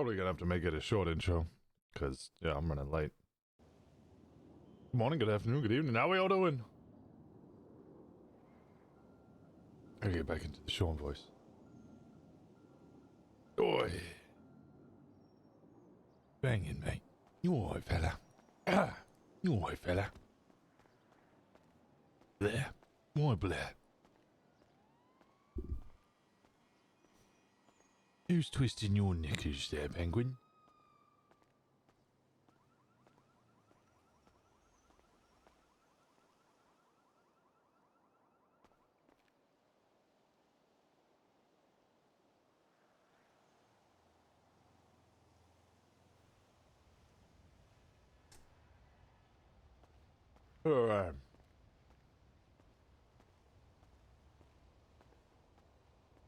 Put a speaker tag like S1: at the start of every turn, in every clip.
S1: Probably gonna have to make it a short intro, because, yeah, I'm running late. Good morning, good afternoon, good evening. How we all doing? I gotta get back into the Shawn voice. Oi. Banging, mate. You alright, fella? You alright, fella? Blair? Why, Blair? Who's twisting your knickers there, Penguin?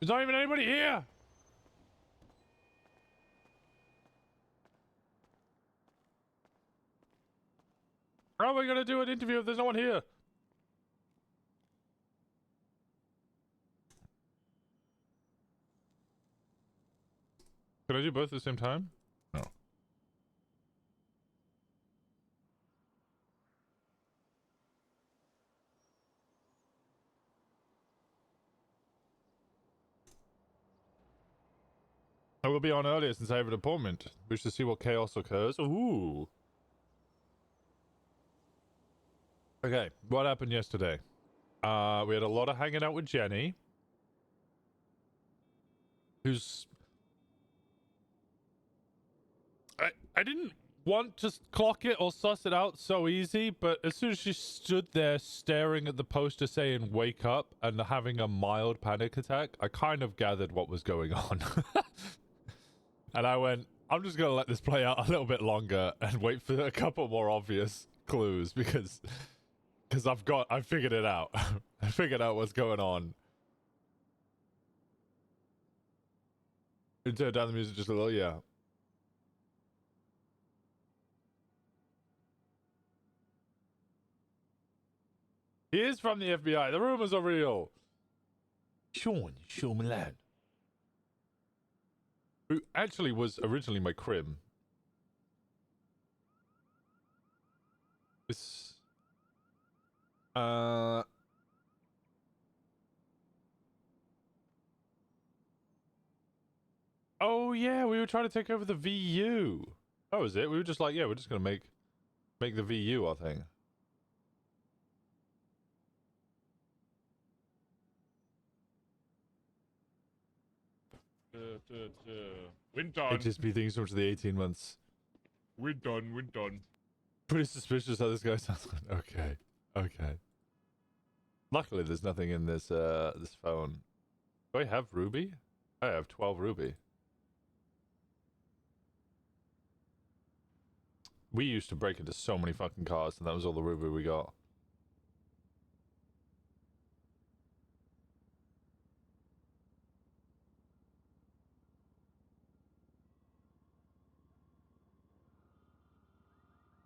S1: There's not even anybody here! How are we gonna do an interview if there's no one here? Can I do both at the same time? No. I will be on earlier since I have an appointment. Wish to see what chaos occurs. Ooh. Okay, what happened yesterday? We had a lot of hanging out with Jenny. Who's... I didn't want to clock it or suss it out so easy, but as soon as she stood there staring at the poster saying wake up and having a mild panic attack, I kind of gathered what was going on. And I went, I'm just gonna let this play out a little bit longer and wait for a couple more obvious clues because I figured it out. I figured out what's going on. You turn down the music just a little, yeah. He is from the FBI. The rumors are real. Shawn Malone. Who actually was originally my crim. This... Oh yeah, we were trying to take over the VU. That was it. We were just like, yeah, we're just gonna make the VU our thing.
S2: We're done.
S1: HSP things from the 18 months.
S2: We're done.
S1: Pretty suspicious how this guy sounds. Okay. Luckily, there's nothing in this this phone. Do I have ruby? I have 12 ruby. We used to break into so many fucking cars, and that was all the ruby we got.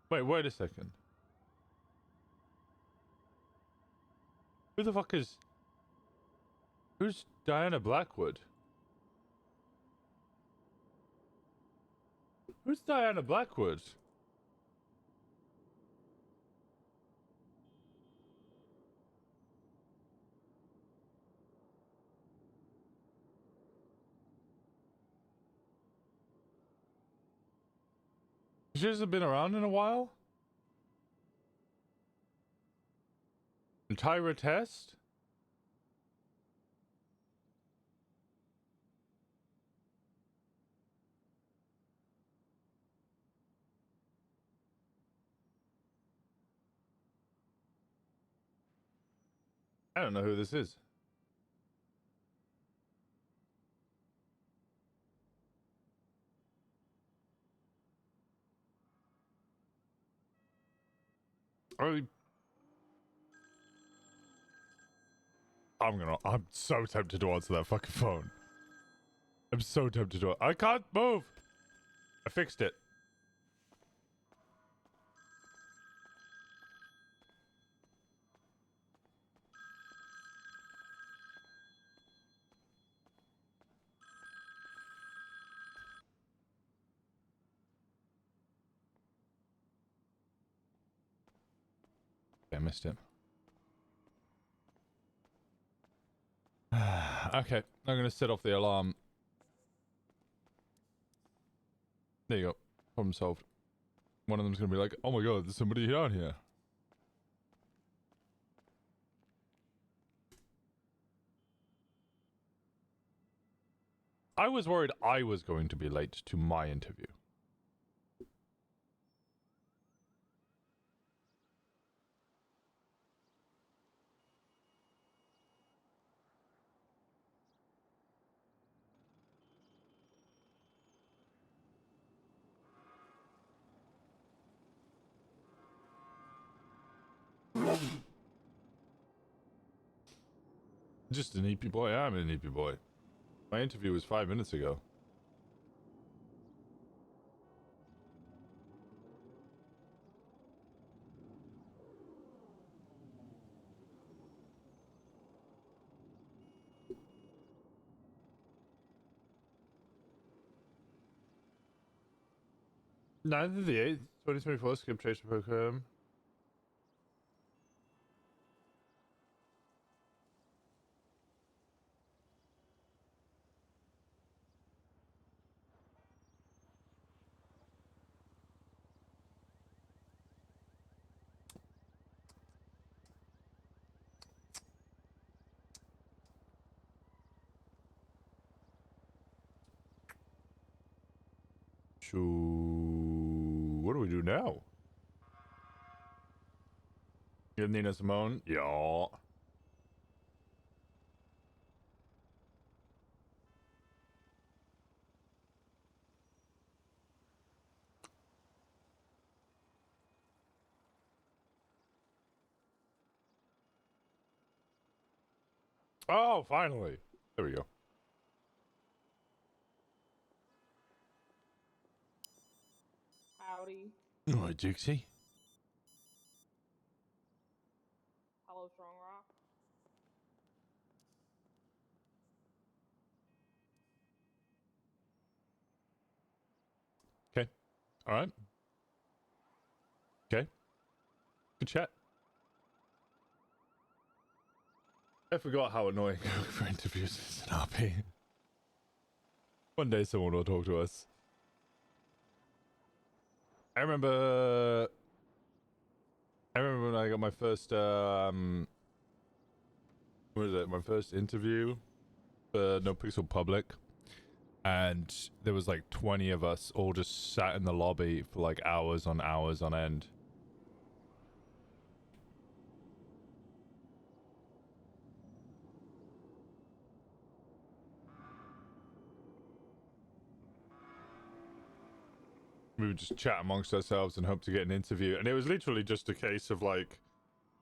S1: Wait a second. Who the fuck is... Who's Diana Blackwood? Who's Diana Blackwood? She hasn't been around in a while? Tyra Test? I don't know who this is. I'm so tempted to answer that fucking phone. I'm so tempted to. I can't move! I fixed it. I missed it. Okay, I'm gonna set off the alarm. There you go. Problem solved. One of them's gonna be like, "Oh my god, there's somebody down here." I was worried I was going to be late to my interview. Just an EP boy. I'm an EP boy. My interview was 5 minutes ago. Ninth of the 8th, 2024 Skip Tracer program. So, what do we do now? You Nina Simone? Yeah. Oh, finally. There we go.
S3: Howdy.
S1: All right, Dixie.
S3: Hello, Strong Rock.
S1: Okay. All right. Okay. Good chat. I forgot how annoying going for interviews is in RP. One day someone will talk to us. I remember when I got my first what is it? My first interview for No Pixel Public, and there was like 20 of us all just sat in the lobby for like hours on end. We would just chat amongst ourselves and hope to get an interview, and it was literally just a case of like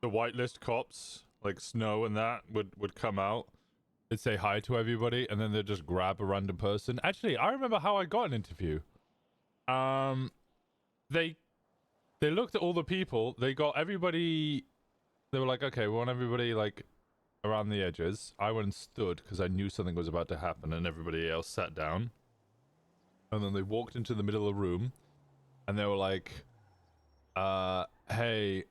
S1: the whitelist cops, like Snow and that, would come out. They'd say hi to everybody, and then they'd just grab a random person. Actually, I remember how I got an interview. They looked at all the people. They got everybody. They were like, okay, we want everybody like around the edges. I went and stood because I knew something was about to happen, and everybody else sat down. And then they walked into the middle of the room, and they were like, hey.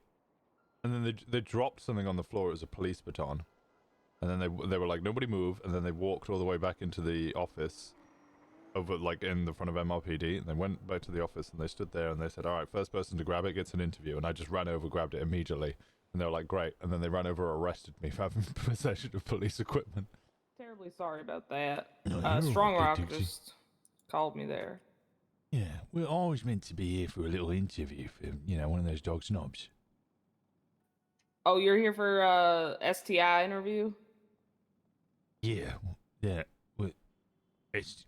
S1: And then they dropped something on the floor. It was a police baton. And then they were like, nobody move. And then they walked all the way back into the office, over like in the front of MRPD. And they went back to the office and they stood there and they said, all right, first person to grab it gets an interview. And I just ran over, grabbed it immediately. And they were like, great. And then they ran over, arrested me for having possession of police equipment.
S3: Terribly sorry about that.
S1: No,
S3: Strong Rock just called me there.
S1: Yeah, we're always meant to be here for a little interview for, you know, one of those dog snobs.
S3: Oh, you're here for STI interview?
S1: Yeah.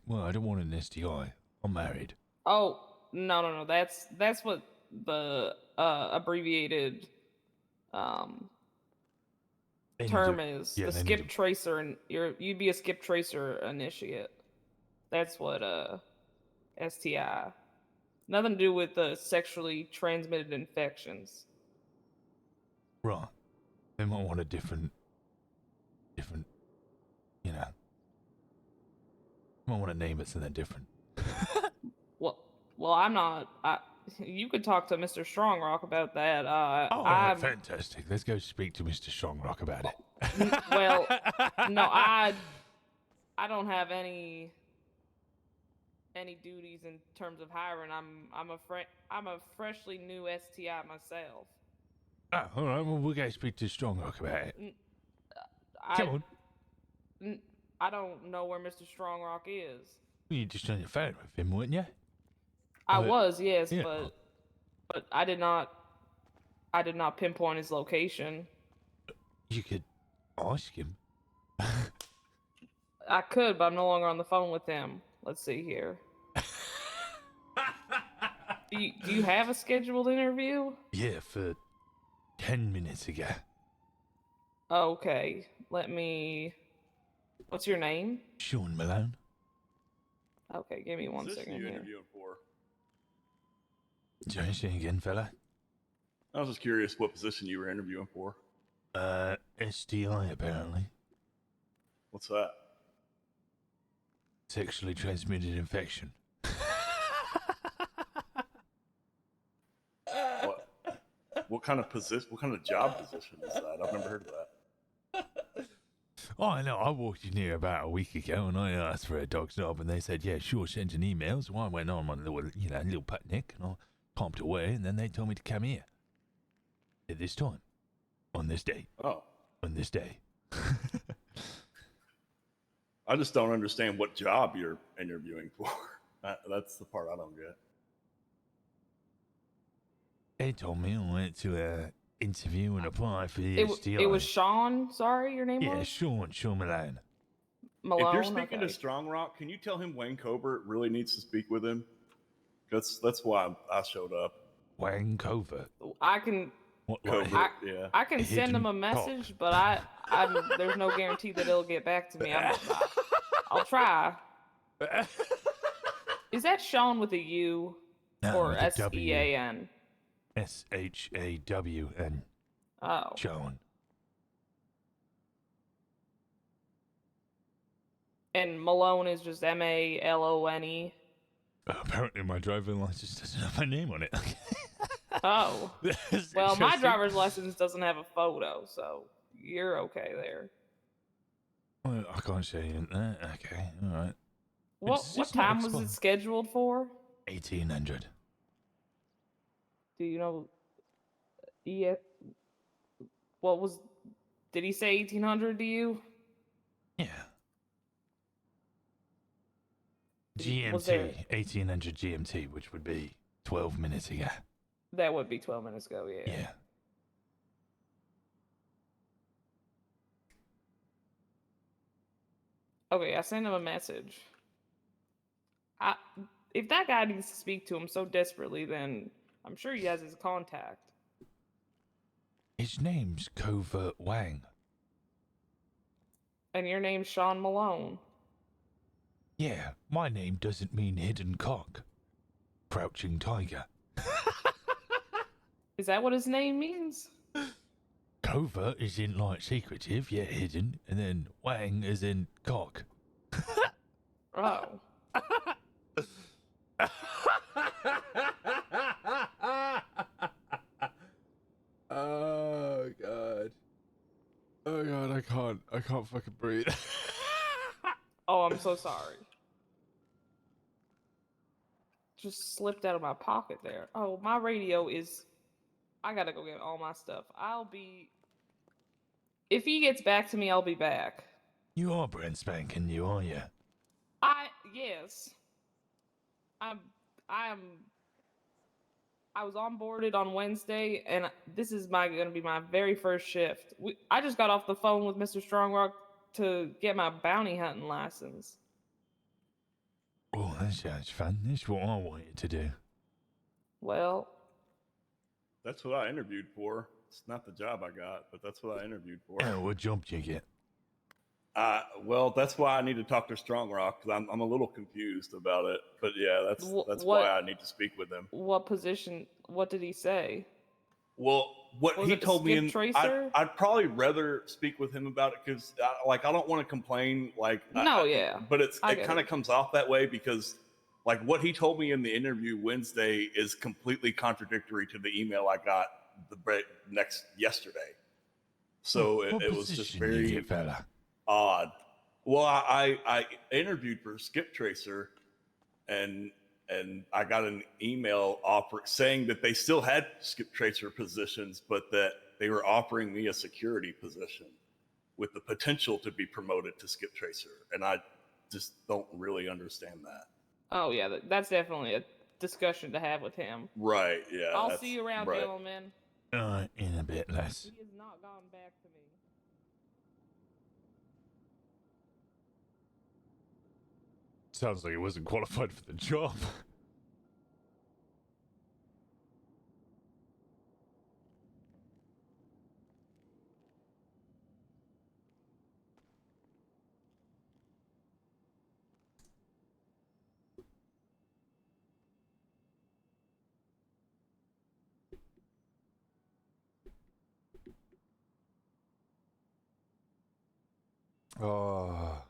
S1: Well, I don't want an STI. I'm married.
S3: Oh, no. That's what the abbreviated term is.
S1: Yeah,
S3: the skip tracer, and you'd be a skip tracer initiate. That's what STI. Nothing to do with sexually transmitted infections.
S1: Right. They might want a different, you know. Might want to name it something different.
S3: Well, I'm not. you could talk to Mr. Strongrock about that.
S1: Oh,
S3: I'm
S1: fantastic. Let's go speak to Mr. Strongrock about it.
S3: well, no, I don't have any duties in terms of hiring. I'm a freshly new STI myself.
S1: Oh, all right. Well, we'll go speak to Strongrock about it. Come on.
S3: I don't know where Mr. Strongrock is.
S1: Well, you just on your phone with him, weren't you?
S3: I was, yes,
S1: yeah.
S3: but I did not pinpoint his location.
S1: You could ask him.
S3: I could, but I'm no longer on the phone with him. Let's see here. Do you have a scheduled interview?
S1: Yeah, for 10 minutes ago.
S3: Okay, what's your name?
S1: Shawn Malone.
S3: Okay, give me one second
S4: you
S3: here.
S4: interviewing for?
S1: Sorry, say again, fella.
S4: I was just curious what position you were interviewing for.
S1: STI, apparently.
S4: What's that?
S1: Sexually transmitted infection.
S4: What kind of position? What kind of job position is that? I've never heard of that.
S1: Oh, I know. I walked in here about a week ago and I asked for a dog's knob and they said, yeah, sure, send an email. So I went on my little picnic and I pumped away and then they told me to come here. At this time. On this day.
S4: Oh.
S1: On this day.
S4: I just don't understand what job you're interviewing for. That's the part I don't get.
S1: They told me I went to a interview and apply for the STI.
S3: It was Shawn. Sorry, your name was?
S1: Yeah, Shawn Malone.
S3: Malone.
S4: If you're speaking
S3: okay.
S4: to Strong Rock, can you tell him Wayne Covert really needs to speak with him? That's why I showed up.
S1: Wayne Covert.
S3: I can.
S1: What,
S4: Covert, yeah.
S3: I can send him a message, but there's no guarantee that it'll get back to me. I'll try. Is that Shawn with a U or S-E-A-N?
S1: S-H-A-W-N.
S3: Oh.
S1: Shawn.
S3: And Malone is just M-A-L-O-N-E.
S1: Apparently my driving license doesn't have my name on it.
S3: Oh. Well, my driver's license doesn't have a photo, so you're okay there.
S1: Well, I can't say that. Okay, all right.
S3: What time was it scheduled for?
S1: 1800.
S3: Do you know? Did he say 1800 to you?
S1: Yeah. GMT, 1800 GMT, which would be 12 minutes ago.
S3: That would be 12 minutes ago, yeah.
S1: Yeah.
S3: Okay, I sent him a message. If that guy needs to speak to him so desperately, then I'm sure he has his contact.
S1: His name's Covert Wang.
S3: And your name's Shawn Malone.
S1: Yeah, my name doesn't mean hidden cock. Crouching tiger.
S3: Is that what his name means?
S1: Covert is in like secretive, yet hidden, and then Wang is in cock.
S3: Oh.
S1: Oh god. Oh god, I can't fucking breathe.
S3: Oh, I'm so sorry. Just slipped out of my pocket there. Oh, my radio is... I gotta go get all my stuff. If he gets back to me, I'll be back.
S1: You are brand spanking new, are you?
S3: Yes. I was onboarded on Wednesday, and this is gonna be my very first shift. I just got off the phone with Mr. Strongrock to get my bounty hunting license.
S1: Oh, that sounds fun. That's what I wanted to do.
S3: Well,
S4: That's what I interviewed for. It's not the job I got, but that's what I interviewed for.
S1: Oh, what job did you get?
S4: Well, that's why I need to talk to Strong Rock, because I'm a little confused about it. But yeah, that's why I need to speak with him.
S3: what position? What did he say?
S4: Well, what
S3: Was
S4: he
S3: it a
S4: told me,
S3: skip tracer?
S4: I'd probably rather speak with him about it because, I don't want to complain.
S3: No, yeah.
S4: But it
S3: I get
S4: kind of
S3: it.
S4: comes off that way because Like what he told me in the interview Wednesday is completely contradictory to the email I got yesterday. So it was just very odd. Well, I interviewed for Skip Tracer, and I got an email offer saying that they still had Skip Tracer positions, but that they were offering me a security position with the potential to be promoted to Skip Tracer, and I just don't really understand that.
S3: Oh yeah, that's definitely a discussion to have with him.
S4: Right. Yeah.
S3: I'll see you around, gentlemen.
S1: In a bit less.
S3: He has not gone back to me.
S1: Sounds like he wasn't qualified for the job. Oh.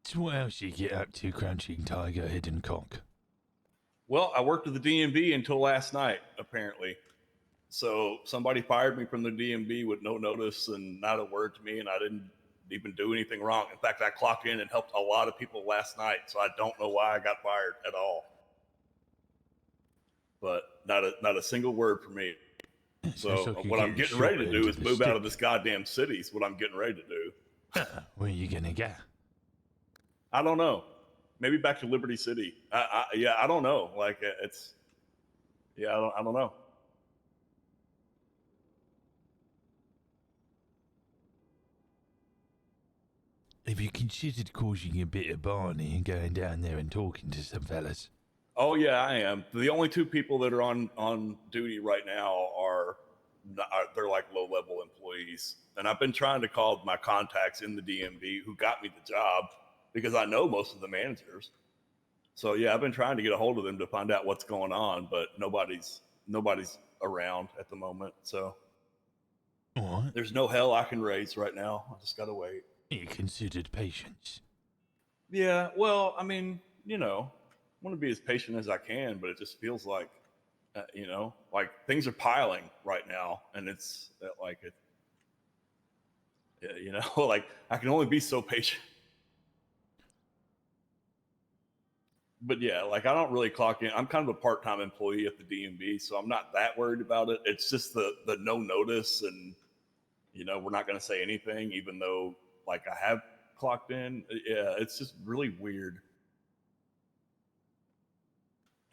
S1: So what else you get up to, Crouching Tiger, Hidden Cock?
S4: Well, I worked at the DMV until last night, apparently. So somebody fired me from the DMV with no notice and not a word to me, and I didn't even do anything wrong. In fact, I clocked in and helped a lot of people last night, so I don't know why I got fired at all. But not a single word for me. So what I'm getting ready to do is move out of this goddamn city is what I'm getting ready to do.
S1: Where are you gonna go?
S4: I don't know. Maybe back to Liberty City. I don't know. Like it's, I don't know.
S1: Have you considered causing a bit of Barney and going down there and talking to some fellas?
S4: Oh yeah, I am. The only two people that are on duty right now they're like low level employees, and I've been trying to call my contacts in the DMV who got me the job because I know most of the managers. So yeah, I've been trying to get a hold of them to find out what's going on, but nobody's around at the moment. So
S1: What?
S4: There's no hell I can raise right now. I just gotta wait.
S1: You considered patience.
S4: Yeah, well, I mean, I want to be as patient as I can, but it just feels like, like things are piling right now, and it's like like I can only be so patient. But yeah, like I don't really clock in. I'm kind of a part-time employee at the DMV, so I'm not that worried about it. It's just the no notice, and we're not going to say anything, even though like I have clocked in. Yeah, it's just really weird.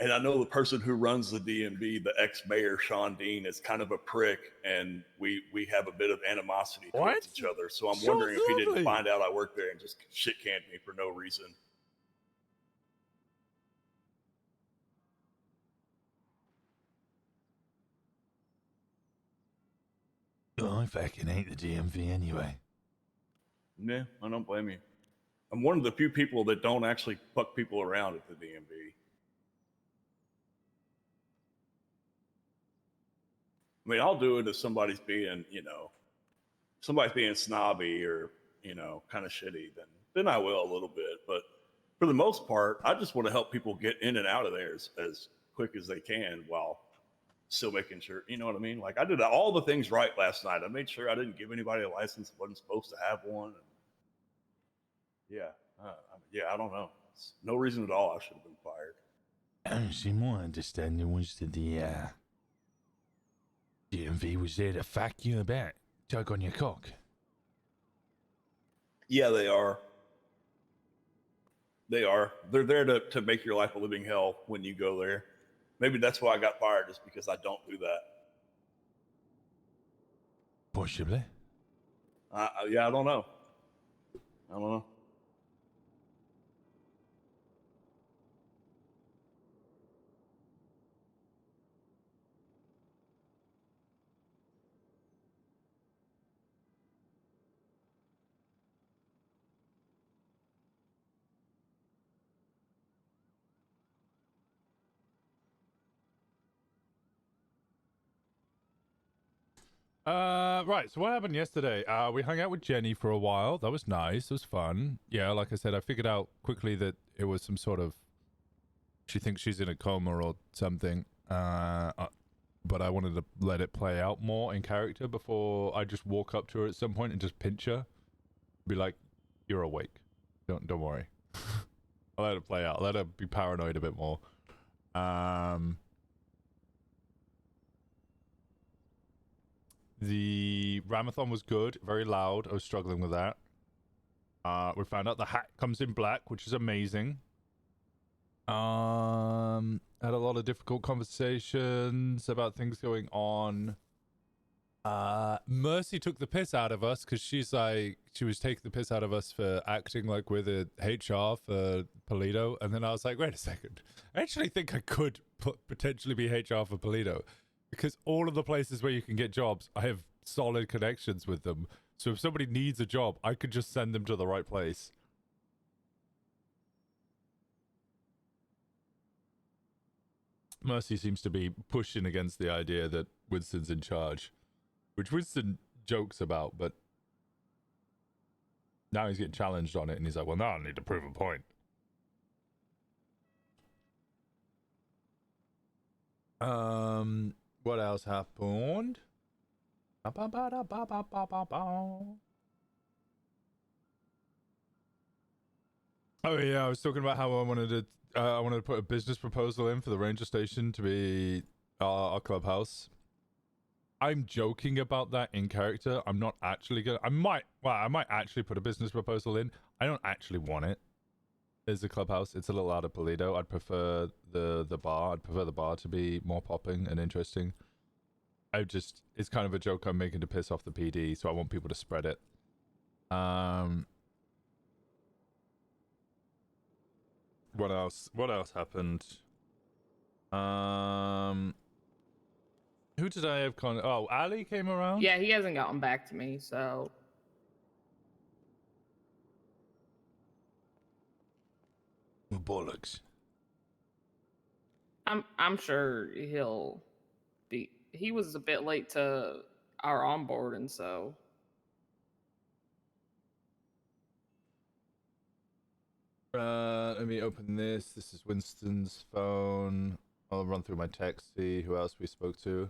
S4: And I know the person who runs the DMV, the ex-mayor Shawn Dean, is kind of a prick, and we have a bit of animosity towards each other. So I'm wondering if he didn't find out I work there and just shit-canned me for no reason.
S1: I fucking hate the DMV anyway.
S4: Yeah, I don't blame you. I'm one of the few people that don't actually fuck people around at the DMV. I mean, I'll do it if somebody's being, snobby or, kind of shitty, then I will a little bit. But for the most part, I just want to help people get in and out of there as quick as they can while still making sure, you know what I mean? Like I did all the things right last night. I made sure I didn't give anybody a license that wasn't supposed to have one. I don't know. It's no reason at all I should have been fired.
S1: See, my understanding was that the DMV was there to fuck you about, tug on your cock.
S4: Yeah, they are. They are. They're there to make your life a living hell when you go there. Maybe that's why I got fired, is because I don't do that.
S1: Possibly.
S4: I don't know.
S1: Right, so what happened yesterday? We hung out with Jenny for a while. That was nice. It was fun. Yeah, like I said, I figured out quickly that it was some sort of... She thinks she's in a coma or something. But I wanted to let it play out more in character before I just walk up to her at some point and just pinch her. Be like, you're awake. Don't worry. I'll let it play out. Let her be paranoid a bit more. The Ramathon was good, very loud. I was struggling with that. We found out the hat comes in black, which is amazing. Had a lot of difficult conversations about things going on. Mercy took the piss out of us because she was taking the piss out of us for acting like we're the HR for Polito. And then I was like, wait a second. I actually think I could potentially be HR for Polito because all of the places where you can get jobs, I have solid connections with them. So if somebody needs a job, I could just send them to the right place. Mercy seems to be pushing against the idea that Winston's in charge, which Winston jokes about, but now he's getting challenged on it, and he's like, well, now I need to prove a point. What else happened? Oh yeah, I was talking about how I wanted to put a business proposal in for the ranger station to be our clubhouse. I'm joking about that in character. I'm not actually gonna. I might actually put a business proposal in. I don't actually want it as a clubhouse. It's a little out of Polito. I'd prefer the bar. I'd prefer the bar to be more popping and interesting. It's kind of a joke I'm making to piss off the PD, so I want people to spread it. What else? What else happened? Who did I have Oh, Ali came around?
S3: Yeah, he hasn't gotten back to me, so...
S1: Oh, bollocks.
S3: I'm sure he'll be... He was a bit late to our onboarding, so...
S1: Let me open this. This is Winston's phone. I'll run through my text, see who else we spoke to.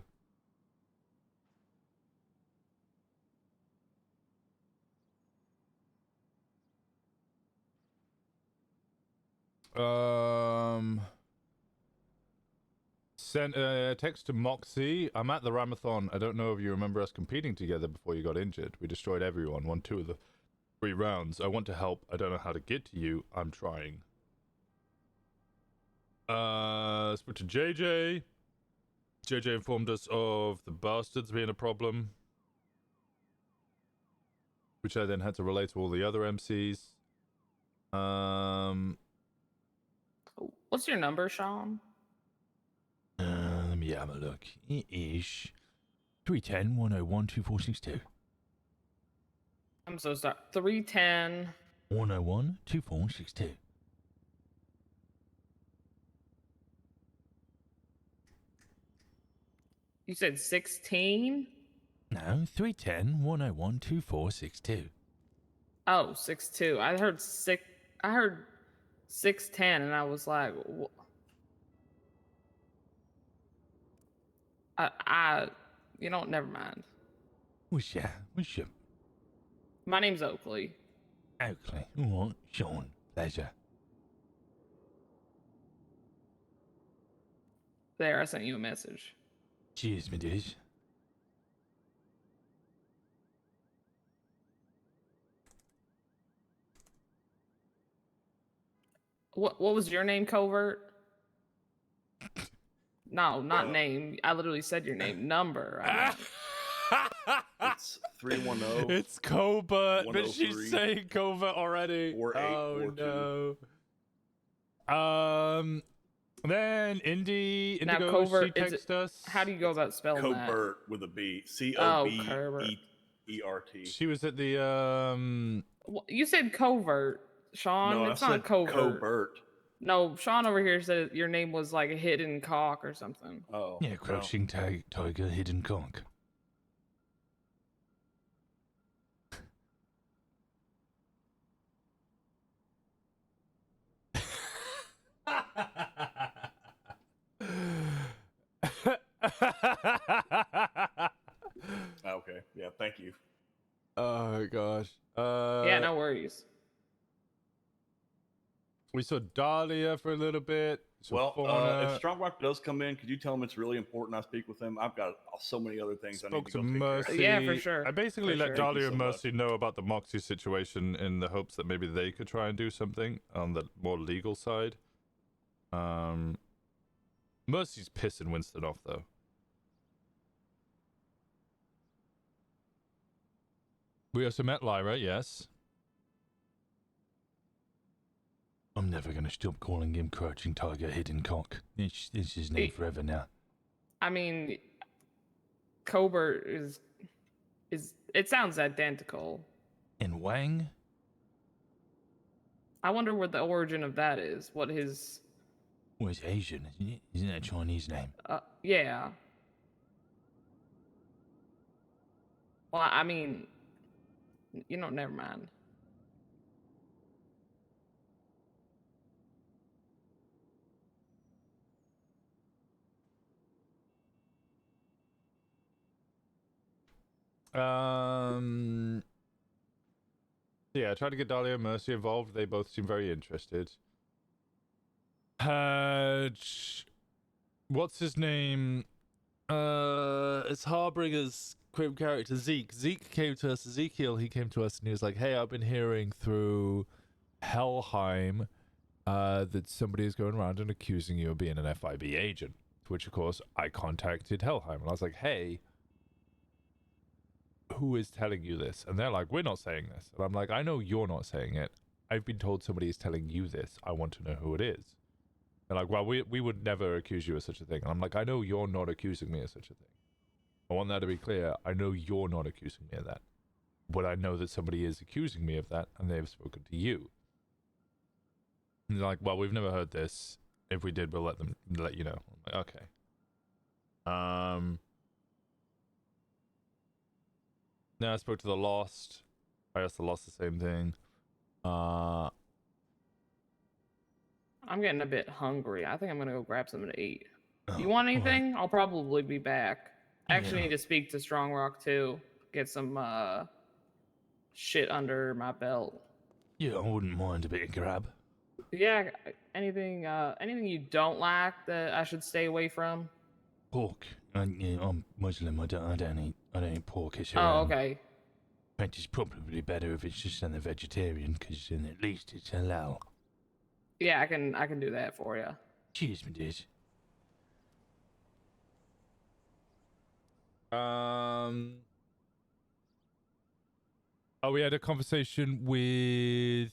S1: Sent a text to Moxie. I'm at the Ramathon. I don't know if you remember us competing together before you got injured. We destroyed everyone. Won 2 of the 3 rounds. I want to help. I don't know how to get to you. I'm trying. Spoke to JJ. JJ informed us of the bastards being a problem, which I then had to relay to all the other MCs.
S3: What's your number, Shawn?
S1: Let me have a look. It is 310 101 2462.
S3: I'm so sorry. 310
S1: 101 2462.
S3: You said 16?
S1: No, 310 101 2462.
S3: Oh, 62. I heard 610 and I was like, never mind.
S1: What's your
S3: My name's Oakley.
S1: Oakley? All right, Shawn. Pleasure.
S3: There, I sent you a message.
S1: Cheers, my dudes.
S3: What was your name, Covert? No, not name. I literally said your name. Number.
S4: It's 310.
S1: It's Covert, but
S4: 103,
S1: she's saying Covert already.
S4: 4842.
S1: No. Then Indigo,
S3: Now, Covert,
S1: she texted us.
S3: How do you go about spelling that?
S4: Cobert with a B.
S3: Covert.
S4: COBERT.
S1: She was at the
S3: You said Covert, Shawn.
S4: No,
S3: it's
S4: I
S3: not
S4: said
S3: Covert.
S4: Cobert.
S3: No, Shawn over here said your name was like a hidden cock or something.
S4: Oh.
S1: yeah, crouching tiger, hidden conk.
S4: Thank you.
S1: Oh gosh.
S3: Yeah, no worries.
S1: We saw Dahlia for a little bit. So
S4: Well,
S1: Fauna.
S4: if Strong Rock does come in, could you tell him it's really important I speak with him? I've got so many other things I need
S1: Spoke
S4: to
S1: to
S4: go take care of.
S1: Mercy.
S3: Yeah, for sure.
S1: I basically
S3: For
S1: let
S3: sure.
S4: Thank
S1: Dahlia
S4: you
S1: and
S4: so
S1: Mercy know about the Moxie situation in the hopes that maybe they could try and do something on the more legal side. Mercy's pissing Winston off though. We also met Lyra, yes. I'm never gonna stop calling him Crouching Tiger, Hidden Cock. It's his name forever now.
S3: I mean, Cobert is it sounds identical.
S1: And Wang?
S3: I wonder what the origin of that is. What his
S1: Well, it's Asian, isn't it? Isn't that a Chinese name?
S3: yeah. Well, I mean, never mind.
S1: Yeah, I tried to get Dahlia and Mercy involved. They both seem very interested. What's his name? It's Harbinger's crib character Zeke. Zeke came to us. Ezekiel, he came to us and he was like, "Hey, I've been hearing through Helheim that somebody is going around and accusing you of being an FIB agent." To which, of course, I contacted Helheim and I was like, "Hey, who is telling you this?" And they're like, "We're not saying this." And I'm like, "I know you're not saying it. I've been told somebody is telling you this. I want to know who it is." They're like, "Well, we would never accuse you of such a thing." And I'm like, "I know you're not accusing me of such a thing. I want that to be clear. I know you're not accusing me of that. But I know that somebody is accusing me of that, and they have spoken to you." And they're like, "Well, we've never heard this. If we did, we'll let you know." I'm like, "Okay." Then I spoke to the Lost. I asked the Lost the same thing.
S3: I'm getting a bit hungry. I think I'm gonna go grab something to eat. You want anything? I'll probably be back. I actually need to speak to Strong Rock too. Get some shit under my belt.
S1: Yeah, I wouldn't mind a bit of grab.
S3: Yeah, anything you don't like that I should stay away from?
S1: Pork. Yeah, I'm Muslim. I don't eat pork. It's
S3: Oh, okay.
S1: In fact, it's probably better if it's just on the vegetarian, because then at least it's halal.
S3: Yeah, I can do that for you.
S1: Cheers, my dude. Oh, we had a conversation with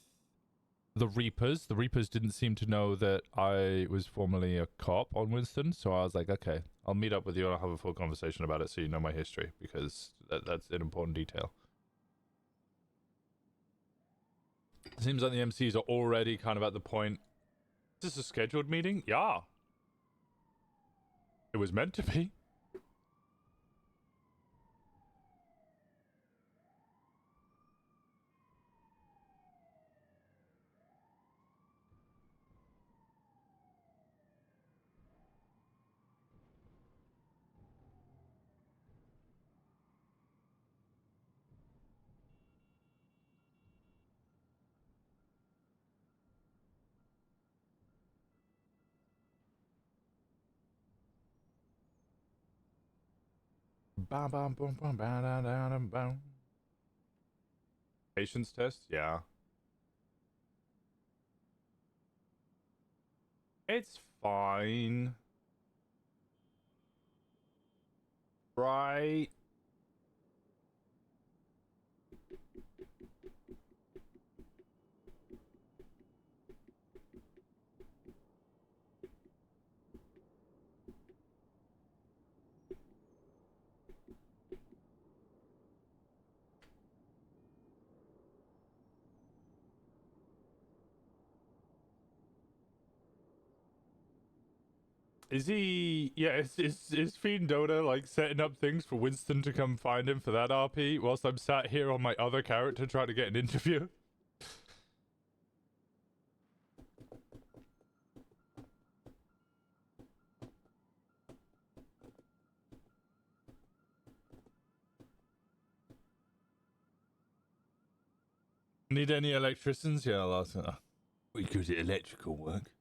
S1: the Reapers. The Reapers didn't seem to know that I was formerly a cop on Winston, so I was like, okay, I'll meet up with you and I'll have a full conversation about it so you know my history, because that's an important detail. It seems like the MCs are already kind of at the point, is this a scheduled meeting? Yeah. It was meant to be. Bam, bam, boom, boom, bam, bam, bam, bam. Patience test? Yeah. It's fine. Right. Is he? Yeah, is Fiend Dota like setting up things for Winston to come find him for that RP whilst I'm sat here on my other character trying to get an interview? Need any electricians? Yeah, I'll ask. We good at electrical work.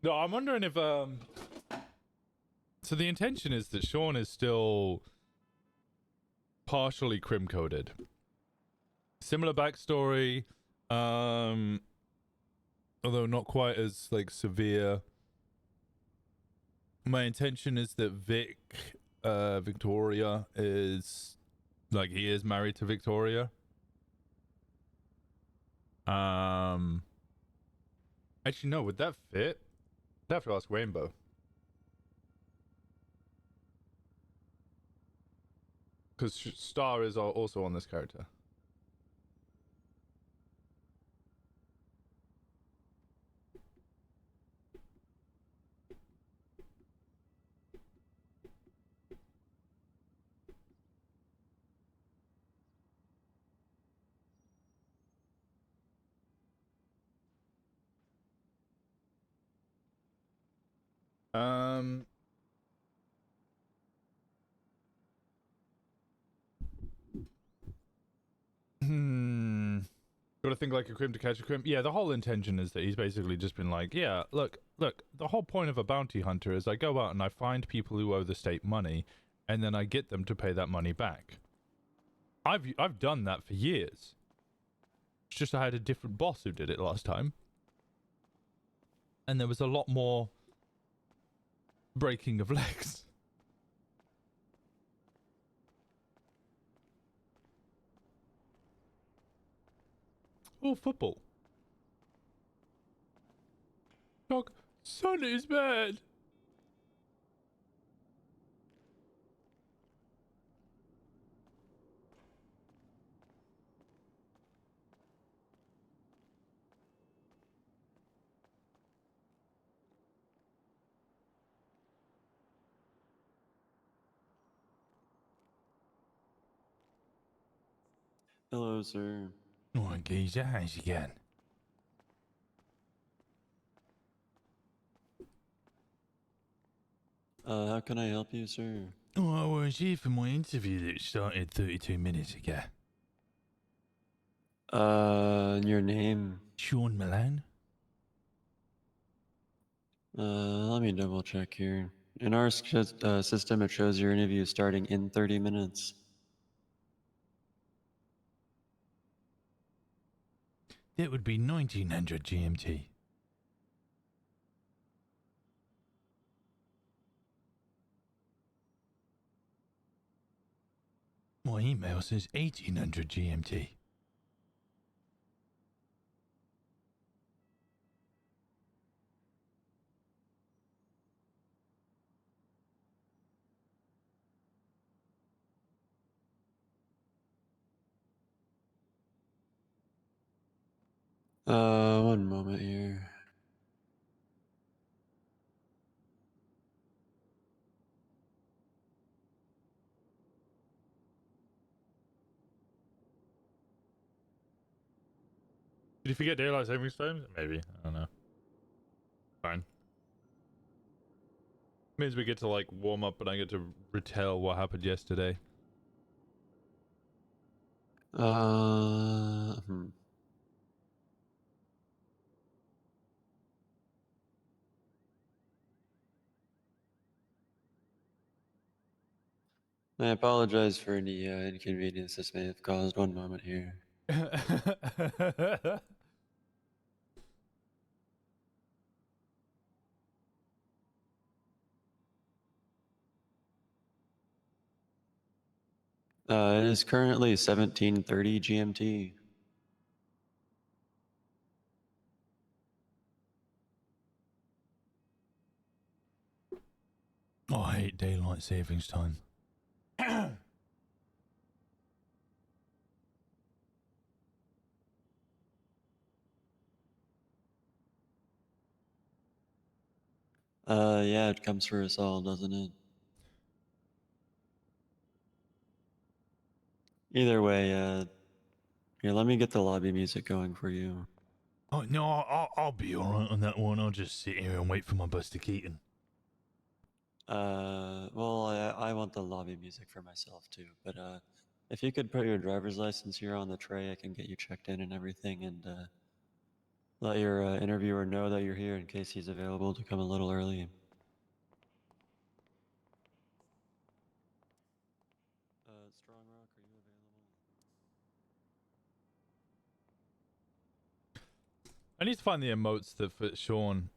S1: No, I'm wondering if so the intention is that Shawn is still partially crim coded. Similar backstory, although not quite as like severe. My intention is that Victoria is like he is married to Victoria. Actually no, would that fit? I'd have to ask Rainbow. Because Star is also on this character. Gotta think like a crim to catch a crim. Yeah, the whole intention is that he's basically just been like, yeah, look, the whole point of a bounty hunter is I go out and I find people who owe the state money, and then I get them to pay that money back. I've done that for years. It's just I had a different boss who did it last time. And there was a lot more breaking of legs. Oh, football. Dog, son is bad.
S5: Hello, sir.
S1: Oh, geezer, how's you going?
S5: How can I help you, sir?
S1: Oh, I was here for my interview that started 32 minutes ago.
S5: Your name?
S1: Shawn Malone?
S5: Let me double check here. In our system, it shows your interview starting in 30 minutes.
S1: That would be 1900 GMT. My email says 1800 GMT.
S5: One moment here.
S1: Did you forget daylight savings time? Maybe. I don't know. Fine. Means we get to like warm up and I get to retell what happened yesterday.
S5: I apologize for any inconvenience this may have caused. One moment here. It is currently 17:30 GMT.
S1: Oh, I hate daylight savings time.
S5: Yeah, it comes for us all, doesn't it? Either way, here, let me get the lobby music going for you.
S1: Oh no, I'll be alright on that one. I'll just sit here and wait for my Buster Keaton.
S5: Well, I want the lobby music for myself too, but if you could put your driver's license here on the tray, I can get you checked in and everything, and let your interviewer know that you're here in case he's available to come a little early. Strong Rock, are you available?
S1: I need to find the emotes that fit Shawn.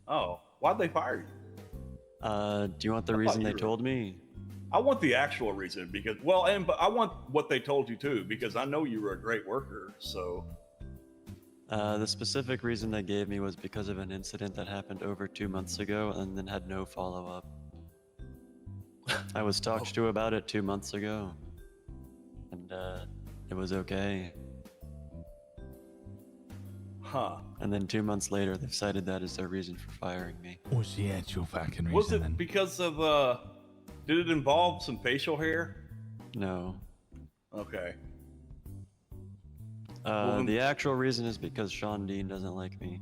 S4: Oh, why'd they fire you?
S5: Do you want the
S4: I thought
S5: reason
S4: you
S5: they
S4: were-
S5: told me?
S4: I want the actual reason because, but I want what they told you too because I know you were a great worker. So,
S5: The specific reason they gave me was because of an incident that happened over 2 months ago and then had no follow-up. I was talked to about it 2 months ago, and it was okay.
S4: huh?
S5: And then 2 months later, they've cited that as their reason for firing me.
S1: What's the actual fucking reason?
S4: Was it
S1: then?
S4: because of did it involve some facial hair?
S5: No.
S4: Okay. then-
S5: The actual reason is because Sean Dean doesn't like me.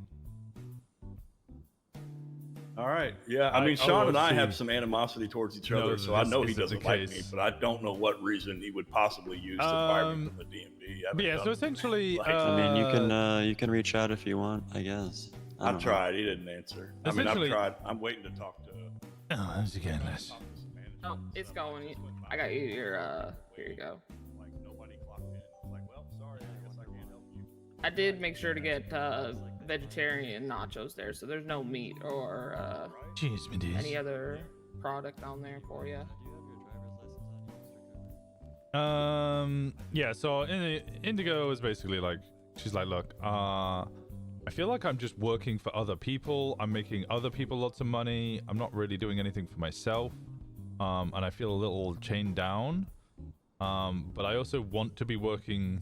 S4: All right. Yeah. I mean,
S1: oh,
S4: Sean and I
S1: see.
S4: have some animosity towards each
S1: No,
S4: other, so I
S1: this
S4: know he
S1: isn't the
S4: doesn't like me,
S1: case.
S4: but I don't know what reason he would possibly use to fire me from the DMV. I haven't
S1: Yeah, so
S4: done-
S1: essentially,
S4: like-
S5: I mean, you can reach out if you want, I guess. I
S4: I
S5: don't know.
S4: tried. He didn't answer. I mean, I've
S1: Essentially-
S4: tried. I'm waiting to talk to.
S1: Oh, how's it going, Les?
S3: Oh, it's going. I got you your, here you go.
S4: Like nobody clocked in. Like, well, sorry, I guess I can't help you.
S3: I did make sure to get, vegetarian nachos there, so there's no meat or,
S1: Jeez, me dears.
S3: any other product on there for you.
S1: Yeah, so Indigo is basically like, she's like, look, I feel like I'm just working for other people. I'm making other people lots of money. I'm not really doing anything for myself. And I feel a little chained down. But I also want to be working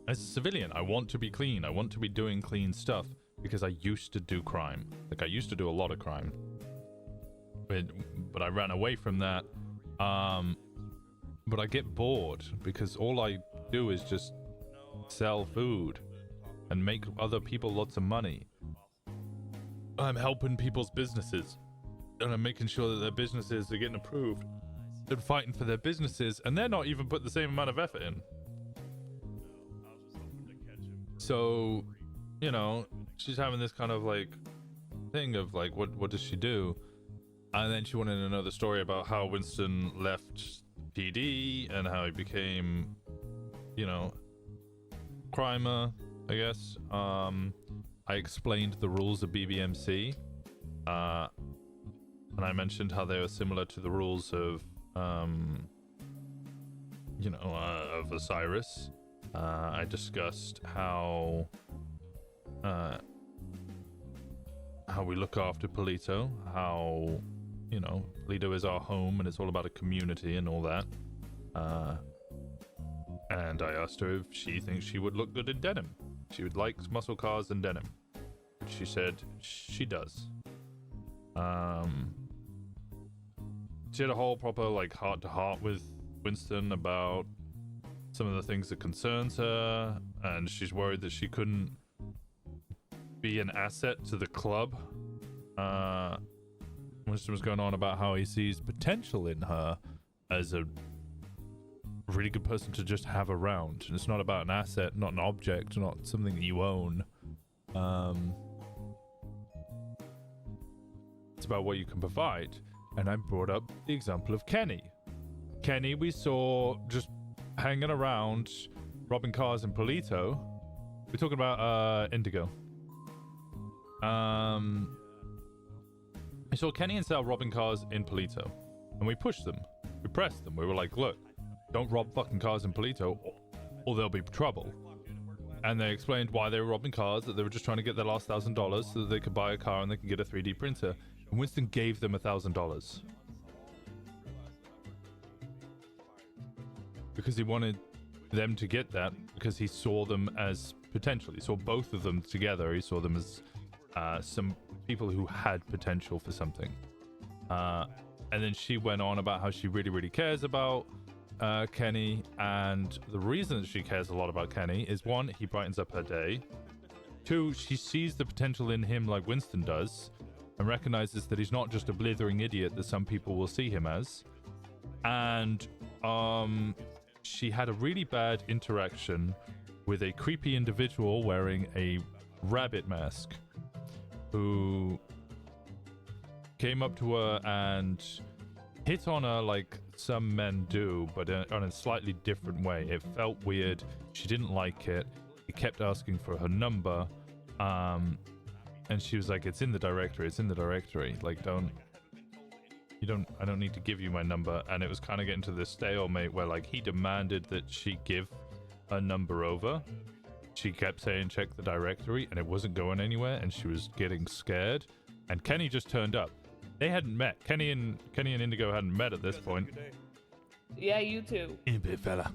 S1: as a civilian. I want to be clean. I want to be doing clean stuff because I used to do crime. Like, I used to do a lot of crime. But I ran away from that. But I get bored because all I do is just sell food and make other people lots of money. I'm helping people's businesses and I'm making sure that their businesses are getting approved and fighting for their businesses, and they're not even putting the same amount of effort in. So, you know, she's having this kind of like thing of like, what does she do? And then she wanted to know the story about how Winston left PD and how he became, you know, crimer, I guess. I explained the rules of BBMC, and I mentioned how they were similar to the rules of, you know, of Osiris. I discussed how we look after Polito, how, you know, Polito is our home and it's all about a community and all that. And I asked her if she thinks she would look good in denim. She would like muscle cars and denim. She said she does. She had a whole proper like heart-to-heart with Winston about some of the things that concerns her, and she's worried that she couldn't be an asset to the club. Winston was going on about how he sees potential in her as a really good person to just have around. And it's not about an asset, not an object, not something that you own. It's about what you can provide. And I brought up the example of Kenny. Kenny we saw just hanging around, robbing cars in Polito. We're talking about Indigo. I saw Kenny and Sal robbing cars in Polito, and we pushed them. We pressed them. We were like, look, don't rob fucking cars in Polito or there'll be trouble. And they explained why they were robbing cars, that they were just trying to get their last $1,000 so that they could buy a car and they can get a 3D printer. And Winston gave them $1,000 because he wanted them to get that, because he saw them as potential. He saw both of them together. He saw them as some people who had potential for something. And then she went on about how she really, really cares about Kenny, and the reason that she cares a lot about Kenny is, one, he brightens up her day. Two, she sees the potential in him like Winston does, and recognizes that he's not just a blithering idiot that some people will see him as. And she had a really bad interaction with a creepy individual wearing a rabbit mask who came up to her and hit on her like some men do, but on a slightly different way. It felt weird. She didn't like it. He kept asking for her number. And she was like, it's in the directory. It's in the directory. Like, I don't need to give you my number. And it was kind of getting to this stalemate where like he demanded that she give a number over. She kept saying, check the directory, and it wasn't going anywhere. And she was getting scared. And Kenny just turned up. They hadn't met. Kenny and Indigo hadn't met at this point.
S3: Yeah, you too.
S1: In a bit, fella.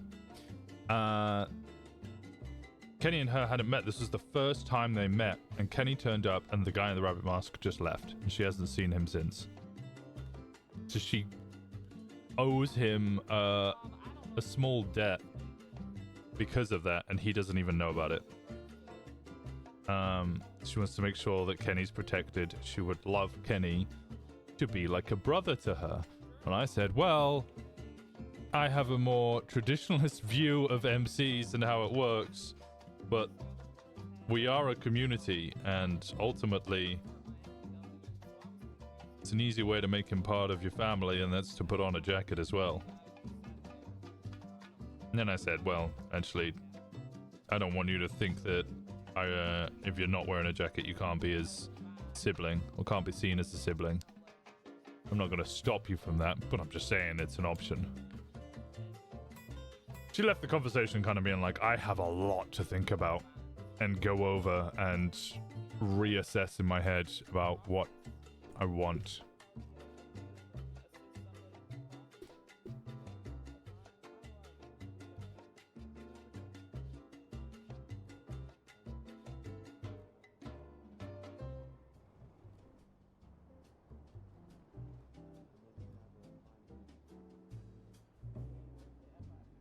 S1: Kenny and her hadn't met. This was the first time they met, and Kenny turned up, and the guy in the rabbit mask just left, and she hasn't seen him since. So she owes him a small debt because of that, and he doesn't even know about it. She wants to make sure that Kenny's protected. She would love Kenny to be like a brother to her. And I said, well, I have a more traditionalist view of MCs and how it works, but we are a community, and ultimately it's an easy way to make him part of your family, and that's to put on a jacket as well. And then I said, well, actually, I don't want you to think that if you're not wearing a jacket, you can't be his sibling, or can't be seen as a sibling. I'm not going to stop you from that, but I'm just saying it's an option. She left the conversation kind of being like, I have a lot to think about and go over and reassess in my head about what I want.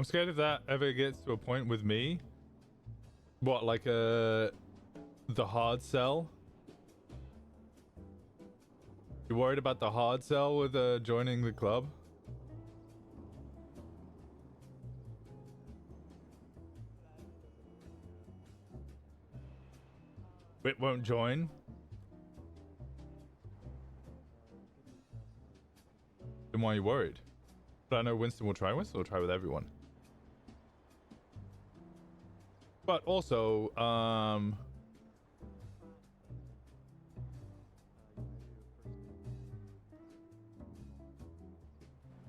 S1: I'm scared if that ever gets to a point with me. What, like the hard sell? You worried about the hard sell with joining the club? It won't join? Then why are you worried? But I know Winston will try. Winston will try with everyone. But also,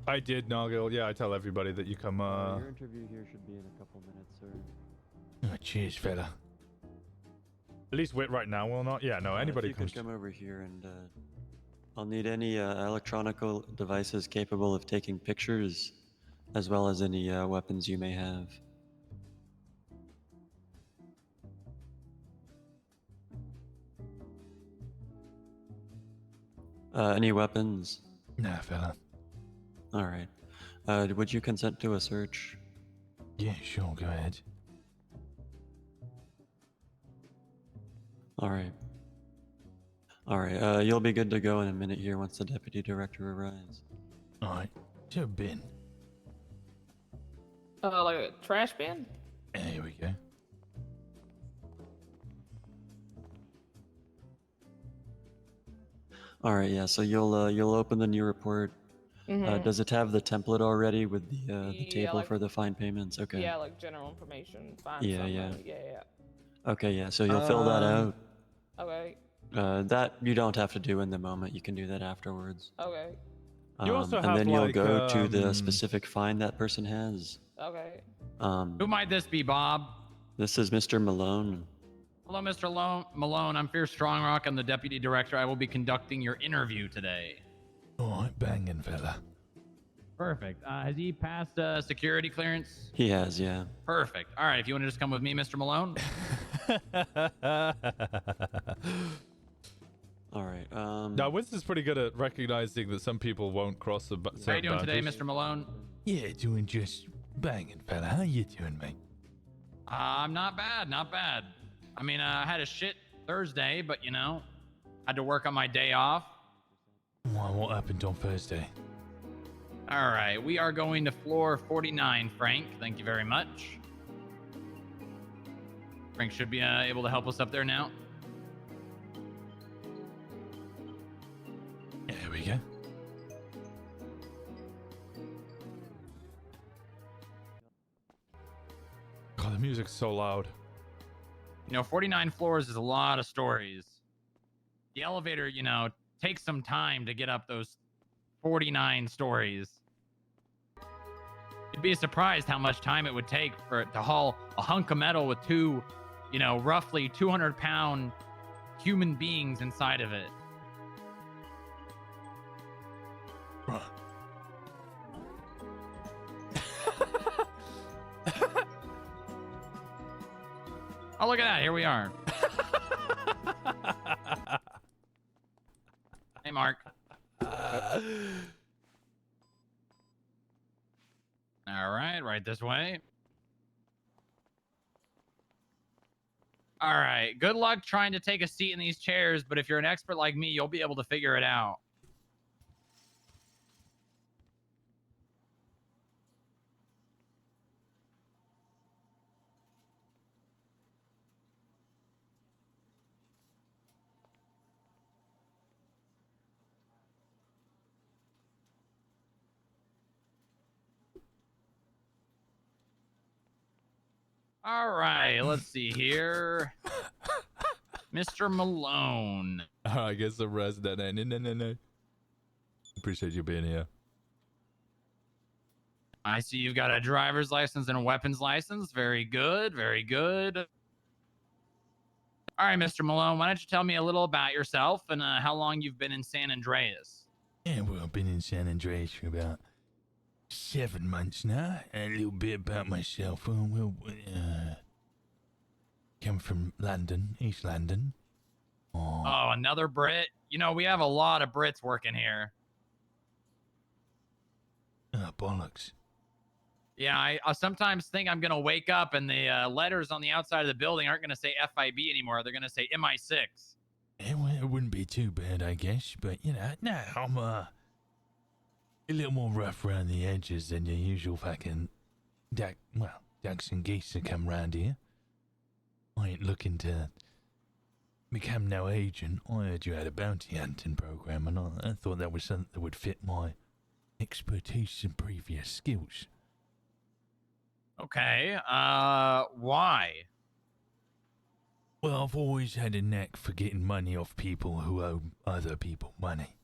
S1: I did, Noggle. Yeah, I tell everybody that you come,
S5: Your interview here should be in a couple minutes, sir.
S1: Oh, cheers, fella. At least Wit right now will not. Yeah, no, anybody
S5: if you
S1: comes.
S5: could come over here, and I'll need any electronical devices capable of taking pictures, as well as any weapons you may have. Any weapons?
S1: Nah, fella.
S5: All right. Would you consent to a search?
S1: Yeah, sure, go ahead.
S5: All right. All right. You'll be good to go in a minute here once the deputy director arrives.
S1: All right. To a bin.
S3: Like a trash bin?
S1: Here we go.
S5: All right. Yeah. So you'll open the new report.
S3: Mm-hmm.
S5: Does it have the template already with the table
S3: like,
S5: for the fine payments? Okay.
S3: Yeah, like general information. Fine.
S5: Yeah, yeah.
S3: Yeah.
S5: Okay. Yeah. So you'll fill that out.
S3: Okay.
S5: That you don't have to do in the moment. You can do that afterwards.
S3: Okay.
S1: You also
S5: and
S1: have,
S5: then you'll
S1: like,
S5: go to the specific fine that person has.
S3: Okay.
S6: Who might this be, Bob?
S5: This is Mr. Malone.
S6: Hello, Mr. Malone. I'm Fierce Strongrock. I'm the deputy director. I will be conducting your interview today.
S1: All right, banging, fella.
S6: Perfect. Has he passed security clearance?
S5: He has, yeah.
S6: Perfect. All right. If you want to just come with me, Mr. Malone.
S5: All right.
S1: Now, Winston's pretty good at recognizing that some people won't cross the
S6: How you doing today,
S1: boundaries.
S6: Mr. Malone?
S1: Yeah, doing just banging, fella. How you doing, mate?
S6: I'm not bad. Not bad. I mean, I had a shit Thursday, but you know, had to work on my day off.
S1: Well, what happened on Thursday?
S6: All right. We are going to floor 49, Frank. Thank you very much. Frank should be able to help us up there now.
S1: There we go. God, the music's so loud.
S6: You know, 49 floors is a lot of stories. The elevator, you know, takes some time to get up those 49 stories. You'd be surprised how much time it would take for it to haul a hunk of metal with two, you know, roughly 200-pound human beings inside of it.
S1: Bruh.
S6: Oh, look at that. Here we are. Hey, Mark. All right this way. All right, good luck trying to take a seat in these chairs, but if you're an expert like me, you'll be able to figure it out. All right, let's see here. Mr. Malone.
S1: I guess the rest that no. Appreciate you being here.
S6: I see you've got a driver's license and a weapons license. Very good, very good. All right, Mr. Malone, why don't you tell me a little about yourself and how long you've been in San Andreas?
S7: Yeah, well, I've been in San Andreas for about 7 months now. A little bit about myself. Come from London, East London.
S6: Oh, another Brit? You know, we have a lot of Brits working here.
S7: Bollocks.
S6: Yeah, I sometimes think I'm going to wake up and the letters on the outside of the building aren't going to say FIB anymore. They're going to say MI6.
S7: Yeah, well, it wouldn't be too bad, I guess. But, you know, no, I'm a little more rough around the edges than your usual fucking ducks and geese that come round here. I ain't looking to become no agent. I heard you had a bounty hunting program, and I thought that was something that would fit my expertise and previous skills.
S6: Okay, why?
S7: Well, I've always had a knack for getting money off people who owe other people money.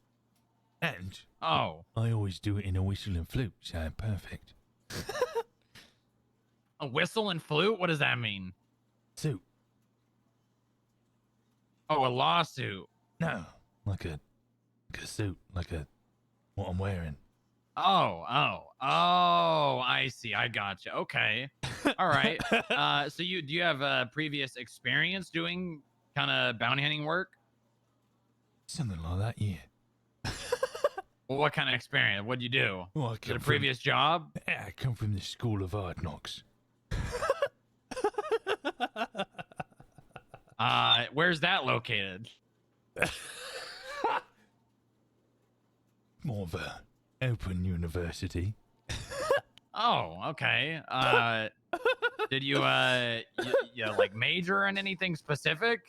S7: And
S6: Oh,
S7: I always do it in a whistle and flute, so perfect.
S6: a whistle and flute? What does that mean?
S7: Suit.
S6: Oh, a lawsuit.
S7: No, like a suit, like what I'm wearing.
S6: Oh, I see. I gotcha. Okay. All right. So do you have previous experience doing kind of bounty hunting work?
S7: Something like that, yeah.
S6: Well, what kind of experience? What'd you do?
S7: Well,
S6: Is it a previous job?
S7: I come from the School of Hard Knocks.
S6: Where's that located?
S7: More of a open university.
S6: Oh, okay. Did you like major in anything specific?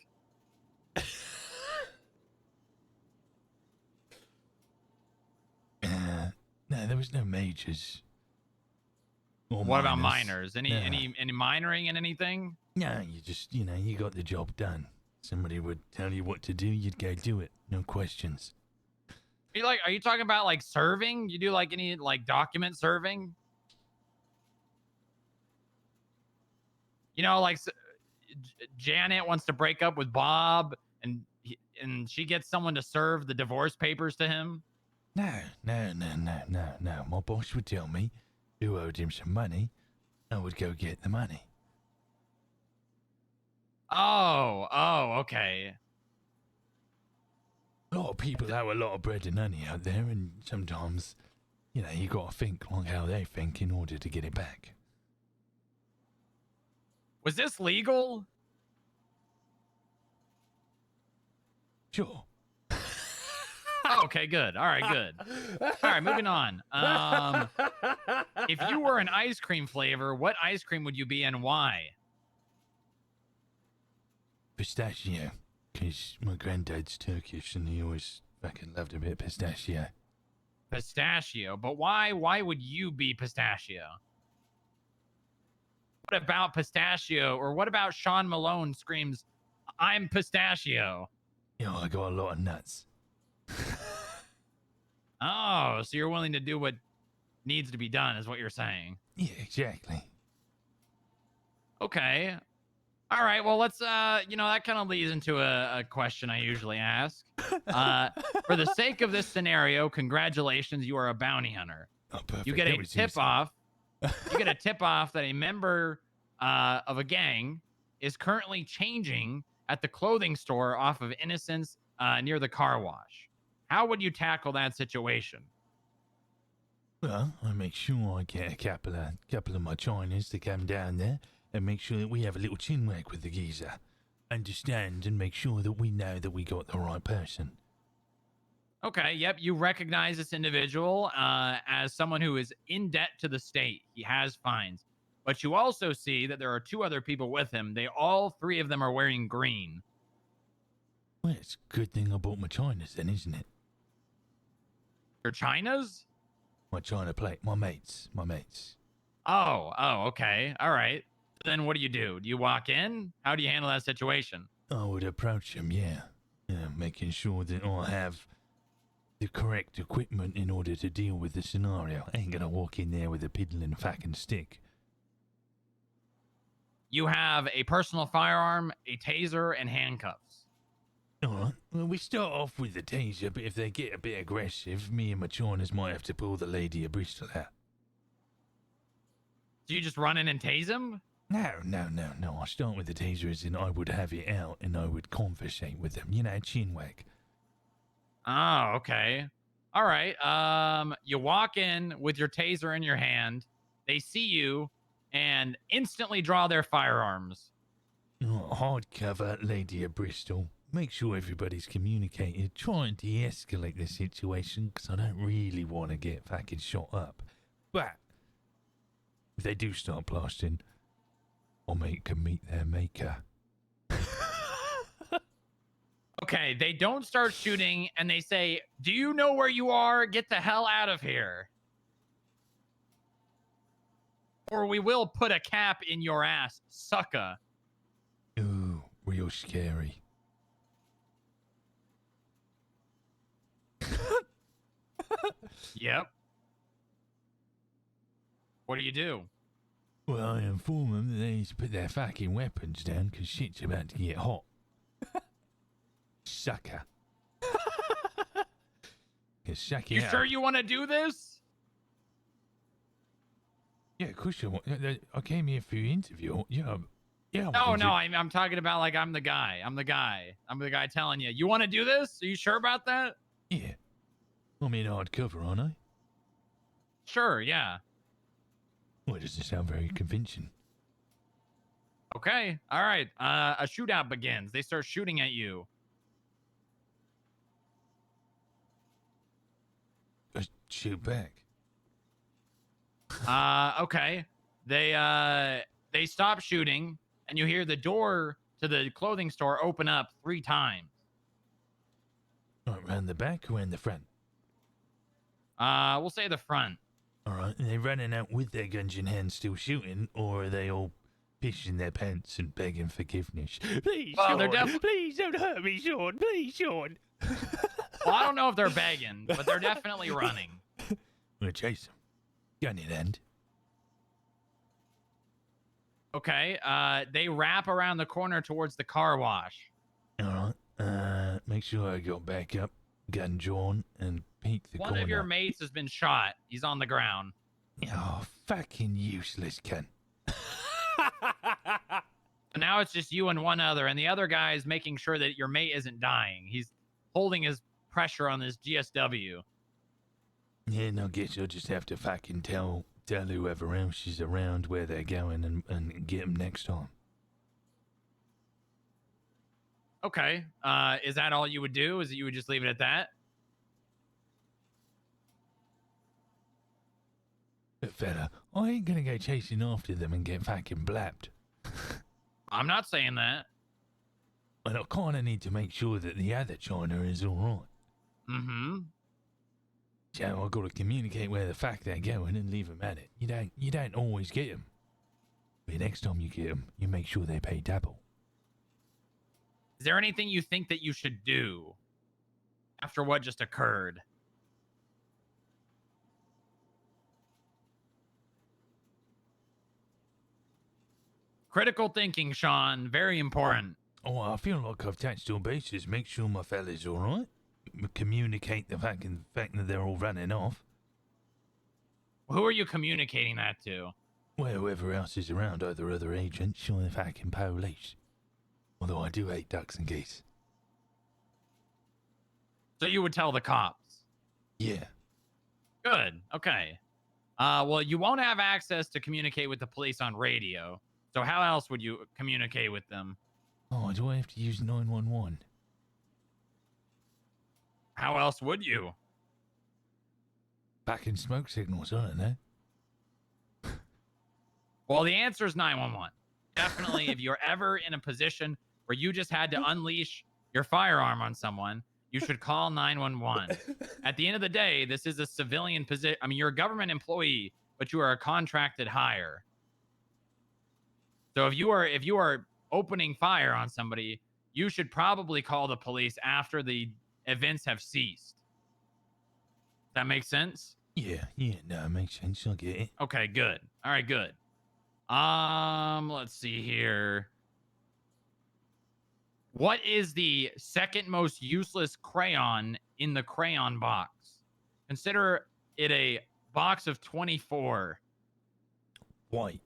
S7: No, there was no majors. Or
S6: What about minors? Any
S7: No.
S6: any minoring in anything?
S7: No, you just, you got the job done. Somebody would tell you what to do, you'd go do it. No questions.
S6: Are you talking about like serving? You do like any like document serving? You know, like Janet wants to break up with Bob, and she gets someone to serve the divorce papers to him.
S7: No. My boss would tell me who owed him some money. I would go get the money.
S6: Oh, okay.
S7: A lot of people owe a lot of bread and honey out there, and sometimes, you got to think like how they think in order to get it back.
S6: Was this legal?
S7: Sure.
S6: Oh, okay, good. All right, good. All right, moving on. If you were an ice cream flavor, what ice cream would you be and why?
S7: Pistachio. Because my granddad's Turkish and he always fucking loved a bit of pistachio.
S6: Pistachio, but why? Why would you be pistachio? What about pistachio, or what about Shawn Malone screams, "I'm pistachio"?
S7: You know, I got a lot of nuts.
S6: Oh, so you're willing to do what needs to be done, is what you're saying.
S7: Yeah, exactly.
S6: Okay. All right. Well, let's, that kind of leads into a question I usually ask. For the sake of this scenario, congratulations, you are a bounty hunter.
S7: Oh, perfect.
S6: You get
S7: That
S6: a
S7: was
S6: tip
S7: easy.
S6: off. You get a tip off that a member of a gang is currently changing at the clothing store off of Innocence near the car wash. How would you tackle that situation?
S7: Well, I make sure I get a couple of my Chinese to come down there and make sure that we have a little chinwag with the geezer. Understand and make sure that we know that we got the right person.
S6: Okay, yep, you recognize this individual as someone who is in debt to the state. He has fines. But you also see that there are 2 other people with him. All 3 of them are wearing green.
S7: Well, it's a good thing I bought my Chinas then, isn't it?
S6: Your Chinas?
S7: My China plate, my mates.
S6: Oh, okay. All right. Then what do? Do you walk in? How do you handle that situation?
S7: I would approach them, yeah. Making sure that I have the correct equipment in order to deal with the scenario. I ain't gonna walk in there with a piddling fucking stick.
S6: You have a personal firearm, a taser, and handcuffs.
S7: Alright, well, we start off with the taser, but if they get a bit aggressive, me and my Chinas might have to pull the lady of Bristol out.
S6: Do you just run in and tase him?
S7: No. I start with the taser as in I would have it out and I would conversate with them. You know, chinwag.
S6: Oh, okay. All right. You walk in with your taser in your hand. They see you and instantly draw their firearms.
S7: Hard cover, Lady of Bristol. Make sure everybody's communicated. Try and de-escalate the situation because I don't really want to get fucking shot up. But if they do start blasting, I'll make them meet their maker.
S6: Okay, they don't start shooting and they say, "Do you know where you are? Get the hell out of here. Or we will put a cap in your ass, sucker."
S7: Ooh, real scary.
S6: Yep. What do?
S7: Well, I inform them that they need to put their fucking weapons down because shit's about to get hot. Sucker. Suck
S6: You
S7: it
S6: sure
S7: up.
S6: you want to do this?
S7: Yeah, of course I want. I came here for your interview. Yeah.
S6: No, I'm talking about like I'm the guy. I'm the guy telling you. You want to do this? Are you sure about that?
S7: Yeah. I'm in hardcover, aren't I?
S6: Sure, yeah.
S7: Well, it doesn't sound very convincing.
S6: Okay, all right. A shootout begins. They start shooting at you.
S7: Shoot back.
S6: Okay. They stop shooting, and you hear the door to the clothing store open up 3 times.
S7: Right, round the back or in the front?
S6: We'll say the front.
S7: All right. Are they running out with their guns in hand still shooting, or are they all pissing their pants and begging forgiveness? Please,
S6: Well, they're
S7: Sean, please don't hurt me, Sean. Please, Sean.
S6: Well, I don't know if they're begging, but they're definitely running.
S7: I'm gonna chase them. Gun in hand.
S6: Okay, they wrap around the corner towards the car wash.
S7: All right. Make sure I go back up, gun drawn, and peek the
S6: One
S7: corner.
S6: of your mates has been shot. He's on the ground.
S7: Oh, fucking useless cunt.
S6: So now it's just you and one other, and the other guy is making sure that your mate isn't dying. He's holding his pressure on this GSW.
S7: Yeah, and I guess I'll just have to fucking tell whoever else is around where they're going and get them next time.
S6: Okay. Is that all you would do? Is that you would just leave it at that?
S7: But fella, I ain't gonna go chasing after them and get fucking blapped.
S6: I'm not saying that.
S7: And I kinda need to make sure that the other China is alright.
S6: Mm-hmm.
S7: So I gotta communicate where the fuck they're going and leave them at it. You don't always get them. But next time you get them, you make sure they pay double.
S6: Is there anything you think that you should do after what just occurred? Critical thinking, Shawn. Very important.
S7: Oh, I feel like I've touched all bases. Make sure my fella's all right. Communicate the fact that they're all running off.
S6: Who are you communicating that to?
S7: Well, whoever else is around, either other agents or the fucking police. Although I do hate ducks and geese.
S6: So you would tell the cops?
S7: Yeah.
S6: Good. Okay. Well, you won't have access to communicate with the police on radio. So how else would you communicate with them?
S7: Oh, do I have to use 911?
S6: How else would you?
S7: Fucking smoke signals, I don't know.
S6: Well, the answer is 911. Definitely, if you're ever in a position where you just had to unleash your firearm on someone, you should call 911. At the end of the day, this is a civilian position. I mean, you're a government employee, but you are a contracted hire. So if you are opening fire on somebody, you should probably call the police after the events have ceased. That makes sense?
S7: Yeah, no, it makes sense. I get it.
S6: Okay, good. All right, good. Let's see here. What is the second most useless crayon in the crayon box? Consider it a box of 24.
S7: White.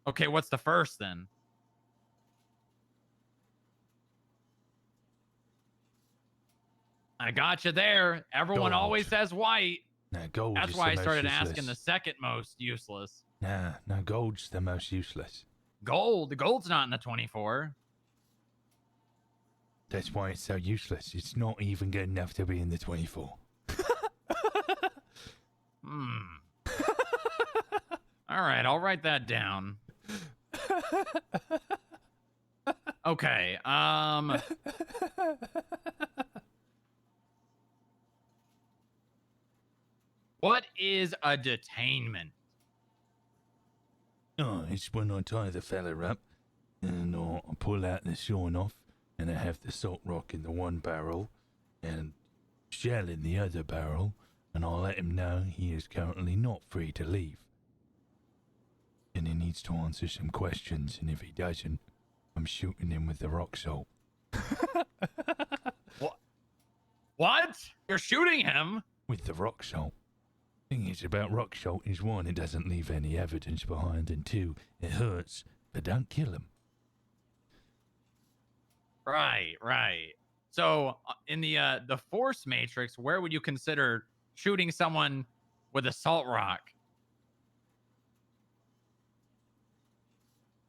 S6: Okay, what's the first then? I got you there. Everyone
S7: Gold.
S6: always says white.
S7: Nah, gold
S6: That's
S7: is
S6: why I
S7: the most
S6: started
S7: useless.
S6: asking the second most useless.
S7: Nah, no, gold's the most useless.
S6: Gold. The gold's not in the 24.
S7: That's why it's so useless. It's not even good enough to be in the 24.
S6: All right, I'll write that down. Okay. What is a detainment?
S7: Oh, it's when I tie the fella up and I pull out the sawn off and I have the salt rock in the one barrel and shell in the other barrel, and I'll let him know he is currently not free to leave. And he needs to answer some questions, and if he doesn't, I'm shooting him with the rock salt.
S6: What? You're shooting him?
S7: With the rock salt. Thing is about rock salt is one, it doesn't leave any evidence behind, and two, it hurts, but don't kill him.
S6: Right. So in the force matrix, where would you consider shooting someone with a salt rock?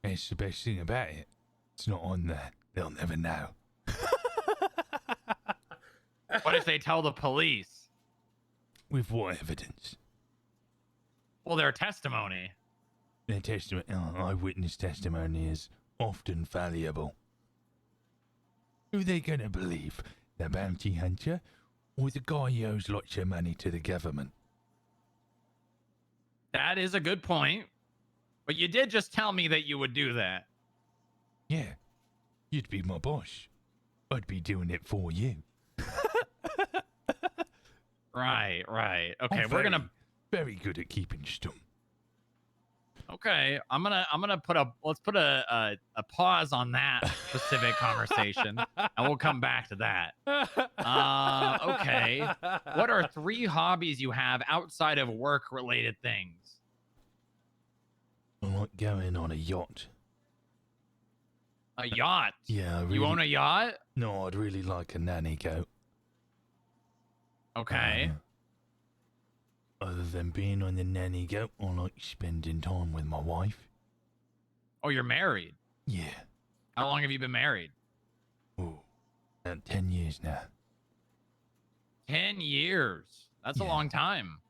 S7: That's the best thing about it. It's not on there. They'll never know.
S6: What if they tell the police?
S7: With what evidence?
S6: Well, their testimony.
S7: Their testimony, eyewitness testimony is often valuable. Who are they gonna believe? The bounty hunter or the guy who owes lots of money to the government?
S6: That is a good point. But you did just tell me that you would do that.
S7: Yeah, you'd be my boss. I'd be doing it for you.
S6: Right. Okay,
S7: I'm
S6: we're gonna.
S7: very good at keeping stum.
S6: Okay, I'm gonna let's put a pause on that specific conversation, and we'll come back to that. Okay. What are 3 hobbies you have outside of work-related things?
S7: I like going on a yacht.
S6: A yacht?
S7: Yeah, I really,
S6: You own a yacht?
S7: No, I'd really like a nanny goat.
S6: Okay.
S7: Other than being on the nanny goat, I like spending time with my wife.
S6: Oh, you're married.
S7: Yeah.
S6: How long have you been married?
S7: Oh, about 10 years now.
S6: 10 years. That's a
S7: Yeah.
S6: long time.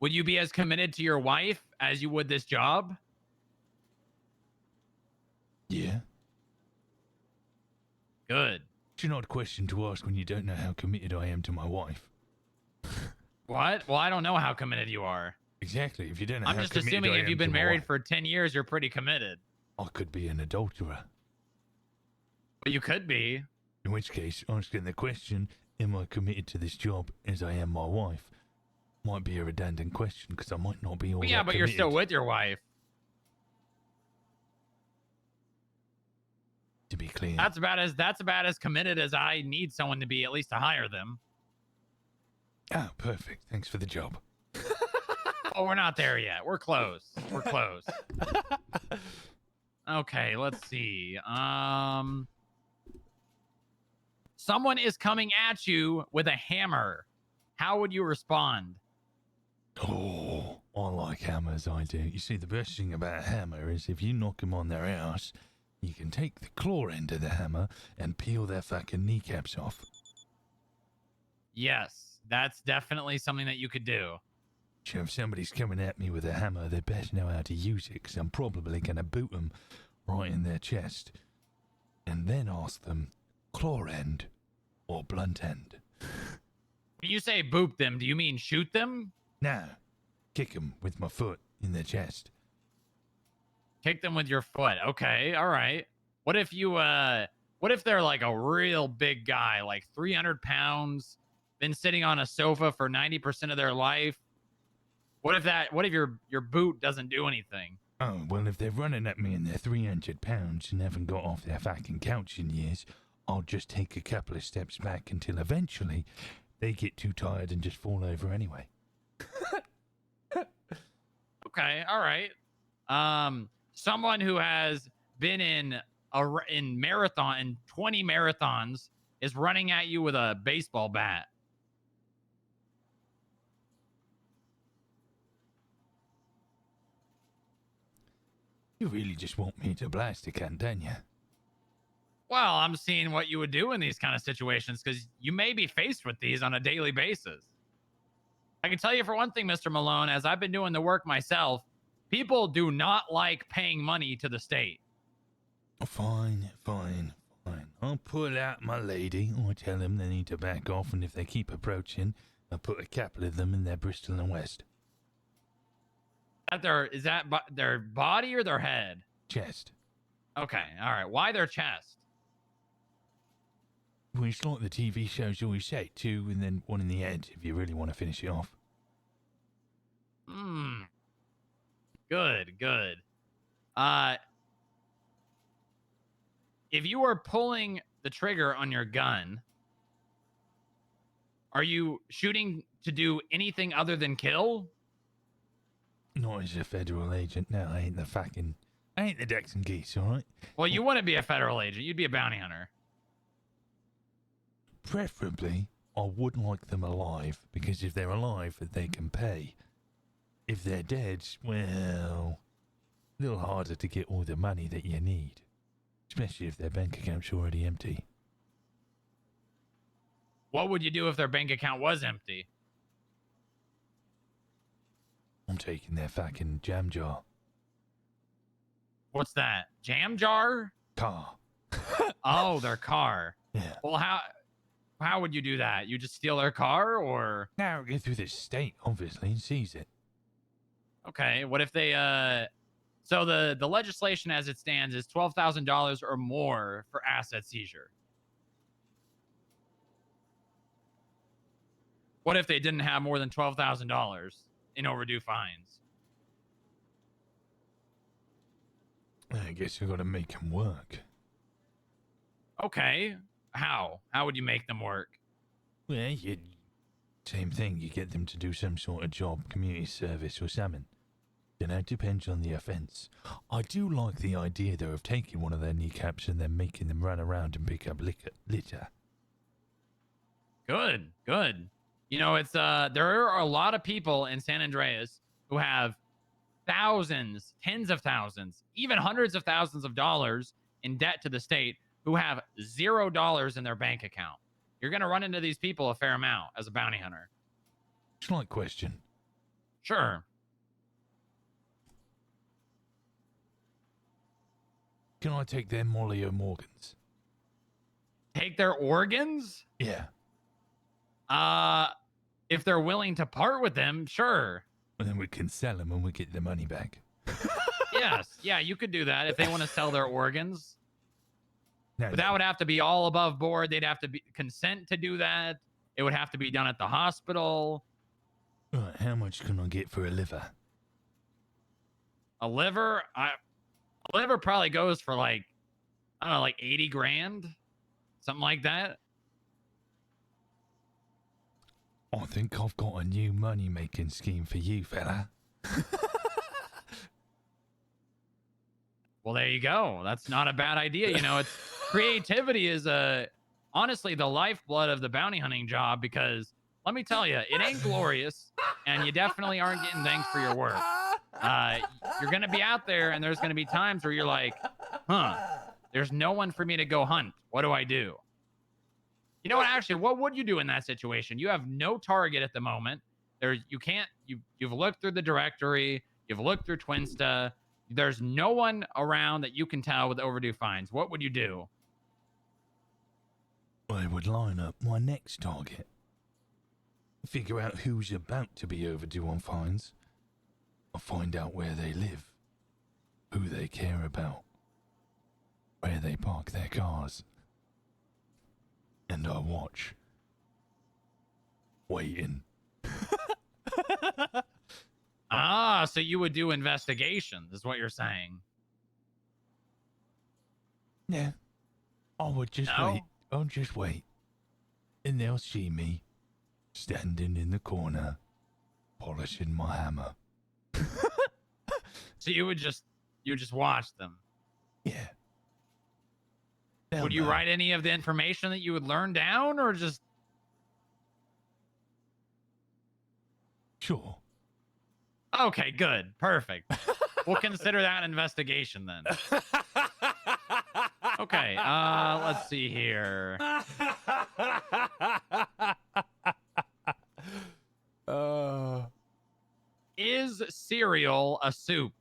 S6: Would you be as committed to your wife as you would this job?
S7: Yeah.
S6: Good.
S7: It's an odd question to ask when you don't know how committed I am to my wife.
S6: What? Well, I don't know how committed you are.
S7: Exactly. If you don't know
S6: I'm
S7: how
S6: just
S7: committed
S6: assuming
S7: I
S6: if
S7: am
S6: you've
S7: to
S6: been
S7: my
S6: married
S7: wife.
S6: for 10 years, you're pretty committed.
S7: I could be an adulterer.
S6: But you could be.
S7: In which case, asking the question, am I committed to this job as I am my wife, might be a redundant question because I might not be all
S6: Well, yeah,
S7: that
S6: but you're still
S7: committed.
S6: with your wife.
S7: To be clear.
S6: That's about as committed as I need someone to be, at least to hire them.
S7: Oh, perfect. Thanks for the job.
S6: Oh, we're not there yet. We're close. We're close. Okay, let's see. Someone is coming at you with a hammer. How would you respond?
S7: Oh, I like hammers, I do. You see, the best thing about a hammer is if you knock them on their ass, you can take the claw end of the hammer and peel their fucking kneecaps off.
S6: Yes, that's definitely something that you could do.
S7: So if somebody's coming at me with a hammer, they best know how to use it, because I'm probably going to boot them right in their chest. And then ask them, claw end or blunt end?
S6: When you say boop them, do you mean shoot them?
S7: No, kick them with my foot in their chest.
S6: Kick them with your foot. Okay, all right. What if you what if they're like a real big guy, like 300 pounds, been sitting on a sofa for 90% of their life? What if your boot doesn't do anything?
S7: Oh, well, if they're running at me and they're 300 pounds and haven't got off their fucking couch in years, I'll just take a couple of steps back until eventually they get too tired and just fall over anyway.
S6: Okay, all right. Someone who has been in 20 marathons is running at you with a baseball bat.
S7: You really just want me to blast a can, don't you?
S6: Well, I'm seeing what you would do in these kind of situations because you may be faced with these on a daily basis. I can tell you for one thing, Mr. Malone, as I've been doing the work myself, people do not like paying money to the state.
S7: Fine. I'll pull out my lady. I'll tell them they need to back off, and if they keep approaching, I'll put a couple of them in their Bristol and West.
S6: Is that their body or their head?
S7: Chest.
S6: Okay, all right. Why their chest?
S7: Well, it's like the TV shows always say, two and then one in the head, if you really want to finish it off.
S6: Good. If you are pulling the trigger on your gun, are you shooting to do anything other than kill?
S7: Not as a federal agent. No, I ain't the ducks and geese, all right?
S6: Well, you wouldn't be a federal agent. You'd be a bounty hunter.
S7: Preferably, I would like them alive, because if they're alive, they can pay. If they're dead, well, a little harder to get all the money that you need, especially if their bank account's already empty.
S6: What would you do if their bank account was empty?
S7: I'm taking their fucking jam jar.
S6: What's that? Jam jar?
S7: Car.
S6: Oh, their car.
S7: Yeah.
S6: Well, how would you do that? You just steal their car, or?
S7: Now get through the state, obviously, and seize it.
S6: Okay, what if they so the legislation as it stands is $12,000 or more for asset seizure. What if they didn't have more than $12,000 in overdue fines?
S7: I guess you got to make them work.
S6: Okay, how would you make them work?
S7: Well, same thing. You get them to do some sort of job, community service or something. It depends on the offence. I do like the idea, though, of taking one of their kneecaps and then making them run around and pick up litter.
S6: Good. You know, it's there are a lot of people in San Andreas who have thousands, tens of thousands, even hundreds of thousands of dollars in debt to the state who have $0 in their bank account. You're going to run into these people a fair amount as a bounty hunter.
S7: Slight question.
S6: Sure.
S7: Can I take their Molly O'Morgans?
S6: Take their organs?
S7: Yeah.
S6: If they're willing to part with them, sure.
S7: And then we can sell them and we get the money back.
S6: Yes. Yeah, you could do that if they want to sell their organs.
S7: No,
S6: But that would have to be all above board. They'd have to be consent to do that. It would have to be done at the hospital.
S7: Right, how much can I get for a liver?
S6: A liver, a liver probably goes for like, I don't know, like 80 grand, something like that.
S7: I think I've got a new money-making scheme for you, fella.
S6: Well, there you go. That's not a bad idea. You know, it's creativity is honestly the lifeblood of the bounty hunting job, because let me tell you, it ain't glorious, and you definitely aren't getting thanks for your work. You're gonna be out there, and there's gonna be times where you're like, huh, there's no one for me to go hunt. What do I do? You know what? Actually, what would you do in that situation? You have no target at the moment. You've looked through the directory. You've looked through Twinsta. There's no one around that you can tell with overdue fines. What would you do?
S7: I would line up my next target. Figure out who's about to be overdue on fines. I'll find out where they live, who they care about, where they park their cars. And I watch. Waiting.
S6: Ah, so you would do investigations, is what you're saying.
S7: Yeah. I would just
S6: No?
S7: wait. I'll just wait. And they'll see me standing in the corner, polishing my hammer.
S6: So you would just watch them.
S7: Yeah.
S6: Would you write any of the information that you would learn down, or just...
S7: Sure.
S6: Okay, good. Perfect. We'll consider that an investigation then. Okay, let's see here. Is cereal a soup?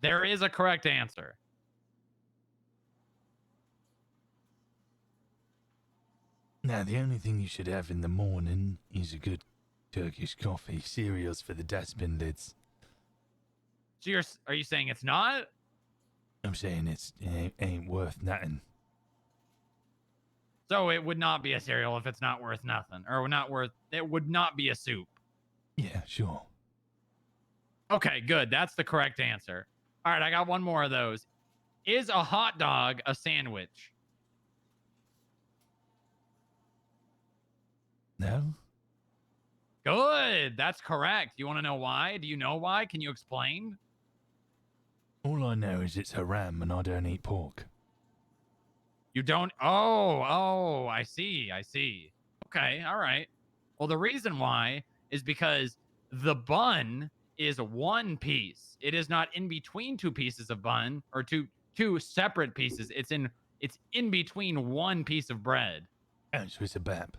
S6: There is a correct answer.
S7: Now, the only thing you should have in the morning is a good Turkish coffee. Cereals for the dustbin lids.
S6: So are you saying it's not?
S7: I'm saying it ain't worth nothing.
S6: So it would not be a cereal if it's not worth nothing, or not worth. It would not be a soup.
S7: Yeah, sure.
S6: Okay, good. That's the correct answer. All right, I got one more of those. Is a hot dog a sandwich?
S7: No?
S6: Good. That's correct. You want to know why? Do you know why? Can you explain?
S7: All I know is it's haram and I don't eat pork.
S6: You don't? Oh, I see. Okay, all right. Well, the reason why is because the bun is one piece. It is not in between two pieces of bun, or two separate pieces. It's in between one piece of bread.
S7: Oh, so it's a bap.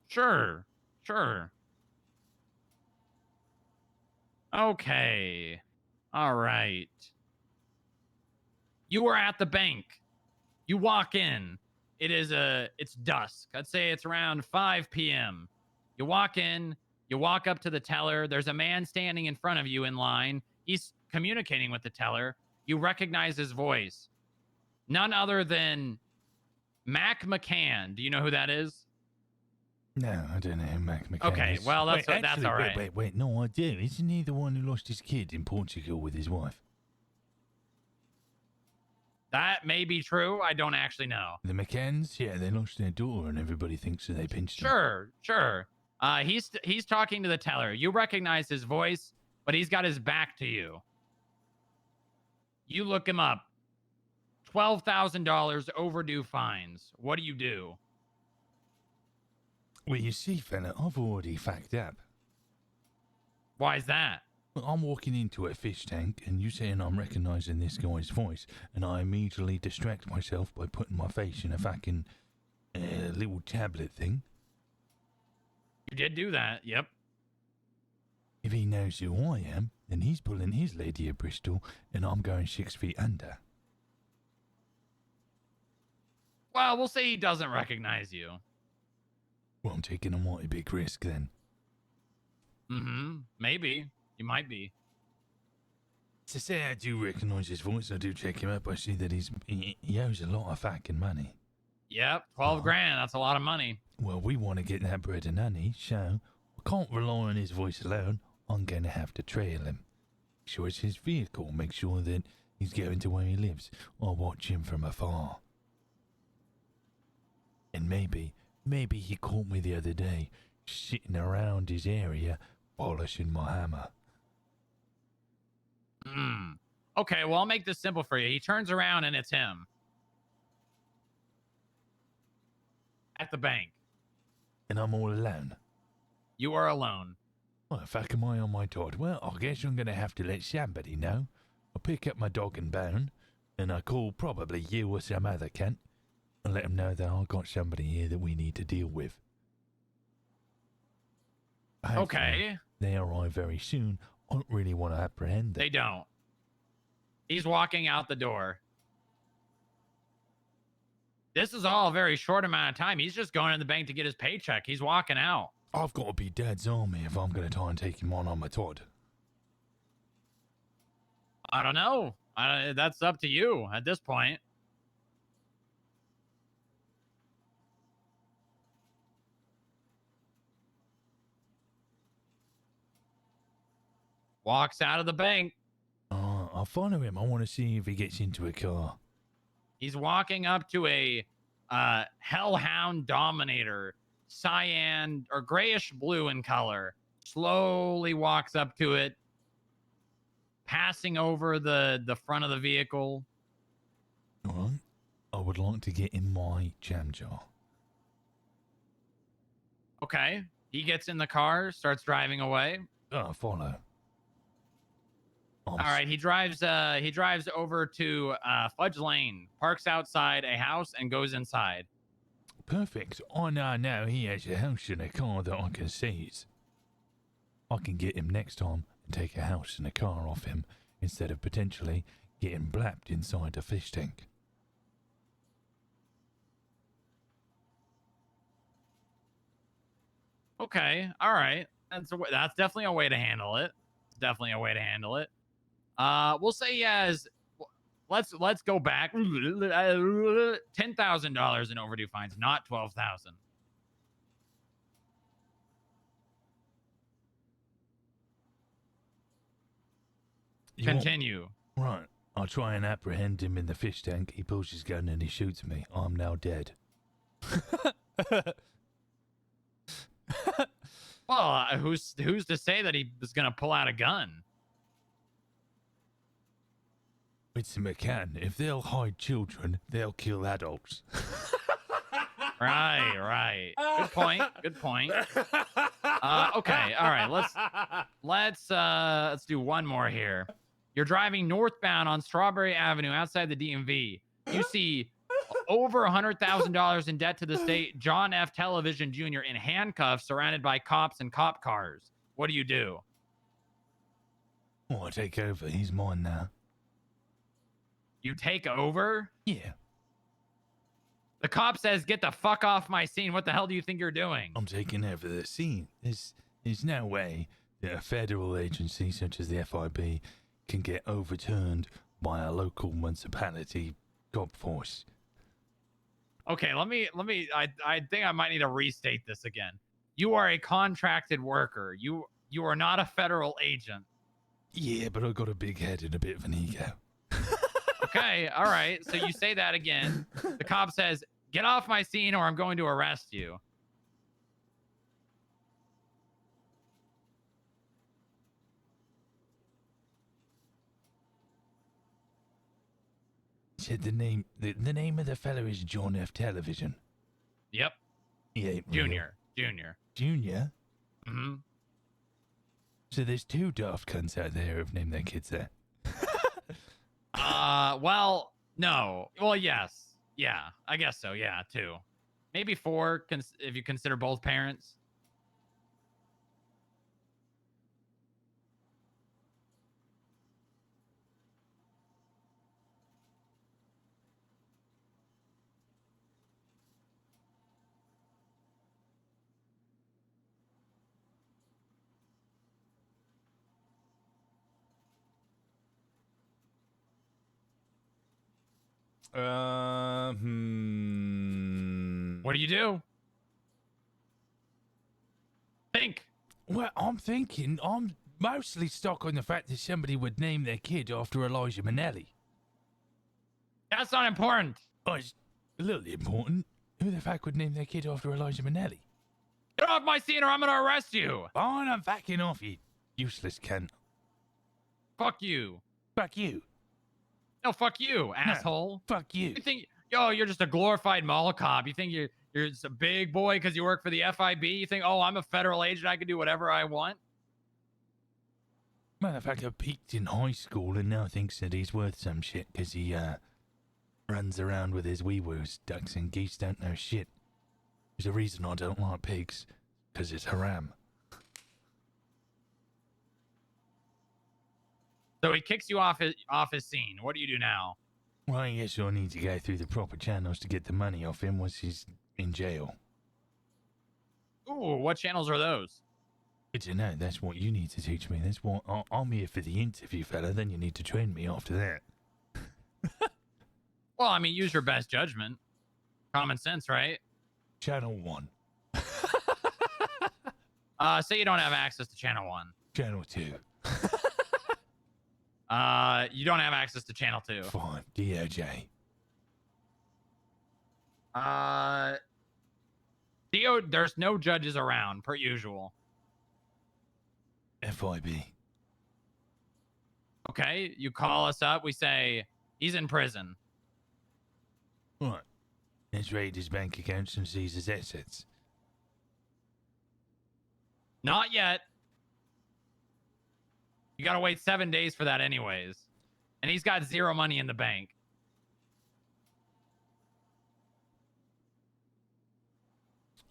S6: Sure. Okay. All right. You are at the bank. You walk in. It's dusk. I'd say it's around 5 p.m. You walk in, you walk up to the teller. There's a man standing in front of you in line. He's communicating with the teller. You recognize his voice. None other than Mac McCann. Do you know who that is?
S7: No, I don't know who Mac McCann
S6: Okay,
S7: is.
S6: well, that's
S7: Actually,
S6: all right.
S7: Wait, no, I do. Isn't he the one who lost his kid in Portugal with his wife?
S6: That may be true. I don't actually know.
S7: The McCanns? Yeah, they lost their daughter and everybody thinks that they pinched her.
S6: Sure. He's talking to the teller. You recognize his voice, but he's got his back to you. You look him up. $12,000 overdue fines. What do you do?
S7: Well, you see, fella, I've already facked up.
S6: Why is that?
S7: Well, I'm walking into a fish tank and you saying I'm recognizing this guy's voice, and I immediately distract myself by putting my face in a fucking little tablet thing.
S6: You did do that. Yep.
S7: If he knows who I am, then he's pulling his Lady of Bristol and I'm going 6 feet under.
S6: Well, we'll say he doesn't recognize you.
S7: Well, I'm taking a mighty big risk then.
S6: Maybe. You might be.
S7: To say I do recognise his voice, I do check him up. I see that he owes a lot of fucking money.
S6: Yep, 12
S7: Oh.
S6: grand. That's a lot of money.
S7: Well, we want to get that bread and honey, so I can't rely on his voice alone. I'm going to have to trail him. Make sure it's his vehicle. Make sure that he's going to where he lives. I'll watch him from afar. And maybe he caught me the other day, sitting around his area, polishing my hammer.
S6: Okay, well, I'll make this simple for you. He turns around and it's him. At the bank.
S7: And I'm all alone.
S6: You are alone.
S7: Well, fuck am I on my dot? Well, I guess I'm going to have to let somebody know. I'll pick up my dog and bone, and I call probably you or some other cunt, and let them know that I've got somebody here that we need to deal with. Hopefully,
S6: Okay.
S7: they arrive very soon. I don't really want to apprehend them.
S6: They don't. He's walking out the door. This is all a very short amount of time. He's just going to the bank to get his paycheck. He's walking out.
S7: I've got to be Dad's army if I'm going to try and take him on my Todd.
S6: I don't know. That's up to you at this point. Walks out of the bank.
S7: I'll follow him. I want to see if he gets into a car.
S6: He's walking up to a Hellhound Dominator, cyan or grayish blue in color. Slowly walks up to it, passing over the front of the vehicle.
S7: All right. I would like to get in my jam jar.
S6: Okay. He gets in the car, starts driving away.
S7: Follow.
S6: All right, he drives over to Fudge Lane, parks outside a house, and goes inside.
S7: Perfect. I now he has a house and a car that I can seize. I can get him next time and take a house and a car off him instead of potentially getting blapped inside a fish tank.
S6: Okay, all right. That's definitely a way to handle it. We'll say he has. Let's go back. $10,000 in overdue fines, not 12,000. Continue.
S7: Right. I'll try and apprehend him in the fish tank. He pulls his gun and he shoots me. I'm now dead.
S6: Well, who's to say that he was gonna pull out a gun?
S7: It's a McCann. If they'll hide children, they'll kill adults.
S6: Right. Good point. Okay. All right. Let's do one more here. You're driving northbound on Strawberry Avenue outside the DMV. You see over $100,000 in debt to the state, John F. Television Jr. in handcuffs, surrounded by cops and cop cars. What do?
S7: Oh, I take over. He's mine now.
S6: You take over?
S7: Yeah.
S6: The cop says, "Get the fuck off my scene." What the hell do you think you're doing?
S7: I'm taking over the scene. There's no way that a federal agency such as the FIB can get overturned by a local municipality cop force.
S6: Okay, let me I think I might need to restate this again. You are a contracted worker. You are not a federal agent.
S7: Yeah, but I've got a big head and a bit of an ego.
S6: Okay, all right. So you say that again. The cop says, "Get off my scene or I'm going to arrest you."
S7: Said the name of the fellow is John F. Television.
S6: Yep.
S7: He ain't
S6: Junior.
S7: Junior?
S6: Mm-hmm.
S7: So there's two daft cunts out there who've named their kids that.
S6: Well, no. Well, yes. Yeah, I guess so. Yeah, two. Maybe four, if you consider both parents. What do you do? Think.
S7: Well, I'm thinking I'm mostly stuck on the fact that somebody would name their kid after Elijah Minnelli.
S6: That's not important.
S7: Oh, it's a little important. Who the fuck would name their kid after Elijah Minnelli?
S6: Get off my scene or I'm gonna arrest you.
S7: Fine, I'm backing off, you useless cunt.
S6: Fuck you.
S7: Fuck you.
S6: No, fuck you, asshole.
S7: Fuck you.
S6: You think, you're just a glorified mall cop. You think you're just a big boy because you work for the FIB? You think, oh, I'm a federal agent. I can do whatever I want?
S7: Motherfucker peaked in high school and now thinks that he's worth some shit because he, runs around with his wee-woos. Ducks and geese don't know shit. There's a reason I don't like pigs. Because it's haram.
S6: So he kicks you off his scene. What do you do now?
S7: Well, I guess I need to go through the proper channels to get the money off him once he's in jail.
S6: Ooh, what channels are those?
S7: I don't know, that's what you need to teach me. That's what I'm here for the interview, fella. Then you need to train me after that.
S6: Well, I mean, use your best judgment. Common sense, right?
S7: Channel 1.
S6: Say you don't have access to channel 1.
S7: Channel 2.
S6: You don't have access to channel 2.
S7: Fine. DOJ.
S6: There's no judges around, per usual.
S7: FIB.
S6: Okay, you call us up. We say, he's in prison.
S7: Right. Let's raid his bank accounts and seize his assets.
S6: Not yet. You gotta wait 7 days for that anyways. And he's got zero money in the bank.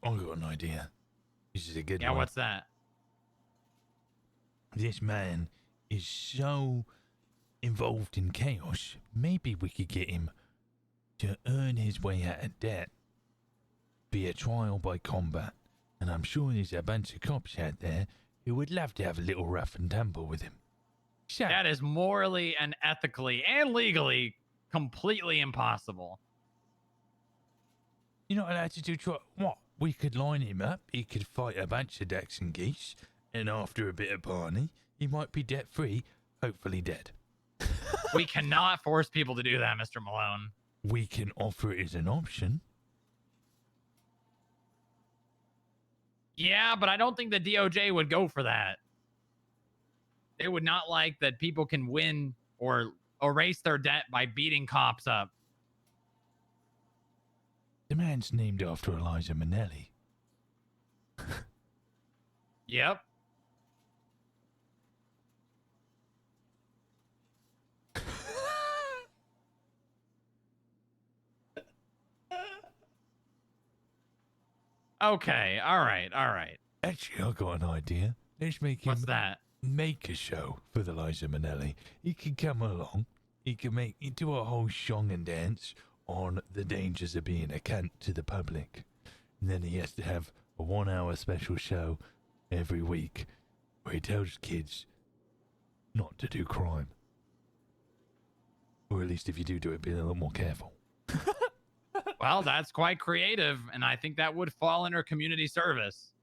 S7: I've got an idea. This is a good
S6: Yeah,
S7: one.
S6: what's that?
S7: This man is so involved in chaos, maybe we could get him to earn his way out of debt via trial by combat. And I'm sure there's a bunch of cops out there who would love to have a little rough and tumble with him. So,
S6: That is morally and ethically and legally completely impossible.
S7: you're not allowed to do what? We could line him up, he could fight a bunch of ducks and geese, and after a bit of Barney, he might be debt-free, hopefully dead.
S6: We cannot force people to do that, Mr. Malone.
S7: We can offer it as an option.
S6: Yeah, but I don't think the DOJ would go for that. They would not like that people can win or erase their debt by beating cops up.
S7: The man's named after Elijah Minnelli.
S6: Yep. Okay, all right.
S7: Actually, I got an idea. Let's make him
S6: What's that?
S7: make a show for the Elijah Minnelli. He can come along. He can do a whole song and dance on the dangers of being a cunt to the public. And then he has to have a 1 hour special show every week where he tells kids not to do crime. Or at least if you do it, be a little more careful.
S6: Well, that's quite creative, and I think that would fall under community service.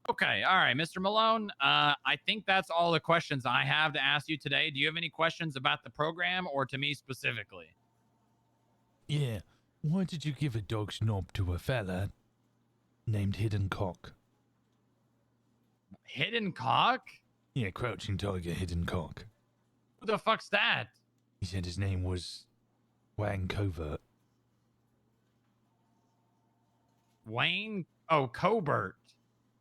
S6: Okay, all right, Mr. Malone. I think that's all the questions I have to ask you today. Do you have any questions about the program or to me specifically?
S7: Yeah, why did you give a dog's knob to a fella named Hidden Cock?
S6: Hidden Cock?
S7: Yeah, Crouching Tiger, Hidden Cock.
S6: Who the fuck's that?
S7: He said his name was Wang Covert.
S6: Wayne? Oh, Cobert.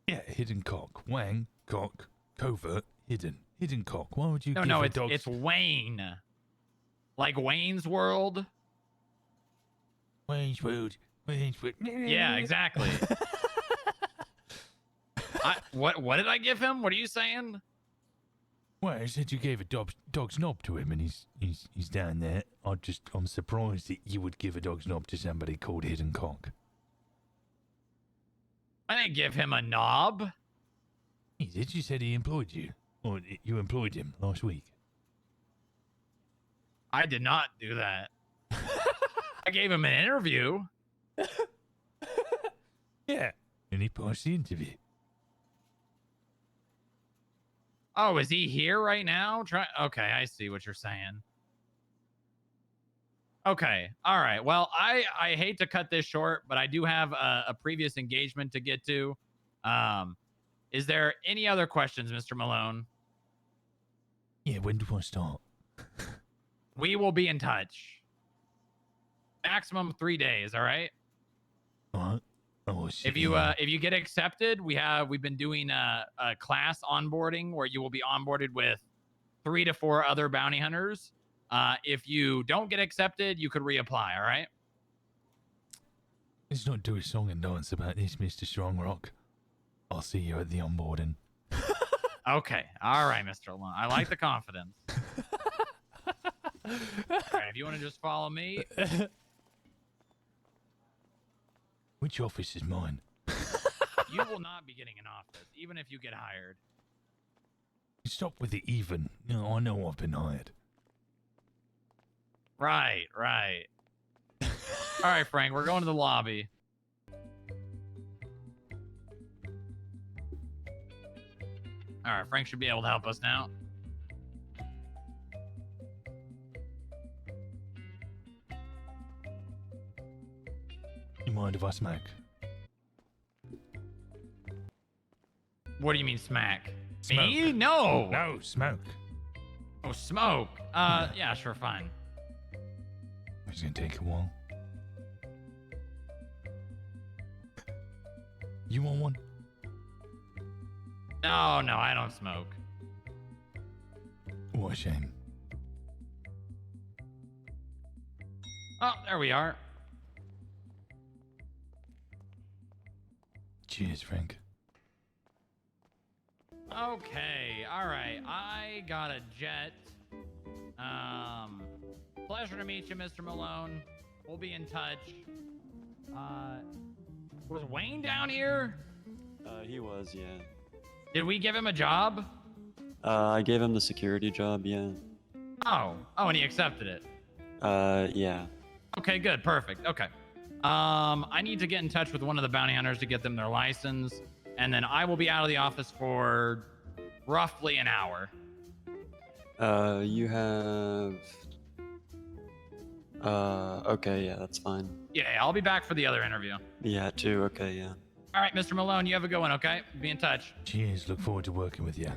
S7: Yeah, Hidden Cock. Wang, Cock, Covert, Hidden. Hidden Cock. Why would you give
S6: No,
S7: a dog...
S6: it's Wayne. Like Wayne's World?
S7: Wayne's World. Wayne's World.
S6: Yeah, exactly. What did I give him? What are you saying?
S7: Well, I said you gave a dog's knob to him, and he's down there. I'm surprised that you would give a dog's knob to somebody called Hidden Cock.
S6: I didn't give him a knob.
S7: He did. You said he employed you, or you employed him last week.
S6: I did not do that. I gave him an interview.
S7: Yeah. And he passed the interview.
S6: Oh, is he here right now? Okay, I see what you're saying. Okay, all right. Well, I hate to cut this short, but I do have a previous engagement to get to. Is there any other questions, Mr. Malone?
S7: Yeah, when do I start?
S6: We will be in touch. Maximum 3 days, all right?
S7: All right. I will see
S6: If you get accepted, we've been doing a class onboarding where you will be onboarded with 3 to 4 other bounty hunters. If you don't get accepted, you could reapply, all right?
S7: Let's not do a song and dance about this, Mr. Strongrock. I'll see you at the onboarding.
S6: Okay. All right, Mr. Malone. I like the confidence. All right, if you want to just follow me.
S7: Which office is mine?
S6: You will not be getting an office, even if you get hired.
S7: Stop with the even. No, I know I've been hired.
S6: Right. All right, Frank, we're going to the lobby. All right, Frank should be able to help us now.
S7: You mind if I smack?
S6: What do you mean smack?
S7: Smoke.
S6: Me? No.
S7: No, smoke.
S6: Oh, smoke. Yeah, sure, fine.
S7: It's gonna take a while. You want one?
S6: No, I don't smoke.
S7: What a shame.
S6: Oh, there we are.
S7: Cheers, Frank.
S6: Okay, all right. I got a jet. Pleasure to meet you, Mr. Malone. We'll be in touch. Was Wayne down here?
S5: He was, yeah.
S6: Did we give him a job?
S5: I gave him the security job, yeah.
S6: Oh, and he accepted it.
S5: Yeah.
S6: Okay, good, perfect. Okay. I need to get in touch with one of the bounty hunters to get them their license, and then I will be out of the office for roughly an hour.
S5: You have... okay, yeah, that's fine.
S6: Yeah, I'll be back for the other interview.
S5: Yeah, too, okay, yeah.
S6: All right, Mr. Malone, you have a good one, okay? Be in touch.
S7: Cheers, look forward to working with you.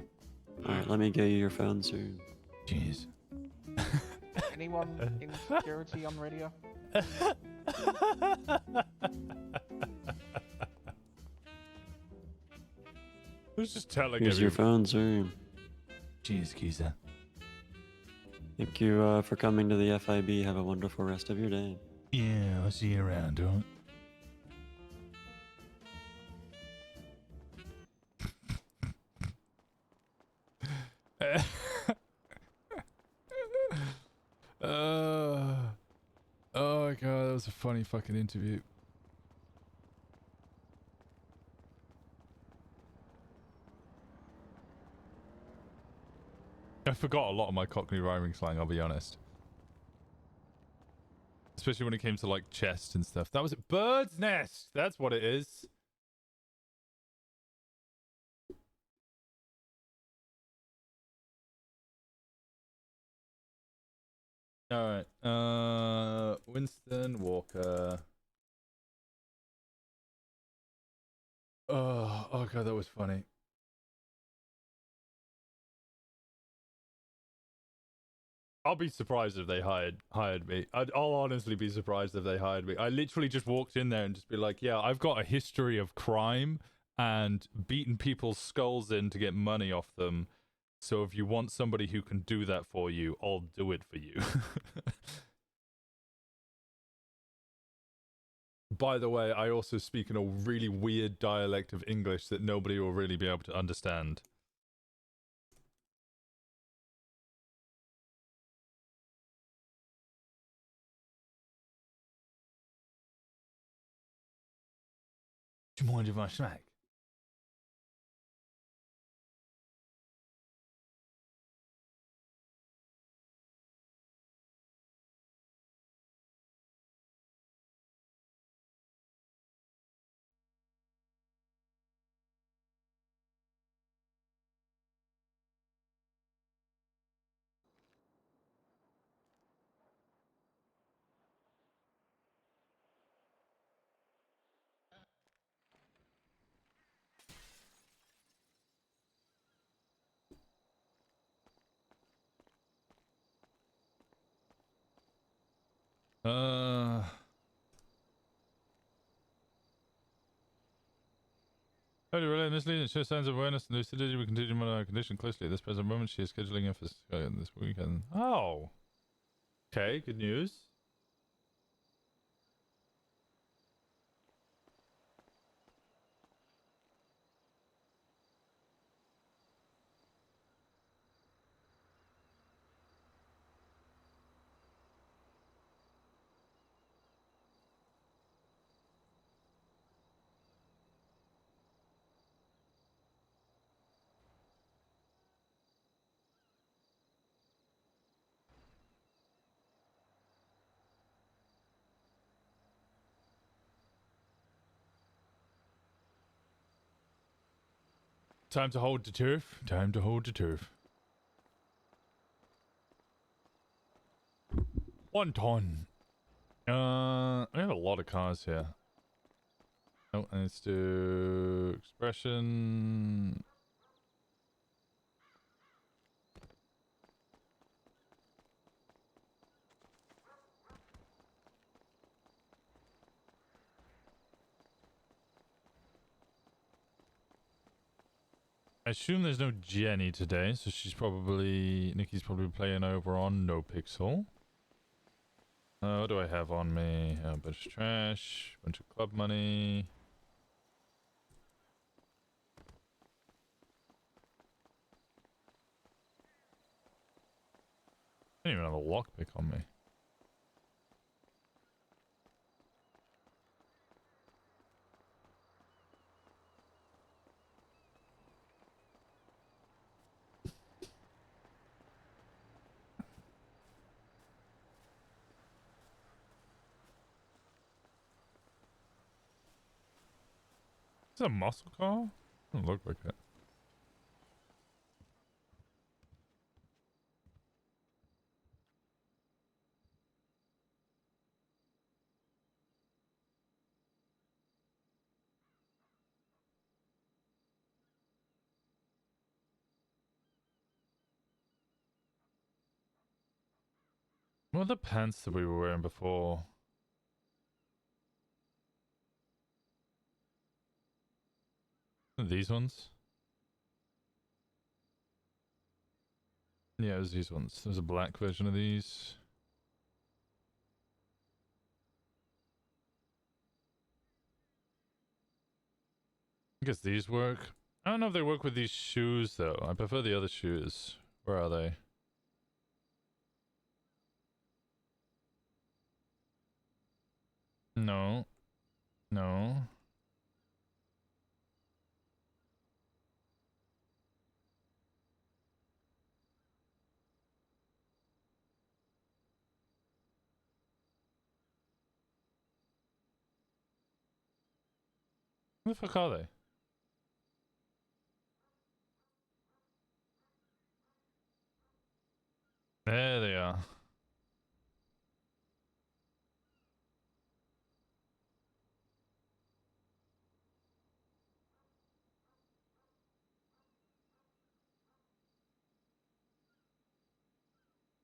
S5: Alright, let me get you your phone soon.
S7: Cheers.
S8: Anyone in security on radio?
S1: Who's just telling
S5: Here's your
S1: everyone?
S5: phone, sir.
S7: Cheers, Keezer.
S5: Thank you for coming to the FIB. Have a wonderful rest of your day.
S7: Yeah, I'll see you around, alright?
S9: Oh my god, that was a funny fucking interview.
S1: I forgot a lot of my Cockney rhyming slang, I'll be honest. Especially when it came to like chest and stuff. That was it. Bird's nest! That's what it is. Alright. Winston Walker. Oh god, that was funny. I'll be surprised if they hired me. I'll honestly be surprised if they hired me. I literally just walked in there and just be like, yeah, I've got a history of crime and beating people's skulls in to get money off them. So if you want somebody who can do that for you, I'll do it for you. By the way, I also speak in a really weird dialect of English that nobody will really be able to understand.
S7: Do you mind if I smack?
S1: Totally relay misleading. It shows signs of awareness and lucidity. We continue to monitor our condition closely. At this present moment, she is scheduling in for this weekend. Oh. Okay, good news. Time to hold the turf. Time to hold the turf. 1 ton. We have a lot of cars here. Oh, let's do expression. I assume there's no Jenny today, so Nikki's probably playing over on No Pixel. What do I have on me? A bunch of trash, bunch of club money. I don't even have a lockpick on me. Is it a muscle car? Doesn't look like it. What are the pants that we were wearing before? These ones? Yeah, it was these ones. There's a black version of these. I guess these work. I don't know if they work with these shoes, though. I prefer the other shoes. Where are they? No. No. Where the fuck are they? There they are.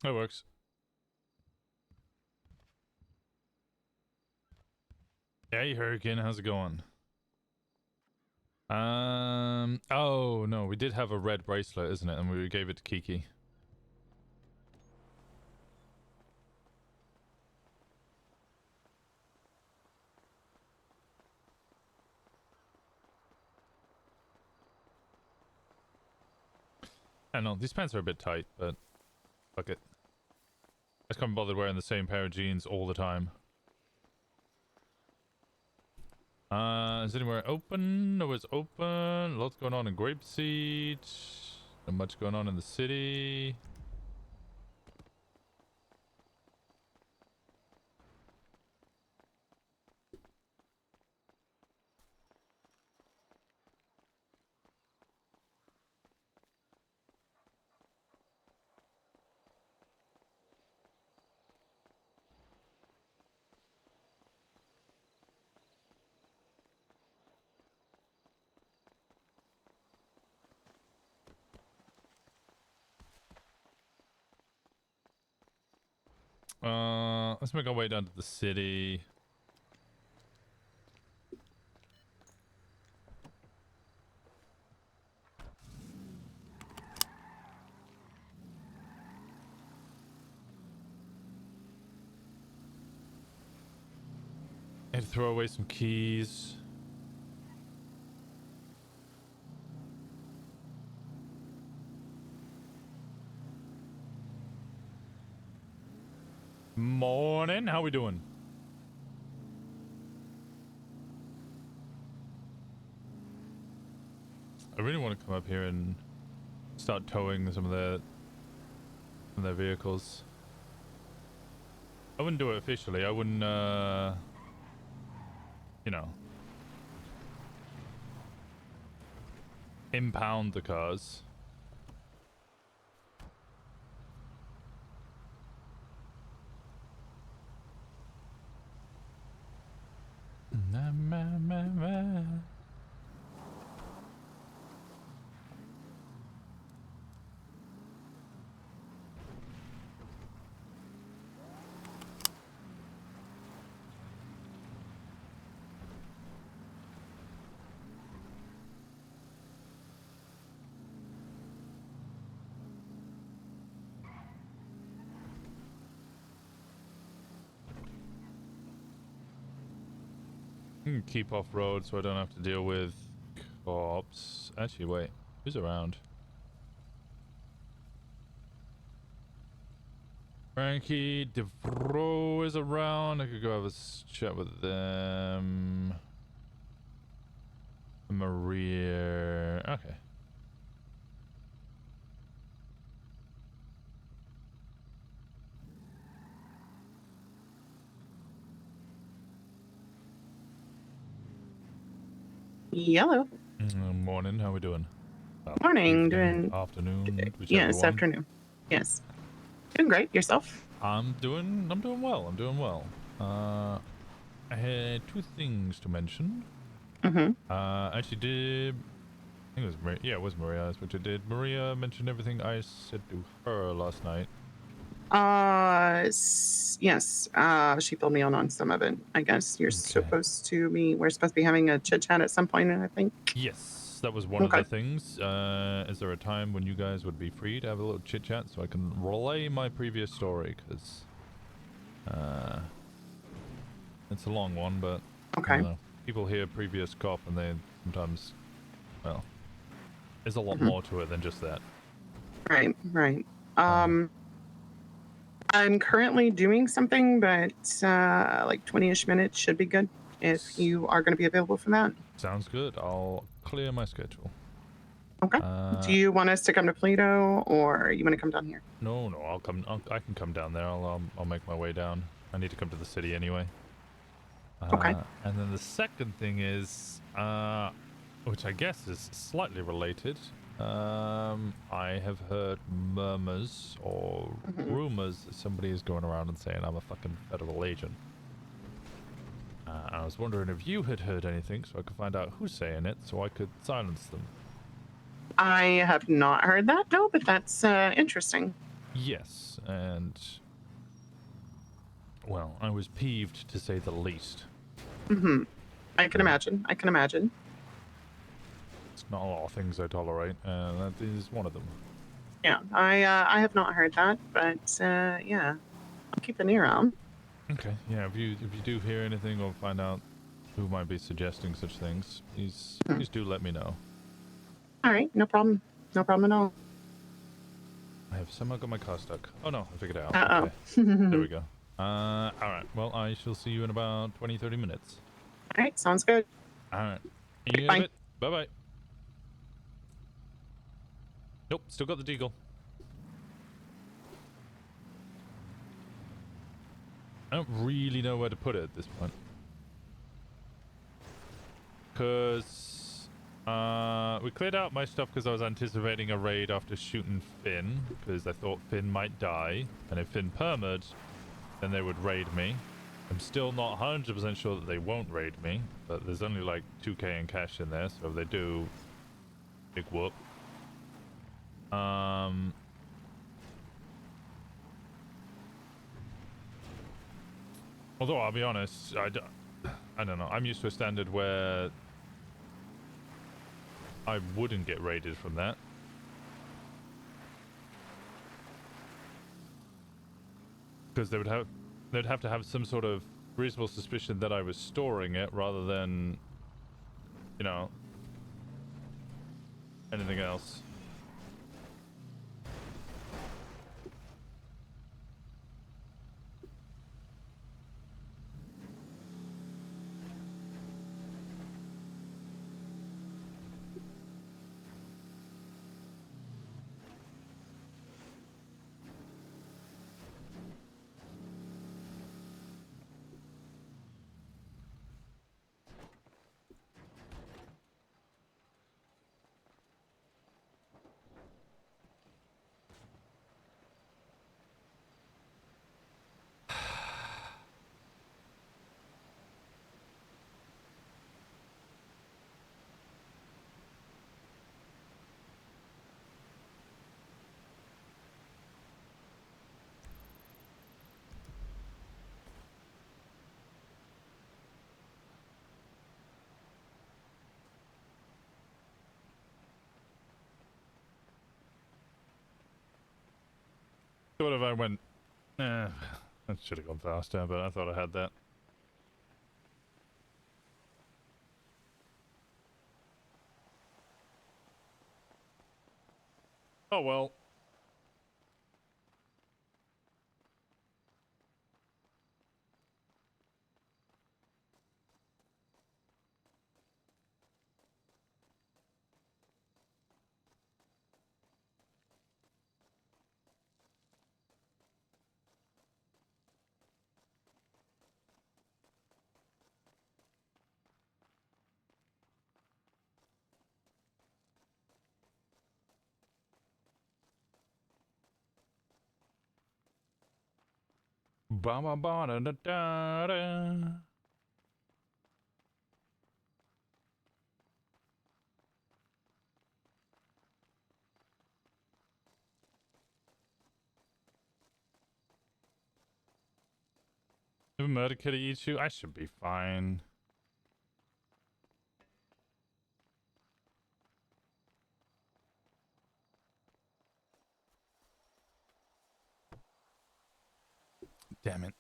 S1: That works. Hey, Hurricane, how's it going? Oh, no, we did have a red bracelet, isn't it? And we gave it to Kiki. I know, these pants are a bit tight, but fuck it. I just can't be bothered wearing the same pair of jeans all the time. Is anywhere open? No, it's open. Lots going on in Grapeseed. Not much going on in the city. Let's make our way down to the city. I had to throw away some keys. Morning, how we doing? I really want to come up here and start towing some of their vehicles. I wouldn't do it officially. I wouldn't, you know, impound the cars. Keep off road so I don't have to deal with cops. Actually, wait. Who's around? Frankie DeVro is around. I could go have a chat with them. Maria. Okay.
S10: Yellow.
S1: Morning. How we doing?
S10: Morning.
S1: Evening,
S10: Doing.
S1: afternoon.
S10: Yes,
S1: one.
S10: afternoon. Yes. Doing great. Yourself?
S1: I'm doing well. I'm doing well. I had two things to mention. Actually, did I think it was Maria? Yeah, it was Maria. I spoke to. Did Maria mention everything I said to her last night?
S10: Yes. She filled me on some of it. I guess we're supposed to be having a chit chat at some point, I think.
S1: Yes, that was one of the things. Is there a time when you guys would be free to have a little chit chat so I can relay my previous story? Because it's a long one, but I don't know. People hear previous cop and they sometimes, well, there's a lot more to it than just that.
S10: Right. I'm currently doing something, but like 20-ish minutes should be good if you are going to be available for that.
S1: Sounds good. I'll clear my schedule.
S10: Okay. Do you want us to come to Plato, or you want to come down here?
S1: No, I'll come. I can come down there. I'll make my way down. I need to come to the city anyway.
S10: Okay.
S1: And then the second thing is, which I guess is slightly related. I have heard murmurs or rumors that somebody is going around and saying I'm a fucking federal agent. I was wondering if you had heard anything so I could find out who's saying it so I could silence them.
S10: I have not heard that, no, but that's interesting.
S1: Yes, and well, I was peeved to say the least.
S10: I can imagine.
S1: It's not a lot of things I tolerate, and that is one of them.
S10: Yeah, I have not heard that, but yeah, I'll keep an ear out.
S1: Okay, yeah. If you do hear anything or find out who might be suggesting such things, please do let me know.
S10: All right, no problem at all.
S1: I have somehow got my car stuck. Oh no, I figured it out.
S10: Uh-oh.
S1: Okay. There we go. All right. Well, I shall see you in about 20-30 minutes.
S10: All right, sounds good.
S1: All right. See you in a bit. Bye-bye. Nope, still got the deagle. I don't really know where to put it at this point. Because we cleared out my stuff because I was anticipating a raid after shooting Finn, because I thought Finn might die, and if Finn permed, then they would raid me. I'm still not 100% sure that they won't raid me, but there's only like 2k in cash in there, so if they do, big whoop. Although I'll be honest, I don't know. I'm used to a standard where I wouldn't get raided from that. Because they'd have to have some sort of reasonable suspicion that I was storing it rather than, you know, anything else. What if I went... that should have gone faster, but I thought I had that. Oh well. Ba ba ba da da da da. If a murder kitty eats you, I should be fine. Damn it.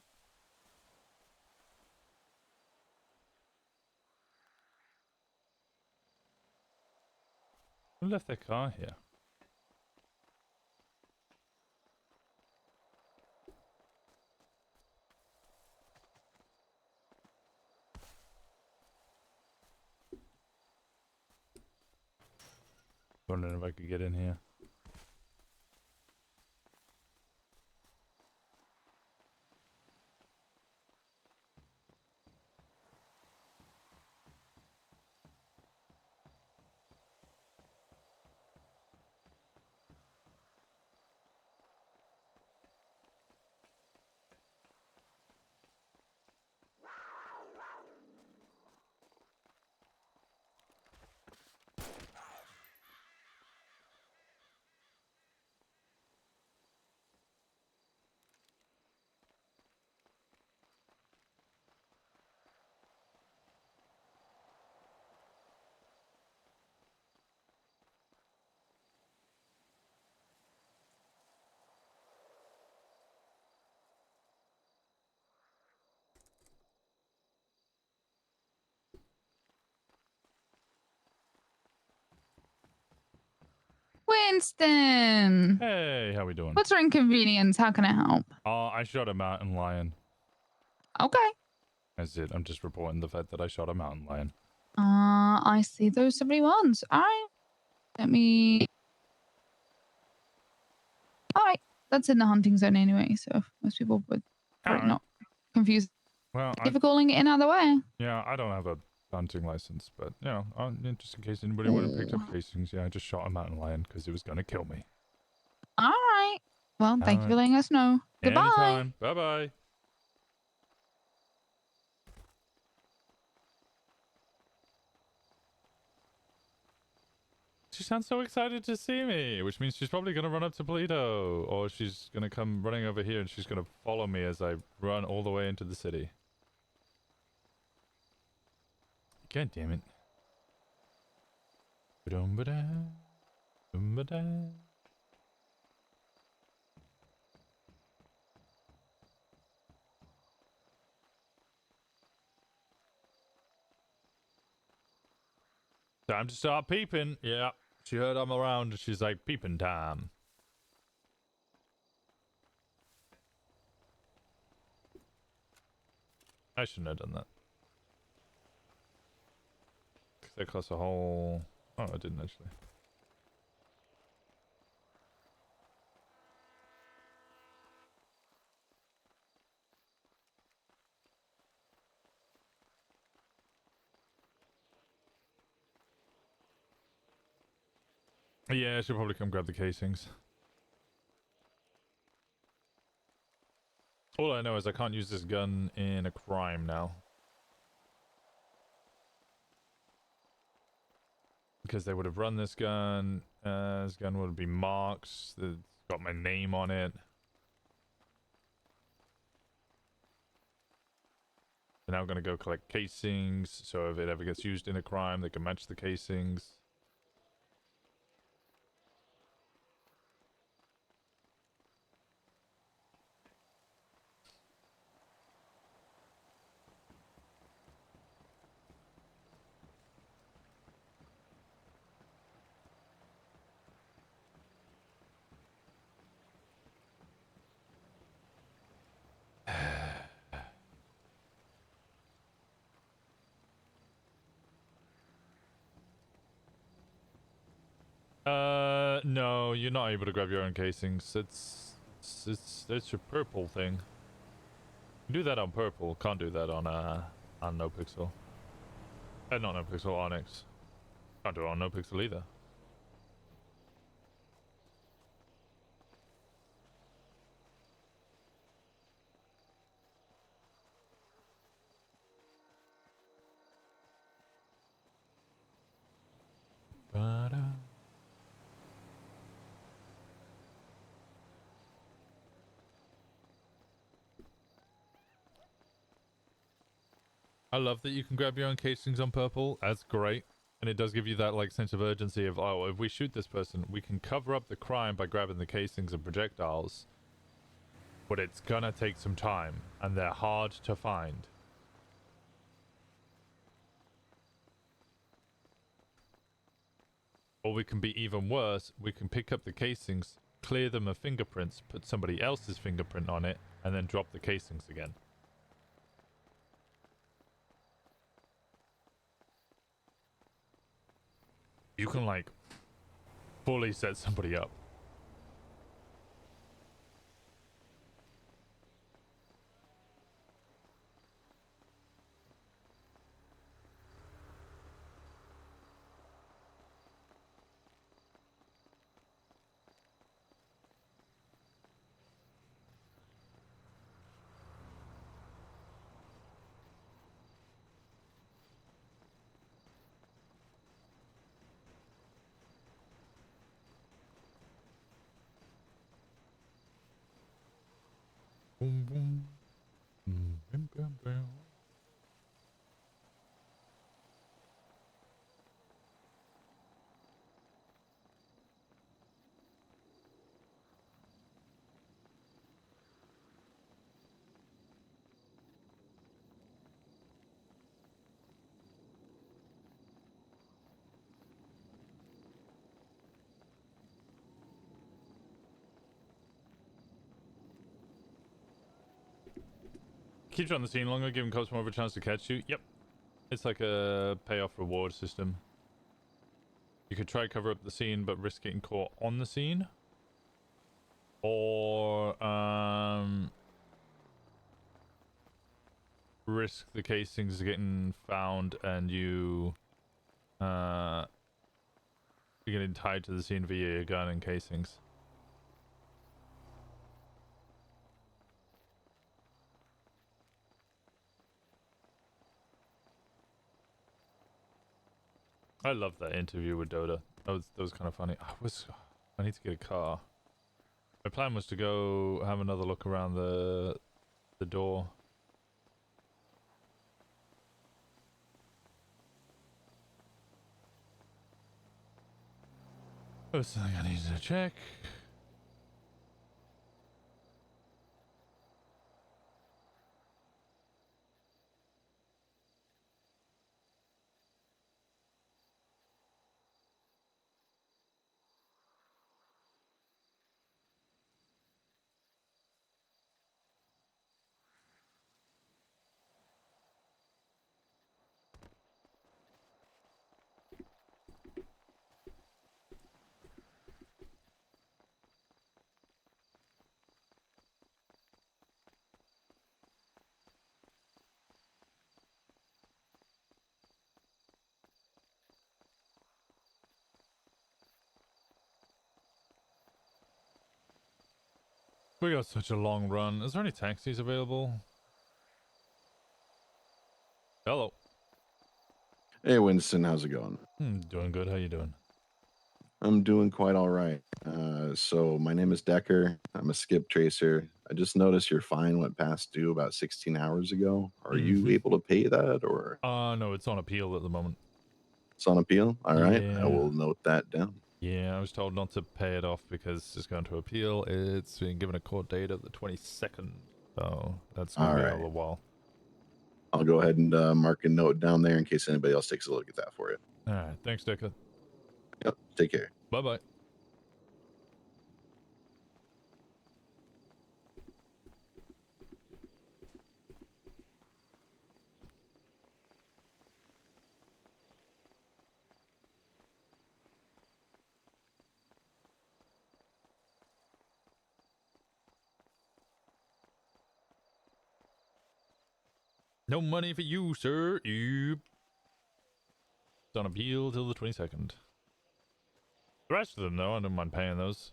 S1: Who left their car here? Wondering if I could get in here.
S11: Winston!
S1: Hey, how we doing?
S11: What's your inconvenience? How can I help?
S1: I shot a mountain lion.
S11: Okay.
S1: That's it. I'm just reporting the fact that I shot a mountain lion.
S11: I see those 71s. Alright. Let me... Alright. That's in the hunting zone anyway, so most people would probably not confuse.
S1: Well,
S11: If you're calling it in either way.
S1: yeah, I don't have a hunting license, but, you know, just in case anybody would have picked up casings, yeah, I just shot a mountain lion because it was going to kill me.
S11: Alright. Well, thank you for letting us know. Goodbye.
S1: Anytime. Bye-bye. She sounds so excited to see me, which means she's probably going to run up to Polito, or she's going to come running over here and she's going to follow me as I run all the way into the city.
S7: God damn it. Ba-dum-ba-da, dum-ba-da. Time to start peeping. Yeah. She heard I'm around. She's like, peeping time. I shouldn't have done that. That costs a whole... Oh, I didn't actually. Yeah, I should probably come grab the casings. All I know is I can't use this gun in a crime now. Because they would have run this gun. This gun would be marked. It's got my name on it. They're now going to go collect casings. So if it ever gets used in a crime, they can match the casings. No, you're not able to grab your own casings. It's your purple thing. You do that on purple. Can't do that on no pixel. Not no pixel, Onyx. Can't do it on no pixel either. Ba-da. I love that you can grab your own casings on purple. That's great. And it does give you that like sense of urgency of, oh, if we shoot this person, we can cover up the crime by grabbing the casings and projectiles. But it's gonna take some time, and they're hard to find. Or we can be even worse, we can pick up the casings, clear them of fingerprints, put somebody else's fingerprint on it, and then drop the casings again. You can, like, fully set somebody up. Boom, boom. Bam, bam, bam. Keep you on the scene longer, giving cops more of a chance to catch you. Yep. It's like a payoff reward system. You could try cover up the scene, but risk getting caught on the scene. Or, risk the casings getting found and you, you're getting tied to the scene via your gun and casings. I love that interview with Dota. That was kind of funny. I need to get a car. My plan was to go have another look around the door.
S1: First thing I need to check. We got such a long run. Is there any taxis available? Hello.
S12: Hey, Winston, how's it going?
S1: Doing good. How you doing?
S12: I'm doing quite all right. So my name is Decker. I'm a skip tracer. I just noticed your fine went past due about 16 hours ago. Are you able to pay that, or?
S1: No, it's on appeal at the moment.
S12: It's on appeal? All right.
S1: Yeah.
S12: I will note that down.
S1: Yeah, I was told not to pay it off because it's going to appeal. It's been given a court date of the 22nd. So that's going to be a little while.
S12: I'll go ahead and mark a note down there in case anybody else takes a look at that for you.
S1: All right. Thanks, Decker.
S12: Yep. Take care.
S1: Bye-bye. No money for you, sir. It's on appeal till the 22nd. The rest of them, though, I don't mind paying those.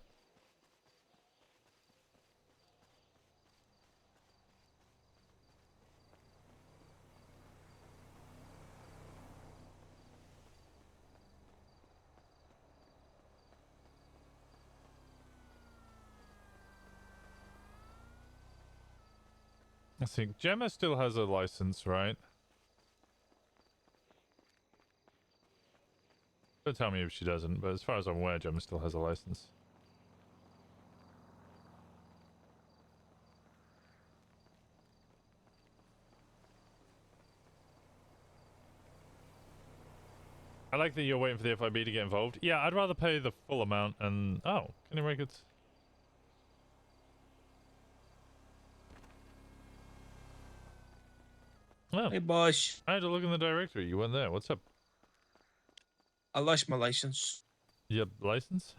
S1: I think Gemma still has a license, right? Don't tell me if she doesn't, but as far as I'm aware, Gemma still has a license. I like that you're waiting for the FIB to get involved. Yeah, I'd rather pay the full amount and... Oh, can you make it... Oh.
S13: Hey, boss.
S1: I had to look in the directory. You weren't there. What's up?
S13: I lost my license.
S1: You have license?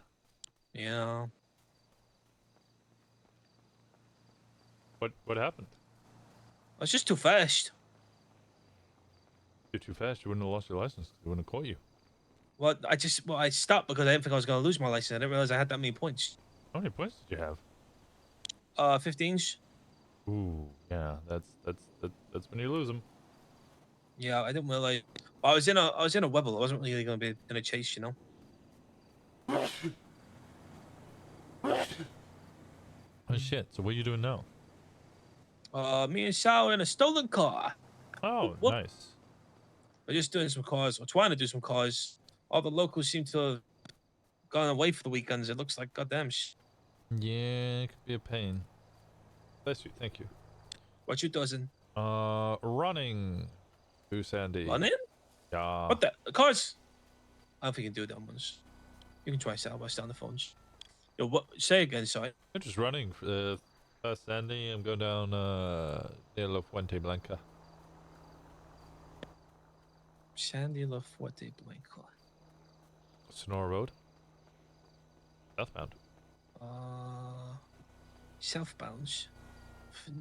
S13: Yeah.
S1: What happened?
S13: I was just too fast.
S1: You're too fast. You wouldn't have lost your license. They wouldn't have caught you.
S13: Well, I stopped because I didn't think I was going to lose my license. I didn't realize I had that many points.
S1: How many points did you have?
S13: 15s.
S1: Ooh, yeah. That's when you lose them.
S13: Yeah, I didn't realize. I was in a webble. I wasn't really going to be in a chase, you know.
S1: Oh shit! So what are you doing now?
S13: Me and Sal are in a stolen car.
S1: Oh,
S13: Whoop.
S1: nice.
S13: We're just doing some cars. We're trying to do some cars. All the locals seem to have gone away for the weekends. It looks like goddamn.
S1: Yeah, it could be a pain. Bless you. Thank you.
S13: What you doing?
S1: Running to Sandy.
S13: Running?
S1: Yeah.
S13: What the cars? I don't think you can do that ones. You can try Sal by stay on the phones. Yo, what? Say again, sorry.
S1: I'm just running past Sandy. I'm going down near La Fuente Blanca.
S13: Sandy La Fuente Blanca.
S1: Sonora Road. Southbound.
S13: Southbound.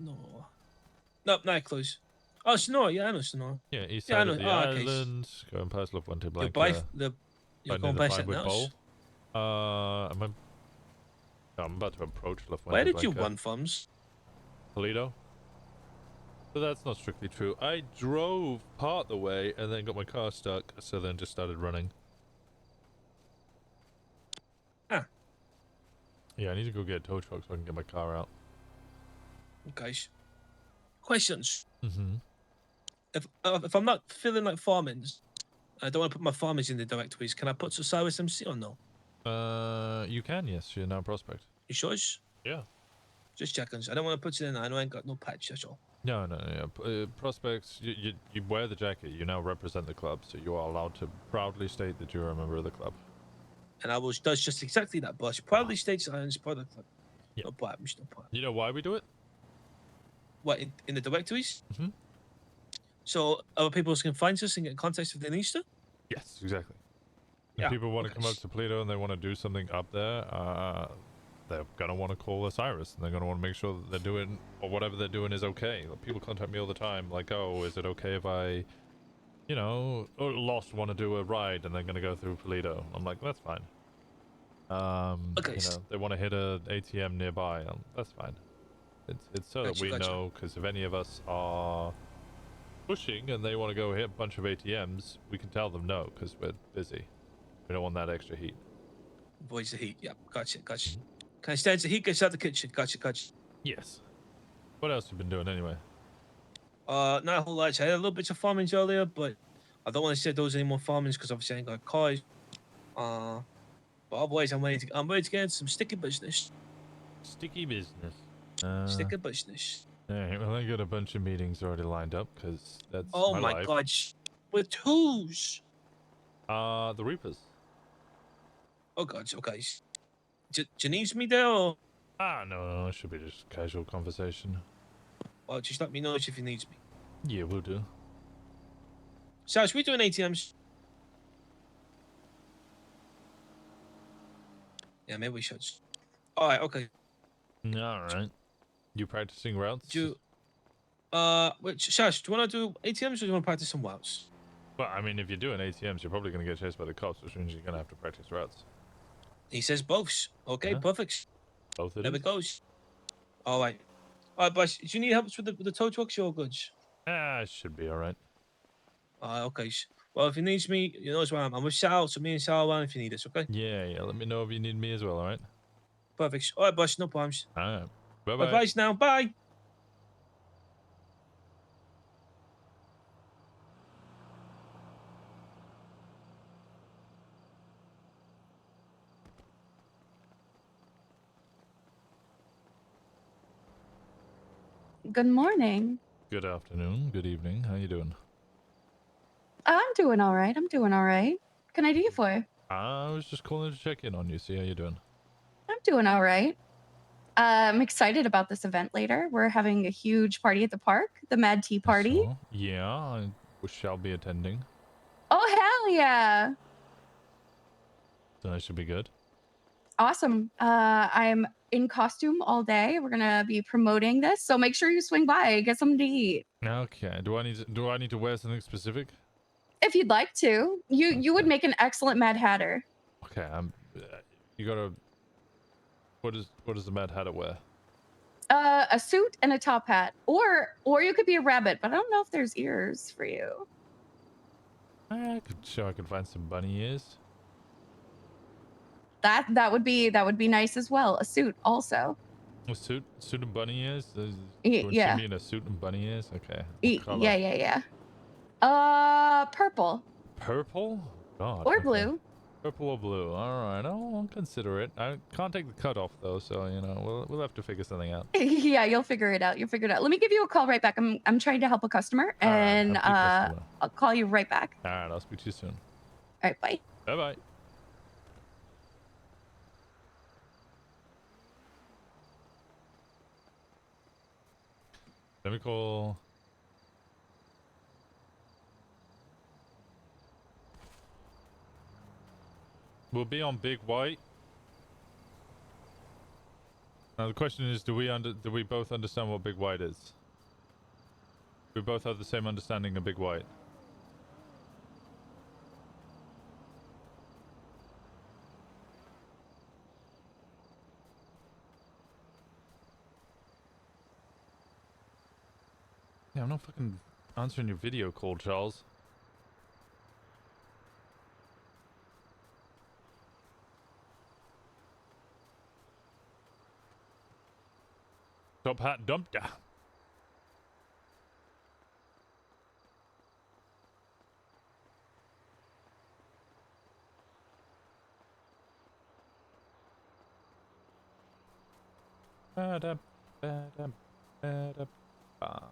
S13: No. Nope, not close. Oh, Sonora. Yeah, I know Sonora.
S1: Yeah, east
S13: Yeah,
S1: side
S13: I know.
S1: of the island. Going past La Fuente Blanca.
S13: You're going past that now?
S1: I'm about to approach La Fuente
S13: Where did
S1: Blanca.
S13: you run from?
S1: Toledo. But that's not strictly true. I drove part the way and then got my car stuck, so then just started running.
S13: Ah.
S1: Yeah, I need to go get a tow truck so I can get my car out.
S13: Okay. Questions.
S1: Mm-hmm.
S13: If I'm not feeling like farming, I don't want to put my farmers in the directories. Can I put Osiris MC or no?
S1: You can, yes. You're now prospect.
S13: You sure?
S1: Yeah.
S13: Just checking. I don't want to put it in. I know I ain't got no patch. That's all.
S1: No. Prospects, you wear the jacket. You now represent the club, so you are allowed to proudly state that you're a member of the club.
S13: And I does just exactly that, boss. Proudly states I am part of the club.
S1: Yeah.
S13: No problems. No problem.
S1: You know why we do it?
S13: What in the directories?
S1: Mm-hmm.
S13: So other people can find us and get in contact if they need to.
S1: Yes, exactly. If
S13: Yeah,
S1: people want to come up to Toledo and they want to do something up there, they're gonna want to call Osiris, and they're gonna want to make sure that they're doing, or whatever they're doing is okay. Like, people contact me all the time, like, oh, is it okay if I, Lost want to do a ride and they're gonna go through Toledo? I'm like, that's fine.
S13: Okay.
S1: They want to hit a ATM nearby. That's fine. It's so that we know, because if any of us are pushing and they want to go hit a bunch of ATMs, we can tell them no, because we're busy. We don't want that extra heat.
S13: Avoids the heat. Yeah, gotcha. Can I stand the heat? Gets out the kitchen. Gotcha.
S1: Yes. What else have you been doing anyway?
S13: Not a whole lot. I had a little bit of farmings earlier, but I don't want to say those any more farmings because obviously I ain't got cars. But otherwise I'm ready to get into some sticky business.
S1: Sticky business.
S13: Sticky business.
S1: Alright, well, I got a bunch of meetings already lined up, because that's
S13: Oh my
S1: life.
S13: god. With whose?
S1: The Reapers.
S13: Oh god, okay. Janine's me there or?
S1: No, it should be just casual conversation.
S13: Well, just let me know if he needs me.
S1: Yeah, we'll do.
S13: So, should we doing ATMs? Yeah, maybe we should. Alright, okay.
S1: Alright. You practicing routes?
S13: Shash, do you want to do ATMs or do you want to practice some routes?
S1: Well, I mean, if you're doing ATMs, you're probably going to get chased by the cops, which means you're going to have to practice routes.
S13: He says both. Okay,
S1: Yeah.
S13: perfect.
S1: Both it
S13: there
S1: is.
S13: it goes. Alright. Alright, boss, do you need help with the tow trucks? You're good.
S1: It should be alright.
S13: Okay. Well, if he needs me, you know where I am. I'm with Sal, so me and Sal around if you need us, okay?
S1: Yeah, let me know if you need me as well, alright?
S13: Perfect. Alright, boss, no problems.
S1: Alright. Bye-bye.
S13: Bye-bye now. Bye.
S14: Good morning.
S1: Good afternoon, good evening. How you doing?
S14: I'm doing all right. Can I do you for?
S1: I was just calling to check in on you, see how you're doing.
S14: I'm doing all right. I'm excited about this event later. We're having a huge party at the park, the Mad Tea Party.
S1: So, yeah, I shall be attending.
S14: Oh, hell yeah.
S1: So that should be good.
S14: Awesome. I'm in costume all day. We're going to be promoting this. So make sure you swing by, get something to eat.
S1: Okay. Do I need to wear something specific?
S14: If you'd like to. You would make an excellent Mad Hatter.
S1: Okay, you gotta. What does the Mad Hatter wear?
S14: A suit and a top hat. Or you could be a rabbit, but I don't know if there's ears for you.
S1: I could find some bunny ears.
S14: That would be nice as well. A suit also.
S1: A suit and bunny ears?
S14: Yeah.
S1: You see me in a suit and bunny ears? Okay. What color?
S14: Yeah. Purple.
S1: Purple? God.
S14: Or
S1: okay.
S14: blue.
S1: Purple or blue. Alright, I'll consider it. I can't take the cutoff though, so we'll have to figure something out.
S14: Yeah, you'll figure it out. Let me give you a call right back. I'm trying to help a customer, and
S1: customer.
S14: I'll call you right back.
S1: Alright, I'll speak to you soon.
S14: All right, bye.
S1: Bye-bye. Let me call. We'll be on Big White. Now the question is, do we both understand what Big White is? We both have the same understanding of Big White. Yeah, I'm not fucking answering your video call, Charles. Top hat dumped. Ba-dum, ba-dum, ba-dum, ba.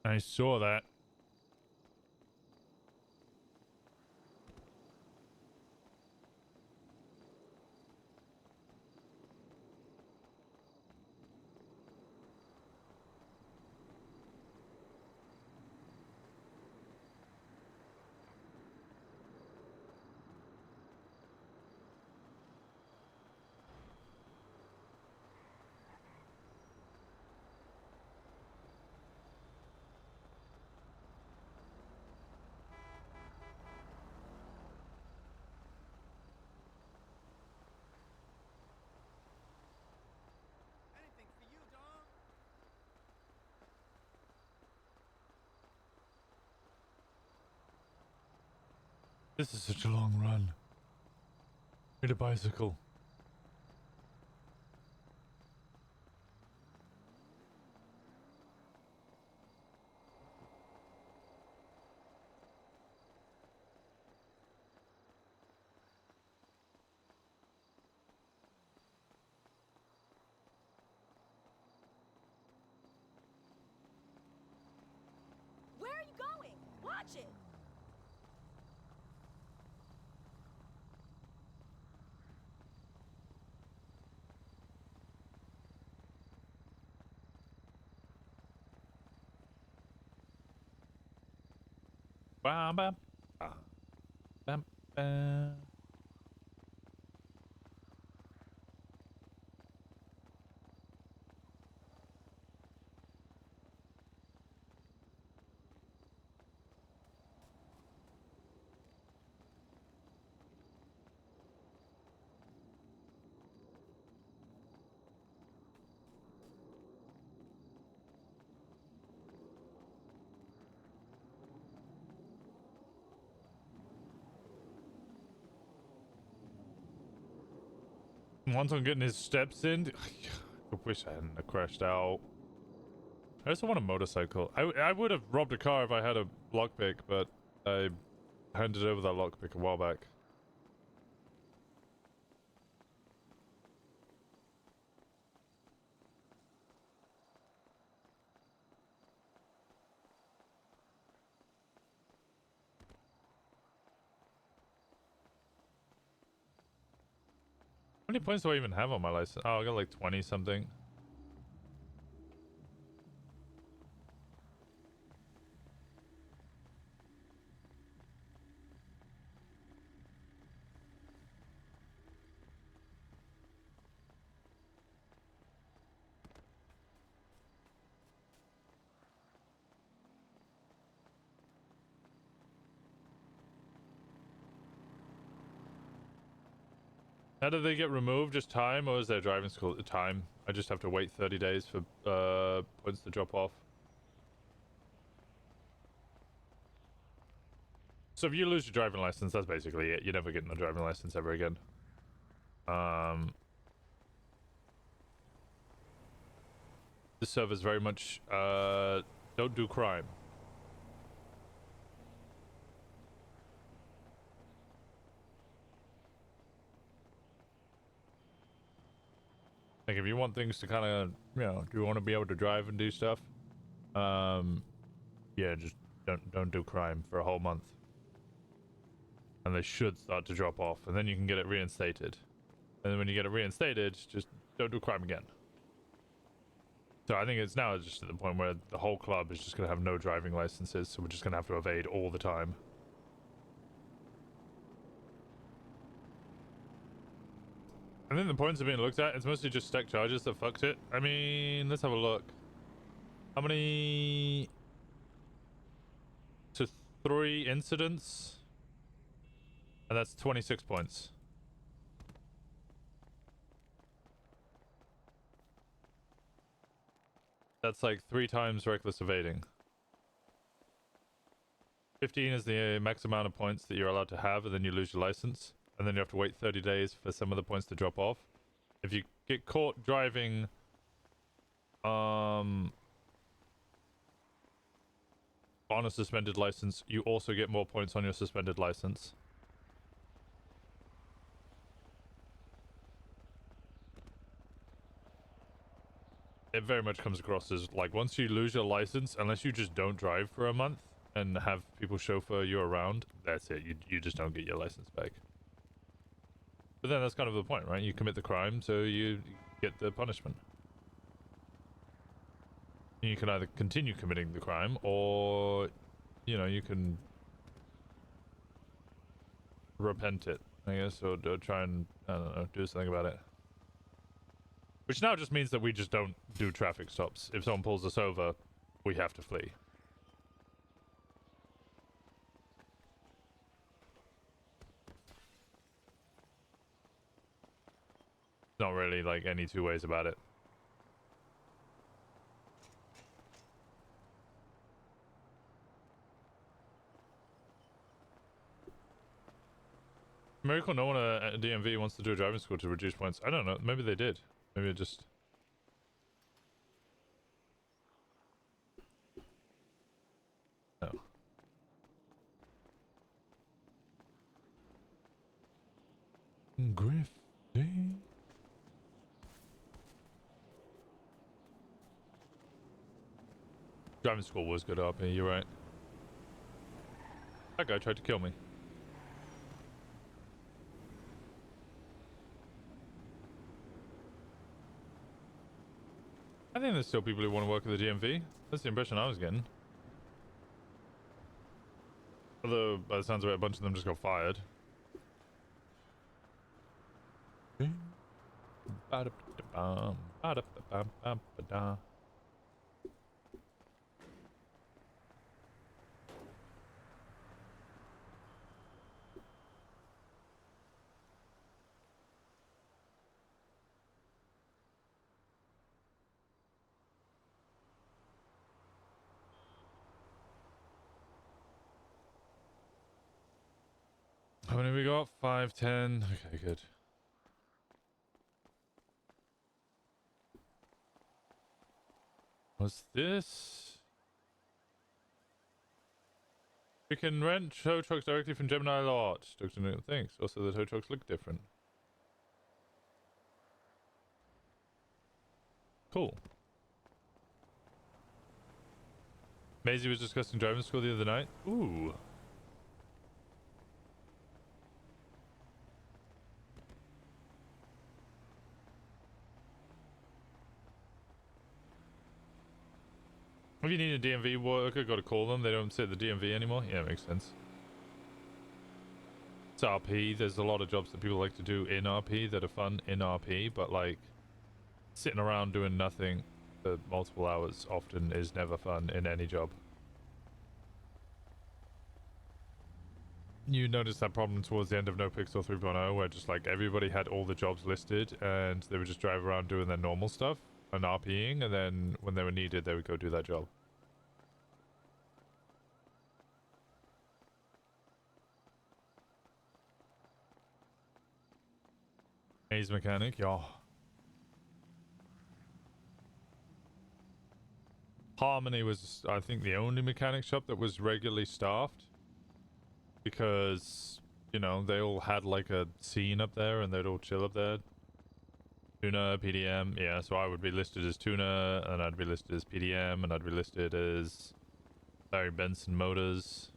S1: I saw that. This is such a long run. Need a bicycle.
S15: Where are you going? Watch it!
S1: Bam, bam, bam, bam, bam. Once I'm getting his steps in, I wish I hadn't have crashed out. I also want a motorcycle. I would have robbed a car if I had a lockpick, but I handed over that lockpick a while back. How many points do I even have on my license? Oh, I got like 20 something. How do they get removed? Just time, or is there driving school time? I just have to wait 30 days for points to drop off. So if you lose your driving license, that's basically it. You're never getting a driving license ever again. This server's very much don't do crime. Like, if you want things to kind of, you know, do you want to be able to drive and do stuff? Yeah, just don't do crime for a whole month. And they should start to drop off, and then you can get it reinstated. And then when you get it reinstated, just don't do crime again. So I think it's now just at the point where the whole club is just going to have no driving licenses, so we're just going to have to evade all the time. think the points are being looked at. It's mostly just stack charges that fucked it. I mean, let's have a look. How many... to 3 incidents? And that's 26 points. That's like 3 times reckless evading. 15 is the max amount of points that you're allowed to have, and then you lose your license. And then you have to wait 30 days for some of the points to drop off. If you get caught driving... on a suspended license, you also get more points on your suspended license. It very much comes across as like once you lose your license, unless you just don't drive for a month and have people chauffeur you around, that's it. You just don't get your license back. But then that's kind of the point, right? You commit the crime, so you get the punishment. You can either continue committing the crime, or, you know, you can repent it, I guess, or try and, I don't know, do something about it. Which now just means that we just don't do traffic stops. If someone pulls us over, we have to flee. Not really, like, any two ways about it. Miracle no one at DMV wants to do a driving school to reduce points. I don't know. Maybe they did. Maybe it just... No. Grifty. Driving school was good up here, you're right. That guy tried to kill me. I think there's still people who want to work at the DMV. That's the impression I was getting. Although, by the sounds of it, a bunch of them just got fired. How many we got? 5, 10. Okay, good. What's this? We can rent tow trucks directly from Gemini Lot. Thanks. Also, the tow trucks look different. Cool. Maisie was discussing driving school the other night. Ooh. If you need a DMV worker, got to call them. They don't sit at the DMV anymore. Yeah, makes sense. It's RP. There's a lot of jobs that people like to do in RP that are fun in RP, but like sitting around doing nothing for multiple hours often is never fun in any job. You noticed that problem towards the end of No Pixel 3.0 where just like everybody had all the jobs listed and they would just drive around doing their normal stuff and RPing, and then when they were needed they would go do that job. Maze mechanic, yeah. Harmony was, I think, the only mechanic shop that was regularly staffed. Because, you know, they all had like a scene up there and they'd all chill up there. Tuna, PDM, yeah, so I would be listed as Tuna, and I'd be listed as PDM, and I'd be listed as Larry Benson Motors.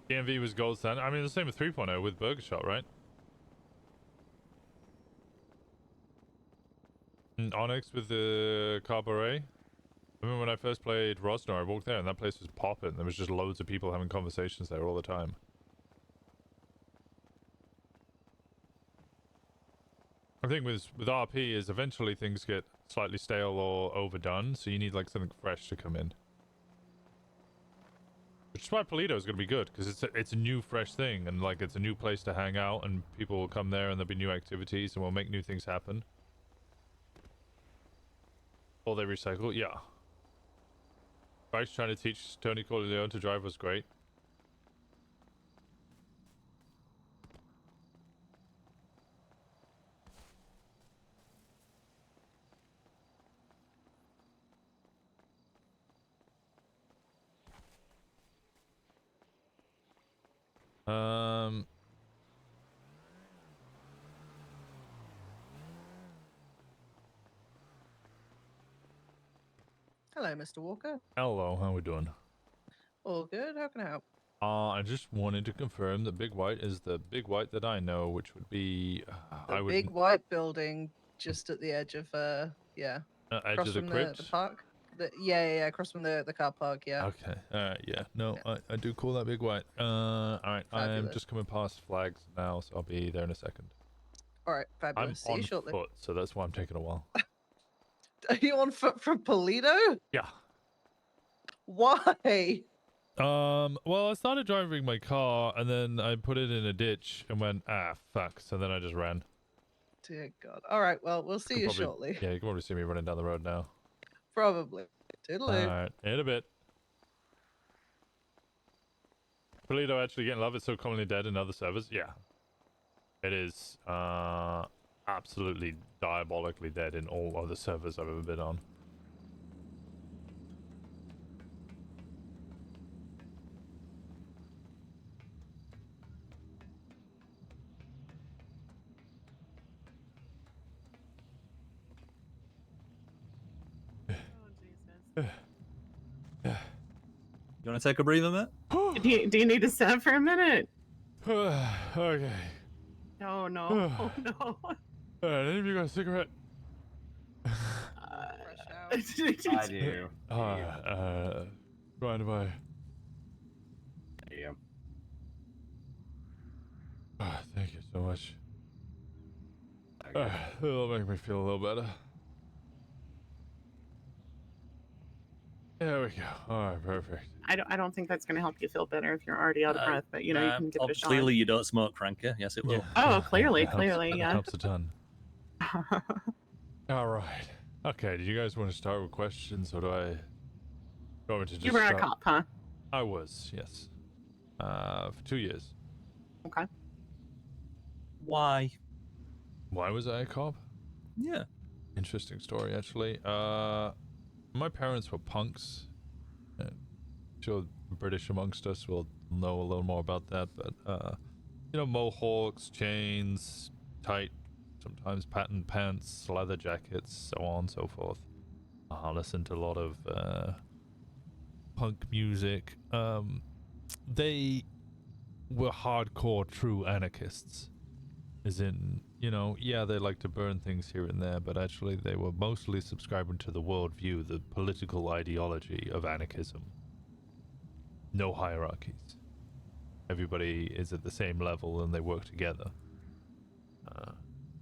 S1: DMV was gold standard. I mean, the same with 3.0 with Burger Shot, right? Onyx with the Cabaret. I remember when I first played Rosnar, I walked there and that place was popping. There was just loads of people having conversations there all the time. I think with RP is eventually things get slightly stale or overdone, so you need like something fresh to come in. Which is why Polito is going to be good, because it's a new fresh thing, and like it's a new place to hang out, and people will come there and there'll be new activities, and we'll make new things happen. Or they recycle, yeah. Bryce trying to teach Tony Corleone to drive was great.
S16: Hello, Mr. Walker.
S1: Hello, how we doing?
S16: All good. How can I help?
S1: I just wanted to confirm that Big White is the Big White that I know, which would be
S16: The big white building just at the edge of yeah.
S1: Edge
S16: across
S1: of the
S16: from
S1: crypt?
S16: the park. Yeah, across from the car park. Yeah.
S1: Okay. Yeah. No, I do call that Big White. All right. I am
S16: Fabulous.
S1: just coming past flags now, so I'll be there in a second.
S16: All right. Fabulous. See
S1: I'm
S16: you
S1: on
S16: shortly.
S1: foot, so that's why I'm taking a while.
S16: Are you on foot from Polito?
S1: Yeah.
S16: Why?
S1: Well, I started driving my car, and then I put it in a ditch and went, fuck. So then I just ran.
S16: Dear God. All right. Well, we'll see you shortly.
S1: Yeah, you can probably see me running down the road now.
S16: Probably. Toodaloo.
S1: Alright, in a bit. Polito actually getting love is so commonly dead in other servers? Yeah. It is absolutely diabolically dead in all other servers I've ever been on.
S17: You want to take a breather, Matt?
S10: do you need to sit for a minute?
S1: Okay.
S10: Oh no. Oh no.
S1: Alright, any of you got a cigarette?
S17: I do.
S1: Mind if I...
S17: Yeah.
S1: Thank you so much. It'll make me feel a little better. There we go. Alright, perfect.
S10: I don't think that's going to help you feel better if you're already out of breath, but you know, you can give it a shot.
S17: Clearly you don't smoke, Cranker. Yes, it will.
S10: Oh, clearly,
S1: It
S10: yeah.
S1: helps a ton. Alright. Okay, do you guys want to start with questions, or do I... Want me to just
S10: You were a
S1: start?
S10: cop, huh?
S1: I was, yes. For 2 years.
S10: Okay.
S17: Why?
S1: Why was I a cop?
S17: Yeah.
S1: Interesting story, actually. My parents were punks. I'm sure the British amongst us will know a little more about that, but, you know, mohawks, chains, tight, sometimes patent pants, leather jackets, so on and so forth. I listened to a lot of, punk music. They were hardcore true anarchists. As in, you know, yeah, they like to burn things here and there, but actually they were mostly subscribing to the worldview, the political ideology of anarchism. No hierarchies. Everybody is at the same level and they work together.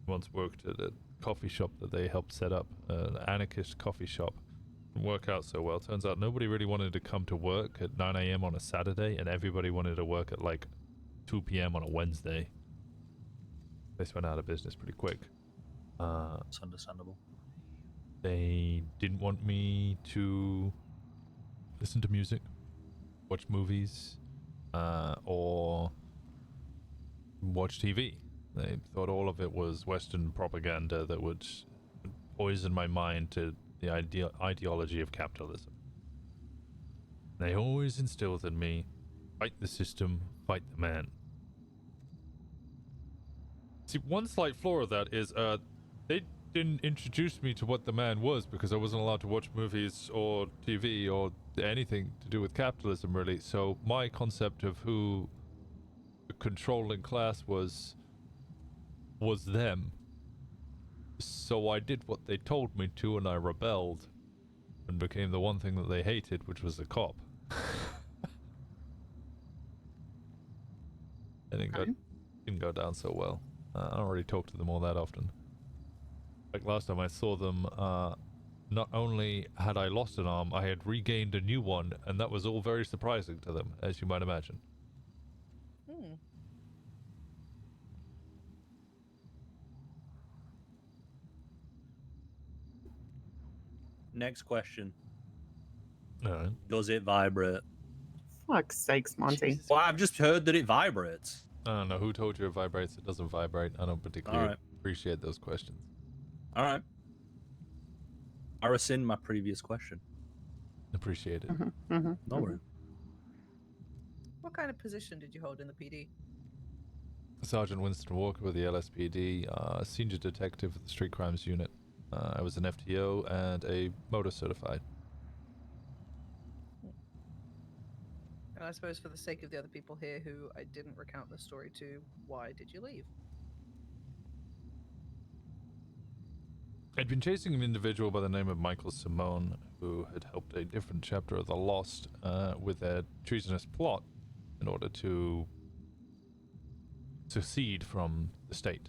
S1: Once worked at a coffee shop that they helped set up, an anarchist coffee shop. Didn't work out so well. Turns out nobody really wanted to come to work at 9 a.m. on a Saturday, and everybody wanted to work at like 2 p.m. on a Wednesday. This went out of business pretty quick.
S17: It's understandable.
S1: They didn't want me to listen to music, watch movies, or watch TV. They thought all of it was Western propaganda that would poison my mind to the ideology of capitalism. They always instilled in me, fight the system, fight the man. See, one slight flaw of that is, they didn't introduce me to what the man was because I wasn't allowed to watch movies or TV or anything to do with capitalism, really. So my concept of who the controlling class was them. So I did what they told me to, and I rebelled, and became the one thing that they hated, which was a cop. And it didn't go down so well. I don't really talk to them all that often. Like last time I saw them, not only had I lost an arm, I had regained a new one, and that was all very surprising to them, as you might imagine.
S17: Next question.
S1: Alright.
S17: Does it vibrate?
S10: Fuck's sakes, Monty.
S17: Well, I've just heard that it vibrates.
S1: I don't know who told you it vibrates. It doesn't vibrate. I don't particularly
S17: Alright.
S1: appreciate those questions.
S17: All right. I rescind my previous question.
S1: Appreciate it.
S17: No worries.
S16: What kind of position did you hold in the PD?
S1: Sergeant Winston Walker with the LSPD, senior detective of the Street Crimes Unit. I was an FTO and a motor certified.
S16: And I suppose for the sake of the other people here who I didn't recount the story to, why did you leave?
S1: I'd been chasing an individual by the name of Michael Simone, who had helped a different chapter of the Lost with a treasonous plot in order to secede from the state.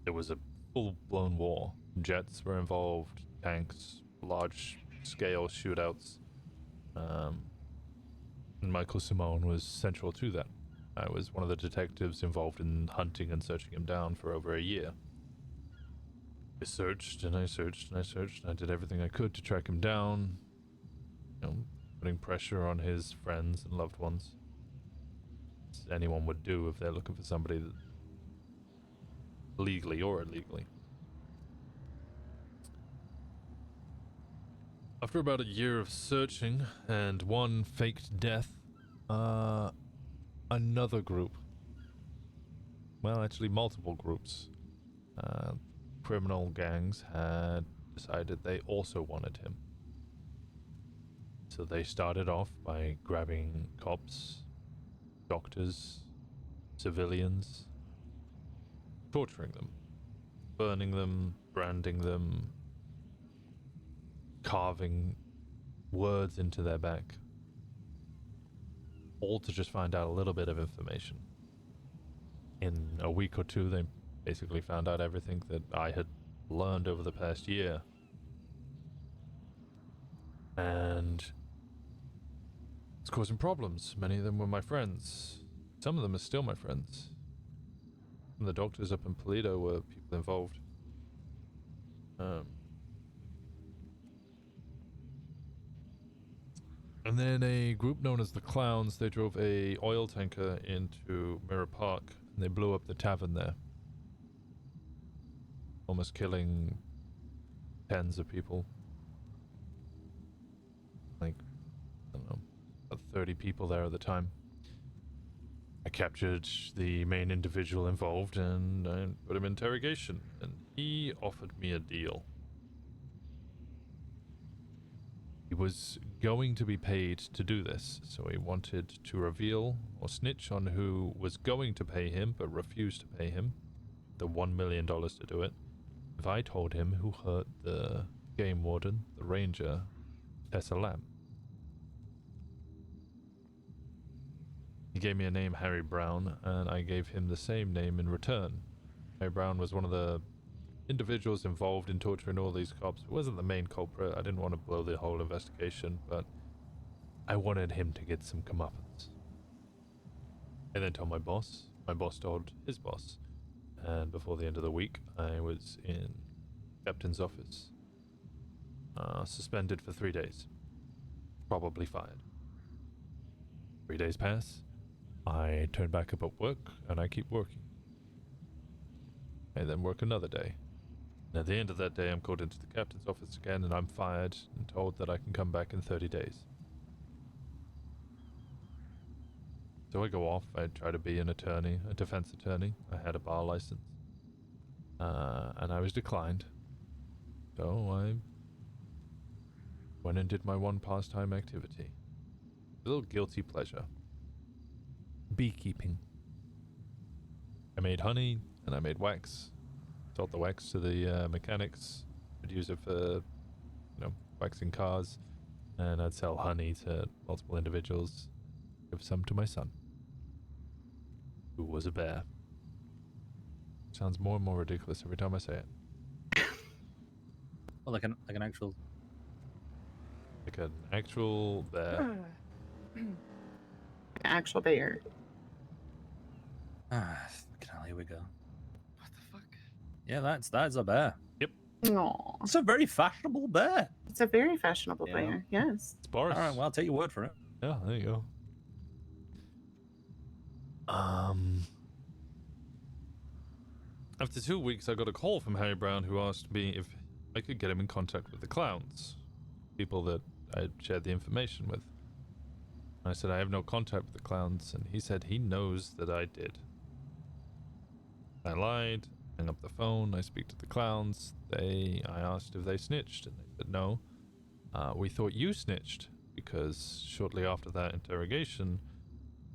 S1: There was a full-blown war. Jets were involved, tanks, large-scale shootouts, and Michael Simone was central to that. I was one of the detectives involved in hunting and searching him down for over a year. I searched and I searched and I searched and I did everything I could to track him down, you know, putting pressure on his friends and loved ones. As anyone would do if they're looking for somebody that legally or illegally. After about a year of searching and one faked death, another group, well, actually multiple groups, criminal gangs had decided they also wanted him. So they started off by grabbing cops, doctors, civilians, torturing them, burning them, branding them, carving words into their back, all to just find out a little bit of information. In a week or two, they basically found out everything that I had learned over the past year. And it's causing problems. Many of them were my friends. Some of them are still my friends. And the doctors up in Toledo were people involved. And then a group known as the Clowns, they drove a oil tanker into Mirror Park and they blew up the tavern there. Almost killing tens of people. Like, I don't know, about 30 people there at the time. I captured the main individual involved and I put him in interrogation, and he offered me a deal. He was going to be paid to do this, so he wanted to reveal or snitch on who was going to pay him but refused to pay him the $1 million to do it. If I told him who hurt the game warden, the ranger, Tessa Lamb. He gave me a name, Harry Brown, and I gave him the same name in return. Harry Brown was one of the individuals involved in torturing all these cops. It wasn't the main culprit. I didn't want to blow the whole investigation, but I wanted him to get some comeuppance. I then told my boss told his boss. And before the end of the week, I was in captain's office, suspended for 3 days, probably fired. 3 days pass, I turn back up at work, and I keep working. I then work another day. And at the end of that day, I'm called into the captain's office again, and I'm fired and told that I can come back in 30 days. So I go off, I try to be an attorney, a defense attorney. I had a bar license. And I was declined. So I went and did my one pastime activity. A little guilty pleasure. Beekeeping. I made honey, and I made wax. sold the wax to the mechanics. I'd use it for, waxing cars, and I'd sell honey to multiple individuals. Give some to my son, who was a bear. Sounds more and more ridiculous every time I say it.
S17: Well, like an actual.
S1: Like an actual bear.
S10: Actual bear.
S17: Fucking hell, here we go. What the fuck? Yeah, that's a bear.
S1: Yep.
S10: Aw.
S17: It's a very fashionable bear.
S10: It's a very fashionable
S17: Yeah.
S10: bear. Yes.
S1: It's Boris.
S17: All right, well, I'll take your word for it.
S1: Yeah, there you go. After 2 weeks, I got a call from Harry Brown, who asked me if I could get him in contact with the clowns, people that I shared the information with. I said I have no contact with the clowns, and he said he knows that I did. I lied, hung up the phone. I speak to the clowns. I asked if they snitched, and they said no. We thought you snitched, because shortly after that interrogation,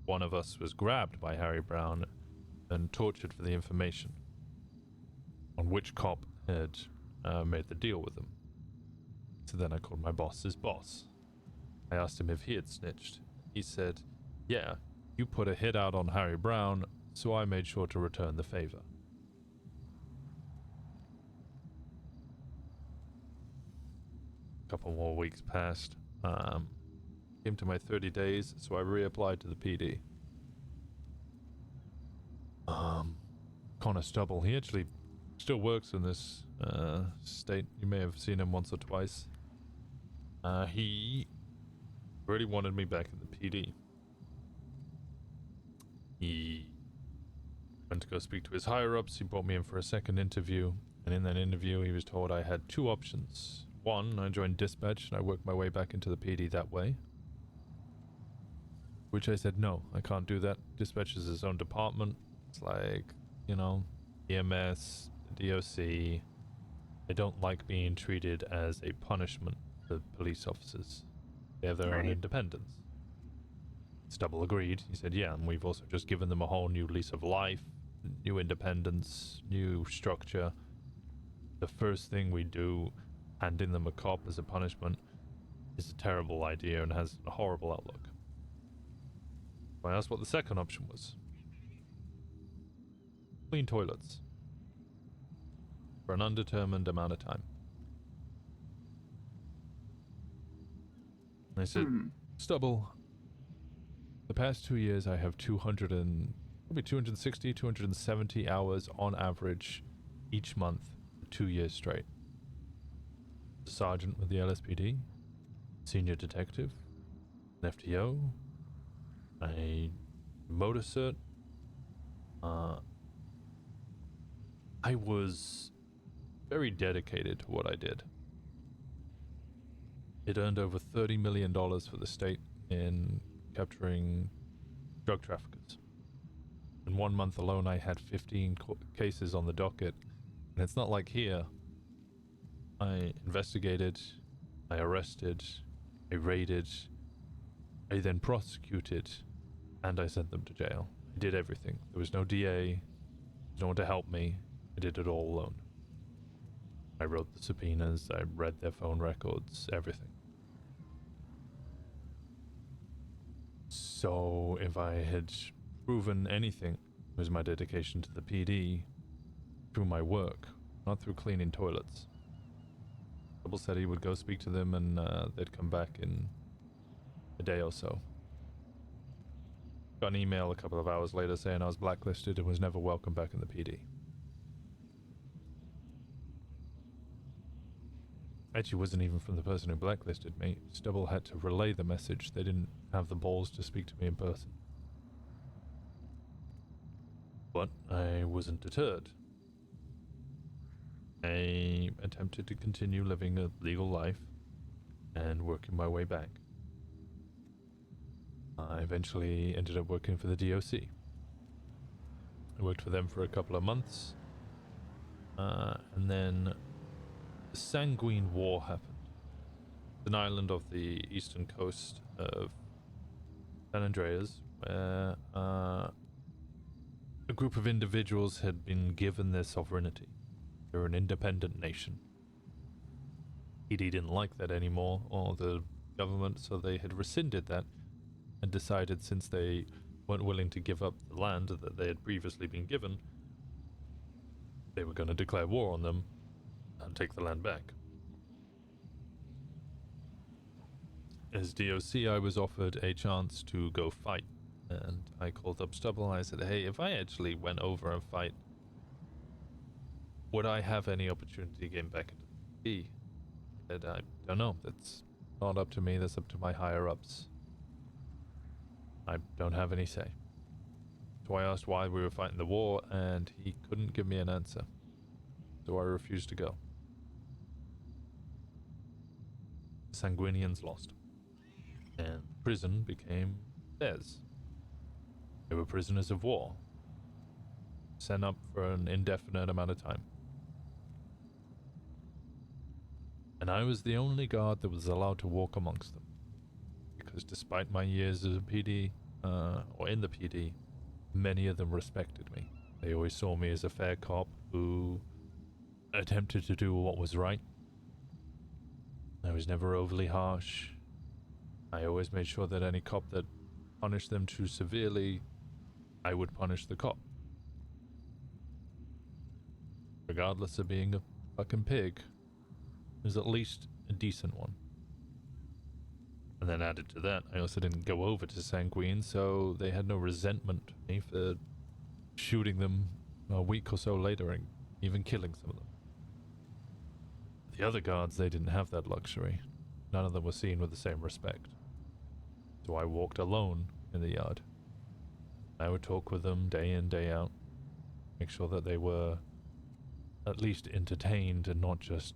S1: one of us was grabbed by Harry Brown and tortured for the information on which cop had made the deal with him. So then I called my boss's boss. I asked him if he had snitched. He said, yeah, you put a hit out on Harry Brown, so I made sure to return the favor. A couple more weeks passed. Came to my 30 days, so I reapplied to the PD. Connor Stubble, he actually still works in this state. You may have seen him once or twice. He really wanted me back in the PD. He went to go speak to his higher-ups. He brought me in for a second interview, and in that interview he was told I had two options. One, I joined dispatch and I worked my way back into the PD that way. Which I said, no, I can't do that. Dispatch is his own department. It's like, EMS, the DOC. I don't like being treated as a punishment for police officers. They have their own independence. Stubble agreed. He said, yeah, and we've also just given them a whole new lease of life, new independence, new structure. The first thing we do, handing them a cop as a punishment, is a terrible idea and has a horrible outlook. I asked what the second option was. Clean toilets. For an undetermined amount of time. And I said, Stubble, the past 2 years I have 260, 270 hours on average each month for 2 years straight. Sergeant with the LSPD, senior detective, an FTO, a motor cert. I was very dedicated to what I did. It earned over $30 million for the state in capturing drug traffickers. In 1 month alone, I had 15 cases on the docket, and it's not like here. I investigated, I arrested, I raided, I then prosecuted, and I sent them to jail. I did everything. There was no DA, no one to help me. I did it all alone. I wrote the subpoenas, I read their phone records, everything. So if I had proven anything, it was my dedication to the PD through my work, not through cleaning toilets. Double said he would go speak to them and they'd come back in a day or so. Got an email a couple of hours later saying I was blacklisted and was never welcome back in the PD. Actually wasn't even from the person who blacklisted me. Stubble had to relay the message. They didn't have the balls to speak to me in person. But I wasn't deterred. I attempted to continue living a legal life and working my way back. I eventually ended up working for the DOC. I worked for them for a couple of months. And then the Sanguine War happened. It's an island off the eastern coast of San Andreas, where a group of individuals had been given their sovereignty. They're an independent nation. PD didn't like that anymore, or the government, so they had rescinded that and decided, since they weren't willing to give up the land that they had previously been given, they were going to declare war on them and take the land back. As DOC, I was offered a chance to go fight, and I called up Stubble and I said, hey, if I actually went over and fight, would I have any opportunity getting back into the P? He said, I don't know. That's not up to me. That's up to my higher-ups. I don't have any say. So I asked why we were fighting the war, and he couldn't give me an answer. So I refused to go. Sanguinians lost. And prison became theirs. They were prisoners of war. Sent up for an indefinite amount of time. And I was the only guard that was allowed to walk amongst them. Because despite my years as a PD, or in the PD, many of them respected me. They always saw me as a fair cop who attempted to do what was right. I was never overly harsh. I always made sure that any cop that punished them too severely, I would punish the cop. Regardless of being a fucking pig, there's at least a decent one. And then added to that, I also didn't go over to Sanguine, so they had no resentment for me for shooting them a week or so later and even killing some of them. The other guards, they didn't have that luxury. None of them were seen with the same respect. So I walked alone in the yard. I would talk with them day in, day out. Make sure that they were at least entertained and not just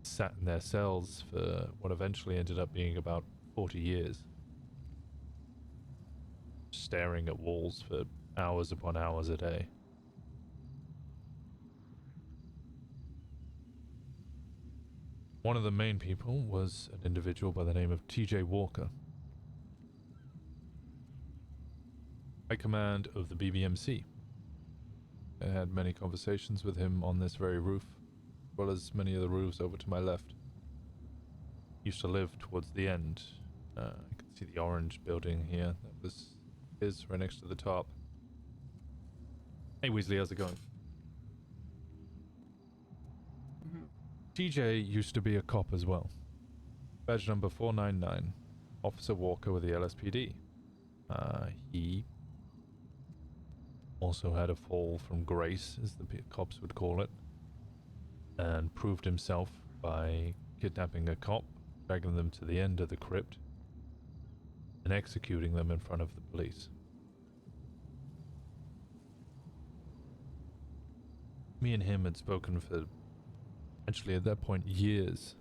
S1: sat in their cells for what eventually ended up being about 40 years. Staring at walls for hours upon hours a day. One of the main people was an individual by the name of TJ Walker. High command of the BBMC. I had many conversations with him on this very roof, as well as many of the roofs over to my left. He used to live towards the end. I can see the orange building here. That was his, right next to the top. Hey Weasley, how's it going? TJ used to be a cop as well. Badge number 499, Officer Walker with the LSPD. He also had a fall from grace, as the cops would call it, and proved himself by kidnapping a cop, dragging them to the end of the crypt, and executing them in front of the police. Me and him had spoken for, actually at that point, years.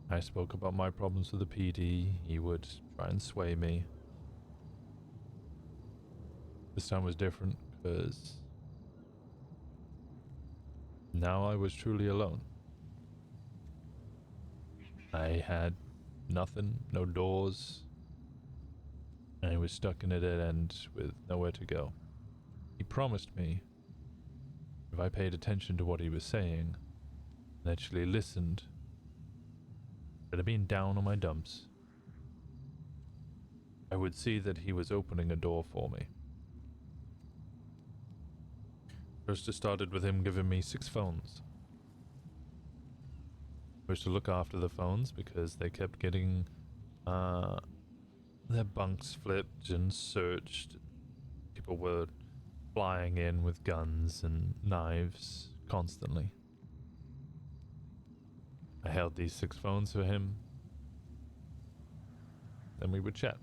S1: I spoke about my problems with the PD. He would try and sway me. This time was different because now I was truly alone. I had nothing, no doors. I was stuck in a dead end with nowhere to go. He promised me if I paid attention to what he was saying and actually listened, instead of being down on my dumps, I would see that he was opening a door for me. First it started with him giving me 6 phones. I was to look after the phones because they kept getting their bunks flipped and searched. People were flying in with guns and knives constantly. I held these 6 phones for him. Then we would chat.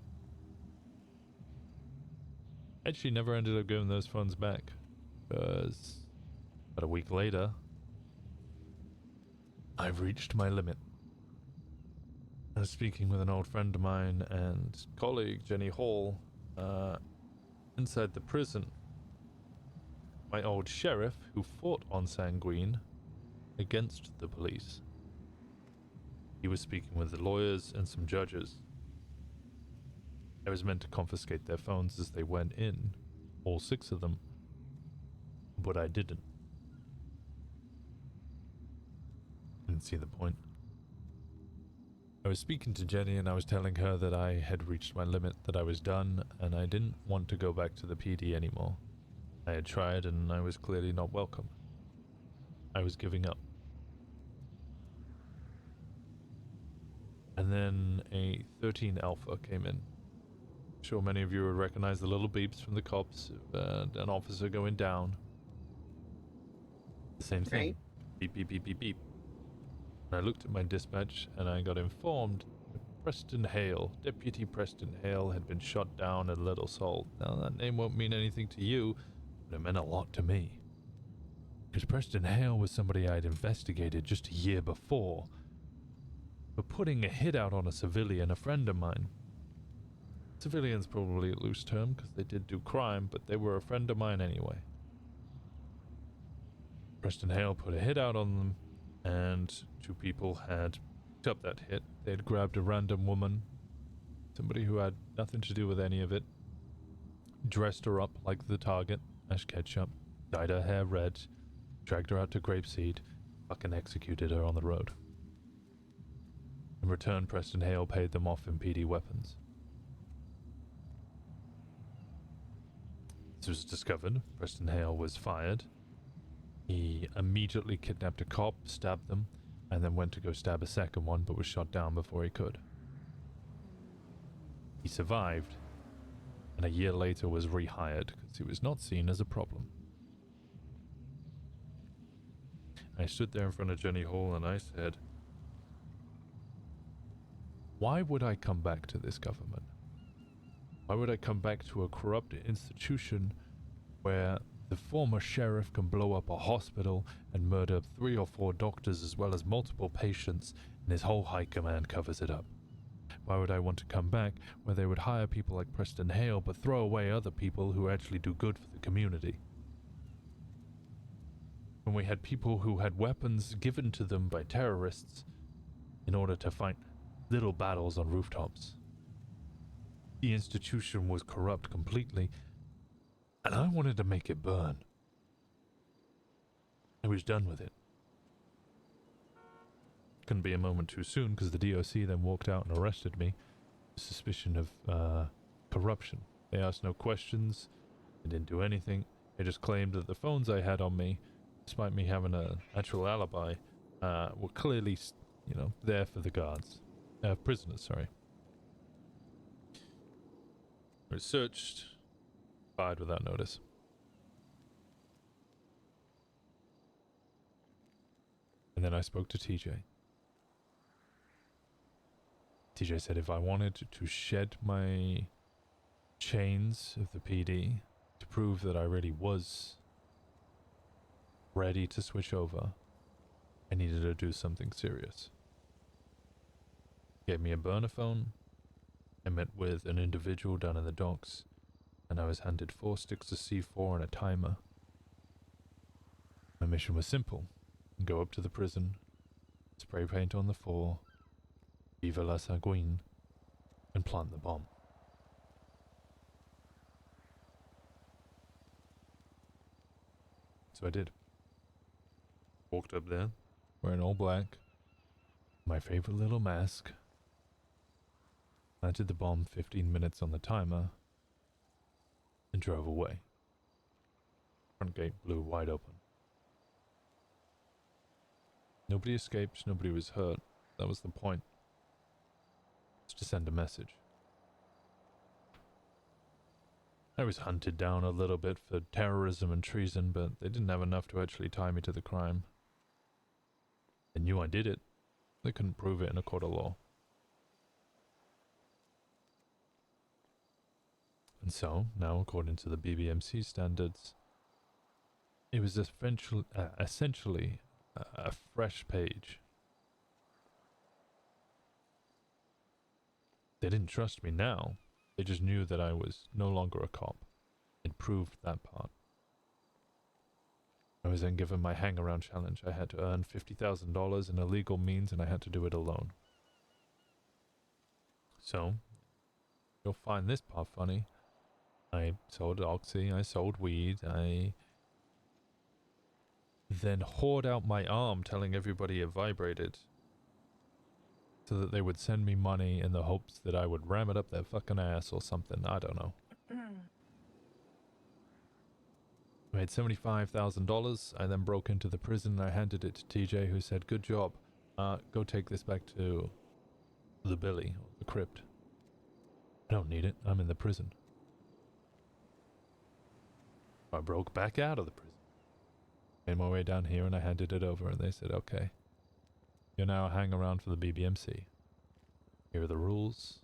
S1: Actually never ended up giving those phones back, because about a week later, I've reached my limit. I was speaking with an old friend of mine and colleague, Jenny Hall, inside the prison. My old sheriff, who fought on Sanguine against the police. He was speaking with the lawyers and some judges. I was meant to confiscate their phones as they went in, all 6 of them, but I didn't. Didn't see the point. I was speaking to Jenny and I was telling her that I had reached my limit, that I was done, and I didn't want to go back to the PD anymore. I had tried and I was clearly not welcome. I was giving up. And then a 13 Alpha came in. I'm sure many of you would recognize the little beeps from the cops, an officer going down. The same thing.
S10: Right.
S1: Beep, beep, beep, beep, beep. And I looked at my dispatch and I got informed that Preston Hale, Deputy Preston Hale, had been shot down at Little Salt. Now that name won't mean anything to you, but it meant a lot to me. Because Preston Hale was somebody I'd investigated just a year before for putting a hit out on a civilian, a friend of mine. Civilian's probably a loose term because they did do crime, but they were a friend of mine anyway. Preston Hale put a hit out on them, and 2 people had picked up that hit. They had grabbed a random woman, somebody who had nothing to do with any of it, dressed her up like the target, Ash Ketchup, dyed her hair red, dragged her out to Grapeseed, fucking executed her on the road. In return, Preston Hale paid them off in PD weapons. This was discovered. Preston Hale was fired. He immediately kidnapped a cop, stabbed them, and then went to go stab a second one, but was shot down before he could. He survived, and a year later was rehired because he was not seen as a problem. I stood there in front of Jenny Hall and I said, why would I come back to this government? Why would I come back to a corrupt institution where the former sheriff can blow up a hospital and murder 3 or 4 doctors as well as multiple patients, and his whole high command covers it up? Why would I want to come back where they would hire people like Preston Hale but throw away other people who actually do good for the community? When we had people who had weapons given to them by terrorists in order to fight little battles on rooftops. The institution was corrupt completely, and I wanted to make it burn. I was done with it. Couldn't be a moment too soon because the DOC then walked out and arrested me with suspicion of corruption. They asked no questions. They didn't do anything. They just claimed that the phones I had on me, despite me having an actual alibi, were clearly, there for the guards. Prisoners, sorry. I was searched, fired without notice. And then I spoke to TJ. TJ said if I wanted to shed my chains of the PD to prove that I really was ready to switch over, I needed to do something serious. Gave me a burner phone. I met with an individual down in the docks, and I was handed 4 sticks of C4 and a timer. My mission was simple. Go up to the prison, spray paint on the floor, Viva la Sanguine, and plant the bomb. So I did. Walked up there, wearing all black, my favorite little mask, planted the bomb 15 minutes on the timer, and drove away. Front gate blew wide open. Nobody escaped, nobody was hurt. That was the point. Just to send a message. I was hunted down a little bit for terrorism and treason, but they didn't have enough to actually tie me to the crime. They knew I did it. They couldn't prove it in a court of law. And so, now according to the BBMC standards, it was essentially a fresh page. They didn't trust me now. They just knew that I was no longer a cop. It proved that part. I was then given my hang-around challenge. I had to earn $50,000 in illegal means, and I had to do it alone. So, you'll find this part funny. I sold oxy, I sold weed, I then hoard out my arm telling everybody it vibrated so that they would send me money in the hopes that I would ram it up their fucking ass or something. I don't know. I made $75,000. I then broke into the prison and I handed it to TJ, who said, "Good job. Go take this back to the Billy, or the crypt. I don't need it. I'm in the prison." I broke back out of the prison. Made my way down here and I handed it over and they said, "Okay. You now hang around for the BBMC. Here are the rules.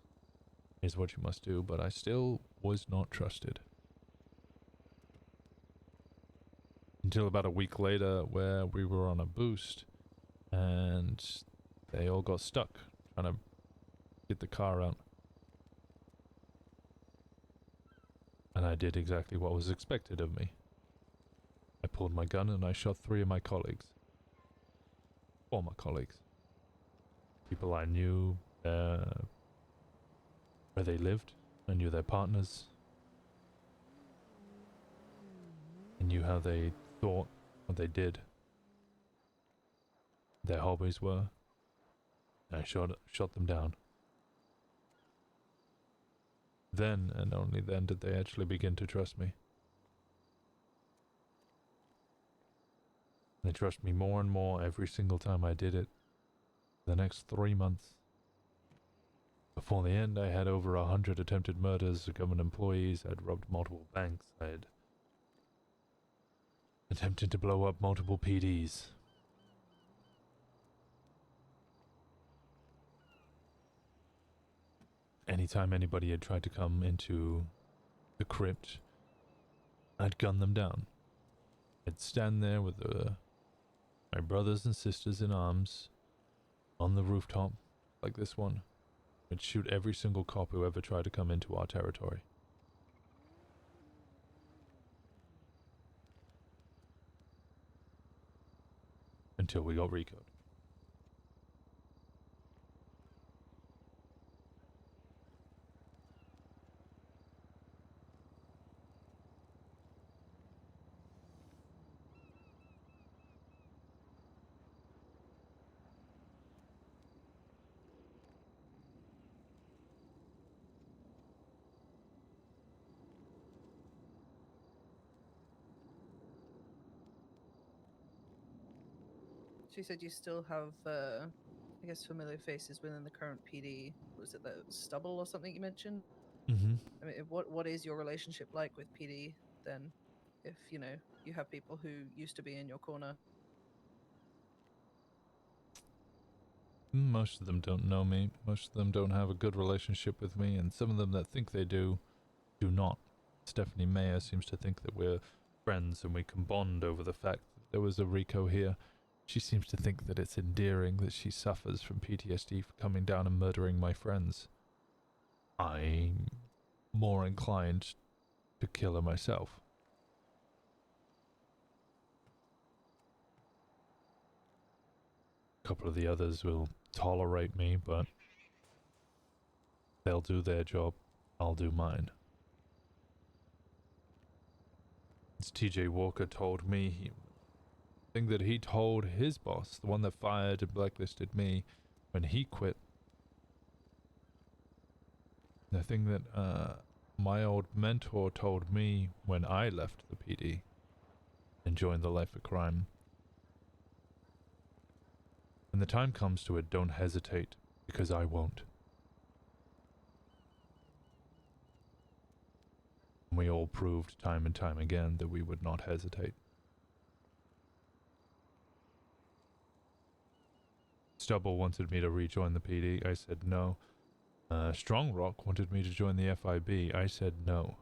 S1: Here's what you must do," but I still was not trusted. Until about a week later, where we were on a boost and they all got stuck trying to get the car out. And I did exactly what was expected of me. I pulled my gun and I shot 3 of my colleagues. Former colleagues. People I knew, where they lived. I knew their partners. I knew how they thought, what they did. Their hobbies were. I shot them down. Then, and only then, did they actually begin to trust me. They trust me more and more every single time I did it. For the next 3 months. Before the end, I had over 100 attempted murders of government employees. I'd robbed multiple banks. I'd attempted to blow up multiple PDs. Anytime anybody had tried to come into the crypt, I'd gun them down. I'd stand there with my brothers and sisters in arms on the rooftop, like this one. I'd shoot every single cop who ever tried to come into our territory. Until we got RICO'd.
S16: She said you still have, I guess, familiar faces within the current PD. Was it the stubble or something you mentioned?
S1: Mm-hmm.
S16: I mean, what is your relationship like with PD then? If, you have people who used to be in your corner.
S1: Most of them don't know me. Most of them don't have a good relationship with me, and some of them that think they do not. Stephanie Mayer seems to think that we're friends and we can bond over the fact that there was a Rico here. She seems to think that it's endearing that she suffers from PTSD for coming down and murdering my friends. I'm more inclined to kill her myself. A couple of the others will tolerate me, but they'll do their job. I'll do mine. As TJ Walker told me, the thing that he told his boss, the one that fired and blacklisted me when he quit, the thing that my old mentor told me when I left the PD and joined the life of crime. When the time comes to it, don't hesitate, because I won't. And we all proved time and time again that we would not hesitate. Stubble wanted me to rejoin the PD. I said no. Strong Rock wanted me to join the FIB. I said no.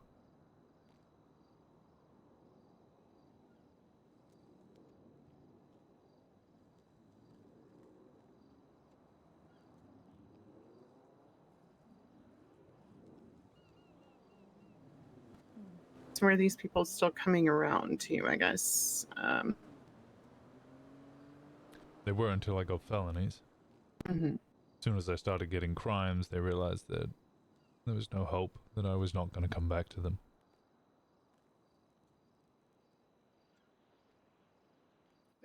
S10: So were these people still coming around to you, I guess?
S1: They were until I got felonies.
S10: Mm-hmm.
S1: As soon as I started getting crimes, they realized that there was no hope, that I was not going to come back to them.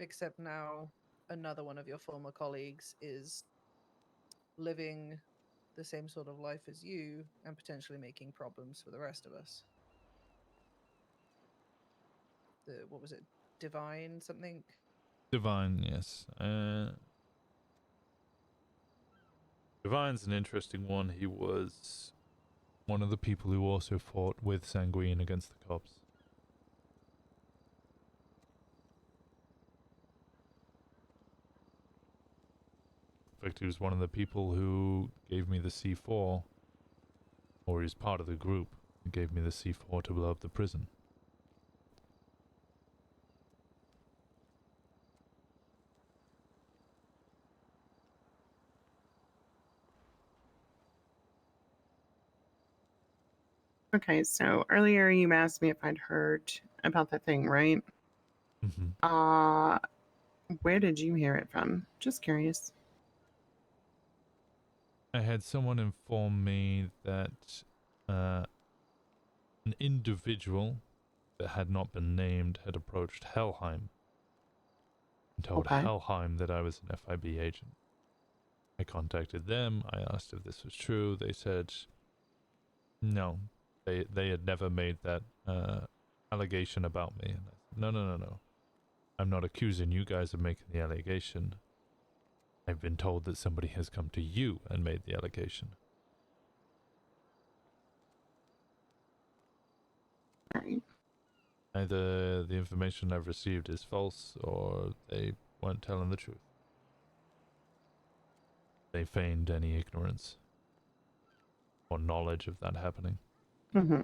S16: except now another one of your former colleagues is living the same sort of life as you and potentially making problems for the rest of us. What was it? Divine something?
S1: Divine, yes. Divine's an interesting one. He was one of the people who also fought with Sanguine against the cops. In fact, he was one of the people who gave me the C4, or he's part of the group who gave me the C4 to blow up the prison.
S10: Okay, so earlier you asked me if I'd heard about that thing, right?
S1: Mm-hmm.
S10: Where did you hear it from? Just curious.
S1: I had someone inform me that an individual that had not been named had approached Helheim and told
S10: Okay.
S1: Helheim that I was an FIB agent. I contacted them. I asked if this was true. They said no. They had never made that allegation about me. And I said, no. I'm not accusing you guys of making the allegation. I've been told that somebody has come to you and made the allegation.
S10: Right.
S1: Either the information I've received is false, or they weren't telling the truth. They feigned any ignorance or knowledge of that happening.
S10: Mm-hmm.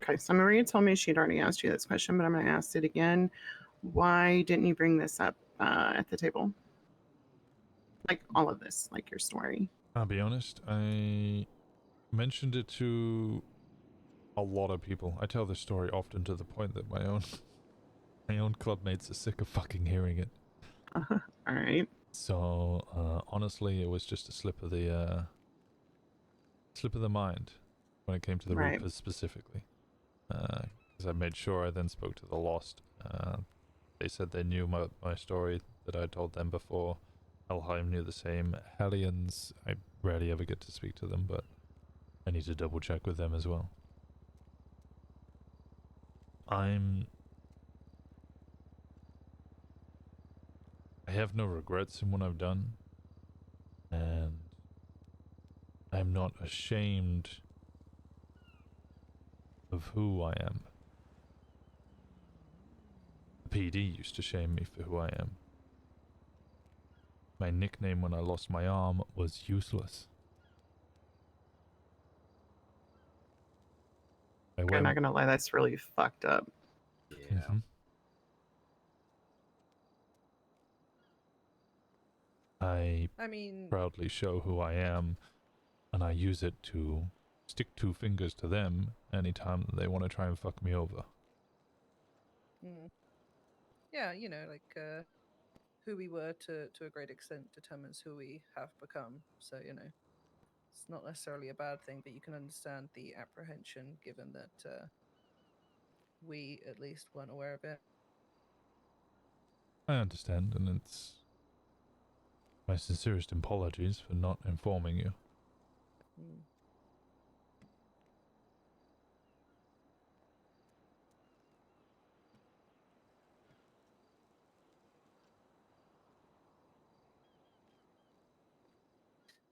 S10: Okay, so Maria told me she'd already asked you this question, but I'm going to ask it again. Why didn't you bring this up at the table? Like all of this, like your story.
S1: I'll be honest, I mentioned it to a lot of people. I tell this story often to the point that my own clubmates are sick of fucking hearing it.
S10: All right.
S1: So honestly, it was just a slip of the mind when it came to the
S10: Right.
S1: Reapers specifically. Because I made sure I then spoke to the Lost. They said they knew my story that I told them before. Helheim knew the same. Hellions, I rarely ever get to speak to them, but I need to double check with them as well. I have no regrets in what I've done, and I'm not ashamed of who I am. The PD used to shame me for who I am. My nickname when I lost my arm was Useless.
S10: I'm not gonna lie, that's really fucked up.
S17: Yeah.
S1: I
S16: mean,
S1: proudly show who I am, and I use it to stick two fingers to them anytime they want to try and fuck me over.
S16: Yeah, you know, like who we were to a great extent determines who we have become. So, you know, it's not necessarily a bad thing, but you can understand the apprehension given that we at least weren't aware of it.
S1: I understand, and it's my sincerest apologies for not informing you.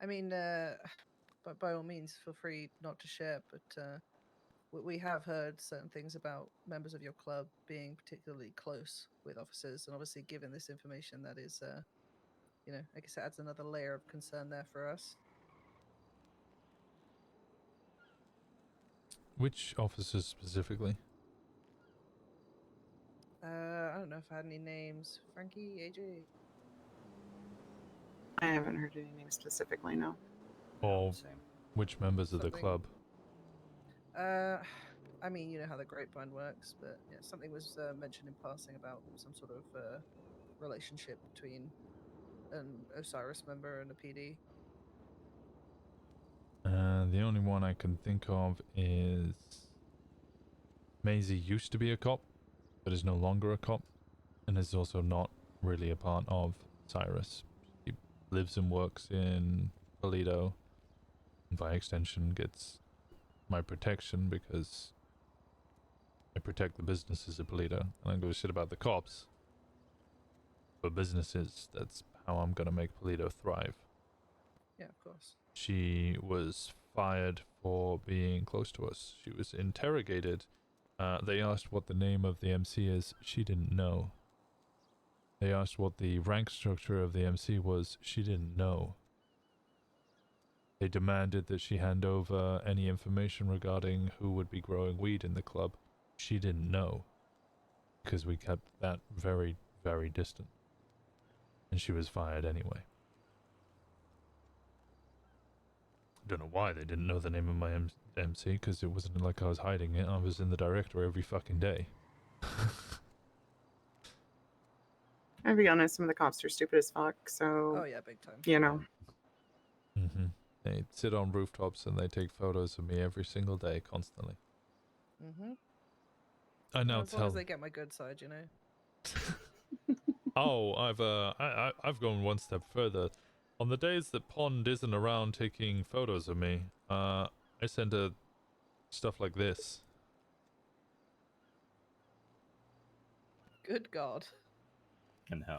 S16: I mean, but by all means, feel free not to share. But we have heard certain things about members of your club being particularly close with officers, and obviously, given this information, that is, you know, I guess it adds another layer of concern there for us.
S1: Which officers specifically?
S16: I don't know if I had any names. Frankie, AJ.
S10: I haven't heard any names specifically, no.
S1: Or which members of the
S16: Something-
S1: club?
S16: I mean, you know how the grapevine works, but yeah, something was mentioned in passing about some sort of relationship between an Osiris member and a PD.
S1: The only one I can think of is Maisie used to be a cop, but is no longer a cop, and is also not really a part of Cyrus. He lives and works in Toledo, and by extension gets my protection because I protect the businesses of Toledo, and I don't give a shit about the cops. For businesses, that's how I'm gonna make Toledo thrive.
S16: Yeah, of course.
S1: She was fired for being close to us. She was interrogated. They asked what the name of the MC is. She didn't know. They asked what the rank structure of the MC was. She didn't know. They demanded that she hand over any information regarding who would be growing weed in the club. She didn't know. Because we kept that very, very distant. And she was fired anyway. I don't know why they didn't know the name of my MC, because it wasn't like I was hiding it. I was in the directory every fucking day.
S10: I'll be honest, some of the cops are stupid as fuck, so...
S16: Oh, yeah, big time.
S10: You know.
S1: They sit on rooftops and they take photos of me every single day, constantly.
S16: Mm-hmm.
S1: I now
S16: as long as they get my good side, you know.
S1: Oh, I've gone one step further. On the days that Pond isn't around taking photos of me, I send her stuff like this.
S16: Good God.
S17: And hell.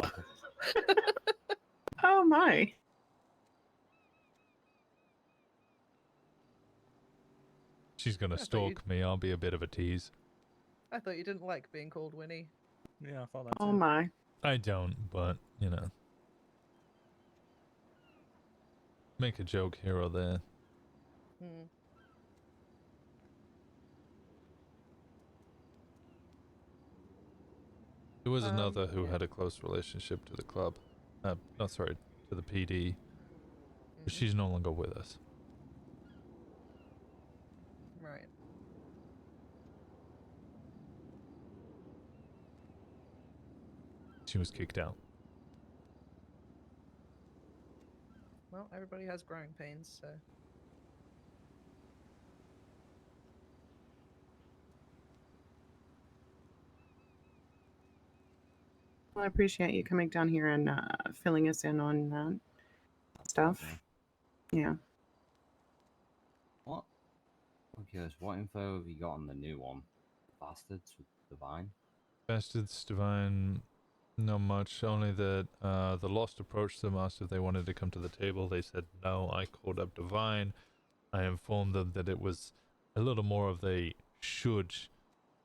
S10: Oh my.
S1: She's gonna stalk me. I'll be a bit of a tease.
S16: I thought you didn't like being called Winnie.
S17: Yeah, I thought that.
S10: Oh my.
S1: I don't, but, you know. Make a joke here or there.
S16: Hmm.
S1: There was another who had a close relationship to the club. No, sorry, to the PD. But she's no longer with us.
S16: Right.
S1: She was kicked out.
S16: Well, everybody has growing pains, so...
S10: Well, I appreciate you coming down here and filling us in on stuff. Yeah.
S18: What? Okay, so what info have you got on the new one? Bastards with Divine?
S1: Bastards, Divine, not much. Only that the Lost approached them, asked if they wanted to come to the table. They said no. I called up Divine. I informed them that it was a little more of they should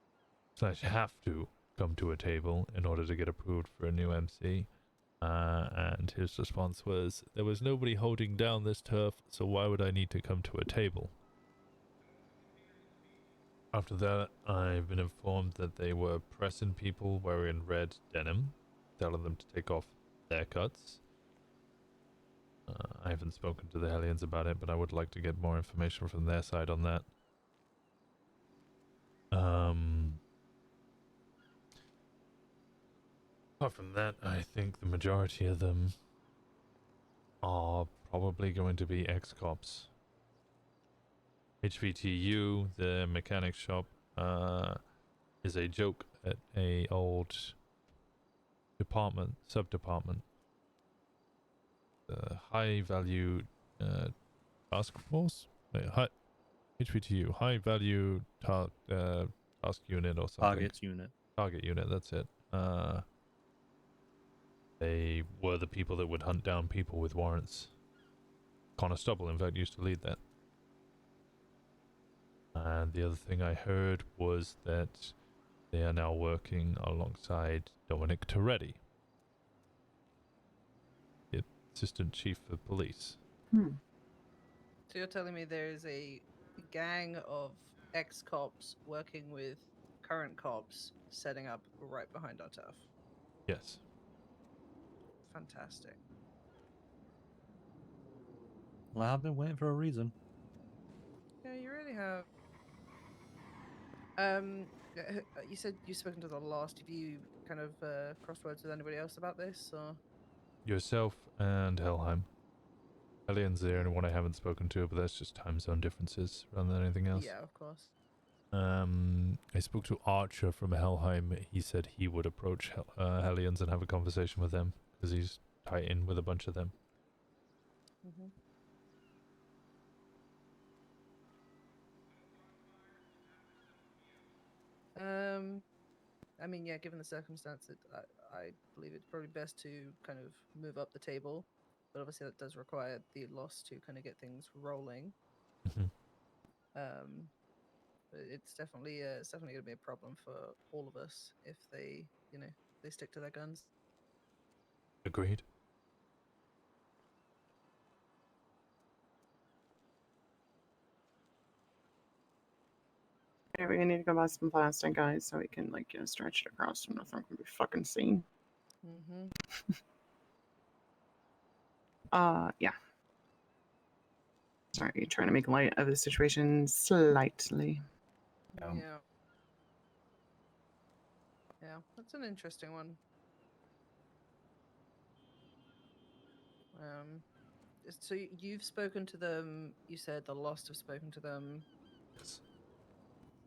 S1: / have to come to a table in order to get approved for a new MC. And his response was, there was nobody holding down this turf, so why would I need to come to a table? After that, I've been informed that they were pressing people wearing red denim, telling them to take off their cuts. I haven't spoken to the Hellions about it, but I would like to get more information from their side on that. Apart from that, I think the majority of them are probably going to be ex-cops. HVTU, the mechanic shop, is a joke at a old sub-department. High value task force? Wait, HVTU, high value task unit or something. Target unit, that's it. They were the people that would hunt down people with warrants. Connor Stubble, in fact, used to lead that. And the other thing I heard was that they are now working alongside Dominic Toretti, the Assistant Chief of Police.
S16: So you're telling me there's a gang of ex-cops working with current cops setting up right behind our turf?
S1: Yes.
S16: Fantastic.
S17: Well, I've been waiting for a reason.
S16: Yeah, you really have. You said you've spoken to the Lost. Have you kind of crossed words with anybody else about this, or?
S1: Yourself and Helheim. Hellian's the only one I haven't spoken to, but that's just time zone differences rather than anything else.
S16: Yeah, of course.
S1: I spoke to Archer from Helheim. He said he would approach Hellions and have a conversation with them because he's tied in with a bunch of them.
S16: Mm-hmm. I mean, yeah, given the circumstances, I believe it's probably best to kind of move up the table, but obviously that does require the loss to kind of get things rolling. But it's definitely going to be a problem for all of us if they, they stick to their guns.
S1: Agreed.
S10: Okay, we need to go buy some plastic, guys, so we can stretch it across so nothing can be fucking seen.
S16: Mm-hmm.
S10: Yeah. Sorry, trying to make light of the situation slightly.
S16: Yeah. Yeah, that's an interesting one. So you've spoken to them. You said the Lost have spoken to them.
S1: Yes.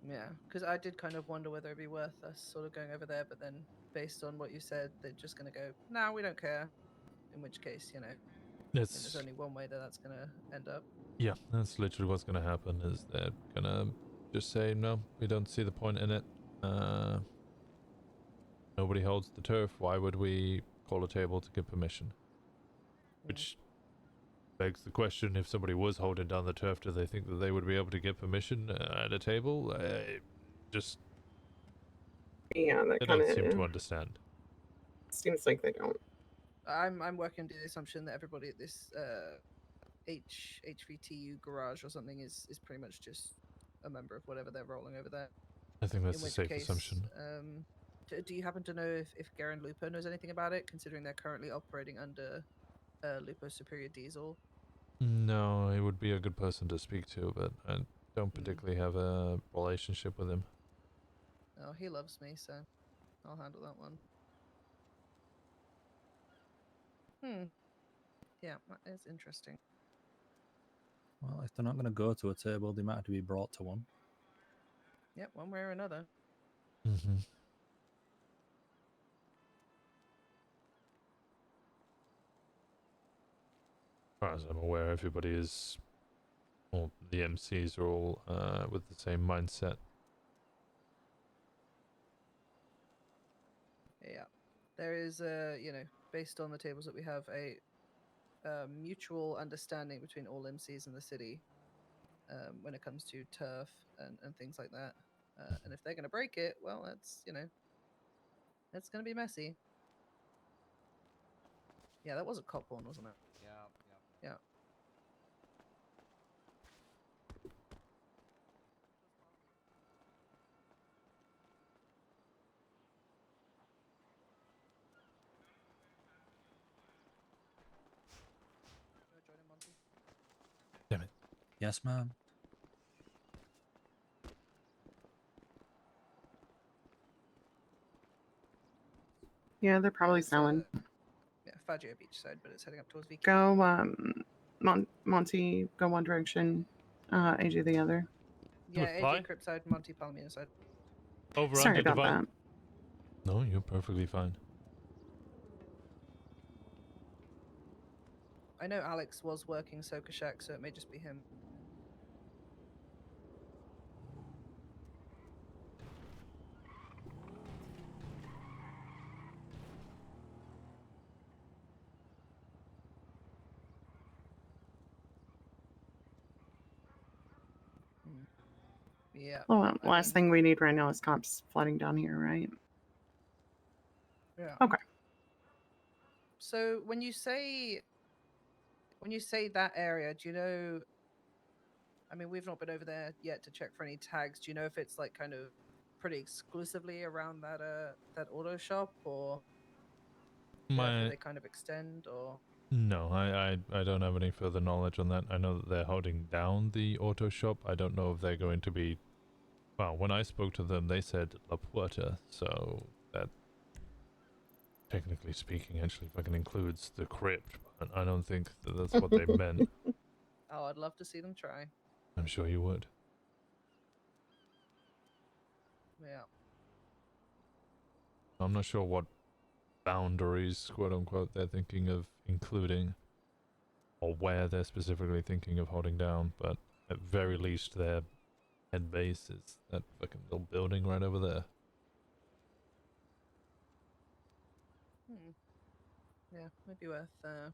S16: Yeah, because I did kind of wonder whether it'd be worth us sort of going over there, but then based on what you said, they're just going to go, "No, we don't care." In which case, there's only one way that that's going to end up.
S1: Yeah, that's literally what's going to happen. Is they're gonna just say no, we don't see the point in it. Nobody holds the turf. Why would we call a table to get permission? Which begs the question: if somebody was holding down the turf, do they think that they would be able to get permission at a table? Just
S10: Yeah, that
S1: they
S10: kind
S1: don't seem to
S10: of
S1: understand.
S10: seems like they don't.
S16: I'm working under the assumption that everybody at this HVTU garage or something is pretty much just a member of whatever they're rolling over there.
S1: I think that's
S16: In
S1: a
S16: which
S1: safe
S16: case,
S1: assumption.
S16: Do you happen to know if Garen Lupo knows anything about it, considering they're currently operating under Lupo Superior Diesel?
S1: No, he would be a good person to speak to, but I don't particularly have a relationship with him.
S16: Oh, he loves me, so I'll handle that one. Yeah, that is interesting.
S17: Well, if they're not going to go to a table, they might have to be brought to one.
S16: Yep, one way or another.
S1: Mm-hmm. As far as I'm aware, everybody is, all the MCs are all with the same mindset.
S16: Yeah, there is based on the tables that we have, a mutual understanding between all MCs in the city when it comes to turf and things like that. And if they're going to break it, well, that's that's going to be messy. Yeah, that was a cop one, wasn't it? Yeah.
S1: Damn it.
S17: Yes, ma'am.
S10: Yeah, they're probably selling.
S16: Yeah, Fagio Beach side, but it's heading up towards VK.
S10: Go, Monty, go one direction. AJ the other.
S16: Yeah,
S1: Reply?
S16: AJ Crypt side, Monty Palomino side.
S1: Over
S10: Sorry
S1: under
S10: about
S1: divide.
S10: that.
S1: No, you're perfectly fine.
S16: I know Alex was working Soka Shack, so it may just be him. Yeah.
S10: Well, last thing we need right now is cops flooding down here, right?
S16: Yeah.
S10: Okay.
S16: So when you say that area, do you know? I mean, we've not been over there yet to check for any tags. Do you know if it's like kind of pretty exclusively around that that auto shop, or if they kind of extend, or?
S1: No, I don't have any further knowledge on that. I know that they're holding down the auto shop. I don't know if they're going to be... Well, when I spoke to them, they said La Puerta, so that, technically speaking, actually fucking includes the crypt, but I don't think that that's what they meant.
S16: Oh, I'd love to see them try.
S1: I'm sure you would. I'm not sure what boundaries, quote unquote, they're thinking of including, or where they're specifically thinking of holding down, but at very least their head base is that fucking little building right over there.
S16: Yeah, might be worth going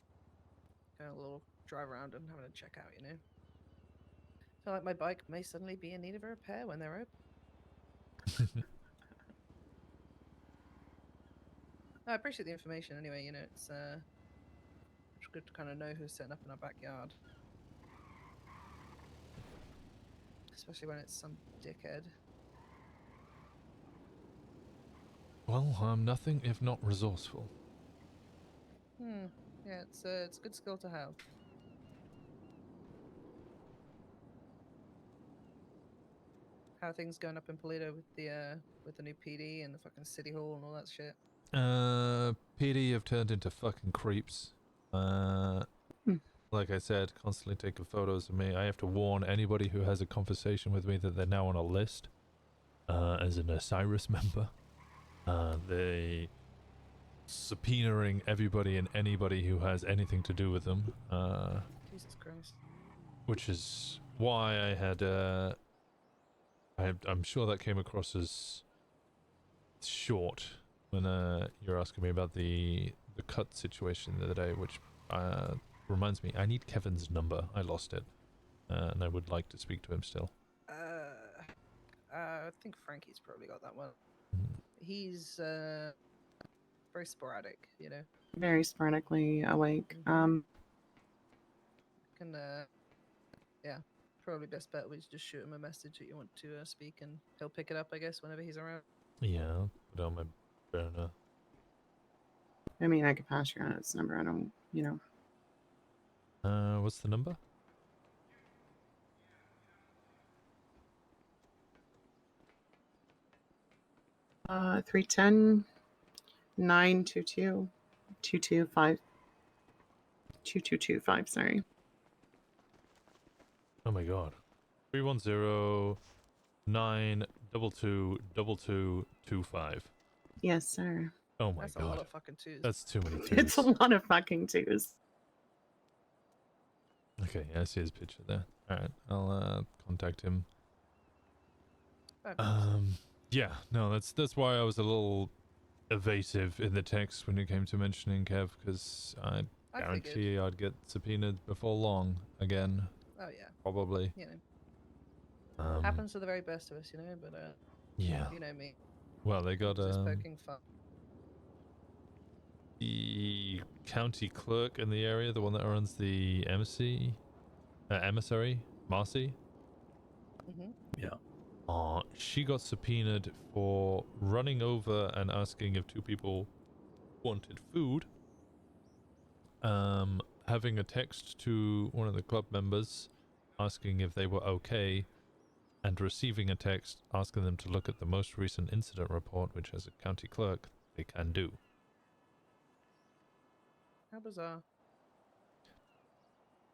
S16: a little drive around and having a check out, you know. Feel like my bike may suddenly be in need of a repair when they're open. I appreciate the information anyway, you know, it's good to kind of know who's setting up in our backyard. Especially when it's some dickhead.
S1: Well, I'm nothing if not resourceful.
S16: Yeah, it's a good skill to have. How are things going up in Polito with the new PD and the fucking city hall and all that shit?
S1: PD have turned into fucking creeps. Like I said, constantly taking photos of me. I have to warn anybody who has a conversation with me that they're now on a list as an Osiris member. They subpoenaing everybody and anybody who has anything to do with them.
S16: Jesus Christ.
S1: Which is why I had I'm sure that came across as short when you're asking me about the cut situation the other day, which reminds me, I need Kevin's number. I lost it, and I would like to speak to him still.
S16: I think Frankie's probably got that one. He's very sporadic, you know.
S10: Very sporadically awake.
S16: Can yeah, probably best bet was just shoot him a message that you want to speak, and he'll pick it up, I guess, whenever he's around.
S1: Yeah, I'll put on my burner.
S10: I mean, I could pass you on his number. I don't, you know.
S1: What's the number?
S10: Uh, 310-922-2225. 2225, sorry.
S1: Oh my god. 310-922-2225.
S10: Yes, sir.
S1: Oh my
S16: That's
S1: god.
S16: a lot of fucking twos.
S1: That's too many twos.
S10: It's a lot of fucking twos.
S1: Okay, yeah, I see his picture there. Alright, I'll contact him. Yeah, no, that's why I was a little evasive in the text when it came to mentioning Kev, because I guarantee I'd get subpoenaed before long again.
S16: Oh yeah.
S1: Probably.
S16: You know. Happens to the very best of us, you know, but
S1: yeah.
S16: You know me.
S1: Well, they got
S16: Just poking fun.
S1: the county clerk in the area, the one that runs the emissary, Marcy.
S17: Yeah.
S1: She got subpoenaed for running over and asking if two people wanted food. Having a text to one of the club members asking if they were okay, and receiving a text asking them to look at the most recent incident report, which as a county clerk they can do.
S16: How bizarre.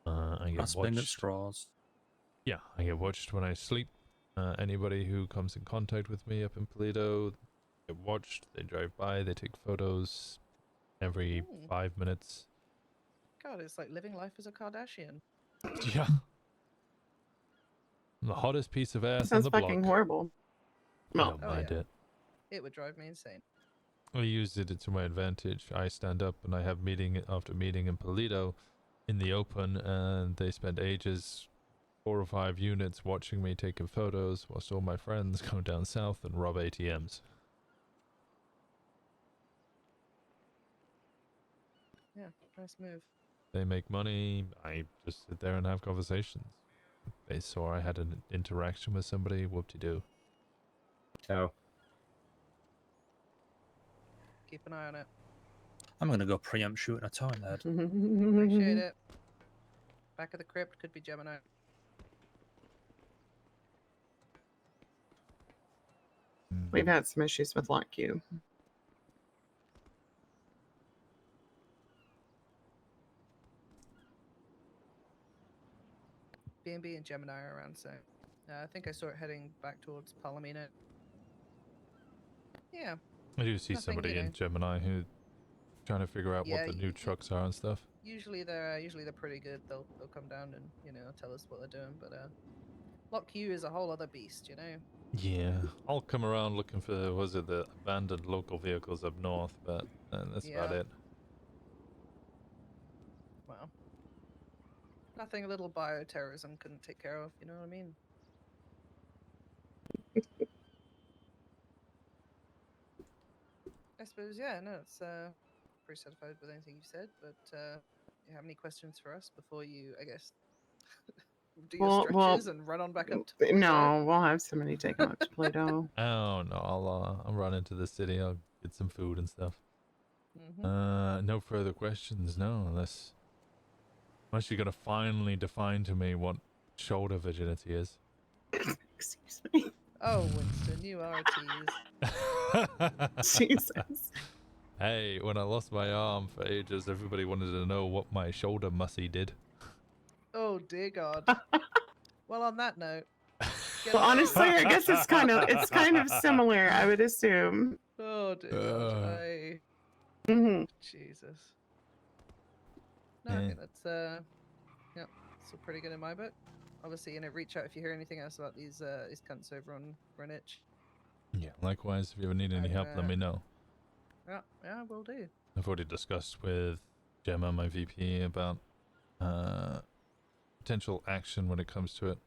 S1: I get
S17: Grasping at
S1: watched.
S17: straws.
S1: Yeah, I get watched when I sleep. Anybody who comes in contact with me up in Polito, they get watched, they drive by, they take photos every 5 minutes.
S16: God, it's like living life as a Kardashian.
S1: Yeah. I'm the hottest piece of ass on
S10: Sounds
S1: the block.
S10: fucking horrible.
S1: I don't mind it.
S16: It would drive me insane.
S1: I used it to my advantage. I stand up and I have meeting after meeting in Polito in the open, and they spend ages, 4 or 5 units, watching me taking photos whilst all my friends go down south and rob ATMs.
S16: Yeah, nice move.
S1: They make money, I just sit there and have conversations. They saw I had an interaction with somebody, whoop-de-doo.
S18: Oh.
S16: Keep an eye on it.
S17: I'm gonna go preempt shooting a town head.
S16: Appreciate it. Back of the crypt could be Gemini.
S10: We've had some issues with Lock Q.
S16: B&B and Gemini are around, so I think I saw it heading back towards Palomino. Yeah,
S1: I do see
S16: Nothing,
S1: somebody
S16: you
S1: in
S16: know.
S1: Gemini who trying to figure out what
S16: Yeah,
S1: the new trucks are and stuff.
S16: usually they're pretty good. They'll come down and tell us what they're doing. But Lock Q is a whole other beast, you know.
S1: Yeah, I'll come around looking for, was it the abandoned local vehicles up north, but that's about
S16: Yeah.
S1: it.
S16: Well, nothing a little bioterrorism couldn't take care of. You know what I mean? I suppose, yeah, no, it's pretty satisfied with anything you said, but you have any questions for us before you, I guess, do your stretches and run on back up to Port Said?
S10: No, we'll have somebody take them up to Pluto.
S1: Oh no, I'll run into the city. I'll get some food and stuff.
S16: Mm-hmm.
S1: No further questions, no, unless you're gonna finally define to me what shoulder virginity is.
S10: Excuse me.
S16: Oh, Winston, you are a tease.
S10: Jesus.
S1: Hey, when I lost my arm for ages, everybody wanted to know what my shoulder mussy did.
S16: Oh dear God. Well, on that note.
S10: Well, honestly, I guess it's kind of similar. I would assume.
S16: Oh dear God. Jesus. No, I think that's yeah, still pretty good in my book. Obviously, reach out if you hear anything else about these cunts over on Greenwich.
S1: Yeah, likewise, if you ever need any help, let me know.
S16: Yeah, will do.
S1: I've already discussed with Gemma, my VP, about potential action when it comes to it.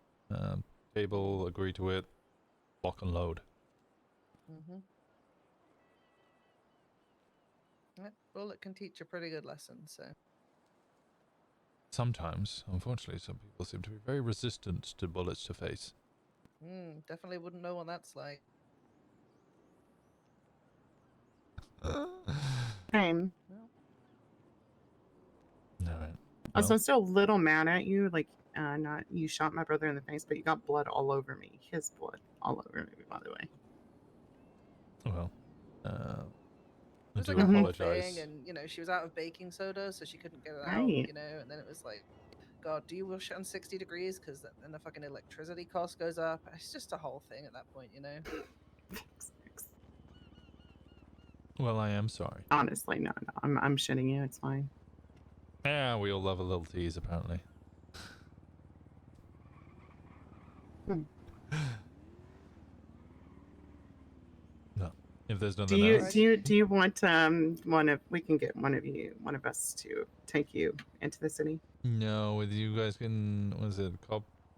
S1: Cable, agree to it, lock and load.
S16: Mm-hmm. Yeah, well, it can teach a pretty good lesson, so.
S1: Sometimes, unfortunately, some people seem to be very resistant to bullets to face.
S16: Definitely wouldn't know what that's like.
S10: Same.
S1: Alright.
S10: Also, I'm still a little mad at you. Like, not you shot my brother in the face, but you got blood all over me. His blood all over me, by the way.
S1: Well,
S16: It
S1: I
S16: was
S1: do
S16: like a whole
S1: apologize.
S16: thing, and she was out of baking soda, so she couldn't get it out,
S10: Right.
S16: and then it was like, God, do you wash it on 60 degrees? Because then the fucking electricity cost goes up. It's just a whole thing at that point,
S1: Well, I am sorry.
S10: Honestly, no. I'm shitting you. It's fine.
S1: Yeah, we all love a little tease, apparently. No, if there's nothing else.
S10: Do you want we can get one of us to take you into the city?
S1: No, with you guys can, was it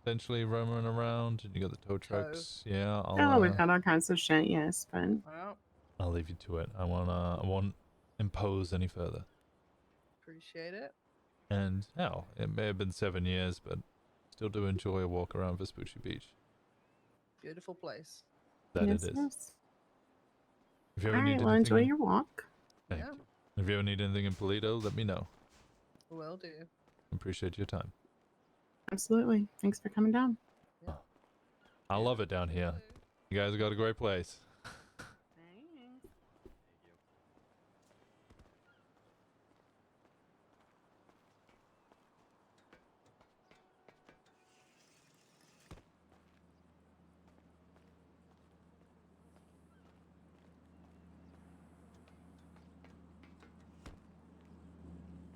S1: potentially roaming around, and you got the tow trucks? Yeah,
S10: We've got all kinds of shit. Yes, but
S1: I'll leave you to it. I won't impose any further.
S16: Appreciate it.
S1: And hell, it may have been 7 years, but still do enjoy a walk around Vespucci Beach.
S16: Beautiful place.
S1: That
S10: yes,
S1: it is.
S10: yes.
S1: If you ever
S10: All
S1: need
S10: right,
S1: anything,
S10: well, enjoy your walk.
S1: Thank you. If you ever need anything in Polito, let me know.
S16: Will do.
S1: Appreciate your time.
S10: Absolutely. Thanks for coming down.
S1: I love it down here. You guys got a great place.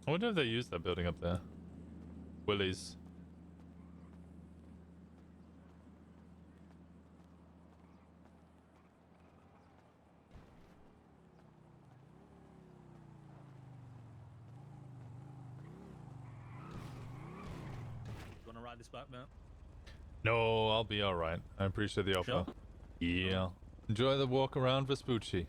S1: I wonder if they use that building up there. Willie's.
S17: You want to ride this back, Matt?
S1: No, I'll be alright. I appreciate the offer.
S17: Sure.
S1: Yeah. Enjoy the walk around Vespucci.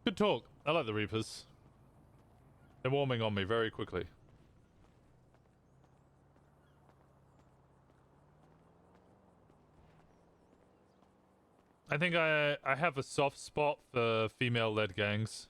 S1: Good talk. I like the Reapers. They're warming on me very quickly. I think I have a soft spot for female-led gangs.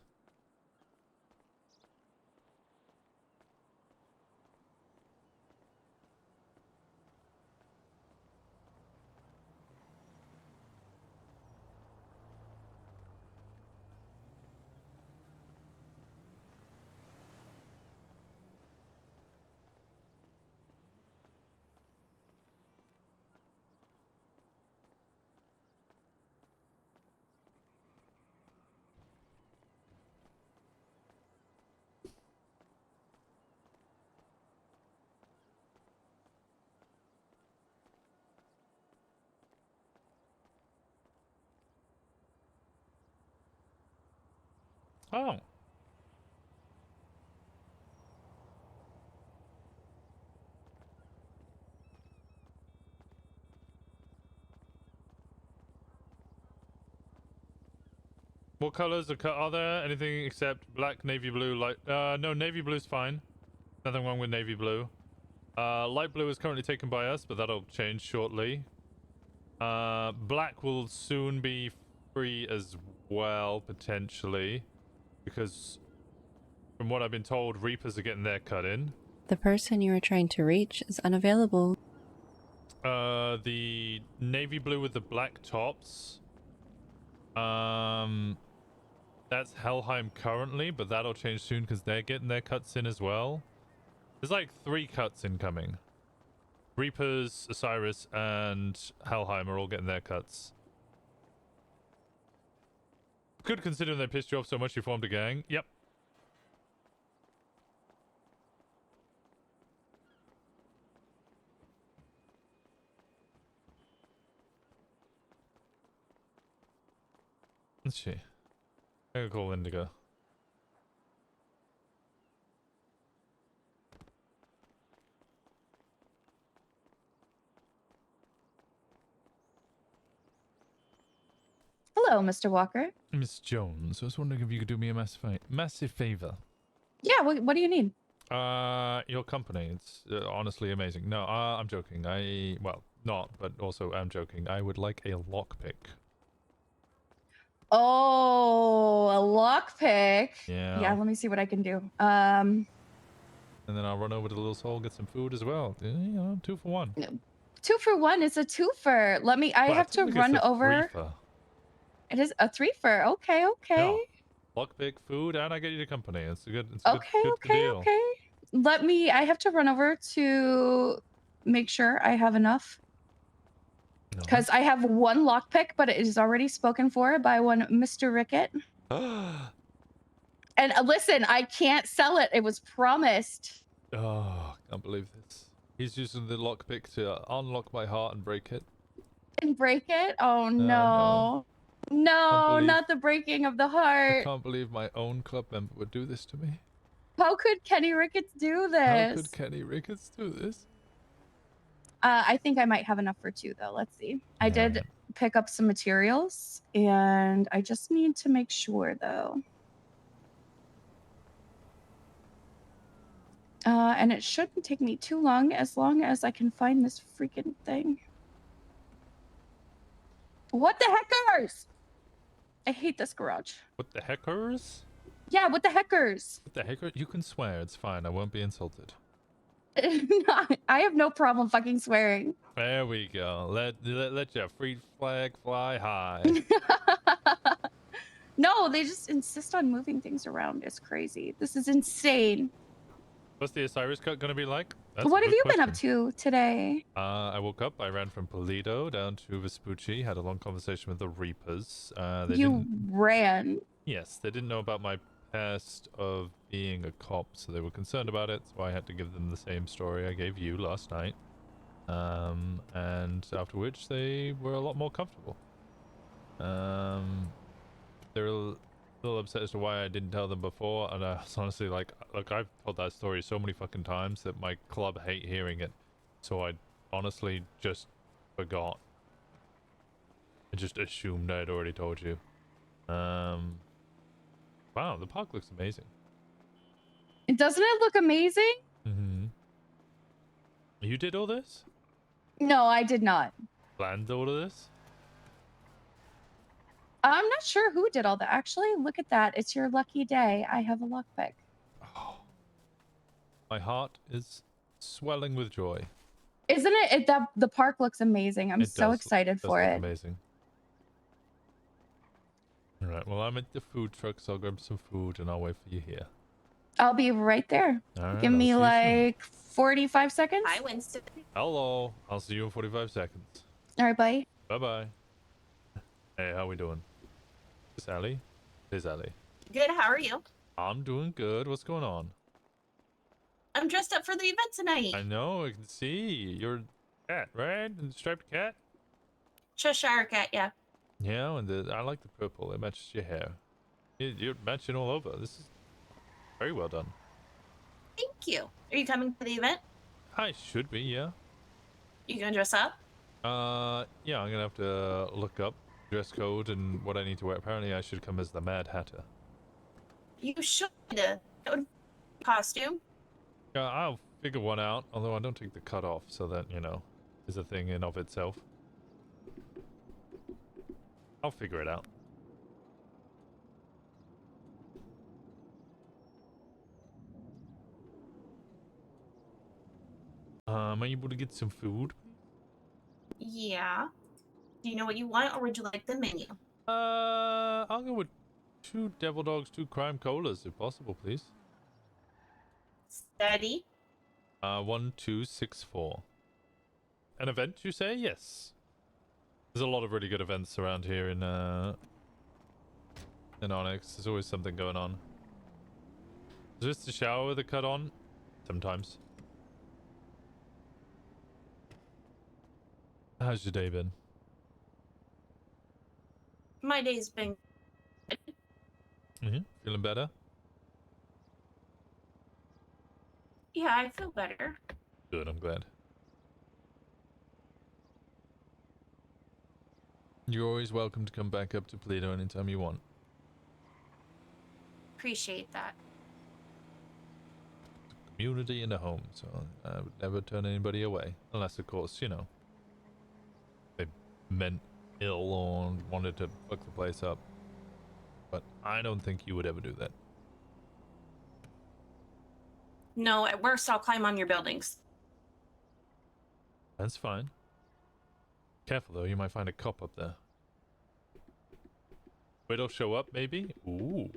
S1: Oh. What colors are there? Anything except black, navy blue, light... no, navy blue's fine. Nothing wrong with navy blue. Light blue is currently taken by us, but that'll change shortly. Black will soon be free as well, potentially. Because, from what I've been told, Reapers are getting their cut in.
S19: The person you were trying to reach is unavailable.
S1: The navy blue with the black tops. That's Helheim currently, but that'll change soon because they're getting their cuts in as well. There's like 3 cuts incoming. Reapers, Osiris, and Helheim are all getting their cuts. Good considering they pissed you off so much you formed a gang. Yep. Let's see. I'm gonna call Indigo.
S14: Hello, Mr. Walker.
S1: Miss Jones, I was wondering if you could do me a massive favor.
S14: Yeah, what do you need?
S1: Your company. It's honestly amazing. No, I'm joking. Well, not, but also I'm joking. I would like a lockpick.
S14: Oh, a lockpick.
S1: Yeah.
S14: Yeah, let me see what I can do.
S1: And then I'll run over to Little Soul, get some food as well. You know, 2 for 1.
S14: 2 for 1 is a twofer. Let me. I
S1: Well,
S14: have to
S1: think it's
S14: run
S1: a
S14: over.
S1: threefer.
S14: It is a 3-fer. Okay, okay.
S1: Yeah. Lockpick, food, and I get you the company. It's a good. It's
S14: Okay,
S1: good
S14: okay,
S1: deal.
S14: okay. Let me. I have to run over to make sure I have enough. Because I have 1 lockpick, but it is already spoken for by one Mr. Rickett. And listen, I can't sell it. It was promised.
S1: Oh, can't believe this. He's using the lockpick to unlock my heart and break it.
S14: And break it? Oh
S1: no.
S14: no. No, not the breaking of the
S1: I
S14: heart.
S1: can't believe my own club member would do this to me.
S14: How could Kenny Ricketts do this?
S1: How could Kenny Ricketts do this?
S14: I think I might have enough for 2 though. Let's see. I did pick up some materials and I just need to make sure though. And it shouldn't take me too long as I can find this freaking thing. What the heckers? I hate this garage.
S1: What the heckers?
S14: Yeah, what the heckers?
S1: What the hecker? You can swear. It's fine. I won't be insulted.
S14: I have no problem fucking swearing.
S1: There we go. Let your free flag fly high.
S14: No, they just insist on moving things around. It's crazy. This is insane.
S1: What's the Osiris cut gonna be like? That's a
S14: What have
S1: good
S14: you been up
S1: question.
S14: to today?
S1: I woke up. I ran from Polito down to Vespucci. Had a long conversation with the Reapers. They
S14: You
S1: didn't.
S14: ran.
S1: Yes, they didn't know about my past of being a cop, so they were concerned about it. So I had to give them the same story I gave you last night. And after which they were a lot more comfortable. They're a little upset as to why I didn't tell them before, and I was honestly like I've told that story so many fucking times that my club hate hearing it. So I honestly just forgot. I just assumed I had already told you. Wow, the park looks amazing.
S14: Doesn't it look amazing?
S1: Mm-hmm. You did all this?
S14: No, I did not.
S1: Planned all of this?
S14: I'm not sure who did all that. Actually, look at that. It's your lucky day. I have a lockpick.
S1: My heart is swelling with joy.
S14: Isn't it? The park looks amazing. I'm so excited for
S1: look
S14: it.
S1: Amazing. All right. Well, I'm at the food truck, so I'll grab some food and I'll wait for you here.
S14: I'll be right there.
S1: All right.
S14: Give
S1: I'll
S14: me
S1: see you soon.
S14: like 45 seconds.
S15: Hi, Winston.
S1: Hello. I'll see you in 45 seconds.
S14: All right, bye.
S1: Bye bye. Hey, how we doing? Is Allie? Is Allie?
S15: Good, how are you?
S1: I'm doing good. What's going on?
S15: I'm dressed up for the event tonight.
S1: I know. I can see. You're a cat, right? And striped cat?
S15: Cheshire cat, yeah.
S1: Yeah, and I like the purple. It matches your hair. You're matching all over. This is very well done.
S15: Thank you. Are you coming to the event?
S1: I should be, yeah.
S15: You gonna dress up?
S1: Yeah, I'm gonna have to look up dress code and what I need to wear. Apparently, I should come as the Mad Hatter.
S15: You should. Costume?
S1: Yeah, I'll figure one out, although I don't take the cut off, so that, you know, is a thing in of itself. I'll figure it out. Am I able to get some food?
S15: Yeah. Do you know what you want, or would you like the menu?
S1: I'll go with 2 devil dogs, 2 crime colas, if possible, please.
S15: Steady.
S1: 1264. An event, you say? Yes. There's a lot of really good events around here in Onyx. There's always something going on. Is this the shower with the cut on? Sometimes. How's your day been?
S15: My day's been good.
S1: Feeling better?
S15: Yeah, I feel better.
S1: Good, I'm glad. You're always welcome to come back up to Toledo anytime you want.
S15: Appreciate that.
S1: Community in a home, so I would never turn anybody away. Unless, of course, you know, they meant ill or wanted to fuck the place up. But I don't think you would ever do that.
S15: No, at worst, I'll climb on your buildings.
S1: That's fine. Careful, though. You might find a cop up there. Wait, he'll show up, maybe? Ooh.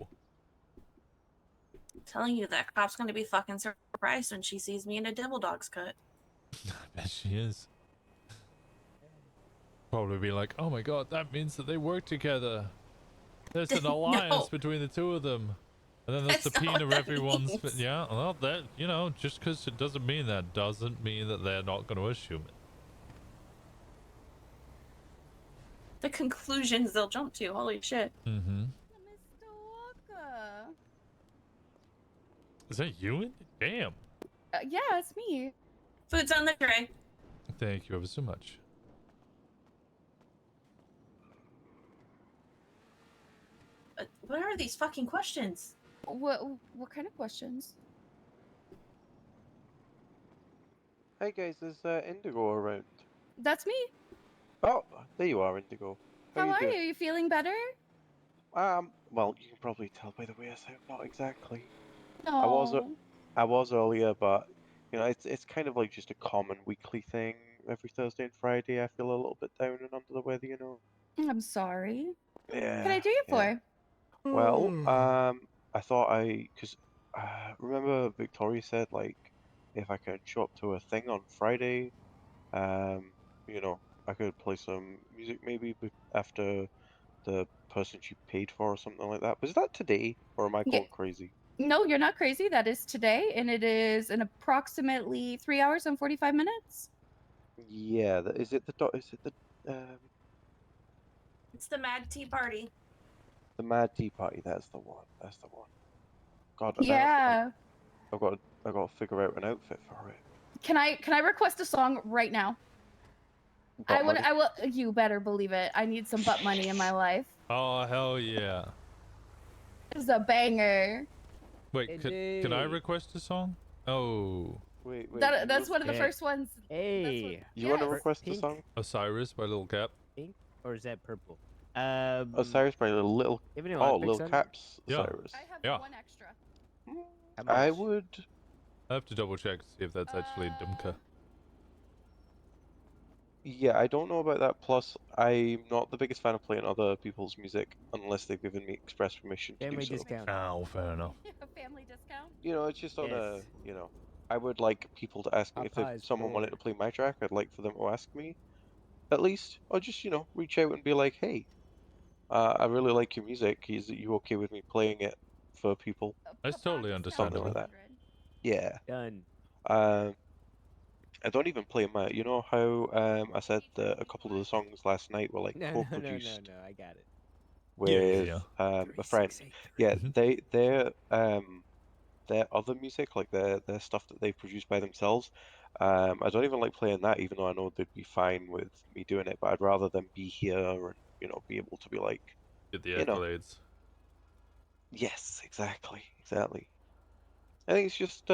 S15: I'm telling you, that cop's gonna be fucking surprised when she sees me in a devil dog's cut.
S1: I bet she is. Probably be like, oh my god, that means that they work together. There's an alliance between the two of them. And then there's the subpoena of everyone's... Yeah, well, that, you know, just because it doesn't mean that doesn't mean that they're not going to assume it.
S15: The conclusions they'll jump to, holy shit.
S1: Mm-hmm.
S14: Mr. Walker.
S1: Is that you? Damn.
S14: Yeah, it's me.
S15: Food's on the tray.
S1: Thank you ever so much.
S15: What are these fucking questions?
S14: What kind of questions?
S20: Hey guys, is Indigo around?
S14: That's me.
S20: Oh, there you are, Indigo.
S14: How are
S20: doing?
S14: you? You feeling better?
S20: Well, you can probably tell by the way I sound, not exactly.
S14: No.
S20: I was earlier, but you know, it's kind of like just a common weekly thing. Every Thursday and Friday, I feel a little bit down and under the weather, you know.
S14: I'm sorry.
S20: Yeah.
S14: What can I do you for?
S20: Well, I thought because remember Victoria said like if I could show up to a thing on Friday, you know, I could play some music maybe after the person she paid for or something like that. Was that today, or am I going crazy?
S14: No, you're not crazy. That is today, and it is in approximately 3 hours and 45 minutes.
S20: Yeah, is it the
S15: It's the Mad Tea Party.
S20: the Mad Tea Party? That's the one. That's the one. God.
S14: Yeah.
S20: I've got to figure out an outfit for it.
S14: Can I request a song right now?
S20: Butt money?
S14: I will. You better believe it. I need some butt money in my life.
S1: Oh, hell yeah.
S14: It's a banger.
S1: Wait, could I request a song? Oh.
S20: Wait.
S14: That's one of the first ones.
S21: Hey.
S20: You want to request a song?
S1: Osiris by Lil Cap.
S21: Pink or is that purple?
S20: Osiris by the little.
S21: Give me
S20: Oh,
S21: lockpicks,
S20: little
S21: son.
S20: caps.
S1: Yeah.
S20: Osiris.
S14: I have
S1: Yeah.
S14: one extra.
S21: How
S20: I
S21: much?
S20: would.
S1: I have to double check to see if that's actually Dumka.
S20: Yeah, I don't know about that. Plus, I'm not the biggest fan of playing other people's music unless they've given me express permission to do
S21: Family
S20: so.
S21: discount.
S1: Oh, fair enough.
S14: A family discount?
S20: You know, it's just on a.
S21: Yes.
S20: You know, I would like people to ask me if
S21: Papa's
S20: someone wanted
S21: poor.
S20: to play my track. I'd like for them to ask me, at least, or just reach out and be like, hey, I really like your music. Is you okay with me playing it for people?
S1: That's totally
S20: Something
S1: understandable.
S20: like that. Yeah.
S21: Done.
S20: I don't even play my. You know how I said that a couple of the songs last night were like
S21: No,
S20: co-produced
S21: no. I got it.
S20: with
S1: Yeah.
S20: a friend. Yeah, their other music, like their stuff that they produce by themselves. I don't even like playing that, even though I know they'd be fine with me doing it. But I'd rather them be here and be able to be like,
S1: Get the
S20: you know,
S1: accolades.
S20: yes, exactly. I think it's just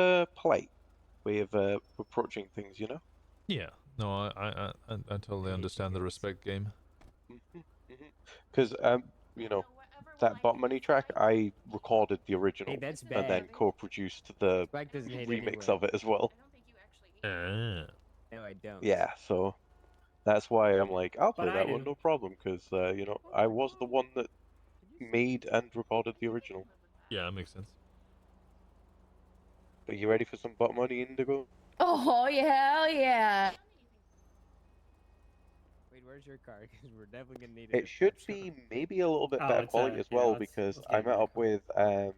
S20: polite way of approaching things, you know.
S1: Yeah. No, I totally understand the respect game.
S20: Because that Bot Money track, I recorded the original
S21: that's
S20: and then
S21: bad.
S20: co-produced the
S21: Spike doesn't hate
S20: remix
S21: anyway.
S20: of it as well.
S1: Ah.
S21: No, I don't.
S20: Yeah, so that's why I'm like, I'll play
S21: But I
S20: that one,
S21: do.
S20: no problem, because I was the one that made and recorded the original.
S1: Yeah, that makes sense.
S20: Are you ready for some Bot Money, Indigo?
S14: Oh, hell yeah.
S21: Wait, where's your card? Because we're definitely gonna need it.
S20: It should be maybe a little bit better quality as well, because I met up with
S21: No.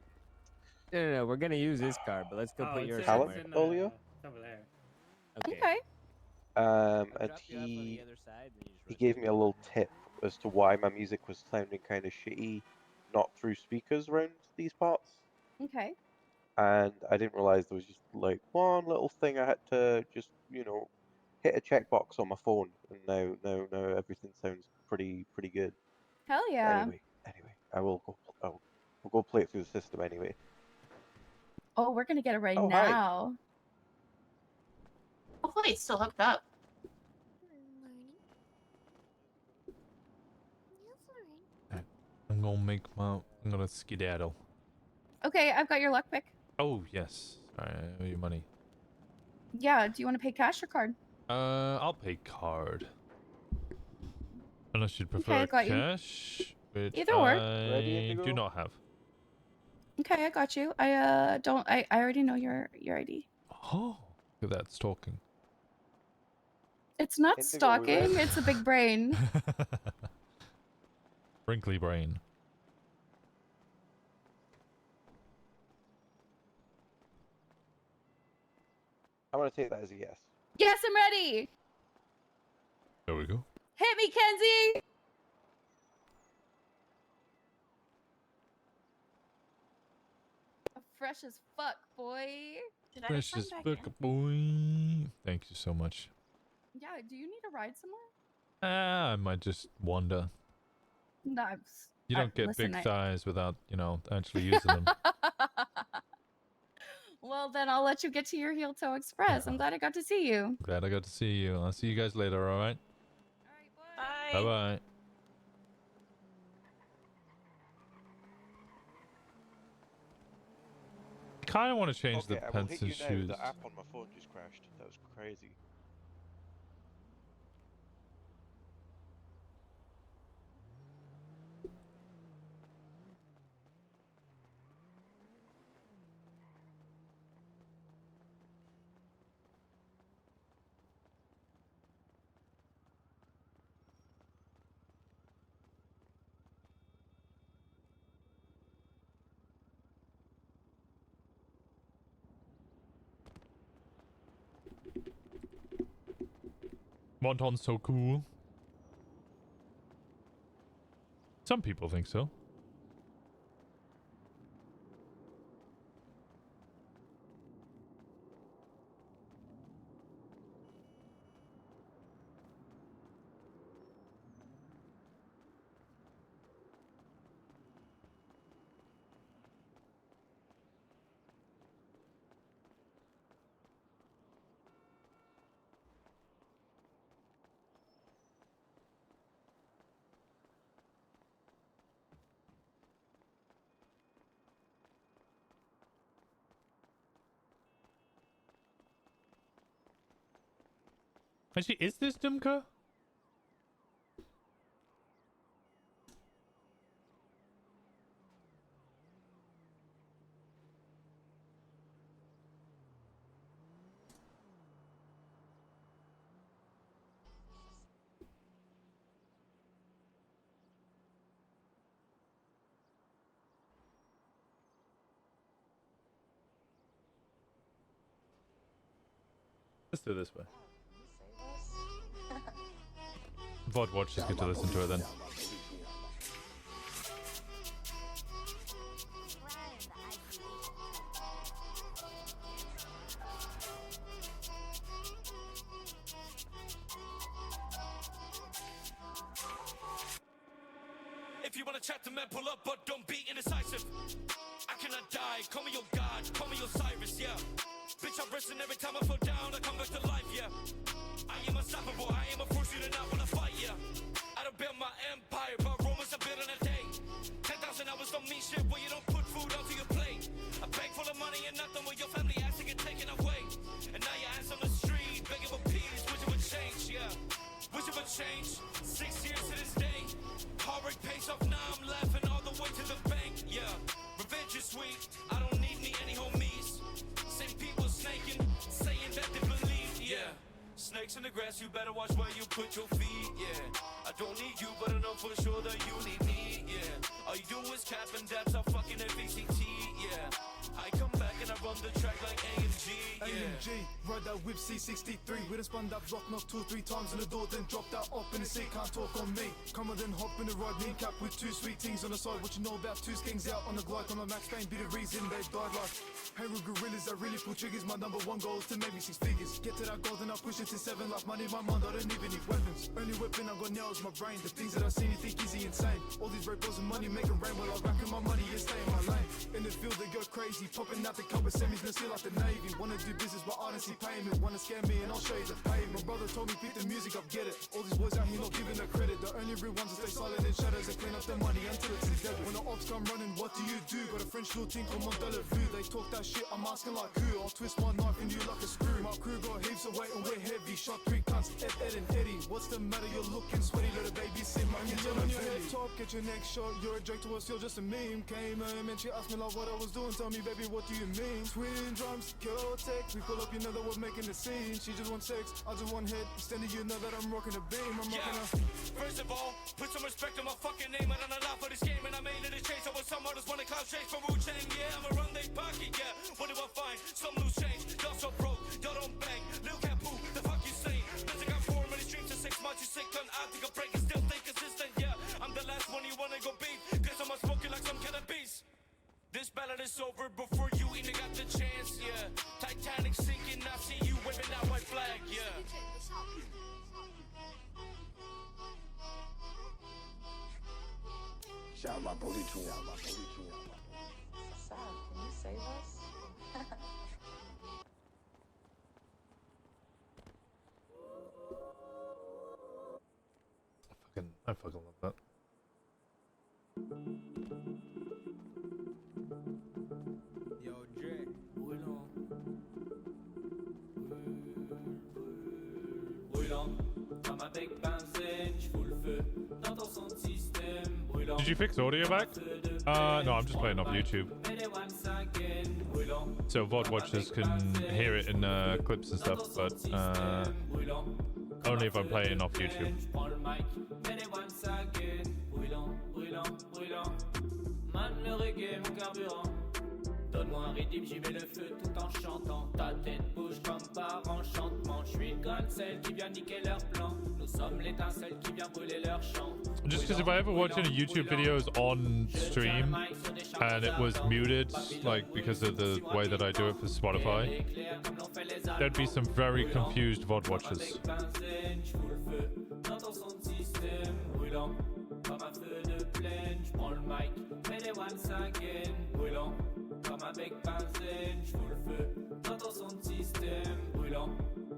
S21: We're gonna use this card, but let's go put yours
S20: Callum
S21: somewhere.
S20: earlier.
S21: Over there.
S14: Okay.
S20: And
S21: drop you off on the other side, then you just
S20: he gave me a little tip as to why my music was sounding kind of shitty, not through speakers around these parts.
S14: Okay.
S20: And I didn't realize there was just like one little thing I had to just hit a checkbox on my phone, and now everything sounds pretty good.
S14: Hell
S20: But
S14: yeah.
S20: anyway, we'll go play it through the system anyway.
S14: Oh, we're gonna get it right
S20: Oh, hi.
S14: now.
S15: Hopefully it's still hooked up.
S1: I'm gonna skedaddle.
S14: Okay, I've got your luck pick.
S1: Oh yes. Alright, I owe you money.
S14: Yeah, do you want to pay cash or card?
S1: I'll pay card. Unless you'd
S14: Okay,
S1: prefer
S14: I got you.
S1: cash, which
S14: Either or.
S1: I do not have.
S14: Okay, I got you. I already know your ID.
S1: Oh, look at that stalking.
S14: It's not
S20: Indigo, we
S14: stalking,
S20: ready?
S14: it's a big brain.
S1: Wrinkly brain.
S20: I'm gonna take that as a yes.
S14: Yes, I'm ready.
S1: There we go.
S14: Hit me, Kenzie. Fresh as fuck, boy. Did
S1: Fresh as
S14: back
S1: fuck,
S14: in?
S1: boy. Thank you so much.
S14: Yeah, do you need a ride somewhere?
S1: I might just wander.
S14: No,
S1: You don't get
S14: listen,
S1: big thighs without, actually using them.
S14: Well, then I'll let you get to your heel toe express. I'm glad I got to see you.
S1: Glad I got to see you. I'll see you guys later, alright?
S15: Bye.
S1: Bye-bye. I kind of want to change
S20: Okay,
S1: the
S20: I will
S1: pants
S20: hit
S1: and
S20: you now.
S1: shoes.
S20: The app on my phone just crashed. That was crazy.
S1: Wonton's so cool. Some people think so. Actually, is this Dimka? Let's do it this way. VOD watchers get to listen to it then.
S2: If you wanna chat to men, pull up, but don't be indecisive. I cannot die, call me your God, call me Osiris, yeah. Bitch, I'm resting every time I fall down, I come back to life, yeah. I am unstoppable, I am a force you do not wanna fight, yeah. I don't build my empire, but Romans are built in a day. 10,000 hours don't mean shit when you don't put food onto your plate. A bag full of money and nothing when your family has to get taken away. And now your ass on the street, begging for peace, wish it would change, yeah. Wish it would change, 6 years to this day. Heartbreak pays off, now I'm laughing all the way to the bank, yeah. Revenge is sweet, I don't need me any homies. Same people snaking, saying that they believe, yeah. Snakes in the grass, you better watch where you put your feet, yeah. I don't need you, but I know for sure that you need me, yeah. All you do is cap and dabs, I'm fucking FACT, yeah. I come back and I run the track like AMG, yeah.
S22: AMG, ride that whip C63. We done spun that block knocked 2-3 times in the door, then drop that up in the seat, can't talk on me. Come on then hop in the ride, knee cap with 2 sweet things on the side. What you know about 2 skings out on the glide, come on Max Payne, be the reason they died like. Hangry gorillas that really pull triggers, my number 1 goal is to make me 6 figures. Get to that goal then I push it to 7 like money in my mind, I don't even need weapons. Only weapon I got now is my brain, the things that I see you think easy insane. All these red bills and money make it rain while I rack in my money and stay in my lane. In the field they go crazy, popping out the cover semis, no seal like the Navy. Wanna do business but I don't see payment, wanna scare me and I'll show you the payment. My brother told me pick the music up, get it. All these boys out here not giving no credit, the only real ones that stay silent in shadows and clean up their money until it's dead. When the ops come running, what do? Got a French little team called Mandela Vu. They talk that shit, I'm asking like who? I'll twist my knife in you like a screw. My crew got heaps of weight and we're heavy. Shot 3 cunts, Ed and Eddie. What's the matter? You're looking sweaty, little baby. Sit my hands on your head top, get your neck shot. You're a joke to us, you're just a meme. Came home and she asked me like what I was doing. Tell me, baby, what do you mean? Twin drums, kill tech. We pull up, you know that we're making the scene. She just wants sex, I just want head. Extended, you know that I'm rocking a beam. I'm rocking a.
S2: First of all, put some respect on my fucking name. I don't allow for this game and I made it a chase. I was some others wanna cloud chase from Wu-Chang. Yeah, I'ma run they pocket, yeah. What do I find? Some loose change. Y'all so broke, y'all don't bang. Lil Capu, the fuck you say? Bitch, I got 4 many streams in 6 months. You sick, done out, take a break and still stay consistent, yeah. I'm the last one you wanna go beat. Cause I'm smoking like some kind of beast. This battle is over before you even got the chance, yeah. Titanic sinking, I see you waving that white flag, yeah.
S23: Shout my booty to him.
S24: Sad, can you save us?
S1: I fucking love that.
S23: Yo, Dre,
S2: Brûlant, comme avec benzène, j'fous le feu dans ton son de système. Brûlant.
S1: Did you fix audio back? No, I'm just playing off YouTube. So VOD watchers can hear it in clips and stuff, but only if I'm playing off YouTube.
S2: Man, le reggae, mon carburant. Donne-moi un rythme, j'y mets le feu tout en chantant. Ta tête bouge comme par enchantement. Je suis le grain de sel qui vient niquer leur plan. Nous sommes l'étincelle qui vient brûler leur champ.
S1: Just because if I ever watch any YouTube videos on stream and it was muted, like because of the way that I do it for Spotify, there'd be some very confused VOD watchers.
S2: Comme un feu de plaine, j'prends le mic, mets des once again, brûlant, comme avec benzène, j'fous le feu dans ton son de système, brûlant,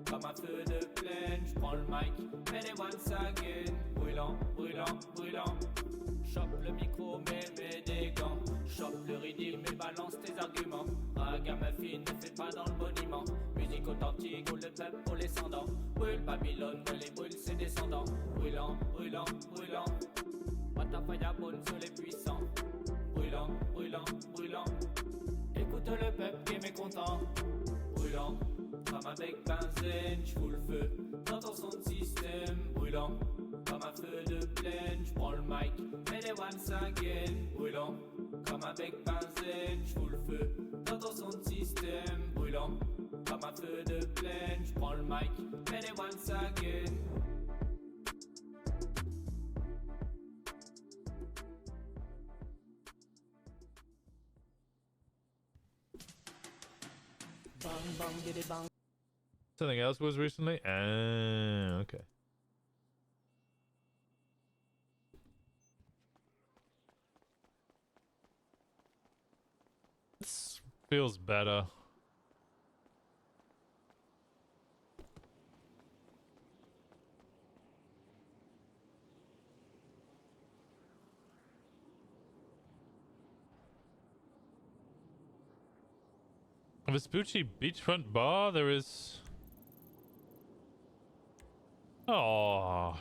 S2: comme un feu de plaine, j'prends le mic, mets des once again, brûlant, brûlant, brûlant. Chope le micro, mets des gants. Chope le rythme et balance tes arguments. Ragamuffin ne fait pas dans le boniment. Musique authentique, ou le peuple pour les sans-dents. Oui,
S3: brûle, Babylone me les brûle, c'est descendant. Brûlant, brûlant, brûlant. Batafaya bonne sur les puissants. Brûlant, brûlant, brûlant. Écoute le peuple qui est mécontent. Brûlant, comme avec benzène, j'fous le feu dans ton son de système. Brûlant, comme un feu de plaine, j'prends le mic, mets les once again. Brûlant, comme avec benzène, j'fous le feu dans ton son de système. Brûlant, comme un feu de plaine, j'prends le mic, mets les once again. Bang, bang, diddy bang.
S1: Something else was recently? Okay. This feels better. Vespucci beachfront bar, there is... Oh.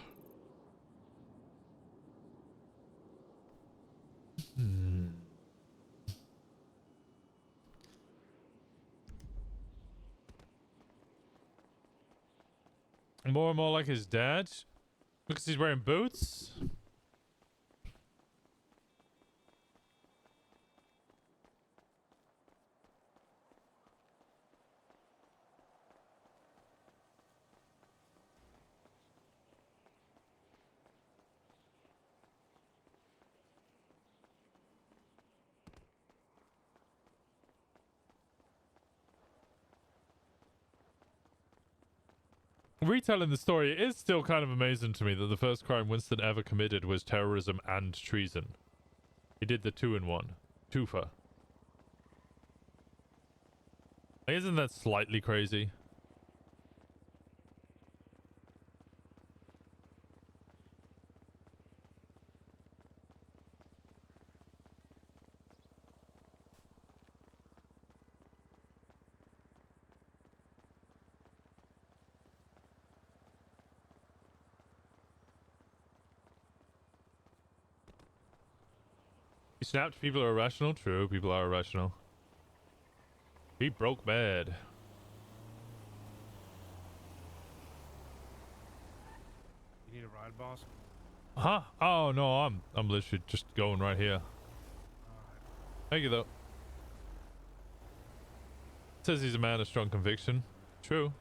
S1: More and more like his dad? Because he's wearing boots? Retelling the story, it is still kind of amazing to me that the first crime Winston ever committed was terrorism and treason. He did the 2-in-1. Twofer. Isn't that slightly crazy? He snapped. People are irrational. True, people are irrational. He broke bad.
S4: You need a ride, boss?
S1: Huh? Oh no, I'm literally just going right here. Thank you though. Says he's a man of strong conviction. True.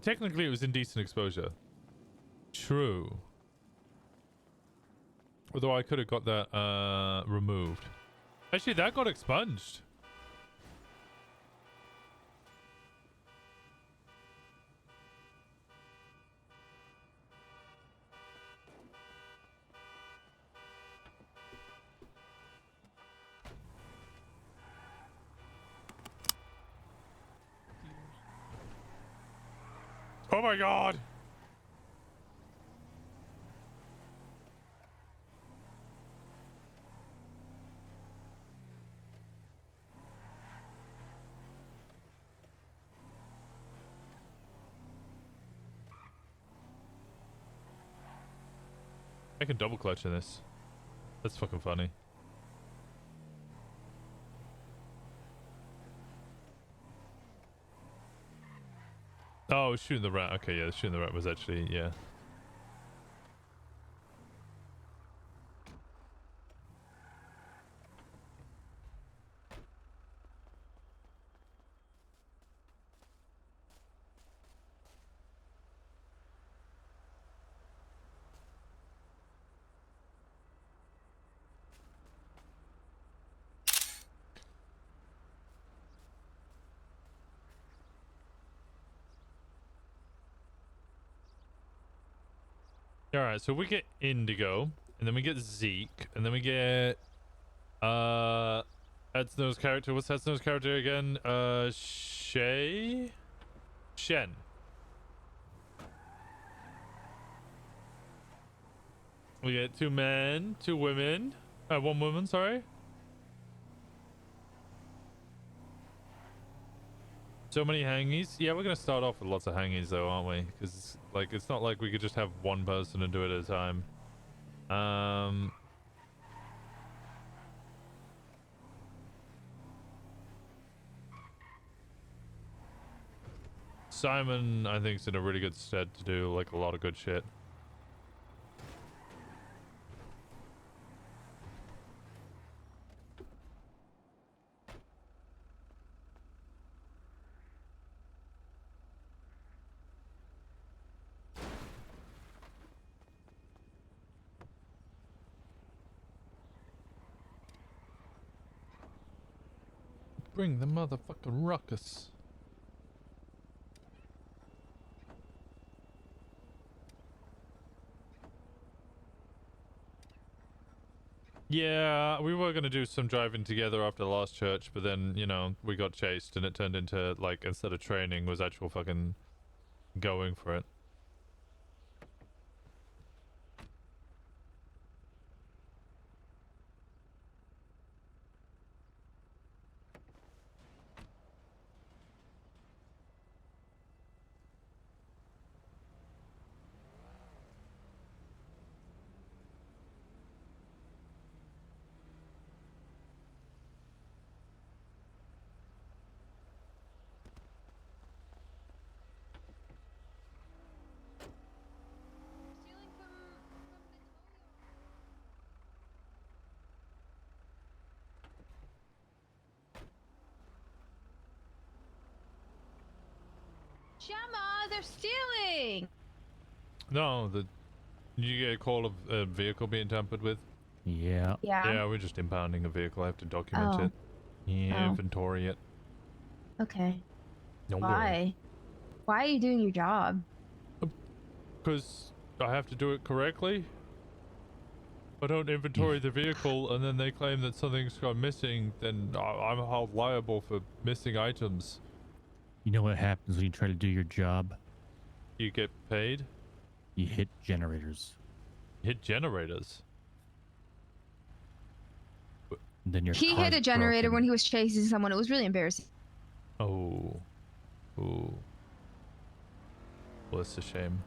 S1: Technically, it was indecent exposure. True. Although I could have got that removed. Actually, that got expunged. Oh my god! I can double clutch in this. That's fucking funny. Oh, shooting the rat. Okay, yeah, shooting the rat was actually, yeah. All right, so we get Indigo, and then we get Zeke, and then we get Edsno's character. What's Edsno's character again? Shen. We get 2 men, 2 women, 1 woman. Sorry. So many hangies. Yeah, we're gonna start off with lots of hangies though, aren't we? Because like it's not like we could just have one person and do it at a time. Simon, I think, is in a really good stead to do like a lot of good shit. Bring the motherfucking ruckus. Yeah, we were gonna do some driving together after the last church, but then, you know, we got chased and it turned into, like, instead of training, was actual fucking going for it.
S14: Gemma, they're stealing.
S1: No, you get a call of a vehicle being tampered with?
S5: Yeah.
S14: Yeah.
S1: Yeah, we're just impounding a vehicle. I have to document
S14: Oh.
S1: it. Yeah,
S14: Oh.
S1: inventory it.
S14: Okay.
S1: Don't worry.
S14: Why? Why are you doing your job?
S1: Because I have to do it correctly. If I don't inventory the vehicle and then they claim that something's gone missing, then I'm held liable for missing items.
S5: You know what happens when you try to do your job?
S1: You get paid?
S5: You hit generators.
S1: Hit generators?
S5: Then your
S11: He
S5: car's
S11: hit a generator
S5: broken.
S11: when he was chasing someone. It was really embarrassing.
S1: Oh. Ooh. Well, that's a shame.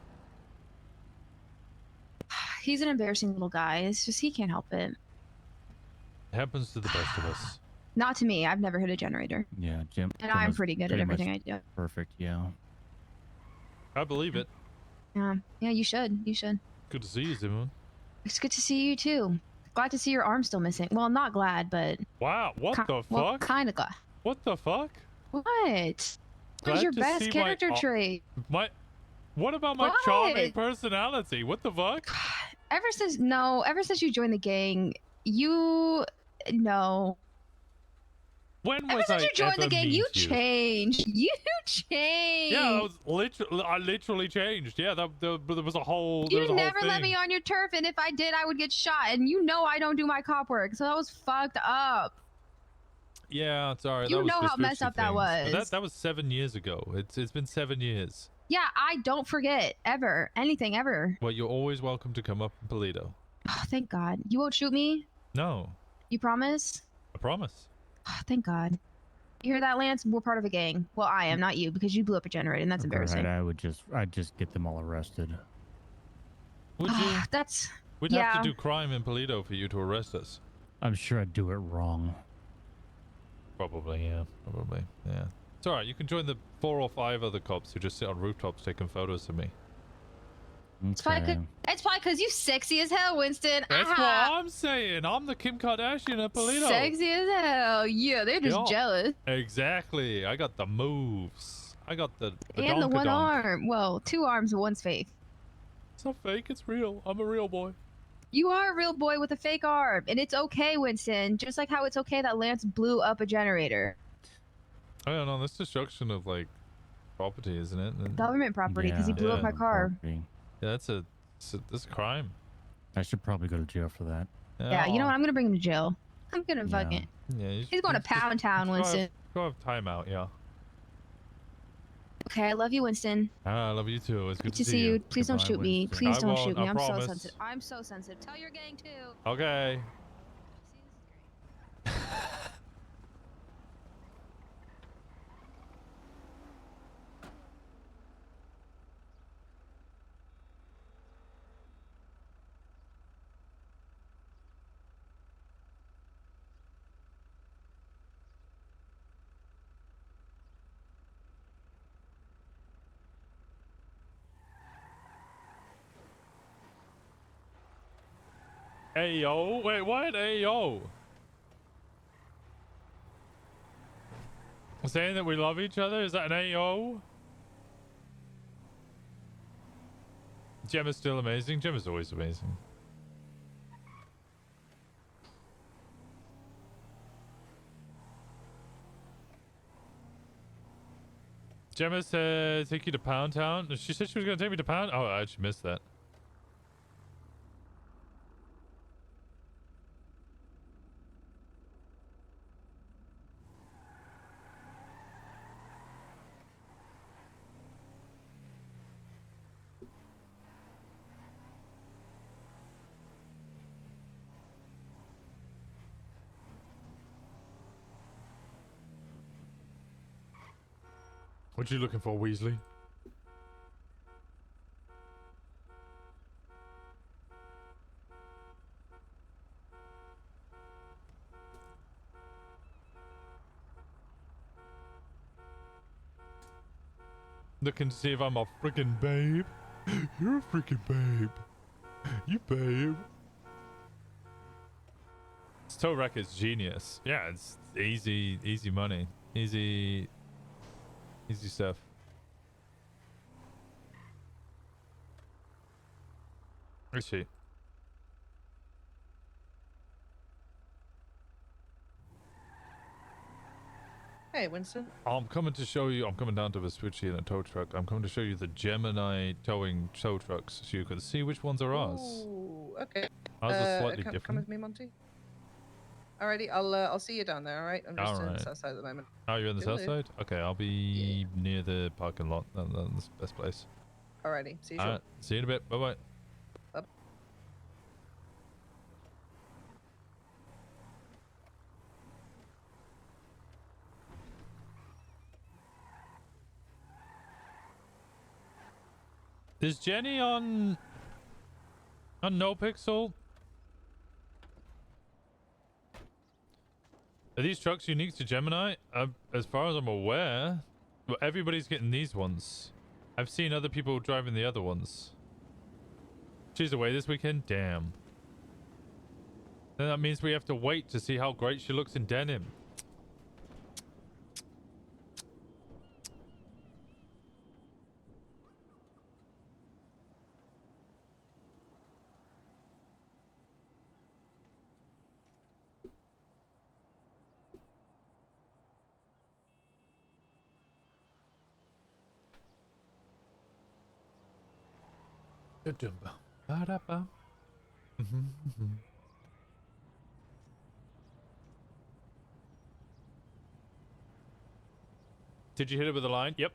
S11: He's an embarrassing little guy. It's just he can't help it.
S1: It happens to the best of us.
S11: Not to me. I've never hit a generator.
S5: Yeah, Jim.
S11: And I'm
S5: Gemma's
S11: pretty good at
S5: pretty
S11: everything
S5: much
S11: I do.
S5: Perfect, yeah.
S1: I believe it.
S11: Yeah, you should. You should.
S1: Good to see you, Zimmerman.
S11: It's good to see you too. Glad to see your arm still missing. Well, not glad, but
S1: Wow, what the
S11: well,
S1: fuck?
S11: kind of glad.
S1: What the fuck?
S11: What? That
S1: Glad
S11: was your
S1: to
S11: best
S1: see
S11: character
S1: my,
S11: trait.
S1: What about my
S11: What?
S1: charming personality? What the fuck?
S11: Ever since you joined the gang,
S1: When
S11: Ever
S1: was
S11: since
S1: I
S11: you joined the
S1: ever
S11: gang,
S1: mean
S11: you
S1: to you?
S11: changed. You changed.
S1: Yeah, I literally changed. Yeah, there was a whole. There was
S11: You
S1: a whole
S11: never let
S1: thing.
S11: me on your turf, and if I did, I would get shot. And you know I don't do my cop work, so that was fucked up.
S1: Yeah, it's alright.
S11: You
S1: that was
S11: know
S1: just
S11: how messed
S1: Foopsie
S11: up that
S1: things. But
S11: was.
S1: that was 7 years ago. It's been 7 years.
S11: Yeah, I don't forget ever anything ever.
S1: Well, you're always welcome to come up in Polito.
S11: Oh, thank God. You won't shoot me.
S1: No,
S11: You promise?
S1: I promise.
S11: Oh, thank God. You hear that, Lance? We're part of a gang. Well, I am, not you, because you blew up a generator, and that's embarrassing.
S5: Right, I'd just get them all arrested.
S1: Would you?
S11: That's.
S1: We'd
S11: yeah.
S1: have to do crime in Polito for you to arrest us.
S5: I'm sure I'd do it wrong.
S1: Probably, yeah. Probably, yeah. It's alright. You can join the 4 or 5 other cops who just sit on rooftops taking photos of me.
S11: It's probably because you sexy as hell, Winston.
S1: That's
S11: Aha!
S1: what I'm saying. I'm the Kim Kardashian of Polito.
S11: Sexy as hell. Yeah, they're just
S1: Yeah.
S11: jealous.
S1: Exactly. I got the moves. I got the
S11: And the one
S1: donkadonk.
S11: arm. Well, 2 arms, and 1's fake.
S1: It's not fake. It's real. I'm a real boy.
S11: You are a real boy with a fake arm, and it's okay, Winston. Just like how it's okay that Lance blew up a generator.
S1: I don't know. That's destruction of like property, isn't it? And-
S11: Government property, because he blew up my car.
S1: Yeah, that's a It's a crime.
S5: I should probably go to jail for that.
S11: Yeah, you know what? I'm gonna bring him to jail. I'm gonna fucking.
S1: Yeah,
S11: He's going to Pound Town, Winston.
S1: Go have timeout, yeah.
S11: Okay, I love you, Winston.
S1: I love you too. It's good
S11: to see you. Please don't
S1: Goodbye,
S11: shoot me.
S1: Winston.
S11: Please
S1: I
S11: don't
S1: won't,
S11: shoot me.
S1: I
S11: I'm so
S1: promise.
S11: sensitive. I'm so sensitive. Tell your gang too.
S1: Okay. Ayo? Wait, what? Ayo? Saying that we love each other? Is that an Ayo? Gemma's still amazing. Gemma's always amazing. Gemma said take you to Pound Town. She said she was going to take me to Pound. Oh, I actually missed that. What you looking for, Weasley? Looking to see if I'm a freaking babe. You're a freaking babe. You babe. This tow rack is genius. Yeah, it's easy money. Easy stuff. Where's she?
S16: Hey, Winston.
S1: I'm coming to show you. I'm coming down to the switch here in a tow truck. I'm coming to show you the Gemini towing tow trucks so you can see which ones are ours.
S16: Ooh, okay.
S1: Ours are slightly
S16: come
S1: different.
S16: with me, Monty. Alrighty, I'll see you down there. All right, I'm just in the
S1: Alright.
S16: south side at the moment.
S1: Oh, you're in the south
S16: Toodaloo.
S1: side? Okay, I'll be near the parking lot. That's the best place.
S16: Alrighty, see you.
S1: Alright, see you in a bit. Bye bye.
S16: Bye.
S1: Is Jenny on No Pixel? Are these trucks unique to Gemini? As far as I'm aware, well, everybody's getting these ones. I've seen other people driving the other ones. She's away this weekend? Damn. Then that means we have to wait to see how great she looks in denim. Ba-da-ba. Did you hit it with a line? Yep.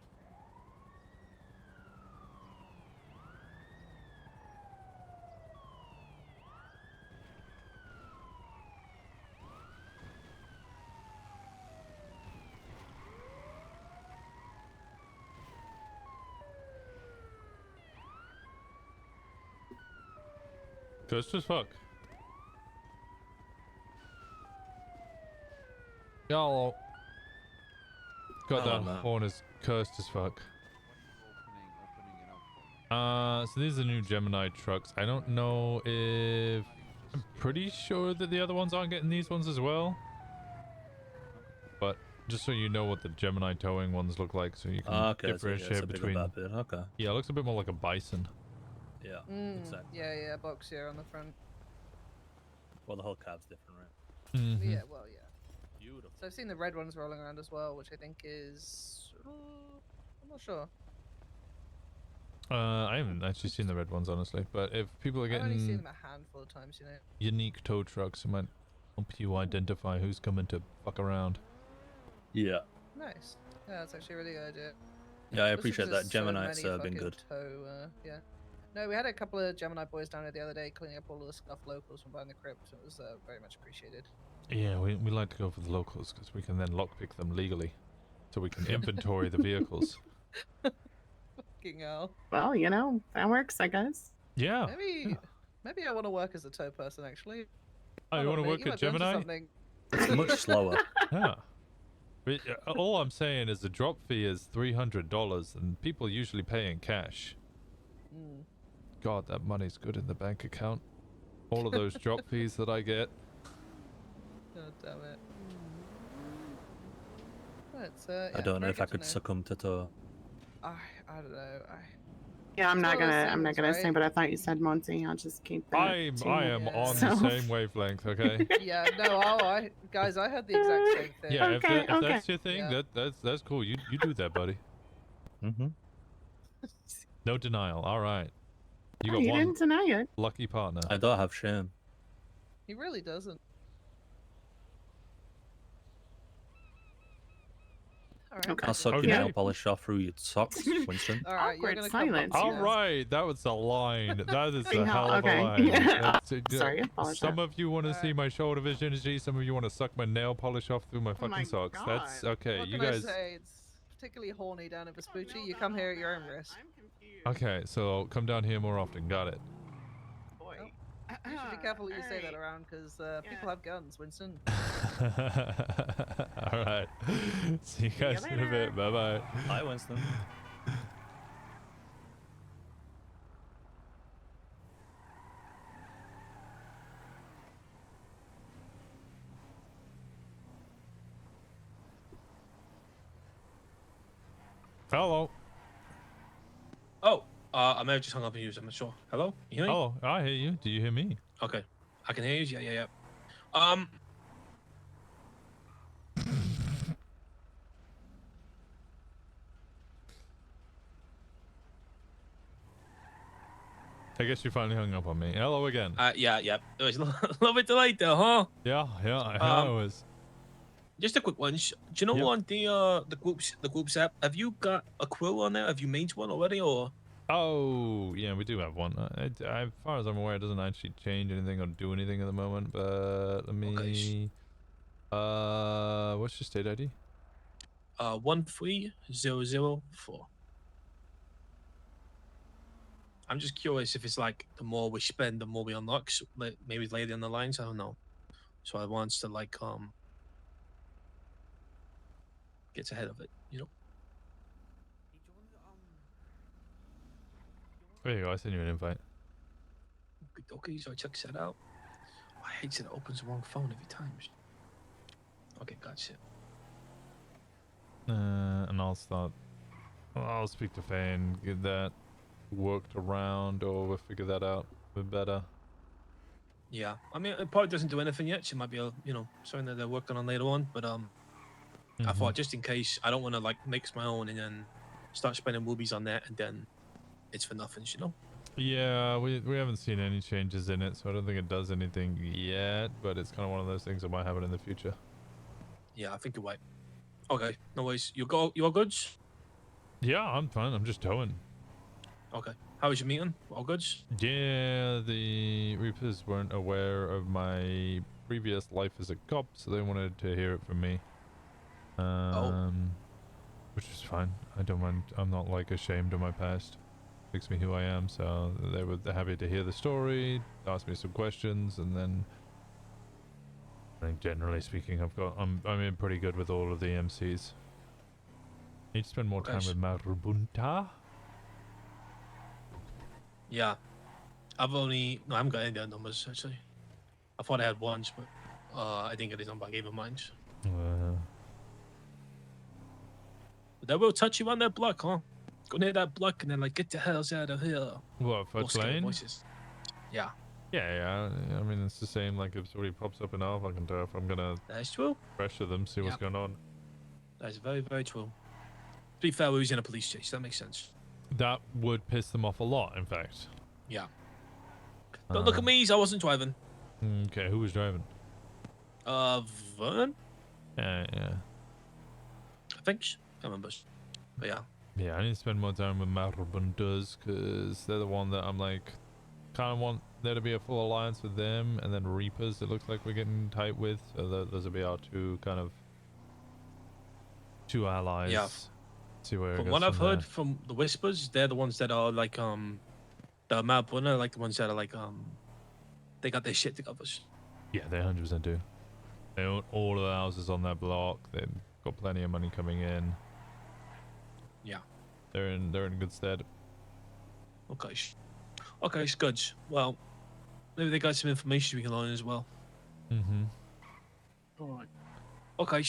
S1: Cursed as fuck. Y'all. God, that horn is cursed as fuck. So these are new Gemini trucks. I don't know if... I'm pretty sure that the other ones aren't getting these ones as well. But just so you know what the Gemini towing ones look like, so you can differentiate between...
S17: Okay.
S1: Yeah, it looks a bit more like a bison.
S17: Yeah, exactly.
S16: Yeah, box here on the front.
S17: Well, the whole cab's different, right?
S1: Mm-hmm.
S16: Yeah, well, yeah.
S17: Beautiful.
S16: So I've seen the red ones rolling around as well, which I think is... I'm not sure.
S1: I haven't actually seen the red ones, honestly. But if people are
S16: I've only seen
S1: getting
S16: them a handful of times, you know.
S1: unique tow trucks, it might help you identify who's coming to fuck around.
S17: Yeah.
S16: Nice. Yeah, that's actually a really good idea.
S17: Yeah, I
S16: Especially 'cause
S17: appreciate
S16: there's
S17: that.
S16: so
S17: Gemini's
S16: many
S17: been
S16: fucking
S17: good.
S16: yeah. No, we had a couple of Gemini boys down here the other day cleaning up all of the scuff locals from behind the crypt. It was very much appreciated.
S1: Yeah, we like to go for the locals because we can then lockpick them legally, so we can inventory the vehicles.
S16: Fucking hell.
S10: Well, you know, that works, I guess.
S1: Yeah.
S16: Maybe I want to work as a tow person, actually.
S1: Oh, you
S16: Hold
S1: want
S16: on,
S1: to
S16: mate,
S1: work
S16: you
S1: at
S16: might be onto
S1: Gemini?
S16: something.
S17: It's much slower.
S1: Yeah. But, all I'm saying is the drop fee is $300, and people usually pay in cash.
S16: Mm.
S1: God, that money's good in the bank account. All of those drop fees that I get.
S16: God damn it. That's,
S17: I don't know if I could succumb to tow.
S16: I don't know.
S10: Yeah, I'm
S16: It's
S10: not
S16: one of those
S10: gonna
S16: things,
S10: say,
S16: right?
S10: but I thought you said Monty. I'll just keep that.
S1: I am on the same wavelength, okay?
S16: Yeah, no, guys, I had the exact same thing.
S1: Yeah, if that's your thing,
S16: Yeah.
S1: that's cool. You do that, buddy.
S17: Mm-hmm.
S1: No denial. All right. You
S10: Oh,
S1: got
S10: you
S1: one
S10: didn't deny it.
S1: lucky partner.
S17: I don't have shame.
S16: He really doesn't. Alright.
S17: I'll suck your nail polish off through your socks, Winston.
S16: Alright, you're gonna come up
S1: All
S16: to
S1: right, that was a line. That is a
S10: No,
S1: hell of a
S10: okay.
S1: line. That's
S10: Sorry, I apologize.
S1: Some of you want to see my shoulder vicinity. Some of you want to suck my nail polish off through my fucking socks. That's okay.
S16: What
S1: You
S16: can
S1: guys.
S16: I say? It's particularly horny down in Vespucci. You come here at your own risk.
S1: Okay, so come down here more often. Got it.
S16: You should be careful what you say that around, because people have guns, Winston.
S1: All right. See you guys in a bit. Bye bye.
S17: Hi, Winston.
S1: Hello.
S13: Oh, I may have just hung up on you. I'm not sure. Hello? You hear me?
S1: Oh, I hear you. Do you hear me?
S13: Okay. I can hear you. Yeah.
S1: I guess you finally hung up on me. Hello again.
S13: Yeah. It was a little bit delayed there, huh?
S1: Yeah, I was.
S13: Just a quick one. Do you know on the groups app, have you got a crew on there? Have you made one already, or?
S1: Oh, yeah, we do have one. As far as I'm aware, it doesn't actually change anything or do anything at the moment. But let me. What's your state ID?
S13: 13004. I'm just curious if it's like the more we spend, the more we unlock. So, maybe later in the lines, I don't know. So I want to like gets ahead of it, you know.
S1: There you go. I sent you an invite.
S13: Okay, so I check that out. I hate that it opens the wrong phone every time. Okay, gotcha.
S1: And I'll speak to Faye and get that worked around, or we'll figure that out a bit better.
S13: Yeah, I mean, it probably doesn't do anything yet. She might be, something that they're working on later on. But I thought just in case, I don't want to like mix my own and then start spending rubies on that, and then it's for nothing, you know.
S1: Yeah, we haven't seen any changes in it, so I don't think it does anything yet. But it's kind of one of those things that might happen in the future.
S13: Yeah, I think you're right. Okay, no worries. You all good?
S1: Yeah, I'm fine. I'm just towing.
S13: Okay. How was your meeting? All good?
S1: Yeah, the Reapers weren't aware of my previous life as a cop, so they wanted to hear it from me. Which is fine. I don't mind. I'm not like ashamed of my past. Makes me who I am. So they were happy to hear the story, ask me some questions, and then I think generally speaking, I'm in pretty good with all of the MCs. Need to spend more time with Marubunta.
S13: Yeah, I haven't got any of their numbers actually. I thought I had ones, but I didn't get his number. I gave him mine. But they will touch you on that block, huh? Go near that block and then like get the hells out of here.
S1: What, Fudge Lane?
S13: Voices. Yeah.
S1: Yeah. I mean, it's the same. Like if somebody pops up in Alpha, I can tell if I'm gonna.
S13: That's true.
S1: Pressure them, see what's going on.
S13: That's very, very true. To be fair, we was in a police chase. That makes sense.
S1: That would piss them off a lot, in fact.
S13: Yeah. Don't look at me, I wasn't driving.
S1: Okay, who was driving?
S13: Vern?
S1: Yeah.
S13: I think. Can't remember. But yeah.
S1: Yeah, I need to spend more time with Marabuntas because they're the one that I'm like, kind of want there to be a full alliance with them, and then Reapers. It looks like we're getting tight with. So those will be our two allies.
S13: Yeah.
S1: See where it
S13: From
S1: goes
S13: what I've
S1: from
S13: heard
S1: there.
S13: from the Whispers, they're the ones that are like the Marabunta, like the ones that are like they got their shit together.
S1: Yeah, they 100% do. They own all of the houses on that block. They've got plenty of money coming in.
S13: Yeah.
S1: They're in good stead.
S13: Okay. Okay, good. Well, maybe they got some information we can learn as well.
S1: Mm-hmm.
S13: Alright. Okay.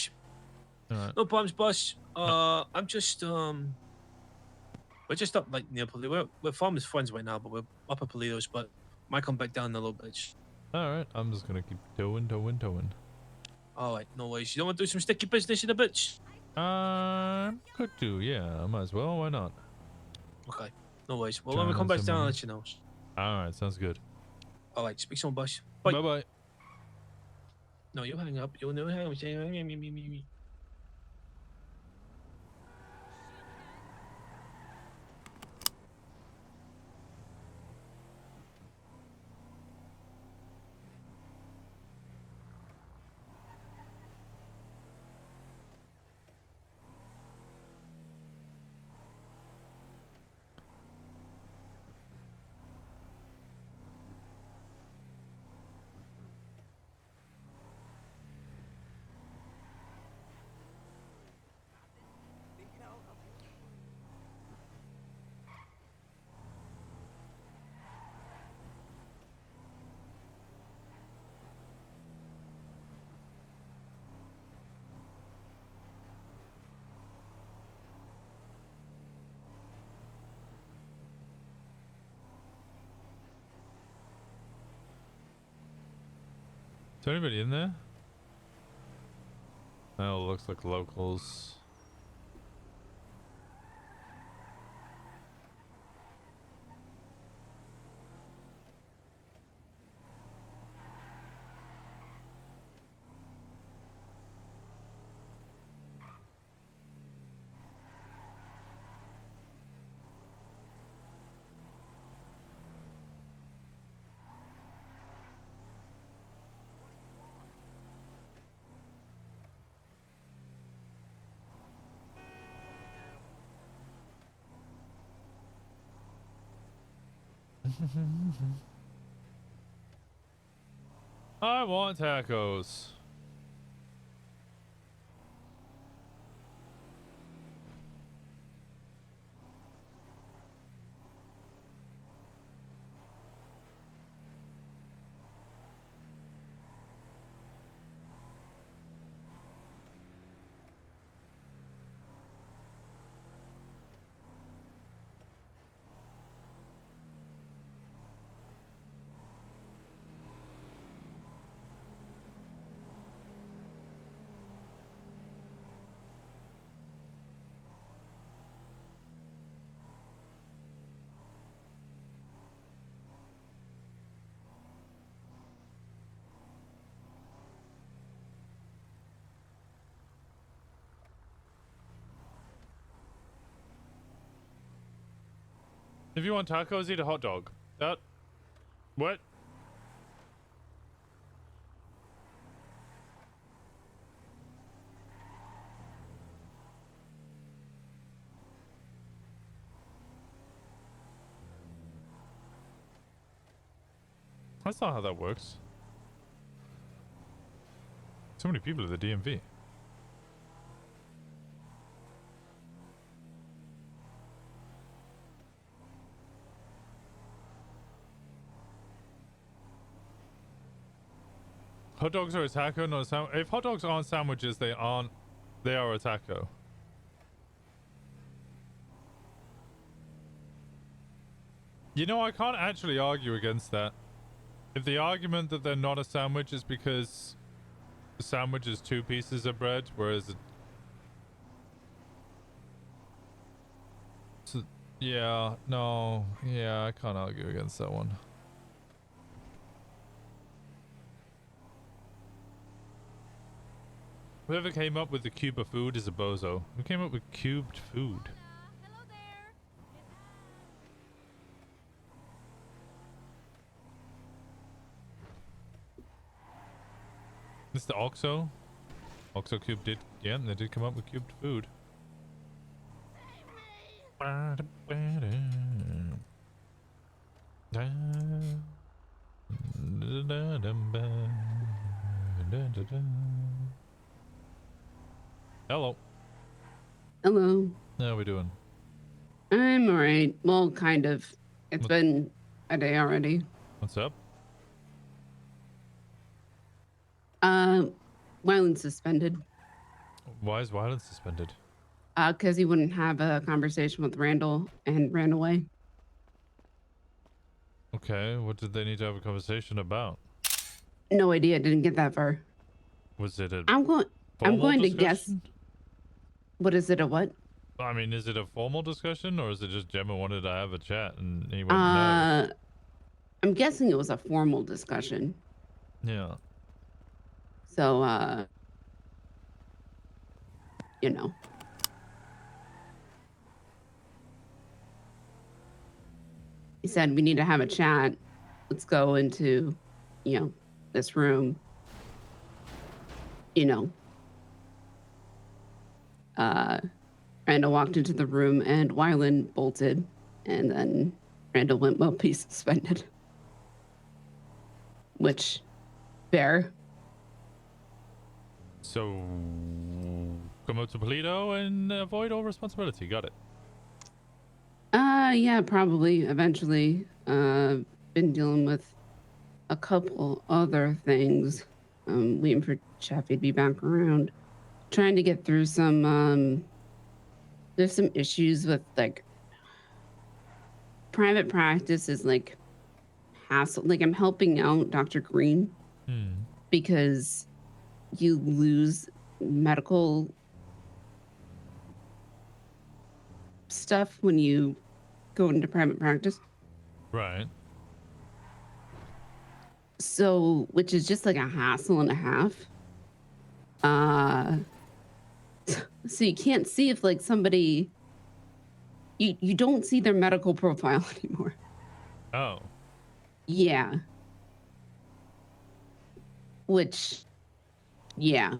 S1: Alright.
S13: No problems, boss. I'm just we're just up like near Politos. We're farmers friends right now, but we're up at Politos, but might come back down in a little bit.
S1: Alright, I'm just gonna keep towing.
S13: Alright, no worries. You don't want to do some sticky business in a bit?
S1: Could do, yeah. Might as well, why not?
S13: Okay, no worries. Well, when we come back down, I'll let you know.
S1: Alright, sounds good.
S13: Alright, speak soon, boss.
S1: Bye-bye.
S13: No, you hang up. You no hang up.
S1: Is there anybody in there? Oh, looks like locals. I want tacos. If you want tacos, eat a hot dog. That... What? That's not how that works. So many people at the DMV. Hot dogs are a taco, not a sandwich. If hot dogs aren't sandwiches, they aren't. They are a taco. You know, I can't actually argue against that. If the argument that they're not a sandwich is because the sandwich is 2 pieces of bread, whereas Yeah, no, yeah, I can't argue against that one. Whoever came up with the cube of food is a bozo. Who came up with cubed food? Mr. Oxo? Oxo Cube did, yeah, they did come up with cubed food. Hello.
S6: Hello.
S1: How we doing?
S6: I'm alright. Well, kind of. It's been a day already.
S1: What's up?
S6: Wyland suspended.
S1: Why is Wyland suspended?
S6: Because he wouldn't have a conversation with Randall and ran away.
S1: Okay, what did they need to have a conversation about?
S6: No idea. Didn't get that far.
S1: Was it a
S6: I'm going
S1: formal
S6: to guess.
S1: discussion?
S6: What is it? A what?
S1: I mean, is it a formal discussion or is it just Gemma wanted to have a chat and he went no?
S6: I'm guessing it was a formal discussion.
S1: Yeah.
S6: So, you know. He said, we need to have a chat. Let's go into, you know, this room. You know. Randall walked into the room and Wyland bolted. And then Randall went, well, he's suspended. Which, fair.
S1: So, come up to Polito and avoid all responsibility. Got it.
S6: Yeah, probably. Eventually. Been dealing with a couple other things. Waiting for Chaffee to be back around. Trying to get through some, there's some issues with, like, private practice is, like, hassle. Like, I'm helping out Dr. Green because you lose medical stuff when you go into private practice.
S1: Right.
S6: So, which is just like a hassle and a half. So you can't see if like somebody, you don't see their medical profile anymore.
S1: Oh.
S6: Yeah. Which, yeah,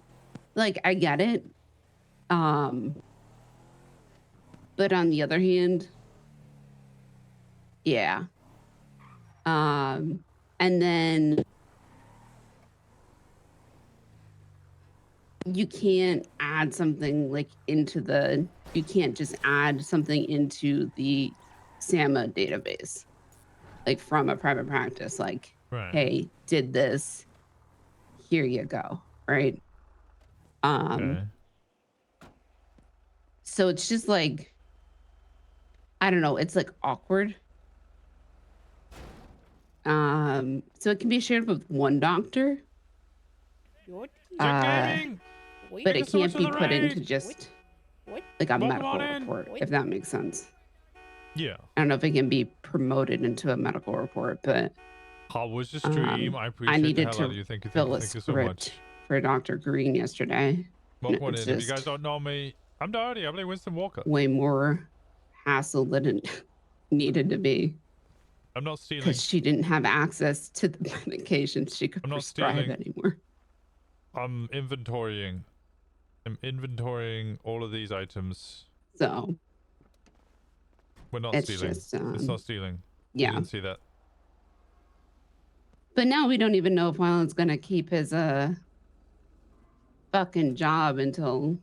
S6: like I get it. But on the other hand, yeah. And then you can't add something like into the, you can't just add something into the SAMA database, like from a private practice, like,
S1: right.
S6: Hey, did this, here you go. Right.
S1: Okay.
S6: So it's just like, I don't know, it's like awkward. So it can be shared with one doctor, but it can't be put into just like a medical report, if that makes sense.
S1: Yeah.
S6: I don't know if it can be promoted into a medical report, but
S1: how was the stream? I appreciate
S6: I needed
S1: the hell
S6: to
S1: out of you. Thank you
S6: fill a
S1: so much.
S6: script for Dr. Green yesterday.
S1: Welcome
S6: and
S1: in.
S6: it's
S1: If you guys
S6: just
S1: don't know me, I'm Darty. I play Winston Walker.
S6: way more hassle than it needed to be.
S1: I'm not stealing.
S6: Because she didn't have access to the medications she could
S1: I'm not
S6: prescribe
S1: stealing
S6: anymore.
S1: I'm inventorying. I'm inventorying all of these items.
S6: So
S1: we're not
S6: it's
S1: stealing.
S6: just,
S1: it's not stealing.
S6: yeah.
S1: You didn't see that.
S6: But now we don't even know if Wyland's gonna keep his fucking job until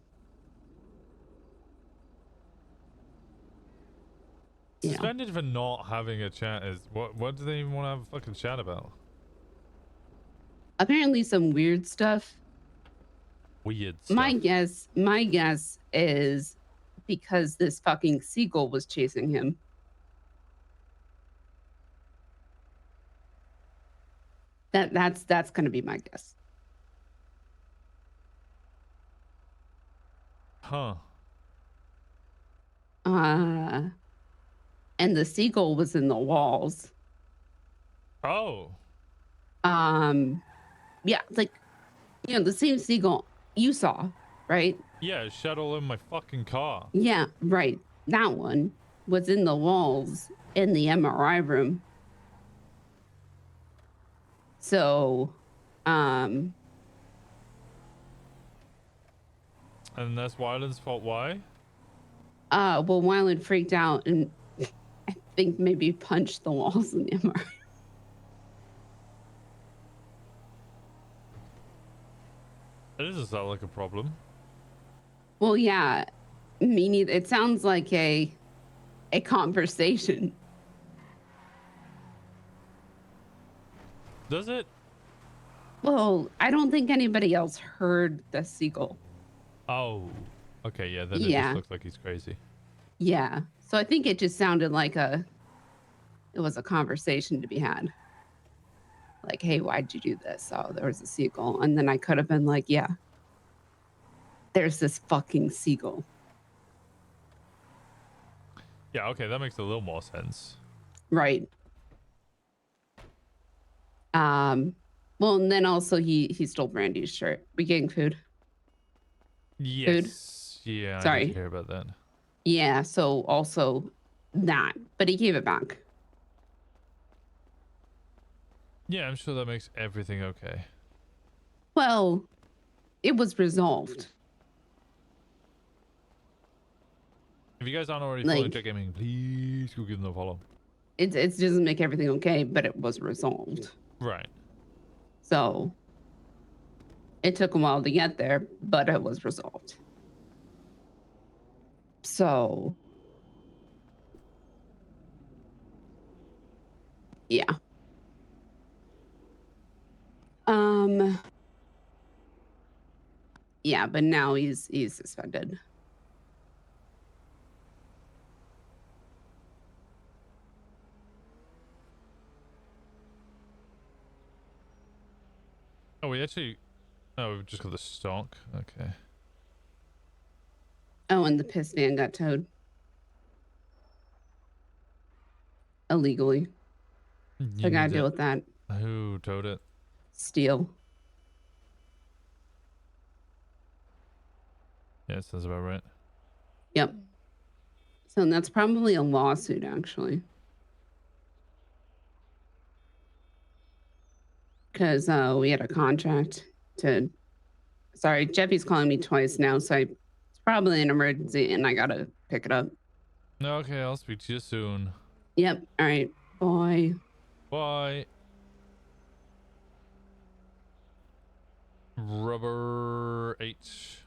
S1: Suspended for not having a chat is what do they even want to have a fucking chat about?
S6: apparently some weird stuff.
S1: Weird stuff.
S6: My guess is because this fucking seagull was chasing him. That's gonna be my guess.
S1: Huh.
S6: and the seagull was in the walls.
S1: Oh.
S6: Yeah, like, you know, the same seagull you saw, right?
S1: Yeah, shuttle in my fucking car.
S6: Yeah, right. That one was in the walls in the MRI room. So,
S1: And that's Wyland's fault. Why?
S6: well, Wyland freaked out and I think maybe punched the walls in the MRI.
S1: That doesn't sound like a problem.
S6: Well, yeah, me neither. It sounds like a conversation.
S1: Does it?
S6: Well, I don't think anybody else heard the seagull.
S1: Oh. Okay, yeah, then it
S6: Yeah.
S1: just looks like he's crazy.
S6: Yeah. So I think it just sounded like it was a conversation to be had. Like, hey, why'd you do this? Oh, there was a seagull. And then I could have been like, yeah, there's this fucking seagull.
S1: Yeah, okay, that makes a little more sense.
S6: Right. Well, and then also he stole Brandy's shirt. We getting food?
S1: Yes. Yeah, I
S6: Sorry.
S1: did hear about that.
S6: Yeah, so also that, but he gave it back.
S1: Yeah, I'm sure that makes everything okay.
S6: Well, it was resolved.
S1: If you guys aren't already
S6: Like-
S1: following Jet Gaming, please go give them a follow.
S6: It doesn't make everything okay, but it was resolved.
S1: Right.
S6: So it took a while to get there, but it was resolved. So yeah. Yeah, but now he's suspended.
S1: Oh, we actually... Oh, we've just got the stock. Okay.
S6: Oh, and the piss van got towed. Illegally.
S1: You
S6: I gotta
S1: need
S6: deal
S1: to-
S6: with that.
S1: Who towed it?
S6: Steel.
S1: Yeah, it sounds about right.
S6: Yep. So that's probably a lawsuit, actually. Because we had a contract to... Sorry, Jeffy's calling me twice now, so it's probably an emergency, and I gotta pick it up.
S1: Okay, I'll speak to you soon.
S6: Yep. All right. Bye.
S1: Bye. Rubber H.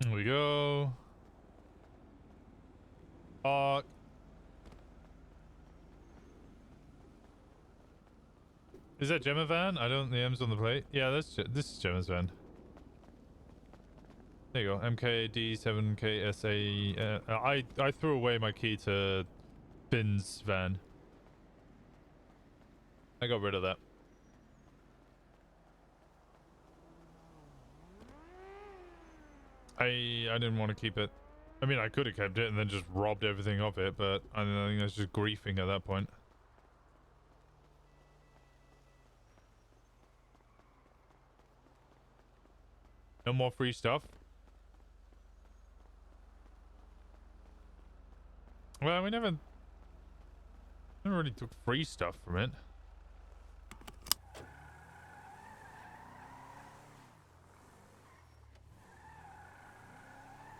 S1: Here we go. Fuck. Is that Gemma van? I don't. The M's on the plate. Yeah, this is Gemma's van. There you go. MKD7KSA. I threw away my key to Finn's van. I got rid of that. I didn't want to keep it. I mean, I could have kept it and then just robbed everything of it, but I think that's just griefing at that point. No more free stuff. Well, we never really took free stuff from it.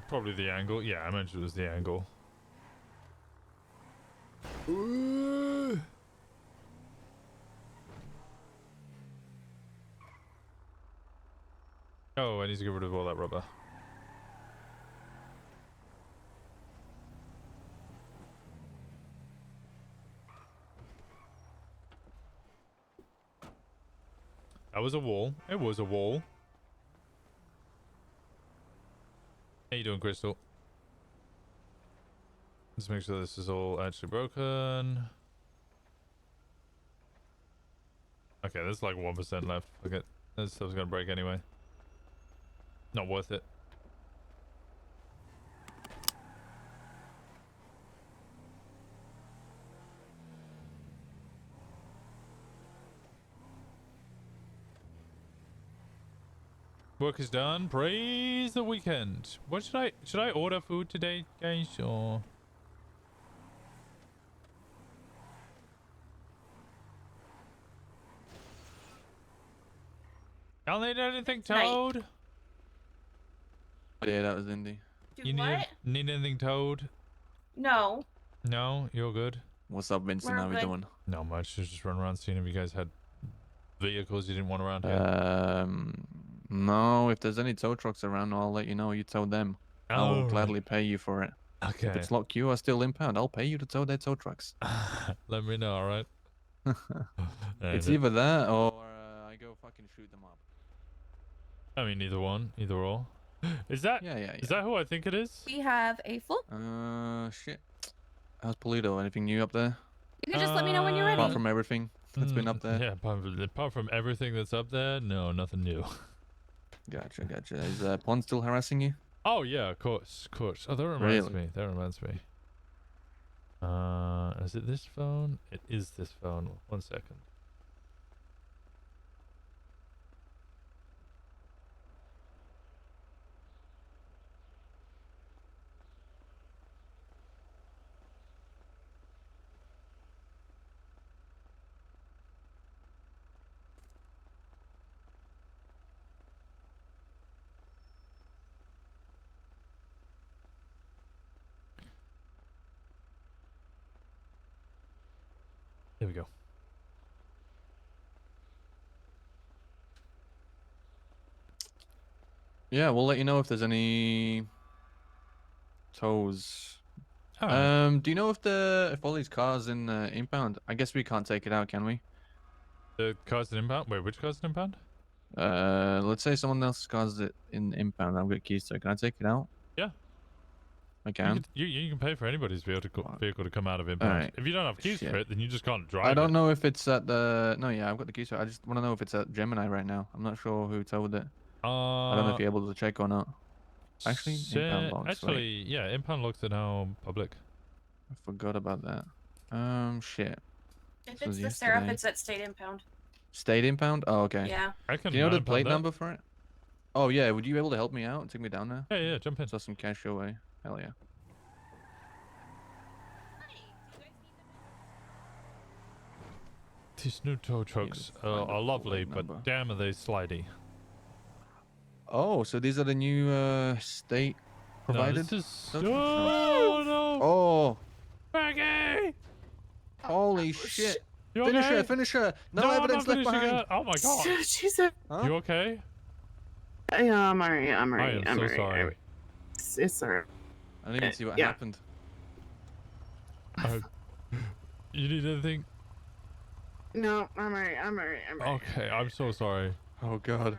S1: Probably the angle. Yeah, I mentioned it was the angle. Oh, I need to get rid of all that rubber. That was a wall. It was a wall. How you doing, Crystal? Let's make sure this is all actually broken. Okay, there's like 1% left. Look at this stuff's gonna break anyway. Not worth it. Work is done. Praise the weekend. What should I order food today, guys, or? Y'all need anything, Toad?
S7: Yeah, that was Indy.
S15: Do
S1: You
S15: what?
S1: need anything, Toad?
S15: No.
S1: No, you're good.
S7: What's up, Winston?
S15: We're
S7: How we
S15: good.
S7: doing?
S1: Not much. Just run around seeing if you guys had vehicles you didn't want around here.
S7: No. If there's any tow trucks around, I'll let you know. You tow them. I will
S1: Oh,
S7: gladly pay you for it.
S1: Okay.
S7: If it's locked you are still impound, I'll pay you to tow their tow trucks.
S1: Let me know, alright?
S7: It's either that or I go fucking shoot them up.
S1: I mean, either one, either or. Is that?
S7: Yeah.
S1: Is that who I think it is?
S14: We have a full.
S7: Shit. How's Polito? Anything new up there?
S14: You can just let me know when you're ready.
S7: Apart from everything that's been up there.
S1: Yeah, apart from everything that's up there, no, nothing new.
S7: Gotcha. Is Pond still harassing you?
S1: Oh yeah, of course. Oh, that reminds me. Is it this phone? It is this phone. 1 second. There we go.
S7: Yeah, we'll let you know if there's any tows.
S1: Alright.
S7: Do you know if all these cars in impound? I guess we can't take it out, can we?
S1: The car's in impound? Wait, which car's in impound?
S7: Let's say someone else's car's in impound. I've got keys to it. Can I take it out?
S1: Yeah.
S7: I can.
S1: You can pay for anybody's vehicle to come out of impound.
S7: Alright.
S1: If you don't have keys
S7: Shit.
S1: for it, then you just can't drive
S7: I don't
S1: it.
S7: know if it's at the. No, yeah, I've got the keys to it. I just want to know if it's at Gemini right now. I'm not sure who towed it. I don't know if you're able to check or not. Actually, impound logs. Wait.
S1: Actually, yeah, impound logs are now public.
S7: I forgot about that. Shit.
S15: If
S7: This was
S15: it's the Seraph,
S7: yesterday.
S15: it's at State Impound.
S7: State impound? Oh, okay.
S15: Yeah.
S1: I can
S7: Do you know the
S1: impound
S7: plate
S1: that.
S7: number for it? Oh, yeah. Would you be able to help me out and take me down there?
S1: Yeah, jump in.
S7: Saw some cash your way. Hell yeah.
S1: These new tow trucks are lovely, but damn are they slidey.
S7: Oh, so these are the new state provided?
S1: No, this is...
S7: tow
S1: Oh,
S7: trucks?
S1: no!
S7: Oh!
S1: Maggie!
S7: Holy shit!
S1: You
S7: Finish
S1: okay?
S7: her! Finish her! No,
S1: I'm
S7: evidence
S1: not
S7: left
S1: finishing
S7: behind!
S1: it. Oh my god!
S10: She's a...
S7: Huh?
S1: You okay?
S10: Yeah, I'm alright. I'm
S1: I
S10: alright.
S1: am so
S10: alright.
S1: sorry.
S10: It's alright.
S7: I didn't even see what
S10: Yeah.
S7: happened.
S1: You need anything?
S10: No, I'm alright. I'm alright. I'm alright.
S1: Okay, I'm so sorry.
S7: Oh god.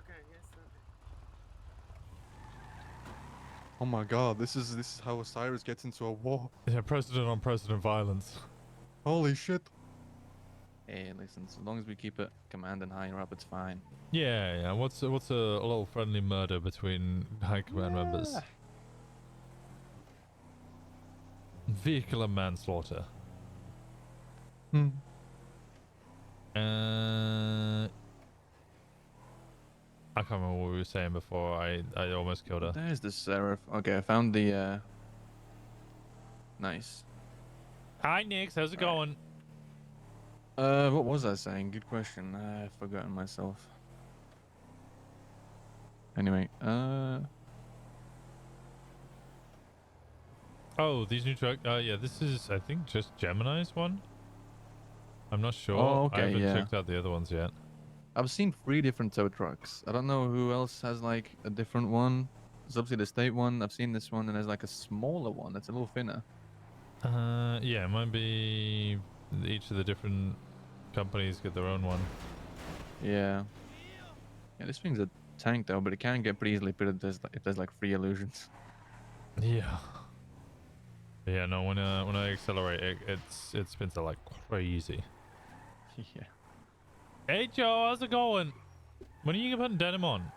S7: Oh my god, this is how Osiris gets into a war.
S1: Yeah, precedent on precedent violence.
S7: Holy shit. Hey, listen, as long as we keep it command and higher up, it's fine.
S1: Yeah. What's a little friendly murder between high command members? Vehicular manslaughter. I can't remember what we were saying before. I almost killed her.
S7: There's the Seraph. Okay, I found the nice.
S1: Hi, Nix. How's it going?
S7: What was I saying? Good question. I've forgotten myself. Anyway,
S1: Oh, these new truck. Yeah, this is I think just Gemini's one. I'm not sure.
S7: Oh, okay,
S1: I haven't
S7: yeah.
S1: checked out the other ones yet.
S7: I've seen 3 different tow trucks. I don't know who else has like a different one. There's obviously the state one. I've seen this one, and there's like a smaller one that's a little thinner.
S1: Yeah, it might be each of the different companies get their own one.
S7: Yeah. Yeah, this thing's a tank though, but it can get pretty easily pitted if there's like free illusions.
S1: Yeah. Yeah, no, when I accelerate, it spins out like crazy.
S7: Yeah.
S1: Hey Joe, how's it going? When are you putting denim on?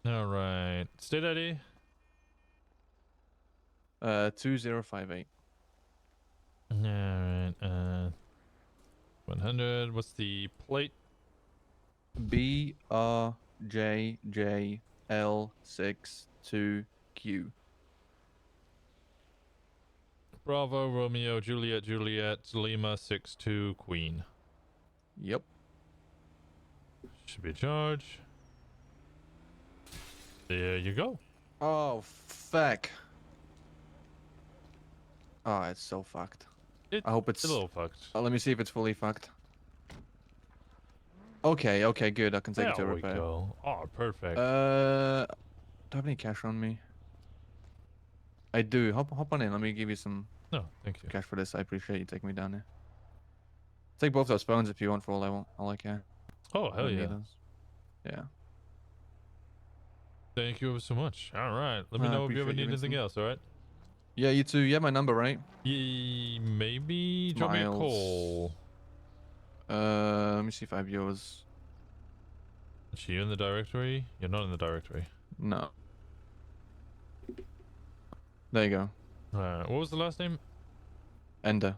S1: All right. State ID.
S7: 2058.
S1: All right. 100. What's the plate?
S7: BRJJL62Q.
S1: Bravo, Romeo, Juliet, Lima, 62, Queen.
S7: Yep.
S1: Should be a charge. There you go.
S7: Oh, fuck. Oh, it's so fucked. I hope it's
S1: a little fucked.
S7: Let me see if it's fully fucked. Okay, okay, good. I can take it to
S1: There we
S7: repair.
S1: go. Oh, perfect.
S7: Do I have any cash on me? I do. Hop on in. Let me give you some.
S1: No, thank you.
S7: Cash for this. I appreciate you taking me down here. Take both those phones if you want for all I care.
S1: Oh, hell yeah.
S7: Yeah.
S1: Thank you so much. All right. Let me know if you ever need anything else, all right?
S7: Yeah, you too. You have my number, right?
S1: Maybe drop me a call.
S7: Let me see if I have yours.
S1: Is you in the directory? You're not in the directory.
S7: No. There you go.
S1: Alright, what was the last name?
S7: Ender.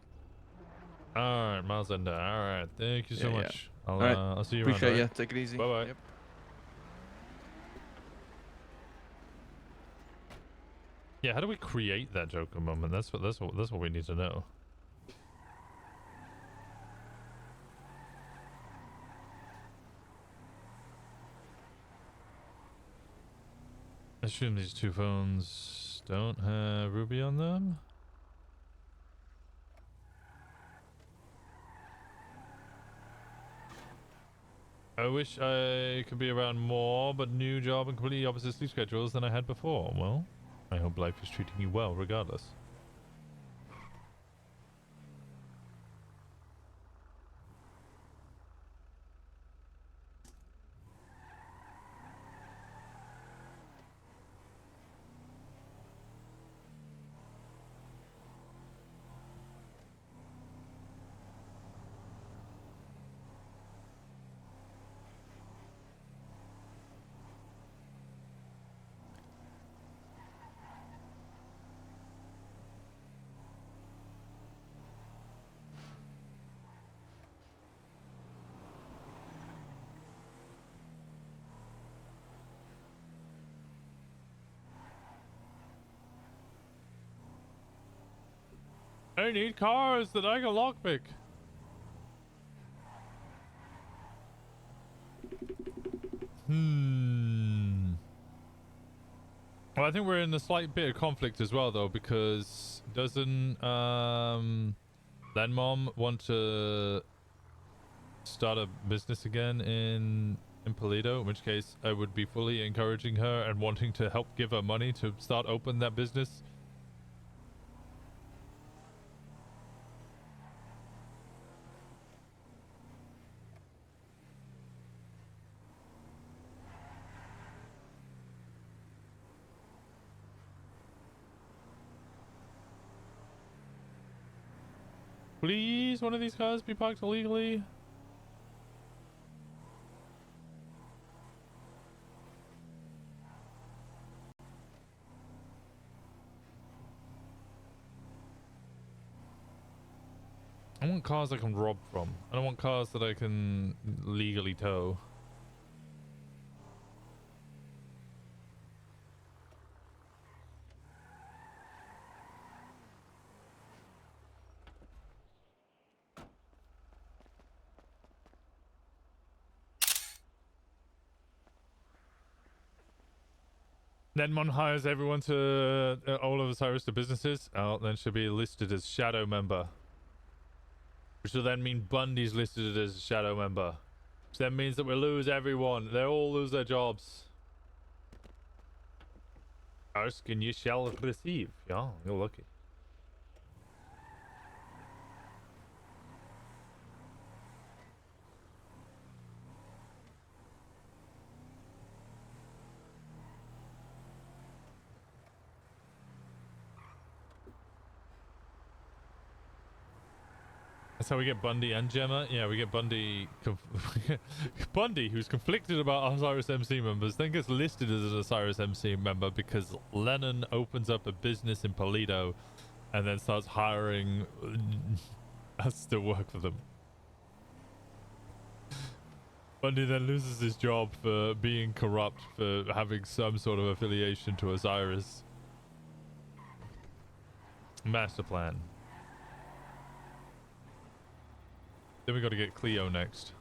S1: Alright, Miles Ender. Alright, thank you so much. I'll see you
S7: Appreciate
S1: around.
S7: you. Take it easy.
S1: Bye-bye.
S7: Yep.
S1: Yeah, how do we create that Joker moment? That's what we need to know. I assume these two phones don't have Ruby on them. I wish I could be around more, but new job and completely opposite sleep schedules than I had before. Well, I hope life is treating you well regardless. I need cars that I can lockpick. Well, I think we're in a slight bit of conflict as well, though, because doesn't Lenmom want to start a business again in Polito? In which case, I would be fully encouraging her and wanting to help give her money to start open that business. Please, one of these cars be parked illegally. I want cars I can rob from. I don't want cars that I can legally tow. Then Mon hires everyone to all of Osiris to businesses. Oh, then she'll be listed as shadow member. Which will then mean Bundy's listed as a shadow member. Which then means that we'll lose everyone. They'll all lose their jobs. Ask and you shall receive. Yeah, you're lucky. That's how we get Bundy and Gemma. Yeah, we get Bundy. Bundy, who's conflicted about Osiris MC members, then gets listed as an Osiris MC member because Lennon opens up a business in Polito and then starts hiring us to work for them. Bundy then loses his job for being corrupt, for having some sort of affiliation to Osiris. Master plan. Then we got to get Cleo next.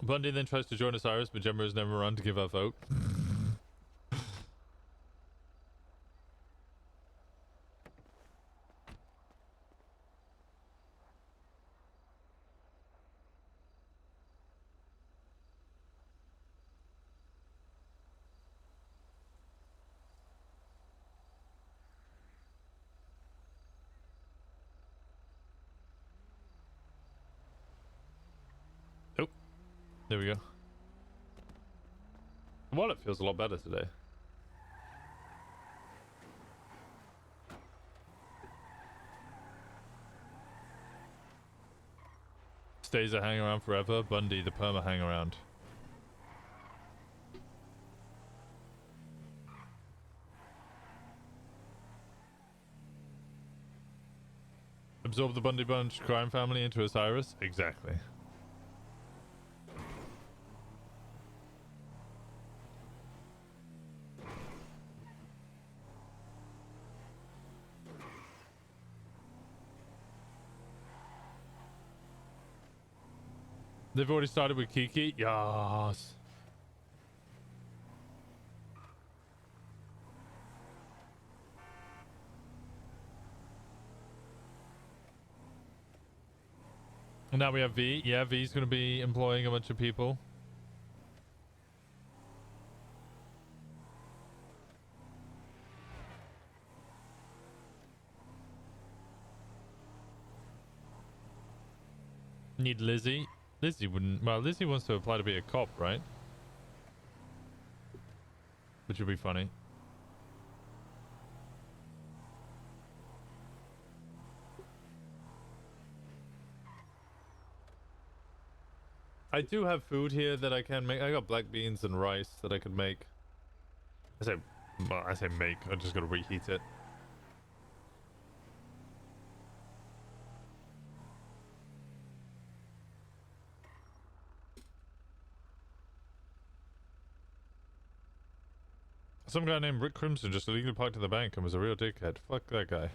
S1: Bundy then tries to join Osiris, but Gemma has never run to give her vote. Oh, there we go. The wallet feels a lot better today. Stays a hang around forever. Bundy, the perma hang around. Absorb the Bundy Bunch crime family into Osiris? Exactly. They've already started with Kiki? Yes. And now we have V. Yeah, V's going to be employing a bunch of people. Need Lizzie. Lizzie wouldn't... Well, Lizzie wants to apply to be a cop, right? Which would be funny. I do have food here that I can make. I got black beans and rice that I could make. I say make. I just gotta reheat it. Some guy named Rick Crimson just illegally parked in the bank and was a real dickhead. Fuck that guy.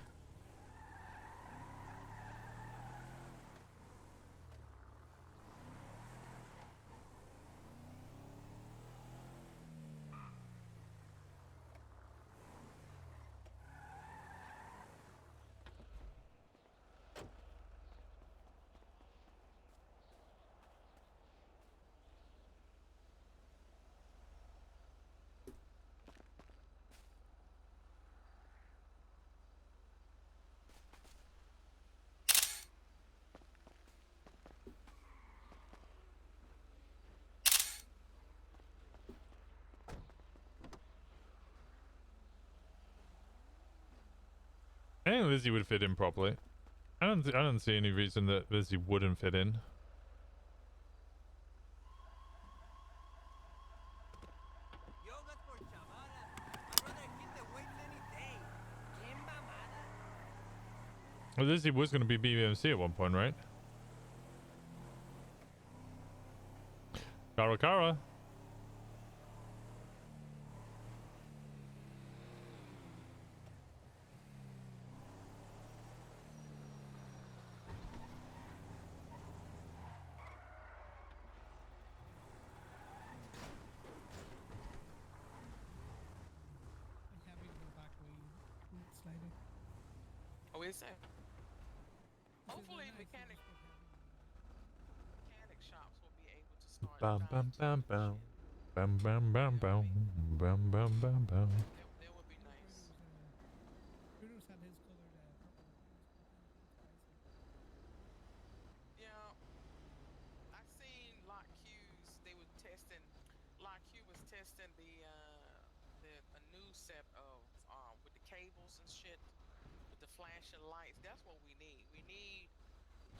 S1: I think Lizzie would fit in properly. I don't see any reason that Lizzie wouldn't fit in. Well, this was going to be BBMC at one point, right? Kara.
S8: Oh, is that? Hopefully, mechanic shops will be able to start.
S1: Bam bam bam bam. Bam bam bam bam. Bam bam bam bam.
S8: That would be nice.
S4: Bruno's had his colored purple.
S8: Yeah, I seen Lock Q's. They were testing. Lock Q was testing a new set of with the cables and shit, with the flashing lights. That's what we need. We need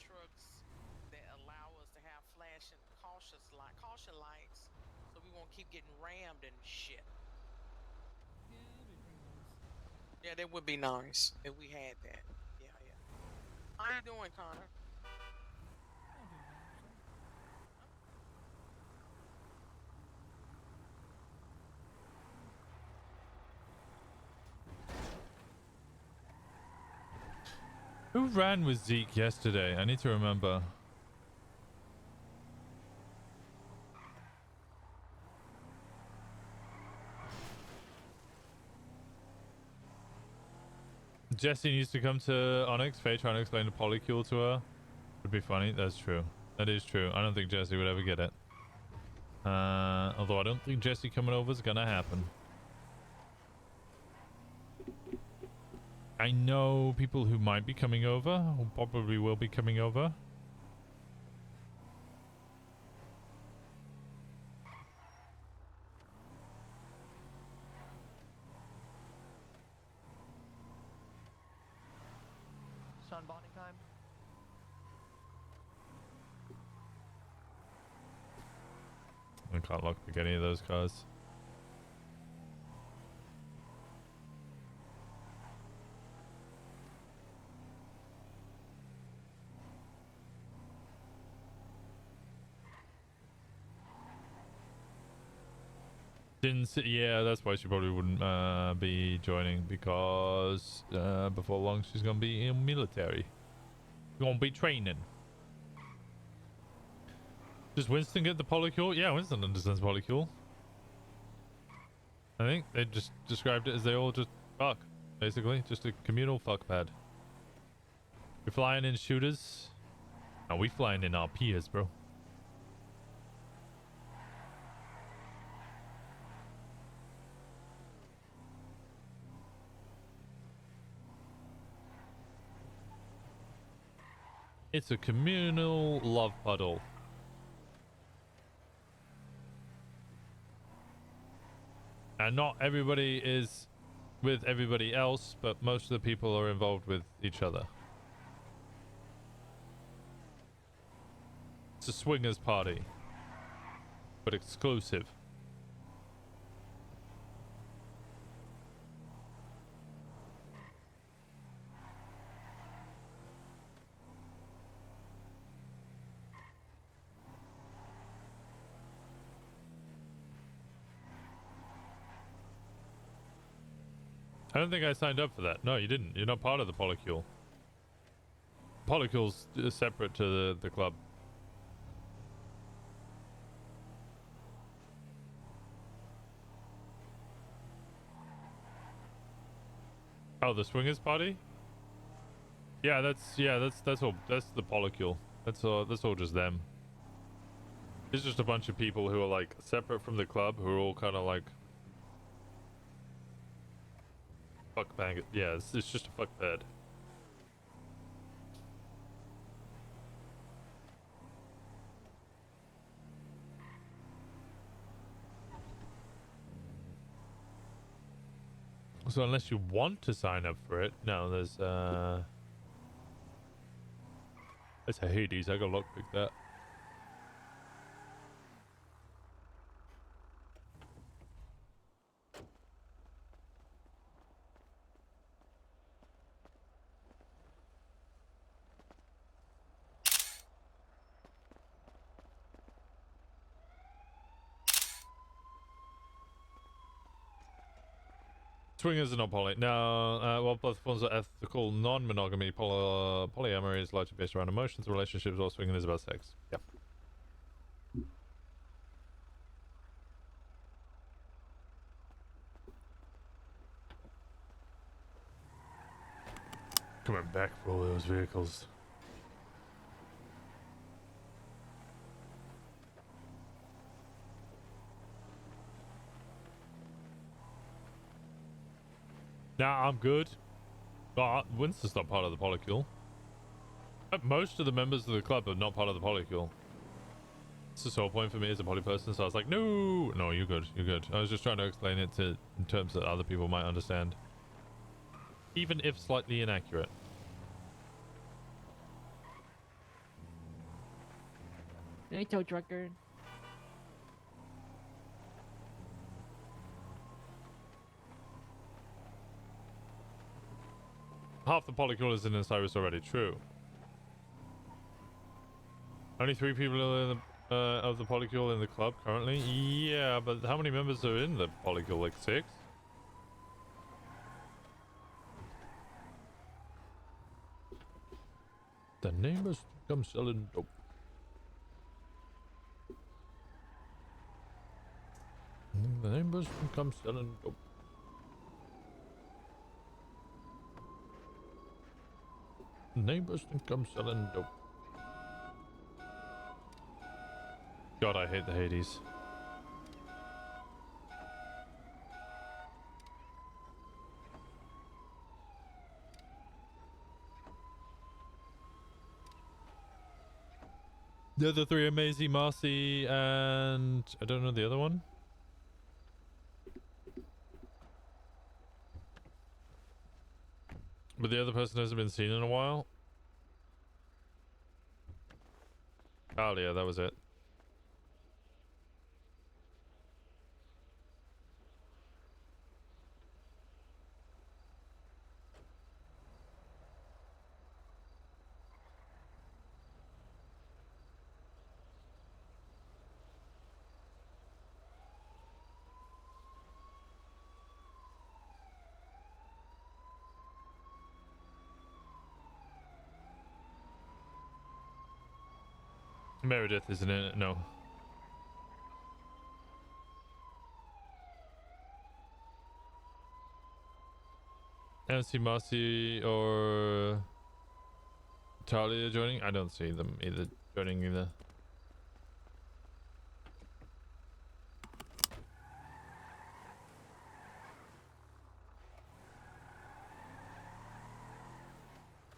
S8: trucks that allow us to have flashing caution lights, so we won't keep getting rammed and shit. Yeah, that would be nice if we had that. Yeah. How you doing, Connor?
S1: Who ran with Zeke yesterday? I need to remember. Jesse needs to come to Onyx. Faye trying to explain the polycule to her. Would be funny. That's true. That is true. I don't think Jesse would ever get it. Although I don't think Jesse coming over is gonna happen. I know people who might be coming over, who probably will be coming over.
S9: Sun bonding time.
S1: I can't lockpick any of those cars. Yeah, that's why she probably wouldn't be joining, because before long she's gonna be in military. She's gonna be training. Does Winston get the polycule? Yeah, Winston understands polycule. I think they just described it as they all just fuck, basically, just a communal fuck pad. You're flying in shooters. Are we flying in RPs, bro? It's a communal love puddle. And not everybody is with everybody else, but most of the people are involved with each other. It's a swingers party, but exclusive. I don't think I signed up for that. No, you didn't. You're not part of the polycule. Polycule's separate to the club. Oh, the swingers party? Yeah, that's all. That's the polycule. That's all just them. It's just a bunch of people who are like separate from the club, who are all kind of like fuck bang. Yeah, it's just a fuck pad. So unless you want to sign up for it, no, there's it's a Hades. I gotta lockpick that. Swingers are not poly. No, well, both forms are ethical non-monogamy. Polyamory is largely based around emotions, relationships, while swinging is about sex. Yep. Coming back for all those vehicles. Nah, I'm good. Winston's not part of the polycule. Most of the members of the club are not part of the polycule. It's the sole point for me as a poly person, so I was like, no, you're good, you're good. I was just trying to explain it in terms that other people might understand. Even if slightly inaccurate.
S9: Hey, tow trucker.
S1: Half the polycule is in Osiris already, true. Only 3 people in the, of the polycule in the club currently? Yeah, but how many members are in the polycule? Like 6? The neighbors come selling dope. The neighbors come selling dope. Neighbors think I'm selling dope. God, I hate the Hades. The other 3 are Maisie, Marcy, and I don't know the other one. But the other person hasn't been seen in a while. Oh yeah, that was it. Meredith isn't in it, no. I don't see Marcy or Talia joining. I don't see them either joining either.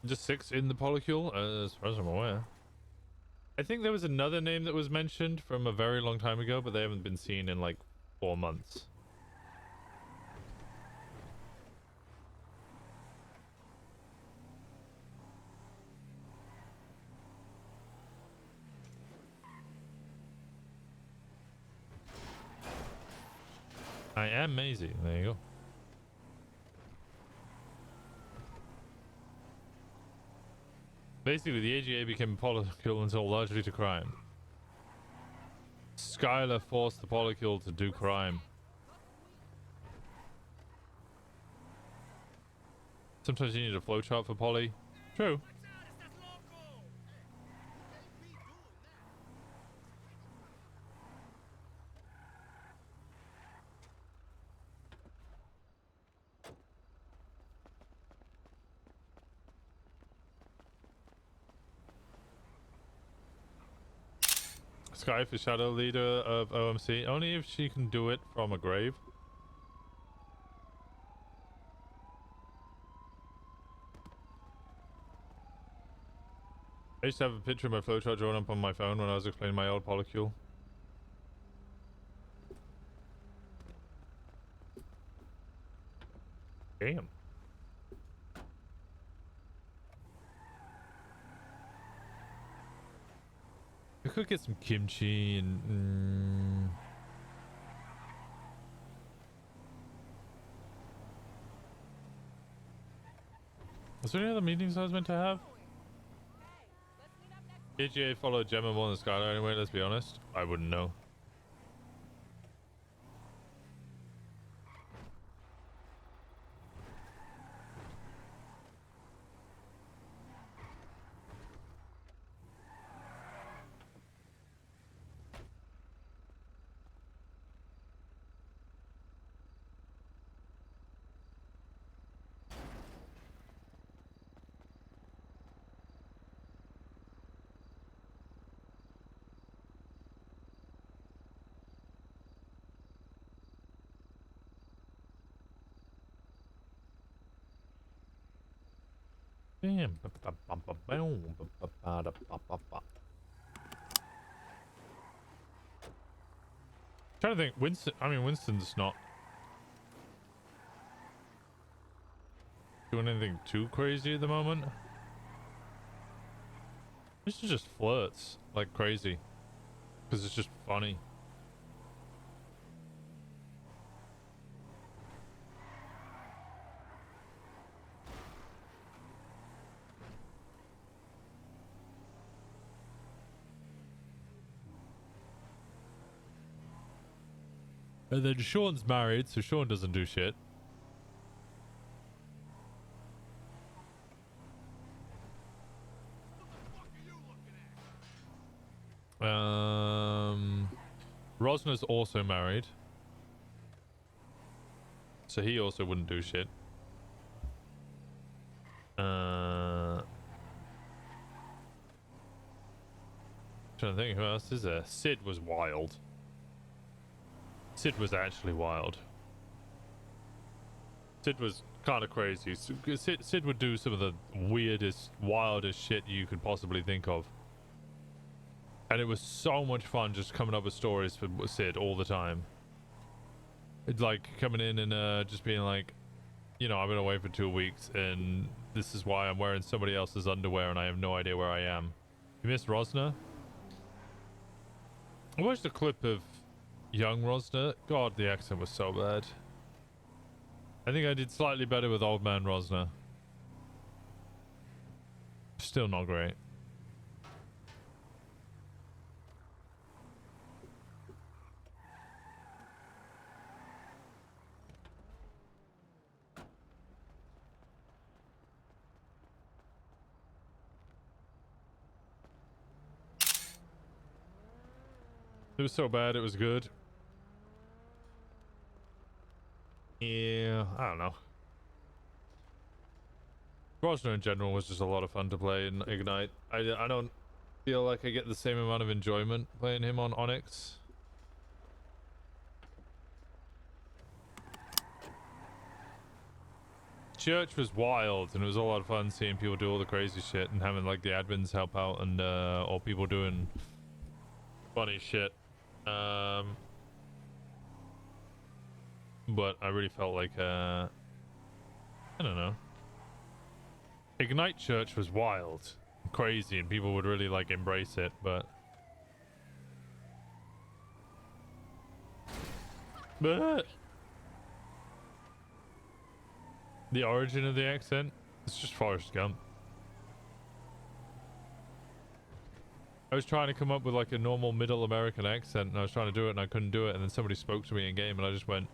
S1: Just 6 in the polycule, as far as I'm aware. I think there was another name that was mentioned from a very long time ago, but they haven't been seen in like 4 months. I am Maisie. There you go. Basically, the AGA became polycule until largely to crime. Skylar forced the polycule to do crime. Sometimes you need a flowchart for poly. True. Skype is shadow leader of OMC. Only if she can do it from a grave. I used to have a picture of my flowchart drawn up on my phone when I was explaining my old polycule. Damn. I could get some kimchi and... Was there any other meetings I was meant to have? AGA followed Gemma more than Skylar anyway, let's be honest. I wouldn't know. Damn. Trying to think, Winston's not doing anything too crazy at the moment. Winston just flirts like crazy because it's just funny. And then Shawn's married, so Shawn doesn't do shit. Rosner's also married, so he also wouldn't do shit. Trying to think, who else is there? Sid was wild. Sid was actually wild. Sid was kind of crazy. Sid would do some of the weirdest, wildest shit you could possibly think of. And it was so much fun just coming up with stories for Sid all the time. It's like coming in and just being like, you know, I've been away for 2 weeks and this is why I'm wearing somebody else's underwear and I have no idea where I am. You missed Rosner? I watched a clip of young Rosner. God, the accent was so bad. I think I did slightly better with old man Rosner. Still not great. It was so bad, it was good. Yeah, I don't know. Rosner in general was just a lot of fun to play in Ignite. I don't feel like I get the same amount of enjoyment playing him on Onyx. Church was wild, and it was a lot of fun seeing people do all the crazy shit and having like the admins help out and all people doing funny shit. But I really felt like I don't know. Ignite Church was wild, crazy, and people would really like embrace it, but the origin of the accent, it's just Forrest Gump. I was trying to come up with like a normal middle American accent and I was trying to do it and I couldn't do it, and then somebody spoke to me in game and I just went,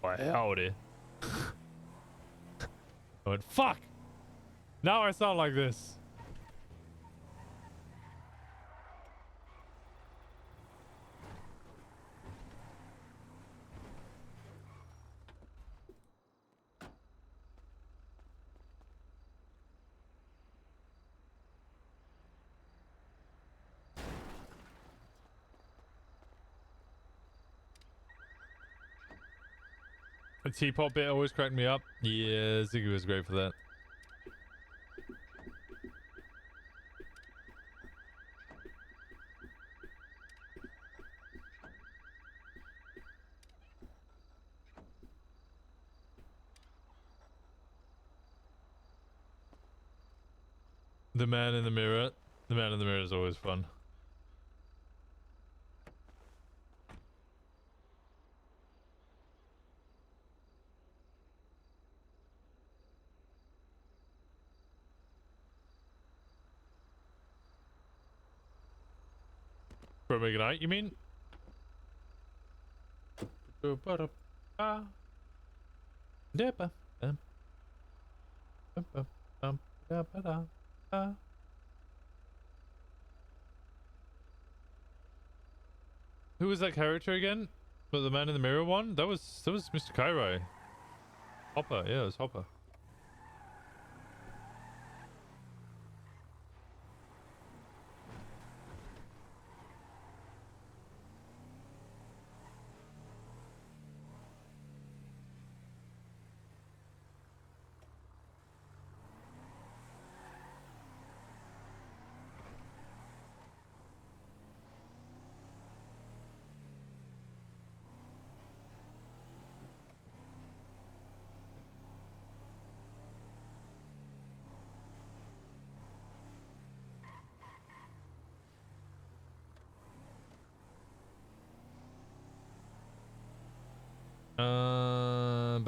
S1: "Why, howdy." I went, "Fuck! Now I sound like this." The teapot bit always cracked me up. Yeah, Ziggy was great for that. The man in the mirror. The man in the mirror is always fun. For Ignite, you mean? Who was that character again? But the man in the mirror one? That was Mr. Kairai. Hopper, yeah, it was Hopper.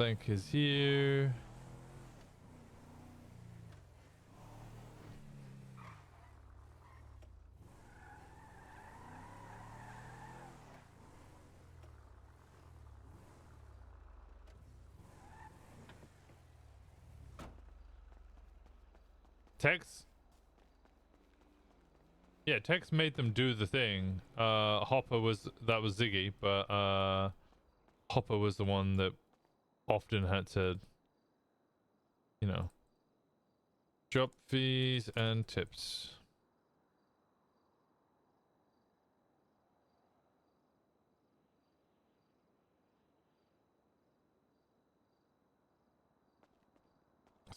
S1: bank is here. Tex? Yeah, Tex made them do the thing. Hopper was Ziggy, but Hopper was the one that often had to, you know, drop fees and tips.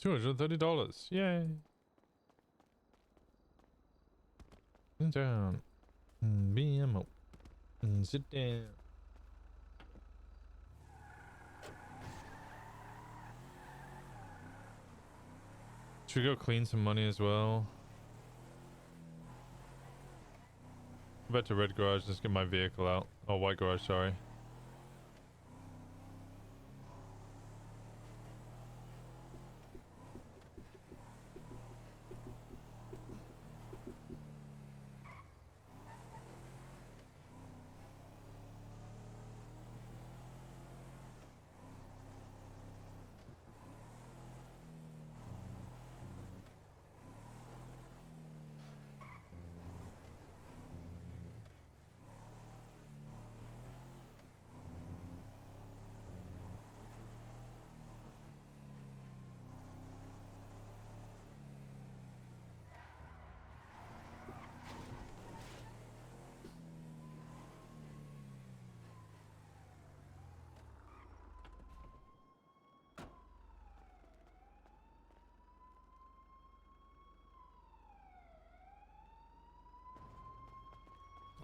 S1: $230. Yay. Sit down. BMO. Sit down. Should we go clean some money as well? Back to red garage, let's get my vehicle out. Oh, white garage, sorry.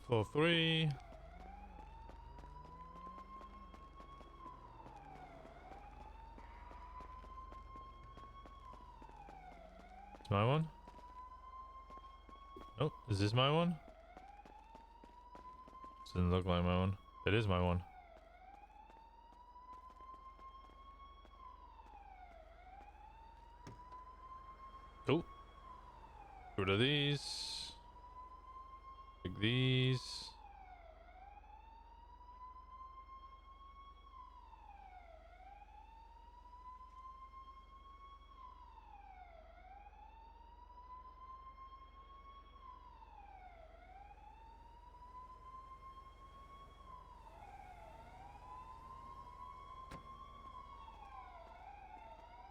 S1: For 3. It's my one? Oh, is this my one? Doesn't look like my one. It is my one. Oh. Get rid of these. Take these.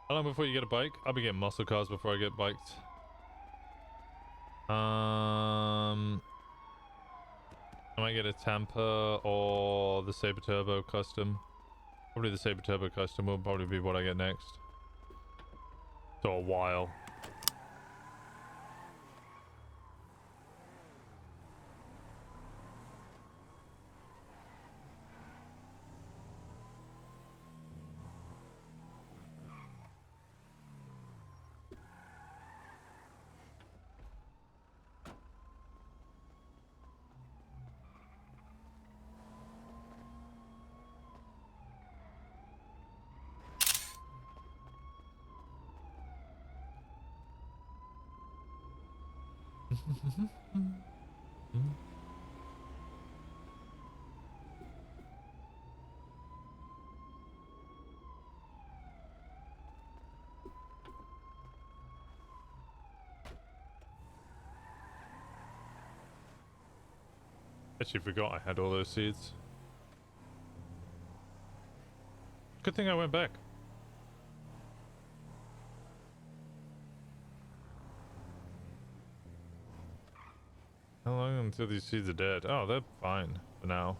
S1: How long before you get a bike? I'll be getting muscle cars before I get biked. I might get a Tampa or the Sabre Turbo Custom. Probably the Sabre Turbo Custom will probably be what I get next. So a while. Actually forgot I had all those seeds. Good thing I went back. How long until these seeds are dead? Oh, they're fine for now.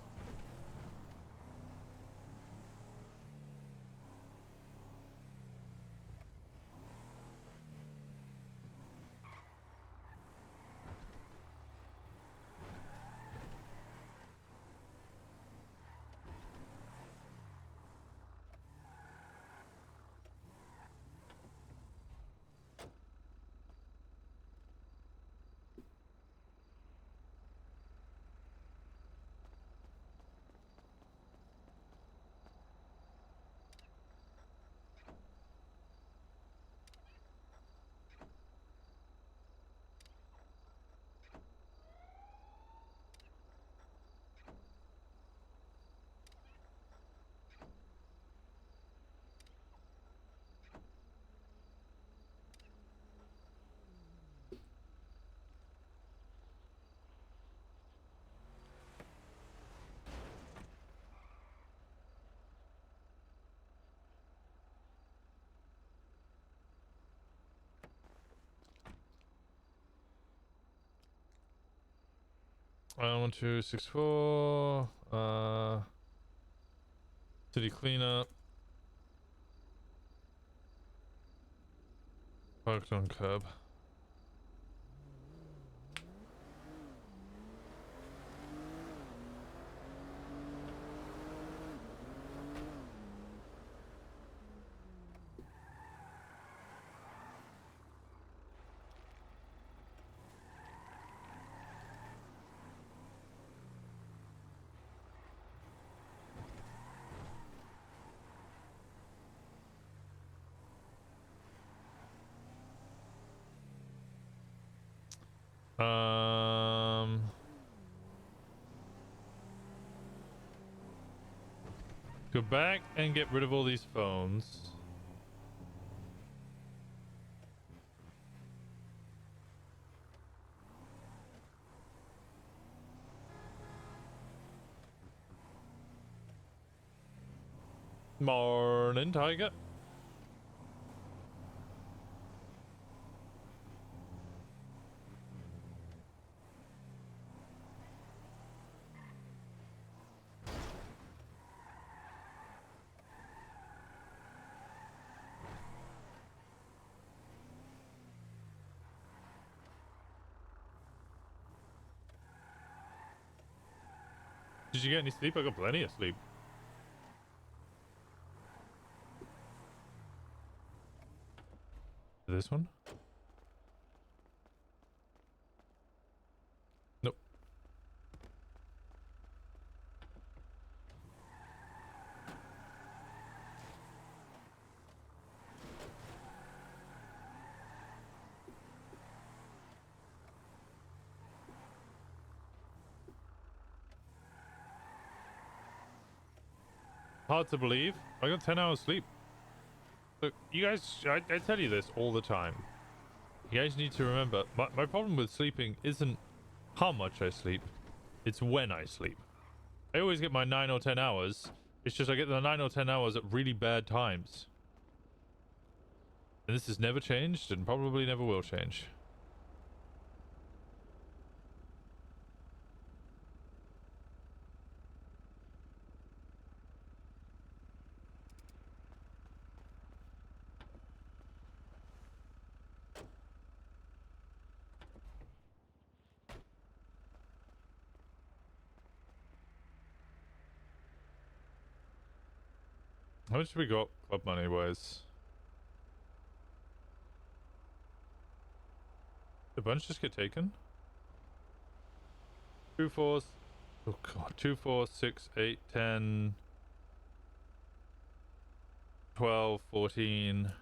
S1: 1264. City cleanup. Parked on curb. Go back and get rid of all these phones. Morning, Tiger. Did you get any sleep? I got plenty of sleep. This one? Nope. Hard to believe. I got 10 hours sleep. Look, you guys, I tell you this all the time. You guys need to remember, my problem with sleeping isn't how much I sleep. It's when I sleep. I always get my 9 or 10 hours. It's just I get the 9 or 10 hours at really bad times. And this has never changed and probably never will change. How much have we got club money wise? Did a bunch just get taken? 2, 4, oh god, 2, 4, 6, 8, 10, 12, 14.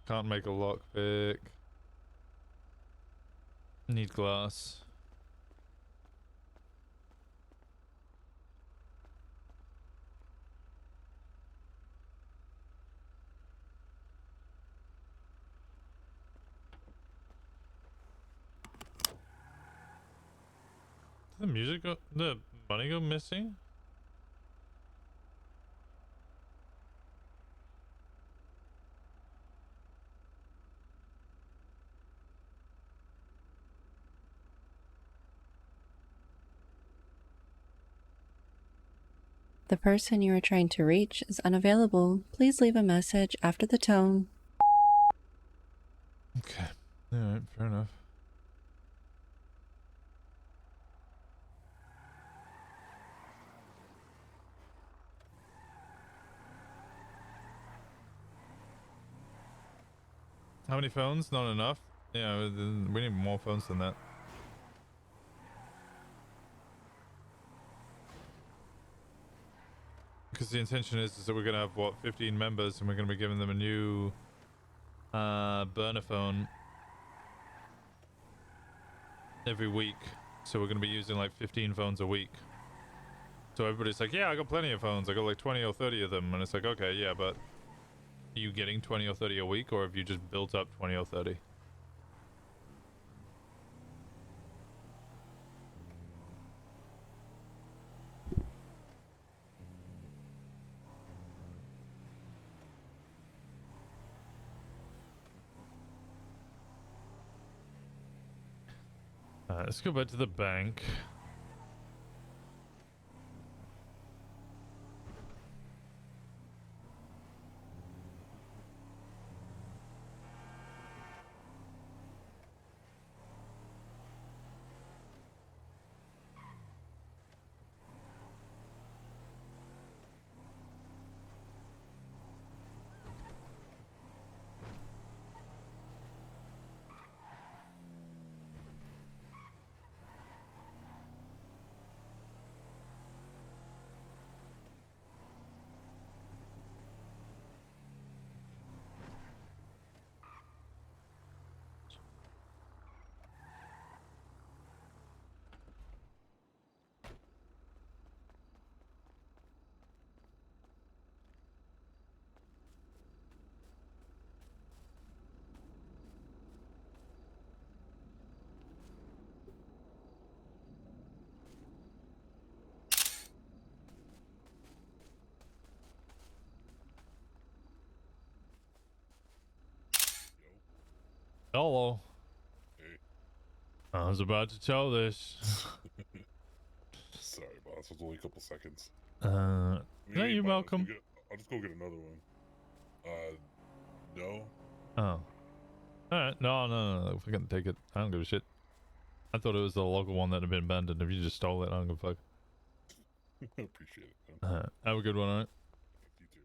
S1: Can't make a lockpick. Need glass. Did the music go, the money go missing?
S12: The person you are trying to reach is unavailable. Please leave a message after the tone.
S1: Okay. Alright, fair enough. How many phones? Not enough. Yeah, we need more phones than that. Because the intention is that we're gonna have what 15 members, and we're gonna be giving them a new burner phone every week. So we're gonna be using like 15 phones a week. So everybody's like, yeah, I got plenty of phones. I got like 20 or 30 of them, and it's like, okay, yeah, but are you getting 20 or 30 a week, or have you just built up 20 or 30? Let's go back to the bank. Hello.
S18: Hey.
S1: I was about to tell this.
S18: Sorry, boss. It was only a couple seconds.
S1: No,
S18: Hey,
S1: you're
S18: boss,
S1: welcome.
S18: I'll just go get another one. No.
S1: Oh. Alright, no. We're gonna take it. I don't give a shit. I thought it was the local one that had been abandoned. If you just stole it, I don't give a fuck.
S18: Appreciate it, man.
S1: Have a good one, alright?
S18: You too.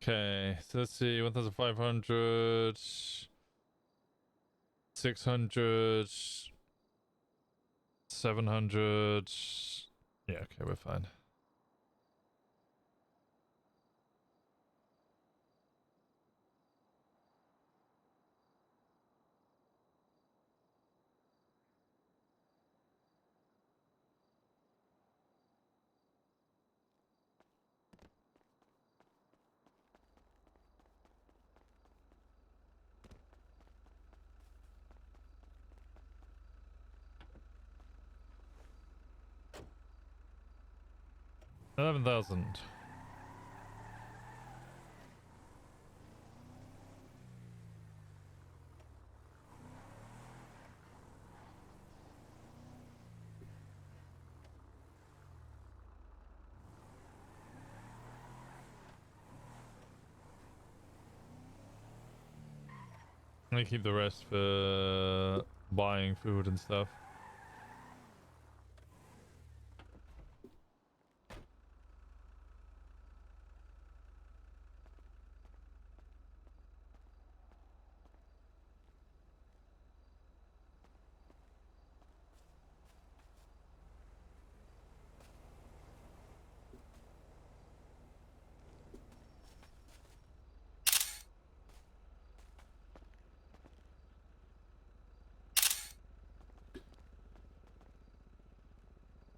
S1: Okay, so let's see, 1,500, 600, 700. Yeah, okay, we're fine. $11,000. I keep the rest for buying food and stuff.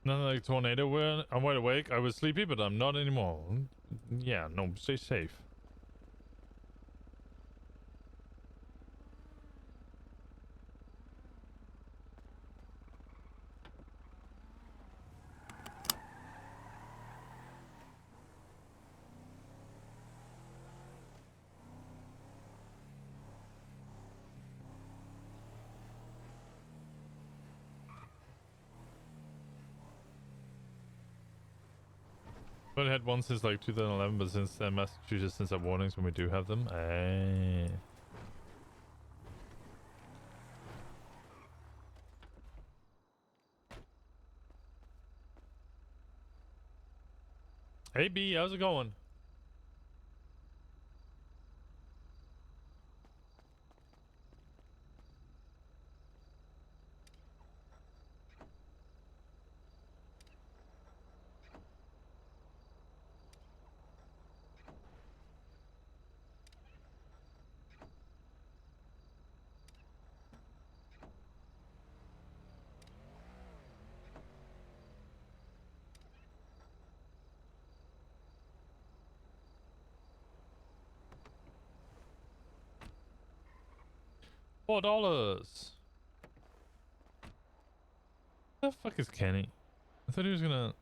S1: Nothing like tornado where I'm wide awake. I was sleepy, but I'm not anymore. Yeah, no, stay safe. I've had one since like 2011, but since then Massachusetts sends out warnings when we do have them. Eh. Hey B, how's it going? $4. Where the fuck is Kenny? I thought he was gonna.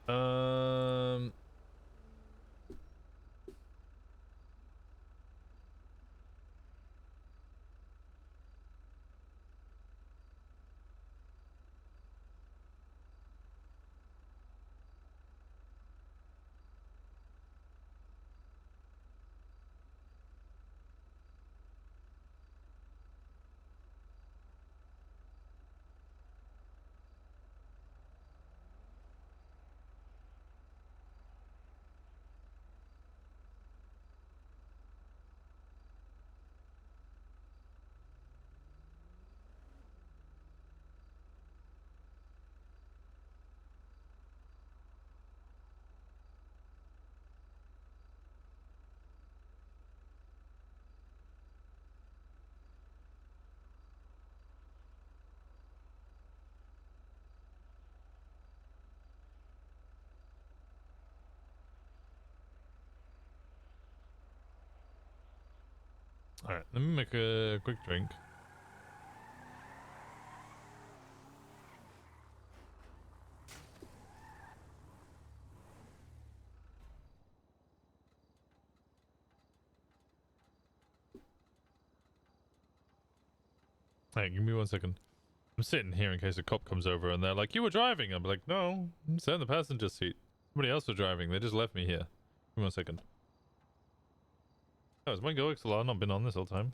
S1: Um. Alright, let me make a quick drink. Hey, give me 1 second. I'm sitting here in case a cop comes over and they're like, "You were driving." I'm like, "No, I'm sitting in the passenger seat. Somebody else was driving. They just left me here." Give me 1 second. Oh, is my Go XLR not been on this whole time?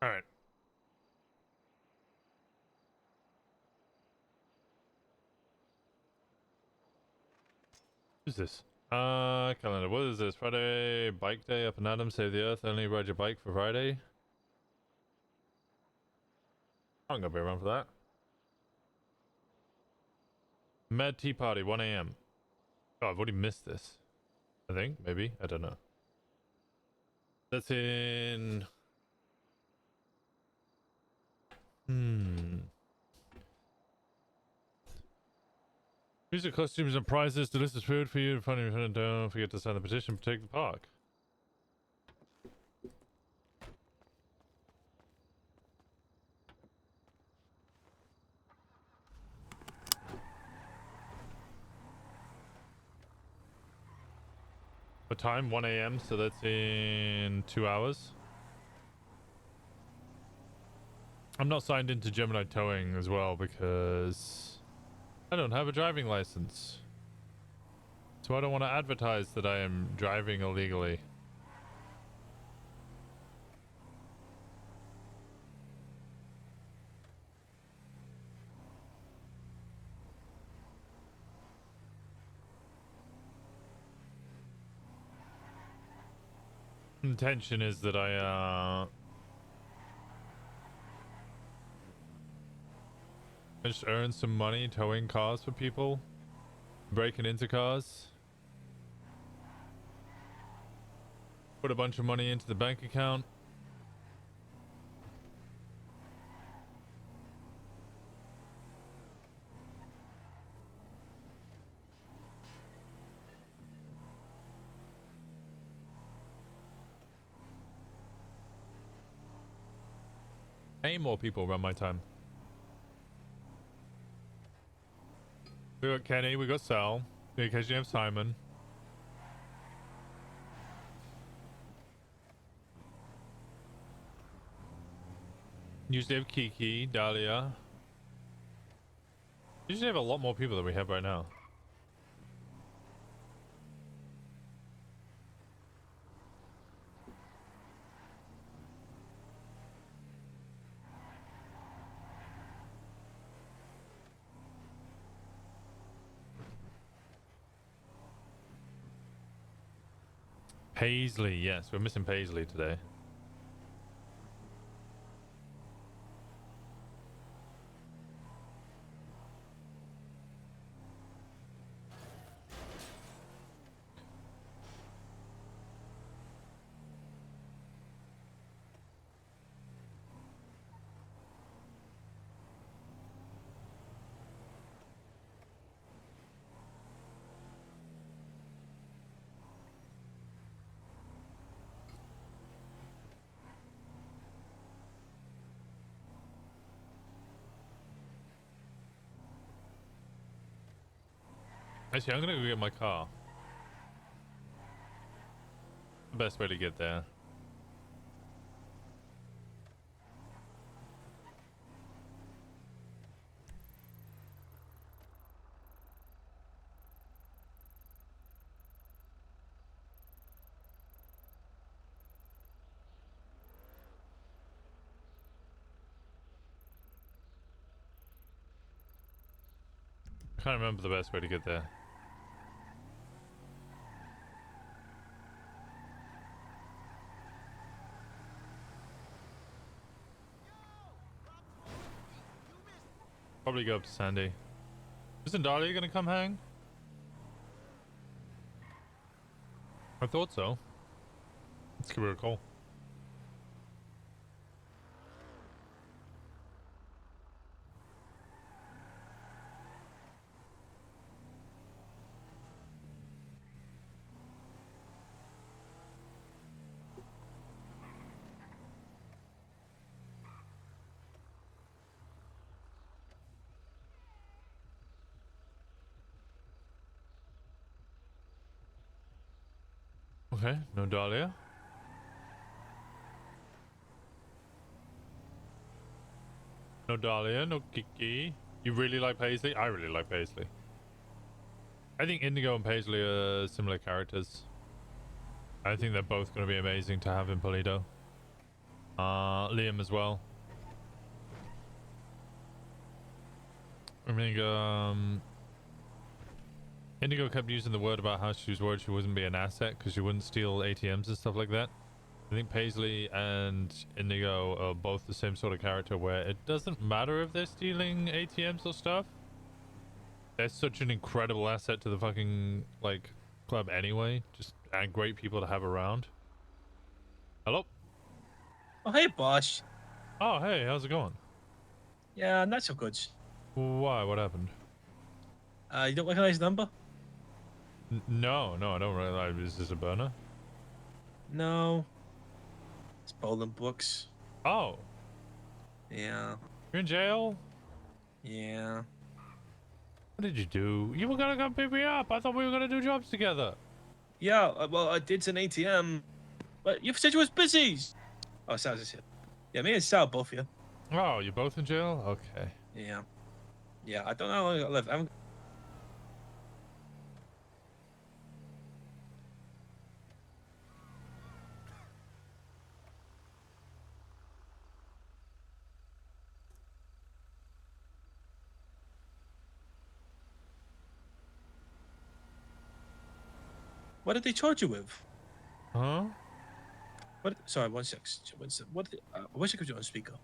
S1: All right. Who's this? Calendar. What is this? Friday bike day up in Adam. Save the Earth. Only ride your bike for Friday. I'm gonna be around for that. Mad Tea Party, 1 a.m. Oh, I've already missed this. I think, maybe. I don't know. That's in... Music, costumes, and prizes. Delicious food for you. Funny, don't forget to sign the petition. Protect the park. What time? 1 a.m. So that's in 2 hours. I'm not signed into Gemini Towing as well because I don't have a driving license. So I don't want to advertise that I am driving illegally. Intention is that I just earn some money towing cars for people, breaking into cars, put a bunch of money into the bank account. Any more people run my time. We got Kenny, we got Sal, we occasionally have Simon. Usually have Kiki, Dahlia. Usually have a lot more people than we have right now. Paisley, yes, we're missing Paisley today. Actually, I'm gonna go get my car. The best way to get there. Can't remember the best way to get there. Probably go up to Sandy. Isn't Dahlia gonna come hang? I thought so. Let's give her a call. Okay, no Dahlia. No Dahlia, no Kiki. You really like Paisley? I really like Paisley. I think Indigo and Paisley are similar characters. I think they're both going to be amazing to have in Polito. Liam as well. I think Indigo kept using the word about how she was worried she wouldn't be an asset because she wouldn't steal ATMs and stuff like that. I think Paisley and Indigo are both the same sort of character where it doesn't matter if they're stealing ATMs or stuff. They're such an incredible asset to the fucking, like, club anyway. Just and great people to have around. Hello?
S13: Oh, hey, boss.
S1: Oh, hey, how's it going?
S13: Yeah, not so good.
S1: Why? What happened?
S13: You don't recognize the number?
S1: No, I don't realize. Is this a burner?
S13: No. It's Bowling Brooks.
S1: Oh.
S13: Yeah.
S1: You're in jail?
S13: Yeah.
S1: What did you do? You were gonna come pick me up. I thought we were gonna do jobs together.
S13: Yeah, well, I did an ATM, but you said you was busy. Oh, Sal's is here. Yeah, me and Sal both here.
S1: Oh, you're both in jail? Okay.
S13: Yeah. Yeah, I don't know how long I got left. I haven't... What did they charge you with?
S1: Huh?
S13: What? Sorry, one sec. What? I wish I could do it on speaker.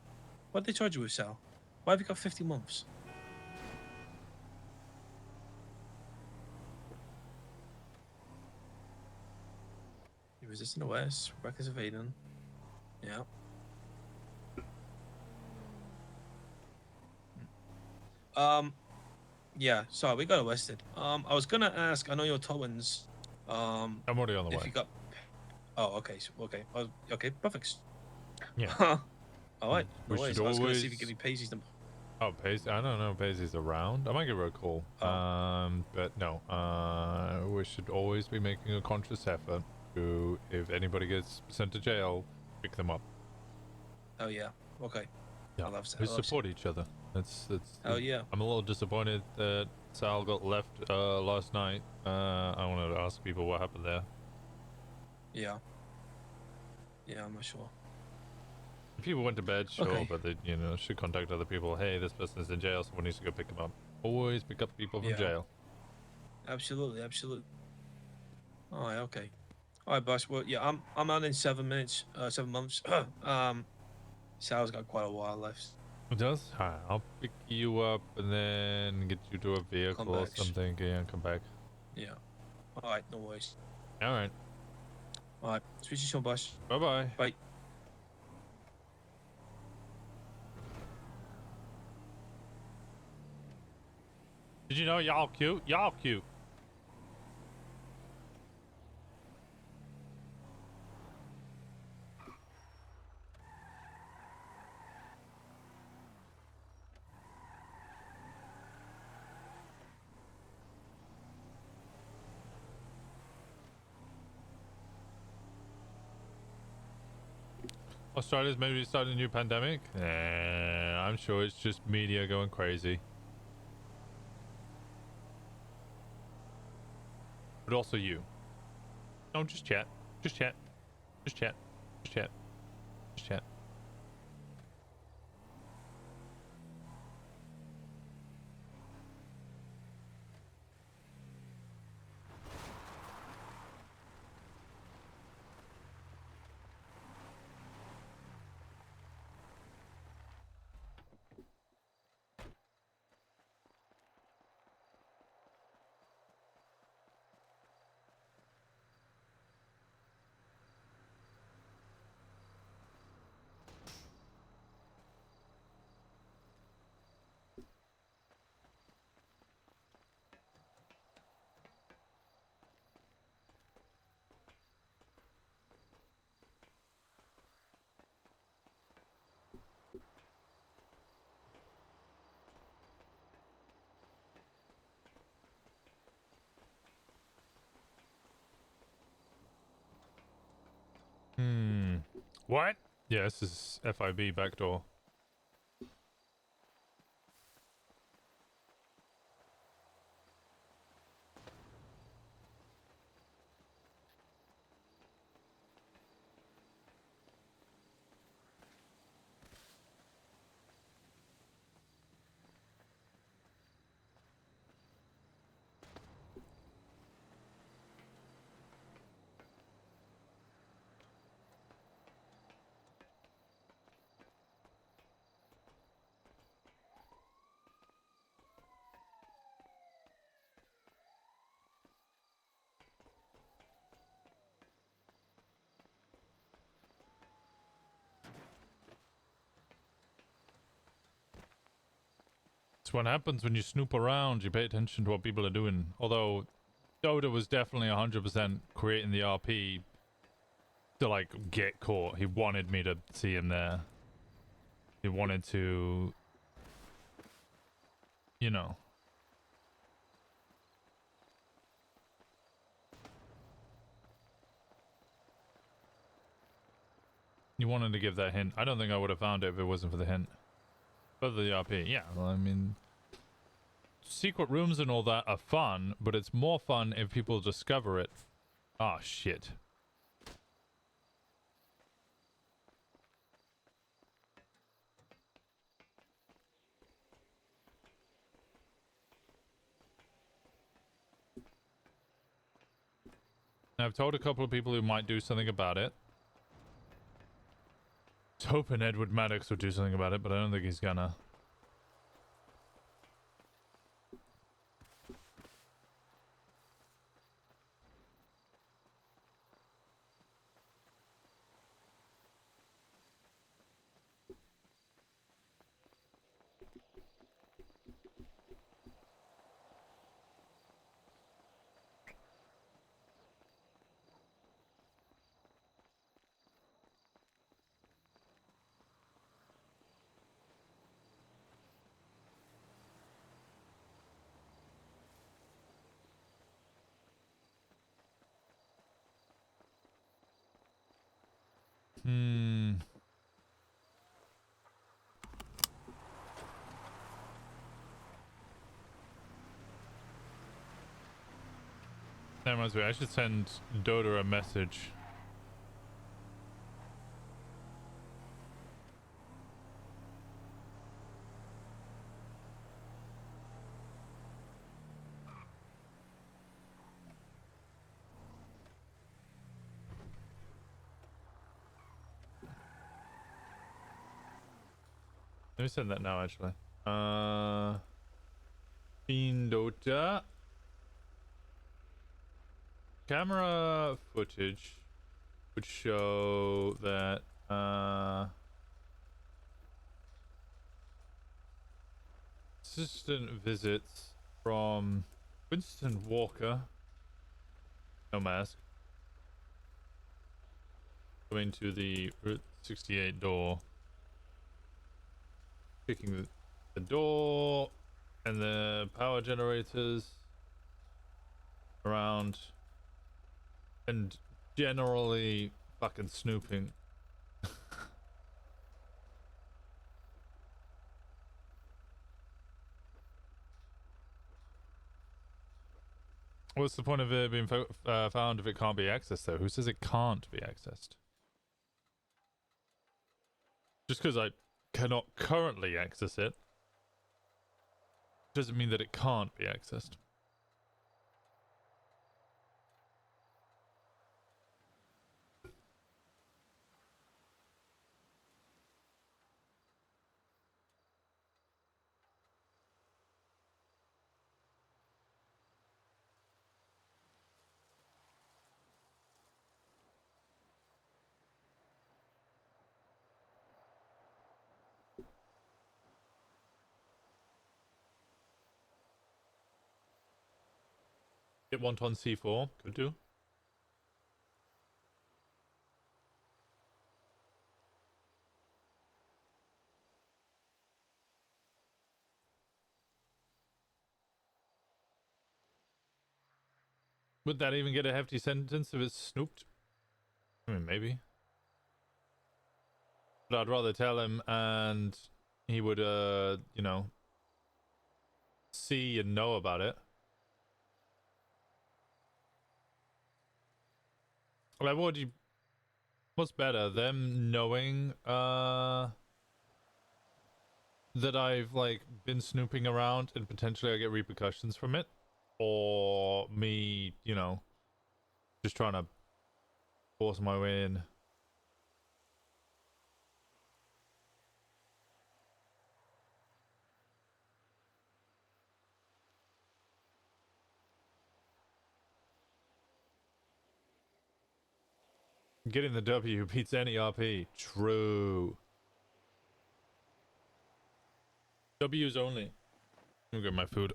S13: What did they charge you with, Sal? Why have you got 50 months? You resisting arrest, reckless evading. Yeah. Yeah. Sorry, we got arrested. I was gonna ask. I know you're Towins.
S1: I'm already on the
S13: if
S1: way.
S13: you got. Oh, okay. Okay. Okay. Perfect.
S1: Yeah.
S13: All right.
S1: We
S13: No worries.
S1: should
S13: I was gonna
S1: always...
S13: see if you give me Paisley's number.
S1: Oh, Paisley? I don't know if Paisley's around. I might give her a call. But no. We should always be making a conscious effort to, if anybody gets sent to jail, pick them up.
S13: Oh yeah. Okay.
S1: Yeah.
S13: I love that.
S1: We support each other. That's.
S13: Oh yeah.
S1: I'm a little disappointed that Sal got left last night. I wanted to ask people what happened there.
S13: Yeah. Yeah, I'm not sure.
S1: If people went to bed, sure,
S13: Okay.
S1: but they, should contact other people. Hey, this person's in jail, someone needs to go pick them up. Always pick up people from
S13: Yeah.
S1: jail.
S13: Absolutely, absolutely. All right, okay. All right, boss. Well, yeah, I'm out in 7 minutes, 7 months. Sal's got quite a while left.
S1: It does? Alright, I'll pick you up and then get you to a vehicle or
S13: back.
S1: something. Yeah, come back.
S13: Yeah. All right, no worries.
S1: Alright.
S13: All right, speak to you soon, boss.
S1: Bye-bye.
S13: Bye.
S1: Did you know y'all cute? Y'all cute. Australia's maybe starting a new pandemic? I'm sure it's just media going crazy. But also you. No, just chat. Just chat. Just chat. Just chat. Just chat. What? Yeah, this is FIB backdoor. It's what happens when you snoop around. You pay attention to what people are doing. Although, Dota was definitely 100% creating the RP to, like, get caught. He wanted me to see him there. He wanted to... You know. You wanted to give that hint. I don't think I would have found it if it wasn't for the hint. For the RP, yeah. Well, I mean... Secret rooms and all that are fun, but it's more fun if people discover it. Ah, shit. I've told a couple of people who might do something about it. I was hoping Edward Maddox would do something about it, but I don't think he's gonna. That reminds me, I should send Dota a message. Let me send that now, actually. In Dota. Camera footage would show that, assistant visits from Winston Walker. No mask. Going to the Route 68 door. Picking the door and the power generators around and generally fucking snooping. What's the point of it being found if it can't be accessed though? Who says it can't be accessed? Just because I cannot currently access it doesn't mean that it can't be accessed. Get one ton C4, could do. Would that even get a hefty sentence if it's snooped? I mean, maybe. But I'd rather tell him and he would, you know, see and know about it. Like, what's better, them knowing, that I've, like, been snooping around and potentially I get repercussions from it? Or me, you know, just trying to force my way in? Getting the W beats any RP. True. W's only. I'll get my food.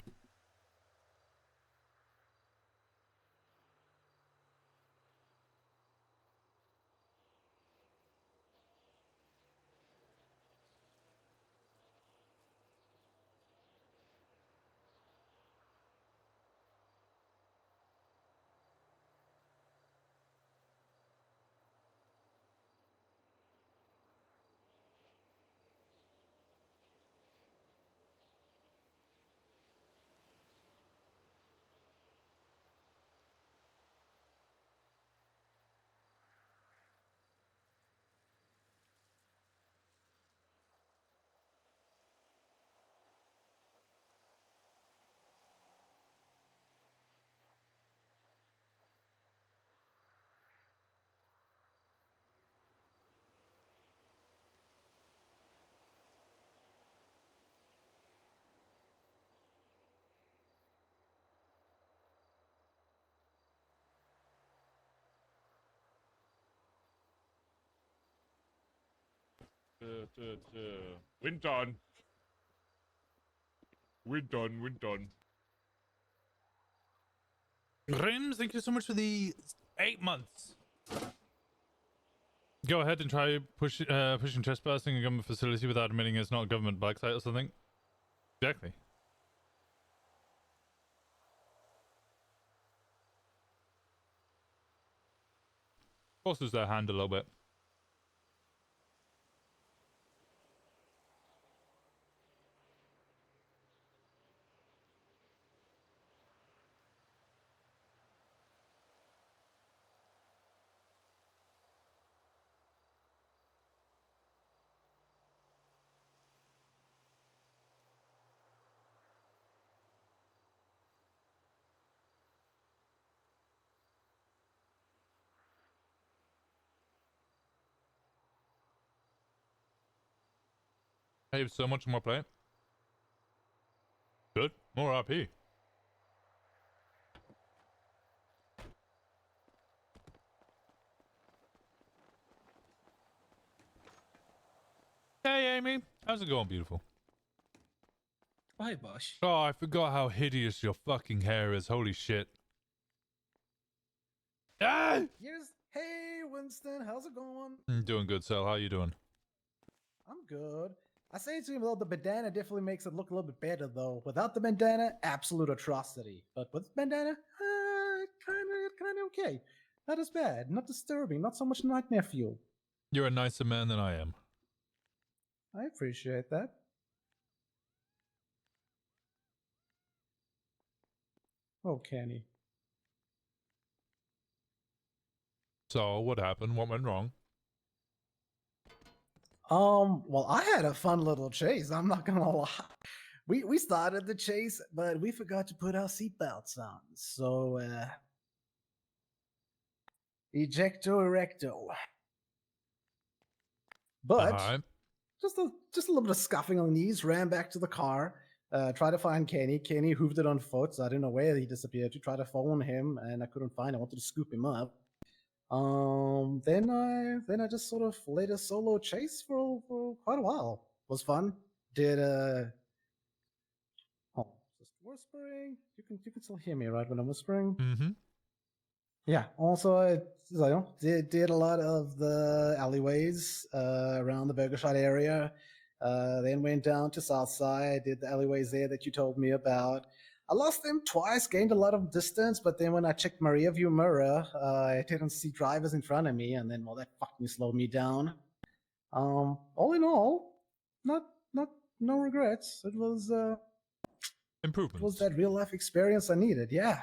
S18: Winton. Winton.
S1: Rims, thank you so much for the 8 months. Go ahead and try pushing trespassing a government facility without admitting it's not a government bike site or something. Exactly. Forces their hand a little bit. I have so much more play. Good. More RP. Hey, Amy. How's it going, beautiful?
S13: Hi, Bosh.
S1: Oh, I forgot how hideous your fucking hair is. Holy shit. Ah!
S19: Here's hey Winston, how's it going?
S1: I'm doing good, Sal. How you doing?
S19: I'm good. I say to him though, the bandana definitely makes it look a little bit better though. Without the bandana, absolute atrocity. But with bandana, kind of okay. Not as bad, not disturbing, not so much nightmare fuel.
S1: You're a nicer man than I am.
S19: I appreciate that. Oh, Kenny.
S1: So, what happened? What went wrong?
S19: Well, I had a fun little chase. I'm not gonna lie. We started the chase, but we forgot to put our seatbelts on. So, ejecto erecto. But just a little bit of scuffing on the knees. Ran back to the car. Tried to find Kenny. Kenny hooved it on foot, so I didn't know where he disappeared to. Try to phone him, and I couldn't find him. I wanted to scoop him up. Then I just sort of led a solo chase for quite a while. Was fun. Did just whispering. You can still hear me, right, when I'm whispering?
S1: Mm-hmm.
S19: Yeah. Also, I did a lot of the alleyways around the Burger Shot area. Then went down to Southside. Did the alleyways there that you told me about. I lost them twice, gained a lot of distance, but then when I checked my rear view mirror, I didn't see drivers in front of me, and then, well, that fucking slowed me down. All in all, no regrets. It was
S1: improvement.
S19: It was that real life experience I needed. Yeah.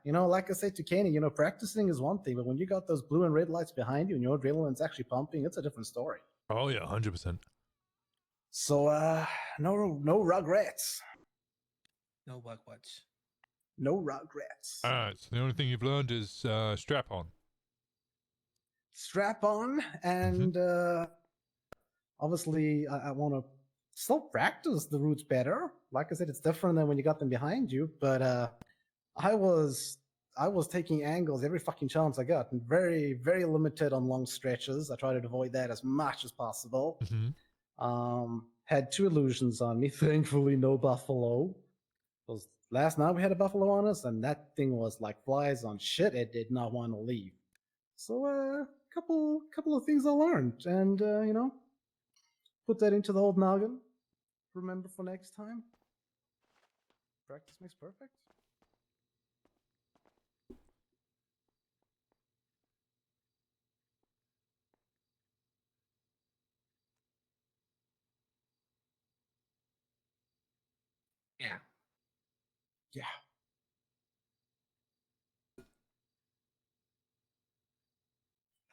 S19: You know, like I said to Kenny, practicing is one thing, but when you got those blue and red lights behind you and your adrenaline's actually pumping, it's a different story.
S1: Oh yeah, 100%.
S19: So, no regrets.
S13: No regrets.
S19: No regrets.
S1: Alright, so the only thing you've learned is strap on.
S19: Strap on, and obviously I want to still practice the routes better. Like I said, it's different than when you got them behind you, but I was taking angles every fucking chance I got, and very, very limited on long stretches. I tried to avoid that as much as possible.
S1: Mm-hmm.
S19: Had 2 illusions on me. Thankfully, no buffalo. Because last night we had a buffalo on us, and that thing was like flies on shit. It did not want to leave. So couple of things I learned, and put that into the old noggin. Remember for next time. Practice makes perfect.
S13: Yeah.
S19: Yeah.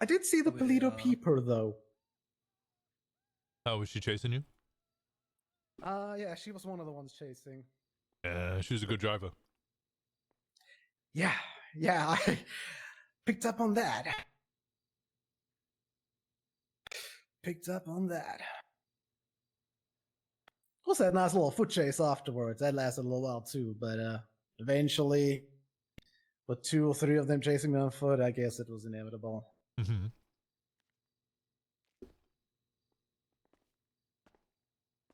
S19: I did see the Polito peeper though.
S1: Oh, was she chasing you?
S19: Yeah, she was one of the ones chasing.
S1: She was a good driver.
S19: Yeah, I picked up on that. Also had a nice little foot chase afterwards. That lasted a little while too, but eventually, with 2 or 3 of them chasing me on foot, I guess it was inevitable.
S1: Mm-hmm.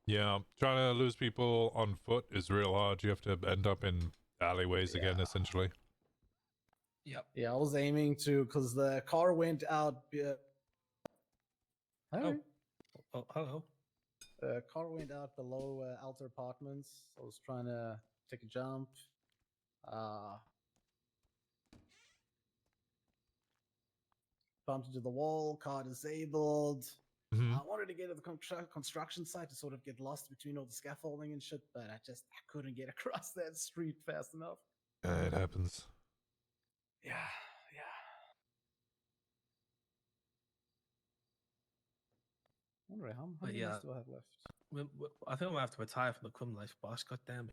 S1: Yeah, trying to lose people on foot is real hard. You have to end up in alleyways again, essentially.
S13: Yep.
S19: Yeah, I was aiming to, because the car went out.
S13: Oh, hello.
S19: The car went out below Alter Apartments. I was trying to take a jump. Bumped into the wall, car disabled. I wanted to get to the construction site to sort of get lost between all the scaffolding and shit, but I couldn't get across that street fast enough.
S1: It happens.
S19: Yeah. Wonder how many do I still have left?
S13: I think I'm gonna have to retire from the criminal life, boss. Goddamn.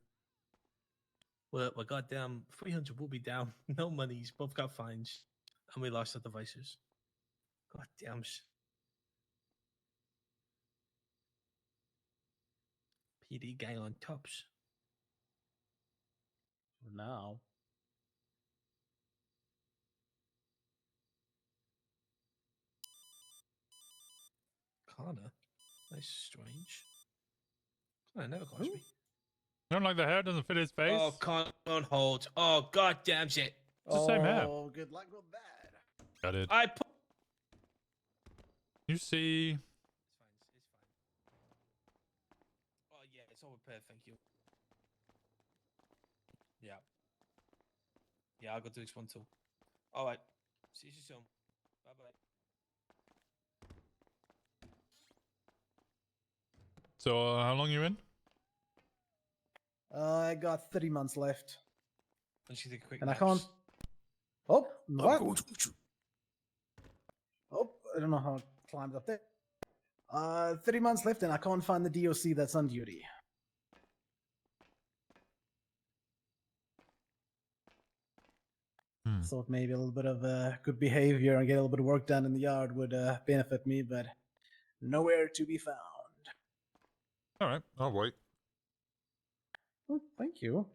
S13: We're goddamn 300 will be down. No monies. Both got fines, and we lost our devices. Goddamn. PD gang on tops.
S19: For now.
S13: Connor? That's strange. Connor never calls me.
S1: You don't like the hair doesn't fit his face?
S13: Oh, Connor on hold. Oh, goddamn shit.
S1: It's the same hair.
S19: Oh, good luck with that.
S1: Got it.
S13: I put.
S1: You see.
S13: Oh, yeah, it's all repaired, thank you. Yeah. Yeah, I'll go do this one too. Alright. See you soon. Bye bye.
S1: So, how long you in?
S19: I got 30 months left.
S13: Let's take a quick
S19: And I
S13: naps.
S19: can't. Oh, what? Oh, I don't know how it climbed up there. 30 months left, and I can't find the DOC that's on duty. Thought maybe a little bit of good behavior and get a little bit of work done in the yard would benefit me, but nowhere to be found.
S1: All right, I'll wait.
S19: Oh, thank you.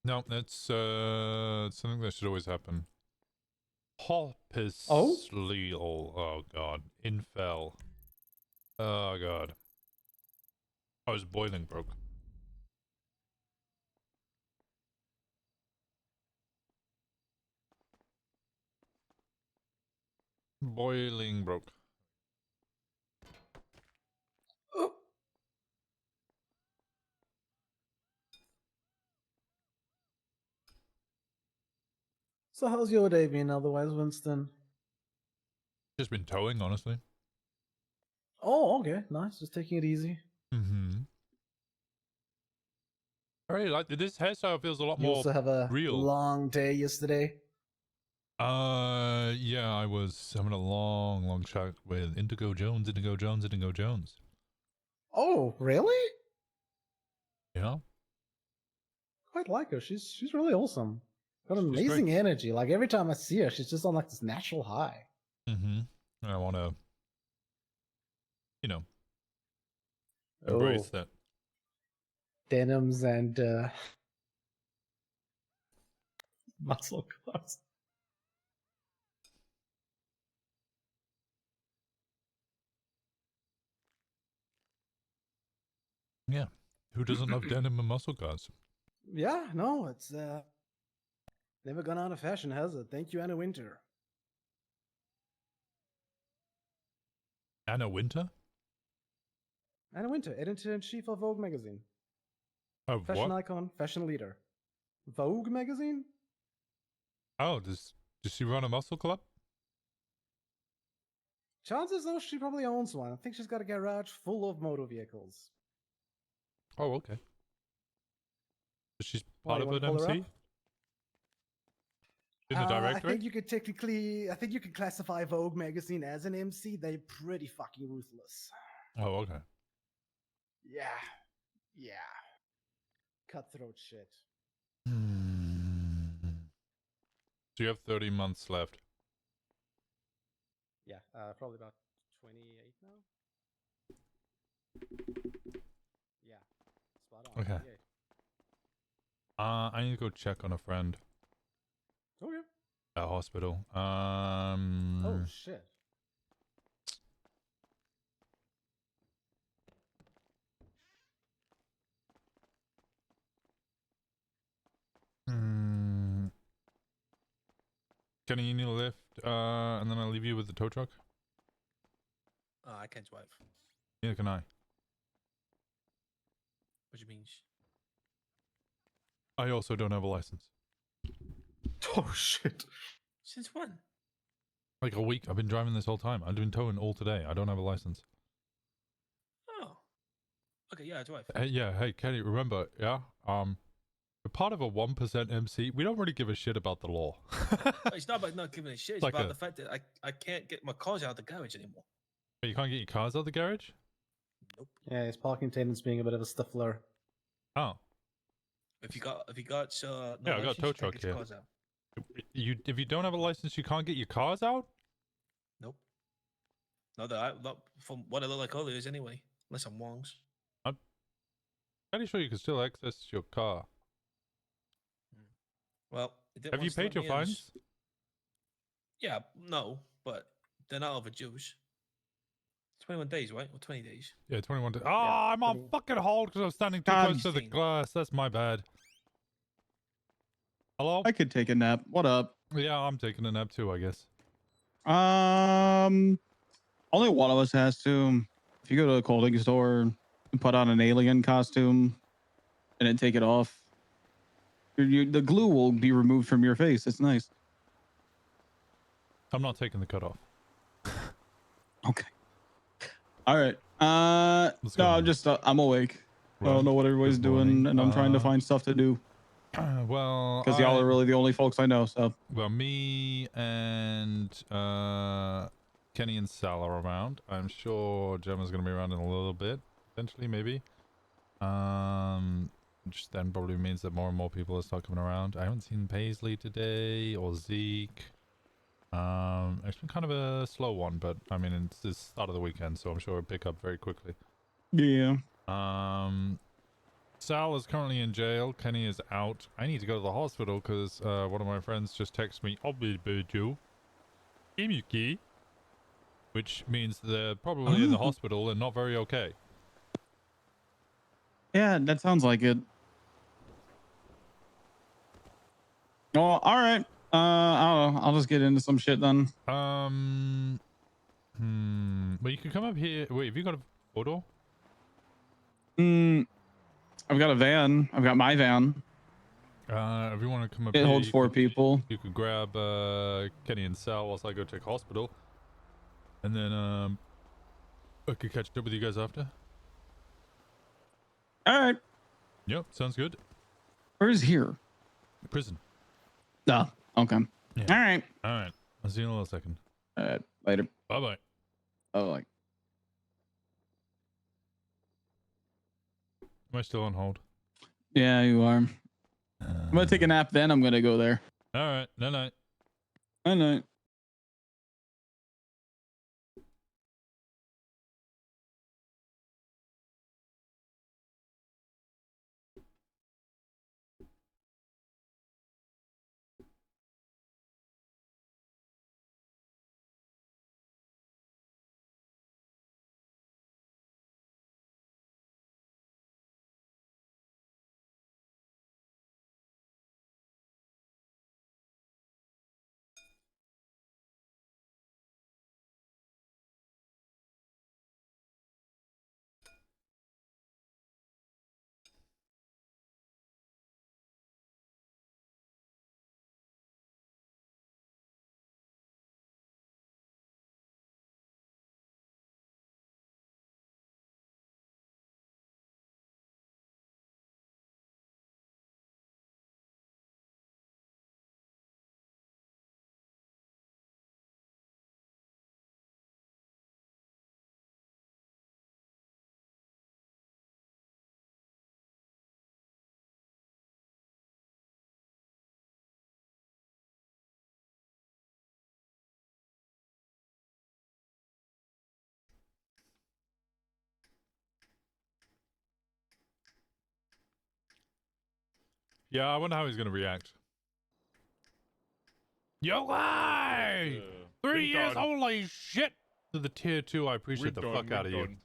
S1: No, that's something that should always happen. Hoppus. Oh god. Infel. Oh god. I was boiling broke. Boiling broke.
S19: So how's your day been otherwise, Winston?
S1: Just been towing, honestly.
S19: Oh, okay. Nice. Just taking it easy.
S1: Mm-hmm. I really like this hairstyle. Feels a lot
S19: You
S1: more
S19: also have a
S1: real.
S19: long day yesterday.
S1: Yeah, I was having a long chat with Indigo Jones.
S19: Oh, really?
S1: Yeah.
S19: Quite like her. She's really awesome. Got an
S1: She's
S19: amazing
S1: great.
S19: energy. Like every time I see her, she's just on like this natural high.
S1: Mm-hmm. I want to, embrace that.
S19: Denims and muscle cars.
S1: Yeah. Who doesn't love denim and muscle cars?
S19: Yeah, no, it's never gone out of fashion, has it? Thank you, Anna Winter.
S1: Anna Winter?
S19: Anna Winter, editor-in-chief of Vogue magazine.
S1: Of
S19: Fashion
S1: what?
S19: icon, fashion leader. Vogue magazine?
S1: Oh, does she run a muscle club?
S19: Chances though she probably owns one. I think she's got a garage full of motor vehicles.
S1: Oh, okay. She's
S19: Why,
S1: part
S19: you
S1: of
S19: wanna
S1: an
S19: pull her
S1: MC?
S19: up?
S1: In the
S19: I
S1: directory?
S19: think you could technically, I think you could classify Vogue magazine as an MC. They're pretty fucking ruthless.
S1: Oh, okay.
S19: Yeah. Yeah. Cutthroat shit.
S1: So you have 30 months left.
S19: Yeah, probably about 28 now. Yeah, spot on.
S1: Okay.
S19: 28.
S1: I need to go check on a friend
S19: Okay.
S1: at hospital.
S19: Oh shit.
S1: Kenny, you need a lift, and then I'll leave you with the tow truck.
S13: I can't drive.
S1: Neither can I.
S13: What do you mean?
S1: I also don't have a license.
S19: Oh shit.
S13: Since when?
S1: Like a week. I've been driving this whole time. I've been towing all today. I don't have a license.
S13: Oh. Okay, yeah, I drive.
S1: Hey, Kenny, remember, yeah? We're part of a 1% MC. We don't really give a shit about the law.
S13: It's not about not giving a shit. It's
S1: Like
S13: about
S1: a-
S13: the fact that I can't get my cars out of the garage anymore.
S1: You can't get your cars out of the garage?
S19: Yeah, his parking attendant's being a bit of a stiffler.
S1: Oh.
S13: If you got no
S1: Yeah, I got a
S13: license,
S1: tow
S13: you can't
S1: truck
S13: get your
S1: here.
S13: cars out.
S1: If you don't have a license, you can't get your cars out?
S13: Nope. Not from what I look like earlier is anyway. Unless I'm Wongs.
S1: I'm pretty sure you can still access your car.
S13: Well, it didn't
S1: Have you
S13: want to
S1: paid
S13: let
S1: your
S13: me in.
S1: fines?
S13: Yeah, no, but they're not overdue. 21 days, right? Or 20 days?
S1: Yeah, 21 days. Oh, I'm on fucking hold because I was standing too close to the glass. That's my bad. Hello?
S20: I could take a nap. What up?
S1: Yeah, I'm taking a nap too, I guess.
S20: Only one of us has to. If you go to a clothing store and put on an alien costume and then take it off, the glue will be removed from your face. It's nice.
S1: I'm not taking the cut off.
S20: Okay. All right.
S1: Let's go,
S20: No,
S1: man.
S20: I'm just I'm awake. I
S1: Right.
S20: don't know what everybody's
S1: Good
S20: doing,
S1: morning.
S20: and I'm trying to find stuff to do.
S1: Well,
S20: Because y'all are really the only folks I know. So.
S1: Well, me and Kenny and Sal are around. I'm sure Gemma's going to be around in a little bit, eventually, maybe. Which then probably means that more and more people will start coming around. I haven't seen Paisley today or Zeke. It's been kind of a slow one, but I mean, it's the start of the weekend, so I'm sure it'll pick up very quickly.
S20: Yeah.
S1: Sal is currently in jail. Kenny is out. I need to go to the hospital because one of my friends just texted me, "I'll be you, Imuki," which means they're probably in the hospital and not very okay.
S20: Yeah, that sounds like it. Oh, all right. I don't know. I'll just get into some shit then.
S1: Well, you can come up here. Wait, have you got a photo?
S20: I've got a van. I've got my van.
S1: If you want to come up
S20: It
S1: here,
S20: holds 4 people.
S1: You could grab Kenny and Sal whilst I go check hospital, and then I could catch up with you guys after.
S20: All right.
S1: Yep, sounds good.
S20: Where's here?
S1: Prison.
S20: Oh, okay.
S1: Yeah.
S20: All right.
S1: All right. I'll see you in a little second.
S20: Later.
S1: Bye bye.
S20: Oh, like.
S1: Am I still on hold?
S20: Yeah, you are. I'm gonna take a nap. Then I'm gonna go there.
S1: All right. Night night.
S20: Night night.
S1: Yeah, I wonder how he's gonna react. Yo, guy! 3 years, holy shit! To the tier 2, I appreciate the fuck out of you.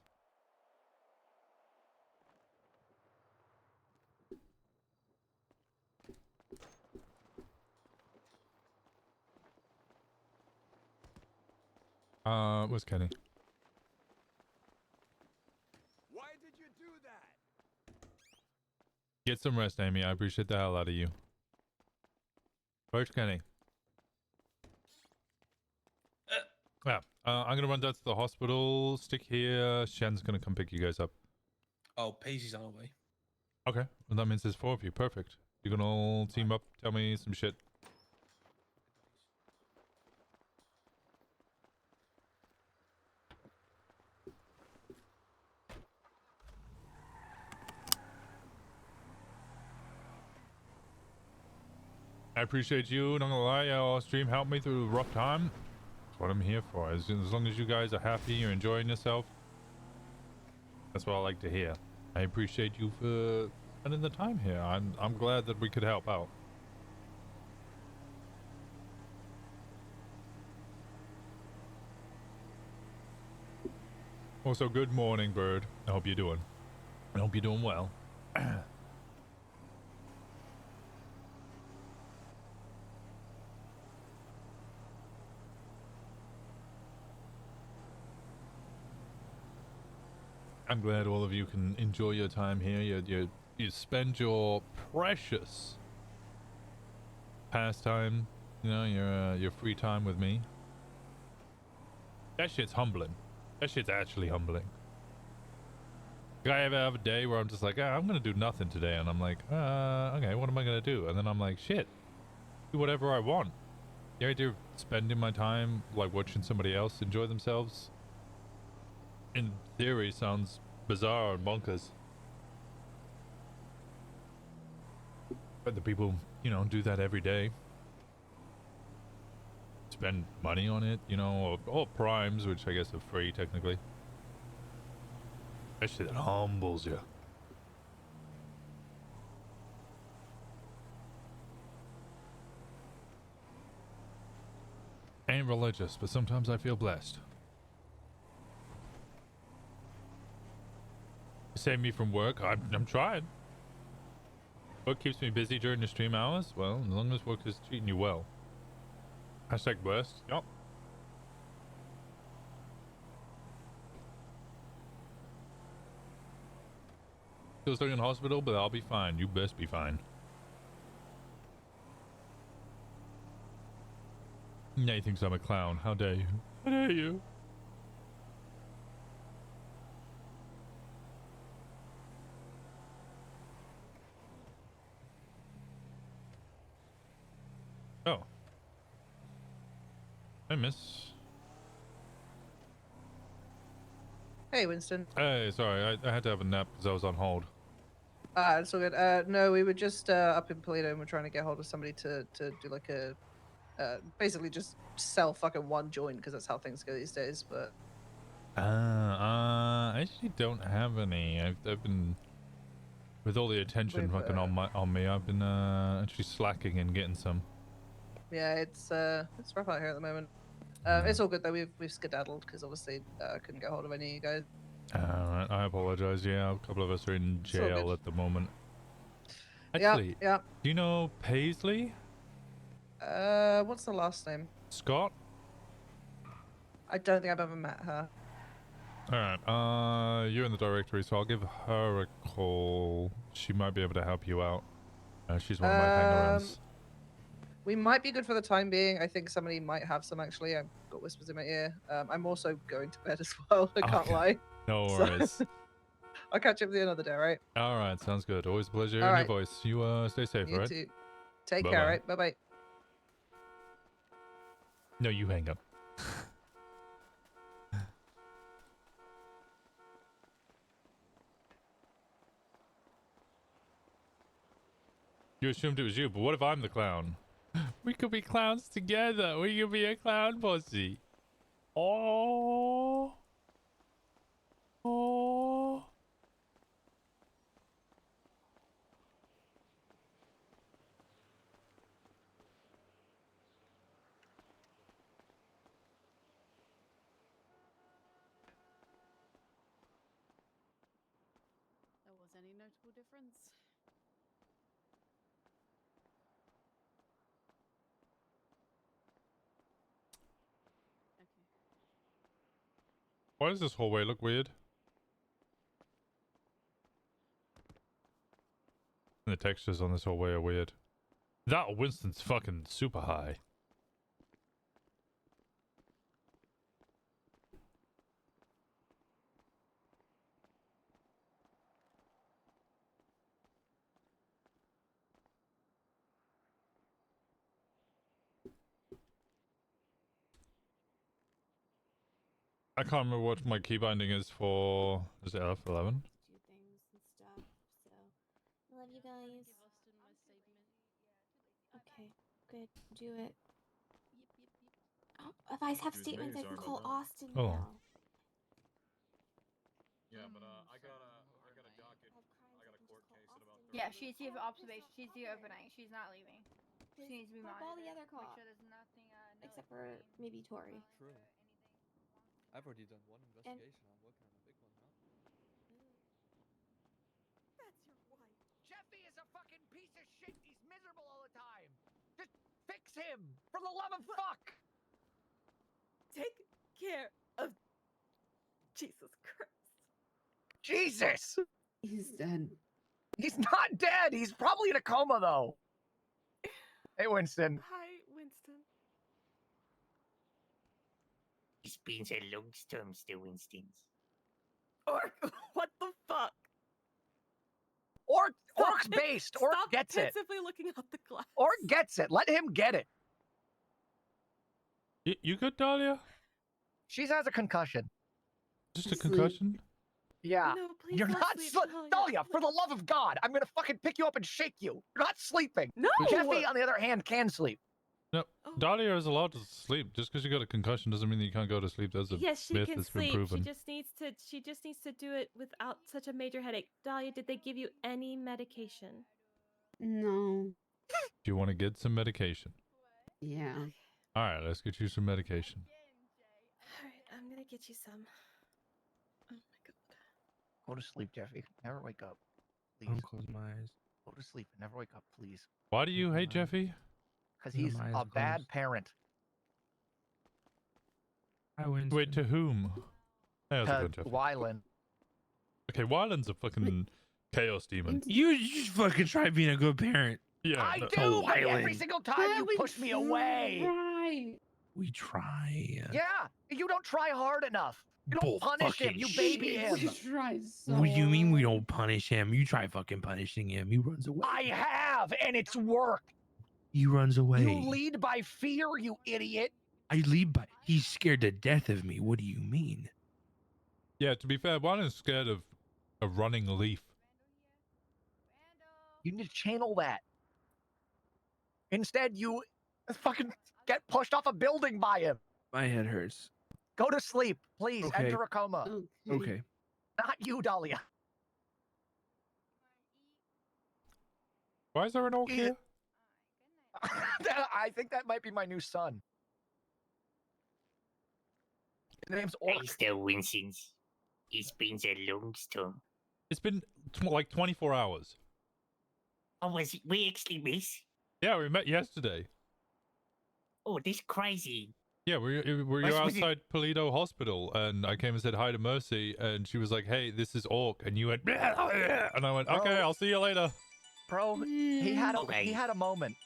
S1: Where's Kenny?
S2: Why did you do that?
S1: Get some rest, Amy. I appreciate the hell out of you. Where's Kenny? Yeah, I'm gonna run down to the hospital. Stick here. Shen's gonna come pick you guys up.
S13: Oh, Paisley's on her way.
S1: Okay, well, that means there's 4 of you. Perfect. You can all team up. Tell me some shit. I appreciate you. Not gonna lie, your stream helped me through a rough time. That's what I'm here for. As long as you guys are happy, you're enjoying yourself. That's what I like to hear. I appreciate you for spending the time here. I'm glad that we could help out. Also, good morning, Bird. I hope you're doing well. I'm glad all of you can enjoy your time here. You spend your precious pastime, you know, your free time with me. That shit's humbling. That shit's actually humbling. I ever have a day where I'm just like, I'm gonna do nothing today, and I'm like, okay, what am I gonna do? And then I'm like, shit, do whatever I want. The idea of spending my time like watching somebody else enjoy themselves, in theory, sounds bizarre and bonkers. But the people, you know, do that every day. Spend money on it, you know, or primes, which I guess are free technically. That shit humbles you. Ain't religious, but sometimes I feel blessed. Save me from work. I'm trying. Work keeps me busy during the stream hours. Well, as long as work is treating you well. Hashtag blessed. Yup. Still stuck in hospital, but I'll be fine. You best be fine. Yeah, he thinks I'm a clown. How dare you? How dare you? Oh. I miss.
S16: Hey, Winston.
S1: Hey, sorry. I had to have a nap because I was on hold.
S16: It's all good. No, we were just up in Polito and we're trying to get hold of somebody to do like a basically just sell fucking one joint because that's how things go these days. But
S1: I actually don't have any. I've been with all the attention fucking on me. I've been actually slacking and getting some.
S16: yeah, it's rough out here at the moment. It's all good though. We've skedaddled because obviously couldn't get hold of any of you guys.
S1: I apologize. Yeah, a couple of us are in
S16: It's all
S1: jail
S16: good.
S1: at the moment. Actually,
S16: yeah.
S1: Do you know Paisley?
S16: What's the last name?
S1: Scott?
S16: I don't think I've ever met her.
S1: Alright, you're in the directory, so I'll give her a call. She might be able to help you out. She's one of my hang-arounds.
S16: We might be good for the time being. I think somebody might have some actually. I've got whispers in my ear. I'm also going to bed as well. I can't lie.
S1: No worries.
S16: I'll catch up with you another day, all right?
S1: Alright, sounds good. Always a pleasure hearing
S16: All
S1: your
S16: right.
S1: voice. You stay safe,
S16: You
S1: alright?
S16: too. Take
S1: Bye-bye.
S16: care, all right? Bye-bye.
S1: No, you hang up. You assumed it was you, but what if I'm the clown? We could be clowns together. We could be a clown posse. Oh. Oh.
S21: notice any notable difference? Okay.
S1: Why does this hallway look weird? The textures on this hallway are weird. That Winston's fucking super high. I can't remember what my key binding is for. Is it F11?
S21: Do things and stuff. So, I love you guys. Okay, good. Do it. Oh, if I have statements, I can call Austin
S1: Oh.
S21: now.
S22: Yeah, but I got a docket. I got a court case in about 30
S23: Yeah,
S22: minutes.
S23: she's here for observation. She's here overnight. She's not leaving. She needs to be
S21: What about all the
S23: monitored.
S21: other
S23: Make
S21: cops?
S23: sure there's nothing.
S21: Except for maybe Tori.
S22: True. I've already done one investigation. I'm working on a big one now.
S24: That's your wife. Jeffy is a fucking piece of shit. He's miserable all the time. Just fix him, for the love of fuck.
S25: Take care of Jesus Christ.
S24: Jesus!
S6: He's dead.
S24: He's not dead. He's probably in a coma, though. Hey, Winston.
S25: Hi, Winston.
S24: It's been a long time, still, Winston's.
S25: Orc, what the fuck?
S24: Orc's based. Orc
S25: Stop
S24: gets it.
S25: pensively looking out the glass.
S24: Orc gets it. Let him get it.
S1: You good, Dahlia?
S24: She has a concussion.
S1: Just a concussion?
S24: Yeah.
S25: No, please
S24: You're
S25: don't
S24: not
S25: sleep,
S24: Dahlia, for the love of God, I'm gonna fucking pick you up and shake you. You're not sleeping.
S25: No!
S24: Jeffy, on the other hand, can sleep.
S1: No, Dahlia is allowed to sleep. Just because you got a concussion doesn't mean that you can't go to sleep. There's a
S25: Yes, she
S1: myth
S25: can
S1: that's been
S25: sleep.
S1: proven.
S25: She just needs to do it without such a major headache. Dahlia, did they give you any medication?
S6: No.
S1: Do you want to get some medication?
S6: Yeah.
S1: All right, let's get you some medication.
S25: All right, I'm gonna get you some. Oh my god.
S24: Go to sleep, Jeffy. Never wake up. Please.
S26: I'll close my eyes.
S24: Go to sleep and never wake up, please.
S1: Why do you hate Jeffy?
S24: Because he's
S26: my eyes
S24: a bad
S26: closed.
S24: parent.
S26: I win.
S1: Wait, to whom? Hey, how's it going,
S24: To
S1: Jeffy?
S24: Wyland.
S1: Okay, Wyland's a fucking chaos demon.
S26: You just fucking try being a good parent.
S1: Yeah,
S24: I
S1: no-
S24: do, but every single time you push me away.
S6: Right.
S26: We try.
S24: Yeah, you don't try hard enough. You don't punish him.
S26: fucking
S24: You baby
S26: shit.
S24: him.
S6: Try so
S26: What do you mean we don't punish him? You try fucking punishing him. He runs away.
S24: I have, and it's worked.
S26: He runs away.
S24: You lead by fear, you idiot.
S26: I lead by. He's scared to death of me. What do you mean?
S1: Yeah, to be fair, Wyland's scared of a running leaf.
S24: You need to channel that. Instead, you fucking get pushed off a building by him.
S26: My head hurts.
S24: Go to sleep, please.
S26: Okay.
S24: Enter a coma.
S26: Okay.
S24: Not you, Dahlia.
S1: Why is there an orc here?
S24: I think that might be my new son. His name's Orc.
S27: Mr. Winston's. It's been a long time.
S1: It's been like 24 hours.
S27: Oh, was it? We actually miss?
S1: Yeah, we met yesterday.
S27: Oh, this crazy.
S1: Yeah, you're
S27: Was it-
S1: outside Polito Hospital, and I came and said hi to Mercy, and she was like, "Hey, this is Orc," and you went, and I went, "Okay, I'll see you later."
S24: Bro, he had a moment.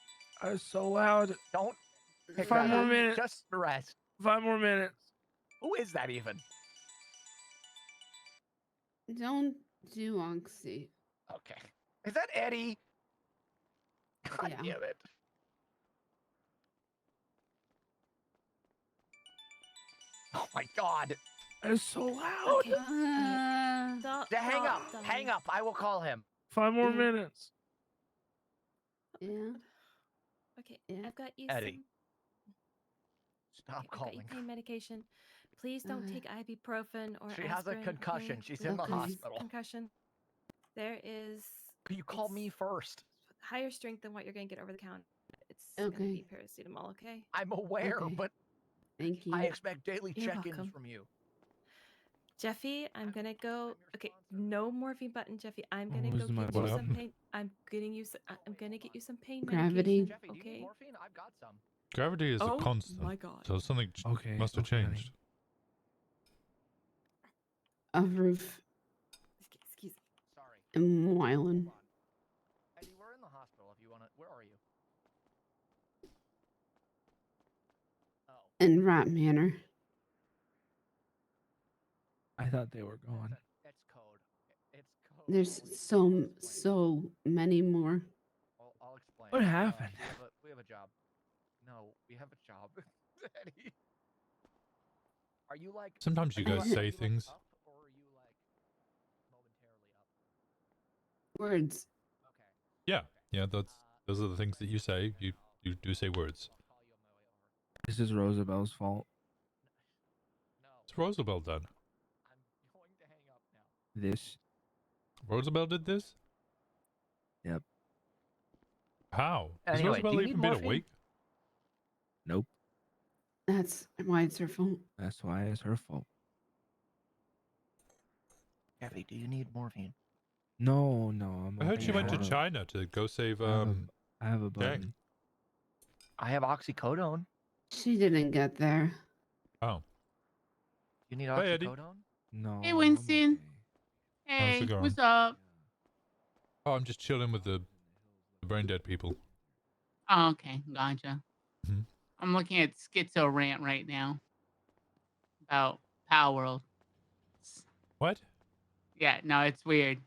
S26: I was so loud.
S24: Don't pick
S26: 5
S24: that
S26: more
S24: up.
S26: minutes.
S24: Just rest.
S26: 5 more minutes.
S24: Who is that even?
S6: Don't do Oxy.
S24: Okay. Is that Eddie? God
S6: Yeah.
S24: damn it. Oh my god.
S26: I was so loud.
S25: Okay. Stop,
S24: Hang up.
S25: stop.
S24: Hang up. I will call him.
S26: 5 more minutes.
S6: Yeah.
S25: Okay, I've got you
S24: Eddie.
S25: some.
S24: Stop
S25: I've got
S24: calling.
S25: you pain medication. Please don't take ibuprofen or
S24: She has a
S25: aspirin,
S24: concussion.
S25: okay?
S24: She's in the
S25: Please.
S24: hospital.
S25: Concussion. There is.
S24: You call me first.
S25: Higher strength than what you're going to get over the counter. It's going to be paracetamol, okay?
S24: I'm aware,
S6: Okay.
S24: but
S6: Thank you.
S24: I expect daily
S25: You're
S24: check-ins
S25: welcome.
S24: from you.
S25: Jeffy, I'm gonna go. Okay, no morphine button, Jeffy. I'm gonna
S7: Who's
S25: go
S7: my
S25: get you some
S7: button?
S25: pain. I'm getting you. I'm gonna get you some pain
S6: Gravity.
S25: medication.
S24: Jeffy, do you need
S25: Okay.
S24: morphine? I've got some.
S1: Gravity is a
S25: Oh
S1: constant.
S25: my god.
S1: So something
S7: Okay.
S1: must have
S7: okay, honey.
S1: changed.
S6: A roof
S25: Excuse me.
S24: Sorry.
S6: in Wyland.
S24: Hold on. Eddie, we're in the hospital if you want to. Where are you? Oh.
S6: In Rat Manor.
S7: I thought they were gone.
S24: Listen, it's code. It's code.
S6: There's
S24: I'll explain.
S6: so many more.
S24: I'll explain.
S7: What happened?
S24: We have a job. No, we have a job. Eddie. Are you like?
S1: Sometimes you
S24: are
S1: guys
S24: like-
S1: say
S24: are you, like,
S1: things.
S24: up, or are you like momentarily up?
S6: Words.
S24: Okay.
S1: Yeah, yeah. Those are the things that you say. You do say words.
S24: I'll call you on my way over.
S7: This is Roosevelt fault.
S24: No.
S1: It's Roosevelt done.
S24: I'm going to hang up now.
S7: This.
S1: Roosevelt did this?
S7: Yep.
S1: How? Has
S24: Anyway,
S1: Roosevelt
S24: do you
S1: even
S24: need
S1: been
S24: morphine?
S1: awake?
S7: Nope.
S6: That's why it's her fault.
S7: That's why it's her fault.
S24: Jeffy, do you need morphine?
S7: No, I'm
S1: I heard she
S7: okay.
S1: went to
S7: I have a-
S1: China to go save
S7: I have a
S1: Gang.
S7: button.
S24: I have oxycodone.
S6: She didn't get there.
S1: Oh.
S24: You need
S1: Hey, Eddie.
S24: oxycodone?
S7: No.
S3: Hey,
S7: I'm
S3: Winston.
S1: How's
S3: Hey,
S1: it going?
S3: what's up?
S1: Oh, I'm just chilling with the brain dead people.
S3: Oh, okay, gotcha.
S1: Mhm.
S3: I'm looking at Schizo Rant right now about Power World.
S1: What?
S3: Yeah, no, it's weird.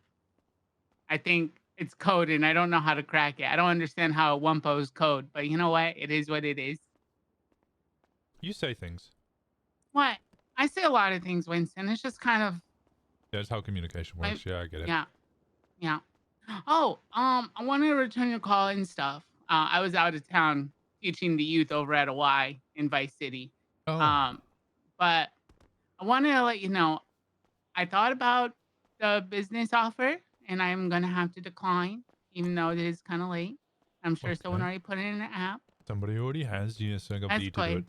S3: I think it's code and I don't know how to crack it. I don't understand how it Wumpo's code, but you know what? It is what it is.
S1: You say things.
S3: What? I say a lot of things, Winston. It's just kind of
S1: Yeah, that's how communication works. Yeah, I get it.
S3: yeah. Yeah. Oh, I wanted to return your call and stuff. I was out of town teaching the youth over at a Y in Vice City.
S1: Oh.
S3: But I wanted to let you know, I thought about the business offer and I'm going to have to decline, even though it is kind of late. I'm sure someone
S1: Okay.
S3: already put it in the app.
S1: Somebody already has. You just got
S3: That's
S1: to do it.
S3: good.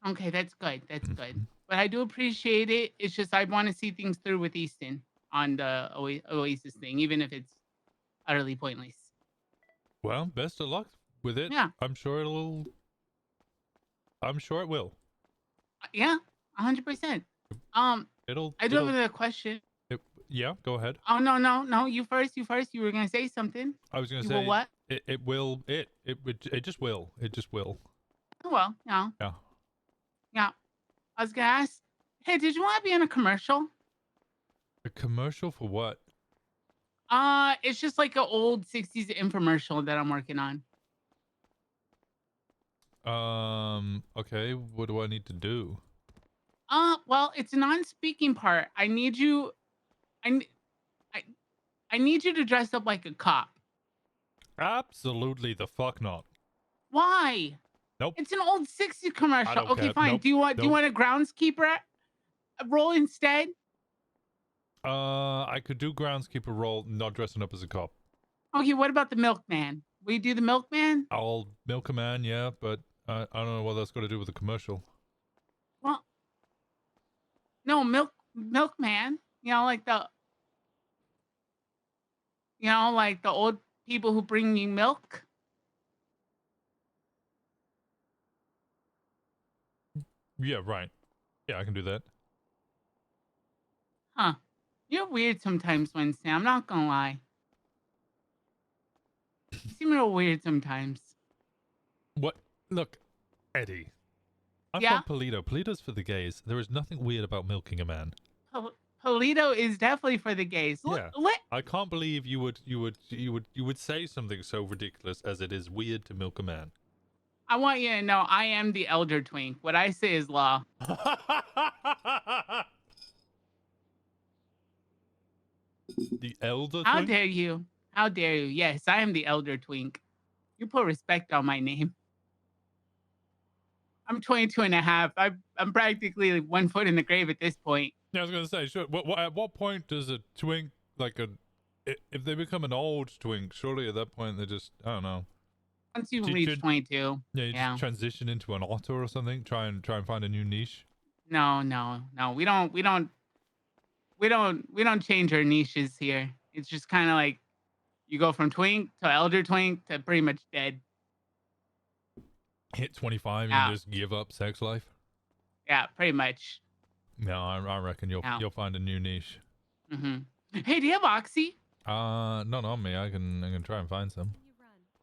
S3: Okay, that's good. That's good.
S1: Mhm.
S3: But I do appreciate it. It's just I want to see things through with Easton on the Oasis thing, even if it's utterly pointless.
S1: Well, best of luck with it.
S3: Yeah.
S1: I'm sure it will.
S3: Yeah, 100%.
S1: It'll.
S3: I do have another question.
S1: Yeah, go ahead.
S3: Oh no! You first. You were gonna say something.
S1: I was gonna
S3: You
S1: say.
S3: will what?
S1: It will. It just will. It just will.
S3: Oh well, yeah.
S1: Yeah.
S3: Yeah. I was gonna ask. Hey, did you want to be in a commercial?
S1: A commercial for what?
S3: It's just like an old '60s infomercial that I'm working on.
S1: Okay. What do I need to do?
S3: Well, it's a non-speaking part. I need you. I need you to dress up like a cop.
S1: Absolutely the fuck not.
S3: Why?
S1: Nope.
S3: It's an old '60s commercial.
S1: don't
S3: Okay,
S1: care.
S3: fine.
S1: Nope.
S3: Do you want a groundskeeper role instead?
S1: I could do groundskeeper role, not dressing up as a cop.
S3: Okay, what about the milkman? Will you do the milkman?
S1: I'll milk a man, yeah, but I don't know what that's got to do with the commercial.
S3: Well, no, milkman. You know, like the old people who bring you milk.
S1: Yeah, right. Yeah, I can do that.
S3: Huh. You're weird sometimes, Winston. I'm not gonna lie. You seem real weird sometimes.
S1: What? Look, Eddie. I'm
S3: Yeah?
S1: from Polito. Polito's for the gays. There is nothing weird about milking a man.
S3: Polito is definitely for the gays.
S1: Yeah. I can't believe you would say something so ridiculous as it is weird to milk a man.
S3: I want you to know I am the elder twink. What I say is law.
S1: The elder
S3: How
S1: twink?
S3: dare you? How dare you? Yes, I am the elder twink. You put respect on my name. I'm 22 and a half. I'm practically like 1 foot in the grave at this point.
S1: Yeah, I was gonna say, sure. At what point does a twink if they become an old twink? Surely at that point they just, I don't know.
S3: Once you reach 22.
S1: Yeah, you just transition into an otter or something. Try and find a new niche.
S3: No. We don't we don't change our niches here. It's just kind of like you go from twink to elder twink to pretty much dead.
S1: Hit 25 and
S3: Yeah.
S1: you just give up sex life.
S3: Yeah, pretty much.
S1: No, I reckon you'll find a new niche.
S3: Hey, do you have Oxy?
S1: Not on me. I can try and find some.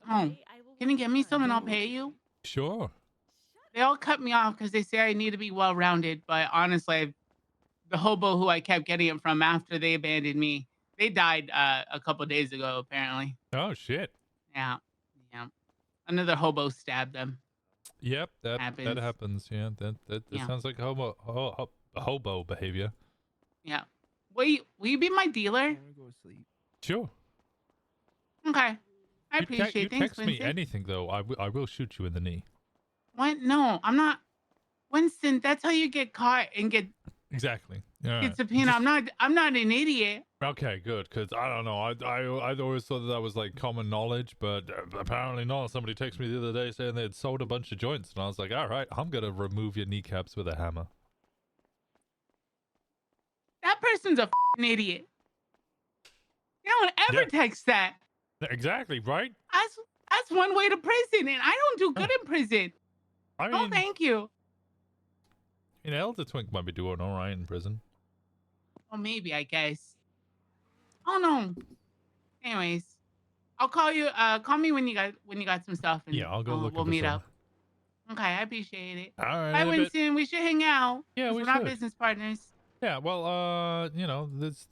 S3: Oh, can you get me some and I'll pay you?
S1: Sure.
S3: They all cut me off because they say I need to be well-rounded, but honestly, the hobo who I kept getting it from after they abandoned me, they died a couple days ago, apparently.
S1: Oh, shit.
S3: Yeah. Another hobo stabbed them.
S1: Yep, that happens. Yeah, that
S3: Yeah.
S1: sounds like hobo behavior.
S3: Yeah. Will you be my dealer?
S1: Sure.
S3: Okay. I
S1: You
S3: appreciate it. Thanks,
S1: text me
S3: Winston.
S1: anything though. I will shoot you in the knee.
S3: What? No, I'm not. Winston, that's how you get caught and get
S1: Exactly. Yeah.
S3: get subpoenaed. I'm not an idiot.
S1: Okay, good. Because I don't know. I always thought that was like common knowledge, but apparently not. Somebody texted me the other day saying they had sold a bunch of joints, and I was like, all right, I'm gonna remove your kneecaps with a hammer.
S3: That person's a f***ing idiot. You don't ever text that.
S1: Exactly, right?
S3: That's one way to prison, and I don't do good in prison.
S1: I
S3: No,
S1: mean,
S3: thank you.
S1: you know, Elder Twink might be doing all right in prison.
S3: Well, maybe, I guess. Oh no. Anyways, I'll call you. Call me when you got some stuff. And
S1: Yeah, I'll go look.
S3: We'll
S1: into
S3: meet
S1: some.
S3: up. Okay, I appreciate it.
S1: All right.
S3: Bye,
S1: in a bit.
S3: Winston. We should hang out.
S1: Yeah,
S3: 'cause
S1: we
S3: we're not
S1: should.
S3: business partners.
S1: Yeah, well, you know, this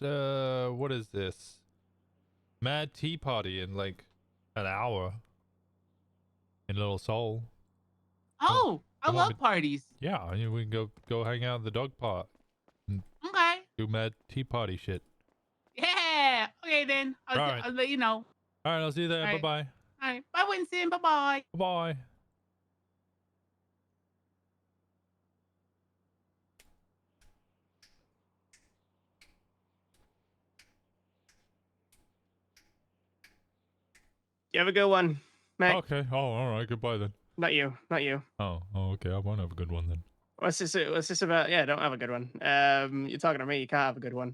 S1: what is this? Mad tea party in like an hour in Little Seoul.
S3: Oh, I
S1: come on,
S3: love parties.
S1: Yeah, I mean, we can go hang out in the dog park. And
S3: Okay.
S1: do mad tea party shit.
S3: Yeah. Okay then.
S1: Right.
S3: I'll let you know.
S1: All right, I'll see you there.
S3: All right.
S1: Bye-bye.
S3: All right. Bye, Winston. Bye-bye.
S1: Bye-bye.
S4: You have a good one, Mac.
S1: Okay. Oh, all right. Goodbye then.
S4: Not you. Not you.
S1: Oh, okay. I won't have a good one then.
S4: What's this about? Yeah, don't have a good one. You're talking to me. You can't have a good one.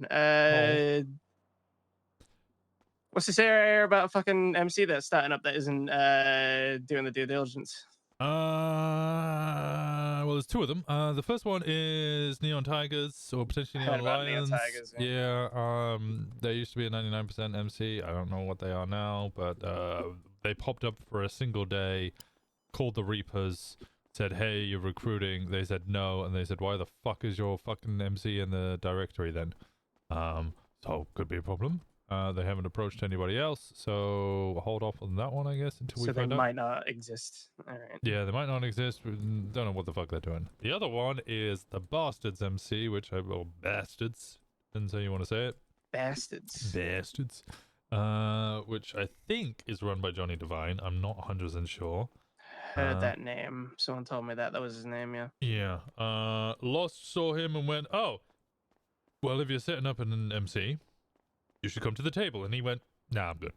S4: What's this area about fucking MC that's starting up that isn't doing the due diligence?
S1: Well, there's two of them. The first one is Neon Tigers, or potentially
S4: Heard
S1: Neon
S4: about Neon
S1: Lions.
S4: Tigers,
S1: Yeah. They used to be a 99% MC. I don't know what they are now, but they popped up for a single day, called the Reapers, said, "Hey, you're recruiting." They said no, and they said, "Why the fuck is your fucking MC in the directory then?" So could be a problem. They haven't approached anybody else, so hold off on that one, I guess, until we
S4: So they
S1: find out.
S4: might not exist. All right.
S1: Yeah, they might not exist. We don't know what the fuck they're doing. The other one is the Bastards MC, which Bastards. Didn't say you want to say it.
S4: Bastards.
S1: Bastards. Which I think is run by Johnny Devine. I'm not 100% sure.
S4: Heard that name. Someone told me that was his name. Yeah.
S1: Yeah. Lost saw him and went, "Oh, well, if you're setting up an MC, you should come to the table." And he went, "Nah, I'm good."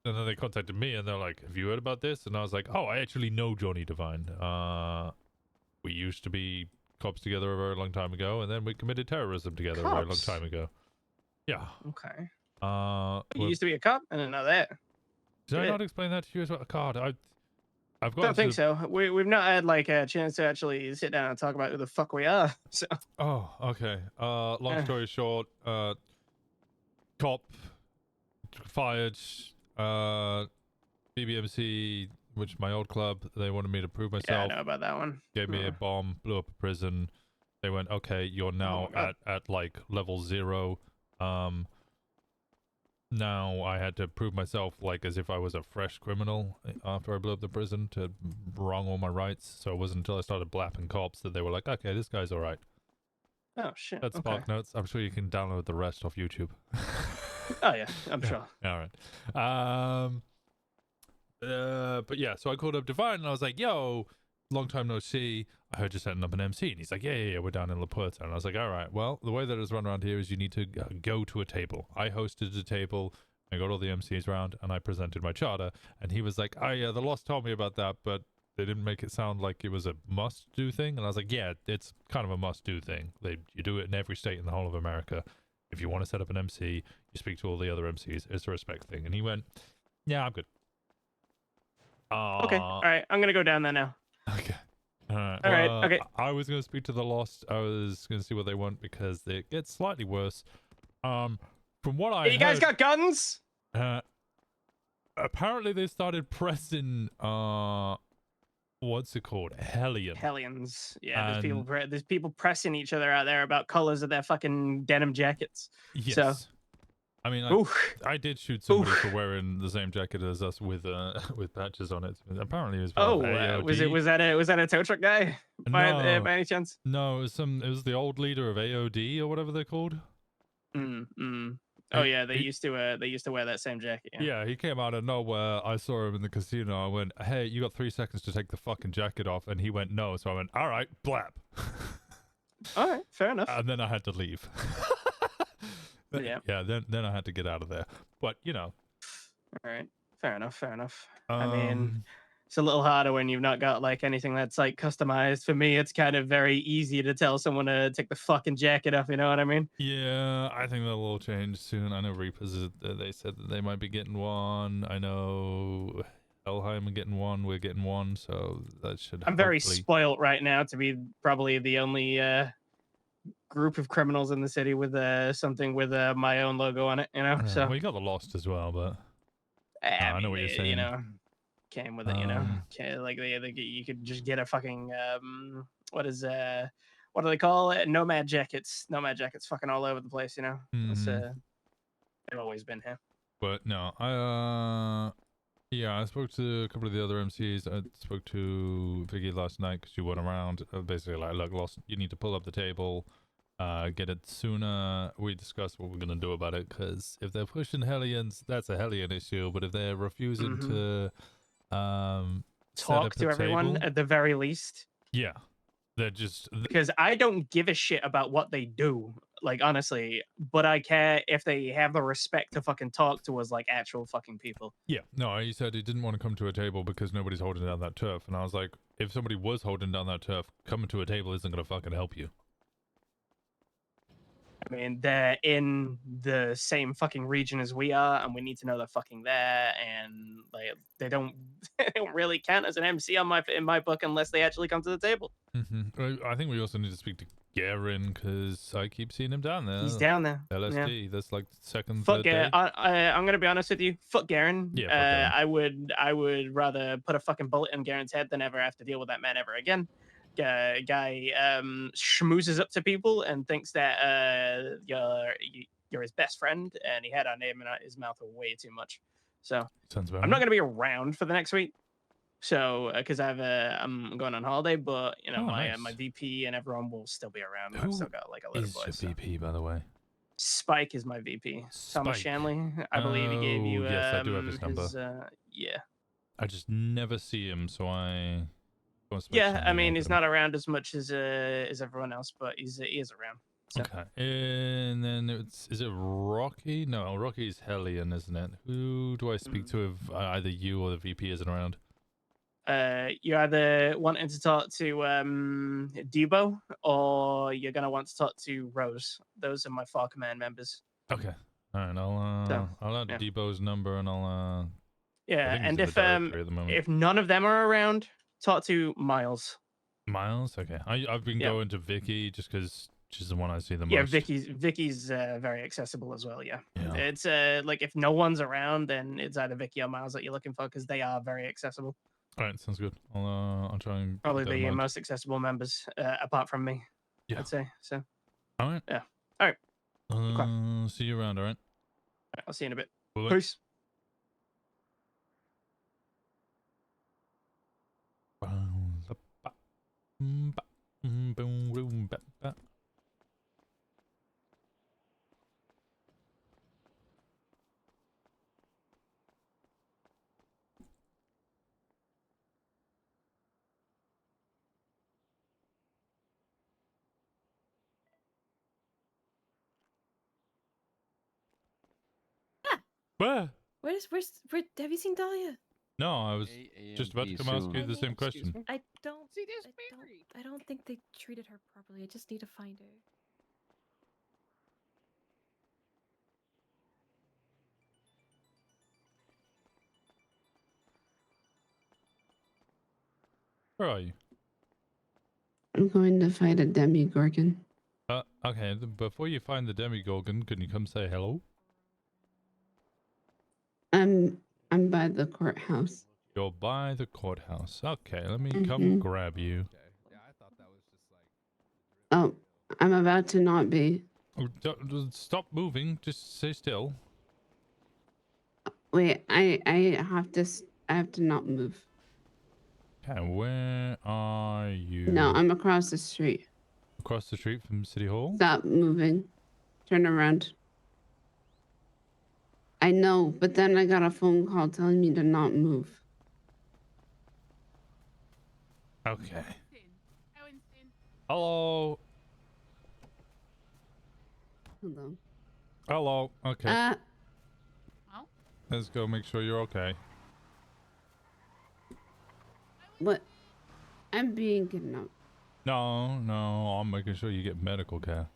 S1: And then they contacted me and they're like, "Have you heard about this?" And I was like, "Oh, I actually know Johnny Devine. We used to be cops together a very long time ago, and then we committed terrorism together a very long
S4: Cops?
S1: time ago." Yeah.
S4: Okay.
S1: You
S4: You used to be a cop? I didn't know that.
S1: Did I
S4: Shit.
S1: not explain that to you as well? God, I've got.
S4: Don't think so. We've not had like a chance to actually sit down and talk about who the fuck we are. So.
S1: Oh, okay. Long story short, cop fired. BBMC, which is my old club, they wanted me to prove
S4: Yeah,
S1: myself.
S4: I know about that one.
S1: Gave me a bomb, blew up a prison. They went, "Okay, you're now at like level 0. Now I had to prove myself like as if I was a fresh criminal after I blew up the prison to wrong all my rights. So it wasn't until I started blapping cops that they were like, "Okay, this guy's all right."
S4: Oh shit.
S1: That's
S4: okay.
S1: Spark Notes. I'm sure you can download the rest off YouTube.
S4: Oh yeah, I'm sure.
S1: All right. But yeah, so I called up Divine and I was like, "Yo, long time no see. I heard you're setting up an MC." And he's like, yeah, we're down in La Puerta. And I was like, "All right, well, the way that it's run around here is you need to go to a table." I hosted a table. I got all the MCs around and I presented my charter. And he was like, "Oh yeah, the Lost told me about that, but they didn't make it sound like it was a must-do thing, and I was like, yeah, it's kind of a must-do thing. You do it in every state in the whole of America. If you want to set up an MC, you speak to all the other MCs. It's a respect thing. And he went, yeah, I'm good.
S4: Okay. All right. I'm gonna go down there now.
S1: Okay. All right.
S4: All right. Okay.
S1: I was going to speak to the Lost. I was going to see what they want because it gets slightly worse. From what I
S4: You guys got guns?
S1: Apparently they started pressing what's it called?
S4: Hellions. Yeah,
S1: And-
S4: there's people pressing each other out there about colors of their fucking denim jackets.
S1: Yes.
S4: So
S1: I mean, I did shoot somebody for wearing the same jacket as us with patches on it. Apparently, it was
S4: was that a tow truck guy by any chance?
S1: No, it was the old leader of AOD or whatever they're called.
S4: Oh yeah, they used to wear that same jacket.
S1: Yeah, he came out of nowhere. I saw him in the casino. I went, "Hey, you got 3 seconds to take the fucking jacket off," and he went, "No." So I went, "All right, blap."
S4: All right, fair enough.
S1: And then I had to leave.
S4: Yeah.
S1: Yeah. Then I had to get out of there. But
S4: All right, fair enough. I mean, it's a little harder when you've not got like anything that's like customized. For me, it's kind of very easy to tell someone to take the fucking jacket off. You know what I mean?
S1: Yeah, I think that'll all change soon. I know Reapers, they said that they might be getting one. I know Elheim are getting one. We're getting one, so that should.
S4: I'm very spoilt right now to be probably the only group of criminals in the city with something with my own logo on it. You know, so
S1: well, you got the Lost as well, but
S4: I
S1: know what you're saying.
S4: You know, came with it. You know, like you could just get a fucking what do they call it? Nomad jackets. Nomad jackets, fucking all over the place. You know, they've always been here.
S1: But no, yeah, I spoke to a couple of the other MCs. I spoke to Vicky last night because she went around. Basically, like, look, Lost, you need to pull up the table, get it sooner. We discussed what we're gonna do about it because if they're pushing Hellions, that's a Hellion issue. But if they're refusing to
S4: talk to everyone at the very least,
S1: yeah, they're just
S4: because I don't give a shit about what they do. Like, honestly, but I care if they have the respect to fucking talk to us like actual fucking people.
S1: Yeah, no, he said he didn't want to come to a table because nobody's holding down that turf. And I was like, if somebody was holding down that turf, coming to a table isn't going to fucking help you.
S4: I mean, they're in the same fucking region as we are, and we need to know they're fucking there. And like, they don't really count as an MC in my book unless they actually come to the table.
S1: I think we also need to speak to Garen because I keep seeing him down there.
S4: He's down there.
S1: LSD. That's like second.
S4: Fuck
S1: third day.
S4: I'm gonna be honest with you. Fuck Garen.
S1: Yeah. Fuck Garen.
S4: I would rather put a fucking bullet in Garen's head than ever have to deal with that man ever again. Guy schmoozes up to people and thinks that you're his best friend, and he had our name in his mouth way too much. So
S1: Sounds about
S4: I'm not gonna be around for the next week. So because I'm going on holiday, but you know my VP and everyone will still be around. I've still got like a little boy.
S1: Is your VP, by the way?
S4: Spike is my VP. Thomas Shanley. I believe he gave you.
S1: Yes, I do have his number.
S4: Yeah.
S1: I just never see him, so I.
S4: Yeah, I mean he's not around as much as everyone else, but he is around. So.
S1: Okay, and then is it Rocky? No, Rocky's Hellion, isn't it? Who do I speak to if either you or the VP isn't around?
S4: You're either wanting to talk to Debo or you're gonna want to talk to Rose. Those are my 4 command members.
S1: Okay, all right. I'll add Debo's number and I'll.
S4: Yeah, and if none of them are around, talk to Miles.
S1: Miles, okay. I've been going to Vicky just because she's the one I see the most.
S4: Yeah, Vicky's very accessible as well. Yeah. It's like if no one's around, then it's either Vicky or Miles that you're looking for because they are very accessible.
S1: All right, sounds good. I'll try and
S4: probably the most accessible members apart from me. Yeah, I'd say so.
S1: All right.
S4: Yeah. All right.
S1: See you around. All right.
S4: I'll see you in a bit.
S1: Bye-bye.
S4: Peace.
S1: Where?
S25: Where have you seen Dahlia?
S1: No, I was
S5: 8
S1: just about to
S5: a.m.
S1: come ask you
S5: soon.
S1: the same question.
S25: I don't. I don't think they treated her properly. I just need to find her.
S1: Where are you?
S6: I'm going to fight a demigorgon.
S1: Okay. Before you find the demigorgon, can you come say hello?
S6: I'm by the courthouse.
S1: You're by the courthouse. Okay, let me
S6: Mhm.
S1: come grab you.
S6: Oh, I'm about to not be.
S1: Oh, don't stop moving. Just stay still.
S6: Wait, I have to I have to not move.
S1: Okay, where are you?
S6: No, I'm across the street.
S1: Across the street from City Hall?
S6: Stop moving. Turn around. I know, but then I got a phone call telling me to not move.
S1: Okay. Hello.
S6: Hello.
S1: Hello. Okay.
S3: Oh.
S1: Let's go make sure you're okay.
S6: What? I'm being kidnapped.
S1: No, I'm making sure you get medical care.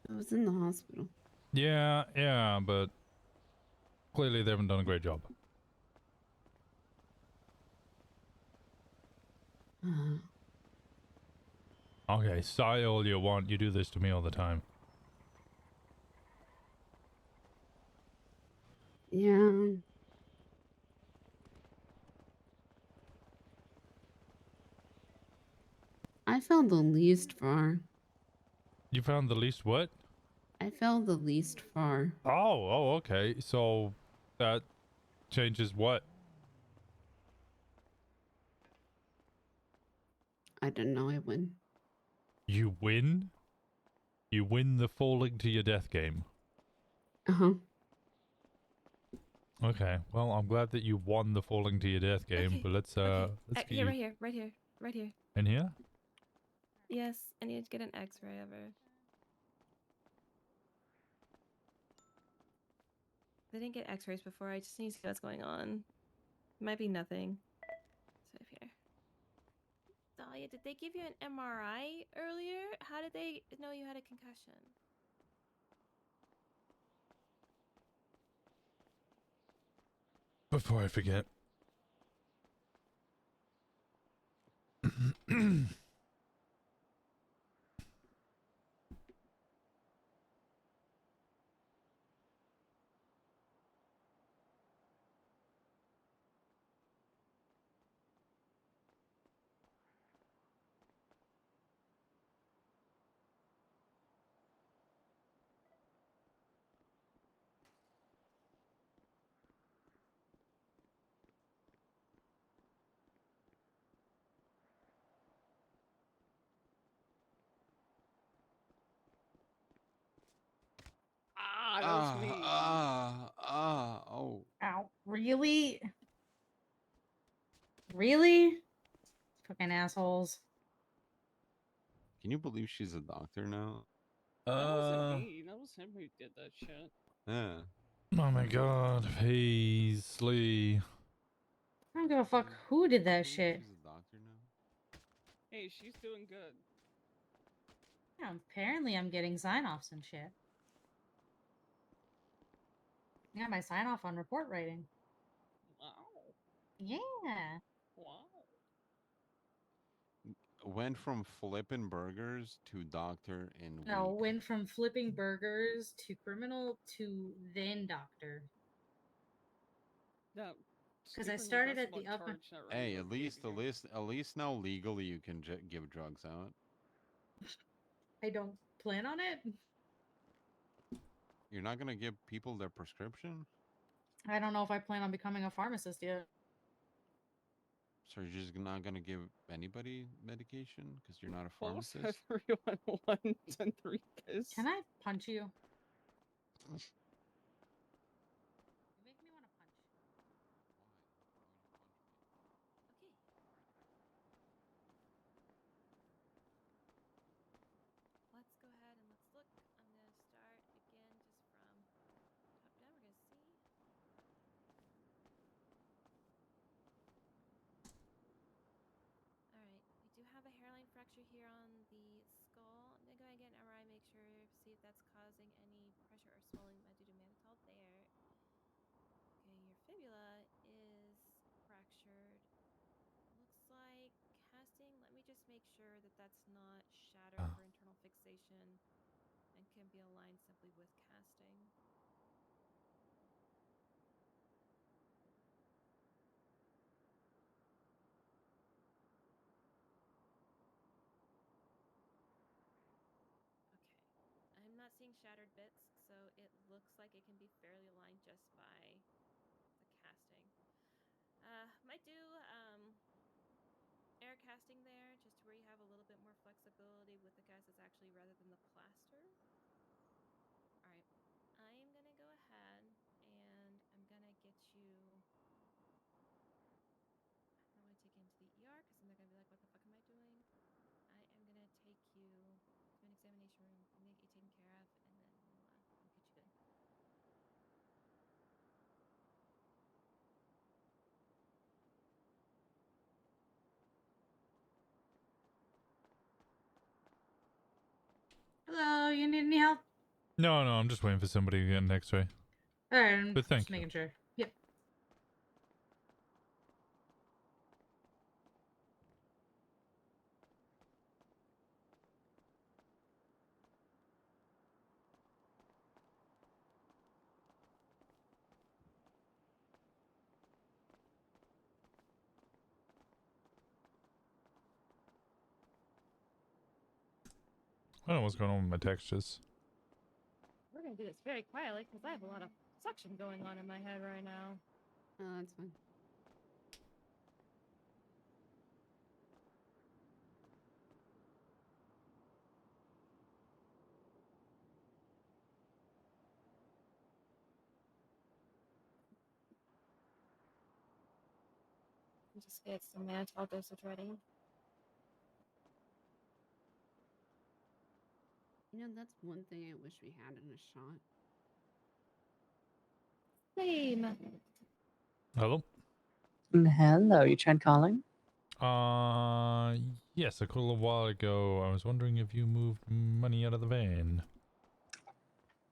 S6: I was in the hospital.
S1: Yeah, but clearly they haven't done a great job. Okay, sigh all you want. You do this to me all the time.
S6: Yeah. I fell the least far.
S1: You found the least what?
S6: I fell the least far.
S1: Oh, okay. So that changes what?
S6: I don't know. I win.
S1: You win? You win the falling to your death game.
S6: Uh-huh.
S1: Okay. Well, I'm glad that you won the falling to your death game,
S25: Okay,
S1: but let's get
S25: here,
S1: you
S25: right here.
S1: in here.
S25: Yes, I need to get an X-ray of her. I didn't get X-rays before. I just need to see what's going on. It might be nothing. So here. Dahlia, did they give you an MRI earlier? How did they know you had a concussion?
S1: Before I forget.
S9: Ah, that was me.
S5: Oh.
S8: Ow. Really? Really? Fucking assholes.
S5: Can you believe she's a doctor now?
S9: That wasn't me. That was him who did that shit.
S5: Yeah.
S1: Oh my god, Paisley.
S8: I don't give a fuck who did that shit.
S5: She's a doctor now.
S9: Hey, she's doing good.
S8: Yeah, apparently I'm getting sign-offs and shit. I got my sign-off on report writing.
S9: Wow.
S8: Yeah.
S9: Wow.
S5: Went from flipping burgers to doctor in
S8: No,
S5: weeks.
S8: went from flipping burgers to criminal to then doctor.
S9: No.
S8: Because I started at the upper.
S5: Hey, at least now legally you can give drugs out.
S8: I don't plan on it.
S5: You're not gonna give people their prescription,
S8: I don't know if I plan on becoming a pharmacist yet.
S5: so you're just not gonna give anybody medication because you're not a
S9: Pulse
S5: pharmacist.
S9: everyone 1 10 3 piss.
S8: Can I punch you?
S25: Let's go ahead and let's look. I'm gonna start again just from top down. We're gonna see. pressure, see if that's causing any pressure or swelling due to mannitol there. Okay, your fibula is fractured. Looks like casting. Let me just make sure that that's not shattered for internal fixation and can be aligned simply with casting. I'm not seeing shattered bits, so it looks like it can be fairly aligned just by the casting. Might do air casting there, just where you have a little bit more flexibility with the gases actually rather than the plaster. All right, I am gonna go ahead and I'm gonna get you. I don't want to take you into the ER because then they're gonna be like, "What the fuck am I doing?" I am gonna take you to an examination room. I'm gonna get you taken care of, and then we'll get you good.
S8: Hello, you need any help?
S1: No, I'm just waiting for somebody to get an X-ray.
S8: All right, I'm
S1: But thank
S8: just
S1: you.
S8: making sure. Yep.
S1: I don't know what's going on with my textures.
S25: We're gonna do this very quietly because I have a lot of suction going on in my head right now.
S6: Oh, that's fine.
S25: Just get some mannitol dosage ready.
S6: You know, that's one thing I wish we had in a shot.
S25: Same.
S1: Hello?
S10: Hello, you tried calling?
S1: Yes, a little while ago. I was wondering if you moved money out of the van.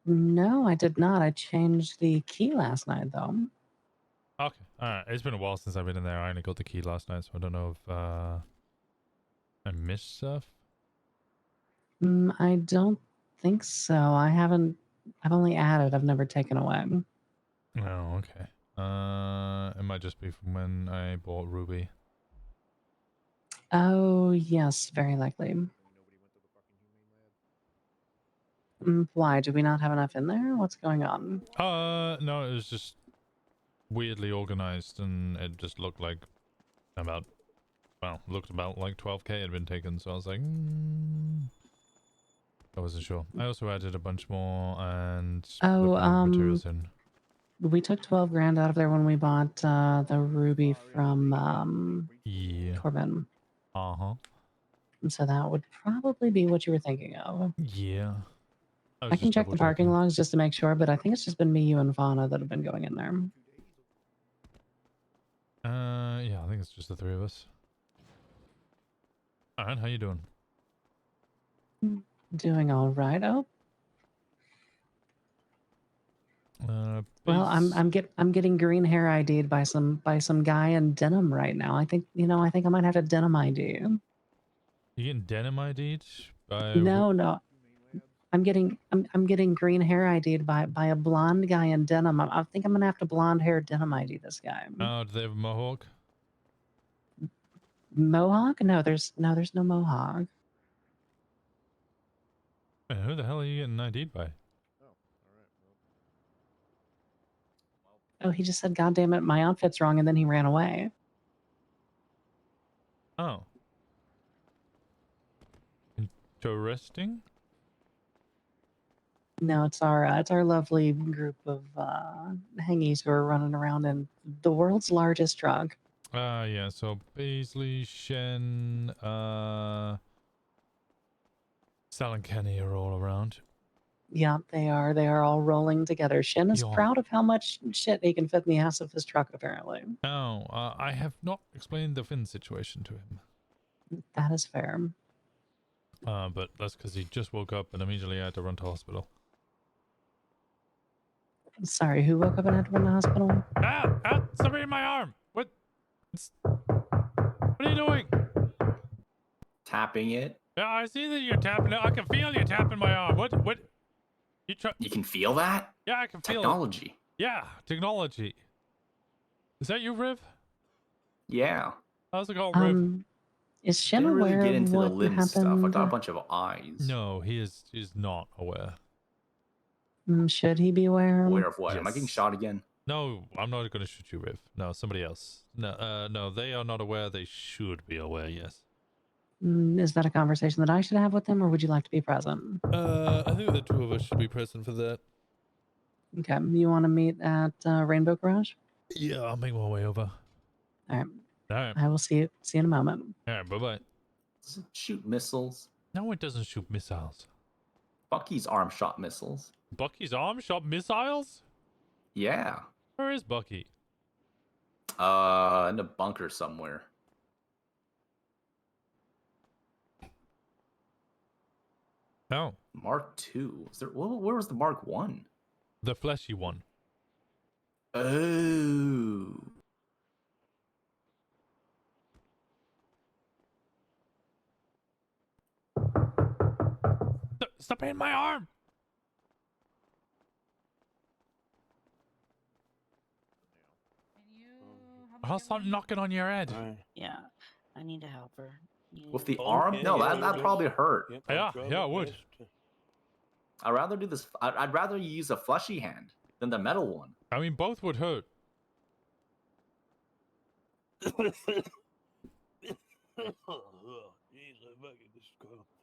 S10: No, I did not. I changed the key last night, though.
S1: Okay, alright. It's been a while since I've been in there. I only got the key last night, so I don't know if, I missed stuff.
S10: I don't think so. I've only added. I've never taken away.
S1: Oh, okay. It might just be from when I bought Ruby.
S10: Oh, yes, very likely. Why? Do we not have enough in there? What's going on?
S1: No, it was just weirdly organized, and it just looked like looked about like 12k had been taken, so I was like, I wasn't sure. I also added a bunch more and materials in.
S10: We took 12 grand out of there when we bought the ruby from Corbin.
S1: Uh-huh.
S10: So that would probably be what you were thinking of.
S1: Yeah.
S10: I can check the parking logs just to make sure, but I think it's just been me, you, and Fauna that have been going in there.
S1: Yeah, I think it's just the three of us. Alright, how you doing?
S10: Doing all right. Oh. Well, I'm getting green hair ID'd by some guy in denim right now. I think I might have a denim ID.
S1: You getting denim ID'd by?
S10: No. I'm getting green hair ID'd by a blonde guy in denim. I think I'm gonna have to blonde hair denim ID this guy.
S1: Oh, do they have a mohawk?
S10: Mohawk? No, there's no mohawk.
S1: Man, who the hell are you getting ID'd by?
S10: Oh, he just said, "God damn it, my outfit's wrong," and then he ran away.
S1: Oh. Interesting.
S10: No, it's our lovely group of hangies who are running around in the world's largest truck.
S1: Yeah, so Paisley, Shen, Sal and Kenny are all around.
S10: Yeah, they are. They are all rolling together. Shin is proud of how much shit he can fit in the ass of his truck, apparently.
S1: Oh, I have not explained the Finn situation to him.
S10: That is fair.
S1: But that's because he just woke up and immediately had to run to hospital.
S10: Sorry, who woke up and had to run to the hospital?
S1: Somebody in my arm. What are you doing?
S11: Tapping it.
S1: Yeah, I see that you're tapping it. I can feel you tapping my arm. What?
S11: You can feel that?
S1: Yeah, I can feel
S11: technology.
S1: It. Yeah, technology. Is that you, Riv?
S11: Yeah.
S1: How's it going, Riv?
S10: Is Shen
S11: Didn't really
S10: aware
S11: get
S10: of
S11: into the
S10: what
S11: limb
S10: happened?
S11: stuff. I got a bunch of eyes.
S1: No, he's not aware.
S10: Should he be aware?
S11: Aware of what? Am I getting shot again?
S1: No, I'm not going to shoot you, Riv. No, somebody else. No, no, they are not aware. They should be aware. Yes.
S10: Is that a conversation that I should have with them, or would you like to be present?
S1: I think the two of us should be present for that.
S10: Okay, you want to meet at Rainbow Garage?
S1: Yeah, I'll make my way over.
S10: All right.
S1: All right.
S10: I will see you in a moment.
S1: All right. Bye bye.
S11: Does it shoot missiles?
S1: No, it doesn't shoot missiles.
S11: Bucky's arm shot missiles.
S1: Bucky's arm shot missiles?
S11: Yeah.
S1: Where is Bucky?
S11: In a bunker somewhere.
S1: Oh.
S11: Mark II. Is there? Where was the Mark One?
S1: The fleshy one.
S11: Oh.
S1: Stop hitting my arm! I'll start knocking on your head.
S12: Yeah, I need to help her.
S11: With the arm? No, that probably hurt.
S1: Yeah, it would.
S11: I'd rather do this. I'd rather you use a fleshy hand than the metal one.
S1: I mean, both would hurt.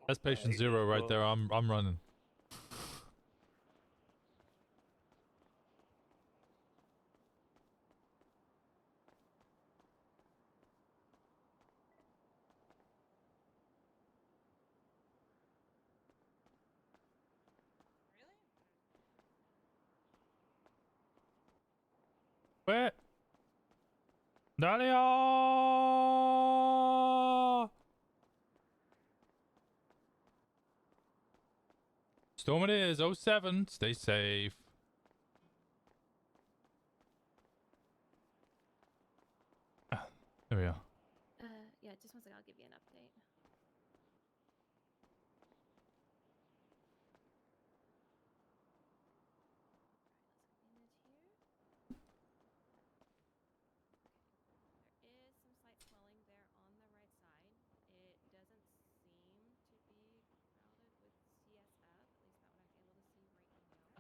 S1: That's patient 0 right there. I'm running. Where? Dalia! Storm it is. 07. Stay safe. There we are.
S25: Yeah, just one second. I'll give you an update.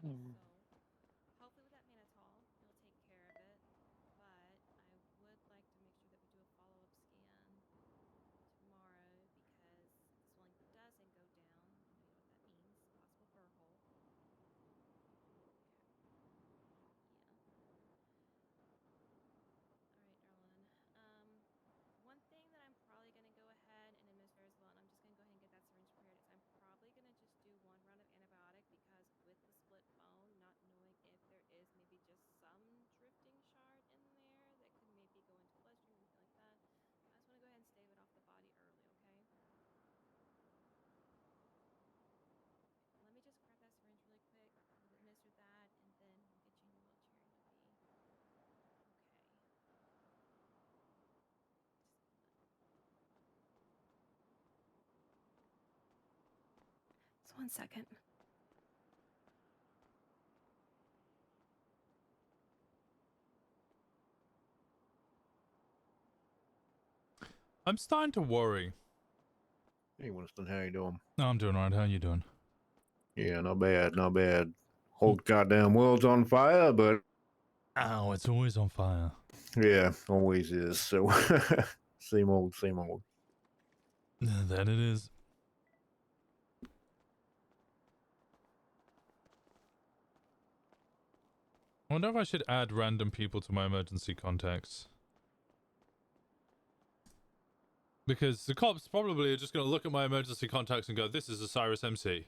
S12: Mm.
S25: Hopefully with that mannitol, it'll take care of it. But I would like to make sure that we do a follow-up scan tomorrow because the swelling doesn't go down. I'll tell you what that means. Possible burr hole. One thing that I'm probably going to go ahead and administer as well, and I'm just going to go ahead and get that syringe prepared, is I'm probably going to just do one round of antibiotic because with the split bone, not knowing if there is maybe just some drifting shard in there that could maybe go into the bloodstream or anything like that. I just want to go ahead and stave it off the body early, okay? Let me just grab that syringe really quick, administer that, and then we'll get you in the wheelchair and you'll be okay. Just 1 second.
S1: I'm starting to worry.
S14: Hey, Winston, how you doing?
S1: No, I'm doing alright. How you doing?
S14: Yeah, not bad, not bad. Whole goddamn world's on fire, but...
S1: Oh, it's always on fire.
S14: Yeah, always is, so... same old, same old.
S1: That it is. I wonder if I should add random people to my emergency contacts. Because the cops probably are just going to look at my emergency contacts and go, this is Osiris MC.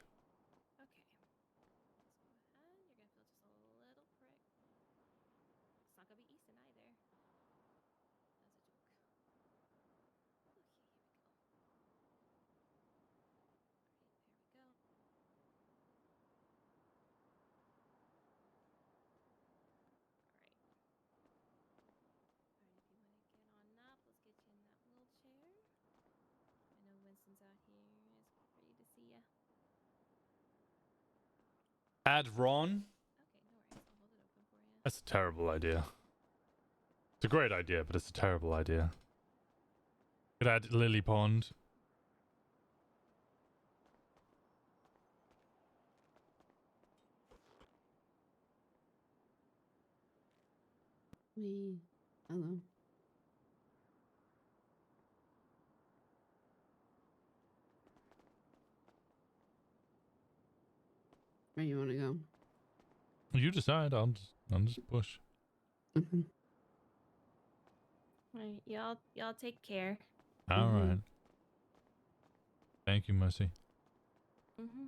S1: Add Ron? That's a terrible idea. It's a great idea, but it's a terrible idea. Could add Lily Pond.
S6: Hello. Where you want to go?
S1: You decide. I'll just push.
S6: Mhm.
S25: Right, y'all take care.
S1: All right. Thank you, Mercy.
S25: Mm-hmm.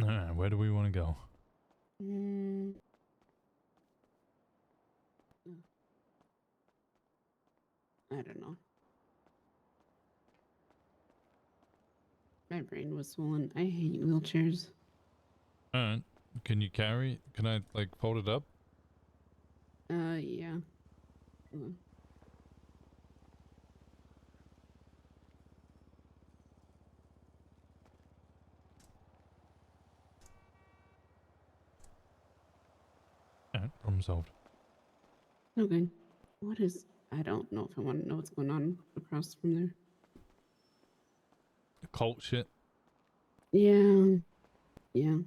S1: All right, where do we want to go?
S6: I don't know. My brain was swollen. I hate wheelchairs.
S1: All right. Can you carry? Can I like fold it up?
S6: Yeah. Hold on.
S1: All right, problem solved.
S6: Okay. What is? I don't know if I want to know what's going on across from there.
S1: Cult shit.
S6: Yeah. Yeah.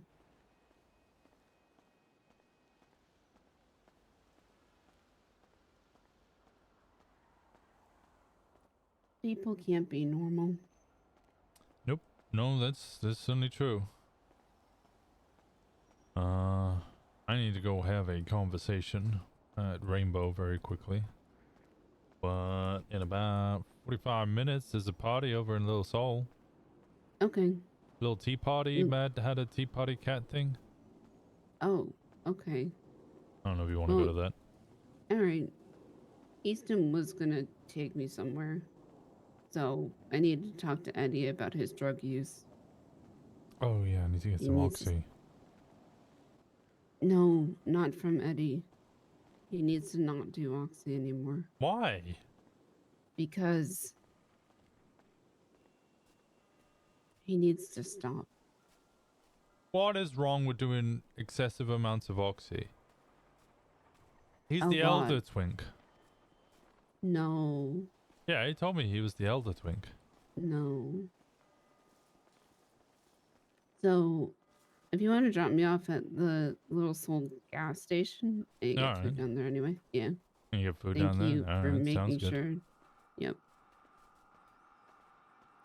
S6: People can't be normal.
S1: Nope. No, that's certainly true. I need to go have a conversation at Rainbow very quickly. But in about 45 minutes, there's a party over in Little Seoul.
S6: Okay.
S1: Little tea party. Matt had a tea party cat thing.
S6: Oh, okay.
S1: I don't know if you want to go to that.
S6: All right. Easton was gonna take me somewhere, so I need to talk to Eddie about his drug use.
S1: Oh yeah, I need to get
S6: He
S1: some
S6: needs to-
S1: Oxy.
S6: No, not from Eddie. He needs to not do Oxy anymore.
S1: Why?
S6: Because he needs to stop.
S1: What is wrong with doing excessive amounts of Oxy? He's
S6: A
S1: the
S6: lot.
S1: elder twink.
S6: No,
S1: Yeah, he told me he was the elder twink.
S6: no. So, if you want to drop me off at the Little Soul gas station, you get
S1: Alright.
S6: food down there anyway. Yeah.
S1: Can you get food
S6: Thank
S1: down there?
S6: you for
S1: Alright,
S6: making
S1: sounds good.
S6: sure. Yep.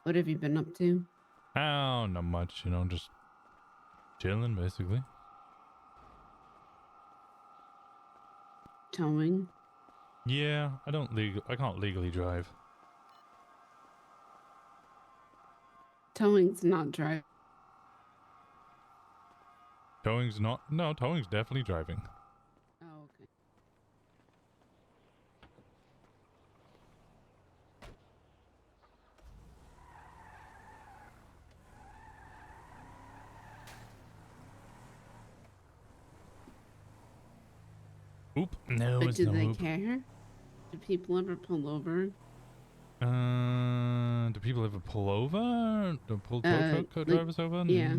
S6: What have you been up to?
S1: Oh, not much, you know, just chilling basically.
S6: Towing?
S1: Yeah, I can't legally drive.
S6: Towing's not drive.
S1: Towing's not. No, towing's definitely driving.
S6: Oh, okay.
S1: Oop. No,
S6: But
S1: it's
S6: do
S1: no
S6: they
S1: oop.
S6: care? Do people ever pull over?
S1: Do people ever pull over? Do pull tow truck drivers over?
S6: Yeah.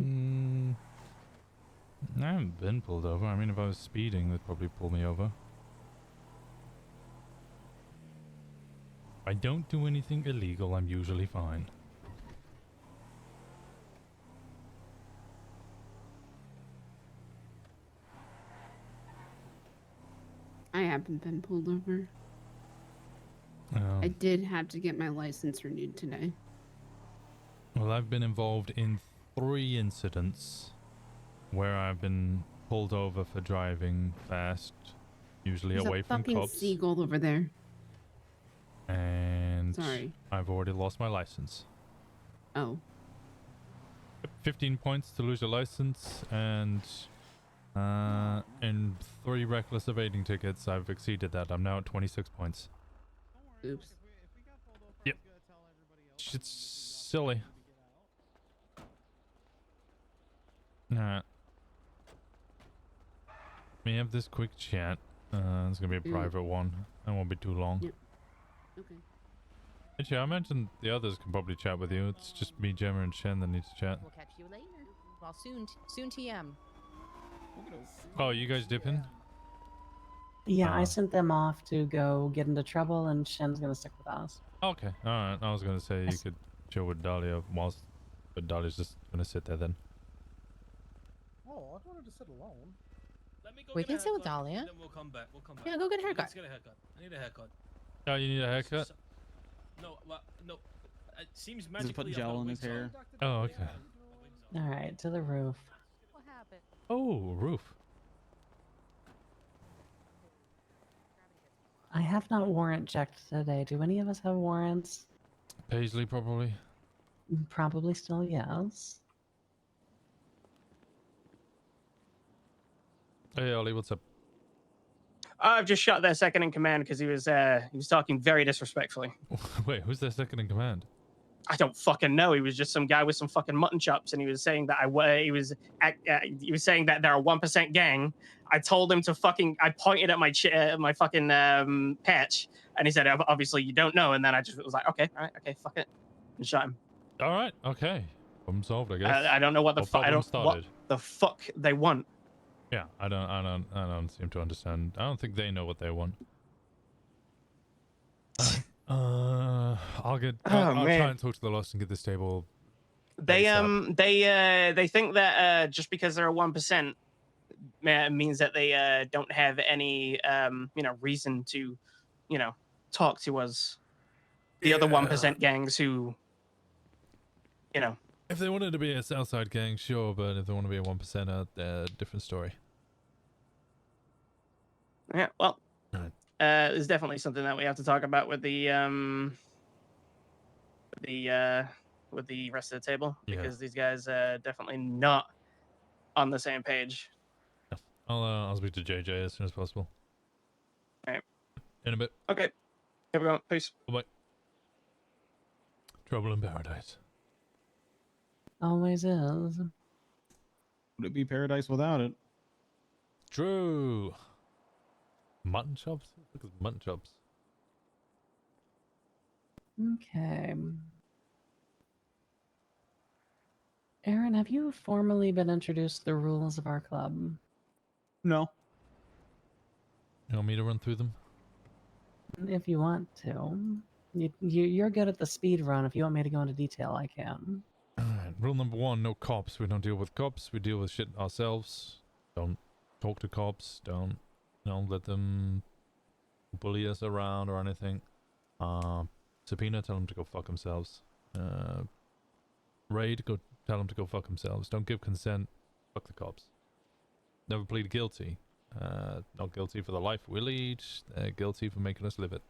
S1: I haven't been pulled over. I mean, if I was speeding, they'd probably pull me over. I don't do anything illegal. I'm usually fine.
S6: I haven't been pulled over.
S1: Oh.
S6: I did have to get my license renewed today.
S1: Well, I've been involved in 3 incidents where I've been pulled over for driving fast, usually
S6: There's
S1: away
S6: a
S1: from
S6: fucking
S1: cops.
S6: seagull over there.
S1: And
S6: Sorry.
S1: I've already lost my license.
S6: Oh.
S1: 15 points to lose your license, and in 3 reckless evading tickets, I've exceeded that. I'm now at 26 points.
S6: Oops.
S1: Yep. It's silly. Alright. Let me have this quick chat. It's gonna be a private one. It won't be too long.
S6: Yep. Okay.
S1: Actually, I mentioned the others can probably chat with you. It's just me, Gemma, and Shen that need to chat.
S2: We'll catch you later. Well, soon TM.
S1: Oh, you guys dipping?
S10: Yeah, I sent them off to go get into trouble, and Shen's gonna stick with us.
S1: Okay, alright. I was gonna say you could chill with Dahlia but Dahlia's just gonna sit there then.
S13: Oh, I wanted to sit alone.
S2: Let me go we can sit with Dahlia.
S22: Then we'll come back.
S2: Yeah, go get a haircut.
S22: Let's get a haircut. I need a haircut.
S1: Oh, you need a haircut?
S22: No, well, no. It seems
S15: Just
S22: magically.
S15: put gel in his hair.
S1: Oh, okay.
S10: All right, to the roof.
S2: What happened?
S1: Oh, roof.
S10: I have not warrant checked today. Do any of us have warrants?
S1: Paisley, probably.
S10: Probably still yes.
S1: Hey, Ollie, what's up?
S4: I've just shot their second in command because he was talking very disrespectfully.
S1: Wait, who's their second in command?
S4: I don't fucking know. He was just some guy with some fucking mutton chops, and he was saying that he was saying that they're a 1% gang. I told him to fucking. I pointed at my fucking patch, and he said, "Obviously you don't know." And then I just was like, "Okay, all right, okay, fuck it," and shot him.
S1: All right, okay, problem solved, I guess.
S4: I don't know what the fuck. I don't what the fuck they want.
S1: Yeah, I don't seem to understand. I don't think they know what they want. I'll try and talk to the Lost and get this table.
S4: They think that just because they're a 1% means that they don't have any reason to talk to us, the other 1% gangs who
S1: If they wanted to be a Southside gang, sure, but if they want to be a 1%, different story.
S4: Yeah, well, there's definitely something that we have to talk about with the rest of the table, because these guys definitely not on the same page.
S1: I'll speak to JJ as soon as possible.
S4: All right.
S1: In a bit.
S4: Okay. Here we go. Peace.
S1: Bye. Trouble in paradise.
S10: Always is.
S15: Would it be paradise without it?
S1: True. Mutton chops? Look at mutton chops.
S10: Okay. Aaron, have you formally been introduced to the rules of our club?
S15: No.
S1: You want me to run through them?
S10: If you want to. You're good at the speed run. If you want me to go into detail, I can.
S1: Alright, rule number 1, no cops. We don't deal with cops. We deal with shit ourselves. Don't talk to cops. Don't, let them bully us around or anything. Subpoena, tell them to go fuck themselves. Raid, go tell them to go fuck themselves. Don't give consent. Fuck the cops. Never plead guilty. Not guilty for the life we lead. Guilty for making us live it.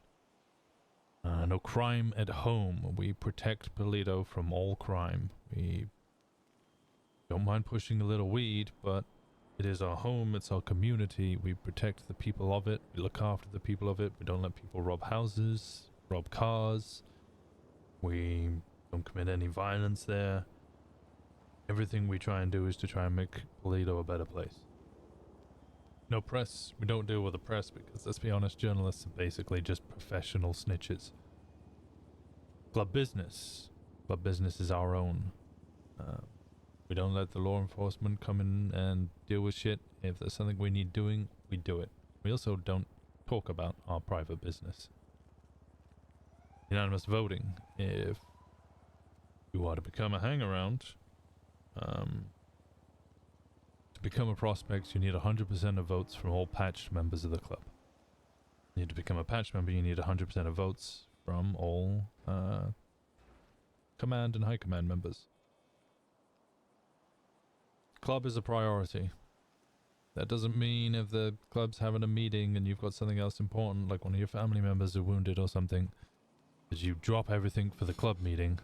S1: No crime at home. We protect Polito from all crime. We don't mind pushing a little weed, but it is our home, it's our community. We protect the people of it. We look after the people of it. We don't let people rob houses, rob cars. We don't commit any violence there. Everything we try and do is to try and make Polito a better place. No press. We don't deal with the press because, let's be honest, journalists are basically just professional snitches. Club business. Club business is our own. We don't let the law enforcement come in and deal with shit. If there's something we need doing, we do it. We also don't talk about our private business. Unanimous voting. If you are to become a hangaround, to become a prospect, you need 100% of votes from all patched members of the club. You need to become a patched member, you need 100% of votes from all command and high command members. Club is a priority. That doesn't mean if the club's having a meeting and you've got something else important, like one of your family members are wounded or something, that you drop everything for the club meeting.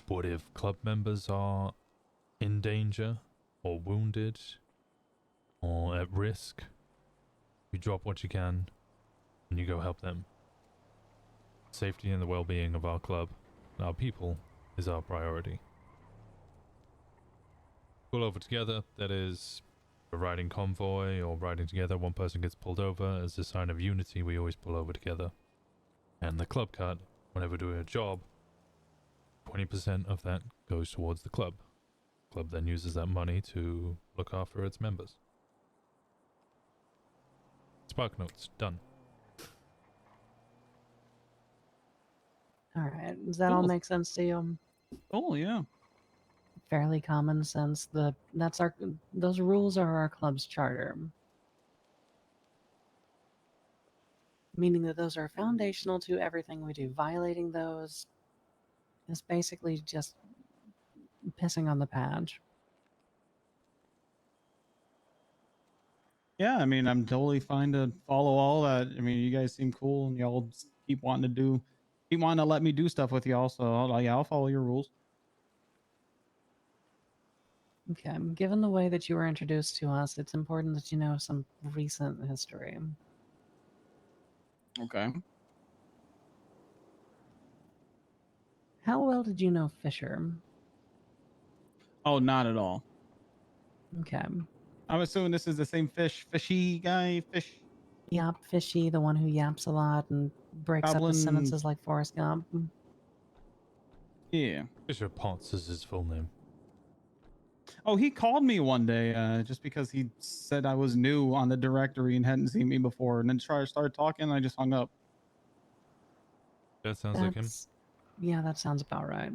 S1: But if club members are in danger, or wounded, or at risk, you drop what you can, and you go help them. Safety and the well-being of our club, and our people, is our priority. Pull over together, that is we're riding convoy or riding together, one person gets pulled over, as a sign of unity, we always pull over together. And the club cut, whenever doing a job, 20% of that goes towards the club. Club then uses that money to look after its members. Spark notes, done.
S10: All right. Does that all
S15: Cool.
S10: make sense to you?
S15: Oh yeah.
S10: Fairly common sense. Those rules are our club's charter. Meaning that those are foundational to everything we do. Violating those is basically just pissing on the patch.
S15: Yeah, I mean, I'm totally fine to follow all that. I mean, you guys seem cool, and y'all keep wanting to let me do stuff with y'all. So I'll follow your rules.
S10: Okay, given the way that you were introduced to us, it's important that you know some recent history.
S15: Okay.
S10: How well did you know Fisher?
S15: Oh, not at all.
S10: Okay.
S15: I'm assuming this is the same fishy guy, fish.
S10: Yep, Fishy, the one who yaps a lot and breaks up his
S15: Goblin.
S10: sentences like Forrest Gump.
S15: Yeah.
S1: Fisher Potts is his full name.
S15: Oh, he called me one day just because he said I was new on the directory and hadn't seen me before, and then started talking. And I just hung up.
S1: That sounds like him.
S10: Yeah, that sounds about right.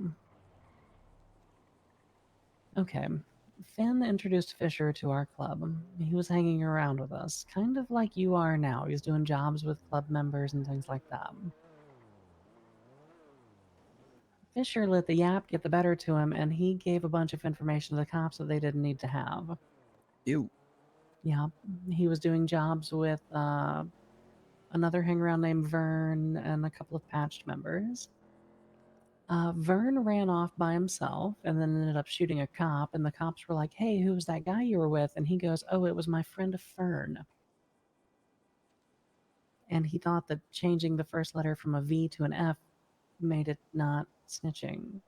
S10: Okay. Finn introduced Fisher to our club. He was hanging around with us, kind of like you are now. He's doing jobs with club members and things like that. Fisher let the yap get the better to him, and he gave a bunch of information to the cops that they didn't need to have.
S15: Ew.
S10: Yeah, he was doing jobs with another hangaround named Vern and a couple of patched members. Vern ran off by himself and then ended up shooting a cop, and the cops were like, "Hey, who was that guy you were with?" And he goes, "Oh, it was my friend Fern." And he thought that changing the first letter from a V to an F made it not snitching.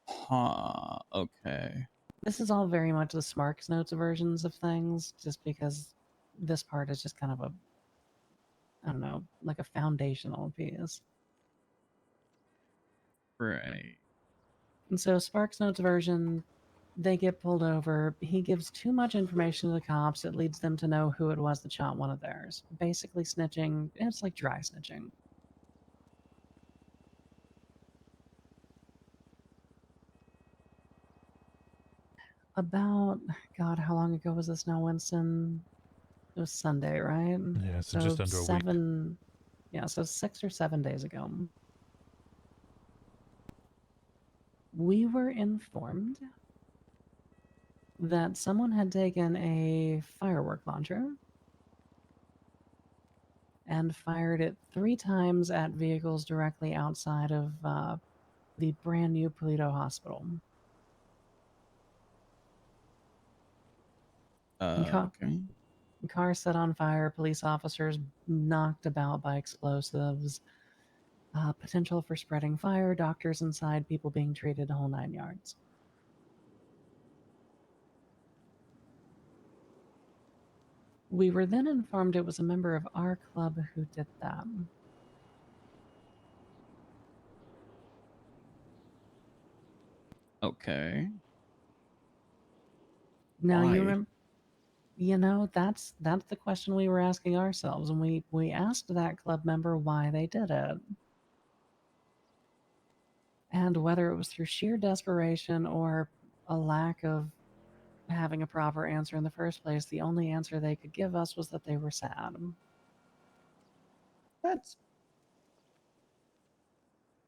S15: Huh. Okay.
S10: This is all very much the Smarks Notes versions of things, just because this part is just kind of I don't know, like a foundational piece.
S15: Right.
S10: And so Sparks Notes version, they get pulled over. He gives too much information to the cops. It leads them to know who it was that shot one of theirs. Basically snitching. It's like dry snitching. About, God, how long ago was this now, Winston? It was Sunday, right?
S1: Yeah, so just under a week.
S10: 7, yeah, so 6 or 7 days ago. We were informed that someone had taken a firework launcher and fired it 3 times at vehicles directly outside of the brand new Polito Hospital.
S15: Okay.
S10: Car set on fire, police officers knocked about by explosives, potential for spreading fire, doctors inside, people being treated, the whole 9 yards. We were then informed it was a member of our club who did that.
S15: Okay.
S10: Now
S15: Why?
S10: you remember, you know, that's the question we were asking ourselves, and we asked that club member why they did it. And whether it was through sheer desperation or a lack of having a proper answer in the first place, the only answer they could give us was that they were sad.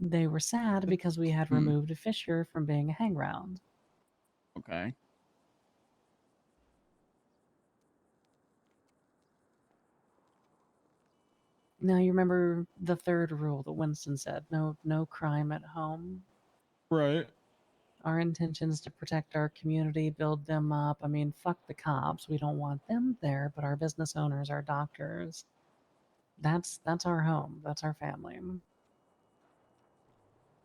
S10: They were sad because we had removed Fisher from being a hangaround.
S15: Okay.
S10: Now you remember the third rule that Winston said, no crime at home.
S15: Right.
S10: Our intention is to protect our community, build them up. I mean, fuck the cops. We don't want them there, but our business owners, our doctors. That's our home. That's our family.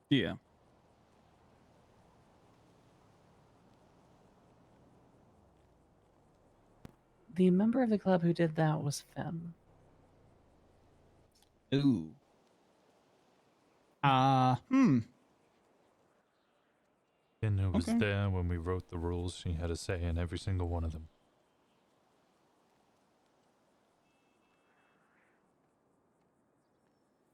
S15: Yeah.
S10: The member of the club who did that was Finn.
S15: Ooh.
S1: And who was
S15: Okay.
S1: there when we wrote the rules. She had a say in every single one of them.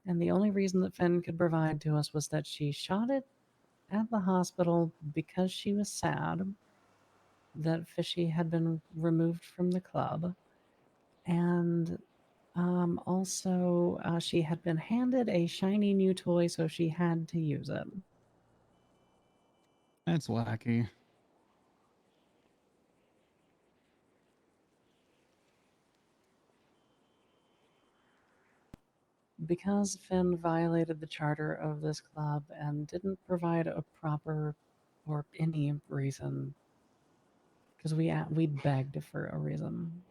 S10: And the only reason that Finn could provide to us was that she shot it at the hospital because she was sad that Fishy had been removed from the club. And also, she had been handed a shiny new toy, so she had to use it.
S15: That's wacky.
S10: Because Finn violated the charter of this club and didn't provide a proper or any reason, because we begged for a reason.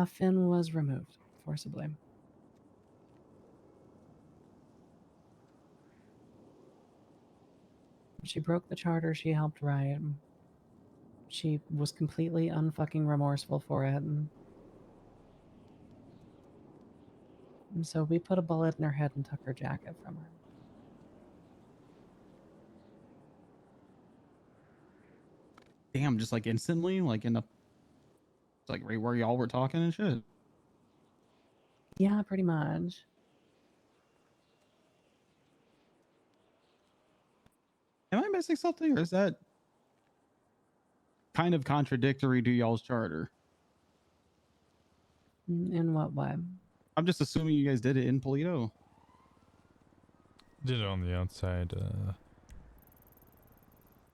S10: Finn was removed forcibly. She broke the charter she helped write. She was completely unfucking remorseful for it. And so we put a bullet in her head and took her jacket from her.
S15: Damn, just like instantly, like in the, like right where y'all were talking and shit.
S10: Yeah, pretty much.
S15: Am I missing something, or is that kind of contradictory to y'all's charter?
S10: In what way?
S15: I'm just assuming you guys did it in Polito.
S1: Did it on the outside.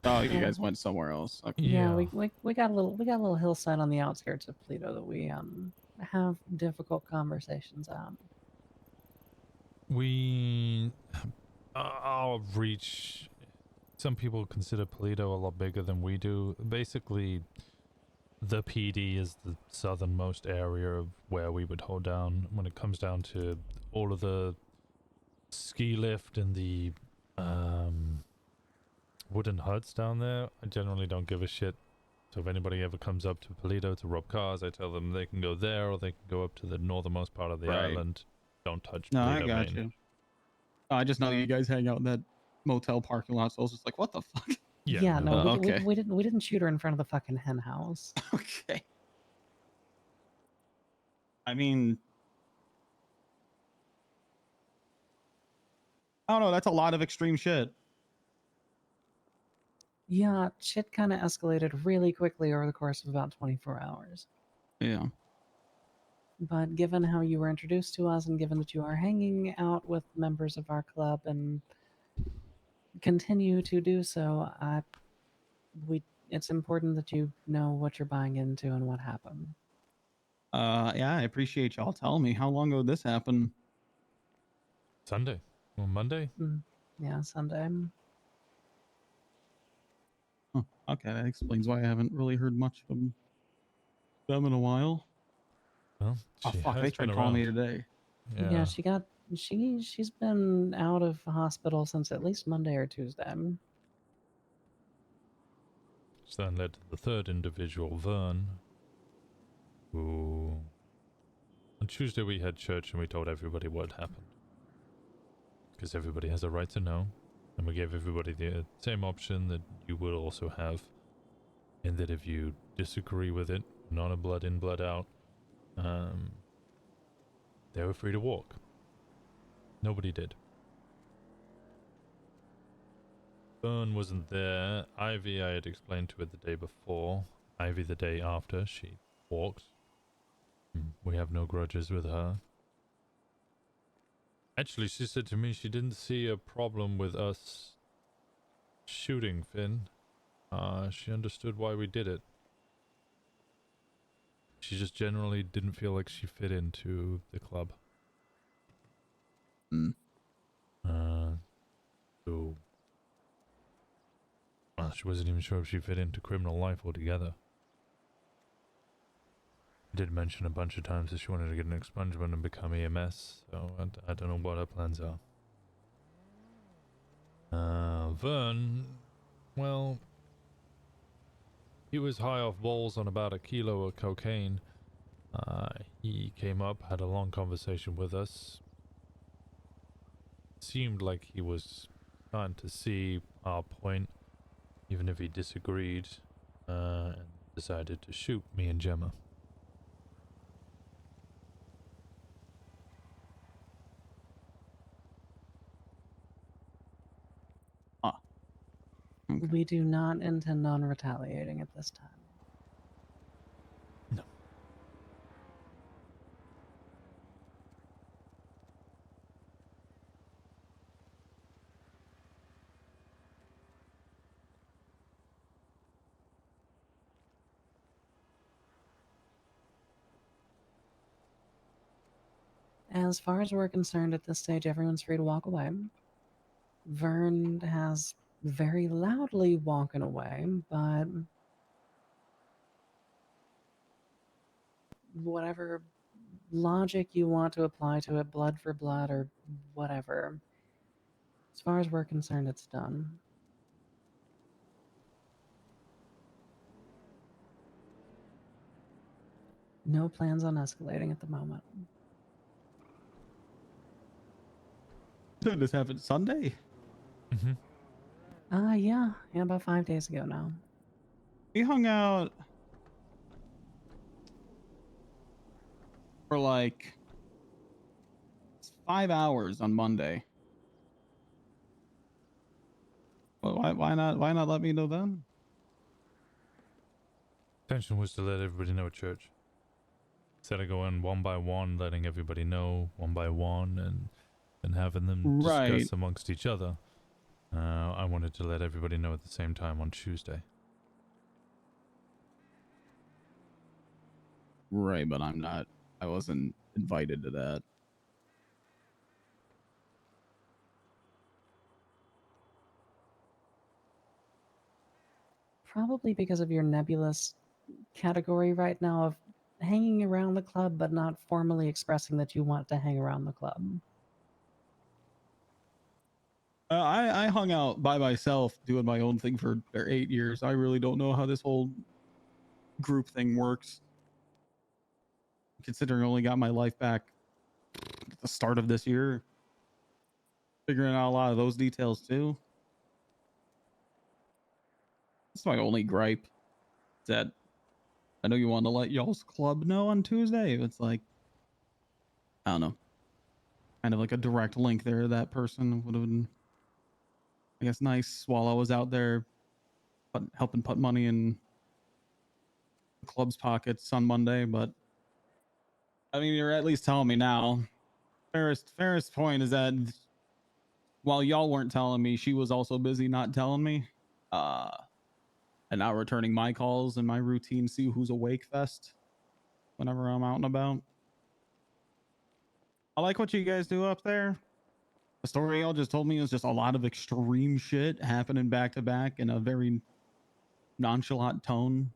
S15: Oh, you guys went somewhere else. Okay.
S10: Yeah, we got a little hillside on the outskirts of Toledo that we have difficult conversations on.
S1: We our reach. Some people consider Polito a lot bigger than we do. Basically, the PD is the southernmost area of where we would hold down when it comes down to all of the ski lift and the wooden huts down there. I generally don't give a shit. So if anybody ever comes up to Polito to rob cars, I tell them they can go there or they can go up to the northernmost part of the island. Don't touch
S15: No, I
S1: Polito
S15: got
S1: Main.
S15: you. I just know you guys hang out in that motel parking lot, so I was just like, what the fuck?
S10: Yeah, no,
S15: okay.
S10: we didn't shoot her in front of the fucking hen house.
S15: Okay. I mean, I don't know. That's a lot of extreme shit.
S10: Yeah, shit kind of escalated really quickly over the course of about 24 hours.
S15: Yeah.
S10: But given how you were introduced to us and given that you are hanging out with members of our club and continue to do so, it's important that you know what you're buying into and what happened.
S15: Yeah, I appreciate y'all telling me. How long ago this happened?
S1: Sunday. Or Monday?
S10: Yeah, Sunday.
S15: Huh. Okay, that explains why I haven't really heard much from them in a while.
S1: Well,
S15: oh fuck, they tried calling me today.
S10: Yeah, she's been out of hospital since at least Monday or Tuesday.
S1: Which then led to the third individual, Vern, who... On Tuesday we had church and we told everybody what happened. Because everybody has a right to know. And we gave everybody the same option that you will also have. And that if you disagree with it, not a blood in, blood out, they were free to walk. Nobody did. Vern wasn't there. Ivy, I had explained to her the day before. Ivy the day after. She walked. We have no grudges with her. Actually, she said to me she didn't see a problem with us shooting Finn. She understood why we did it. She just generally didn't feel like she fit into the club. So... Well, she wasn't even sure if she fit into criminal life altogether. Did mention a bunch of times that she wanted to get an expungement and become EMS, so I don't know what her plans are. Vern, well, He was high off balls on about a kilo of cocaine. He came up, had a long conversation with us. Seemed like he was trying to see our point, even if he disagreed, and decided to shoot me and Gemma.
S10: We do not intend on retaliating at this time.
S1: No.
S10: As far as we're concerned at this stage, everyone's free to walk away. Vern has very loudly walking away, but whatever logic you want to apply to it, blood for blood or whatever, as far as we're concerned, it's done. No plans on escalating at the moment.
S15: Did this happen Sunday?
S10: Yeah, about 5 days ago now.
S15: We hung out for like 5 hours on Monday. Well, why not let me know then?
S1: Intention was to let everybody know at church. Instead of going one by one, letting everybody know one by one, and having them discuss amongst each other. I wanted to let everybody know at the same time on Tuesday.
S15: Right, but I wasn't invited to that.
S10: Probably because of your nebulous category right now of hanging around the club but not formally expressing that you want to hang around the club.
S15: I hung out by myself doing my own thing for 8 years. I really don't know how this whole group thing works. Considering I only got my life back at the start of this year. Figuring out a lot of those details too. That's my only gripe. That I know you want to let y'all's club know on Tuesday. It's like, I don't know. Kind of like a direct link there. That person would have been, I guess, nice while I was out there helping put money in the club's pockets on Monday. But I mean, you're at least telling me now. Fairest point is that while y'all weren't telling me, she was also busy not telling me. And not returning my calls and my routine see who's awake fest whenever I'm out and about. I like what you guys do up there. The story y'all just told me is just a lot of extreme shit happening back to back in a very nonchalant tone.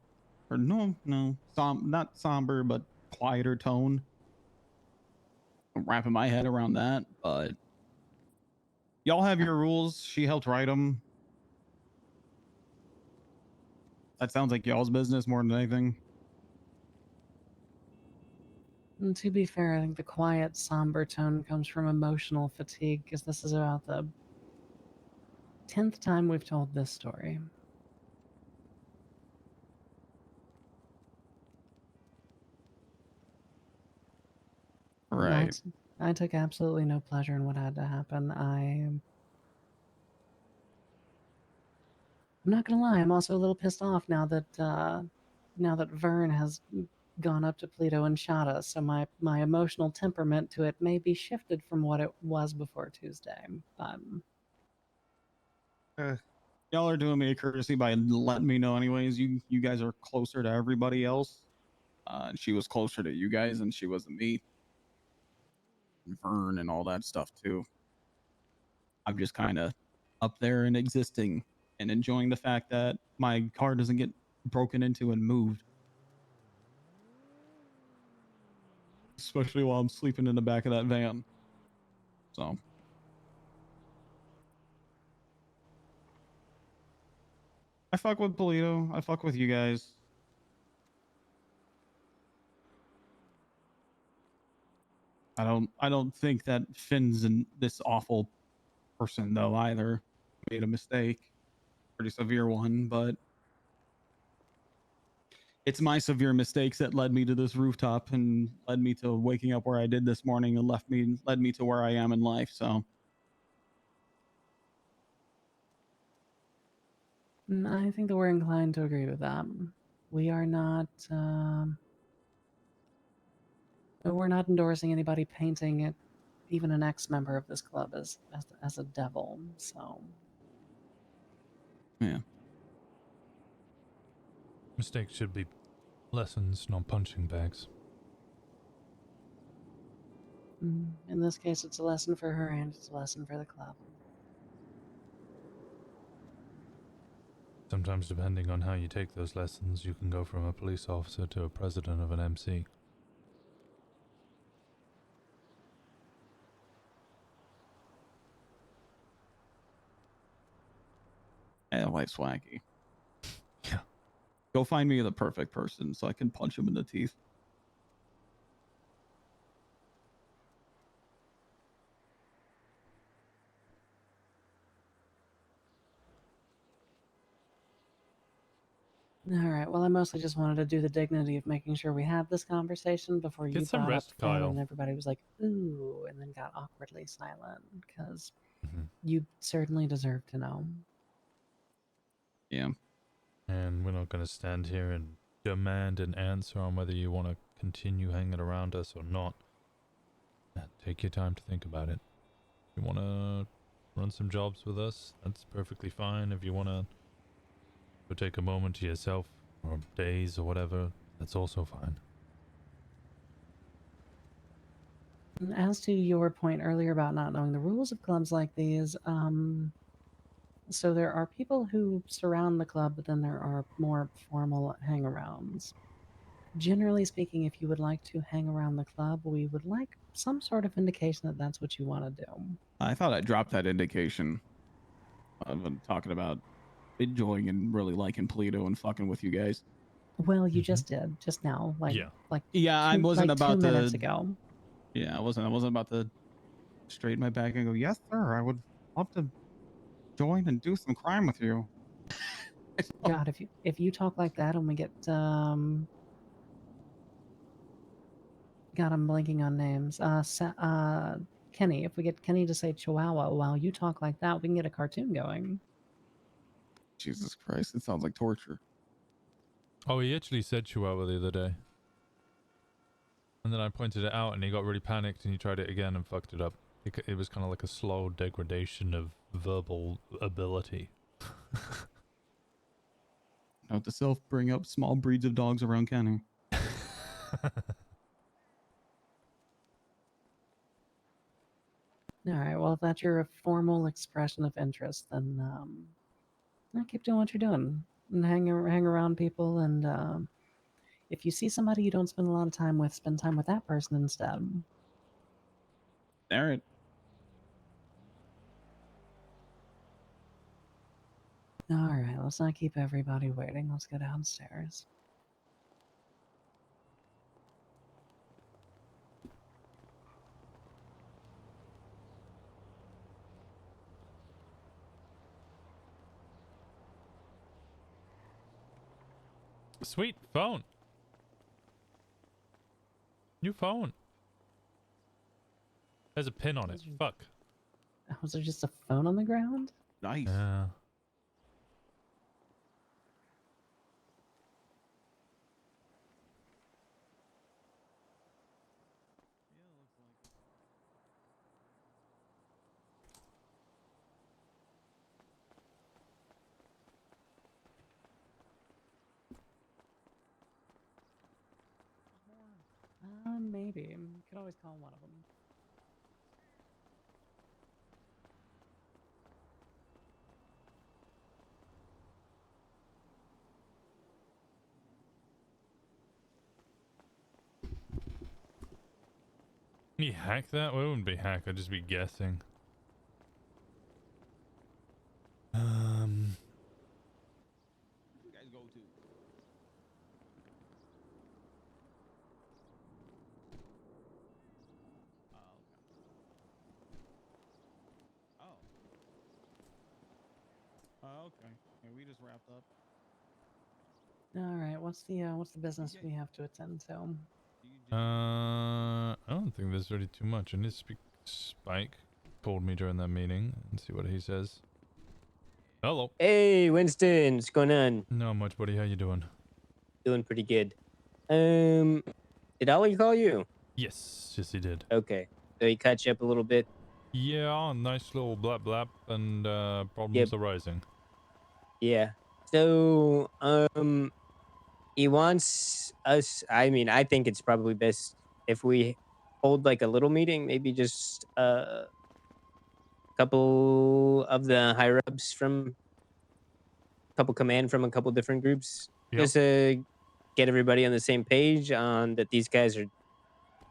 S15: Or not somber, but quieter tone. I'm wrapping my head around that, but y'all have your rules. She helped write them. That sounds like y'all's business more than anything.
S10: And to be fair, I think the quiet, somber tone comes from emotional fatigue, because this is about the 10th time we've told this story.
S15: Right.
S10: I took absolutely no pleasure in what had to happen. I'm not gonna lie, I'm also a little pissed off now that Vern has gone up to Pluto and shot us, so my emotional temperament to it may be shifted from what it was before Tuesday.
S15: Y'all are doing me a courtesy by letting me know anyways. You guys are closer to everybody else. And she was closer to you guys than she was to me. And Vern and all that stuff too. I'm just kind of up there and existing and enjoying the fact that my car doesn't get broken into and moved. Especially while I'm sleeping in the back of that van. So. I fuck with Polito. I fuck with you guys. I don't think that Finn's this awful person though either. Made a mistake. Pretty severe one, but it's my severe mistakes that led me to this rooftop and led me to waking up where I did this morning and led me to where I am in life. So
S10: I think that we're inclined to agree with that. We are not. We're not endorsing anybody painting it, even an ex-member of this club, as a devil. So
S15: yeah.
S1: Mistakes should be lessons, not punching bags.
S10: in this case, it's a lesson for her and it's a lesson for the club.
S1: Sometimes, depending on how you take those lessons, you can go from a police officer to a president of an MC.
S15: Yeah, life's wacky.
S1: Yeah.
S15: Go find me the perfect person so I can punch him in the teeth.
S10: All right. Well, I mostly just wanted to do the dignity of making sure we had this conversation before you
S1: Get some
S10: brought
S1: rest,
S10: up Finn,
S1: Kyle.
S10: and everybody was like, "Ooh," and then got awkwardly silent because
S1: Mhm.
S10: you certainly deserve to know.
S15: Yeah.
S1: And we're not going to stand here and demand an answer on whether you want to continue hanging around us or not. Take your time to think about it. If you want to run some jobs with us, that's perfectly fine. If you want to go take a moment to yourself or days or whatever, that's also fine.
S10: As to your point earlier about not knowing the rules of clubs like these, so there are people who surround the club, but then there are more formal hangarounds. Generally speaking, if you would like to hang around the club, we would like some sort of indication that that's what you want to do.
S15: I thought I dropped that indication. I've been talking about enjoying and really liking Polito and fucking with you guys.
S10: Well, you just did just now,
S15: I wasn't
S10: like
S15: about
S10: 2
S15: to.
S10: minutes ago.
S15: Yeah, I wasn't about to straighten my back and go, yes, sir. I would love to join and do some crime with you.
S10: God, if you talk like that and we get God, I'm blanking on names. Kenny. If we get Kenny to say Chihuahua while you talk like that, we can get a cartoon going.
S15: Jesus Christ, it sounds like torture.
S1: Oh, he actually said Chihuahua the other day. And then I pointed it out and he got really panicked and he tried it again and fucked it up. It was kind of like a slow degradation of verbal ability.
S15: Note to self, bring up small breeds of dogs around Kenny.
S10: All right. Well, if that's your formal expression of interest, then keep doing what you're doing and hang around people. And if you see somebody you don't spend a lot of time with, spend time with that person instead.
S15: All right.
S10: All right. Let's not keep everybody waiting. Let's go downstairs.
S1: Sweet phone. New phone. There's a pin on it. Fuck.
S10: Was there just a phone on the ground?
S15: Nice.
S1: Yeah.
S10: Maybe. You could always call one of them.
S1: Can you hack that? Well, it wouldn't be hack. I'd just be guessing.
S15: Okay. Yeah, we just wrapped up.
S10: All right. What's the business we have to attend to?
S1: I don't think there's really too much. I need to speak to Spike. Called me during that meeting and see what he says. Hello.
S16: Hey, Winston, what's going on?
S1: Not much, buddy. How you doing?
S16: Doing pretty good. Did Ollie call you?
S1: Yes, he did.
S16: Okay, so he caught you up a little bit.
S1: Yeah, nice little blap blap and problems arising.
S16: Yeah. So, he wants us. I mean, I think it's probably best if we hold like a little meeting, maybe just a couple of the higher ups from couple command from a couple different groups, just to get everybody on the same page on that these guys are.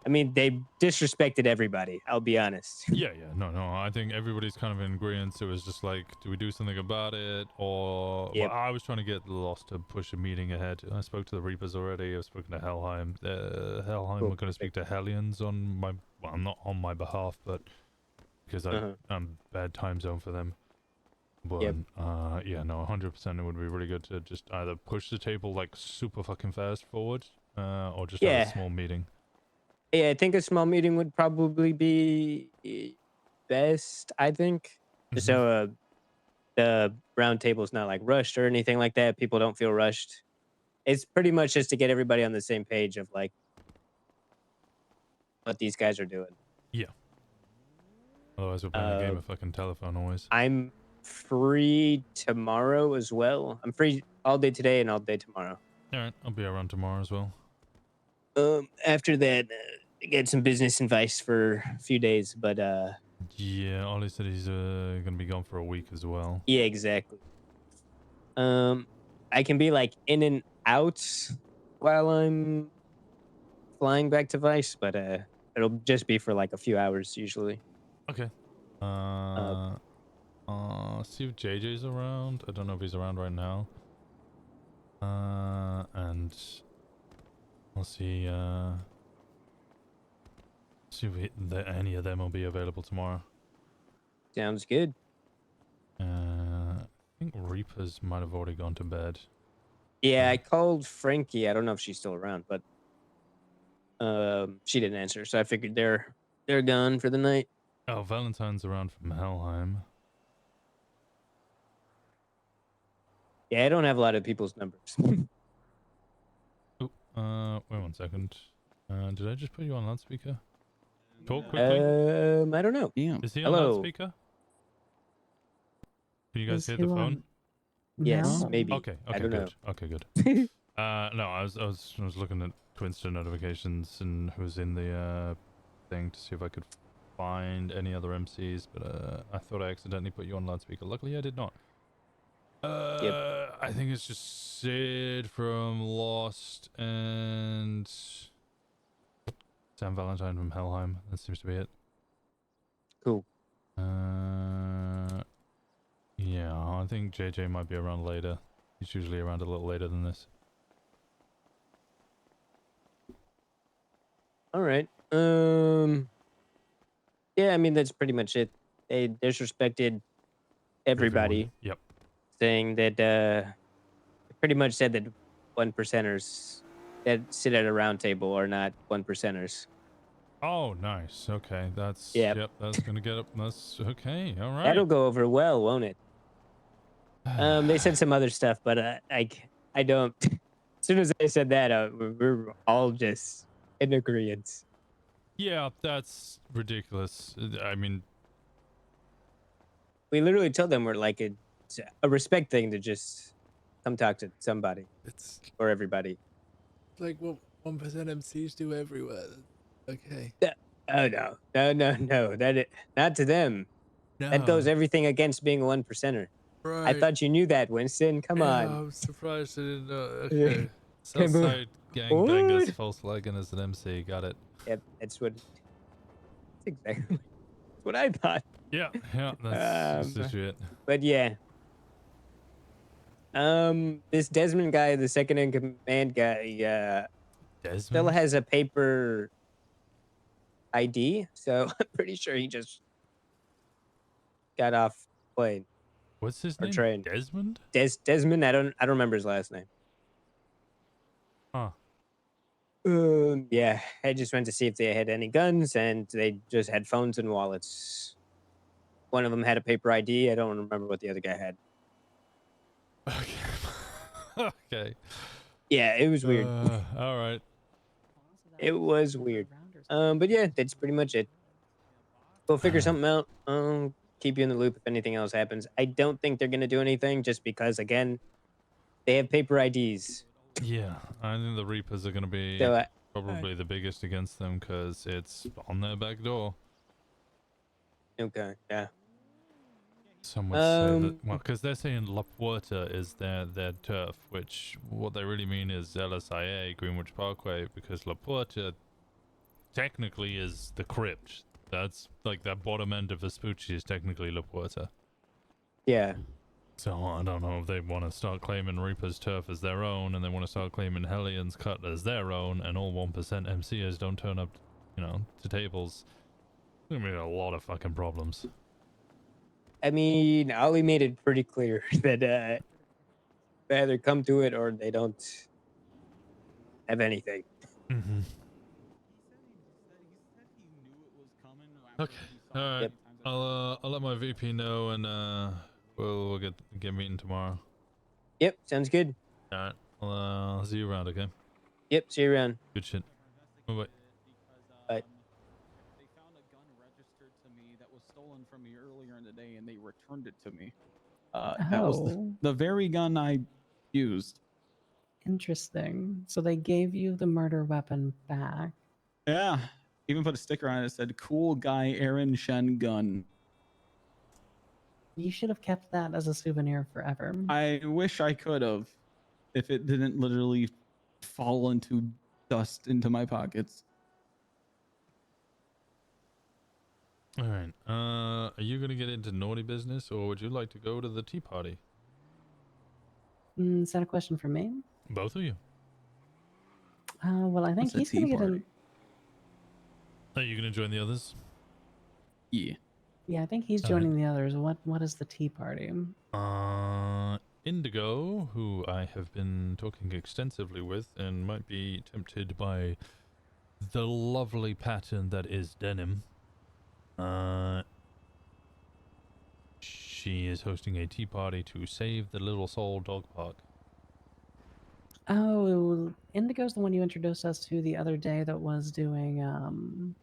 S16: I mean, they disrespected everybody. I'll be honest.
S1: Yeah. No. I think everybody's kind of in agreement. It was just like, do we do something about it? Or well, I was trying to get Lost to push a meeting ahead. I spoke to the Reapers already. I've spoken to Helheim. Helheim were going to speak to Hellions on my, well, not on my behalf, but because I'm bad time zone for them. But yeah, no, 100% it would be really good to just either push the table like super fucking fast forward, or just have a small meeting.
S16: Yeah, I think a small meeting would probably be best, I think. So the round table's not like rushed or anything like that. People don't feel rushed. It's pretty much just to get everybody on the same page of like what these guys are doing.
S1: Yeah. Otherwise we're playing a game of fucking telephone always.
S16: I'm free tomorrow as well. I'm free all day today and all day tomorrow.
S1: Alright, I'll be around tomorrow as well.
S16: After that, get some business advice for a few days, but
S1: yeah, Ollie said he's gonna be gone for a week as well.
S16: yeah, exactly. I can be like in and out while I'm flying back to Vice, but it'll just be for like a few hours usually.
S1: Okay. See if JJ's around. I don't know if he's around right now. And we'll see. See if any of them will be available tomorrow.
S16: Sounds good.
S1: I think Reapers might have already gone to bed.
S16: Yeah, I called Frankie. I don't know if she's still around, but she didn't answer, so I figured they're gone for the night.
S1: Oh, Valentine's around from Helheim.
S16: Yeah, I don't have a lot of people's numbers.
S1: Oh, wait 1 second. Did I just put you on loudspeaker? Talk quickly.
S16: I don't know.
S15: Yeah.
S1: Is he on loudspeaker? Can you guys hear the phone?
S16: Yes, maybe.
S1: Okay.
S16: I don't
S1: good.
S16: know.
S1: Okay, good. No, I was looking at Twinster notifications and who's in the thing to see if I could find any other MCs, but I thought I accidentally put you on loudspeaker. Luckily, I did not. I think it's just Sid from Lost and Sam Valentine from Helheim. That seems to be it.
S16: Cool.
S1: Yeah, I think JJ might be around later. He's usually around a little later than this.
S16: All right. Yeah, I mean that's pretty much it. They disrespected everybody.
S1: Yep.
S16: Saying that pretty much said that 1%ers that sit at a round table are not 1%ers.
S1: Oh, nice. Okay, that's
S16: Yep.
S1: That's gonna get up. That's okay. All right.
S16: That'll go over well, won't it? They said some other stuff, but I don't. As soon as they said that, we're all just in agreement.
S1: Yeah, that's ridiculous. I mean,
S16: we literally told them we're like it's a respect thing to just come talk to somebody.
S17: It's
S16: or everybody.
S17: like what 1% MCs do everywhere. Okay.
S16: Oh no. That not to them. That goes
S17: No.
S16: everything against being a 1%er. I
S17: Right.
S16: thought you knew that, Winston. Come
S17: Yeah,
S16: on.
S17: I'm surprised I didn't know.
S16: Yeah.
S17: Okay.
S1: Southside gangbangers,
S16: What?
S1: false flagging as an MC. Got it.
S16: Yep, that's exactly what I thought.
S1: Yeah, that's just it.
S16: But yeah. This Desmond guy, the second in command guy, still
S1: Desmond?
S16: has a paper ID, so I'm pretty sure he just got off plane.
S1: What's his
S16: Or
S1: name?
S16: trained.
S1: Desmond?
S16: Desmond. I don't remember his last name.
S1: Huh.
S16: Yeah, I just went to see if they had any guns, and they just had phones and wallets. One of them had a paper ID. I don't remember what the other guy had.
S1: Okay.
S16: Yeah, it was weird.
S1: All right.
S16: It was weird. But yeah, that's pretty much it. We'll figure something out. Keep you in the loop if anything else happens. I don't think they're gonna do anything just because, again, they have paper IDs.
S1: Yeah, I think the Reapers are going to be
S16: So,
S1: probably the biggest against them because it's on their back door.
S16: Okay, yeah.
S1: Some would say that, well, because they're saying La Puerta is their turf, which what they really mean is LSIA, Greenwich Parkway, because La Puerta technically is the crypt. That's like that bottom end of Vespucci is technically La Puerta.
S16: Yeah.
S1: So I don't know if they want to start claiming Reaper's turf as their own, and they want to start claiming Hellions Cut as their own, and all 1% MCers don't turn up, to tables. There's gonna be a lot of fucking problems.
S16: I mean, Ollie made it pretty clear that they either come to it or they don't have anything.
S1: Mm-hmm. Okay. All right.
S16: Yep.
S1: I'll let my VP know, and we'll get meeting tomorrow.
S16: Yep, sounds good.
S1: All right. I'll see you around. Okay.
S16: Yep, see you around.
S1: Good shit. Bye bye.
S16: Bye.
S15: They found a gun registered to me that was stolen from me earlier in the day, and they returned it to me. That was the very gun I used.
S10: Interesting. So they gave you the murder weapon back.
S15: Yeah. Even put a sticker on it that said, "Cool guy Aaron Shen gun."
S10: You should have kept that as a souvenir forever.
S15: I wish I could have, if it didn't literally fall into dust into my pockets.
S1: All right. Are you gonna get into naughty business, or would you like to go to the tea party?
S10: Is that a question for me?
S1: Both of you.
S10: Well, I think he's going to get in.
S1: Are you gonna join the others?
S15: Yeah.
S10: Yeah, I think he's joining the others. What is the tea party?
S1: Indigo, who I have been talking extensively with and might be tempted by the lovely pattern that is denim. She is hosting a tea party to save the Little Soul Dog Park.
S10: Oh, Indigo's the one you introduced us to the other day that was doing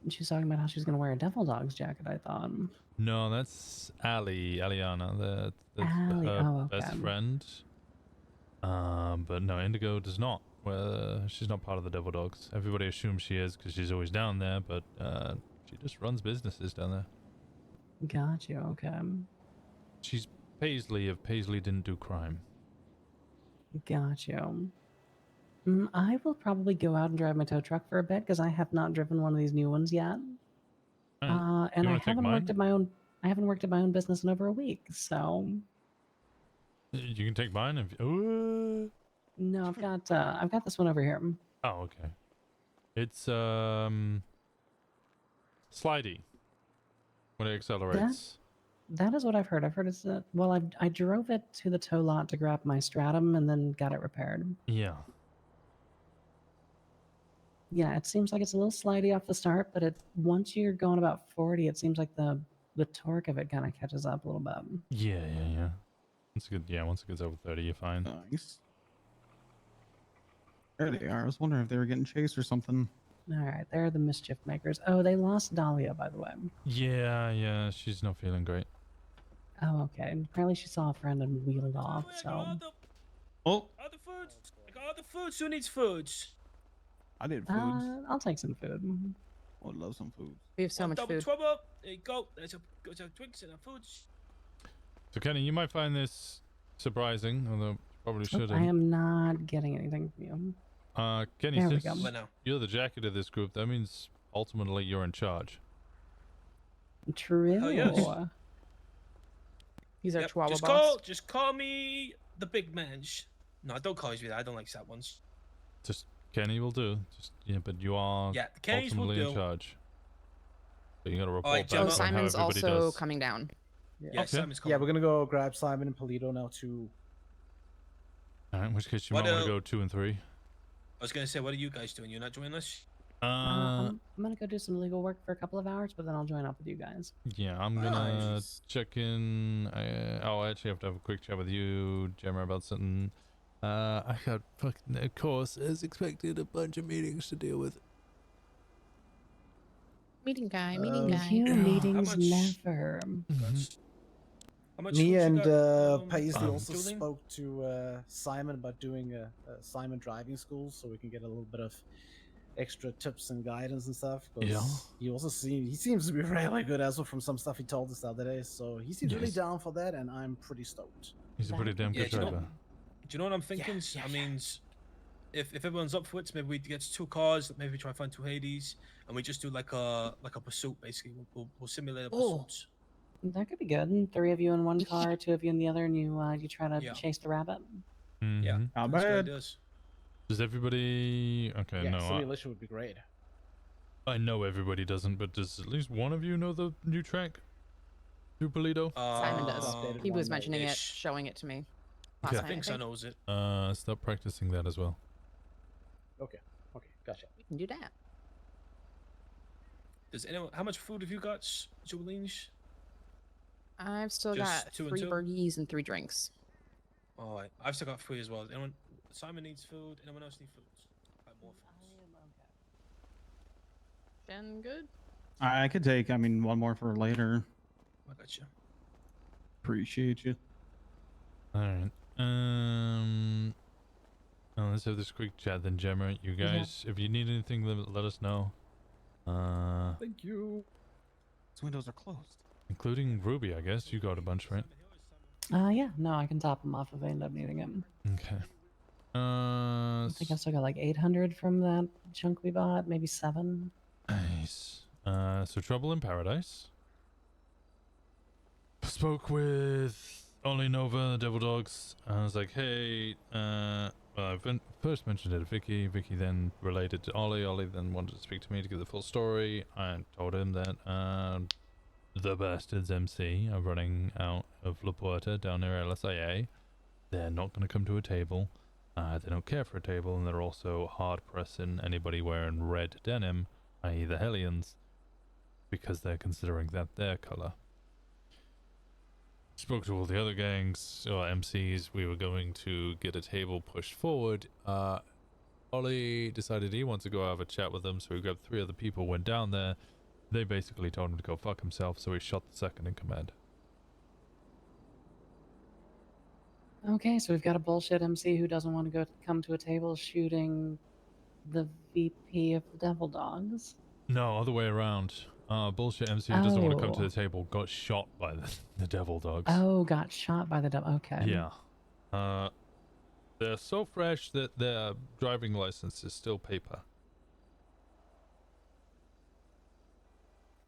S10: she was talking about how she was going to wear a Devil Dogs jacket, I thought.
S1: No, that's Aliana,
S10: Allie,
S1: her best friend. But no, Indigo does not. Well, she's not part of the Devil Dogs. Everybody assumes she is because she's always down there, but she just runs businesses down there.
S10: Gotcha, okay.
S1: She's Paisley if Paisley didn't do crime.
S10: Gotcha. I will probably go out and drive my tow truck for a bit because I have not driven one of these new ones yet.
S1: Right.
S10: And I haven't worked at my own. I haven't worked at my own business in over a week, so.
S1: You can take mine if. Ooh.
S10: No, I've got this one over here.
S1: Oh, okay. It's slidey when it accelerates.
S10: That is what I've heard. I've heard it's well, I drove it to the tow lot to grab my Stratum and then got it repaired.
S1: Yeah.
S10: Yeah, it seems like it's a little slidey off the start, but once you're going about 40, it seems like the torque of it kind of catches up a little bit.
S1: Yeah. Once it gets over 30, you're fine.
S15: Nice. There they are. I was wondering if they were getting chased or something.
S10: All right, they're the mischief makers. Oh, they lost Dahlia, by the way.
S1: Yeah, she's not feeling great.
S10: Oh, okay. Apparently she saw a friend and wheeled off, so.
S15: Oh.
S18: Other foods. I got other foods. Who needs foods?
S15: I need foods.
S10: I'll take some food.
S15: I would love some food.
S2: We have so much
S18: double
S2: food.
S18: trouble. There you go. There's our drinks and our foods.
S1: So, Kenny, you might find this surprising, although probably shouldn't.
S10: I am not getting anything from you.
S1: Kenny,
S10: There we
S1: since
S10: go.
S1: you're the jacket of this group, that means ultimately you're in charge.
S10: True.
S18: Oh, yes.
S2: He's our
S18: Yep,
S2: chihuahua
S18: just
S2: boss.
S18: just call me the big man. No, don't call me that. I don't like that ones.
S1: Just Kenny will do. But you are
S18: Yeah, the Kennys will
S1: ultimately in
S18: do.
S1: charge. So you got to report
S18: Alright,
S1: back
S2: Oh,
S18: Gemma.
S1: on how
S2: Simon's
S1: everybody
S2: also
S1: does.
S2: coming down.
S18: Yeah,
S1: Okay.
S18: Simon's
S13: Yeah,
S18: coming.
S13: we're gonna go grab Simon and Polito now too.
S1: All right, in which case you
S18: What,
S1: might want to go 2 and 3.
S18: I was gonna say, what are you guys doing? You're not joining us?
S10: I'm gonna go do some legal work for a couple of hours, but then I'll join up with you guys.
S1: Yeah, I'm gonna check in. I actually have to have a quick chat with you, Gemma, about something. I got fucking, of course, as expected, a bunch of meetings to deal with.
S2: Meeting guy.
S10: Few meetings never.
S18: How much
S13: Me
S18: food you
S13: and
S18: got,
S13: Paisley also
S18: Julian?
S13: spoke to Simon about doing a Simon driving school, so we can get a little bit of extra tips and guidance and stuff. 'Cause
S1: Yeah.
S13: he seems to be really good as well from some stuff he told us the other day. So he seems really
S1: Yes.
S13: down for that, and I'm pretty stoked.
S1: He's a pretty damn good
S18: do you know-
S1: driver.
S18: Do you know what I'm thinking? I mean, if everyone's up for it, maybe we get 2 cars. Maybe we try to find 2 Hades, and we just do like a pursuit. Basically, we'll simulate a pursuit.
S10: That could be good. 3 of you in one car, 2 of you in the other, and you try to
S18: Yeah.
S10: chase the rabbit.
S18: Yeah.
S1: Mhm.
S15: Not
S18: that's what
S15: bad.
S18: it is.
S1: Does everybody? Okay,
S13: Yeah,
S1: no.
S13: simulation would be great.
S1: I know everybody doesn't, but does at least one of you know the new track? To Polito?
S2: Simon does.
S13: updated
S2: He was
S13: one
S2: mentioning it,
S18: ish.
S2: showing it to me last
S1: Okay.
S2: night.
S18: I think I knows it.
S1: Stop practicing that as well.
S13: Okay, gotcha.
S2: We can do that.
S18: Does anyone? How much food have you got, Jolene?
S2: I've still
S18: Just
S2: got
S18: 2 and
S2: 3
S18: 2?
S2: burgies and 3 drinks.
S18: All right, I've still got 3 as well. Anyone? Simon needs food. Anyone else need food? More food.
S2: Jen, good?
S15: I could take, I mean, one more for later.
S18: I got you.
S15: Appreciate you.
S1: All right. Let's have this quick chat then, Gemma. You guys, if you need anything, let us know.
S15: Thank you. These windows are closed.
S1: Including Ruby, I guess. You got a bunch, right?
S10: Yeah, no, I can top them off if I end up needing them.
S1: Okay.
S10: I think I've still got like 800 from that chunk we bought, maybe 7.
S1: Nice. So Trouble in Paradise. Spoke with Ollie Nova, the Devil Dogs. I was like, hey, well, I first mentioned it to Vicky. Vicky then related to Ollie. Ollie then wanted to speak to me to give the full story. I told him that the Bastards MC are running out of La Puerta down near LSIA. They're not going to come to a table. They don't care for a table, and they're also hard pressing anybody wearing red denim, i.e. the Hellions, because they're considering that their color. Spoke to all the other gangs or MCs. We were going to get a table pushed forward. Ollie decided he wants to go have a chat with them, so we grabbed 3 other people, went down there. They basically told him to go fuck himself, so he shot the second in command.
S10: Okay, so we've got a bullshit MC who doesn't want to come to a table shooting the VP of the Devil Dogs.
S1: No, other way around. Bullshit MC who doesn't want to come to
S10: Oh.
S1: the table got shot by the Devil Dogs.
S10: Oh, got shot by the devil. Okay.
S1: Yeah. They're so fresh that their driving license is still paper.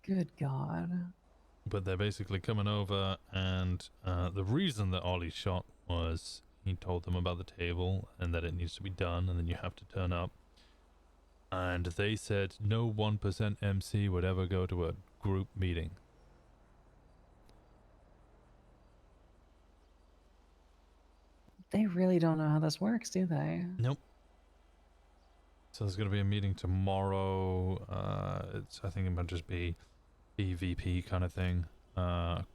S10: Good God.
S1: But they're basically coming over, and the reason that Ollie shot was he told them about the table and that it needs to be done, and then you have to turn up. And they said no 1% MC would ever go to a group meeting.
S10: They really don't know how this works, do they?
S1: Nope. So there's going to be a meeting tomorrow. I think it might just be EVP kind of thing.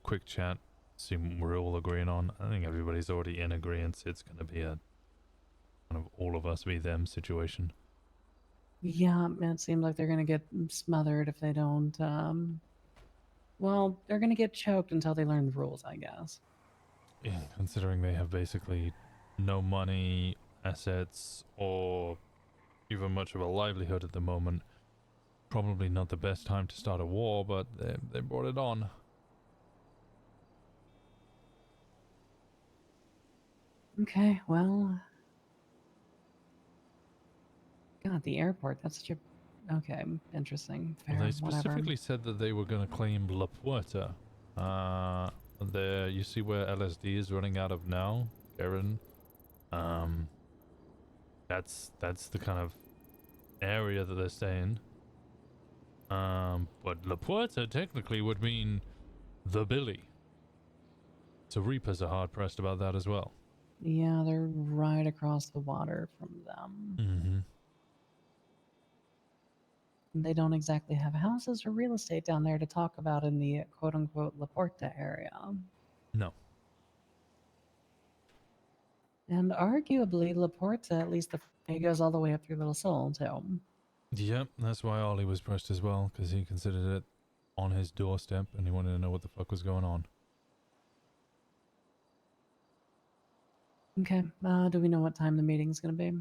S1: Quick chat. See what we're all agreeing on. I think everybody's already in agreement. It's going to be a kind of all of us be them situation.
S10: Yeah, it seems like they're gonna get smothered if they don't. Well, they're gonna get choked until they learn the rules, I guess.
S1: Yeah, considering they have basically no money, assets, or even much of a livelihood at the moment. Probably not the best time to start a war, but they brought it on.
S10: Okay, well. God, the airport, that's such a. Okay, interesting. Fair,
S1: Well, they
S10: whatever.
S1: specifically said that they were going to claim La Puerta. There, you see where LSD is running out of now, Karen. That's the kind of area that they're staying. But La Puerta technically would mean the Billy. So Reapers are hard pressed about that as well.
S10: Yeah, they're right across the water from them.
S1: Mm-hmm.
S10: They don't exactly have houses or real estate down there to talk about in the quote-unquote La Puerta area.
S1: No.
S10: And arguably, La Puerta, at least it goes all the way up through Little Seoul, too.
S1: Yep, that's why Ollie was pressed as well, because he considered it on his doorstep and he wanted to know what the fuck was going on.
S10: Okay, do we know what time the meeting's going to be?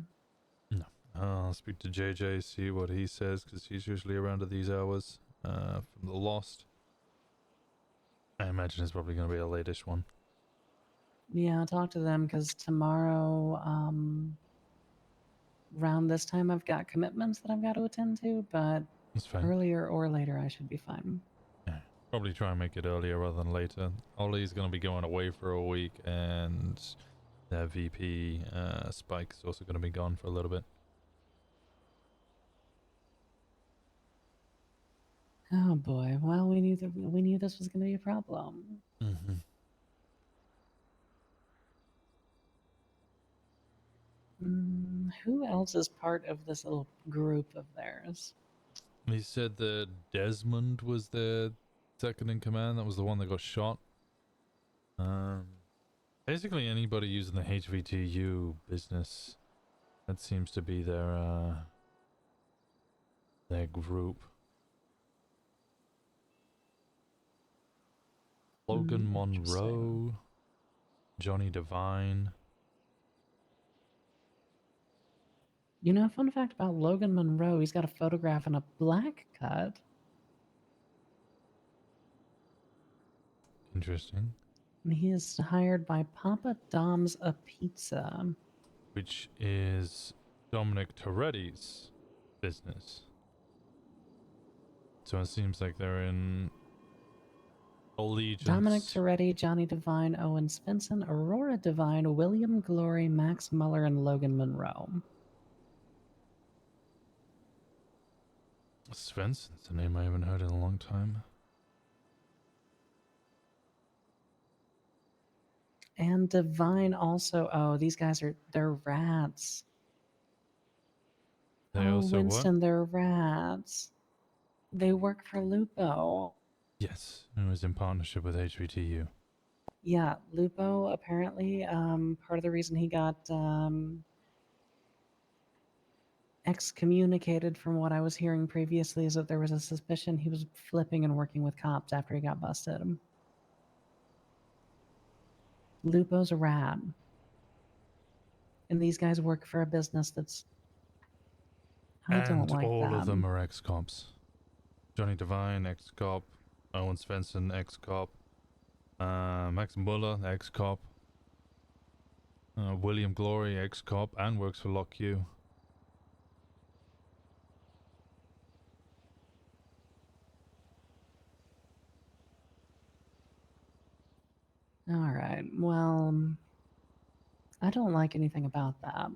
S1: No. I'll speak to JJ, see what he says, because he's usually around at these hours from the Lost. I imagine it's probably going to be a late-ish one.
S10: Yeah, talk to them, because tomorrow, around this time, I've got commitments that I've got to attend to, but
S1: That's fine.
S10: earlier or later, I should be fine.
S1: Yeah, probably try and make it earlier rather than later. Ollie's going to be going away for a week, and their VP, Spike, is also going to be gone for a little bit.
S10: Oh boy, well, we knew this was going to be a problem.
S1: Mm-hmm.
S10: Who else is part of this little group of theirs?
S1: He said that Desmond was their second in command. That was the one that got shot. Basically anybody using the HVTU business, that seems to be their group. Logan Monroe, Johnny Devine.
S10: You know, fun fact about Logan Monroe, he's got a photograph in a black cut.
S1: Interesting.
S10: And he is hired by Papa Dom's a Pizza.
S1: Which is Dominic Toretti's business. So it seems like they're in allegiance.
S10: Dominic Toretti, Johnny Devine, Owen Svensson, Aurora Devine, William Glory, Max Muller, and Logan Monroe.
S1: Svensson's a name I haven't heard in a long time.
S10: And Devine also. Oh, these guys they're rats.
S1: They also
S10: Winston,
S1: what?
S10: they're rats. They work for Lupo.
S1: Yes, it was in partnership with HVTU.
S10: Yeah, Lupo apparently, part of the reason he got excommunicated from what I was hearing previously is that there was a suspicion he was flipping and working with cops after he got busted. Lupo's a rat. And these guys work for a business that's... I don't like
S1: all
S10: that.
S1: of them are ex-cops. Johnny Devine, ex-cop. Owen Svensson, ex-cop. Max Muller, ex-cop. William Glory, ex-cop, and works for Lock Q.
S10: All right. Well, I don't like anything about that.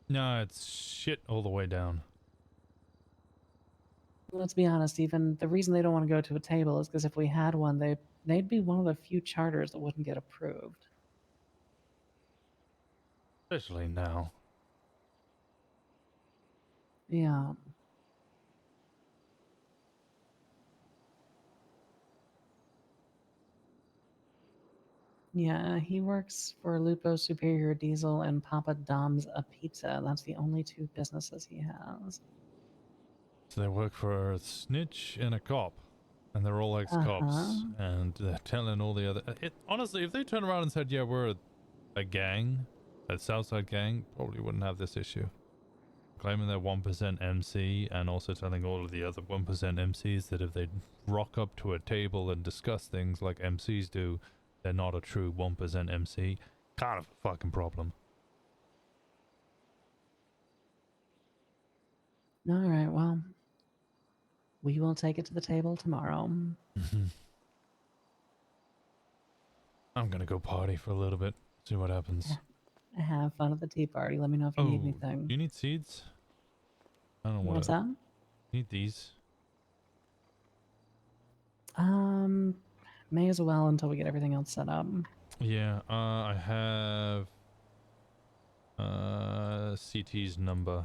S1: No, it's shit all the way down.
S10: Let's be honest, even the reason they don't want to go to a table is because if we had one, they'd be one of the few charters that wouldn't get approved.
S1: Especially now.
S10: Yeah. Yeah, he works for Lupo Superior Diesel and Papa Dom's a Pizza. That's the only two businesses he has.
S1: So they work for a snitch and a cop. And they're all ex-cops. And they're telling all the other... honestly, if they turn around and said, yeah, we're a gang, a Southside gang, probably wouldn't have this issue. Claiming they're 1% MC and also telling all of the other 1% MCs that if they rock up to a table and discuss things like MCs do, they're not a true 1% MC. Kind of a fucking problem.
S10: All right, well, we will take it to the table tomorrow.
S1: I'm gonna go party for a little bit, see what happens.
S10: Have fun at the tea party. Let me know if you need anything.
S1: You need seeds? I don't know what.
S10: What's that?
S1: Need these.
S10: May as well until we get everything else set up.
S1: Yeah, I have CT's number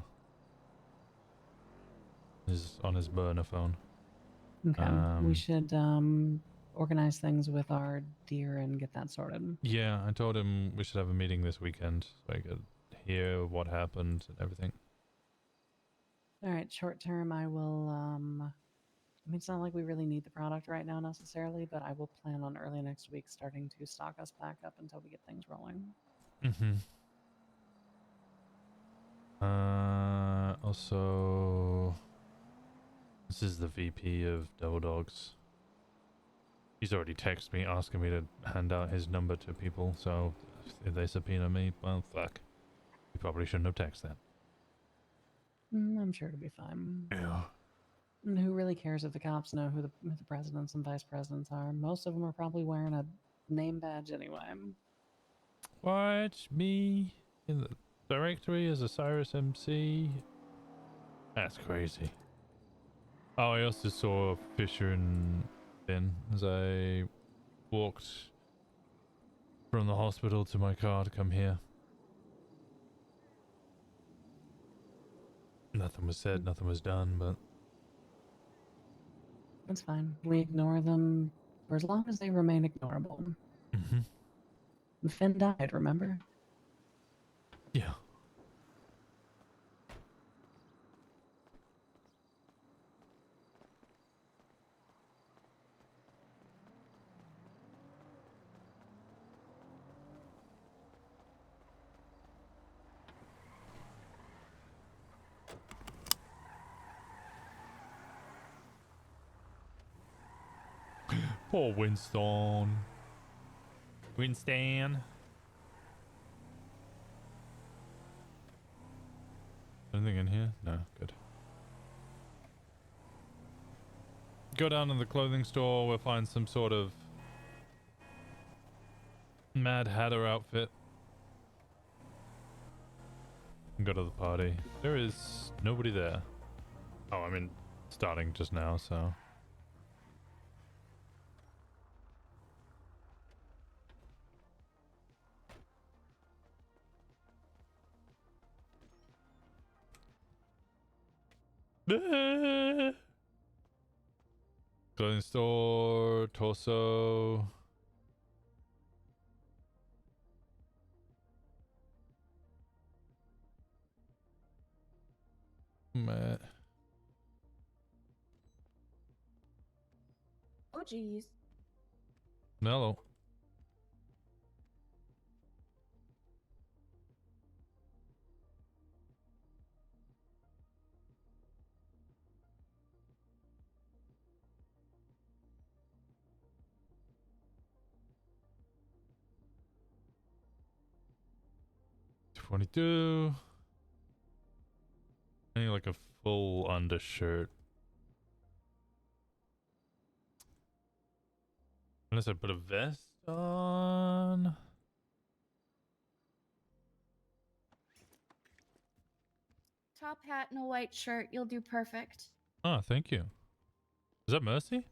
S1: is on his burner phone.
S10: Okay, we should organize things with our deer and get that sorted.
S1: Yeah, I told him we should have a meeting this weekend so I could hear what happened and everything.
S10: All right, short term, I will. I mean, it's not like we really need the product right now necessarily, but I will plan on early next week starting to stock us back up until we get things rolling.
S1: Also, this is the VP of Devil Dogs. He's already texted me asking me to hand out his number to people, so if they subpoena me, well, fuck. You probably shouldn't have texted that.
S10: I'm sure it'll be fine.
S1: Yeah.
S10: And who really cares if the cops know who the presidents and vice presidents are? Most of them are probably wearing a name badge anyway.
S1: Watch me in the directory as Osiris MC. That's crazy. Oh, I also saw Fisher and Ben as I walked from the hospital to my car to come here. Nothing was said, nothing was done, but...
S10: That's fine. We ignore them for as long as they remain ignorable. Finn died, remember?
S1: Yeah. Poor Winston. Winston. Anything in here? No, good. Go down to the clothing store, we'll find some sort of Mad Hatter outfit. And go to the party. There is nobody there. Oh, I mean, starting just now, so... Clothing store, torso. Matt.
S25: Oh, jeez.
S1: Hello. $22. I need like a full undershirt. Unless I put a vest on.
S8: Top hat and a white shirt. You'll do perfect.
S1: Oh, thank you. Is that Mercy?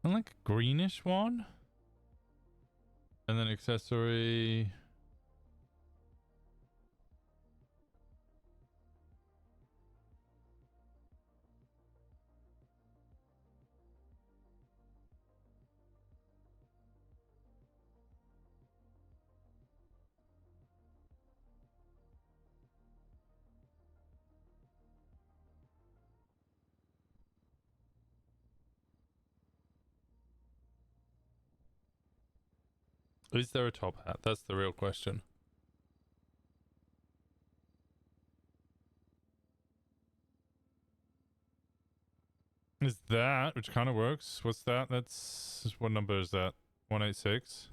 S1: I like a greenish one. And then accessory. Is there a top hat? That's the real question. Is that, which kind of works. What's that? That's, what number is that? 186?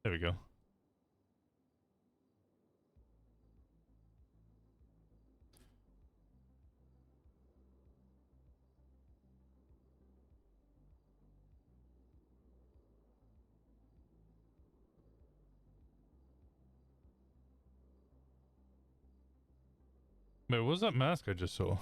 S1: There we go. Wait, what was that mask I just saw?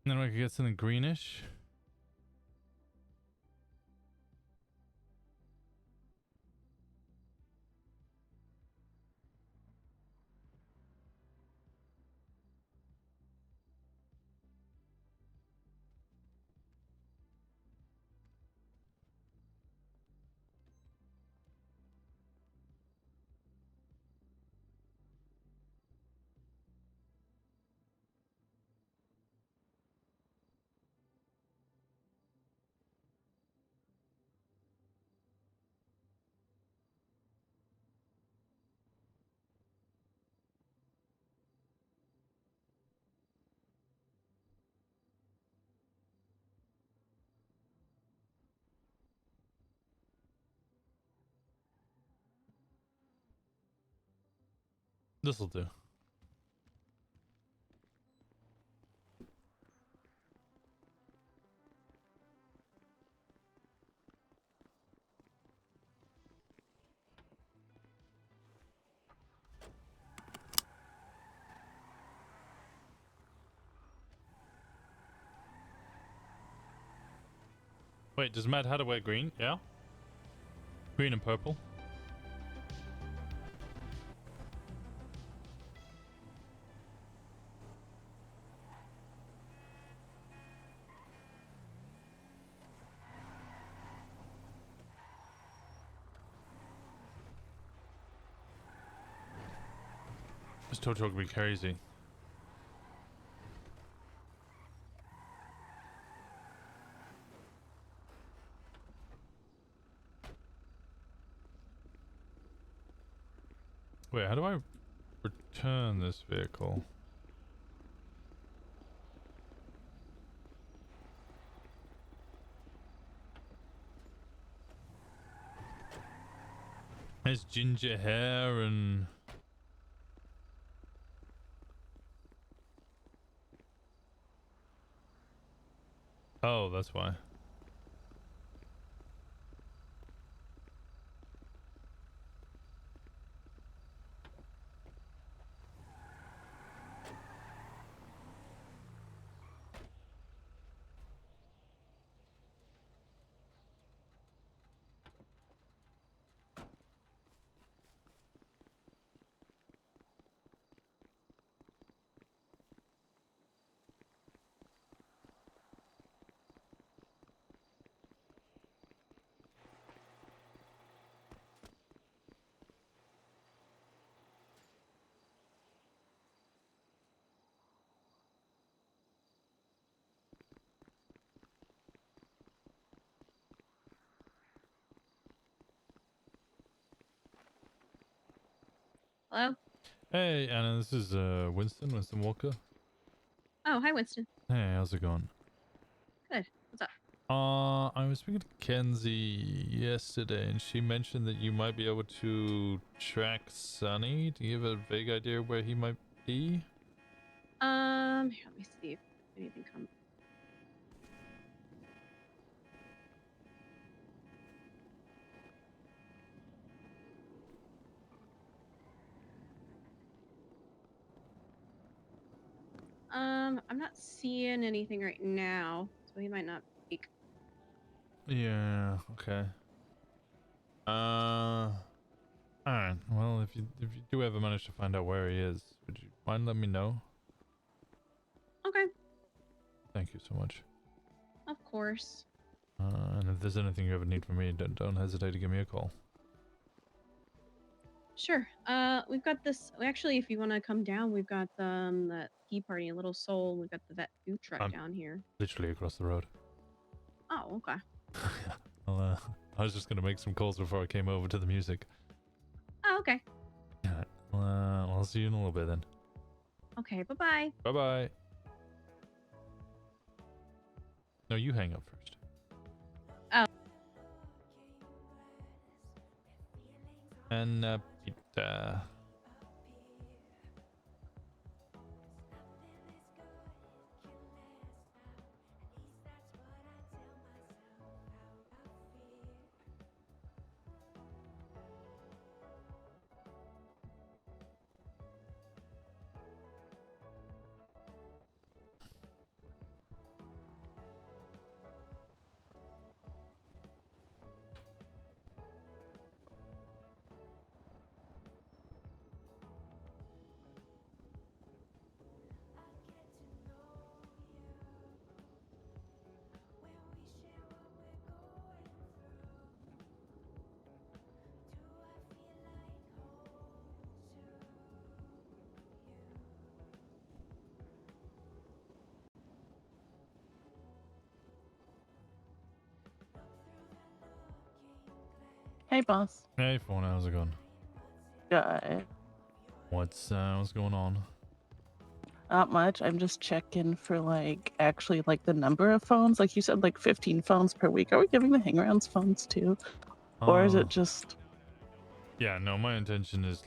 S1: And then I could get something greenish. This'll do. Wait, does Mad Hatter wear green? Yeah? Green and purple? This Toto could be crazy. Wait, how do I return this vehicle? Has ginger hair and... Oh, that's why.
S19: Hello?
S1: Hey, Anna, this is Winston Walker.
S19: Oh, hi, Winston.
S1: Hey, how's it going?
S19: Good. What's up?
S1: I was speaking to Kenzie yesterday, and she mentioned that you might be able to track Sonny. Do you have a vague idea where he might be?
S19: Here, let me see if anything comes. I'm not seeing anything right now, so he might not speak.
S1: Yeah. Okay. Alright. Well, if you do ever manage to find out where he is, would you mind letting me know?
S19: Okay,
S1: Thank you so much.
S19: of course.
S1: And if there's anything you ever need from me, don't hesitate to give me a call.
S19: Sure. We've got this. Actually, if you want to come down, we've got that tea party, Little Soul. We've got that food truck
S1: I'm
S19: down here.
S1: literally across the road.
S19: Oh, okay.
S1: Well, I was just gonna make some calls before I came over to the music.
S19: Oh, okay.
S1: Alright. Well, I'll see you in a little bit then.
S19: Okay. Bye bye.
S1: Bye bye. No, you hang up first.
S19: Oh.
S1: And Peter.
S7: Hey, boss.
S1: Hey, phone. How's it going?
S7: Good.
S1: What's going on?
S7: Not much. I'm just checking for actually the number of phones. Like you said, 15 phones per week. Are we giving the hangarounds phones too, or is it just?
S1: Yeah, no. My intention is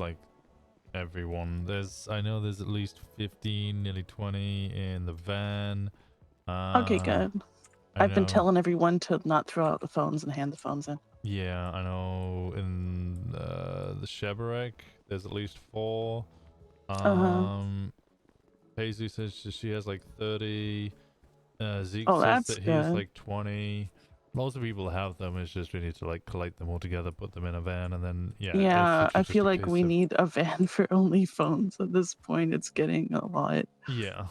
S1: everyone. I know there's at least 15, nearly 20 in the van.
S7: Okay, good. I've been telling everyone to not throw out the phones and hand the phones in.
S1: Yeah, I know in the Shebarek, there's at least 4. Paisley says she has 30. Zeke says
S7: that's
S1: that he has
S7: good.
S1: 20. Lots of people have them. It's just we need to collect them all together, put them in a van, and then
S7: Yeah,
S1: it's
S7: I
S1: just
S7: feel
S1: a
S7: like
S1: case
S7: we
S1: of-
S7: need a van for only phones at this point. It's getting a lot.
S1: Yeah.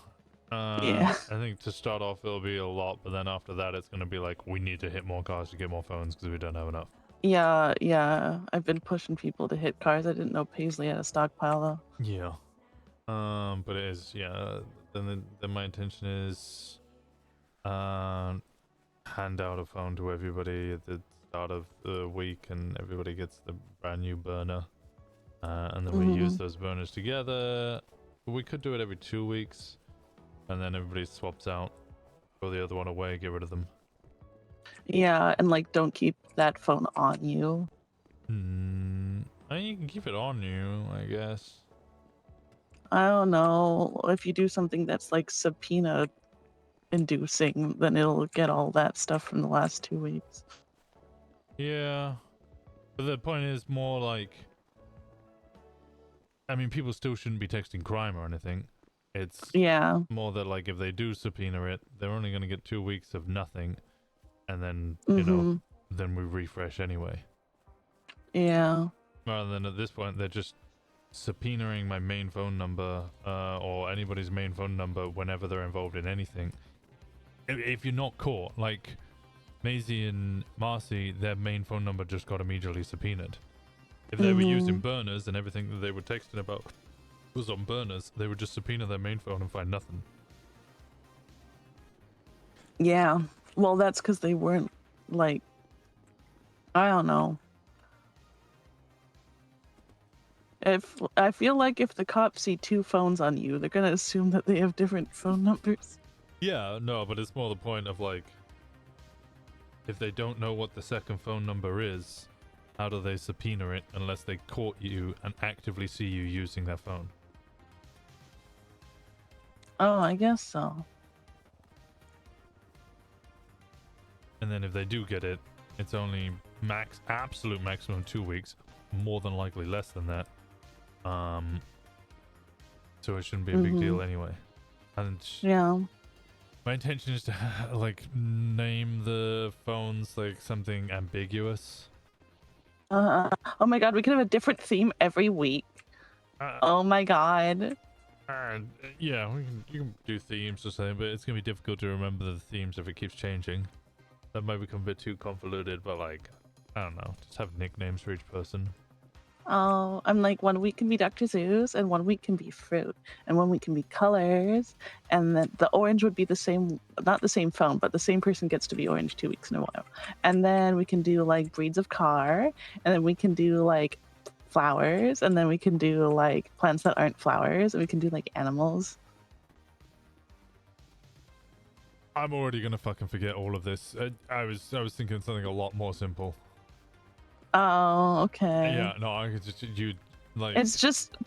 S7: Yeah.
S1: I think to start off it'll be a lot, but then after that it's gonna be we need to hit more cars to get more phones because we don't have enough.
S7: Yeah. I've been pushing people to hit cars. I didn't know Paisley had a stockpile though.
S1: Yeah. But it is, yeah. Then my intention is, hand out a phone to everybody at the start of the week, and everybody gets the brand new burner. And then we use those burners together. We could do it every 2 weeks, and then everybody swaps out, throw the other one away, get rid of them.
S7: Yeah, and don't keep that phone on you.
S1: I mean, you can keep it on you, I guess.
S7: I don't know. If you do something that's subpoena inducing, then it'll get all that stuff from the last 2 weeks.
S1: Yeah. But the point is more I mean, people still shouldn't be texting crime or anything. It's more that if they do subpoena it, they're only going to get 2 weeks of nothing, and then then we refresh anyway.
S7: Yeah.
S1: Rather than at this point, they're just subpoenaing my main phone number, or anybody's main phone number whenever they're involved in anything. If you're not caught, Maisie and Marcy, their main phone number just got immediately subpoenaed. If they were using burners and everything that they were texting about was on burners, they would just subpoena their main phone and find nothing.
S7: Yeah. Well, that's because they weren't I don't know. I feel like if the cops see 2 phones on you, they're gonna assume that they have different phone numbers.
S1: Yeah, no, but it's more the point of if they don't know what the second phone number is, how do they subpoena it unless they caught you and actively see you using their phone?
S7: Oh, I guess so.
S1: And then if they do get it, it's only absolute maximum 2 weeks, more than likely less than that. So it shouldn't be a big deal anyway. And
S7: Yeah.
S1: my intention is to like name the phones like something ambiguous.
S7: Oh my god, we could have a different theme every week. Oh my god.
S1: Yeah, you can do themes or something, but it's gonna be difficult to remember the themes if it keeps changing. That might become a bit too convoluted, but like, I don't know, just have nicknames for each person.
S7: Oh, I'm like, 1 week can be Dr. Seuss, and 1 week can be fruit, and 1 week can be colors, and then the orange would be the same, not the same phone, but the same person gets to be orange 2 weeks in a while. And then we can do like breeds of car, and then we can do like flowers, and then we can do like plants that aren't flowers, and we can do like animals.
S1: I'm already gonna fucking forget all of this. I was thinking something a lot more simple.
S7: Oh, okay.
S1: Yeah, no, I could just you like.
S7: It's just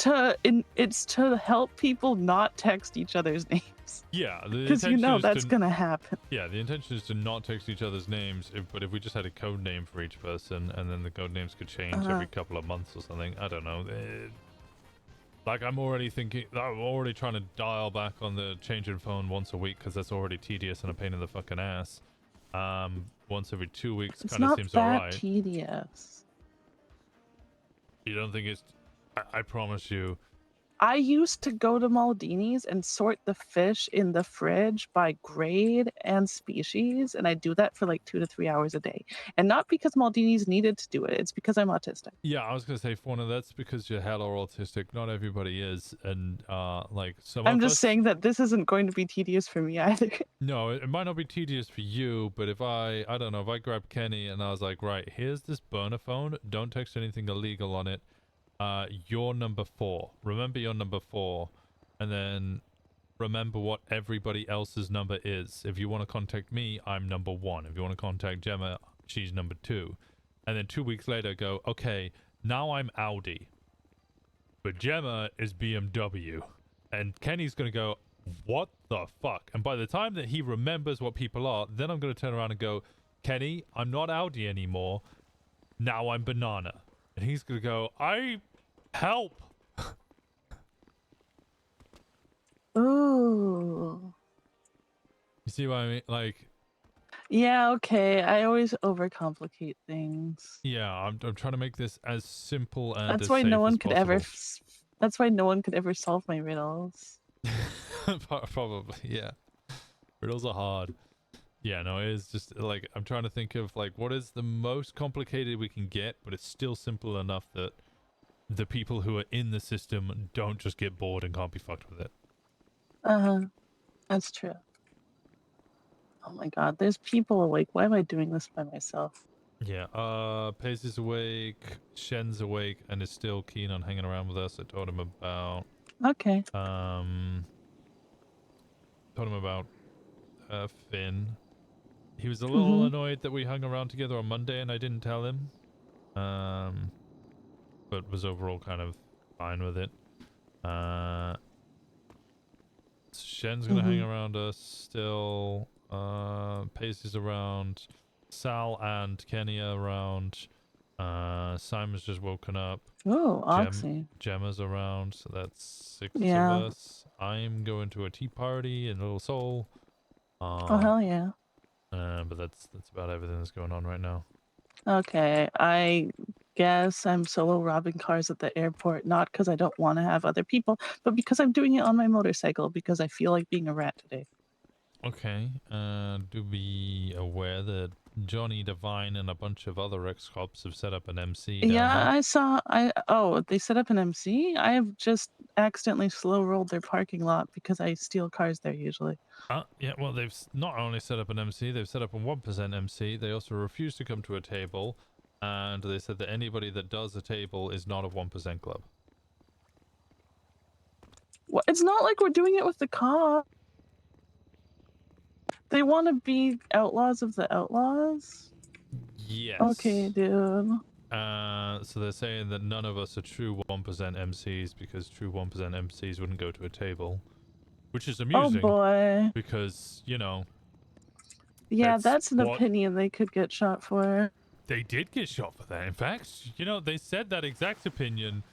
S7: it's to help people not text each other's names.
S1: Yeah,
S7: because you know that's gonna happen.
S1: Yeah, the intention is to not text each other's names, but if we just had a code name for each person, and then the code names could change every couple of months or something, I don't know. Like I'm already trying to dial back on the changing phone once a week because that's already tedious and a pain in the fucking ass. Once every 2 weeks kind of seems
S7: It's not
S1: alright.
S7: that tedious.
S1: You don't think it's? I promise you.
S7: I used to go to Maldini's and sort the fish in the fridge by grade and species, and I do that for like 2 to 3 hours a day. And not because Maldini's needed to do it; it's because I'm autistic.
S1: Yeah, I was gonna say, Fauna, that's because you're hella autistic. Not everybody is, and like some
S7: I'm
S1: of
S7: just
S1: us.
S7: saying that this isn't going to be tedious for me either.
S1: No, it might not be tedious for you, but if I don't know, if I grabbed Kenny and I was like, right, here's this burner phone. Don't text anything illegal on it. You're number 4. Remember your number 4, and then remember what everybody else's number is. If you want to contact me, I'm number 1. If you want to contact Gemma, she's number 2. And then 2 weeks later, go, okay, now I'm Audi, but Gemma is BMW. And Kenny's going to go, what the fuck? And by the time that he remembers what people are, then I'm going to turn around and go, Kenny, I'm not Audi anymore. Now I'm Banana. And he's going to go, help.
S7: Ooh.
S1: You see what I mean? Like,
S7: Yeah, okay. I always overcomplicate things.
S1: yeah, I'm trying to make this as simple and
S7: That's
S1: as
S7: why
S1: safe
S7: no one
S1: as
S7: could ever.
S1: possible.
S7: That's why no one could ever solve my riddles.
S1: Probably, yeah. Riddles are hard. Yeah, no, it is just like I'm trying to think of like what is the most complicated we can get, but it's still simple enough that the people who are in the system don't just get bored and can't be fucked with it.
S7: That's true. Oh my god, there's people awake. Why am I doing this by myself?
S1: Yeah, Pace is awake, Shen's awake, and is still keen on hanging around with us. I told him about
S7: Okay.
S1: Told him about Finn. He was a little annoyed that we hung around together on Monday and I didn't tell him. But was overall kind of fine with it. Shen's gonna hang around us still. Pace is around. Sal and Kenny are around. Simon's just woken up.
S7: Oh, Oxy.
S1: Gemma's around, so that's 6
S7: Yeah.
S1: of us. I'm going to a tea party in Little Seoul.
S7: Oh hell yeah.
S1: But that's about everything that's going on right now.
S7: Okay, I guess I'm solo robbing cars at the airport, not because I don't want to have other people, but because I'm doing it on my motorcycle because I feel like being a rat today.
S1: Okay, do be aware that Johnny Devine and a bunch of other ex-cops have set up an MC down
S7: Yeah,
S1: there.
S7: I saw. They set up an MC. I have just accidentally slow rolled their parking lot because I steal cars there usually.
S1: Yeah, well, they've not only set up an MC, they've set up a 1% MC. They also refuse to come to a table, and they said that anybody that does a table is not a 1% club.
S7: Well, it's not like we're doing it with the cop. They want to be outlaws of the outlaws.
S1: Yes.
S7: Okay, dude.
S1: So they're saying that none of us are true 1% MCs because true 1% MCs wouldn't go to a table, which is amusing.
S7: Oh boy.
S1: Because, you know.
S7: Yeah, that's an
S1: what-
S7: opinion they could get shot for.
S1: They did get shot for that. In fact, you know, they said that exact opinion,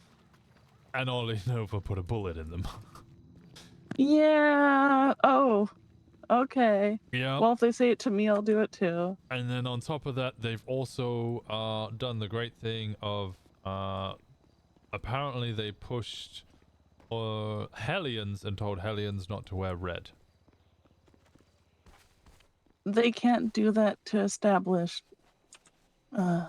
S1: and Ollie Nova put a bullet in them.
S7: Yeah, Okay.
S1: Yeah.
S7: Well, if they say it to me, I'll do it too.
S1: And then on top of that, they've also done the great thing of apparently they pushed Hellions and told Hellions not to wear red.
S7: They can't do that to establish.
S1: Yep.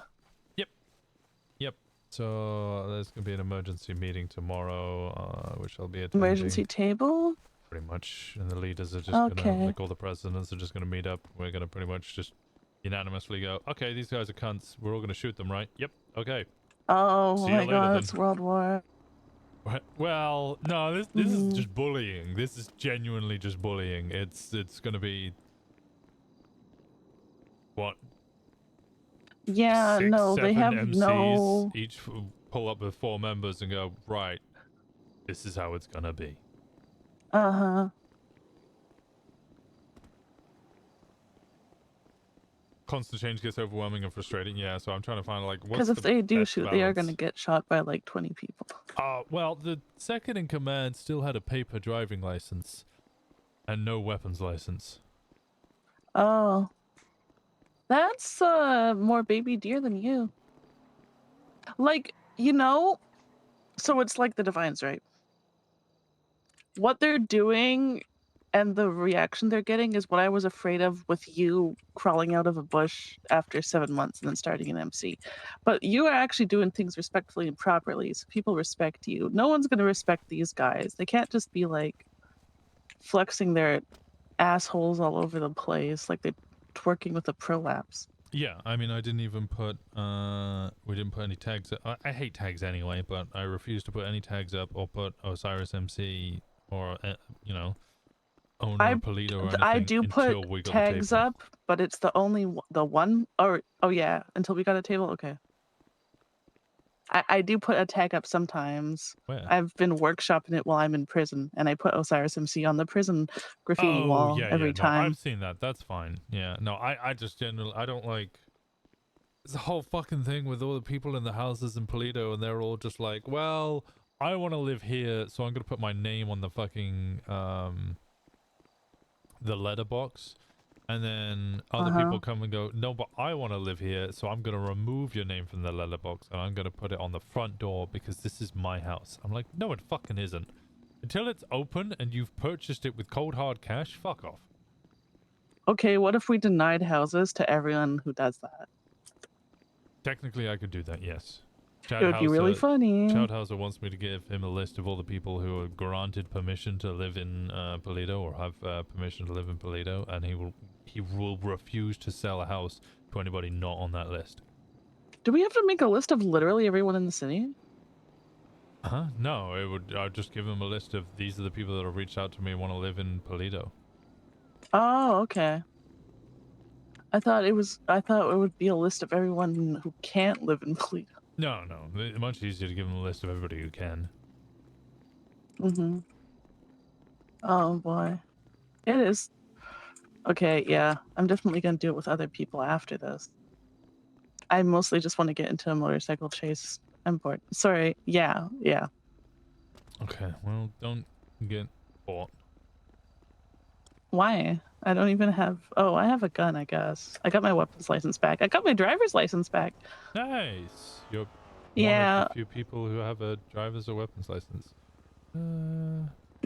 S1: So there's gonna be an emergency meeting tomorrow, which I'll be attending.
S7: Emergency table?
S1: Pretty much, and the leaders are just gonna, like
S7: Okay.
S1: all the presidents are just gonna meet up. We're gonna pretty much just unanimously go, okay, these guys are cunts. We're all gonna shoot them, right? Yep. Okay.
S7: Oh
S1: See you
S7: my
S1: later,
S7: god,
S1: then.
S7: it's World War.
S1: Well, no, this is just bullying. This is genuinely just bullying. It's gonna be what?
S7: Yeah,
S1: Six,
S7: no, they
S1: seven
S7: have
S1: MCs,
S7: no.
S1: each pull up with 4 members and go, right, this is how it's gonna be.
S7: Uh-huh.
S1: Constant change gets overwhelming and frustrating. Yeah, so I'm trying to find like what's
S7: Because if
S1: the
S7: they do
S1: best
S7: shoot, they are
S1: balance?
S7: going to get shot by like 20 people.
S1: Well, the second in command still had a paper driving license and no weapons license.
S7: Oh. That's more baby deer than you. Like, so it's like the Divines, right? What they're doing and the reaction they're getting is what I was afraid of with you crawling out of a bush after 7 months and then starting an MC. But you are actually doing things respectfully and properly, so people respect you. No one's going to respect these guys. They can't just be like flexing their assholes all over the place like they're twerking with a prolapse.
S1: Yeah, I mean, I didn't even put, we didn't put any tags. I hate tags anyway, but I refuse to put any tags up or put Osiris MC or, owner of Polito or anything
S7: I do put
S1: until we got
S7: tags
S1: the table.
S7: up, but it's the one, or oh yeah, until we got a table. Okay. I do put a tag up sometimes.
S1: Where?
S7: I've been workshopping it while I'm in prison, and I put Osiris MC on the prison graffiti wall every time.
S1: No, I've seen that. That's fine. Yeah, no, I just generally, I don't like the whole fucking thing with all the people in the houses in Polito, and they're all just like, well, I want to live here, so I'm gonna put my name on the fucking the letterbox, and then other people come and go, no, but I want to live here, so I'm gonna remove your name from the letterbox and I'm gonna put it on the front door because this is my house. I'm like, no, it fucking isn't. Until it's open and you've purchased it with cold hard cash, fuck off.
S7: Okay, what if we denied houses to everyone who does that?
S1: Technically, I could do that, yes.
S7: It would be really funny.
S1: Childhauser wants me to give him a list of all the people who are granted permission to live in Polito or have permission to live in Polito, and he will refuse to sell a house to anybody not on that list.
S7: Do we have to make a list of literally everyone in the city?
S1: Huh? No, I'd just give him a list of these are the people that have reached out to me and want to live in Polito.
S7: Oh, okay. I thought it would be a list of everyone who can't live in Polito.
S1: No, it's much easier to give him a list of everybody who can.
S7: Mm-hmm. Oh boy. It is. Okay, yeah. I'm definitely gonna do it with other people after this. I mostly just want to get into a motorcycle chase. I'm bored. Sorry. Yeah.
S1: Okay, well, don't get bought.
S7: Why? I don't even have... Oh, I have a gun, I guess. I got my weapons license back. I got my driver's license back.
S1: Nice! You're
S7: Yeah.
S1: one of the few people who have a driver's or weapons license.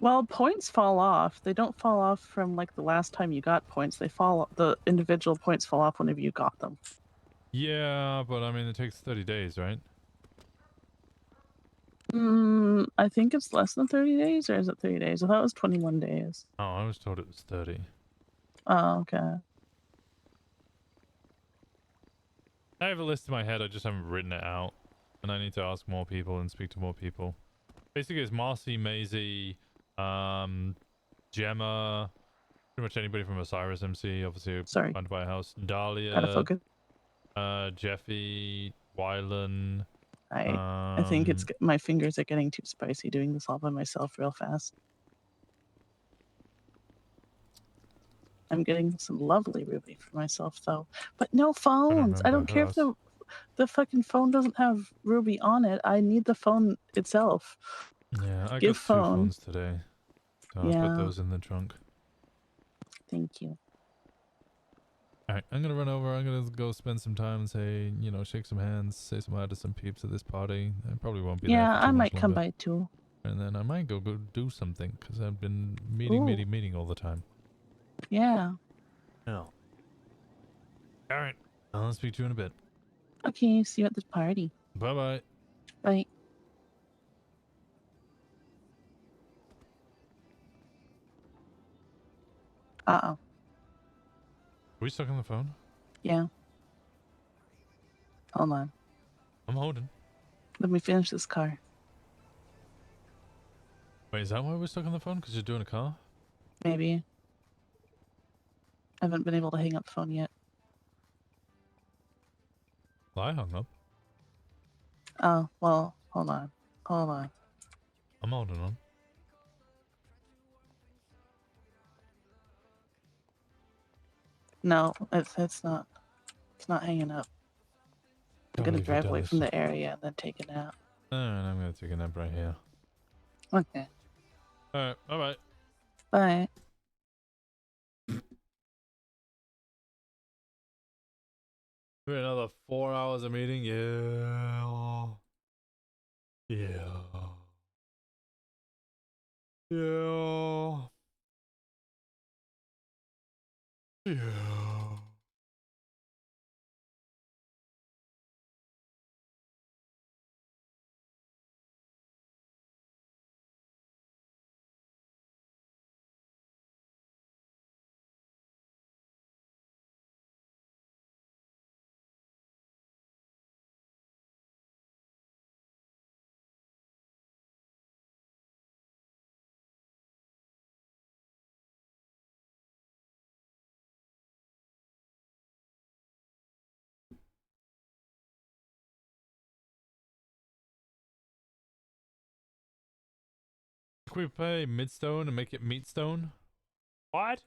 S7: Well, points fall off. They don't fall off from like the last time you got points. The individual points fall off whenever you got them.
S1: Yeah, but I mean, it takes 30 days, right?
S7: I think it's less than 30 days, or is it 30 days? I thought it was 21 days.
S1: Oh, I was told it was 30.
S7: Oh, okay.
S1: I have a list in my head, I just haven't written it out. And I need to ask more people and speak to more people. Basically, it's Marcy, Maisie, Gemma, pretty much anybody from Osiris MC, obviously trying to buy a house.
S7: Gotta
S1: Dahlia,
S7: focus.
S1: Jeffy, Wylan.
S7: I think it's my fingers are getting too spicy doing this all by myself real fast. I'm getting some lovely Ruby for myself though, but no phones. I don't care if the fucking phone doesn't have Ruby on it. I need the phone itself.
S1: Yeah, I
S7: Give
S1: got 2
S7: phone.
S1: phones today. So I'll put those in the trunk.
S7: Thank you.
S1: All right, I'm gonna run over. I'm gonna go spend some time and say, you know, shake some hands, say some hi to some peeps at this party. I probably won't be there.
S7: Yeah,
S1: For too
S7: I
S1: much
S7: might come
S1: longer.
S7: by too.
S1: And then I might go do something because I've been meeting all the time.
S7: Yeah.
S1: No. All right, I'll speak to you in a bit.
S7: Okay, see you at this party.
S1: Bye bye.
S7: Bye. Uh-oh.
S1: Are we stuck on the phone?
S7: Yeah. Hold on.
S1: I'm holding.
S7: Let me finish this car.
S1: Wait, is that why we're stuck on the phone? Because you're doing a car?
S7: Maybe. I haven't been able to hang up the phone yet.
S1: Well, I hung up.
S7: Oh, well, hold on. Hold on.
S1: I'm holding on.
S7: No, it's not hanging up. I'm
S1: Can't
S7: gonna
S1: believe you've
S7: drive
S1: done
S7: away
S1: this.
S7: from the area and then take a nap.
S1: Alright, I'm gonna take a nap right here.
S7: Okay.
S1: Alright, bye-bye.
S7: Bye.
S1: Another 4 hours of meeting? Yeah. Yeah. Yeah. Yeah. Can we play Midstone and make it Meatstone? What?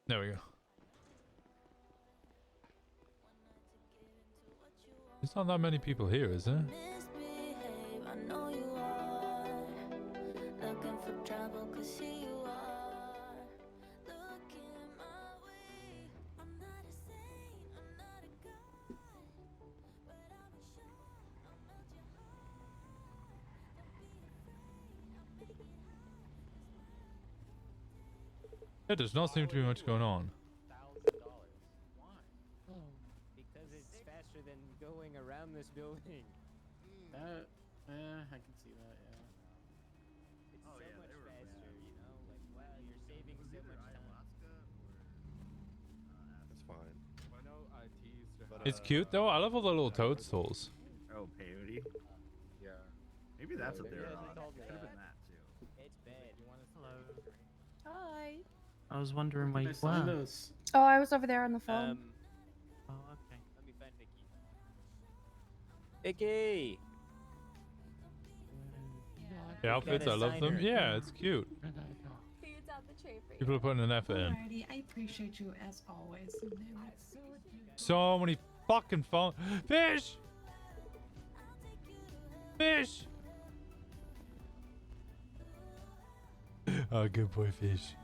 S1: There we go. There's not that many people here, is there? There does not seem to be much going on.
S16: Because it's faster than going around this building.
S3: Yeah, I can see that, yeah.
S16: It's so much faster, you know? Like, wow, you're saving so much time.
S14: That's fine.
S1: It's cute though. I love all the little toadstools.
S20: Oh, peyote? Yeah. Maybe that's what they're on. Could have been that too.
S16: It's bad.
S3: Hello.
S2: Hi.
S3: I was wondering where you were.
S2: Oh, I was over there on the phone.
S3: Oh, okay.
S16: Let me find Vicky. Vicky!
S1: The outfits, I love them. Yeah, it's cute. People are putting an effort in.
S21: Alrighty, I appreciate you as always.
S1: So many fucking phone fish. Fish. Oh, good boy, fish.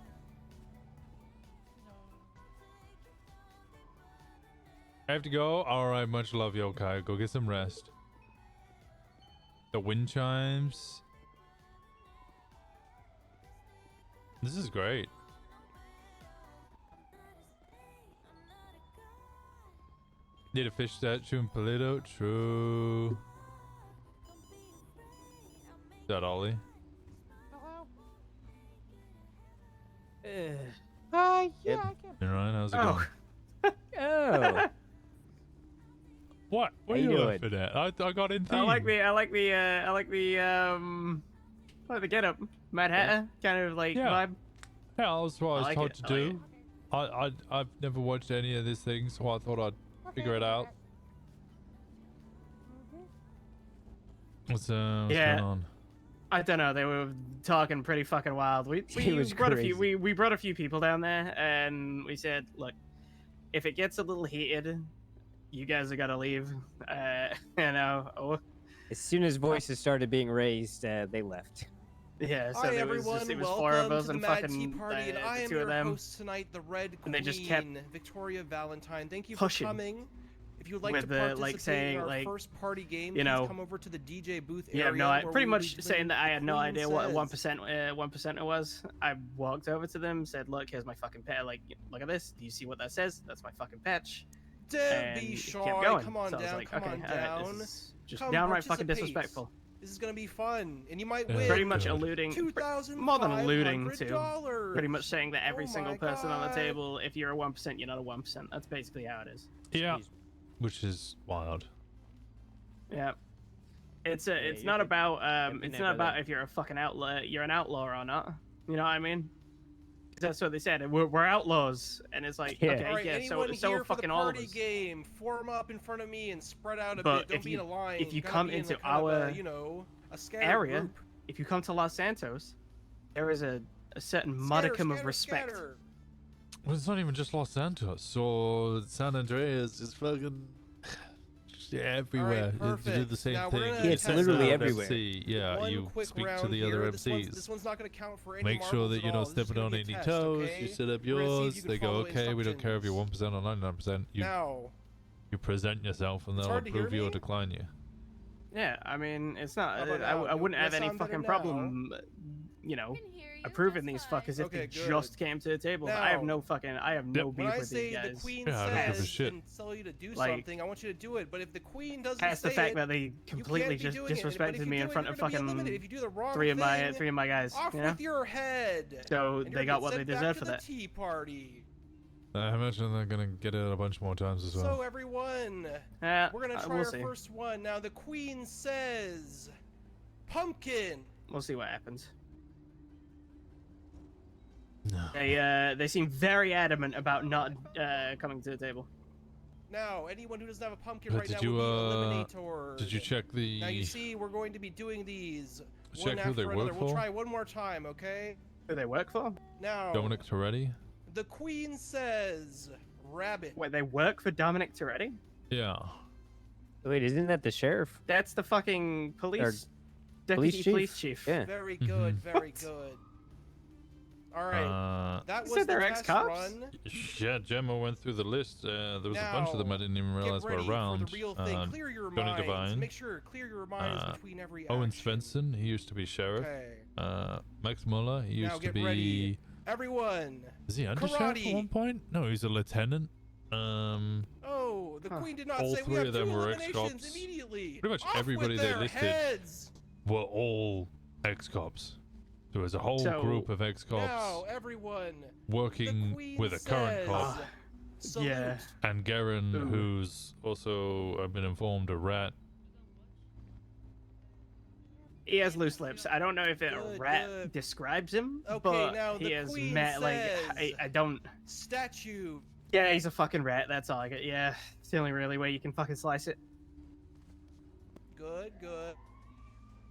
S1: I have to go. All right, much love, Yokai. Go get some rest. The wind chimes. This is great. Need a fish statue in Polito? True. Is that Ollie?
S16: Yeah,
S1: Hey Ryan, how's it
S16: Oh.
S1: going?
S16: Oh.
S1: What? What
S16: How
S1: are
S16: you
S1: you
S16: doing?
S1: laughing at? I got in theme.
S4: I like the getup. Mad Hatter kind of like
S1: Yeah.
S4: vibe.
S1: Yeah, that's what I was
S4: like
S1: told
S4: it,
S1: to
S4: I like
S1: do. I've never watched any of these things, so I thought I'd figure it out. What's going on?
S4: I don't know. They were talking pretty fucking wild. We
S16: was
S4: brought
S16: crazy.
S4: we brought a few people down there, and we said, look, if it gets a little heated, you guys are gotta leave. You know.
S16: As soon as voices started being raised, they left.
S4: Yeah. So
S5: Hi
S4: there
S5: everyone,
S4: was
S5: welcome
S4: four of us
S5: to the
S4: and
S5: Mad
S4: fucking
S5: Tea Party, and I
S4: the
S5: am
S4: two
S5: your
S4: of them.
S5: host tonight, the Red Queen,
S4: And they just kept
S5: Victoria Valentine. Thank you for
S4: pushing
S5: coming. If you'd like
S4: with
S5: to
S4: the,
S5: participate
S4: like, saying,
S5: in our
S4: like,
S5: first party game,
S4: you know,
S5: please come over to the DJ booth
S4: Yeah,
S5: area.
S4: no, I
S5: where
S4: pretty
S5: we will be
S4: much saying
S5: playing
S4: that I
S5: The
S4: had no
S5: Queen
S4: idea what
S5: Says.
S4: 1% was. I walked over to them, said, "Look, here's my fucking patch. Like, look at this. Do you see what that says? That's my fucking patch."
S5: Don't
S4: And
S5: be
S4: it
S5: shy.
S4: kept going.
S5: Come on
S4: So I was
S5: down.
S4: like,
S5: Come
S4: okay,
S5: on
S4: all right,
S5: down.
S4: this is just
S5: Come
S4: downright fucking
S5: participate.
S4: disrespectful.
S5: This is gonna be fun, and you might
S1: Yeah,
S5: win.
S4: Pretty much alluding, more than alluding to,
S5: $2,500.
S4: pretty much saying that every
S5: Oh
S4: single
S5: my
S4: person on the
S5: God.
S4: table, if you're a 1%, you're not a 1%. That's basically how it is.
S1: Yeah. Which is wild.
S4: Yeah. It's
S16: you're
S4: not
S16: good.
S4: about
S16: Happy
S4: it's
S16: never
S4: not about
S16: there.
S4: if you're a fucking outlaw, you're an outlaw or not. You know what I mean? 'Cause that's what they said. We're outlaws, and it's like,
S16: Yeah.
S4: okay,
S5: All right,
S4: yeah.
S5: anyone
S4: So
S5: here for
S4: fucking
S5: the
S4: all of
S5: party
S4: us.
S5: game, form up in front of me and spread out a
S4: But
S5: bit. Don't
S4: if
S5: be
S4: you-
S5: in a line.
S4: if you
S5: Gotta
S4: come
S5: be in
S4: into
S5: a kind of
S4: our
S5: a, you know, a scattered
S4: area,
S5: group.
S4: if you come to Los Santos, there is a certain modicum of respect.
S5: Scatter.
S1: Well, it's not even just Los Santos. So San Andreas is fucking everywhere. You do the
S5: perfect.
S1: same
S5: Now we're
S1: thing.
S5: gonna
S16: Yeah, it's
S5: test
S16: literally
S5: out
S16: everywhere.
S1: MC. Yeah,
S5: one
S1: you
S5: quick
S1: speak to
S5: round
S1: the
S5: here.
S1: other
S5: This
S1: MCs.
S5: one's not going to count for any
S1: Make sure
S5: marbles
S1: that
S5: at
S1: you're
S5: all.
S1: not
S5: This is just
S1: stepping
S5: gonna
S1: on
S5: be a
S1: any
S5: test,
S1: toes.
S5: okay?
S1: You set up
S5: We're gonna see if
S1: yours.
S5: you can
S1: They go,
S5: follow
S1: okay, we don't care if you're
S5: instructions.
S1: 1% or 99%. You
S5: Now,
S1: present yourself and
S5: It's
S1: they'll
S5: hard to hear
S1: approve you or
S5: me?
S1: decline you.
S4: Yeah, I mean, it's not.
S5: How about
S4: I
S5: now?
S4: wouldn't have
S5: Yes,
S4: any
S5: I'm better
S4: fucking
S5: now.
S4: problem, you know, approving these fuckers if
S5: Okay,
S4: they
S5: good.
S4: just came to the table. I have
S5: Now,
S4: no fucking, I have no
S5: when
S4: beef
S5: I
S4: with
S5: say
S4: these
S5: the
S4: guys.
S5: queen
S1: Yeah, I don't give a
S5: says
S1: shit.
S5: and tell you to do
S4: Like,
S5: something, I want you to do it. But if the queen doesn't
S4: Past the
S5: say
S4: fact
S5: it,
S4: that they
S5: you
S4: completely
S5: can't be
S4: just
S5: doing it. But if
S4: disrespected
S5: you
S4: me
S5: do
S4: in
S5: it,
S4: front
S5: you're
S4: of
S5: gonna be
S4: fucking
S5: eliminated. If you do the wrong
S4: three of my
S5: thing,
S4: guys.
S5: off
S4: You know?
S5: with your head.
S4: So
S5: and
S4: they
S5: you're
S4: got
S5: gonna
S4: what
S5: get
S4: they
S5: sent back
S4: deserve
S5: to
S4: for
S5: the
S4: that.
S5: tea party.
S1: I imagine they're gonna get it a bunch more times as well.
S5: So everyone,
S4: Yeah,
S5: we're gonna try
S4: we'll
S5: our
S4: see.
S5: first one. Now the queen says, pumpkin.
S4: We'll see what happens.
S1: No.
S4: They seem very adamant about not coming to the table.
S5: Now, anyone who doesn't have a pumpkin
S1: But
S5: right
S1: did
S5: now
S1: you,
S5: will be eliminator.
S1: did you check the-
S5: Now you see, we're going to be doing these
S1: Check
S5: one
S1: who they
S5: after
S1: work
S5: another. We'll
S1: for?
S5: try one more time, okay?
S4: Who they work for?
S5: Now,
S1: Dominic Toretti?
S5: the queen says, rabbit.
S4: Wait, they work for Dominic Toretti?
S1: Yeah.
S16: Wait, isn't that the sheriff?
S4: That's the fucking police deputy police chief.
S16: Yeah.
S5: Very good, very good. All right, that was
S4: Said
S5: the
S4: they're
S5: test
S4: ex-cops?
S5: run.
S1: Yeah, Gemma went through the list. There was a bunch of them I didn't even realize
S5: Get
S1: were
S5: ready
S1: around.
S5: For the real thing. Clear your
S1: Tony
S5: minds.
S1: Devine.
S5: Make sure clear your minds between every
S1: Owen
S5: action.
S1: Svensson, he used to be sheriff.
S5: Okay.
S1: Max Muller, he
S5: Now
S1: used to
S5: get
S1: be.
S5: ready. Everyone.
S1: Is he under sheriff at one point? No, he's a lieutenant.
S5: Oh, the queen did not
S1: All
S5: say we
S1: three
S5: have
S1: of them
S5: two
S1: were
S5: eliminations
S1: ex-cops.
S5: immediately.
S1: Pretty much
S5: Off
S1: everybody
S5: with
S1: they
S5: their
S1: listed
S5: heads.
S1: were all ex-cops. There was a whole
S4: So-
S1: group of ex-cops
S5: Now, everyone.
S1: working with a current cop.
S5: Salute.
S4: Yeah.
S1: And Garen,
S4: Ooh.
S1: who's also, I've been informed, a rat.
S4: He has loose lips. I don't know if a
S5: Good,
S4: rat
S5: good.
S4: describes him,
S5: Okay,
S4: but
S5: now
S4: he
S5: the
S4: has
S5: queen
S4: met like
S5: says-
S4: I don't.
S5: Statue.
S4: Yeah, he's a fucking rat. That's all I get. Yeah, it's the only really way you can fucking slice it.
S5: Good, good.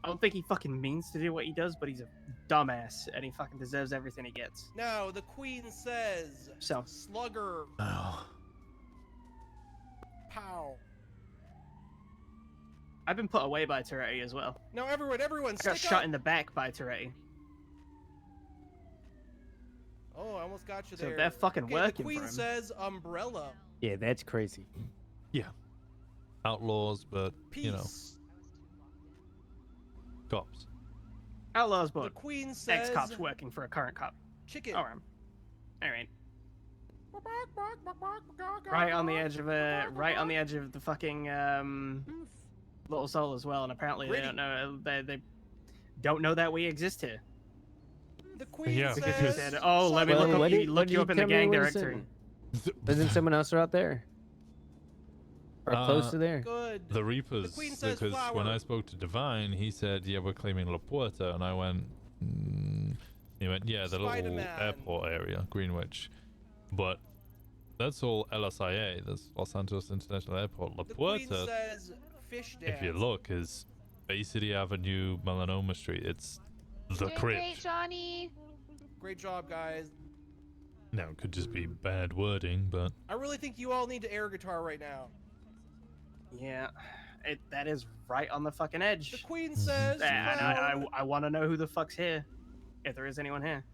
S4: I don't think he fucking means to do what he does, but he's a dumbass, and he fucking deserves everything he gets.
S5: Now, the queen says,
S4: So.
S5: slugger.
S1: Oh.
S5: Pow.
S4: I've been put away by Toretti as well.
S5: Now, everyone,
S4: I got
S5: stick
S4: shot
S5: up.
S4: in the back by Toretti.
S5: Oh, I almost got you
S4: So
S5: there.
S4: they're fucking
S5: okay,
S4: working
S5: the queen
S4: for him.
S5: says umbrella.
S16: Yeah, that's crazy.
S1: Yeah. Outlaws, but,
S5: Peace.
S1: you know, cops.
S4: Outlaws,
S5: The
S4: but
S5: queen says
S4: ex-cops working for a current cop.
S5: chicken.
S4: All right. Right on the edge of the fucking little soul as well, and apparently
S5: Gritty.
S4: they don't know don't know that we exist here.
S5: The queen
S1: Yeah,
S4: Because
S5: says
S4: he said, "Oh, let me
S16: Well,
S4: look
S16: what
S4: up
S16: did-
S4: you,
S16: what
S4: look
S16: did
S4: you
S16: you
S4: up in the
S16: tell me
S4: gang
S16: what he
S4: directory."
S16: said? Isn't someone else out there? Or close to there?
S5: good.
S1: The Reapers,
S5: queen says
S1: because when
S5: flower.
S1: I spoke to Divine, he said, yeah, we're claiming La Puerta, and I went, he went, yeah, the little
S5: Spider-Man.
S1: airport area, Greenwich. But that's all LSIA. That's Los Angeles International Airport. La
S5: The Queen
S1: Puerta,
S5: says fish dance.
S1: if you look, is Bay City Avenue, Melanoma Street. It's the crypt.
S21: Great, Johnny.
S5: Great job, guys.
S1: Now, it could just be bad wording, but
S5: I really think you all need to air guitar right now.
S4: Yeah, that is right on the fucking edge.
S5: The Queen says.
S4: And I want to know who the fuck's here, if there is anyone here.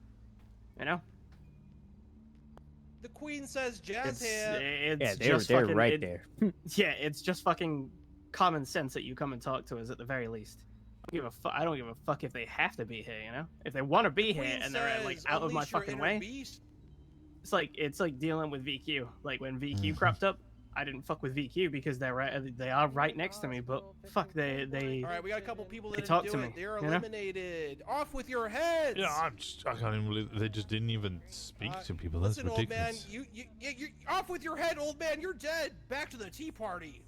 S4: You know.
S5: The Queen says jazz hands.
S4: It's
S16: they're
S4: just fucking,
S16: right there.
S4: Yeah, it's just fucking common sense that you come and talk to us at the very least. I don't give a fuck if they have to be here. You know, if they want to be here and they're like out of my fucking way. It's like dealing with VQ. Like when VQ cropped up, I didn't fuck with VQ because they are right next to me. But fuck, they.
S5: All right, we got a couple people that
S4: talk
S5: didn't
S4: to
S5: do
S4: me.
S5: it. They're
S4: you know?
S5: eliminated. Off with your heads.
S1: yeah, I can't even believe they just didn't even speak to people. That's
S5: Listen,
S1: ridiculous.
S5: old man, you off with your head, old man. You're dead. Back to the tea party.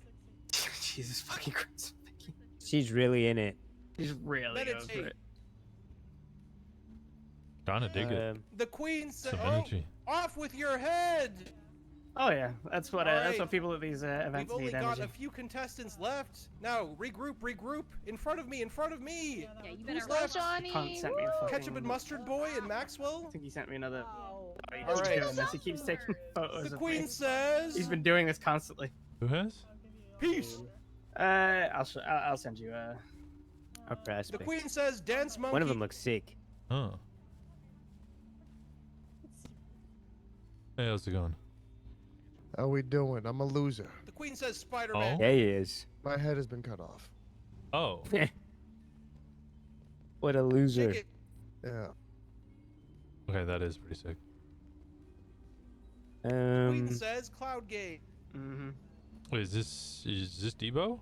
S4: Jesus fucking Christ.
S16: She's really in it.
S4: She's really goes for it.
S1: Kinda dig it.
S5: The Queen said,
S1: Some energy.
S5: "Off with your head."
S4: Oh yeah, that's what
S5: All right.
S4: people at these events
S5: We've only
S4: need.
S5: got
S4: Energy.
S5: a few contestants left. Now regroup. In front of me.
S21: Yeah, you better
S5: Who's
S21: go,
S5: left?
S21: Johnny.
S4: Cunt sent me a fucking...
S5: Ketchup and Mustard Boy and Maxwell.
S4: I think he sent me another. Oh, he's
S5: All right.
S4: doing this. He keeps taking photos.
S5: The
S4: of
S5: Queen
S4: me.
S5: says.
S4: He's been doing this constantly.
S1: Who has?
S5: Peace.
S4: I'll send you
S16: A
S5: The
S16: prospect.
S5: Queen says dance monkey.
S16: One of them looks sick.
S1: Oh. Hey, how's it going?
S9: How we doing? I'm a loser.
S5: The Queen says Spider-Man.
S16: Yeah, he is.
S9: My head has been cut off.
S1: Oh.
S16: What a loser.
S5: Shake it.
S9: Yeah.
S1: Okay, that is pretty sick.
S5: Queen says Cloudgate.
S4: Mm-hmm.
S1: Wait, is this Debo?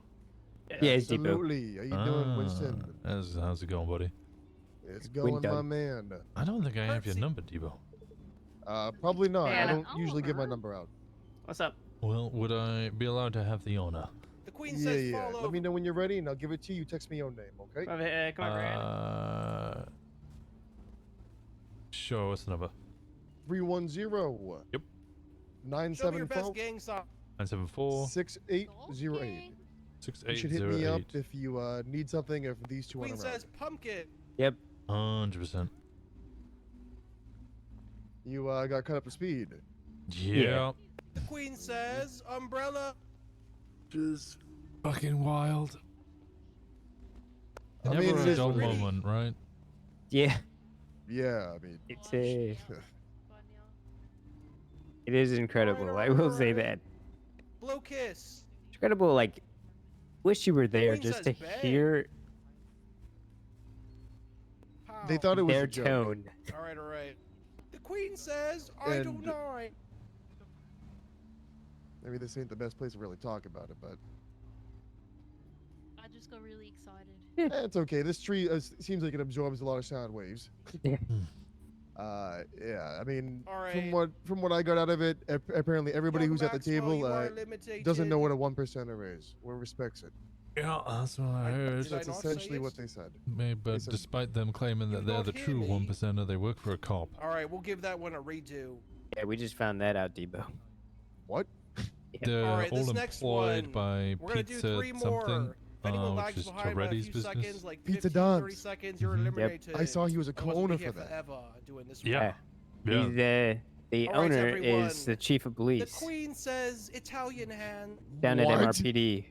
S16: Yeah, it's Debo.
S9: Absolutely. How you doing, Winston?
S1: How's it going, buddy?
S9: It's going,
S16: Winston.
S9: my man.
S1: I don't think I have your number, Debo.
S9: Probably not. I
S4: Anna.
S9: don't usually give my number out.
S4: What's up?
S1: Well, would I be allowed to have the honor?
S5: The Queen
S9: Yeah,
S5: says
S9: yeah.
S5: follow.
S9: Let me know when you're ready, and I'll give it to you. You text me your name, okay?
S4: Come over here.
S1: Sure. What's the number?
S9: 310.
S1: Yep.
S5: Show me your best
S9: 974
S5: gang song.
S1: 974
S9: 6808.
S1: 6808.
S9: You should hit me up if you need something. If these two
S5: Queen
S9: aren't around.
S5: says pumpkin.
S16: Yep.
S1: 100%.
S9: You got cut up to speed.
S1: Yeah.
S5: The Queen says umbrella.
S1: Just fucking wild.
S9: I
S1: Never
S9: mean, it
S1: a
S9: is
S1: dull
S9: what it is.
S1: moment, right?
S16: Yeah.
S9: Yeah, I mean,
S16: It's a. It is incredible. I will say that.
S5: Blow kiss.
S16: Incredible. Like, wish you were there
S5: Queen
S16: just to
S5: says bang.
S16: hear
S9: they thought it was
S16: their
S9: a joke.
S16: tone.
S5: All right. The Queen says I do
S9: And-
S5: not.
S9: Maybe this ain't the best place to really talk about it, but
S21: I just got really excited.
S9: it's okay. This tree seems like it absorbs a lot of sound waves.
S16: Yeah.
S9: Yeah. I mean,
S5: All right.
S9: from what I got out of it, apparently everybody
S5: Young
S9: who's at the
S5: Maxwell,
S9: table
S5: you are limited.
S9: doesn't know what a 1%er is or respects it.
S1: Yeah, that's what I heard.
S5: Did I
S9: That's
S5: not say
S9: essentially
S5: it?
S9: what they said.
S1: But
S9: said-
S1: despite them claiming
S5: You
S1: that they're
S5: don't
S1: the
S5: hear
S1: true
S5: me.
S1: 1%er, they work for a cop.
S5: All right, we'll give that one a redo.
S16: Yeah, we just found that out, Debo.
S9: What?
S1: They're
S5: All right, this
S1: all
S5: next
S1: employed
S5: one,
S1: by
S5: We're gonna do
S1: Pizza
S5: 3 more.
S1: something,
S5: If anyone
S1: which
S5: lags
S1: is
S5: behind by a
S1: Toretti's
S5: few
S1: business.
S5: seconds, like
S9: Pizza
S5: 15, 30
S9: Don's.
S5: seconds, you're
S1: Mhm. Yep.
S5: eliminated.
S9: I saw he was a
S5: Otherwise we'll
S9: co-owner
S5: be
S9: for
S5: here
S9: that.
S5: forever doing this.
S1: Yeah.
S16: The
S5: All right,
S16: owner
S5: everyone.
S16: is the chief of
S5: The
S16: police
S5: Queen says Italian hand.
S16: down at
S9: What?
S16: MRPD.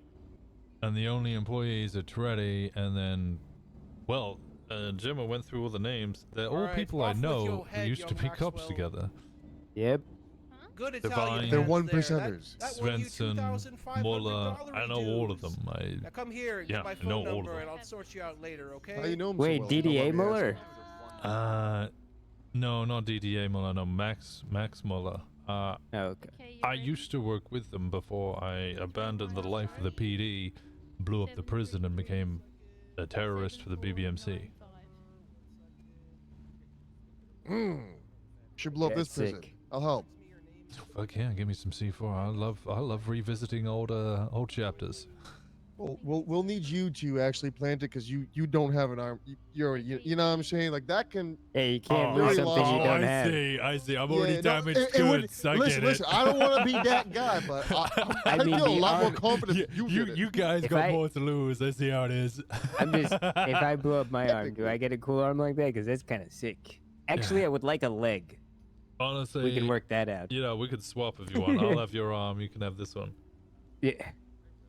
S1: And the only employees are Toretti, and then, well, Gemma went through all the names. They're all
S5: right,
S1: people I
S5: off with
S1: know
S5: your
S1: who
S5: head,
S1: used to
S5: young
S1: be cops
S5: Maxwell.
S1: together.
S16: Yep.
S5: Good
S1: Divine.
S5: Italian
S9: They're
S5: hands
S9: 1%ers.
S5: there. That won you
S1: Svensson,
S5: $2,500
S1: Muller, I know all of them.
S5: Now come here and
S1: Yeah,
S5: get my
S1: I
S5: phone
S1: know all of
S5: number
S1: them.
S5: and I'll sort you out later, okay?
S9: How you know him
S16: Wait,
S9: so well?
S16: DDA Muller?
S1: No, not DDA Muller, no, Max Muller.
S16: Oh, okay.
S1: I used to work with them before I abandoned the life of the PD, blew up the prison, and became a terrorist for the BBMC.
S9: Should blow up
S16: Yeah,
S9: this prison.
S16: sick.
S9: I'll help.
S1: Fuck yeah, give me some C4. I love revisiting old chapters.
S9: We'll need you to actually plant it because you don't have an arm. You know what I'm saying? Like that can.
S16: Hey, you can't
S9: very
S16: lose something you
S9: logical.
S16: don't have.
S1: I see. I'm already
S9: no,
S1: damaged
S9: it would-
S1: goods. I
S9: listen,
S1: get
S9: listen.
S1: it.
S9: I don't want to be that guy, but I
S16: mean,
S9: feel a
S16: the
S9: lot more
S16: arm-
S9: confident. if you did it.
S1: You guys
S16: If
S1: got
S16: I-
S1: more to lose. I see how it is.
S16: I'm just, if I blow up my arm, do I get a cool arm like that? Because that's kind of sick. Actually, I would like a leg.
S1: Honestly,
S16: We can work that out.
S1: You know, we could swap if you want. I'll have your arm. You can have this one.
S16: Yeah.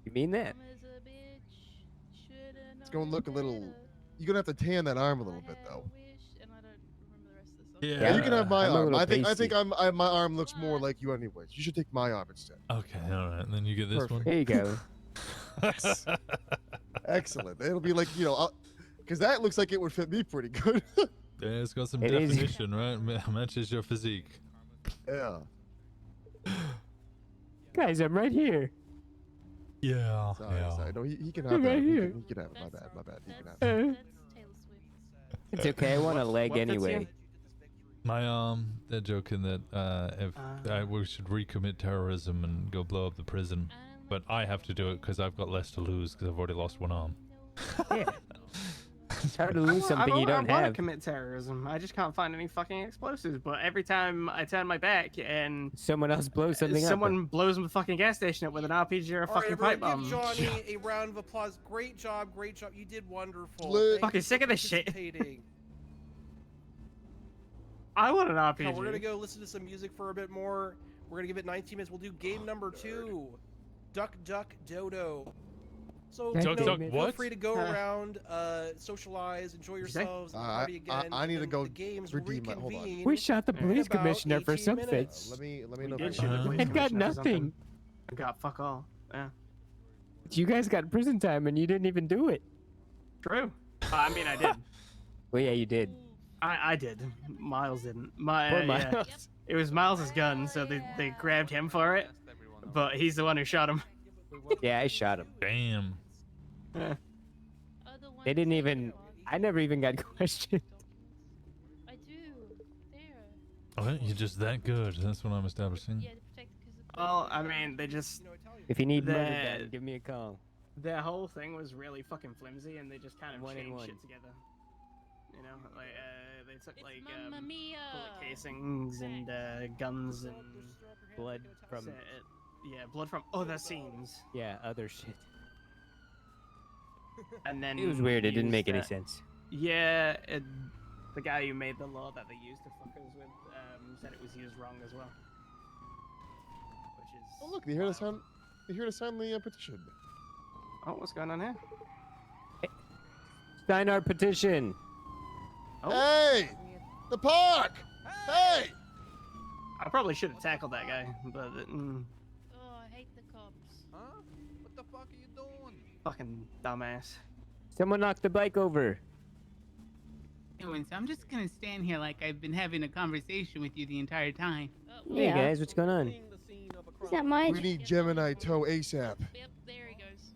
S16: You mean that?
S9: It's gonna look a little. You're gonna have to tan that arm a little bit, though.
S1: Yeah,
S9: you can have my
S16: I'm a
S9: arm.
S16: little
S9: I think
S16: pasty.
S9: my arm looks more like you, anyways. You should take my arm instead.
S1: Okay, all right. And then you get this one.
S16: There you go.
S9: Excellent. It'll be like because that looks like it would fit me pretty good.
S1: Yeah, it's got some
S16: It is.
S1: definition, right? Matches your physique.
S9: Yeah.
S16: Guys, I'm right here.
S1: Yeah.
S9: Sorry. No, he can have
S16: I'm
S9: that.
S16: right
S9: He
S16: here.
S9: can have it. My bad. He can have it.
S16: It's okay. I want a leg
S4: What fits
S16: anyway.
S4: you?
S1: My they're joking that if we should recommit terrorism and go blow up the prison, but I have to do it because I've got less to lose because I've already lost one arm.
S16: Yeah. It's hard to lose something you don't
S4: I want to
S16: have.
S4: commit terrorism. I just can't find any fucking explosives. But every time I turn my back and
S16: Someone else blows something up.
S4: someone blows the fucking gas station up with an RPG or a
S5: All right,
S4: fucking
S5: everyone,
S4: pipe bomb.
S5: give Johnny a round of applause. Great job. You did wonderful.
S9: Lit.
S5: Thank
S4: Fucking
S5: you for
S4: sick of this shit.
S5: participating.
S4: I want an RPG.
S5: Now we're gonna go listen to some music for a bit more. We're gonna give it 19 minutes. We'll do game number 2, Duck Duck Dodo. So
S16: Duck,
S5: feel
S1: what?
S5: free to go around, socialize, enjoy yourselves, party again.
S9: I need to
S5: and
S9: go
S5: the games will
S9: redeem my. Hold on.
S5: reconvene
S16: We shot the
S5: in
S16: police
S5: about
S16: commissioner for
S5: 18
S16: something.
S5: minutes.
S9: Let me know.
S4: did
S9: if
S4: shoot a police
S16: I got
S4: commissioner for something.
S16: nothing.
S4: I got fuck all. Yeah.
S16: You guys got prison time and you didn't even do it.
S4: True. I mean, I did.
S16: Well, yeah, you did.
S4: I did. Miles didn't.
S16: Poor
S4: Yeah.
S16: Miles.
S4: It was Miles's gun, so they grabbed him for it. But he's the one who shot him.
S16: Yeah, I shot him.
S1: Damn.
S4: Yeah.
S16: They didn't even. I never even got questioned.
S21: I do. There.
S1: Oh, you're just that good. That's what I'm establishing.
S21: Yeah, to protect because of
S4: Well, I mean, they just
S16: If you need murder
S4: The-
S16: done, give me a call.
S4: their whole thing was really fucking flimsy, and they just kind of
S16: One and
S4: changed
S16: one.
S4: shit together. You know, like they took
S21: It's
S4: like
S21: Mamma Mia.
S4: bullet casings and guns and
S16: Blood from.
S4: yeah, blood from other scenes,
S16: Yeah, other shit.
S4: and then
S16: It was weird. It didn't
S4: used
S16: make any
S4: that-
S16: sense.
S4: Yeah, the guy who made the law that they used to fuck us with said it was used wrong as well. Which is.
S9: Oh look, they hear the sound. They hear the sound the petition.
S4: Oh, what's going on here?
S16: Sign our petition.
S4: Oh.
S9: Hey, the park. Hey.
S4: I probably should have tackled that guy, but
S21: Oh, I hate the cops.
S22: Huh? What the fuck are you doing?
S4: fucking dumbass.
S16: Someone knocked the bike over.
S6: Doing so I'm just gonna stand here like I've been having a conversation with you the entire time.
S16: Hey guys, what's going on?
S11: Is that my?
S9: We need Gemini tow ASAP.
S21: Yep, there he goes.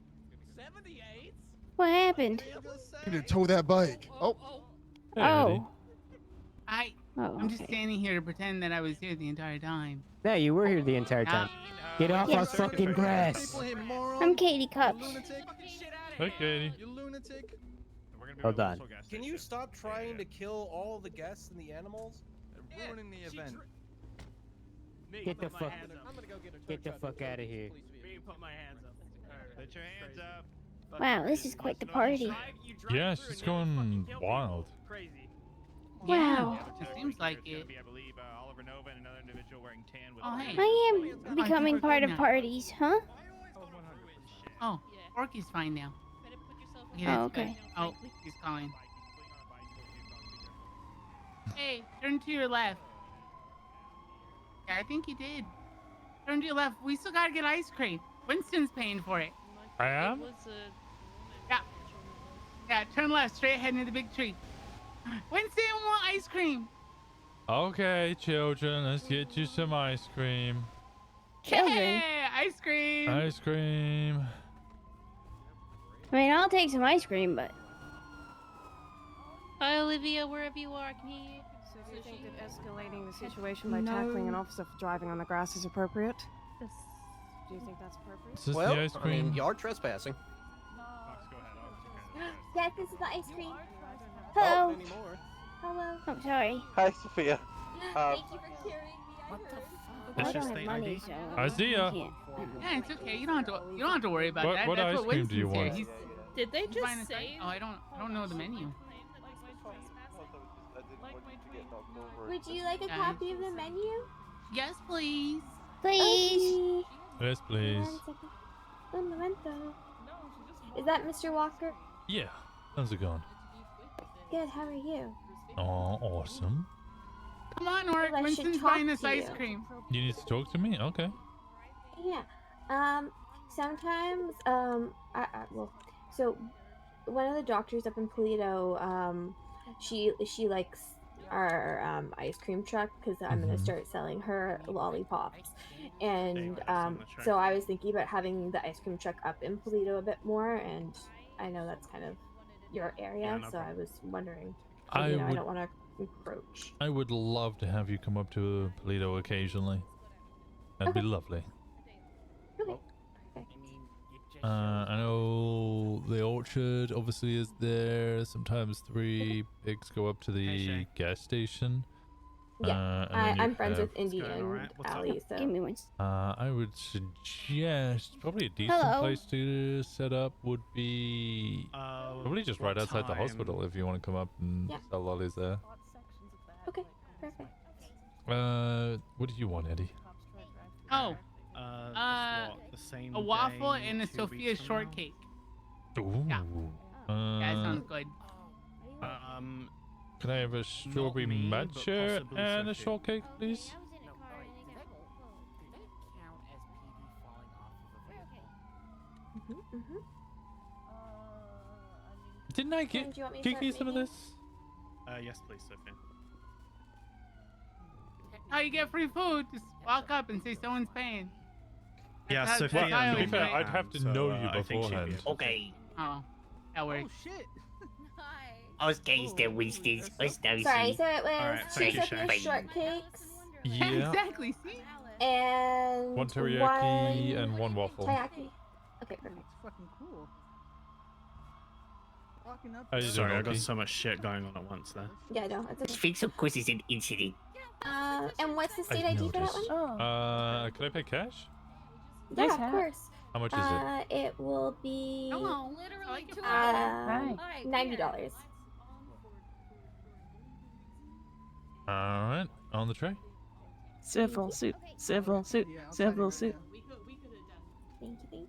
S6: 78?
S11: What happened?
S9: We need to tow that bike. Oh.
S11: Oh.
S6: I'm just standing here to pretend that I was here the entire time.
S16: No, you were here the entire time. Get off our
S11: Yes.
S16: fucking grass.
S11: I'm Katie Cups.
S1: Hey, Katie.
S5: You lunatic.
S16: Hold on.
S5: Can you stop trying to kill all the guests and the animals?
S22: Ruining the event.
S16: Get the fuck. Get the fuck out of here.
S4: Put my hands up.
S22: Put your hands up.
S11: Wow, this is quite the party.
S1: Yeah, she's going wild.
S4: Crazy.
S11: Wow.
S6: It seems like it.
S22: I believe Oliver Nova and another individual wearing tan with
S6: Oh, hey.
S11: I am becoming
S6: we're
S11: part
S6: good
S11: of
S6: now.
S11: parties, huh?
S6: Oh, Orky's fine now.
S11: Oh,
S6: that's
S11: okay.
S6: good. Oh, he's calling. Hey, turn to your left. Yeah, I think you did. Turn to your left. We still gotta get ice cream. Winston's paying for it.
S1: I am?
S6: Yeah. Yeah, turn left, straight ahead into the big tree. Winston want ice cream.
S1: Okay, children, let's get you some ice cream.
S11: Children.
S6: Hey, ice cream.
S1: Ice cream.
S11: I mean, I'll take some ice cream, but
S21: Hi, Olivia, wherever you are, I can hear you.
S2: So do you think that escalating the situation by tackling an officer for driving on the grass is appropriate?
S21: Yes.
S2: Do you think that's appropriate?
S1: Is this
S12: Well,
S1: the ice
S12: I mean,
S1: cream?
S12: you are trespassing.
S11: Yes, this is the ice cream.
S5: Oh,
S11: Hello.
S5: anymore.
S11: Hello. I'm sorry.
S12: Hi, Sophia.
S11: Thank you for carrying me. I heard.
S1: It's
S11: I don't
S1: just
S11: have
S1: the
S11: money,
S1: ID.
S11: so
S1: I see ya.
S11: can't.
S6: Yeah, it's okay. You don't have to worry about that.
S1: What
S6: That's
S1: ice
S6: what
S1: cream do you
S6: Winston's
S1: want?
S6: here.
S8: Did they
S6: He's buying
S8: just
S6: us ice-
S8: say?
S6: Oh, I don't know the menu.
S11: Would you like a
S6: Guys.
S11: copy of the menu?
S6: Yes, please.
S11: Please.
S1: Yes, please.
S11: One second. Un momento. Is that Mr. Walker?
S1: Yeah. How's it going?
S11: Good. How are you?
S1: Oh, awesome.
S6: Come on, Orc.
S11: I should
S6: Winston's
S11: talk
S6: buying us
S11: to
S6: ice
S11: you.
S6: cream.
S1: You need to talk to me? Okay.
S11: Yeah. Sometimes, well, so one of the doctors up in Polito, she likes our ice cream truck because I'm gonna start selling her lollipops, and so I was thinking about having the ice cream truck up in Polito a bit more, and I know that's kind of your area, so I was wondering. I don't want to encroach.
S1: I would love to have you come up to Polito occasionally. That'd be lovely.
S11: Okay.
S1: I know the orchard obviously is there. Sometimes 3 pigs go up to the gas station.
S11: Yeah,
S1: and then you
S11: I'm friends
S1: have-
S11: with Indy and Ali, so.
S2: Give me one.
S1: I would suggest probably a decent
S2: Hello.
S1: place to set up would be probably just right outside the hospital if you want to come up and sell lollies there.
S11: Okay, perfect.
S1: What do you want, Eddie?
S6: Oh.
S3: The same
S6: A waffle
S3: day,
S6: and a
S3: 2
S6: Sophia
S3: weeks from now?
S6: shortcake.
S1: Ooh.
S6: Yeah. That sounds good.
S1: Can I have a strawberry
S3: me, but
S1: matcha
S3: possibly
S1: and a
S3: Sophia.
S1: shortcake, please? Didn't I
S11: Do
S1: get
S11: you want me to
S1: Kiki
S11: start
S1: some of
S11: reading?
S1: this?
S3: Yes, please, Sophia.
S6: How you get free food? Just walk up and say someone's paying.
S3: Yeah,
S6: That's
S3: Sophia.
S6: how I
S1: To be
S6: always
S1: fair,
S6: do it.
S1: I'd have to
S3: So,
S1: know
S3: I
S1: you
S3: think she'd be
S1: beforehand.
S3: able to-
S16: Okay.
S6: Oh, that works.
S3: shit.
S16: Okay, the Winston's. What's now?
S11: Sorry, so it was
S3: Alright,
S11: 2
S3: thank you,
S11: Sophia
S3: Shay.
S11: shortcakes
S1: Yeah.
S6: Exactly. See?
S11: and
S1: One teriyaki and one waffle.
S11: teriyaki. Okay, perfect.
S22: Fucking cool. Walking up.
S1: How you doing,
S3: Sorry, I got
S1: Oki?
S3: so much shit going on at once there.
S11: Yeah, no, it's okay.
S16: Fix, of course, is an incident.
S11: And what's the state
S1: I
S11: ID for that
S1: noticed.
S11: one?
S1: Can I pay cash?
S11: Yeah,
S7: Nice
S11: of
S7: hat.
S11: course.
S1: How much is it?
S11: It will be
S8: Literally 2 hours.
S11: $90.
S1: Alright, on the tray.
S7: Civil suit, civil suit, civil suit.
S11: Thank you.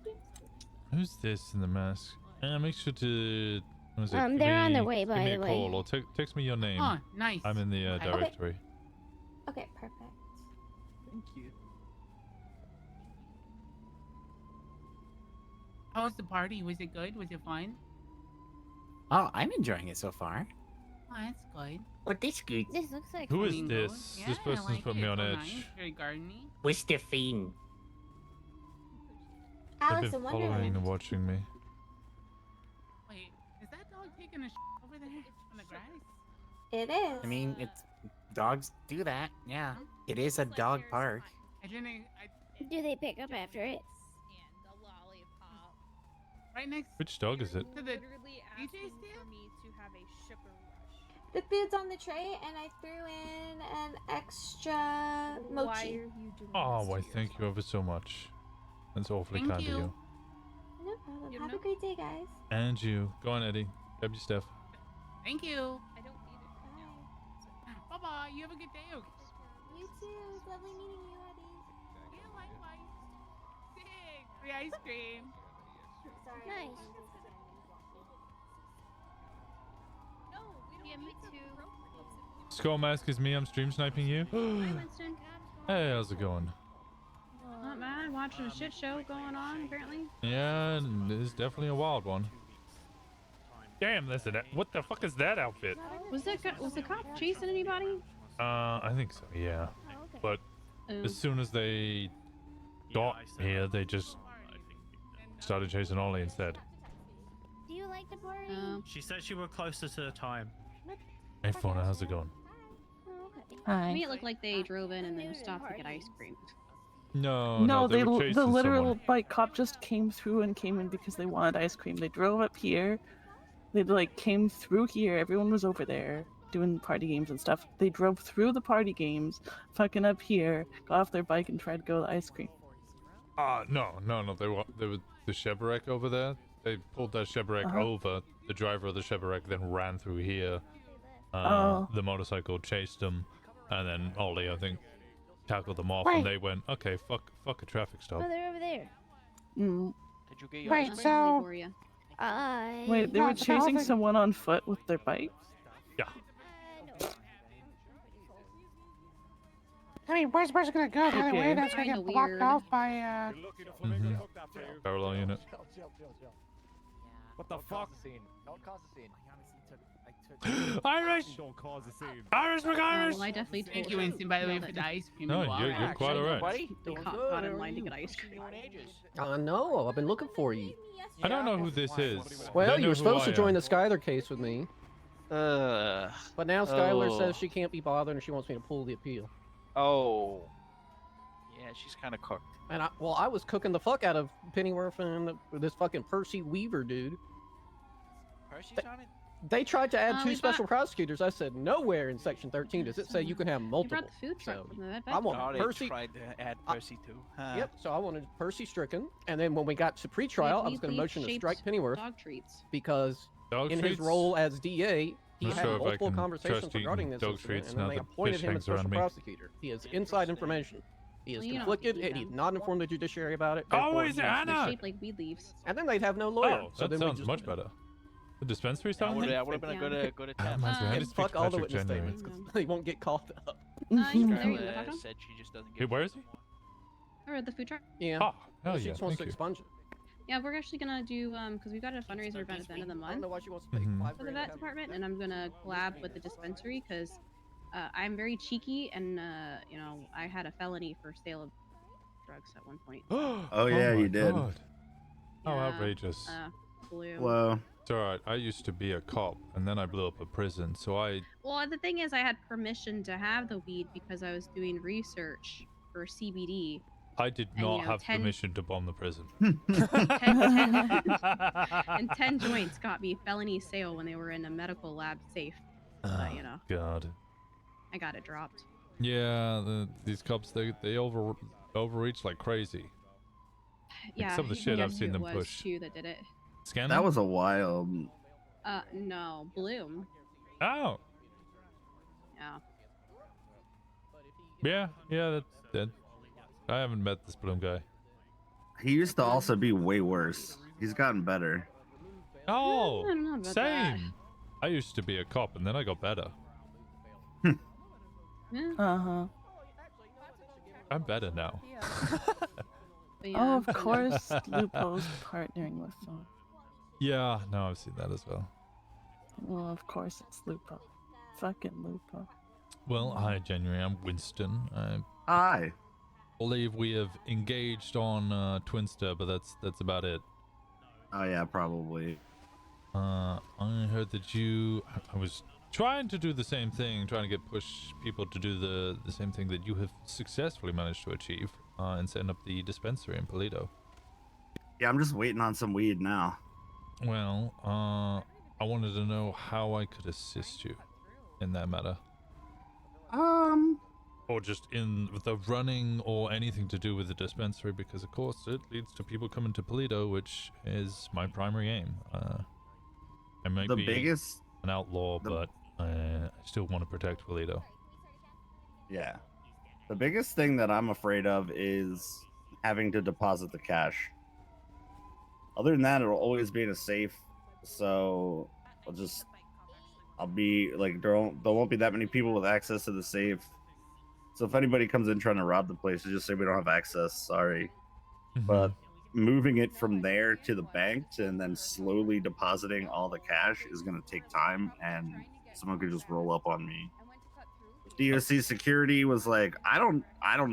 S1: Who's this in the mask? Make sure to. What is it? Give
S11: They're on
S1: me-
S11: their way,
S1: give
S11: by
S1: me
S11: the
S1: a
S11: way.
S1: call or text me your name.
S6: Oh, nice.
S1: I'm in the
S6: Okay.
S1: directory.
S11: Okay, perfect.
S22: Thank you.
S6: How was the party? Was it good? Was it fun?
S13: Oh, I'm enjoying it so far.
S6: Oh, that's good.
S16: Well, this good.
S11: This looks like
S1: Who is
S6: Flamingo.
S1: this?
S6: Yeah,
S1: This
S6: I
S1: person's
S6: like
S1: put
S6: it.
S1: me on
S6: It's
S1: edge.
S6: nice, very gardeny.
S16: What's the theme?
S1: They've
S11: Alice
S1: been
S11: in
S1: following
S11: Wonderland.
S1: and watching me.
S6: Wait, is that dog taking a over there on the grass?
S11: It is.
S13: I mean, it's dogs do that. Yeah, it is a dog park.
S6: I didn't.
S11: Do they pick up after it?
S6: Right next
S1: Which dog is it?
S6: to the
S8: Literally
S6: DJ
S8: asking
S6: stand?
S8: for me to have a sugar rush.
S11: The food's on the tray, and I threw in an extra mochi.
S8: Why are you doing
S1: Oh,
S8: this
S1: why,
S8: to
S1: thank you ever so much. That's awfully
S6: Thank
S1: kind of
S6: you.
S1: you.
S11: No problem.
S8: You
S11: Have
S8: know?
S11: a great day, guys.
S1: And you. Go on, Eddie. Grab your stuff.
S6: Thank you.
S8: I don't need it.
S6: Bye bye. You have a good day. Okay.
S11: You too. It was lovely meeting you, Eddie.
S6: Yeah, likewise. Sick. Free ice cream.
S11: Sorry. Nice.
S8: No, we don't
S21: Yeah, me
S8: need
S21: too.
S1: Skull Mask is me. I'm stream sniping you.
S19: Hi, Winston.
S1: Hey, how's it going?
S19: Not bad. Watching a shit show going on, apparently.
S1: Yeah, it's definitely a wild one. Damn, listen. What the fuck is that outfit?
S19: Was the cop chasing anybody?
S1: I think so. Yeah. But as soon as they got here, they just started chasing Ollie instead.
S11: Do you like the party?
S18: She said she were closer to the time.
S1: Hey, Fauna, how's it going?
S19: To
S7: Hi.
S19: me, it looked like they drove in and then stopped to get ice cream.
S1: No,
S7: No,
S1: they were
S7: the
S1: chasing
S7: literal
S1: someone.
S7: bike cop just came through and came in because they wanted ice cream. They drove up here, They like came through here. Everyone was over there doing party games and stuff. They drove through the party games, fucking up here, got off their bike and tried to go to ice cream.
S1: No. They were the Chevrolet over there. They pulled their Chevrolet over. The driver of the Chevrolet then ran through here. The motorcycle chased them, and then Ollie, I think, tackled them off, and they went, okay, fuck a traffic stop.
S21: Oh, they're over there.
S7: Mm.
S12: Did you get your
S19: Right,
S12: ice cream?
S19: so
S7: Wait, they were chasing someone on foot with their bikes?
S1: Yeah.
S15: I mean, where's it gonna go the other
S7: Okay.
S15: way? That's gonna
S19: Kinda
S15: get blocked
S19: weird.
S15: off by
S1: Parallel unit.
S22: What the fuck? Don't cause a scene.
S1: Irish!
S22: Don't cause a scene.
S1: Irish McIrish!
S19: Well, I definitely told
S6: Thank you, Winston, by the way, for the ice cream.
S1: No,
S6: and
S1: you're
S6: water.
S1: quite alright.
S19: They got in line to get ice cream.
S17: No, I've been looking for you.
S1: I don't know who this is.
S17: Well,
S1: They
S17: you
S1: know
S17: were
S1: who
S17: supposed
S1: I
S17: to join
S1: am.
S17: the Skylar case with me. But now Skylar says she can't be bothered and she wants me to pull the appeal.
S12: Oh. Yeah, she's kind of cooked.
S17: And I was cooking the fuck out of Pennyworth and this fucking Percy Weaver dude.
S12: Percy's on it?
S17: They tried to add two
S19: we
S17: special prosecutors. I said, nowhere in Section 13 does it say you can have
S19: You
S17: multiple.
S19: brought the food truck
S17: So,
S19: from the vet.
S17: I want
S12: Oh, they
S17: Percy.
S12: tried to add Percy too. Huh.
S17: Yep, so I wanted Percy stricken. And then when we got to pretrial, I was going to motion to strike Pennyworth
S19: dog treats.
S17: because
S1: Dog
S17: in
S1: treats?
S17: his role as DA, he
S1: Not
S17: had
S1: sure if I
S17: multiple
S1: can
S17: conversations
S1: trust eating
S17: regarding this
S1: dog
S17: incident,
S1: treats
S17: and then
S1: now
S17: they
S1: that
S17: appointed
S1: fish
S17: him as
S1: hangs around
S17: special
S1: me.
S17: prosecutor. He has inside information. He is
S19: Well, you don't have to
S17: conflicted,
S19: eat
S17: and he
S19: them.
S17: did not inform the judiciary about it.
S1: Oh,
S17: therefore
S1: is it
S17: he is-
S19: They're
S1: Anna?
S19: shaped like weed leaves.
S17: And then they'd have no lawyer.
S1: Oh,
S17: so
S1: that
S17: then we
S1: sounds
S17: just
S1: much better. The dispensary
S12: That
S1: sound
S12: would
S1: thing?
S12: have been a good attempt.
S1: man, so I
S17: And
S1: just speak
S17: fuck all the
S1: Patrick
S17: witness
S1: January.
S17: statements because they won't get called up.
S19: You can, there you go,
S12: Skylar
S19: talk to him.
S12: said she just doesn't
S1: Hey,
S12: get
S1: where is he?
S19: Or at the food truck.
S17: Yeah.
S1: Oh, hell
S17: she
S1: yeah,
S17: just wants
S1: thank
S17: to
S1: you.
S17: expunge it.
S19: Yeah, we're actually gonna do because we've got a fundraiser event at the end of the
S17: I don't
S19: month
S17: know why she wants to pay
S1: Mhm.
S17: $5
S19: for the
S17: grand to
S19: vet
S17: have-
S19: department, and I'm gonna collab with the dispensary because I'm very cheeky, and you know, I had a felony for sale of drugs at one point.
S20: Oh, yeah,
S1: my
S20: you did.
S1: God. How
S19: Yeah,
S1: outrageous.
S19: Blue.
S20: Well,
S1: It's alright, I used to be a cop, and then I blew up a prison, so I...
S19: Well, the thing is, I had permission to have the weed because I was doing research for CBD.
S1: I did
S19: And,
S1: not
S19: you know,
S1: have
S19: 10
S1: permission to bomb the prison.
S19: 10 joints got me felony sale when they were in a medical lab safe. But, you know,
S1: God.
S19: I got it dropped.
S1: Yeah, these cops, they overreach like crazy.
S19: Yeah,
S1: some of the
S19: you
S1: shit
S19: can
S1: I've
S19: guess
S1: seen
S19: who
S1: them
S19: it was,
S1: push.
S19: too, that did it.
S1: Scan
S20: that was a wild.
S19: No, Bloom.
S1: Oh.
S19: Yeah.
S1: Yeah, that. I haven't met this Bloom guy.
S20: He used to also be way worse. He's gotten better.
S1: Oh,
S19: I don't know about
S1: same.
S19: that.
S1: I used to be a cop, and then I got better.
S19: Yeah.
S1: I'm better now.
S19: But yeah,
S7: Oh,
S19: I'm
S7: of
S19: pretty-
S7: course, Lupo's partnering with them.
S1: Yeah, no, I've seen that as well.
S7: Well, of course it's Lupo. Fucking Lupo.
S1: Well, hi, January. I'm Winston. I
S20: Hi.
S1: believe we have engaged on Twinster, but that's about it.
S20: Oh yeah, probably.
S1: I heard that I was trying to do the same thing, trying to push people to do the same thing that you have successfully managed to achieve, and setting up the dispensary in Polito.
S20: Yeah, I'm just waiting on some weed now.
S1: Well, I wanted to know how I could assist you in that matter. Or just in the running or anything to do with the dispensary, because of course it leads to people coming to Polito, which is my primary aim. I might be an outlaw, but I still want to protect Polito.
S20: Yeah. The biggest thing that I'm afraid of is having to deposit the cash. Other than that, it'll always be in a safe. So I'll be like, there won't be that many people with access to the safe. So if anybody comes in trying to rob the place, just say we don't have access. Sorry. But moving it from there to the bank and then slowly depositing all the cash is going to take time, and someone could just roll up on me. DOC security was like, I don't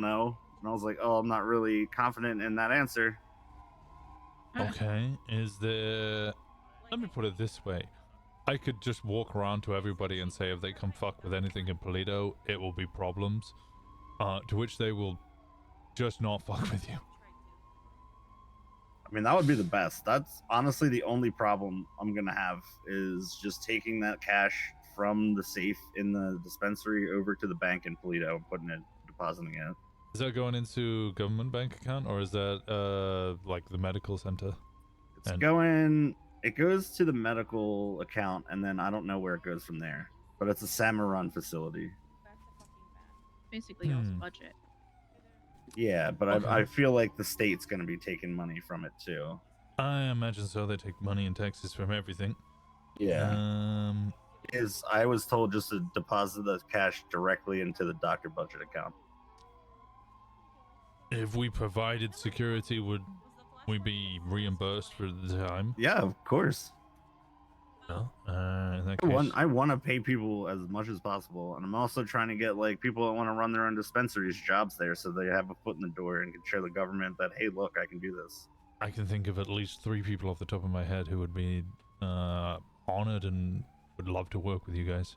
S20: know. And I was like, oh, I'm not really confident in that answer.
S1: Okay, let me put it this way. I could just walk around to everybody and say if they come fuck with anything in Polito, it will be problems. To which they will just not fuck with you.
S20: I mean, that would be the best. That's honestly the only problem I'm gonna have is just taking that cash from the safe in the dispensary over to the bank in Toledo and putting it, depositing it.
S1: Is that going into government bank account or is that like the medical center?
S20: It's going. It goes to the medical account, and then I don't know where it goes from there. But it's a Samarun facility.
S19: Basically, y'all's budget.
S20: Yeah, but
S1: Okay.
S20: I feel like the state's going to be taking money from it too.
S1: I imagine so. They take money and taxes from everything.
S20: Yeah. I was told just to deposit the cash directly into the doctor budget account.
S1: If we provided security, would we be reimbursed for the time?
S20: Yeah, of course.
S1: No. In that case,
S20: I want to pay people as much as possible, and I'm also trying to get like people that want to run their own dispensaries jobs there, so they have a foot in the door and can show the government that, hey, look, I can do this.
S1: I can think of at least 3 people off the top of my head who would be honored and would love to work with you guys.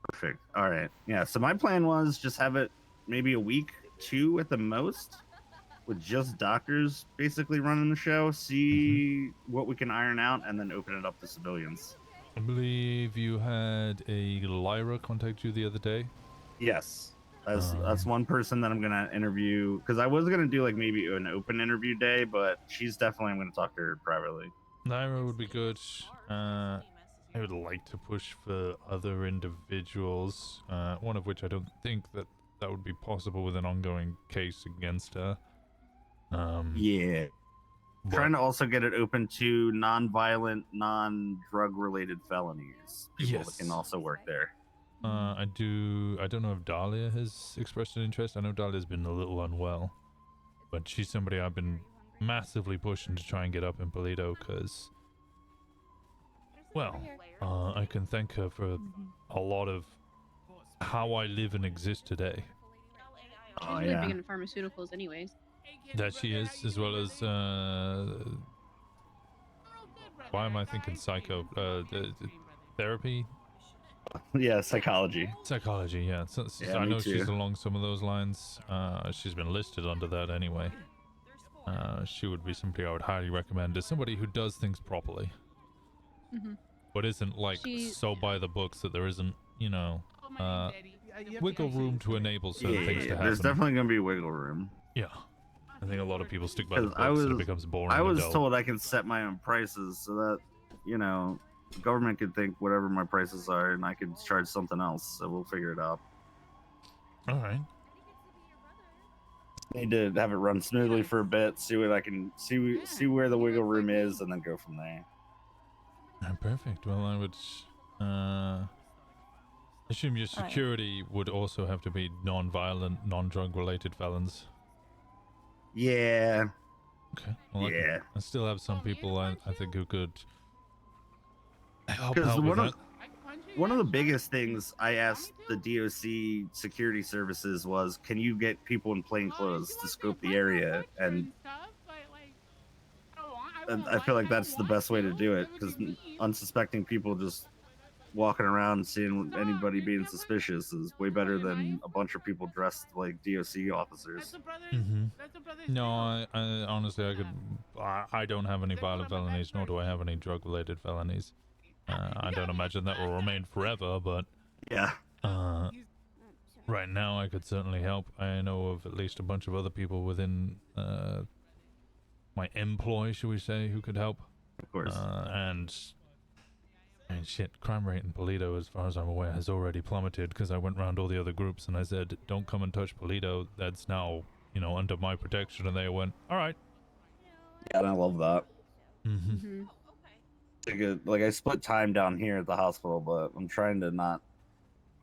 S20: Perfect. All right. Yeah. So my plan was just have it maybe a week, 2 at the most, with just doctors basically running the show. See what we can iron out, and then open it up to civilians.
S1: I believe you had a Lyra contact you the other day.
S20: Yes. That's one person that I'm gonna interview, because I was gonna do like maybe an open interview day, but she's definitely, I'm gonna talk to her privately.
S1: Lyra would be good. I would like to push for other individuals, one of which I don't think that would be possible with an ongoing case against her.
S20: Yeah. Trying to also get it open to non-violent, non-drug related felonies. People that can also work there.
S1: I don't know if Dahlia has expressed an interest. I know Dahlia's been a little unwell, but she's somebody I've been massively pushing to try and get up in Toledo because, well, I can thank her for a lot of how I live and exist today.
S19: She's really big into pharmaceuticals, anyways.
S1: That she is, as well as why am I thinking psycho? Therapy?
S20: Yeah, psychology.
S1: Psychology, yeah. So
S20: Yeah,
S1: I
S20: me
S1: know she's
S20: too.
S1: along some of those lines. She's been listed under that anyway. She would be somebody I would highly recommend as somebody who does things properly. But isn't like so by the books that there isn't, wiggle room to enable certain things to happen.
S20: There's definitely gonna be wiggle room.
S1: Yeah. I think a lot of people stick by the books
S20: Because
S1: and it becomes boring.
S20: I
S1: and
S20: was
S1: dull.
S20: told I can set my own prices so that, the government could think whatever my prices are and I could charge something else. So we'll figure it out.
S1: All right.
S20: Need to have it run smoothly for a bit, see what I can see where the wiggle room is, and then go from there.
S1: Perfect. Well, I would assume your security would also have to be non-violent, non-drug related felons.
S20: Yeah.
S1: Okay. Well, I still have some people I think who could help
S20: Because
S1: out with that.
S20: one of the biggest things I asked the DOC security services was, can you get people in plain clothes to scope the area? And I feel like that's the best way to do it, because unsuspecting people just walking around seeing anybody being suspicious is way better than a bunch of people dressed like DOC officers.
S1: No, I honestly, I don't have any violent felonies, nor do I have any drug-related felonies. I don't imagine that will remain forever, but
S20: yeah.
S1: Right now, I could certainly help. I know of at least a bunch of other people within my employ, shall we say, who could help.
S20: Of course.
S1: And shit, crime rate in Toledo, as far as I'm aware, has already plummeted because I went around all the other groups and I said, don't come and touch Toledo. That's now, under my protection. And they went, all right.
S20: Yeah, and I love that. Like, I split time down here at the hospital, but I'm trying to not,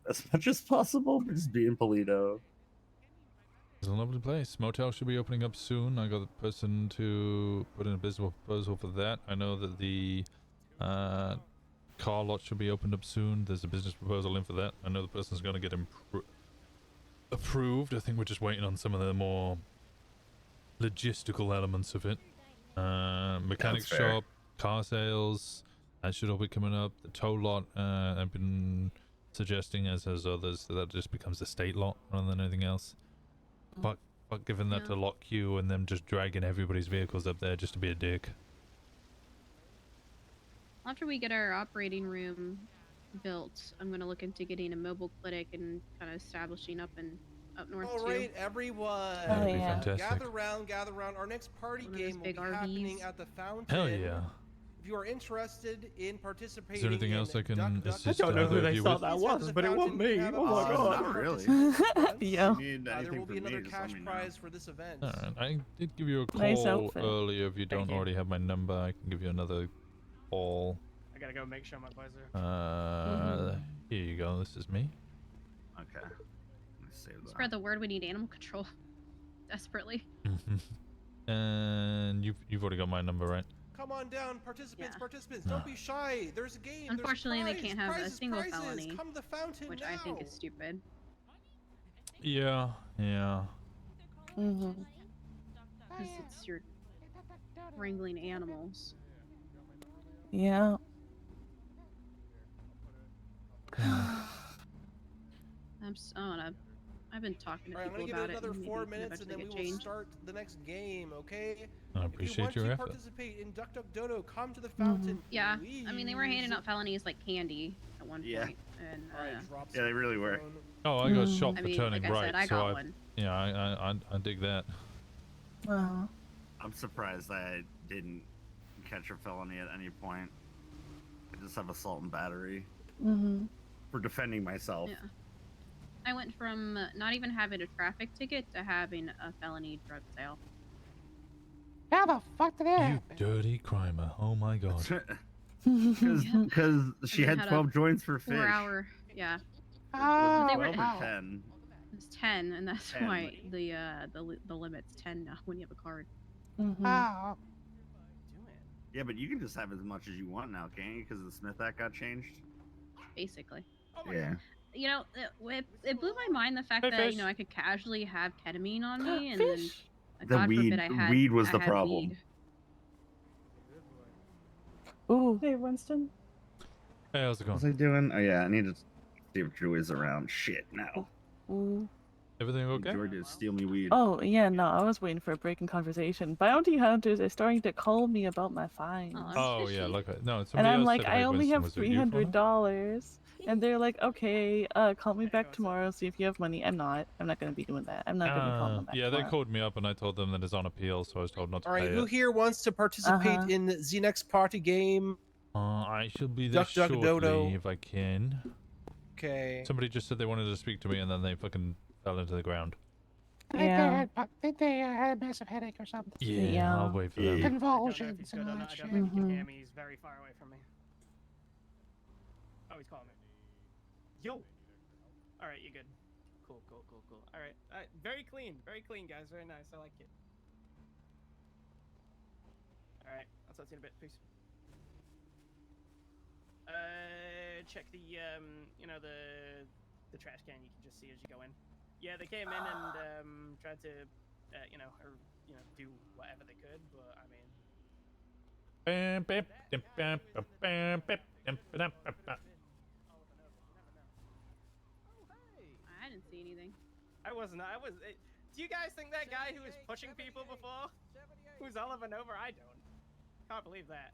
S20: as much as possible, just be in Toledo.
S1: It's a lovely place. Motel should be opening up soon. I got the person to put in a business proposal for that. I know that the car lot should be opened up soon. There's a business proposal in for that. I know the person's going to get approved. I think we're just waiting on some of the more logistical elements of it. Mechanic
S20: That's fair.
S1: shop, car sales, that should all be coming up. The tow lot, I've been suggesting, as has others, that just becomes a state lot rather than anything else. But Fuck giving that to Lock Q and them just dragging everybody's vehicles up there just to be a dick.
S19: After we get our operating room built, I'm gonna look into getting a mobile clinic and kind of establishing up north
S5: All
S19: too.
S5: right, everyone.
S1: That'd be fantastic.
S5: Gather round, gather round. Our next party game will be happening at the fountain.
S1: Hell yeah.
S5: If you are interested in participating,
S1: Is there anything else I can assist
S5: I don't know
S1: either
S5: who
S1: of
S5: they
S1: you
S5: thought
S1: with?
S5: that was, but it wasn't me. Oh my god.
S20: Not really.
S7: Yeah.
S5: There will be another cash prize for this event.
S1: Alright, I did give you a
S7: Nice
S1: call
S7: outfit.
S1: earlier. If you don't already have my number, I can give you another call.
S4: I gotta go make sure my boys are.
S1: Here you go. This is me.
S20: Okay. Let's save that.
S19: Spread the word. We need animal control desperately.
S1: And you've already got my number, right?
S5: Come on down, participants, participants. Don't be shy. There's a game.
S19: Unfortunately,
S5: there's
S19: they
S5: a prize,
S19: can't have a
S5: prizes,
S19: single
S5: prizes.
S19: felony,
S5: Come to the fountain
S19: which
S5: now.
S19: I think is stupid.
S1: Yeah.
S19: Because it's you're wrangling animals.
S7: Yeah.
S19: I've been talking to
S5: All right, I'm
S19: people
S5: gonna give
S19: about
S5: it
S19: it.
S5: another
S19: And
S5: 4
S19: maybe it
S5: minutes, and then
S19: eventually
S5: we
S19: get
S5: will
S19: changed.
S5: start the next game. Okay.
S1: I
S5: If
S1: appreciate
S5: you want
S1: your
S5: to
S1: effort.
S5: participate in Duck Duck Dodo, come to the fountain.
S19: Yeah, I mean they were handing
S5: please.
S19: out felonies like candy at one point, and
S20: Yeah, they really were.
S1: Oh, I got shot
S19: I
S1: for
S19: mean,
S1: turning
S19: like I
S1: right.
S19: said, I
S1: so
S19: got one.
S1: Yeah, I dig that.
S7: Wow.
S20: I'm surprised I didn't catch a felony at any point. I just have assault and battery for defending myself.
S19: Yeah. I went from not even having a traffic ticket to having a felony drug sale.
S15: How the fuck did that
S1: You
S15: happen?
S1: dirty crimer. Oh my god.
S20: Because she
S19: And
S20: had
S19: then had
S20: 12
S19: a
S20: joints for fish.
S19: 4-hour, yeah.
S15: Oh,
S19: They were
S20: 12 or 10.
S19: It's 10, and that's
S20: 10.
S19: why the limit's 10 now when you have a card.
S15: Oh.
S20: Yeah, but you can just have as much as you want now, can't you? Because the Smith Act got changed.
S19: Basically.
S20: Yeah.
S19: You know, it blew my mind the fact
S20: Hey,
S19: that
S20: fish.
S19: you know I could casually have ketamine on me, and
S7: Fish.
S19: then
S20: The
S19: God
S20: weed-
S19: forbid I had
S20: weed was
S19: I
S20: the
S19: had
S20: problem.
S19: weed.
S7: Ooh. Hey, Winston.
S1: Hey, how's it going?
S20: What's I doing? Oh yeah, I need to see if Drew is around. Shit, now.
S7: Ooh.
S1: Everything okay?
S20: Drew did steal me weed.
S7: Oh, yeah, no, I was waiting for a break in conversation. Bounty hunters are starting to call me about my fines.
S1: Oh yeah, look. No, somebody
S7: And I'm
S1: else
S7: like,
S1: said,
S7: I
S1: "Hey,
S7: only
S1: Winston,
S7: have
S1: was it you for them?"
S7: $300. And they're like, okay, call me back tomorrow, see if you have money. I'm not going to be doing that. I'm not going to be calling them back
S1: Yeah, they
S7: tomorrow.
S1: called me up and I told them that it's on appeal, so I was told not to
S5: All right,
S1: pay
S5: who
S1: it.
S5: here wants to participate in the next party game?
S1: I shall be there
S5: Duck, duck,
S1: shortly
S5: dodo.
S1: if I can.
S5: Okay.
S1: Somebody just said they wanted to speak to me and then they fucking fell into the ground.
S15: I think they had a massive headache or something.
S1: Yeah, I'll wait for them.
S15: Convulsions and all that
S4: I
S15: shit.
S4: don't know if you can hear me. He's very far away from me. Oh, he's calling me. Yo. All right, you're good. Cool. All right. Very clean, guys. Very nice. I like it. All right. I'll talk to you in a bit. Peace. Check the the trash can. You can just see as you go in. Yeah, they came in and tried to do whatever they could, but I mean.
S19: I didn't see anything.
S4: Do you guys think that guy who was pushing people before, who's Oliver Nova? I don't. Can't believe that.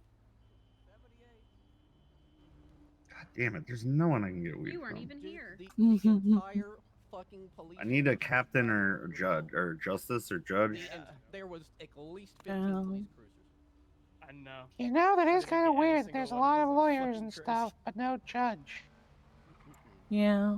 S20: God damn it, there's no one I can get weed
S19: You weren't
S20: from.
S19: even here.
S17: The entire fucking police.
S20: I need a captain or judge or justice or judge.
S17: And there was at least 15 police cruisers.
S4: I know.
S15: You know, that is kind of weird. There's a lot of lawyers and stuff, but no judge.
S7: Yeah.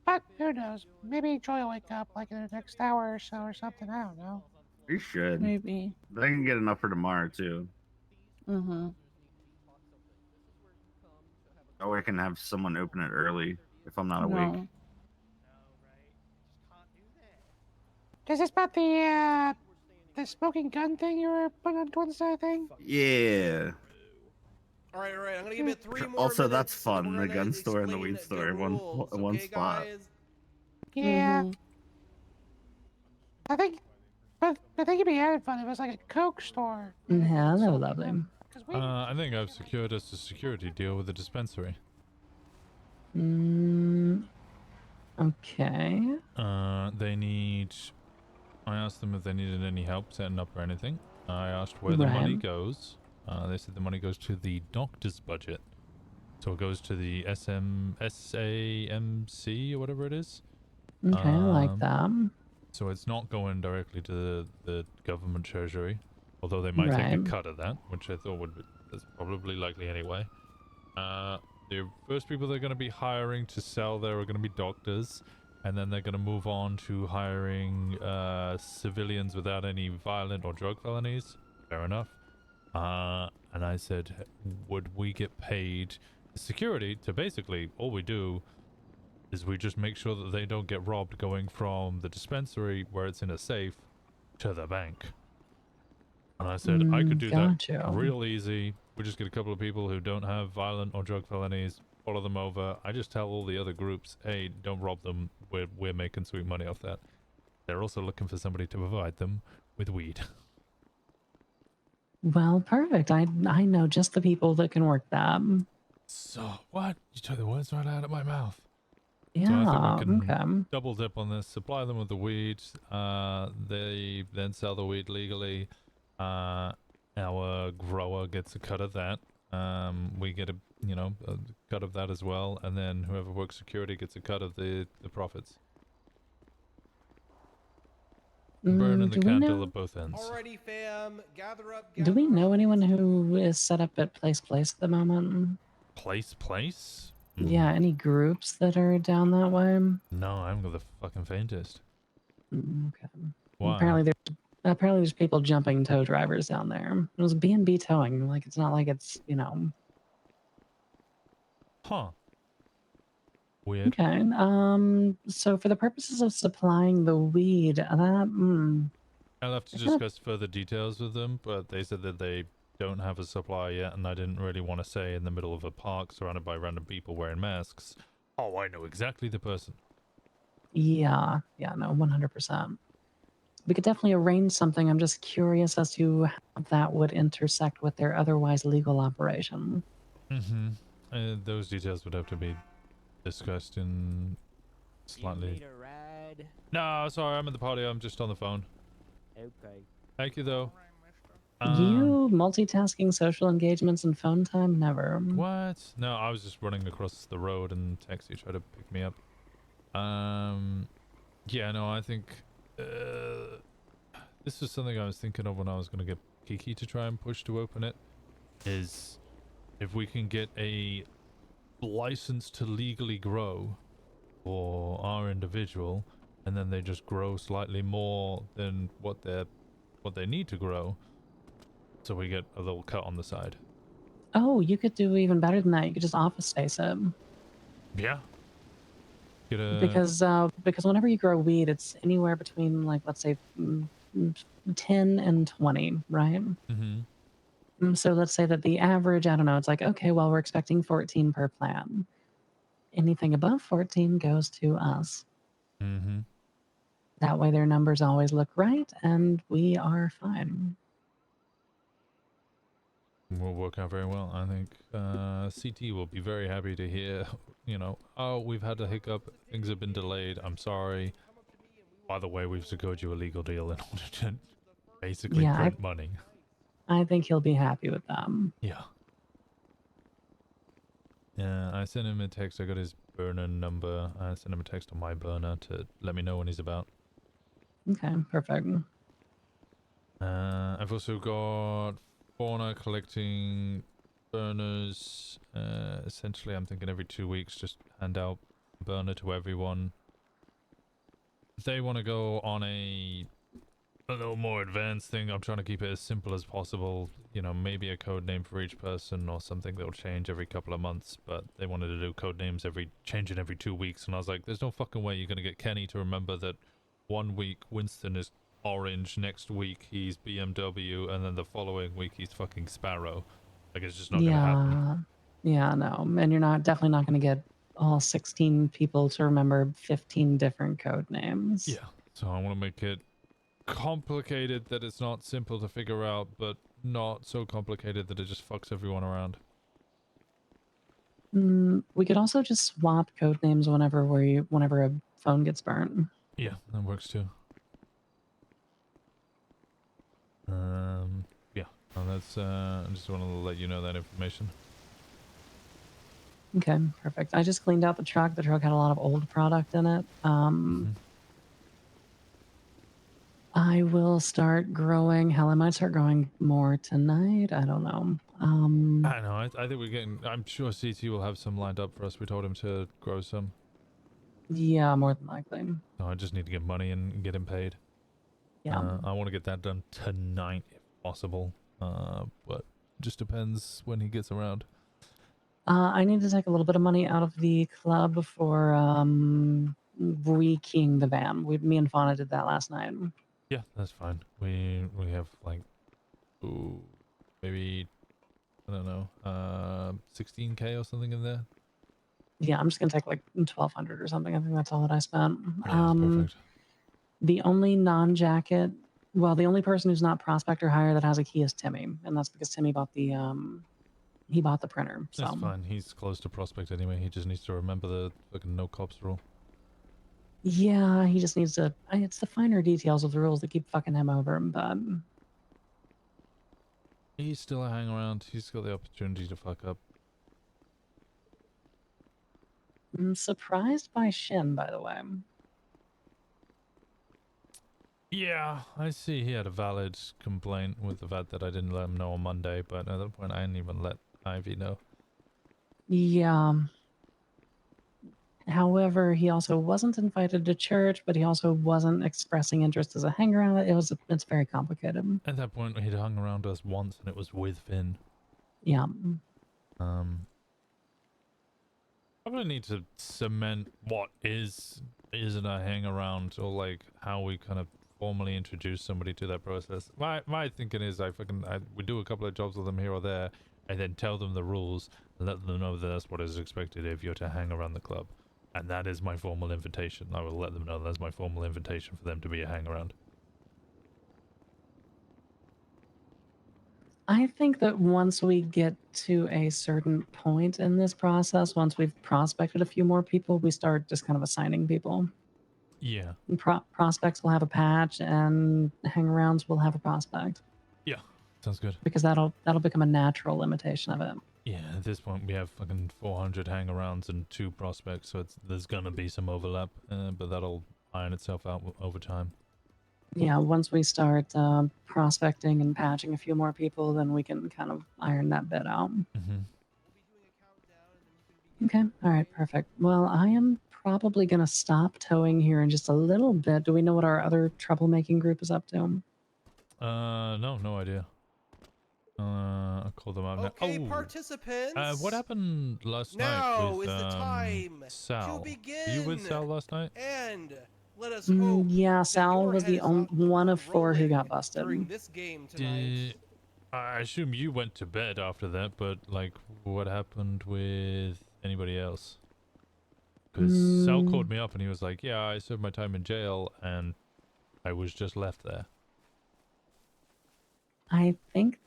S15: But who knows? Maybe Joy will wake up like in the next hour or so or something. I don't know.
S20: You should.
S7: Maybe.
S20: But I can get enough for tomorrow too. Or I can have someone open it early if I'm not awake.
S15: Is this about the smoking gun thing you were putting on Wednesday thing?
S20: Yeah.
S5: All right. I'm gonna give it 3 more
S20: Also,
S5: minutes.
S20: that's fun. The gun store and the weed store in one
S5: okay,
S20: spot.
S5: guys?
S15: Yeah. I think it'd be added fun if it was like a Coke store.
S7: Hello, lovely.
S1: I think I've secured us a security deal with the dispensary.
S7: Okay.
S1: They need. I asked them if they needed any help setting up or anything. I asked where the money
S7: Right.
S1: goes. They said the money goes to the doctor's budget. So it goes to the SAMC or whatever it is.
S7: Okay, I like that.
S1: So it's not going directly to the government treasury, although they might take a
S7: Right.
S1: cut of that, which I thought would be, that's probably likely anyway. The first people they're going to be hiring to sell there are going to be doctors, and then they're going to move on to hiring civilians without any violent or drug felonies. Fair enough. And I said, would we get paid security to basically all we do is we just make sure that they don't get robbed going from the dispensary where it's in a safe to the bank. And I said, I could do
S7: Gotcha.
S1: that real easy. We just get a couple of people who don't have violent or drug felonies, follow them over. I just tell all the other groups, hey, don't rob them. We're making sweet money off that. They're also looking for somebody to provide them with weed.
S7: Well, perfect. I know just the people that can work that.
S1: So, what? You took the words right out of my mouth.
S7: Yeah,
S1: So I think we can
S7: okay.
S1: double dip on this, supply them with the weed. They then sell the weed legally. Our grower gets a cut of that. We get a cut of that as well, and then whoever works security gets a cut of the profits. Burning the
S7: Do we
S1: candle
S7: know?
S1: at both ends.
S5: Alrighty, fam. Gather up.
S7: Do we know anyone who is set up at Place at the moment?
S1: Place?
S7: Yeah, any groups that are down that way?
S1: No, I'm the fucking faintest.
S7: Okay.
S1: Why?
S7: Apparently there's people jumping tow drivers down there. It was B&B towing. Like, it's not like it's,
S1: Huh. Weird.
S7: Okay. So for the purposes of supplying the weed, that
S1: I'll have to
S7: I feel-
S1: discuss further details with them, but they said that they don't have a supply yet, and I didn't really want to say in the middle of a park surrounded by random people wearing masks, oh, I know exactly the person.
S7: yeah, no, 100%. We could definitely arrange something. I'm just curious as to how that would intersect with their otherwise legal operation.
S1: Mm-hmm. Those details would have to be discussed in slightly...
S16: You need a ride?
S1: No, sorry, I'm at the party. I'm just on the phone.
S16: Okay.
S1: Thank you, though.
S7: You multitasking social engagements and phone time? Never.
S1: What? No, I was just running across the road and taxi tried to pick me up. Yeah, no, I think this was something I was thinking of when I was going to get Kiki to try and push to open it, is if we can get a license to legally grow for our individual, and then they just grow slightly more than what they need to grow, so we get a little cut on the side.
S7: Oh, you could do even better than that. You could just office space it.
S1: Yeah. Get a...
S7: Because whenever you grow weed, it's anywhere between, like, let's say 10 and 20, right?
S1: Mm-hmm.
S7: So let's say that the average, I don't know, it's like, okay, well, we're expecting 14 per plan. Anything above 14 goes to us.
S1: Mm-hmm.
S7: That way their numbers always look right, and we are fine.
S1: Will work out very well. I think CT will be very happy to hear, oh, we've had a hiccup, things have been delayed, I'm sorry. By the way, we've secured you a legal deal in order to basically print money.
S7: I think he'll be happy with them.
S1: Yeah. Yeah, I sent him a text. I got his burner number. I sent him a text on my burner to let me know when he's about.
S7: Okay, perfect.
S1: I've also got fauna collecting burners. Essentially, I'm thinking every 2 weeks, just hand out a burner to everyone. If they want to go on a little more advanced thing, I'm trying to keep it as simple as possible. Maybe a code name for each person or something that'll change every couple of months, but they wanted to do code names changing every 2 weeks, and I was like, there's no fucking way you're going to get Kenny to remember that 1 week Winston is orange, next week he's BMW, and then the following week he's fucking Sparrow. Like, it's just not going to happen.
S7: Yeah, no. And you're definitely not going to get all 16 people to remember 15 different code names.
S1: Yeah, so I want to make it complicated that it's not simple to figure out, but not so complicated that it just fucks everyone around.
S10: We could also just swap code names whenever a phone gets burnt.
S1: Yeah, that works too. Yeah, well, that's. I just want to let you know that information.
S10: Okay, perfect. I just cleaned out the truck. The truck had a lot of old product in it. I will start growing. Hell, I might start growing more tonight. I don't know.
S1: I know. I think we're getting. I'm sure CT will have some lined up for us. We told him to grow some.
S10: Yeah, more than likely.
S1: So I just need to get money and get him paid.
S10: Yeah.
S1: I want to get that done tonight if possible. But just depends when he gets around.
S10: I need to take a little bit of money out of the club for rekeying the van. Me and Fauna did that last night.
S1: Yeah, that's fine. We have like, ooh, maybe I don't know, 16K or something in there.
S10: Yeah, I'm just gonna take like 1,200 or something. I think that's all that I spent.
S1: Yeah, that's perfect.
S10: The only non-jacket, well, the only person who's not prospect or hire that has a key is Timmy, and that's because Timmy bought the he bought the printer. So
S1: That's fine. He's close to prospect anyway. He just needs to remember the fucking no cops rule.
S10: yeah, he just needs to. It's the finer details of the rules that keep fucking him over. But
S1: He's still a hang around. He's got the opportunity to fuck up.
S10: I'm surprised by Shin, by the way.
S1: Yeah, I see he had a valid complaint with the fact that I didn't let him know on Monday, but at that point I didn't even let Ivy know.
S10: Yeah. However, he also wasn't invited to church, but he also wasn't expressing interest as a hangaround. It's very complicated.
S1: At that point he'd hung around us once and it was with Finn.
S10: Yeah.
S1: Probably need to cement what isn't a hang around, or like how we kind of formally introduce somebody to that process. My thinking is we do a couple of jobs with them here or there, and then tell them the rules and let them know that that's what is expected if you're to hang around the club. And that is my formal invitation. I will let them know that's my formal invitation for them to be a hang around.
S10: I think that once we get to a certain point in this process, once we've prospected a few more people, we start just kind of assigning people.
S1: Yeah.
S10: And prospects will have a patch, and hangarounds will have a prospect.
S1: Yeah, sounds good.
S10: Because that'll become a natural limitation of it.
S1: Yeah, at this point we have fucking 400 hang-arounds and 2 prospects, so there's gonna be some overlap, but that'll iron itself out over time.
S10: Yeah, once we start prospecting and patching a few more people, then we can kind of iron that bit out. Okay, all right, perfect. Well, I am probably going to stop towing here in just a little bit. Do we know what our other troublemaking group is up to?
S1: No idea. I'll call them out
S5: Okay,
S1: now.
S5: participants.
S1: What happened last night
S5: Now
S1: with
S5: is the time
S1: Sal?
S5: to begin.
S1: You with Sal last night?
S5: And let us hope
S10: Yeah, Sal was the only one of 4 who got
S5: during
S10: busted.
S5: this game tonight.
S1: I assume you went to bed after that, but like, what happened with anybody else? Because Sal called me up and he was like, "Yeah, I served my time in jail and I was just left there."
S10: I think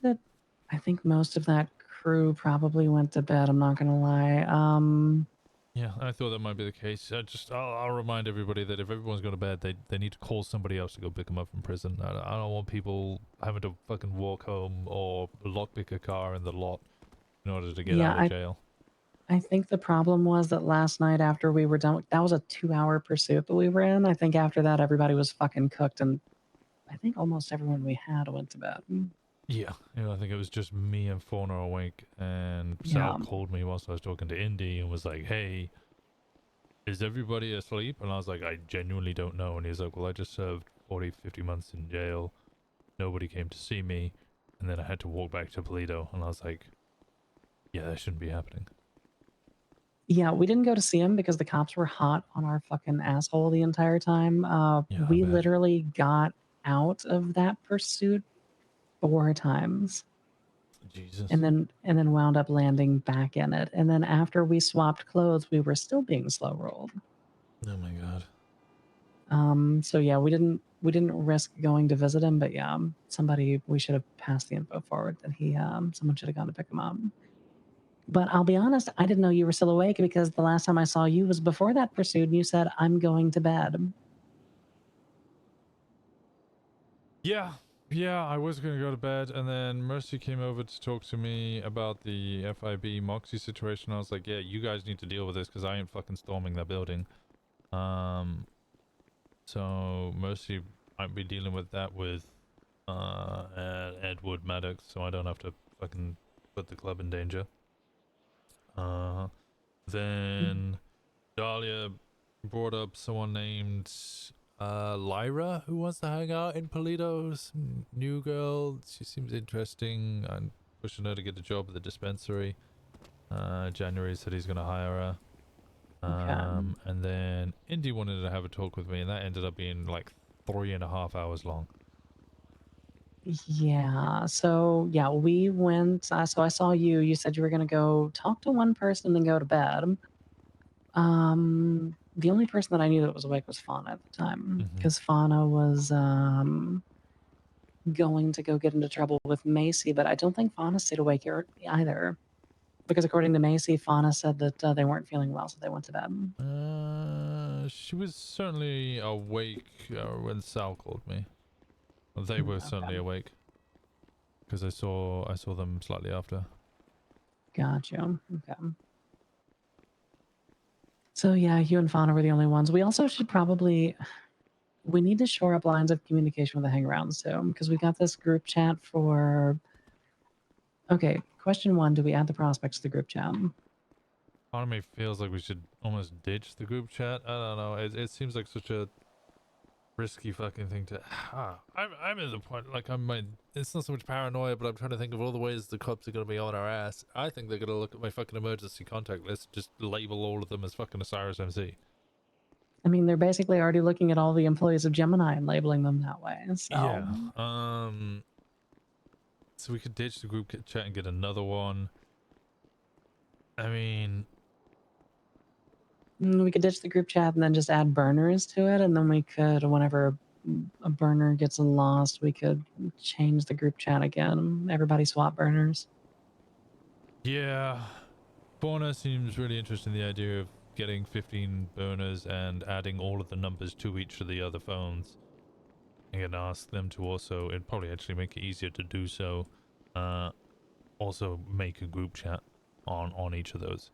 S10: most of that crew probably went to bed. I'm not gonna lie.
S1: Yeah, I thought that might be the case. I'll remind everybody that if everyone's going to bed, they need to call somebody else to go pick them up from prison. I don't want people having to fucking walk home or lockpick a car in the lot in order to get out of jail.
S10: I think the problem was that last night after we were done, that was a 2-hour pursuit that we were in. I think after that everybody was fucking cooked, and I think almost everyone we had went to bed.
S1: Yeah, I think it was just me and Fauna awake, and Sal called me whilst I was talking to Indy and was like, "Hey, is everybody asleep?" And I was like, "I genuinely don't know." And he's like, "Well, I just served 40, 50 months in jail. Nobody came to see me, and then I had to walk back to Toledo." And I was like, "Yeah, that shouldn't be happening."
S10: Yeah, we didn't go to see him because the cops were hot on our fucking asshole the entire time. We literally got out of that pursuit 4 times.
S1: Jesus.
S10: And then wound up landing back in it. And then after we swapped clothes, we were still being slow rolled.
S1: Oh my god.
S10: So yeah, we didn't risk going to visit him, but yeah, we should have passed the info forward that someone should have gone to pick him up. But I'll be honest, I didn't know you were still awake because the last time I saw you was before that pursuit, and you said, "I'm going to bed."
S1: Yeah, I was gonna go to bed, and then Mercy came over to talk to me about the FIB Moxie situation. I was like, yeah, you guys need to deal with this because I ain't fucking storming that building. So Mercy might be dealing with that with Edward Maddox, so I don't have to fucking put the club in danger. Then Dahlia brought up someone named Lyra, who wants to hang out in Polito's. New girl. She seems interesting. I'm pushing her to get a job at the dispensary. January said he's gonna hire her. And then Indy wanted to have a talk with me, and that ended up being like 3.5 hours long.
S10: Yeah. So yeah, we went. So I saw you. You said you were gonna go talk to one person and then go to bed. The only person that I knew that was awake was Fauna at the time, because Fauna was going to go get into trouble with Macy, but I don't think Fauna stayed awake either, because according to Macy, Fauna said that they weren't feeling well, so they went to bed.
S1: She was certainly awake when Sal called me. Well, they were certainly awake, because I saw them slightly after.
S10: Gotcha. Okay. So yeah, you and Fauna were the only ones. We also should probably, we need to shore up lines of communication with the hangarounds too, because we got this group chat for. Okay, question 1: do we add the prospects to the group chat?
S1: Part of me feels like we should almost ditch the group chat. I don't know. It seems like such a risky fucking thing to. I'm at the point like it's not so much paranoia, but I'm trying to think of all the ways the cops are gonna be on our ass. I think they're gonna look at my fucking emergency contact list, just label all of them as fucking Osiris MC.
S10: I mean, they're basically already looking at all the employees of Gemini and labeling them that way. So
S1: Yeah. So we could ditch the group chat and get another one. I mean,
S10: we could ditch the group chat and then just add burners to it, and then we could, whenever a burner gets lost, we could change the group chat again. Everybody swap burners.
S1: yeah. Fauna seems really interested in the idea of getting 15 burners and adding all of the numbers to each of the other phones. I can ask them to also, it'd probably actually make it easier to do so, also make a group chat on each of those.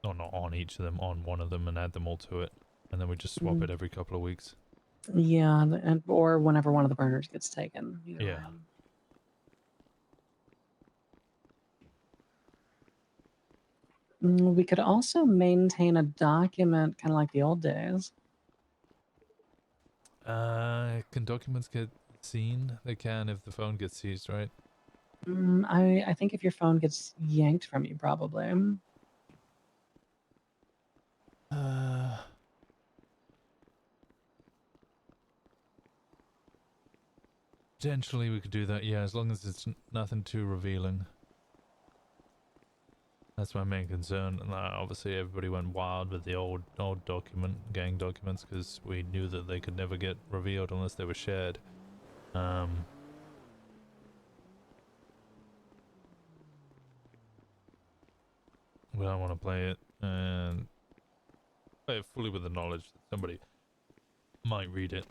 S1: Or not on each of them, on one of them, and add them all to it, and then we just swap it every couple of weeks.
S10: Yeah, or whenever one of the burners gets taken.
S1: Yeah.
S10: We could also maintain a document, kind of like the old days.
S1: Can documents get seen? They can if the phone gets seized, right?
S10: I think if your phone gets yanked from you, probably.
S1: Potentially we could do that, yeah, as long as it's nothing too revealing. That's my main concern. And obviously everybody went wild with the old gang documents, because we knew that they could never get revealed unless they were shared. We don't want to play it and play it fully with the knowledge that somebody might read it.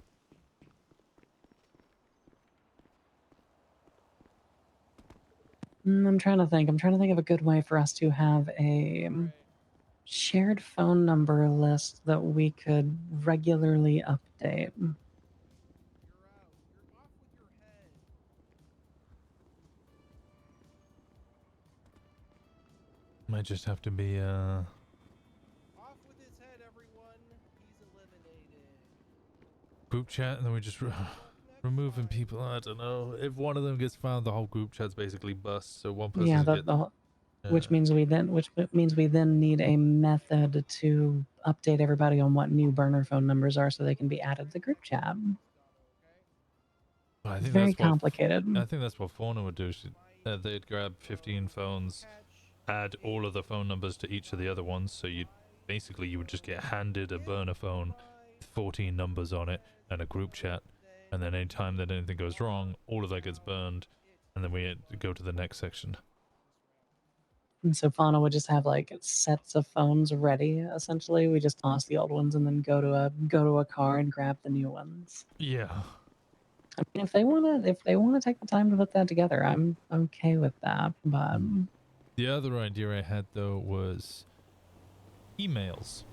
S10: I'm trying to think. I'm trying to think of a good way for us to have a shared phone number list that we could regularly update.
S1: Might just have to be
S5: Off with his head, everyone. He's eliminated.
S1: group chat, and then we just removing people. I don't know. If one of them gets found, the whole group chat's basically bust. So one person
S10: Yeah, which means we then need a method to update everybody on what new burner phone numbers are, so they can be added to the group chat.
S1: I
S10: It's
S1: think
S10: very
S1: that's
S10: complicated.
S1: I think that's what Fauna would do. They'd grab 15 phones, add all of the phone numbers to each of the other ones, so you would just get handed a burner phone with 14 numbers on it and a group chat, and then anytime that anything goes wrong, all of that gets burned, and then we go to the next section.
S10: And so Fauna would just have like sets of phones ready. Essentially, we just toss the old ones and then go to a car and grab the new ones.
S1: Yeah.
S10: I mean, if they wanna take the time to put that together, I'm okay with that. But
S1: The other idea I had though was emails.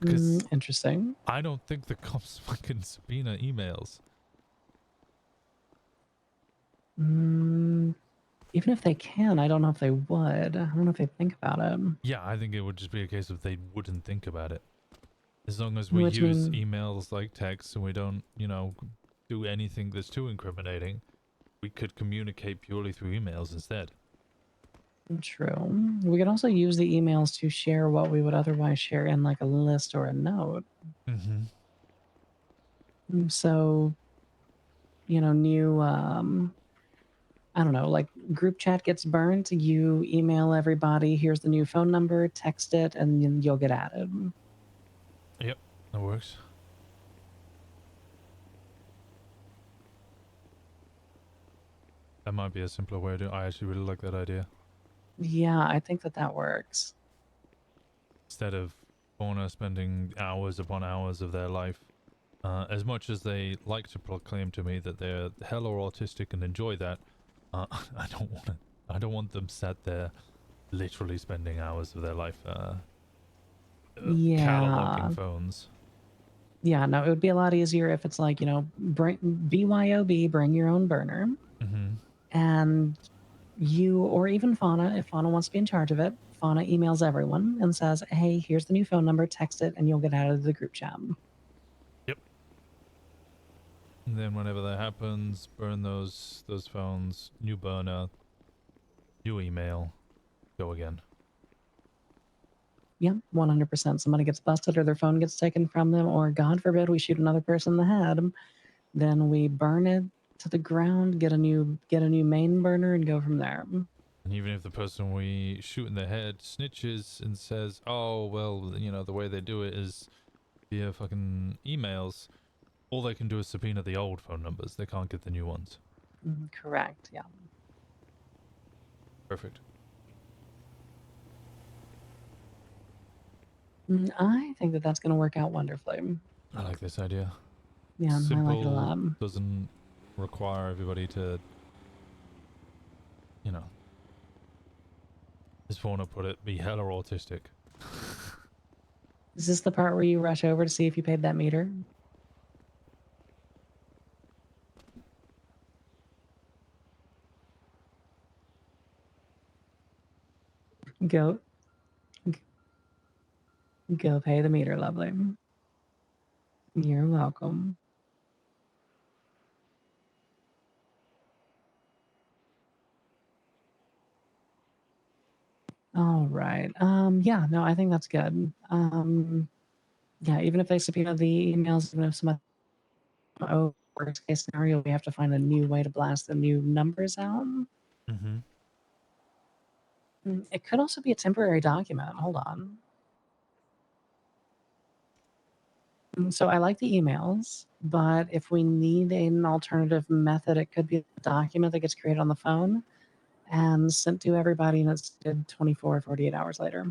S1: Because
S10: interesting.
S1: I don't think the cops fucking subpoena emails.
S10: Even if they can, I don't know if they would. I don't know if they think about it.
S1: Yeah, I think it would just be a case of they wouldn't think about it. As long as we
S10: Which
S1: use
S10: mean-
S1: emails like text and we don't, you know, do anything that's too incriminating, we could communicate purely through emails instead.
S10: True. We could also use the emails to share what we would otherwise share in like a list or a note. So, you know, new I don't know, like group chat gets burnt, you email everybody, here's the new phone number, text it, and then you'll get added.
S1: Yep, that works. That might be a simpler way to do it. I actually really like that idea.
S10: Yeah, I think that works.
S1: Instead of Fauna spending hours upon hours of their life, as much as they like to proclaim to me that they're hella autistic and enjoy that, I don't want them sat there literally spending hours of their life cataloging phones.
S10: Yeah, no, it would be a lot easier if it's like, you know, BYOB, bring your own burner. And you, or even Fauna, if Fauna wants to be in charge of it, Fauna emails everyone and says, hey, here's the new phone number, text it, and you'll get out of the group chat.
S1: Yep. And then whenever that happens, burn those phones, new burner, new email, go again.
S10: Yeah, 100%. Somebody gets busted or their phone gets taken from them, or God forbid we shoot another person in the head, then we burn it to the ground, get a new main burner, and go from there.
S1: And even if the person we shoot in the head snitches and says, oh, well, you know, the way they do it is via fucking emails, all they can do is subpoena the old phone numbers. They can't get the new ones.
S10: Correct, yeah.
S1: Perfect.
S10: I think that's going to work out wonderfully.
S1: I like this idea.
S10: Yeah,
S1: Simple,
S10: I like it a lot.
S1: doesn't require everybody to, you know, as Fauna put it, be hella autistic.
S10: Is this the part where you rush over to see if you paid that meter? Go pay the meter, lovely. You're welcome. All right. Yeah, no, I think that's good. Yeah, even if they subpoena the emails, even if some worst case scenario, we have to find a new way to blast the new numbers out. It could also be a temporary document. Hold on. So I like the emails, but if we need an alternative method, it could be a document that gets created on the phone and sent to everybody, and it's 24 or 48 hours later.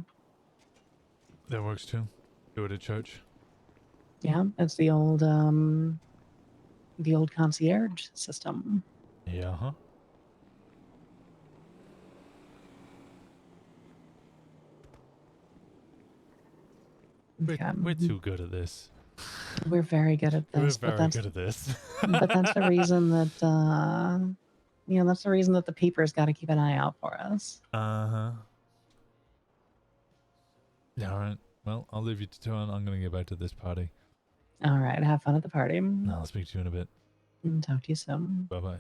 S1: That works too. Do it at church.
S10: Yeah, it's the old concierge system.
S1: Yeah, huh? We're too good at this.
S10: We're very good at this.
S1: We're very good at this.
S10: But that's the reason that you know, that's the reason that the peepers got to keep an eye out for us.
S1: Yeah, all right. Well, I'll leave you to it. I'm gonna get back to this party.
S10: All right, have fun at the party.
S1: I'll speak to you in a bit.
S10: Talk to you soon.
S1: Bye bye.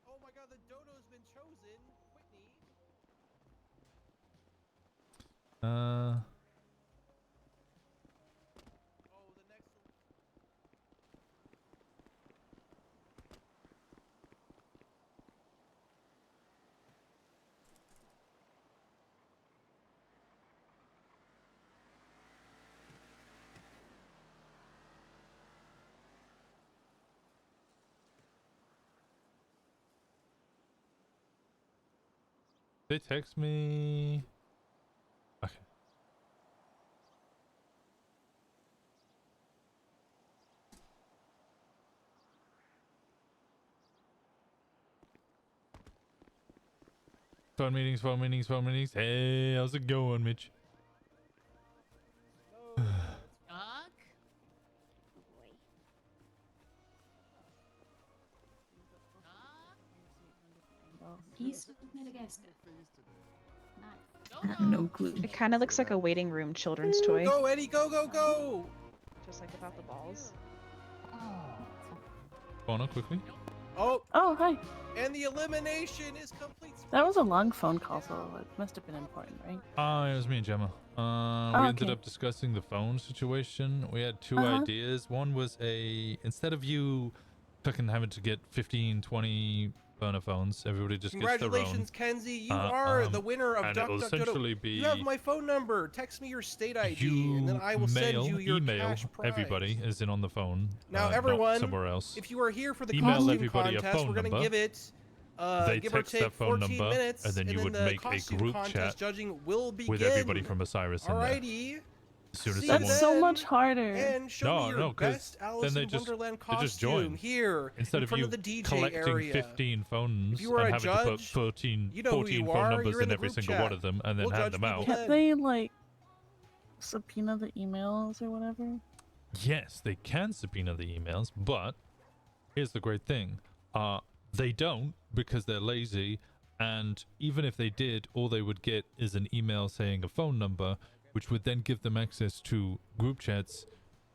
S5: Oh my god, the dodo's been chosen! Whitney!
S1: They text me. Okay. Phone meetings, phone meetings, phone meetings. Hey, how's it going, Mitch?
S9: East of Madagascar.
S14: I have no clue.
S23: It kind of looks like a waiting room children's toy.
S5: Go, Eddie, go, go, go!
S23: Just like without the balls.
S1: Phone up quickly.
S5: Oh,
S7: hi.
S5: and the elimination is complete.
S7: That was a long phone call, so it must have been important, right?
S1: It was me and Gemma. We ended up discussing the phone situation. We had two ideas. One was instead of you fucking having to get 15, 20 burner phones, everybody just gets their own.
S5: Congratulations, Kenzie. You are the winner of
S1: and
S5: Duck
S1: it'll
S5: Duck
S1: essentially
S5: Dodo.
S1: be
S5: You have my phone number. Text me your state ID, and then I will send you your
S1: email
S5: cash prize.
S1: everybody is in on the phone.
S5: Now,
S1: not
S5: everyone,
S1: somewhere else.
S5: if you are here for the
S1: Email
S5: costume
S1: everybody a
S5: contest,
S1: phone
S5: we're going to
S1: number.
S5: give it,
S1: They
S5: give or
S1: text
S5: take,
S1: that phone
S5: 14
S1: number,
S5: minutes,
S1: and then you would
S5: the
S1: make a
S5: costume
S1: group
S5: contest
S1: chat
S5: judging will begin.
S1: with everybody from Osiris in there.
S5: Alrighty.
S1: As soon as
S5: See
S1: someone...
S7: That's so much harder.
S5: And show me your best Alice
S1: then
S5: in
S1: they
S5: Wonderland
S1: they just
S5: costume
S1: join.
S5: here
S1: Instead
S5: in
S1: of
S5: front
S1: you
S5: of the DJ
S1: collecting
S5: area.
S1: 15 phones
S5: If you are
S1: and
S5: a
S1: having to put
S5: judge,
S1: 14
S5: you know who you
S1: phone
S5: are,
S1: numbers
S5: you're in
S1: in
S5: the
S1: every
S5: group
S1: single
S5: chat.
S1: one of them and then
S5: We'll
S1: hand
S5: judge
S1: them out.
S5: people
S7: Can't they, like, subpoena the emails or whatever?
S1: Yes, they can subpoena the emails, but here's the great thing. They don't because they're lazy, and even if they did, all they would get is an email saying a phone number, which would then give them access to group chats,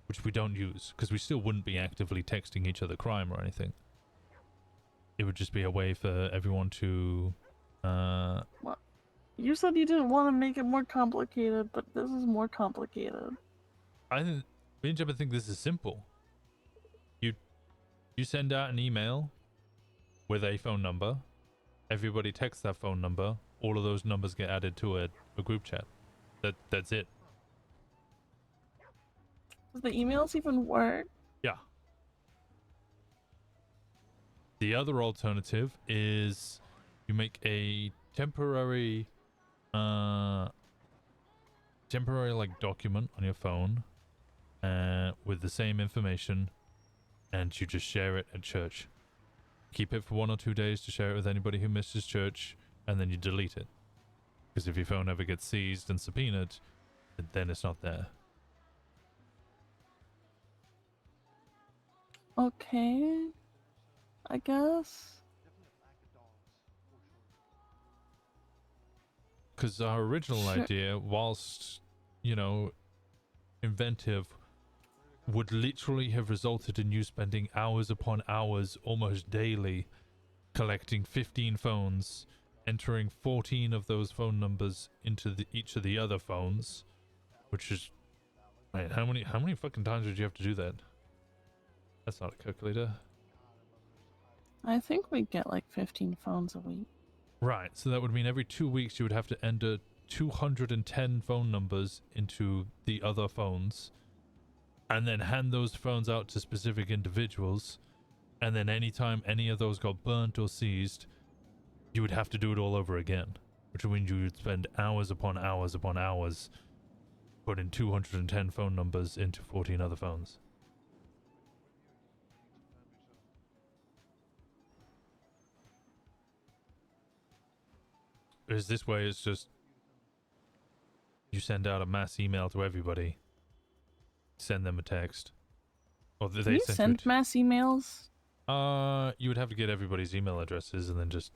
S1: which we don't use, because we still wouldn't be actively texting each other crime or anything. It would just be a way for everyone to...
S7: What? You said you didn't want to make it more complicated, but this is more complicated.
S1: Me and Gemma think this is simple. You send out an email with a phone number. Everybody texts that phone number. All of those numbers get added to a group chat. That's it.
S7: Does the emails even work?
S1: Yeah. The other alternative is you make a temporary like document on your phone with the same information, and you just share it at church. Keep it for 1 or 2 days to share it with anybody who misses church, and then you delete it. Because if your phone ever gets seized and subpoenaed, then it's not there.
S7: Okay. I guess.
S1: Because our original
S7: Sure.
S1: idea, whilst, you know, inventive, would literally have resulted in you spending hours upon hours, almost daily, collecting 15 phones, entering 14 of those phone numbers into each of the other phones, which is... Wait, how many fucking times would you have to do that? That's not a calculator.
S7: I think we get like 15 phones a week.
S1: Right, so that would mean every 2 weeks you would have to enter 210 phone numbers into the other phones, and then hand those phones out to specific individuals, and then anytime any of those got burnt or seized, you would have to do it all over again, which would mean you would spend hours upon hours upon hours putting 210 phone numbers into 14 other phones. Whereas this way it's just you send out a mass email to everybody, send them a text, or
S7: Can
S1: they
S7: you
S1: send
S7: send mass emails?
S1: you would have to get everybody's email addresses and then just,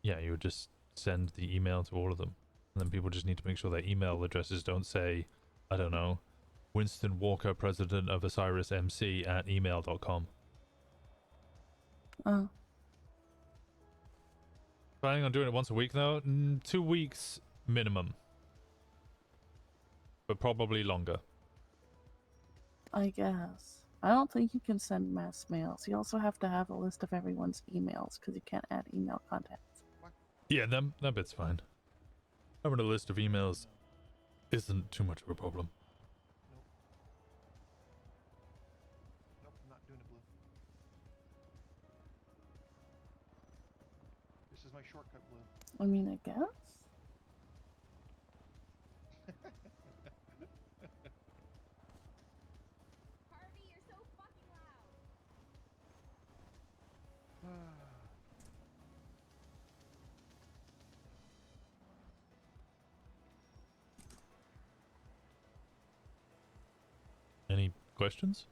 S1: yeah, you would just send the email to all of them, and then people just need to make sure their email addresses don't say, I don't know, Winston Walker, president of Osiris MC at email.com.
S7: Oh.
S1: Planning on doing it once a week though? 2 weeks minimum. But probably longer.
S7: I guess. I don't think you can send mass mails. You also have to have a list of everyone's emails because you can't add email contacts.
S1: Yeah, that bit's fine. Having a list of emails isn't too much of a problem.
S24: Nope, I'm not doing it blue. This
S2: is my shortcut, Blue.
S7: I mean, I guess.
S1: Any questions?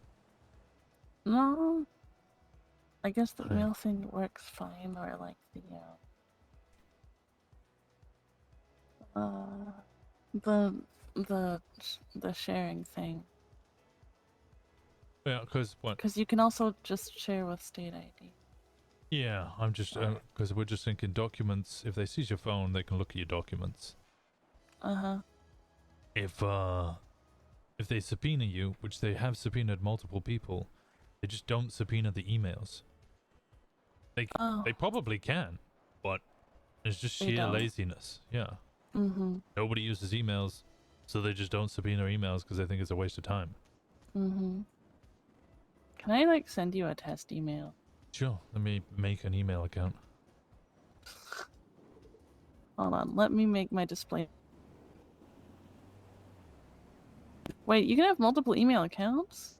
S7: No. I guess the
S1: Right.
S7: email thing works fine, or like the sharing thing.
S1: Yeah, because what?
S7: Because you can also just share with state ID.
S1: Yeah, I'm just because we're just thinking documents. If they seize your phone, they can look at your documents.
S7: Uh-huh.
S1: If they subpoena you, which they have subpoenaed multiple people, they just don't subpoena the emails. They probably can, but it's just
S7: They
S1: sheer
S7: don't.
S1: laziness. Yeah.
S7: Mm-hmm.
S1: Nobody uses emails, so they just don't subpoena emails because they think it's a waste of time.
S7: Mm-hmm. Can I like send you a test email?
S1: Sure. Let me make an email account.
S7: Hold on, let me make my display. Wait, you can have multiple email accounts?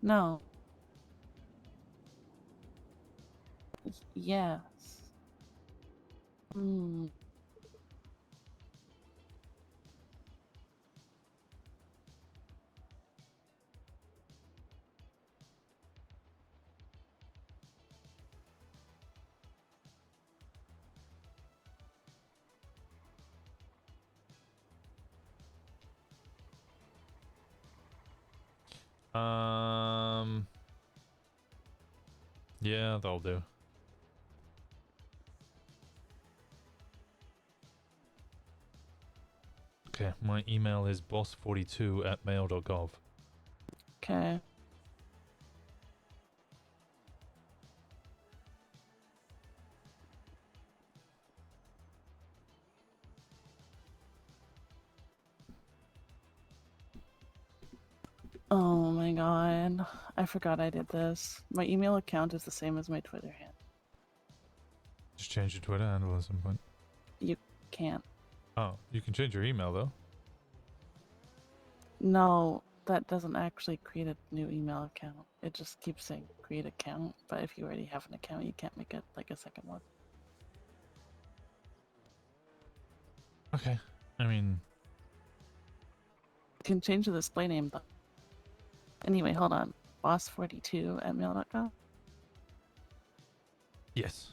S7: No. Yes. Hmm.
S1: Yeah, that'll do. Okay, my email is boss42@mail.gov.
S7: Okay. Oh my god. I forgot I did this. My email account is the same as my Twitter handle.
S1: Just change your Twitter handle at some point.
S7: You can't.
S1: Oh, you can change your email though.
S7: No, that doesn't actually create a new email account. It just keeps saying create account, but if you already have an account, you can't make it like a second one.
S1: Okay. I mean,
S7: You can change the display name though. Anyway, hold on. Boss42@mail.com.
S1: yes.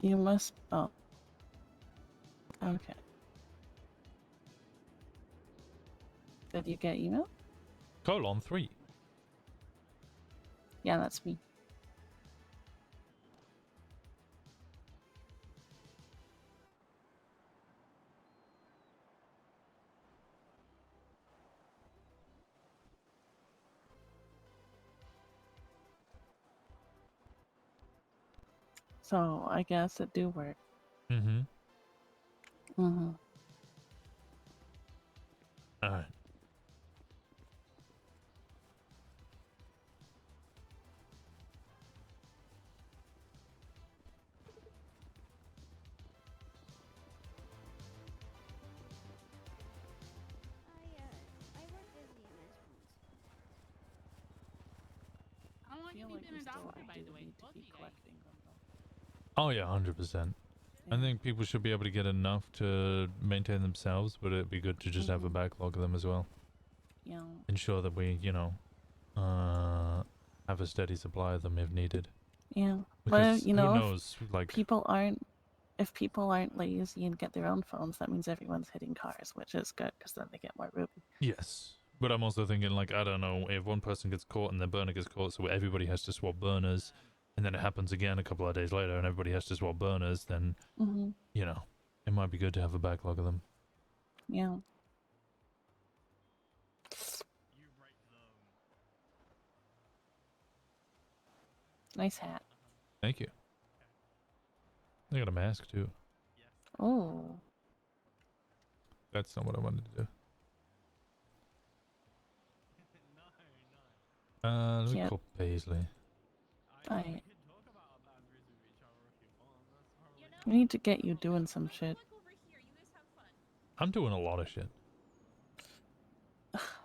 S7: You must. Oh. Okay. Did you get email?
S1: :3.
S7: Yeah, that's me. So I guess it do work.
S1: Mm-hmm.
S7: Mm-hmm.
S1: Alright.
S6: How long have you been a doctor, by the way? Both of you guys.
S1: Oh yeah, 100%. I think people should be able to get enough to maintain themselves, but it'd be good to just have a backlog of them as well.
S7: Yeah.
S1: Ensure that we, have a steady supply of them if needed.
S7: Yeah.
S1: Because
S7: But you know,
S1: who knows, like
S7: if people aren't lazy and get their own phones, that means everyone's hitting cars, which is good because then they get more room.
S1: yes. But I'm also thinking, like, I don't know, if one person gets caught and their burner gets caught, so everybody has to swap burners, and then it happens again a couple of days later and everybody has to swap burners, then,
S7: Mm-hmm.
S1: it might be good to have a backlog of them.
S7: Yeah. Nice hat.
S1: Thank you. I got a mask, too.
S7: Oh.
S1: That's not what I wanted to do. Let me
S7: Yeah.
S1: call Paisley.
S7: I need to get you doing some shit.
S1: I'm doing a lot of shit.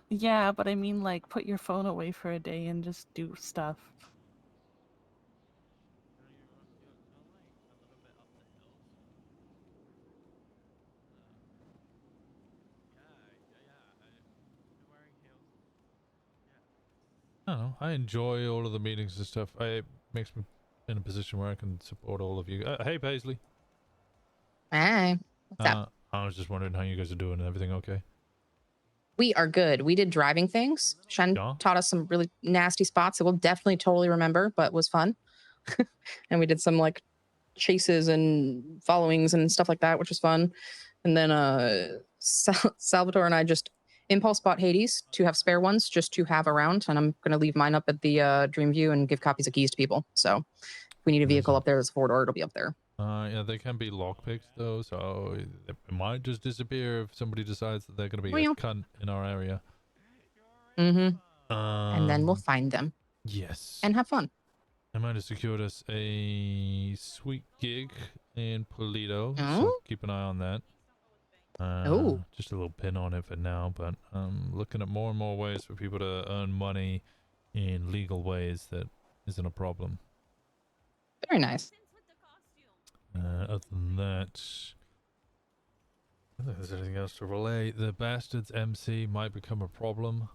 S7: Yeah, but I mean, like, put your phone away for a day and just do stuff.
S1: I don't know. I enjoy all of the meetings and stuff. It makes me in a position where I can support all of you. Hey, Paisley.
S2: Hey, what's up?
S1: I was just wondering how you guys are doing. Everything okay?
S2: We are good. We did driving things. Shen taught us some really nasty spots that we'll definitely totally remember, but was fun. And we did some like chases and followings and stuff like that, which was fun. And then Salvatore and I just impulse bought Hades to have spare ones just to have around. And I'm going to leave mine up at the Dreamview and give copies of keys to people. So if we need a vehicle up there that's four-door, it'll be up there.
S1: Yeah, they can be lockpicked though, so it might just disappear if somebody decides that they're going to be
S2: Well.
S1: a cunt in our area.
S2: Mm-hmm. And then we'll find them.
S1: Yes.
S2: And have fun.
S1: I might have secured us a sweet gig in Polito,
S2: Oh?
S1: so keep an eye on that. Just a little pin on it for now, but looking at more and more ways for people to earn money in legal ways that isn't a problem.
S2: Very nice.
S1: Other than that, I don't think there's anything else to relay. The bastards MC might become a problem.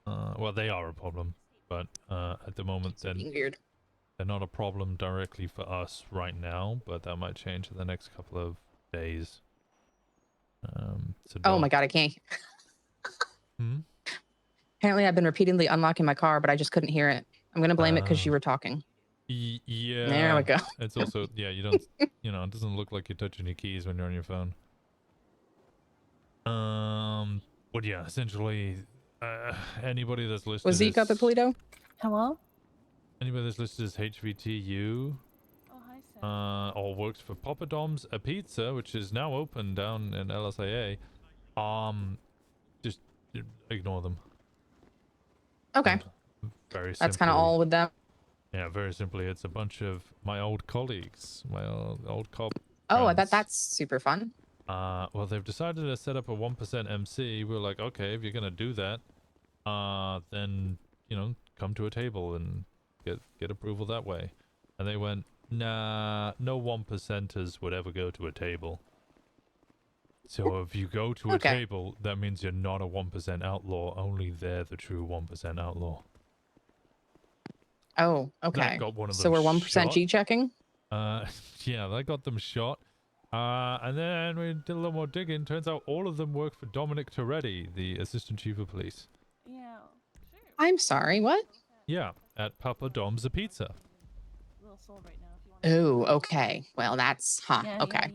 S1: Well, they are a problem, but at the moment they're not a problem directly for us right now, but that might change in the next couple of days. So
S2: Oh my god, I can't. Apparently I've been repeatedly unlocking my car, but I just couldn't hear it. I'm going to blame it because you were talking.
S1: Yeah.
S2: There we go.
S1: It's also, yeah, you don't, you know, it doesn't look like you're touching your keys when you're on your phone. But yeah, essentially, anybody that's listed
S2: Was Zeke up at Polito?
S7: Hello?
S1: Anybody that's listed as HVTU, or works for Papa Dom's a Pizza, which is now open down in LSIA, just ignore them.
S2: Okay.
S1: Very
S2: That's kind of
S1: simply.
S2: all with them.
S1: Yeah, very simply, it's a bunch of my old colleagues, my old cop.
S2: Oh, I bet
S1: friends.
S2: that's super fun.
S1: Well, they've decided to set up a 1% MC. We're like, okay, if you're gonna do that, then you know, come to a table and get approval that way. And they went, nah, no 1%ers would ever go to a table. So if you go to a table, that means you're not a 1% outlaw. Only they're the true 1% outlaw.
S2: Oh,
S1: That
S2: okay.
S1: got one of
S2: So
S1: them
S2: we're 1%
S1: shot.
S2: G-checking?
S1: Yeah, that got them shot. And then we did a little more digging. Turns out all of them work for Dominic Toretti, the assistant chief of police.
S7: Yeah.
S2: I'm sorry, what?
S1: Yeah, at Papa Dom's a Pizza.
S2: Oh, okay. Well, that's, okay.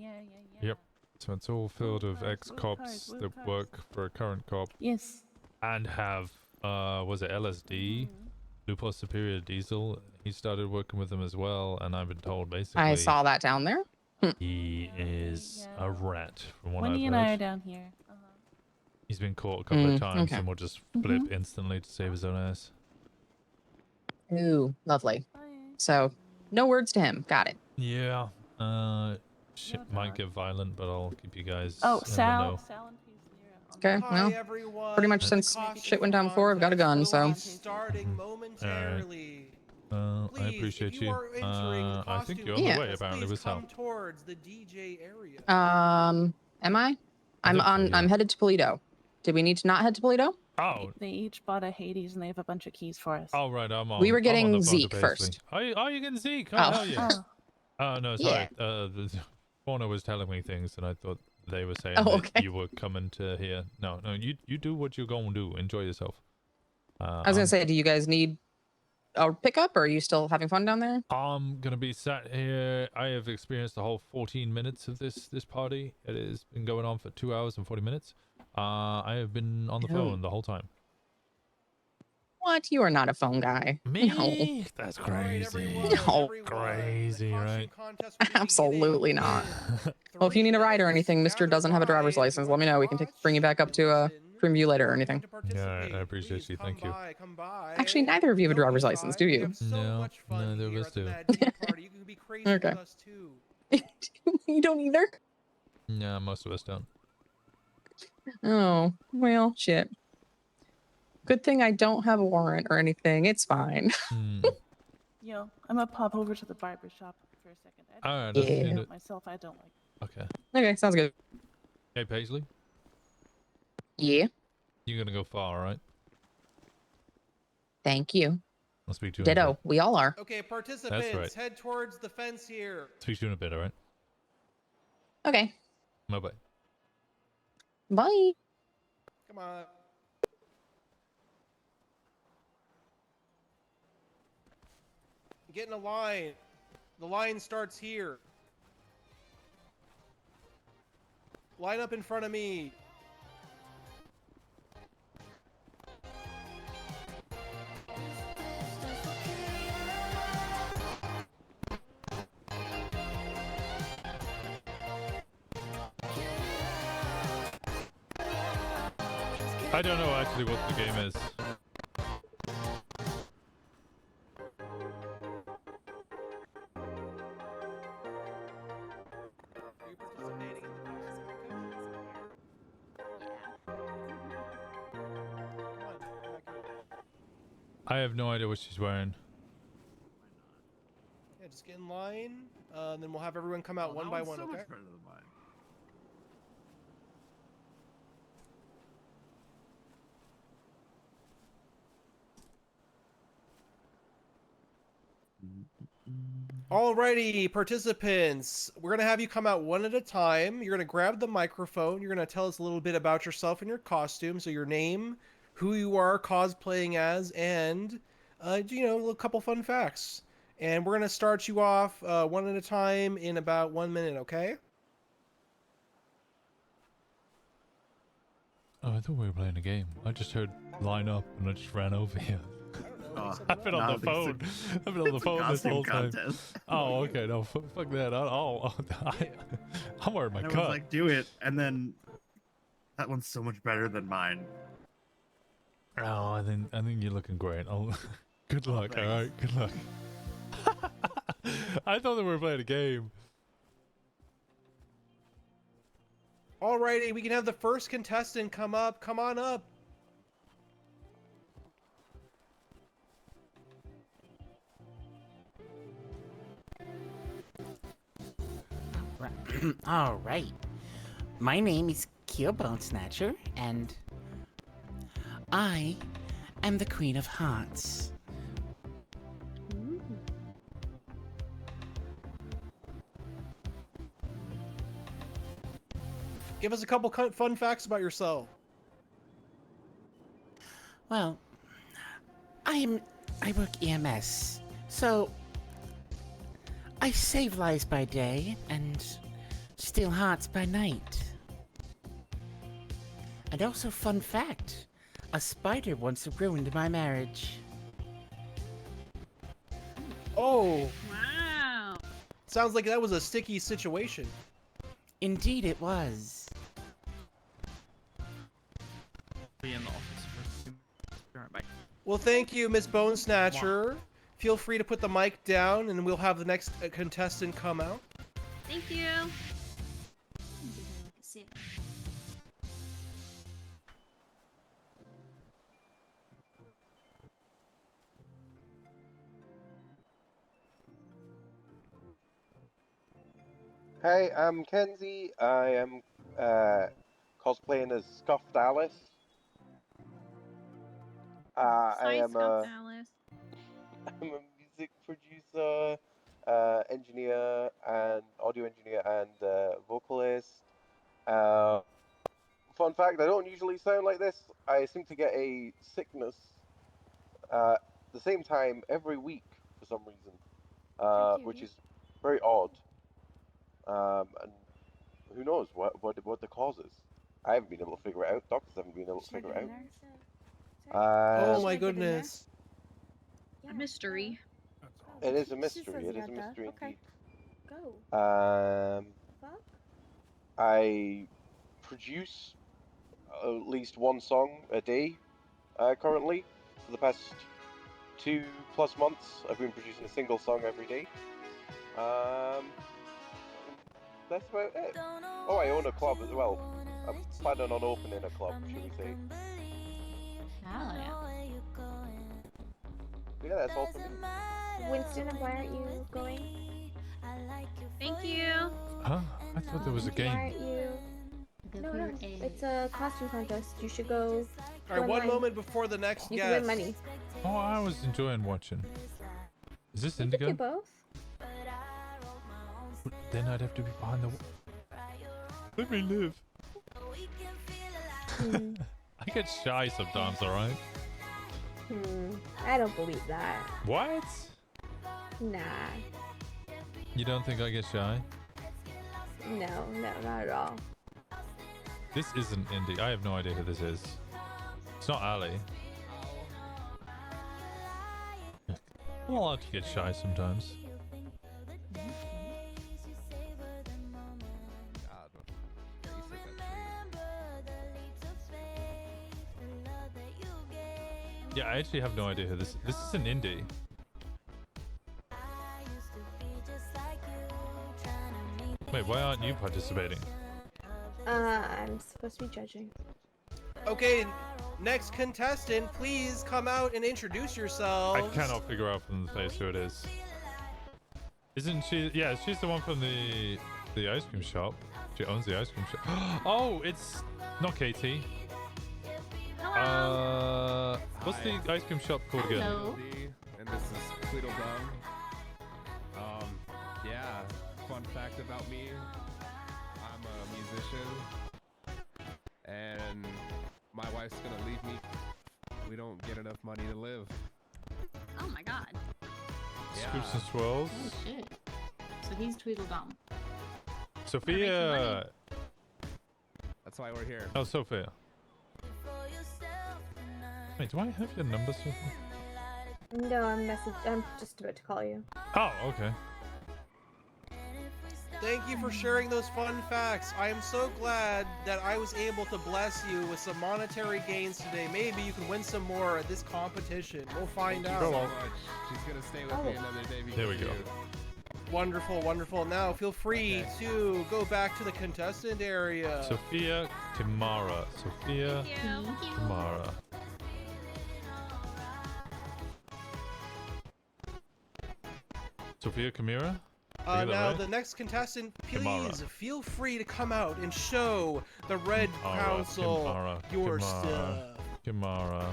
S1: Yep. So it's all filled of ex-cops that work for a current cop.
S7: Yes.
S1: And have, was it LSD? Lupus Superior Diesel. He started working with them as well, and I've been told basically...
S2: I saw that down there.
S1: He is a rat, from what
S7: Wendy
S1: I've
S7: and
S1: heard.
S7: I are down here.
S1: He's been caught a couple of times
S2: okay.
S1: and will just flip instantly to save his own ass.
S2: Ooh, lovely. So, no words to him. Got it.
S1: Yeah. Shit might get violent, but I'll keep you guys
S7: Oh,
S1: in the
S7: Sal.
S1: know.
S2: Okay, well, pretty much since shit went down before, I've got a gun, so.
S5: Starting momentarily.
S1: Well, I appreciate you. I think you're on the way, apparently, with Sal.
S5: Come towards the DJ area.
S2: Am I? I'm headed to Polito. Did we need to not head to Polito?
S1: Oh.
S7: They each bought a Hades and they have a bunch of keys for us.
S1: Oh, right, I'm on.
S2: We were
S1: I'm on
S2: getting
S1: the phone to
S2: Zeke
S1: Paisley.
S2: first.
S1: Oh, you're getting Zeke? Oh,
S2: Oh.
S1: hell yeah. No, sorry.
S2: Yeah.
S1: Fauna was telling me things, and I thought they were saying
S2: Oh,
S1: that
S2: okay.
S1: you were coming to here. No, you do what you're going to do. Enjoy yourself.
S2: I was gonna say, do you guys need a pickup, or are you still having fun down there?
S1: I'm gonna be sat here. I have experienced the whole 14 minutes of this party. It has been going on for 2 hours and 40 minutes. I have been on the phone the whole time.
S2: What? You are not a phone guy.
S1: Me? That's crazy.
S2: No.
S1: Crazy, right?
S2: Absolutely not. Well, if you need a ride or anything, Mister doesn't have a driver's license. Let me know. We can bring you back up to Creamview later or anything.
S1: Yeah, I appreciate you. Thank you.
S2: Actually, neither of you have a driver's license, do you?
S1: No, neither of us do.
S2: Okay. You don't either?
S1: Yeah, most of us don't.
S2: Oh, well, shit. Good thing I don't have a warrant or anything. It's fine.
S7: Yo, I'm gonna pop over to the barber shop for a second.
S1: All right,
S2: let's do
S1: it.
S7: Myself, I don't like.
S1: Okay.
S2: Okay, sounds good.
S1: Hey, Paisley.
S2: Yeah.
S1: You're gonna go far, right?
S2: Thank you.
S1: I'll speak to you.
S2: Ditto. We all are.
S5: Okay, participants,
S1: That's right.
S5: head towards the fence here.
S1: Speak to you in a bit, all right?
S2: Okay.
S1: Bye-bye.
S2: Bye.
S5: Come on. Get in a line. The line starts here. Line up in front of me.
S1: I don't know actually what the game is. I have no idea what she's wearing.
S5: Yeah, just get in line. Then we'll have everyone come out one by one, okay? Alrighty, participants, we're going to have you come out one at a time. You're going to grab the microphone. You're going to tell us a little bit about yourself and your costume. So your name, who you are cosplaying as, and, you know, a couple fun facts. And we're going to start you off one at a time in about 1 minute, okay?
S1: Oh, I thought we were playing a game. I just heard line up and I just ran over here. I've been on the phone. I've been on the phone this whole time. Oh, okay. No, fuck that. I'm wearing my
S20: And
S1: cut.
S20: I was like, do it, and then that one's so much better than mine.
S1: Oh, I think you're looking great. Oh, good luck. All right, good luck. I thought that we were playing a game.
S5: Alrighty, we can have the first contestant come up. Come on up.
S3: All right. My name is Bone Snatcher, and I am the Queen of Hearts.
S5: Give us a couple fun facts about yourself.
S3: Well, I work EMS, so I save lives by day and steal hearts by night. And also, fun fact, a spider once ruined my marriage.
S5: Oh.
S19: Wow.
S5: Sounds like that was a sticky situation.
S3: Indeed it was.
S12: Be in the office. Be right back.
S5: Well, thank you, Miss Bone Snatcher. Feel free to put the mic down, and we'll have the next contestant come out.
S19: Thank you.
S8: Hey, I'm Kenzie. I am cosplaying as Scuffed Alice. I am
S19: Alice.
S8: I'm a music producer, engineer, and audio engineer and vocalist. Fun fact: I don't usually sound like this. I seem to get a sickness the same time every week for some reason, which is very odd. And who knows what the cause is? I haven't been able to figure it out. Doctors haven't been able to figure it out.
S5: Oh my goodness.
S19: A mystery.
S8: It is a mystery. It is a mystery indeed.
S9: Go.
S8: I produce at least one song a day currently. For the past 2+ months, I've been producing a single song every day. That's about it. Oh, I own a club as well. I'm planning on opening a club, should we say.
S9: Hell yeah.
S8: Yeah, that's all for me.
S9: Winston, why aren't you going?
S19: Thank you.
S1: Huh? I thought there was a
S9: Why
S1: game.
S9: aren't you? No, it's a costume contest. You should go.
S5: All right, one
S9: online.
S5: moment before the next
S9: You
S5: guest.
S9: can win money.
S1: Oh, I was enjoying watching. Is this
S9: You could do
S1: Indigo?
S9: both.
S1: Then I'd have to be behind the. Let me live. I get shy sometimes, alright?
S9: I don't believe that.
S1: What?
S9: Nah.
S1: You don't think I get shy?
S9: No, not at all.
S1: This isn't Indy. I have no idea who this is. It's not Ali. I'm allowed to get shy sometimes. Yeah, I actually have no idea who this is. This is an indie. Wait, why aren't you participating?
S9: I'm supposed to be judging.
S5: Okay, next contestant, please come out and introduce yourselves.
S1: I cannot figure out from the face who it is. Isn't she? Yeah, she's the one from the ice cream shop. She owns the ice cream shop. Oh, it's not Katie. What's the ice cream shop called again?
S11: Hello. And this is Tweedledum. Yeah, fun fact about me. I'm a musician. And my wife's gonna leave me. We don't get enough money to live.
S19: Oh my god.
S1: Scoops and swirls.
S9: Oh shit. So he's Tweedledum.
S1: Sophia.
S11: That's why we're here.
S1: Oh, Sophia. Wait, do I have your number, Sophia?
S9: No, I'm just about to call you.
S1: Oh, okay.
S5: Thank you for sharing those fun facts. I am so glad that I was able to bless you with some monetary gains today. Maybe you can win some more at this competition. We'll find out.
S11: Thank you so much. She's gonna stay with me another day.
S1: There we go.
S5: Wonderful, wonderful. Now feel free to go back to the contestant area.
S1: Sophia Kimara. Sophia Kimara. Sophia Kimura?
S5: Now, the next contestant, please
S1: Kimara.
S5: feel free to come out and show the Red Council your stuff.
S1: Kimara.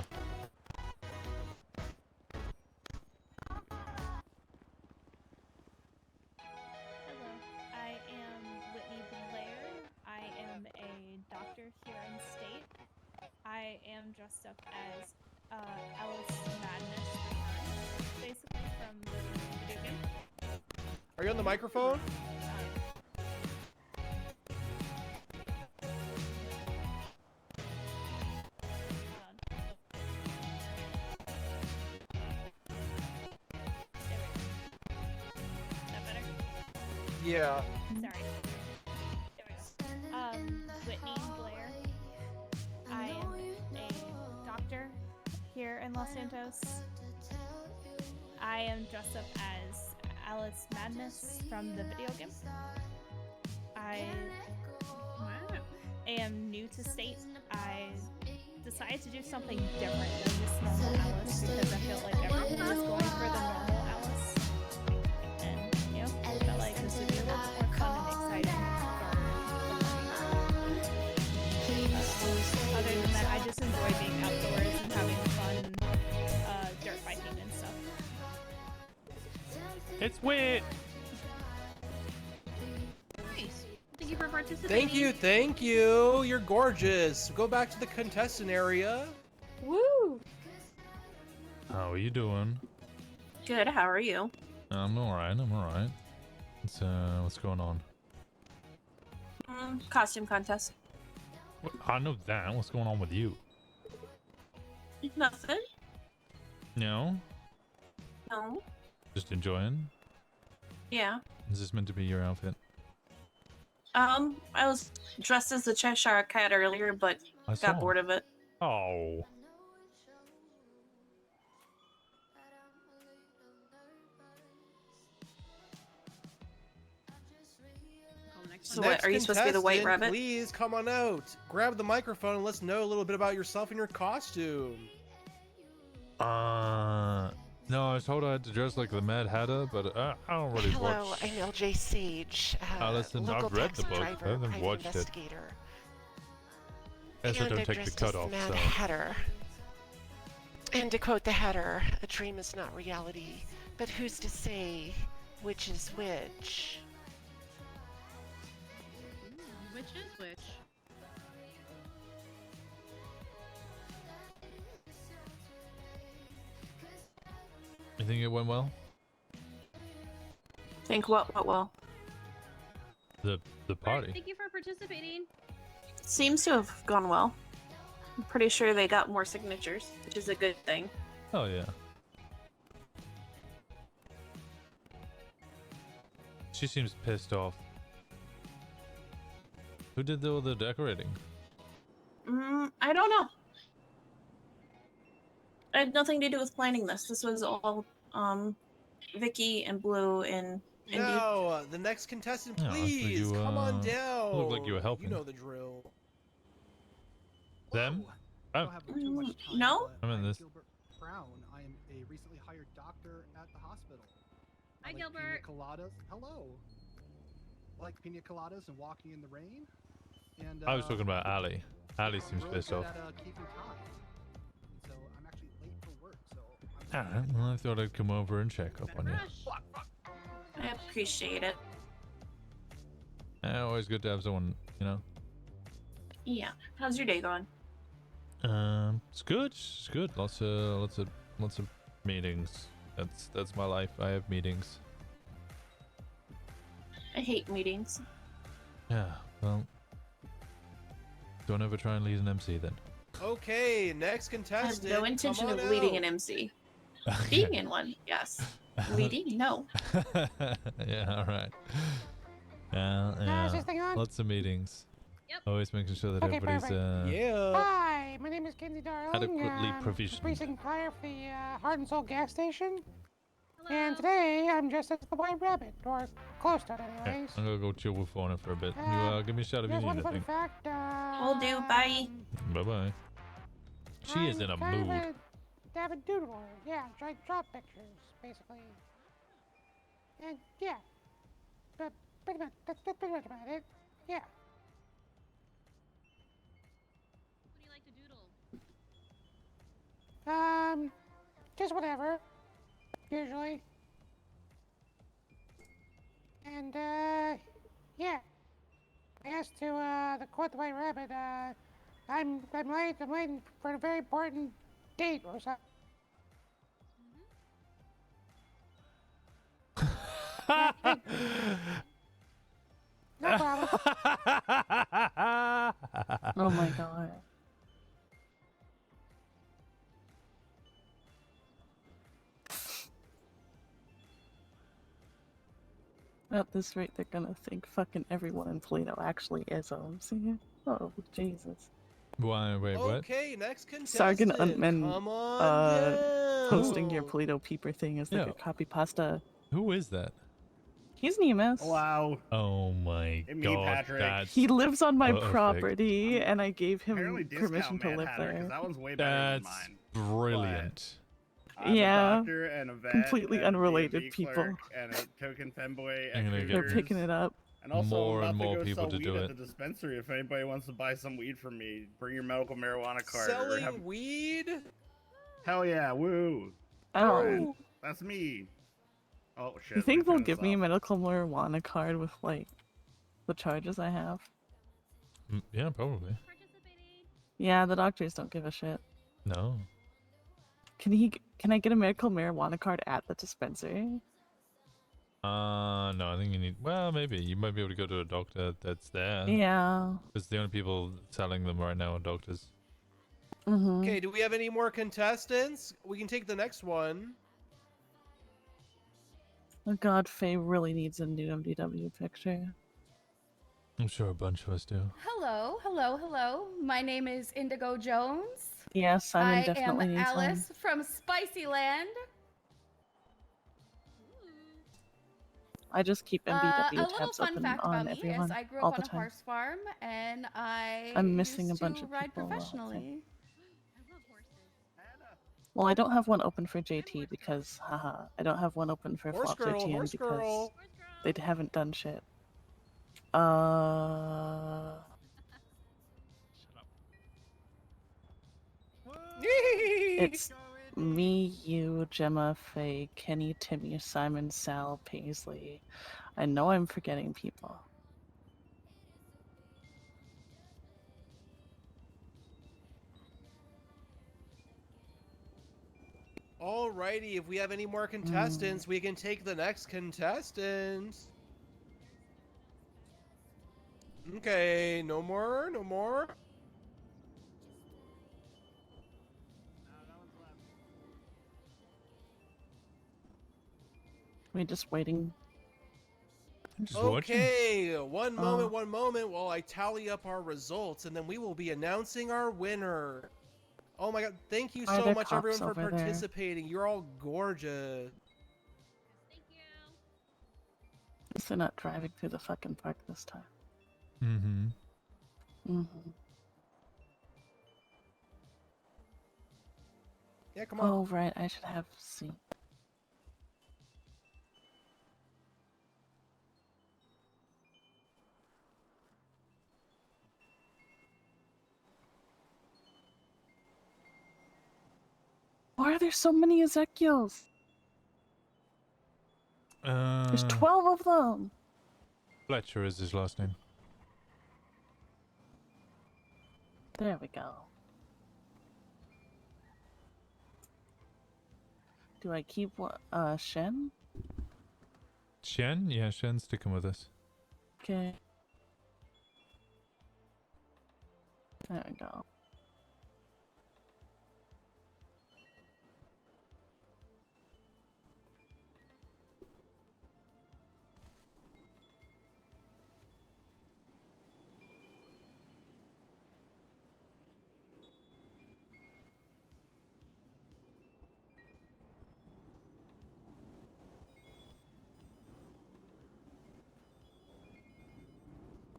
S13: I am Whitney Blair. I am a doctor here in state. I am dressed up as Alice Madness, basically from the video game.
S5: Are you on the microphone? Yeah.
S13: Sorry. There we go. Whitney Blair. I am a doctor here in Los Santos. I am dressed up as Alice Madness from the video game. I am new to state. I decided to do something different than just normal Alice because I felt like everyone was going for the normal Alice. And, you know, I felt like this would be a little more fun and exciting for other than that, I just enjoy being outdoors and having fun dirt biking and stuff.
S1: It's weird.
S19: Nice. Thank you for participating.
S5: Thank you. You're gorgeous. Go back to the contestant area.
S9: Woo!
S1: How are you doing?
S23: Good. How are you?
S1: I'm alright. What's going on?
S23: Costume contest.
S1: I know that. What's going on with you?
S23: Nothing.
S1: No?
S23: No.
S1: Just enjoying?
S23: Yeah.
S1: Is this meant to be your outfit?
S23: I was dressed as the Cheshire Cat earlier, but
S1: I
S23: got
S1: saw.
S23: bored of it.
S1: Oh.
S23: So what, are you supposed to be the White
S5: contestant,
S23: Rabbit?
S5: Please come on out. Grab the microphone and let's know a little bit about yourself and your costume.
S1: No, I was told I had to dress like the Mad Hatter, but I don't really
S18: Hello,
S1: watch.
S18: I'm LJ Sage.
S1: Listen,
S18: local
S1: I've read the
S18: taxi
S1: book.
S18: driver,
S1: I haven't
S18: private
S1: watched it.
S18: investigator.
S1: Yes, I
S18: And
S1: don't
S18: I'm
S1: take the
S18: dressed
S1: cut
S18: as
S1: off,
S18: the Mad
S1: so.
S18: Hatter. And to quote the Hatter, a dream is not reality, but who's to say which is which?
S19: Which is which?
S1: You think it went well?
S23: Think what well?
S1: The party.
S19: Thank you for participating.
S23: Seems to have gone well. I'm pretty sure they got more signatures, which is a good thing.
S1: Oh yeah. She seems pissed off. Who did all the decorating?
S23: I don't know. I had nothing to do with planning this. This was all Vicky and Blue and Indy.
S5: No, the next contestant,
S1: Yeah, I thought
S5: please
S1: you,
S5: come on down.
S1: looked like you were helping.
S5: You know the drill.
S1: Them? Oh.
S23: No?
S1: I'm in this.
S21: Brown. I am a recently hired doctor at the hospital.
S19: Hi,
S21: I like
S19: Gilbert.
S21: Pina coladas. Hello. I like pina coladas and walking in the rain. And
S1: I was talking about Ali. Ali seems
S21: really
S1: pissed
S21: good
S1: off.
S21: at, keeping time. And so I'm actually late for work. So
S1: Alright, well, I thought I'd come over and check up on you.
S23: I appreciate it.
S1: Always good to have someone, you know.
S23: Yeah. How's your day going?
S1: It's good. It's good. Lots of meetings. That's my life. I have meetings.
S23: I hate meetings.
S1: Yeah. Well, don't ever try and lead an MC then.
S5: Okay, next
S23: I have
S5: contestant.
S23: no intention
S5: come
S23: of
S5: on
S23: leading
S5: out.
S23: an MC. Being in one, yes. Leading, no.
S1: Yeah. All right.
S15: is this thing on?
S1: Lots of meetings.
S19: Yep.
S1: Always making sure that
S15: Okay,
S1: everybody's
S15: perfect. Hi, my name is Kinsey Darling.
S1: adequately provisioned.
S15: Precinct fire for the Heart and Soul gas station. And today I'm dressed as the White Rabbit, or close to it,
S1: Yeah,
S15: anyways.
S1: I'm gonna go chill with Fauna for a bit. You give me a shout if you
S15: Just
S1: need
S15: one fun
S1: anything.
S15: fact.
S23: Will do. Bye.
S1: Bye bye. She is in a
S15: kind of
S1: mood.
S15: a avid doodler. Yeah, I draw pictures, basically. And yeah, but pretty much that's pretty much about it. Yeah.
S19: What do you like to doodle?
S15: Just whatever. Usually. And yeah. I guess to the quote the White Rabbit, I'm late. I'm waiting for a very important date or something. No problem.
S7: Oh my god. At this rate, they're gonna think fucking everyone in Polito actually is OMC. Oh, Jesus.
S1: Why? Wait, what?
S5: Okay, next contestant.
S7: Sergeant Untman
S5: Come on
S7: posting
S5: down.
S7: your Polito peeper thing as like
S1: Yeah.
S7: a copy pasta.
S1: Who is that?
S7: He's Nemus.
S20: Wow.
S1: Oh my
S20: Hey, me,
S1: god.
S20: Patrick.
S1: That's
S7: He lives on my
S1: perfect.
S7: property, and I gave
S20: Apparently
S7: him
S20: discount
S7: permission to
S20: Mad
S7: live
S20: Hatter, 'cause
S7: there.
S20: that one's way better than
S1: That's
S20: mine.
S1: brilliant.
S20: I'm
S7: Yeah,
S20: a doctor and a vet
S7: completely
S20: and a
S7: unrelated
S20: DMV
S7: people.
S20: clerk and a token femboy.
S1: I'm gonna
S20: at
S1: get
S7: They're
S20: Cougars.
S7: picking it up.
S20: And also,
S1: more
S20: I'm
S1: and
S20: about
S1: more
S20: to go
S1: people
S20: sell
S1: to
S20: weed
S1: do
S20: at
S1: it.
S20: the dispensary. If anybody wants to buy some weed from me, bring your medical marijuana card. or
S5: Selling
S20: have...
S5: weed?
S20: Hell yeah, woo!
S7: Oh.
S20: Alright, that's me. Oh shit.
S7: You think
S20: let
S7: they'll
S20: turn this
S7: give me a
S20: off.
S7: medical marijuana card with like the charges I have?
S1: Yeah, probably.
S7: Yeah, the doctors don't give a shit.
S1: No.
S7: Can I get a medical marijuana card at the dispensary?
S1: No, I think you need. Well, maybe you might be able to go to a doctor that's there.
S7: Yeah.
S1: Because the only people selling them right now are doctors.
S5: Okay, do we have any more contestants? We can take the next one.
S7: Oh God, Faye really needs a new MDW picture.
S1: I'm sure a bunch of us do.
S4: Hello, hello, hello. My name is Indigo Jones.
S7: Yeah, Simon
S4: I
S7: definitely
S4: am
S7: needs
S4: Alice from Spicy Land.
S7: I just keep
S4: A
S7: MDW
S4: little
S7: tabs
S4: fun
S7: open
S4: fact
S7: on
S4: about me is
S7: everyone
S4: I grew
S7: all
S4: up
S7: the
S4: on a
S7: time.
S4: horse farm, and I
S7: I'm missing
S4: used
S7: a bunch
S4: to
S7: of
S4: ride
S7: people,
S4: professionally.
S7: Well, I don't have one open for JT because, haha, I don't have one open for
S5: Horse
S7: Flop
S5: girl,
S7: 13
S5: horse
S7: because
S5: girl.
S7: they haven't done shit. It's me, you, Gemma, Faye, Kenny, Timmy, Simon, Sal, Paisley. I know I'm forgetting people.
S5: Alrighty, if we have any more contestants, we can take the next contestant. Okay, no more, no more.
S7: We're just waiting.
S5: Okay, one moment while I tally up our results, and then we will be announcing our winner. Oh my god, thank you
S7: Are
S5: so
S7: there
S5: much
S7: cops
S5: everyone for
S7: over there?
S5: participating. You're all gorgeous.
S7: At least they're not driving through the fucking park this time.
S1: Mm-hmm.
S5: Yeah, come on.
S7: Oh, right, I should have seen. Why are there so many Ezekiels? There's 12 of them.
S1: Fletcher is his last name.
S7: There we go. Do I keep Shen?
S1: Shen? Yeah, Shen's sticking with us.
S7: Okay. There we go.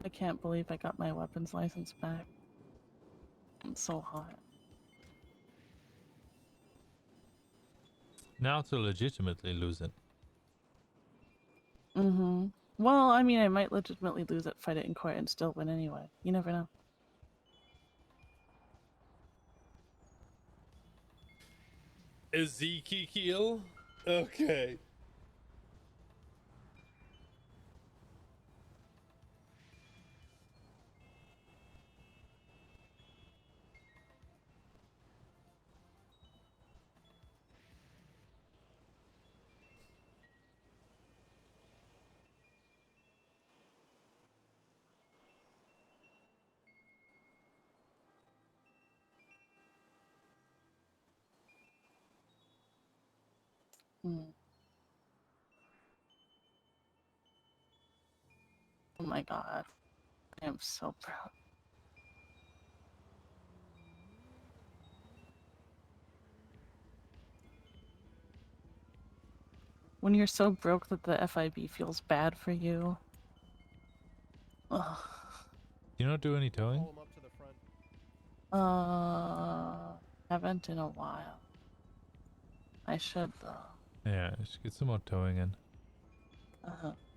S7: I can't believe I got my weapons license back. I'm so hot.
S1: Now to legitimately lose it.
S7: Well, I mean, I might legitimately lose it, fight it in court, and still win anyway. You never know.
S1: Ezekiel? Okay.
S7: Oh my god. I am so proud. When you're so broke that the FIB feels bad for you. Ugh.
S1: You don't do any towing?
S7: Haven't in a while. I should though.
S1: Yeah, you should get some more towing in.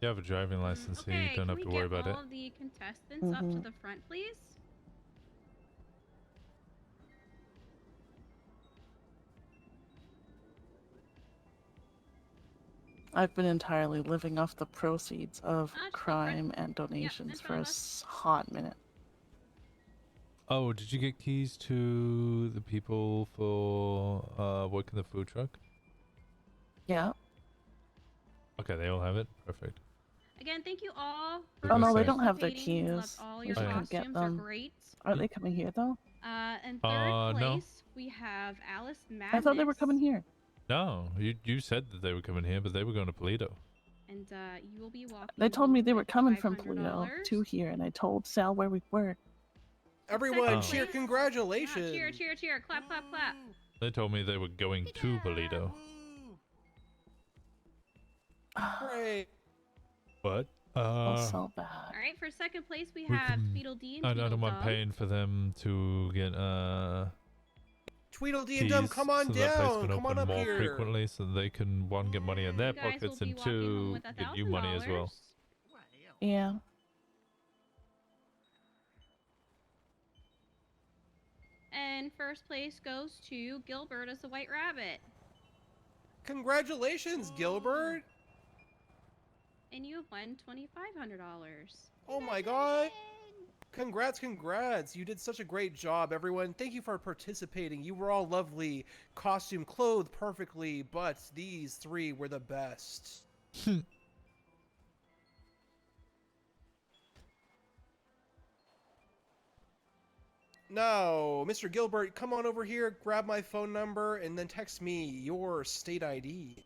S1: You have a driving license, so you don't have to worry about it.
S19: All of the contestants up to the front, please?
S7: I've been entirely living off the proceeds of crime and donations for a hot minute.
S1: Oh, did you get keys to the people for working the food truck?
S7: Yeah.
S1: Okay, they all have it? Perfect.
S19: Again, thank you all.
S7: Oh no, they don't have their
S19: participating.
S7: keys.
S19: Love all
S7: We
S19: your
S7: should come
S19: costumes
S7: get them.
S19: are great.
S7: Are they coming here though?
S19: In third
S1: No.
S19: place, we have Alice Madness.
S7: I thought they were coming here.
S1: No, you said that they were coming here, but they were going to Polito.
S19: And you will be walking.
S7: They told me they were
S19: with
S7: coming from
S19: $500.
S7: Polito to here, and I told Sal where we were.
S5: Everyone,
S1: Oh.
S5: cheer! Congratulations!
S19: Cheer, cheer, cheer! Clap, clap, clap!
S1: They told me they were going to Polito.
S5: Great.
S1: But
S7: so bad.
S19: All right, for second place we
S1: we
S19: have
S1: can-
S19: Tweedledee and
S1: I don't mind
S19: Tweedledum.
S1: paying for them to get
S5: Tweedledee and Dum, come on
S1: so that place
S5: down!
S1: can
S5: Come on
S1: open
S5: up
S1: more
S5: here!
S1: frequently, so they can one get money in their
S19: You guys
S1: pockets
S19: will be
S1: and
S19: walking home
S1: two
S19: with
S1: get you money as well.
S7: Yeah.
S19: And first place goes to Gilbert as the White Rabbit.
S5: Congratulations, Gilbert!
S19: And you have won $2,500.
S5: Oh my god! Congrats, congrats! You did such a great job, everyone. Thank you for participating. You were all lovely, costume clothed perfectly, but these three were the best. Now, Mr. Gilbert, come on over here, grab my phone number, and then text me your state ID.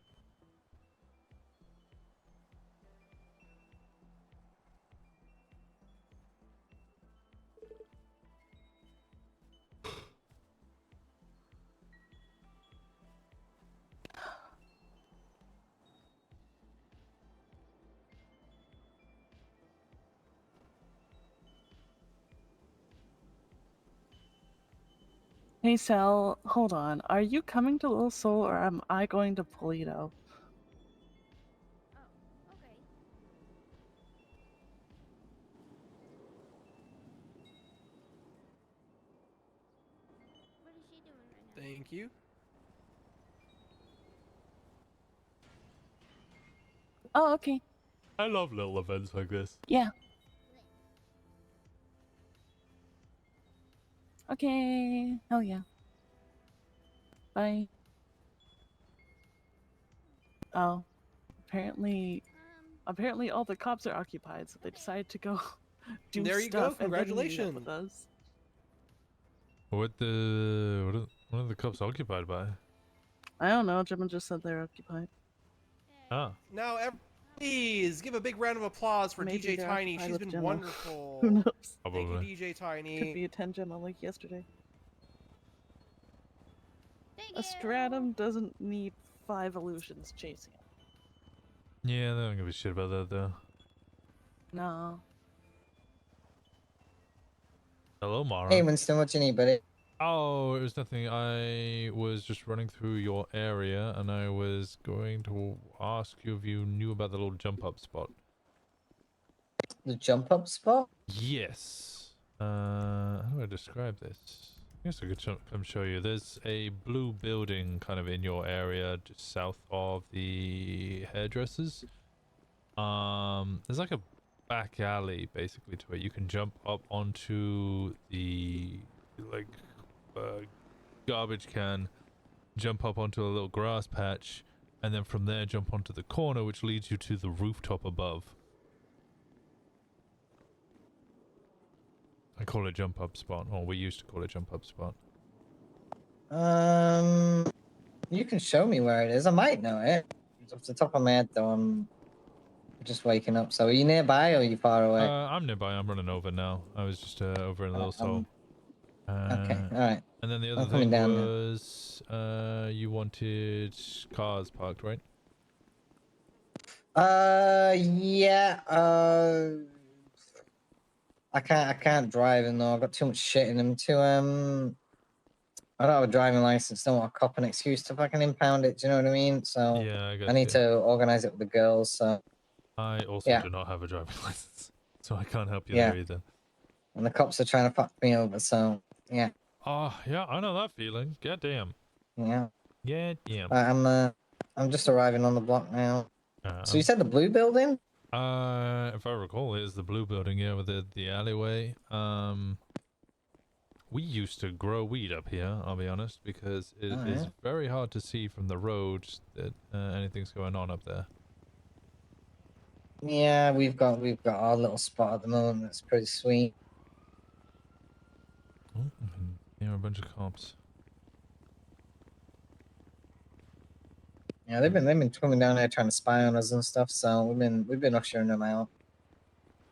S7: Hey Sal, hold on. Are you coming to Little Soul or am I going to Polito?
S5: Thank you.
S7: Oh, okay.
S1: I love little events like this.
S7: Yeah. Okay. Hell yeah. Bye. Oh. Apparently all the cops are occupied, so they decided to go do
S5: There you go.
S7: stuff and didn't meet up
S5: Congratulations.
S7: with us.
S1: What are the cops occupied by?
S7: I don't know, Gemma just said they're occupied.
S1: Ah.
S5: Now, please give a big round of applause for
S7: Maybe
S5: DJ
S7: they're
S5: Tiny.
S7: occupied
S5: She's
S7: with
S5: been
S7: Gemma.
S5: wonderful.
S7: Who knows?
S5: Thank you,
S1: Probably.
S5: DJ Tiny.
S7: Could be a 10 Gemma like yesterday. A stratum doesn't need 5 illusions chasing it.
S1: Yeah, they don't give a shit about that though.
S7: No.
S1: Hello, Mara.
S16: Hey Winston, what you need, buddy?
S1: Oh, it was nothing. I was just running through your area, and I was going to ask you if you knew about the little jump up spot.
S16: The jump up spot?
S1: Yes. How do I describe this? I guess I could come show you. There's a blue building kind of in your area, just south of the hairdressers. There's like a back alley, basically, to where you can jump up onto the garbage can, jump up onto a little grass patch, and then from there jump onto the corner, which leads you to the rooftop above. I call it jump up spot, or we used to call it jump up spot.
S16: You can show me where it is. I might know it. Off the top of my head, though, I'm just waking up. So are you nearby or are you far away?
S1: I'm nearby. I'm running over now. I was just over in Little Soul.
S16: Okay, alright.
S1: And then the
S16: I'm
S1: other
S16: coming
S1: thing
S16: down now.
S1: was you wanted cars parked, right?
S16: Yeah, I can't drive in though. I've got too much shit in them to I don't have a driving license. Don't want to cop an excuse to fucking impound it. Do you know what I mean? So
S1: Yeah, I
S16: I need
S1: got you.
S16: to organize it with the girls. So
S1: I also
S16: yeah.
S1: do not have a driving license, so I can't help you
S16: Yeah.
S1: there either.
S16: And the cops are trying to fuck me over. So yeah,
S1: Oh, yeah, I know that feeling. God damn.
S16: yeah.
S1: Yeah, damn.
S16: I'm just arriving on the block now. So you said the blue building?
S1: If I recall, it is the blue building, yeah, with the alleyway. We used to grow weed up here, I'll be honest, because it
S16: Oh,
S1: is
S16: yeah?
S1: very hard to see from the road that anything's going on up there.
S16: Yeah, we've got our little spot at the moment. That's pretty sweet.
S1: Yeah, a bunch of cops.
S16: Yeah, they've been coming down there trying to spy on us and stuff. So we've been ushering them out.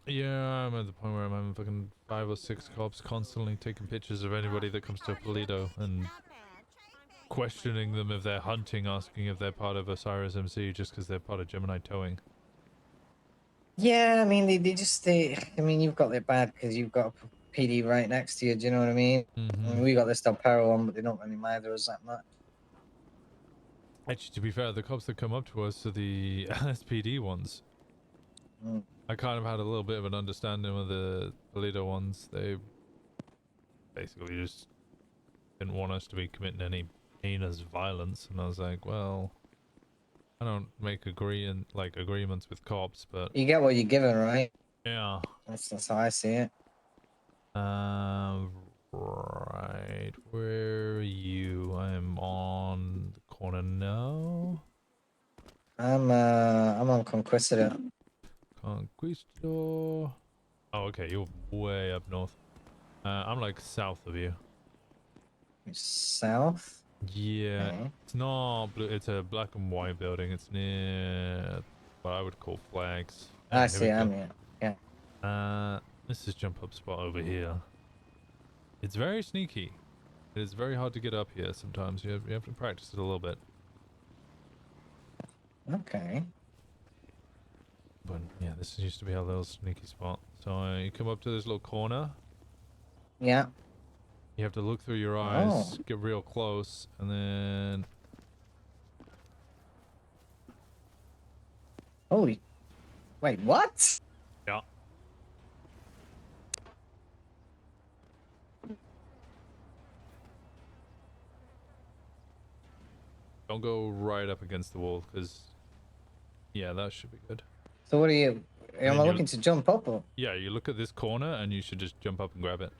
S1: Yeah, I'm at the point where I'm having fucking 5 or 6 cops constantly taking pictures of anybody that comes to Polito and questioning them if they're hunting, asking if they're part of Osiris MC just because they're part of Gemini Towing.
S16: Yeah, I mean I mean you've got it bad because you've got a PD right next to you. Do you know what I mean? I mean we got this Del Perro one, but they don't really mind us that much.
S1: Actually, to be fair, the cops that come up to us are the LSPD ones. I kind of had a little bit of an understanding with the Polito ones. They basically just didn't want us to be committing any heinous violence, and I was like, well, I don't make agreements with cops, but
S16: You get what you're given, right?
S1: yeah.
S16: That's how I see it.
S1: Right. Where are you? I'm on the corner now.
S16: I'm on Conquistador.
S1: Conquistador. Oh, okay. You're way up north. I'm like south of you.
S16: South?
S1: Yeah.
S16: Okay.
S1: It's not blue. It's a black and white building. It's near what I would call flags.
S16: I
S1: Here
S16: see.
S1: we go.
S16: I'm here. Yeah.
S1: This is jump up spot over here. It's very sneaky. It is very hard to get up here sometimes. You have to practice it a little bit.
S16: Okay.
S1: But yeah, this used to be a little sneaky spot. So you come up to this little corner.
S16: Yeah.
S1: You have to look through your eyes, get real close, and then...
S16: Holy... Wait, what?
S1: Yeah. Don't go right up against the wall, because... Yeah, that should be good.
S16: So what are you... Am I looking to jump up or...?
S1: Yeah, you look at this corner, and you should just jump up and grab it.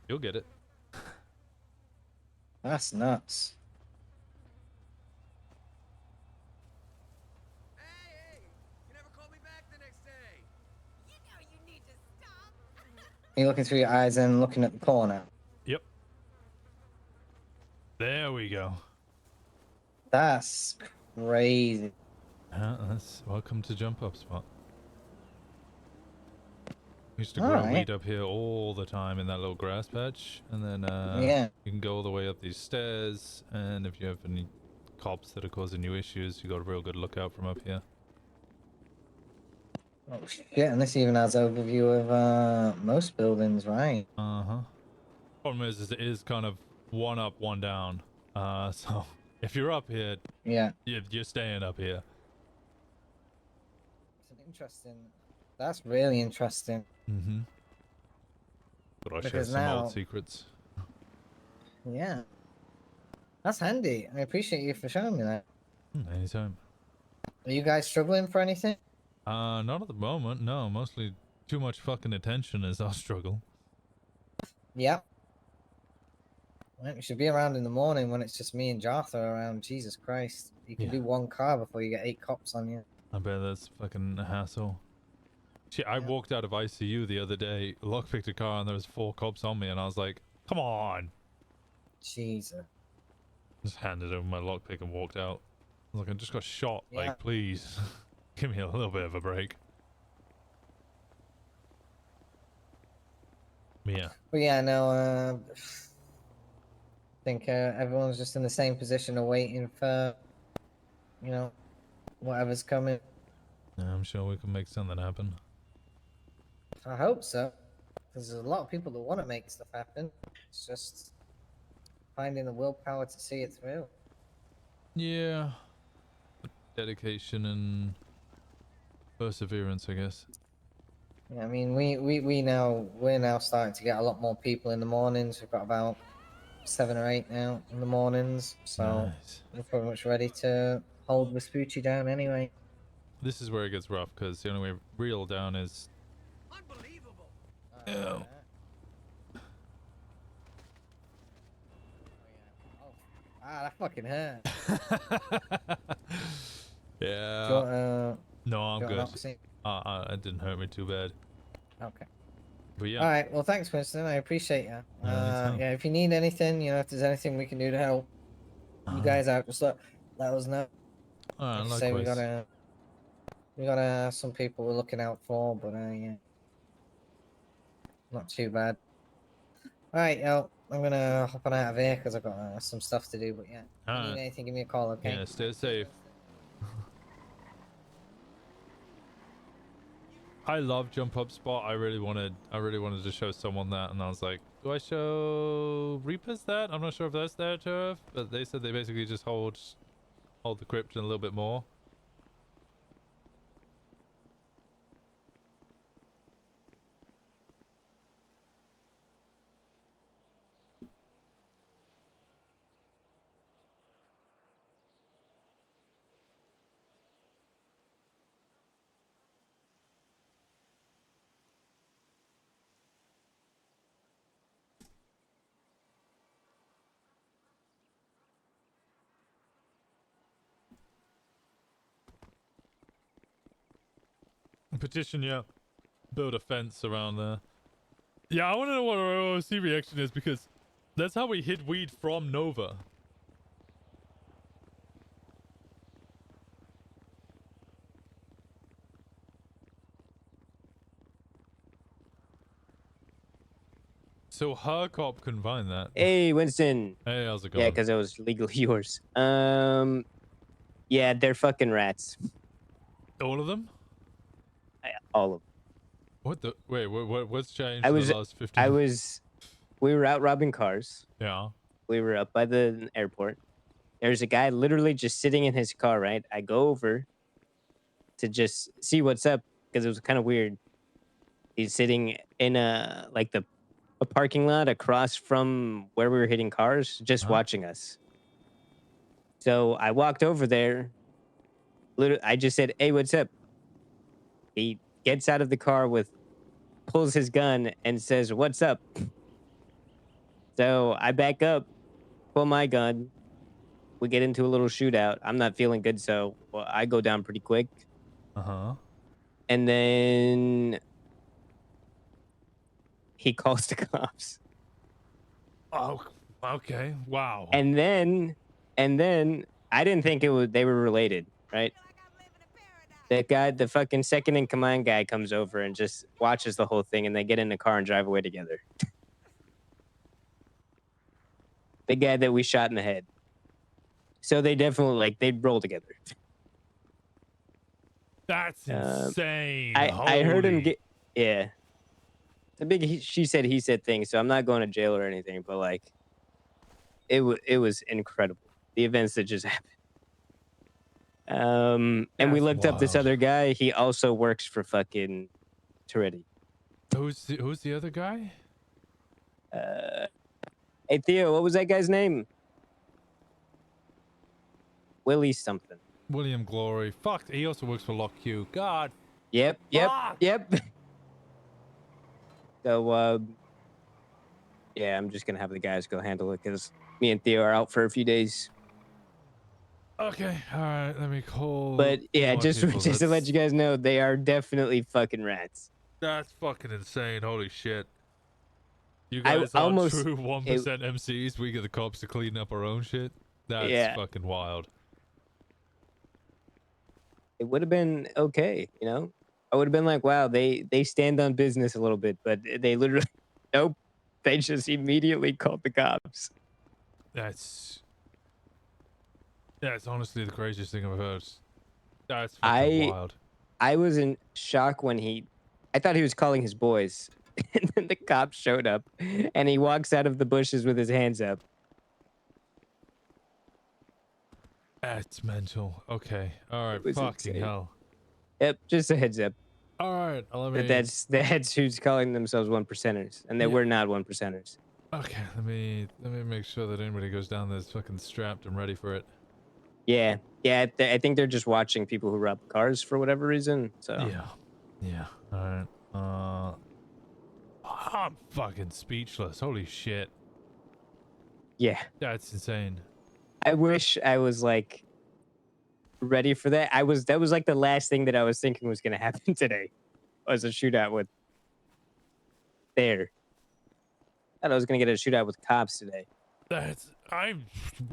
S1: You'll get it.
S16: That's nuts. You're looking through your eyes and looking at the corner.
S1: Yep. There we go.
S16: That's crazy.
S1: That's welcome to jump up spot. We used to
S16: All
S1: grow
S16: right.
S1: weed up here all the time in that little grass patch, and then
S16: Yeah.
S1: you can go all the way up these stairs, and if you have any cops that are causing you issues, you got a real good lookout from up here.
S16: Oh shit, and this even has overview of most buildings, right?
S1: Uh-huh. Problem is it is kind of one up, one down. So if you're up here,
S16: Yeah.
S1: you're staying up here.
S16: It's an interesting... That's really interesting.
S1: Mm-hmm. But I share
S16: Because
S1: some
S16: now-
S1: old secrets.
S16: Yeah. That's handy. I appreciate you for showing me that.
S1: Anytime.
S16: Are you guys struggling for anything?
S1: Not at the moment, no. Mostly too much fucking attention is our struggle.
S16: Yep. Well, you should be around in the morning when it's just me and Jartha around. Jesus Christ. You can
S1: Yeah.
S16: do one car before you get 8 cops on you.
S1: I bet that's fucking a hassle. Shit, I walked out of ICU the other day, lockpicked a car, and there was 4 cops on me, and I was like, come on!
S16: Jesus.
S1: Just handed over my lockpick and walked out. I was like, I just got shot.
S16: Yeah.
S1: Like, please, give me a little bit of a break. Yeah.
S16: But yeah, no, I think everyone's just in the same position of waiting for, you know, whatever's coming.
S1: I'm sure we can make something happen.
S16: I hope so. Because there's a lot of people that want to make stuff happen. It's just finding the willpower to see it through.
S1: Yeah. Dedication and perseverance, I guess.
S16: Yeah, I mean, we're now starting to get a lot more people in the mornings. We've got about 7 or 8 now in the mornings, so
S1: Nice.
S16: we're pretty much ready to hold Vespucci down anyway.
S1: This is where it gets rough, because the only way real down is... Ew.
S16: Ah, that fucking hurt.
S1: Yeah.
S16: Do you want,
S1: No, I'm
S16: do you
S1: good.
S16: want an oxy?
S1: It didn't hurt me too bad.
S16: Okay.
S1: But yeah.
S16: All right. Well, thanks, Winston. I appreciate you. Yeah. If you need anything, if there's anything we can do to help you guys out, just let us know. Like I say, we gotta have some people we're looking out for, but yeah, not too bad. All right, yo. I'm gonna hop on out of here because I've got some stuff to do. But yeah, if you need anything, give me a call, okay?
S1: Yeah, stay safe. I love jump up spot. I really wanted to show someone that, and I was like, do I show Reapers that? I'm not sure if that's their turf, but they said they basically just hold the crypt in a little bit more. Petition, yeah. Build a fence around there. Yeah, I want to know what our OOC reaction is, because that's how we hid weed from Nova. So her cop couldn't find that.
S10: Hey, Winston.
S1: Hey, how's it going?
S10: Yeah, because it was legally yours. Yeah, they're fucking rats.
S1: All of them?
S10: All of them.
S1: What the? Wait, what's changed in the last 15?
S10: We were out robbing cars.
S1: Yeah.
S10: We were up by the airport. There's a guy literally just sitting in his car, right? I go over to just see what's up because it was kind of weird. He's sitting in a parking lot across from where we were hitting cars, just watching us. So I walked over there. I just said, "Hey, what's up?" He gets out of the car pulls his gun and says, "What's up?" So I back up, pull my gun. We get into a little shootout. I'm not feeling good, so I go down pretty quick. And then he calls the cops.
S1: Oh, okay. Wow.
S10: And then I didn't think they were related, right? That guy, the fucking second in command guy, comes over and just watches the whole thing, and they get in the car and drive away together. The guy that we shot in the head. So they definitely they'd roll together.
S1: That's insane.
S10: I heard him get it's a big she said he said thing, so I'm not going to jail or anything, but it was incredible, the events that just happened. And we looked up this other guy. He also works for fucking Toretti.
S1: Who's the other guy?
S10: Hey Theo, what was that guy's name? Willie something.
S1: William Glory. Fuck, he also works for Lock Q. God.
S10: Yep. So, yeah, I'm just gonna have the guys go handle it because me and Theo are out for a few days.
S1: Okay, all right, let me call.
S10: But yeah, just to let you guys know, they are definitely fucking rats.
S1: That's fucking insane. Holy shit. You guys are true 1% MCs. We get the cops to clean up our own shit. That's fucking wild.
S10: It would have been okay, I would have been like, wow, they stand on business a little bit, but they literally, nope. They just immediately called the cops.
S1: That's honestly the craziest thing I've heard. That's fucking wild.
S10: I was in shock when I thought he was calling his boys. And then the cops showed up and he walks out of the bushes with his hands up.
S1: That's mental. Okay. All right. Fucking hell.
S10: Yep. Just a heads up.
S1: All right. Let me...
S10: That's who's calling themselves 1%ers, and they were not 1%ers.
S1: Okay. Let me make sure that anybody goes down there is fucking strapped and ready for it.
S10: Yeah. I think they're just watching people who rob cars for whatever reason. So.
S1: Yeah. All right. I'm fucking speechless. Holy shit.
S10: Yeah.
S1: That's insane.
S10: I wish I was ready for that. That was the last thing that I was thinking was gonna happen today. Was a shootout with there. Thought I was gonna get a shootout with cops today.
S1: I'm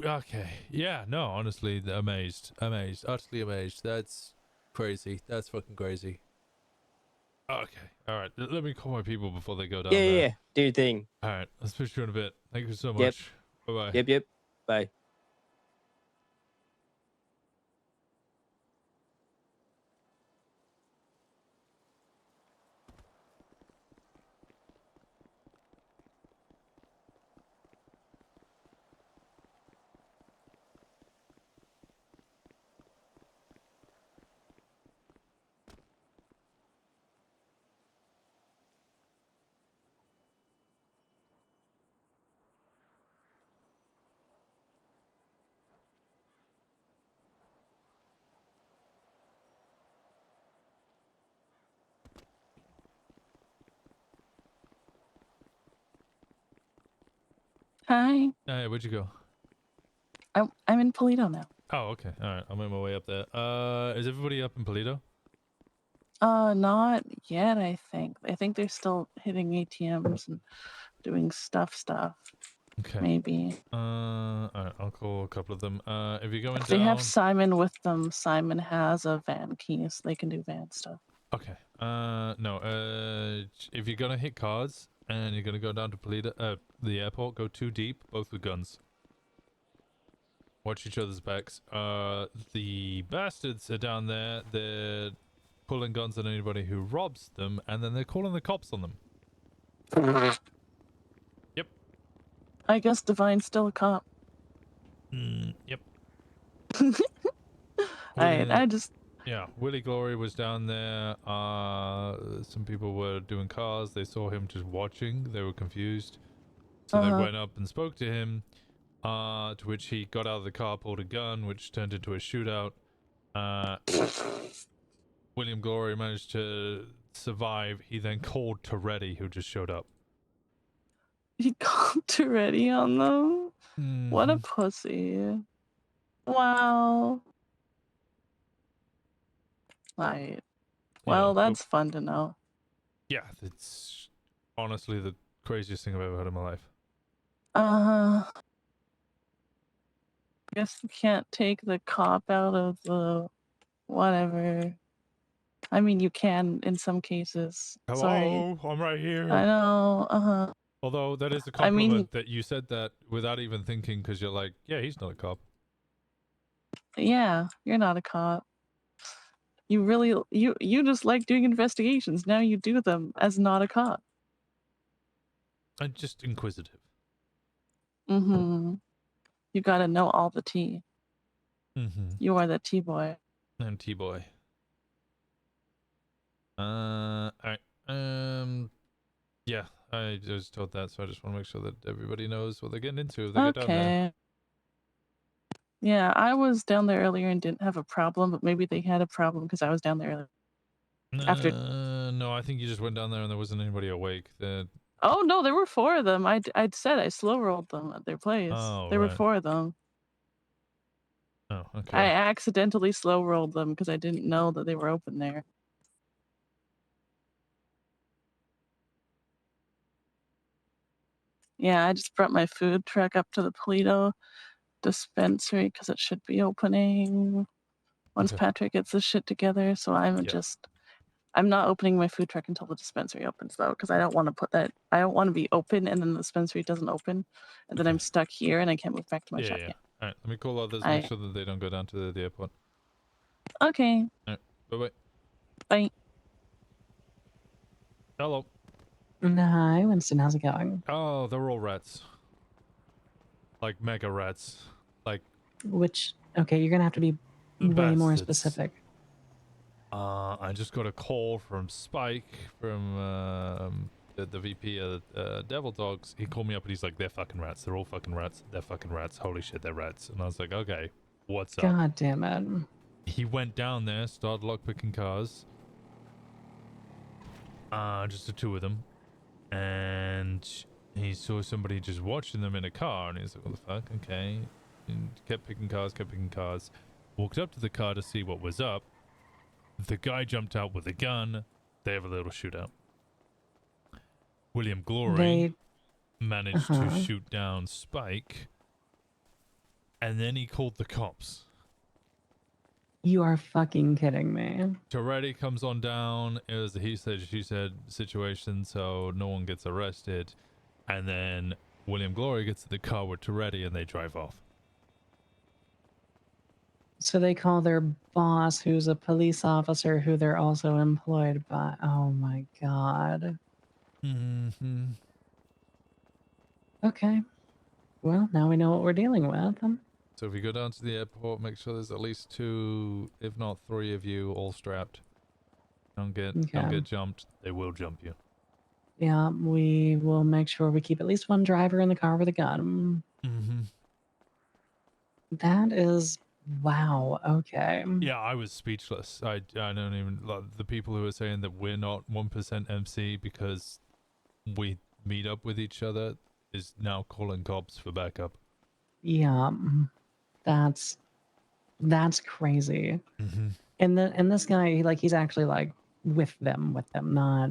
S1: okay. Yeah, no, honestly, amazed, utterly amazed. That's crazy. That's fucking crazy. Okay, all right. Let me call my people before they go down there.
S10: Yeah. Do your thing.
S1: All right, I'll speak to you in a bit. Thank you so much.
S10: Yep.
S1: Bye bye.
S10: Yep. Bye.
S7: Hi.
S1: Hey, where'd you go?
S7: I'm in Polito now.
S1: Oh, okay. All right, I'm on my way up there. Is everybody up in Polito?
S7: Not yet, I think. I think they're still hitting ATMs and doing stuff.
S1: Okay.
S7: Maybe.
S1: All right, I'll call a couple of them. If you're going
S7: If they
S1: down.
S7: have Simon with them, Simon has a van key, so they can do van stuff.
S1: Okay. No. If you're gonna hit cars and you're gonna go down to Polito, the airport, go too deep, both with guns. Watch each other's backs. The bastards are down there. They're pulling guns on anybody who robs them, and then they're calling the cops on them. Yep.
S7: I guess Divine's still a cop.
S1: Yep.
S7: I just.
S1: Yeah, Willie Glory was down there. Some people were doing cars. They saw him just watching. They were confused. So they went up and spoke to him. To which he got out of the car, pulled a gun, which turned into a shootout. William Glory managed to survive. He then called Toretti, who just showed up.
S7: He called Toretti on them? What a pussy. Wow. Right. Well, that's fun to know.
S1: Yeah, it's honestly the craziest thing I've ever heard in my life.
S7: Guess you can't take the cop out of the whatever. I mean, you can in some cases.
S1: Hello,
S7: Sorry.
S1: I'm right here.
S7: I know.
S1: Although that is a
S7: I mean-
S1: compliment that you said that without even thinking, because you're like, yeah, he's not a cop.
S7: Yeah, you're not a cop. You really, you just like doing investigations. Now you do them as not a cop.
S1: I'm just inquisitive.
S7: Mm-hmm. You gotta know all the tea.
S1: Mm-hmm.
S7: You are the tea boy.
S1: I'm T-boy. All right. Yeah, I just told that, so I just want to make sure that everybody knows what they're getting into if they get down there.
S7: Okay. Yeah, I was down there earlier and didn't have a problem, but maybe they had a problem because I was down there earlier. After.
S1: No, I think you just went down there and there wasn't anybody awake.
S7: Oh no, there were 4 of them. I'd said I slow rolled them at their place.
S1: Oh,
S7: there were
S1: right.
S7: 4 of them.
S1: Oh, okay.
S7: I accidentally slow rolled them because I didn't know that they were open there. Yeah, I just brought my food truck up to the Polito dispensary because it should be opening once
S1: Okay.
S7: Patrick gets his shit together. So I'm I'm not opening my food truck until the dispensary opens though, because I don't want to put that. I don't want to be open and then the dispensary doesn't open, and then I'm stuck here and I can't move back to my shop
S1: Yeah.
S7: yet.
S1: All right, let me call others. Make sure that they don't go down to the airport.
S7: Okay.
S1: All right, bye-bye.
S7: Bye.
S1: Hello.
S14: Hi, Winston. How's it going?
S1: Oh, they're all rats. Like mega rats. Like.
S14: Which, okay, you're gonna have to be way more
S1: bastards.
S14: specific.
S1: I just got a call from Spike from the VP of Devil Dogs. He called me up and he's like, "They're fucking rats. They're all fucking rats. They're fucking rats. Holy shit, they're rats." And I was like, "Okay, what's up?"
S14: God damn it.
S1: He went down there, started lockpicking cars. Just the 2 of them. And he saw somebody just watching them in a car, and he's like, "What the fuck?" Okay. And kept picking cars. Walked up to the car to see what was up. The guy jumped out with a gun. They have a little shootout. William Glory
S14: They
S1: managed to shoot down Spike, and then he called the cops.
S14: You are fucking kidding me.
S1: Toretti comes on down. It was a he said, she said situation, so no one gets arrested. And then William Glory gets in the car with Toretti and they drive off.
S14: So they call their boss, who's a police officer, who they're also employed by. Oh my god.
S1: Mm-hmm.
S14: Okay. Well, now we know what we're dealing with.
S1: So if you go down to the airport, make sure there's at least 2, if not 3 of you all strapped. Don't get jumped. They will jump you.
S14: Yeah, we will make sure we keep at least one driver in the car with a gun.
S1: Mm-hmm.
S14: That is, wow. Okay.
S1: Yeah, I was speechless. I don't even, the people who are saying that we're not 1% MC because we meet up with each other is now calling cops for backup.
S14: Yeah, that's crazy.
S1: Mm-hmm.
S14: And this guy, like, he's actually like with them, not.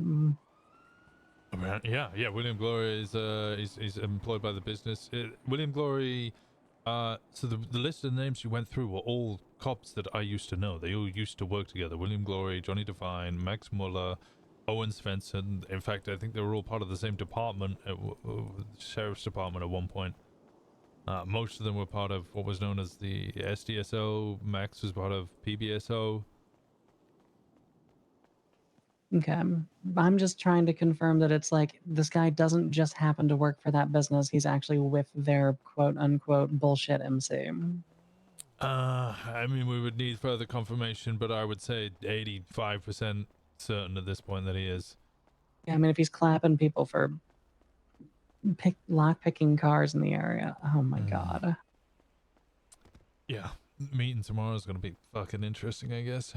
S1: Yeah. William Glory is he's employed by the business. William Glory. So the list of names you went through were all cops that I used to know. They all used to work together. William Glory, Johnny Devine, Max Muller, Owen Svensson. In fact, I think they were all part of the same department, sheriff's department at one point. Most of them were part of what was known as the SDSO. Max was part of PBSO.
S14: Okay. I'm just trying to confirm that it's like this guy doesn't just happen to work for that business. He's actually with their quote unquote bullshit MC.
S1: I mean, we would need further confirmation, but I would say 85% certain at this point that he is.
S14: Yeah, I mean, if he's clapping people for lock-picking cars in the area, oh my god.
S1: Yeah, meeting tomorrow is going to be fucking interesting, I guess.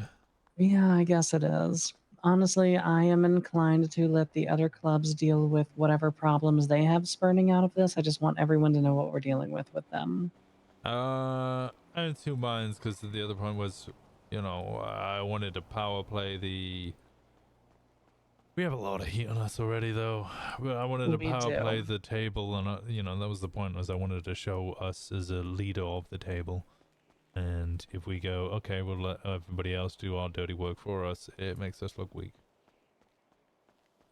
S14: Yeah, I guess it is. Honestly, I am inclined to let the other clubs deal with whatever problems they have spurning out of this. I just want everyone to know what we're dealing with them.
S1: I'm in 2 minds because the other point was, you know, I wanted to power play the... We have a lot of heat on us already, though. I wanted to power play the table, and, you know, that was the point, was I wanted to show us as a leader of the table. And if we go, okay, we'll let everybody else do our dirty work for us, it makes us look weak.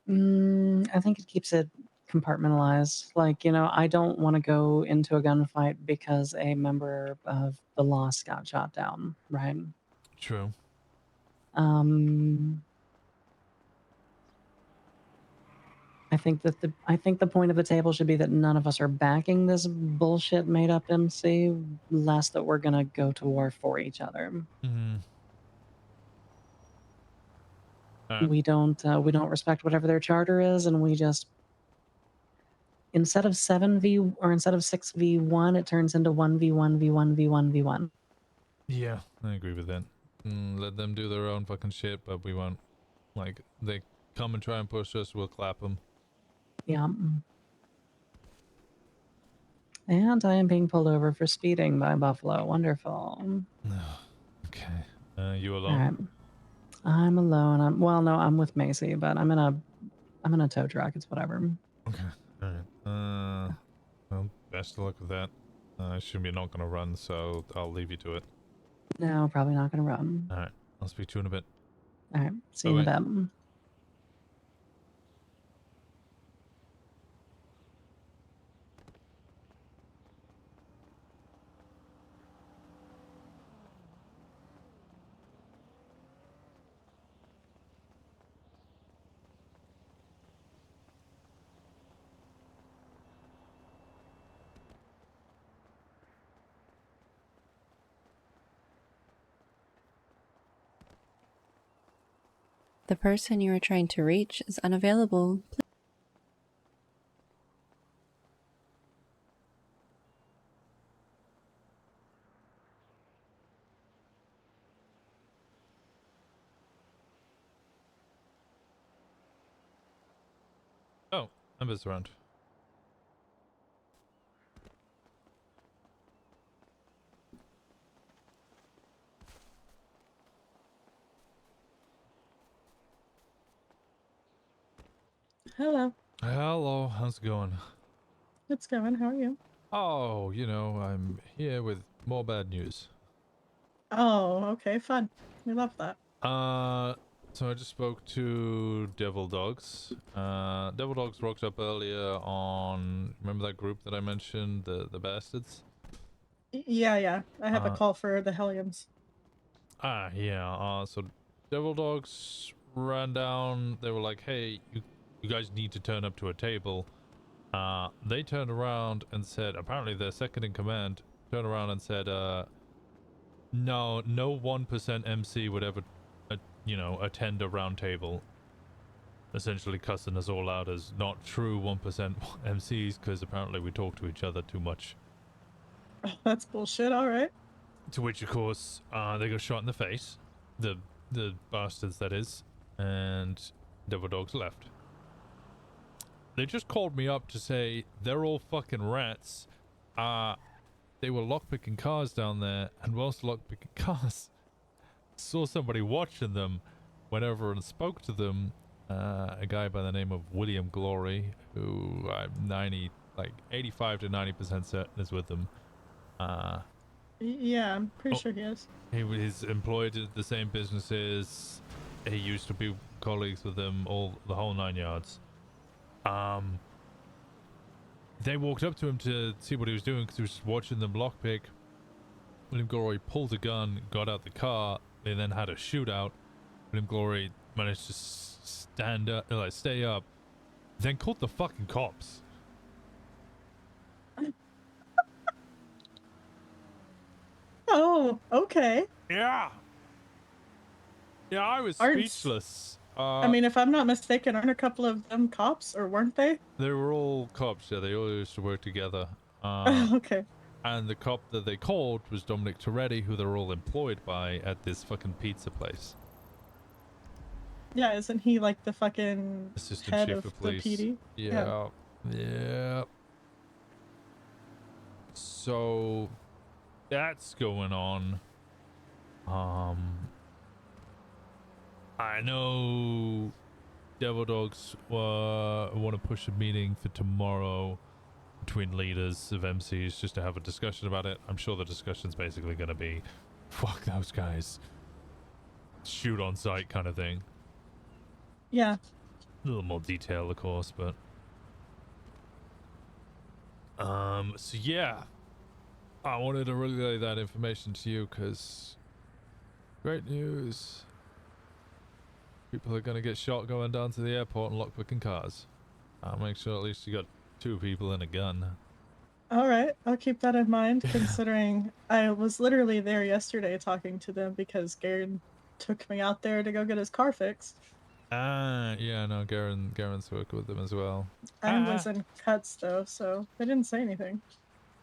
S14: I think it keeps it compartmentalized. Like, you know, I don't want to go into a gunfight because a member of the Lost got shot down, right?
S1: True.
S14: I think that the point of the table should be that none of us are backing this bullshit made up MC, less that we're gonna go to war for each other. We don't respect whatever their charter is, and we just, instead of 6v1, it turns into 1v1v1v1v1.
S1: Yeah, I agree with that. Let them do their own fucking shit, but we won't. Like, they come and try and push us, we'll clap them.
S14: Yeah. And I am being pulled over for speeding by Buffalo. Wonderful.
S1: Okay. You alone?
S14: All right. I'm alone. I'm with Macy, but I'm in a tow truck. It's whatever.
S1: Okay. All right. Well, best of luck with that. I assume you're not going to run, so I'll leave you to it.
S14: No, probably not going to run.
S1: All right. I'll speak to you in a bit.
S14: All right. See you in a bit.
S6: The person you are trying to reach is unavailable.
S1: Oh, Ember's around.
S17: Hello.
S1: Hello, how's it going?
S14: It's going. How are you?
S1: Oh, you know, I'm here with more bad news.
S14: Oh, okay, fun. We love that.
S1: So I just spoke to Devil Dogs. Devil Dogs rocked up earlier on, remember that group that I mentioned, the bastards?
S14: Yeah. I have a
S1: Uh,
S14: call for the Hellions.
S1: Yeah, so Devil Dogs ran down, they were like, hey, you guys need to turn up to a table. They turned around and said, apparently their second in command turned around and said, no 1% MC would ever, attend a round table. Essentially cussing us all out as not true 1% MCs because apparently we talk to each other too much.
S14: That's bullshit, alright.
S1: To which, of course, they got shot in the face. The bastards, that is. And Devil Dogs left. They just called me up to say they're all fucking rats. They were lockpicking cars down there, and whilst lockpicking cars, saw somebody watching them, went over and spoke to them, a guy by the name of William Glory, who I'm 85 to 90% certain is with them.
S14: Yeah, I'm pretty sure he is.
S1: He was employed at the same businesses. He used to be colleagues with them, the whole 9 yards. They walked up to him to see what he was doing because he was just watching them lockpick. William Glory pulled a gun, got out the car. They then had a shootout. William Glory managed to stay up, then called the fucking cops.
S14: Oh, okay.
S1: Yeah, I was speechless.
S14: I mean, if I'm not mistaken, aren't a couple of them cops, or weren't they?
S1: They were all cops, yeah, they all used to work together.
S14: Okay.
S1: And the cop that they called was Dominic Toretti, who they're all employed by at this fucking pizza place.
S14: Yeah, isn't he like the fucking
S1: Assistant
S14: head
S1: chief
S14: of
S1: of
S14: the
S1: police.
S14: PD?
S1: Yeah. So that's going on. I know Devil Dogs want to push a meeting for tomorrow between leaders of MCs just to have a discussion about it. I'm sure the discussion's basically going to be, fuck those guys. Shoot on sight kind of thing.
S14: Yeah.
S1: A little more detail, of course, but... So yeah. I wanted to relay that information to you because... Great news. People are going to get shot going down to the airport and lockpicking cars. I'll make sure at least you got 2 people and a gun.
S14: Alright, I'll keep that in mind, considering I was literally there yesterday talking to them because Garen took me out there to go get his car fixed.
S1: Yeah, no, Garen's working with them as well.
S14: I was in cuts though, so they didn't say anything.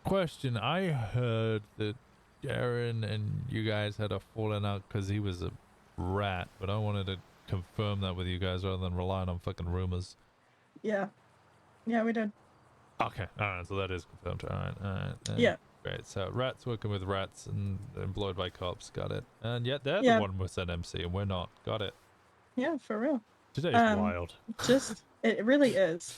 S1: Question, I heard that Garen and you guys had a falling out because he was a rat, but I wanted to confirm that with you guys rather than relying on fucking rumors.
S14: Yeah, we did.
S1: Okay, alright, so that is confirmed. Alright.
S14: Yeah.
S1: Great, so rats working with rats and employed by cops, got it. And yet they're
S14: Yeah.
S1: the one with an MC and we're not, got it.
S14: Yeah, for real.
S1: Today's wild.
S14: It really is.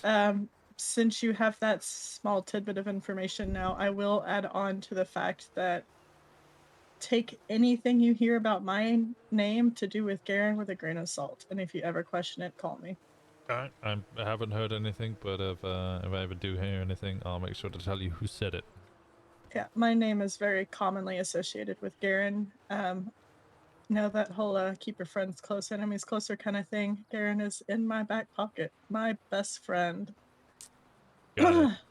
S14: Since you have that small tidbit of information now, I will add on to the fact that take anything you hear about my name to do with Garen with a grain of salt. And if you ever question it, call me.
S1: Alright, I haven't heard anything, but if I ever do hear anything, I'll make sure to tell you who said it.
S14: Yeah, my name is very commonly associated with Garen. That whole keep your friends close, enemies closer kind of thing. Garen is in my back pocket. My best friend.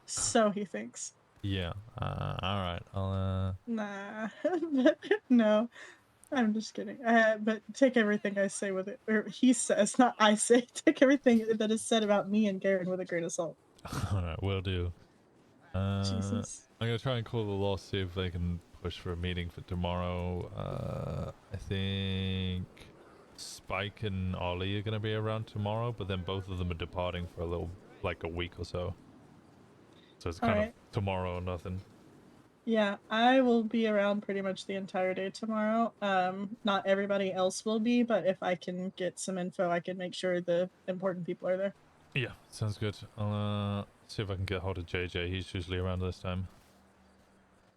S14: So he thinks.
S1: Yeah, alright, I'll
S14: Nah, no, I'm just kidding. But take everything I say with it, or he says, not I say, take everything that is said about me and Garen with a grain of salt.
S1: Alright, will do.
S14: Jesus.
S1: I'm gonna try and call the law, see if they can push for a meeting for tomorrow. I think Spike and Ollie are gonna be around tomorrow, but then both of them are departing for a week or so. So it's kind of tomorrow or nothing.
S14: Yeah, I will be around pretty much the entire day tomorrow. Not everybody else will be, but if I can get some info, I can make sure the important people are there.
S1: Yeah, sounds good. I'll see if I can get hold of JJ. He's usually around this time.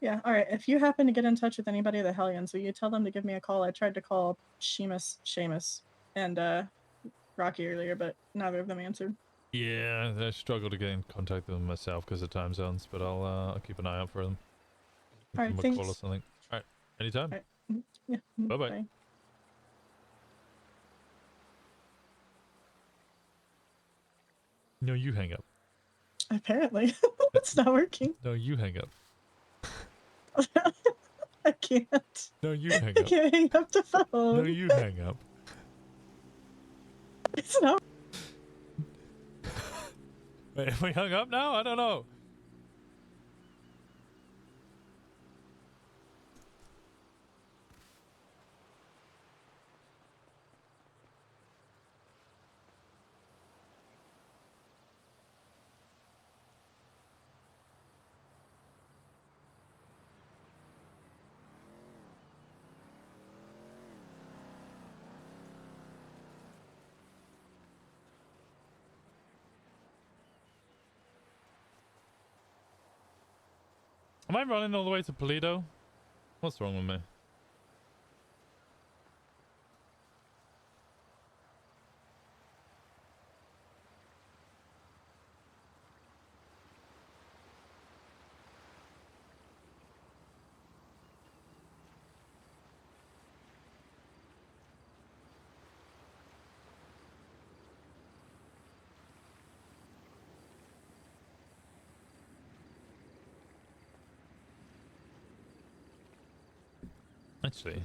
S14: Yeah, all right. If you happen to get in touch with anybody of the Hellions, will you tell them to give me a call? I tried to call Seamus, and Rocky earlier, but neither of them answered.
S1: Yeah, I struggle to get in contact with them myself because of time zones, but I'll keep an eye out for them.
S14: All right,
S1: Give them a
S14: thanks.
S1: call or something. All right, anytime.
S14: All right. Yeah.
S1: Bye-bye.
S14: Bye.
S1: No, you hang up.
S14: Apparently, it's not working.
S1: No, you hang up.
S14: I can't.
S1: No, you hang
S14: I
S1: up.
S14: can't hang up the phone.
S1: No, you hang up.
S14: It's not.
S1: Wait, have we hung up now? I don't know. Am I running all the way to Toledo? What's wrong with me? Actually,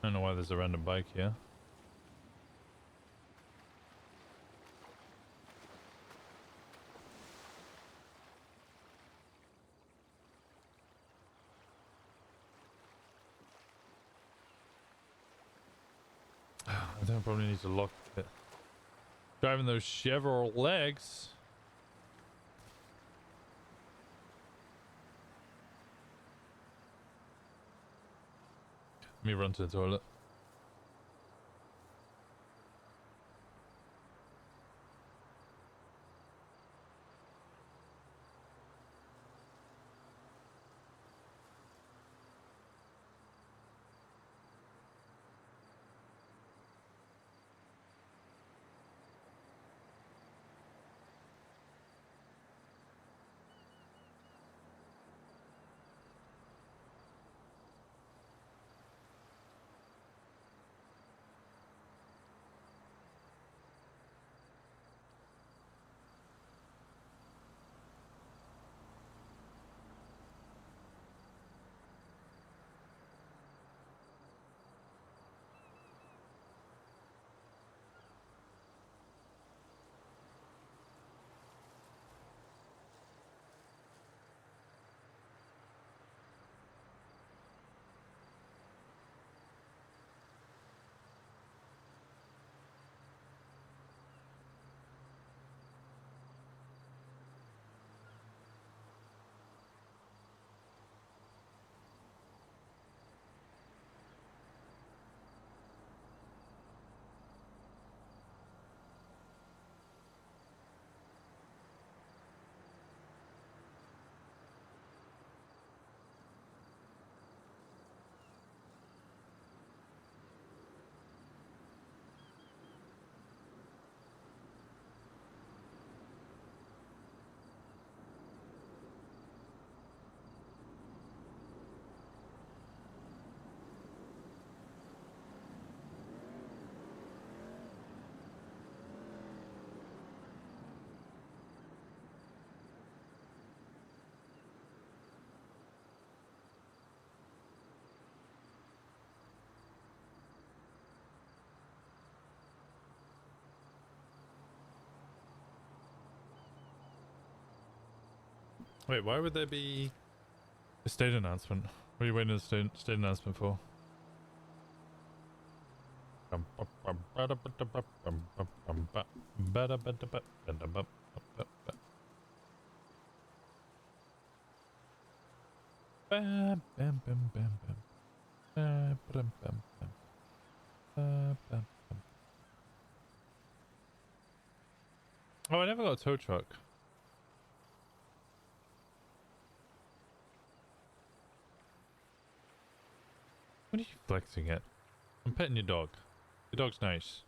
S1: I don't know why there's a random bike here. I think I probably need to lock it. Driving those Chevrolets. Let me run to the toilet. Wait, why would there be a state announcement? What are you waiting for the state announcement for? Bam, bam, bam, bam, bam. Bam, bam, bam, bam. Bam, bam, bam. Oh, I never got a tow truck. What are you flexing at? I'm petting your dog. Your dog's nice.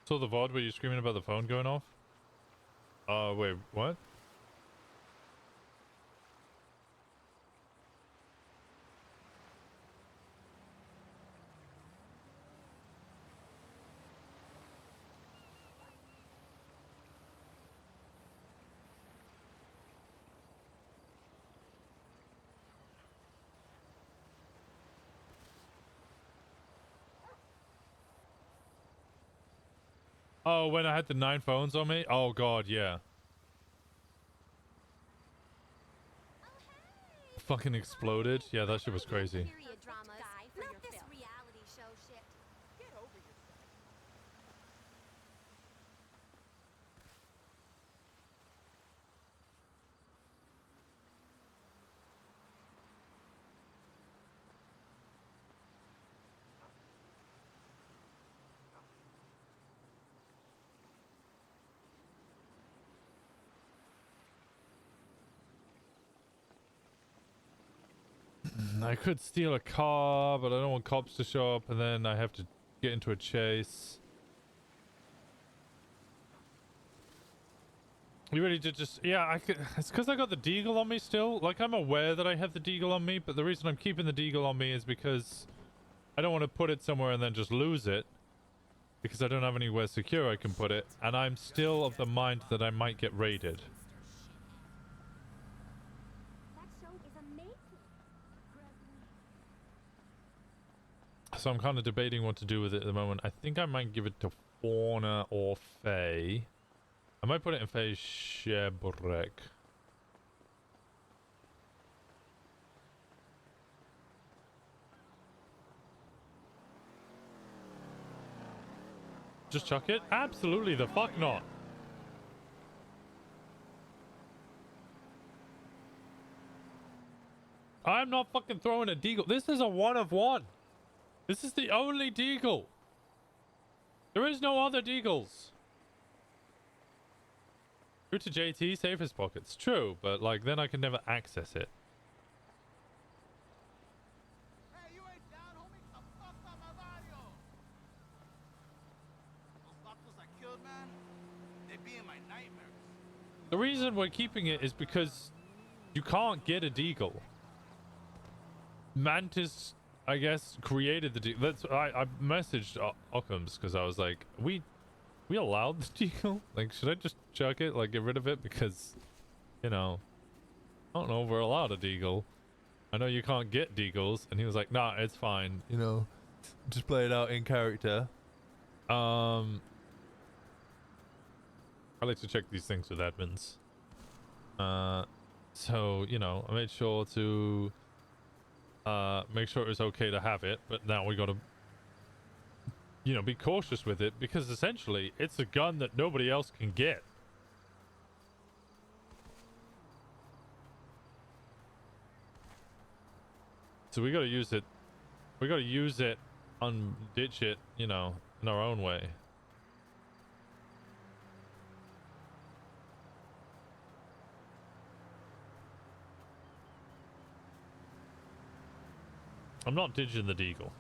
S1: Saw the VOD where you're screaming about the phone going off? Wait, what? Oh, when I had the 9 phones on me? Oh god, yeah. Fucking exploded. Yeah, that shit was crazy. I could steal a car, but I don't want cops to show up and then I have to get into a chase. You really did just... Yeah, I could... It's because I got the deagle on me still. Like, I'm aware that I have the deagle on me, but the reason I'm keeping the deagle on me is because I don't want to put it somewhere and then just lose it. Because I don't have anywhere secure I can put it. And I'm still of the mind that I might get raided. So I'm kind of debating what to do with it at the moment. I think I might give it to Fauna or Faye. I might put it in Faye's Shebrek. Just chuck it? Absolutely the fuck not. I'm not fucking throwing a deagle. This is a 1 of 1. This is the only deagle. There is no other deagles. True to JT, save his pockets. True, but like then I can never access it.
S2: Hey, you ain't down, homie. The fuck up my radio. Those vatos I killed, man, they be in my nightmares.
S1: The reason we're keeping it is because you can't get a deagle. Mantis, I guess, created the deagle. That's I messaged Occam's because I was like, we allowed the deagle? Like, should I just chuck it? Like, get rid of it? Because, you know, I don't know if we're allowed a deagle. I know you can't get deagles. And he was like, nah, it's fine. You know, just play it out in character. I like to check these things with admins. So, you know, I made sure to make sure it was okay to have it. But now we got to, you know, be cautious with it because essentially it's a gun that nobody else can get. So we got to use it. We got to use it, ditch it, you know, in our own way. I'm not ditching the deagle.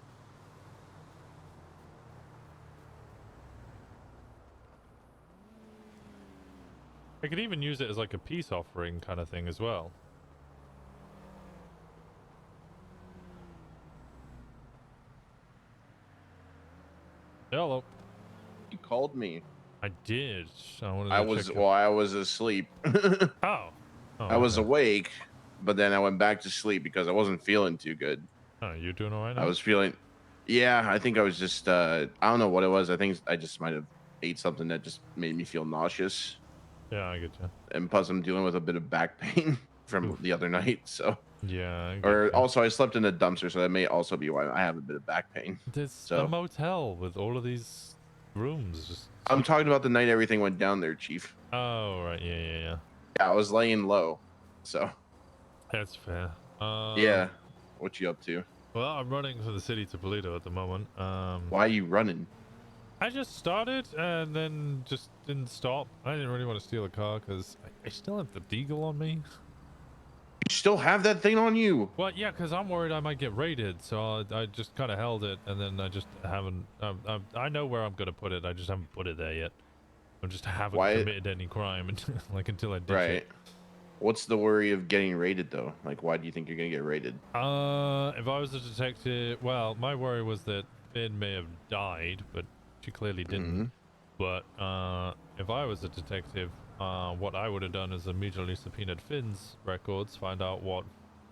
S1: I could even use it as like a peace offering kind of thing as well. Hello.
S17: You called me.
S1: I did.
S17: I was asleep.
S1: Oh.
S17: I was
S1: okay.
S17: awake, but then I went back to sleep because I wasn't feeling too good.
S1: Oh, you doing all right now?
S17: I was feeling... Yeah, I think I was just... I don't know what it was. I think I just might have ate something that just made me feel nauseous.
S1: Yeah, I get you.
S17: And plus, I'm dealing with a bit of back pain from the other night, so...
S1: Yeah, I get
S17: Or
S1: you.
S17: also, I slept in a dumpster, so that may also be why I have a bit of back pain.
S1: There's a motel with all of these rooms. Just...
S17: I'm talking about the night everything went down there, Chief.
S1: Oh, right. Yeah.
S17: Yeah, I was laying low, so...
S1: That's fair.
S17: Yeah. What you up to?
S1: Well, I'm running from the city to Polito at the moment.
S17: Why are you running?
S1: I just started and then just didn't stop. I didn't really want to steal a car because I still have the Deagle on me.
S17: You still have that thing on you?
S1: Well, yeah, because I'm worried I might get raided, so I just kind of held it, and then I just haven't. I know where I'm gonna put it. I just haven't put it there yet. I just haven't committed any crime until I ditch it.
S17: What's the worry of getting raided though? Like, why do you think you're gonna get raided?
S1: If I was a detective, well, my worry was that Finn may have died, but she clearly didn't. But if I was a detective, what I would have done is immediately subpoenaed Finn's records, find out what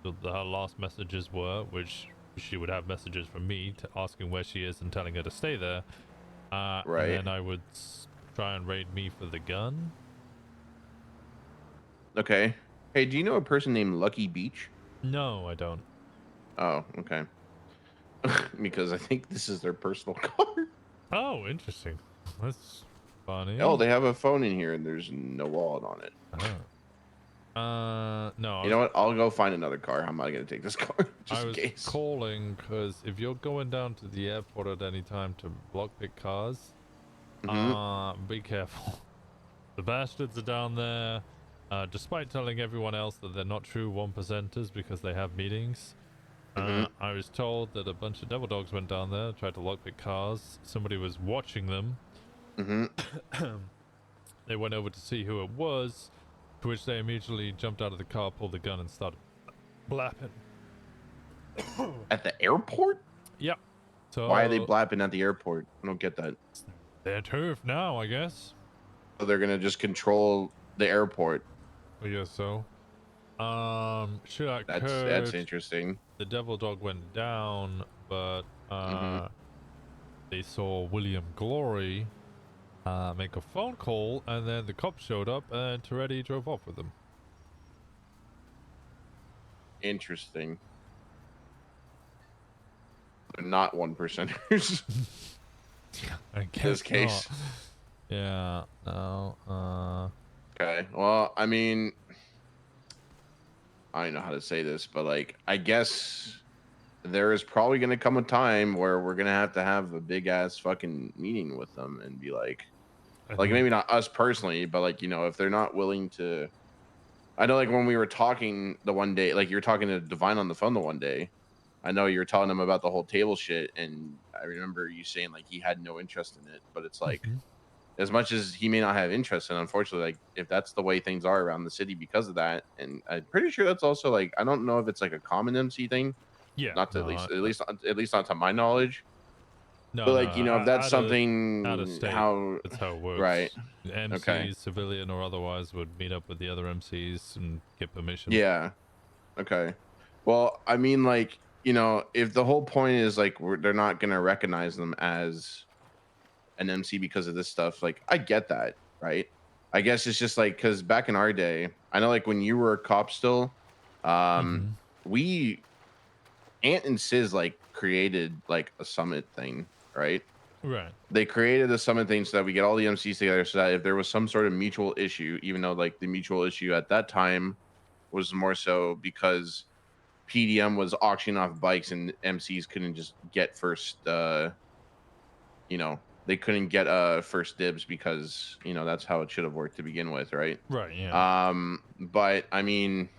S1: her last messages were, which she would have messages from me asking where she is and telling her to stay there. And then I would try and raid me for the gun.
S17: Okay. Hey, do you know a person named Lucky Beach?
S1: No, I don't.
S17: Oh, okay. Because I think this is their personal car.
S1: Oh, interesting. That's funny.
S17: Oh, they have a phone in here and there's no wallet on it.
S1: No.
S17: You know what? I'll go find another car. I'm not gonna take this car just
S1: I
S17: in
S1: was
S17: case.
S1: calling because if you're going down to the airport at any time to blockpick cars, be careful. The bastards are down there. Despite telling everyone else that they're not true 1%ers because they have meetings, I was told that a bunch of devil dogs went down there, tried to lockpick cars. Somebody was watching them. They went over to see who it was, to which they immediately jumped out of the car, pulled the gun, and started blapping.
S17: At the airport?
S1: Yep. So
S17: why are they blapping at the airport? I don't get that.
S1: They're turf now, I guess.
S17: So they're gonna just control the airport.
S1: I guess so. Shit occurred.
S17: That's interesting.
S1: The devil dog went down, but they saw William Glory make a phone call, and then the cops showed up, and Toretti drove off with them.
S17: Interesting. They're not 1%ers.
S1: I guess
S17: this case.
S1: Not. Yeah. No.
S17: Okay. Well, I mean, I don't know how to say this, but like, I guess there is probably going to come a time where we're going to have a big ass fucking meeting with them and be like maybe not us personally, but like, you know, if they're not willing to, I know like when we were talking the one day, like you were talking to Divine on the phone the one day, I know you were telling him about the whole table shit. And I remember you saying like he had no interest in it, but it's like, as much as he may not have interest in, unfortunately, like if that's the way things are around the city because of that, and I'm pretty sure that's also like, I don't know if it's like a common MC thing.
S1: Yeah.
S17: Not to at least not to my knowledge.
S1: No,
S17: but like, you know, if that's something
S1: out of state,
S17: how
S1: that's how it works.
S17: Right.
S1: MCs,
S17: Okay.
S1: civilian or otherwise, would meet up with the other MCs and get permission.
S17: Yeah. Okay. Well, I mean, like, you know, if the whole point is like they're not gonna recognize them as an MC because of this stuff, like I get that, right? I guess it's just like because back in our day, I know like when you were a cop still, we Ant and Sis like created like a summit thing, right?
S1: Right.
S17: They created a summit thing so that we get all the MCs together so that if there was some sort of mutual issue, even though like the mutual issue at that time was more so because PDM was auctioning off bikes and MCs couldn't just get first, you know, they couldn't get first dibs because, you know, that's how it should have worked to begin with, right?
S1: Right, yeah.
S17: But I mean,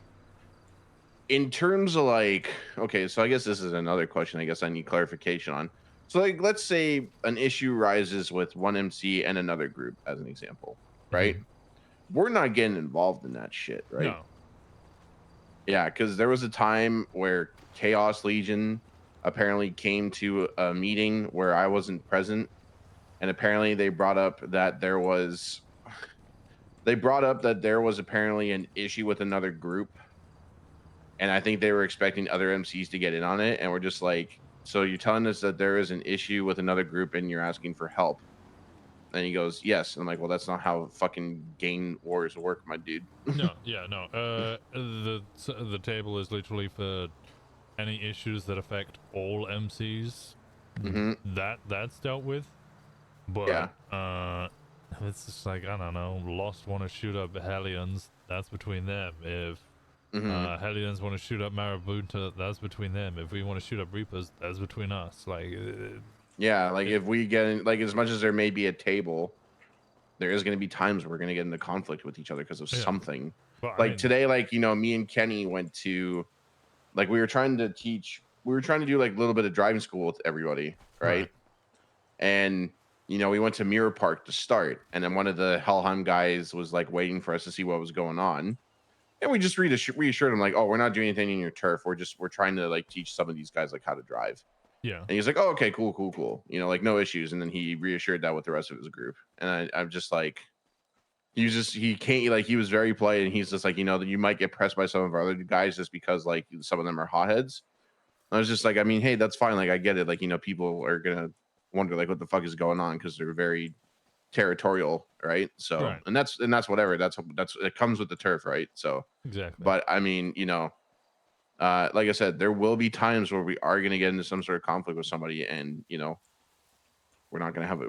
S17: in terms of like, okay, so I guess this is another question I guess I need clarification on. So like, let's say an issue rises with one MC and another group as an example, right? We're not getting involved in that shit, right?
S1: No.
S17: Yeah, because there was a time where Chaos Legion apparently came to a meeting where I wasn't present, and apparently they brought up that there was apparently an issue with another group, and I think they were expecting other MCs to get in on it, and we're just like, so you're telling us that there is an issue with another group and you're asking for help? And he goes, yes. And I'm like, well, that's not how fucking gang wars work, my dude.
S1: No, yeah, no. The table is literally for any issues that affect all MCs. That's dealt with. But
S17: yeah.
S1: It's just like, I don't know, Lost want to shoot up Hellions. That's between them. If Hellions want to shoot up Marabunta, that's between them. If we want to shoot up Reapers, that's between us. Like,
S17: yeah, like if we get in, like, as much as there may be a table, there is going to be times where we're going to get into conflict with each other because of something.
S1: Well, I
S17: like
S1: mean-
S17: today, like, you know, me and Kenny went to, like, we were trying to do like a little bit of driving school with everybody, right? And you know, we went to Mirror Park to start, and then one of the Helheim guys was like waiting for us to see what was going on. And we just reassured him, like, oh, we're not doing anything in your turf. We're trying to like teach some of these guys like how to drive.
S1: Yeah.
S17: And he's like, oh, okay, cool. You know, like no issues. And then he reassured that with the rest of his group. And I'm just like, he was very polite, and he's just like, you know, that you might get pressed by some of our other guys just because like some of them are hotheads. I was just like, I mean, hey, that's fine. Like, I get it. Like, you know, people are gonna wonder like what the fuck is going on because they're very territorial, right? So, and that's whatever. That's it comes with the turf, right? So,
S1: exactly.
S17: But I mean, you know, like I said, there will be times where we are gonna get into some sort of conflict with somebody, and you know, we're not gonna have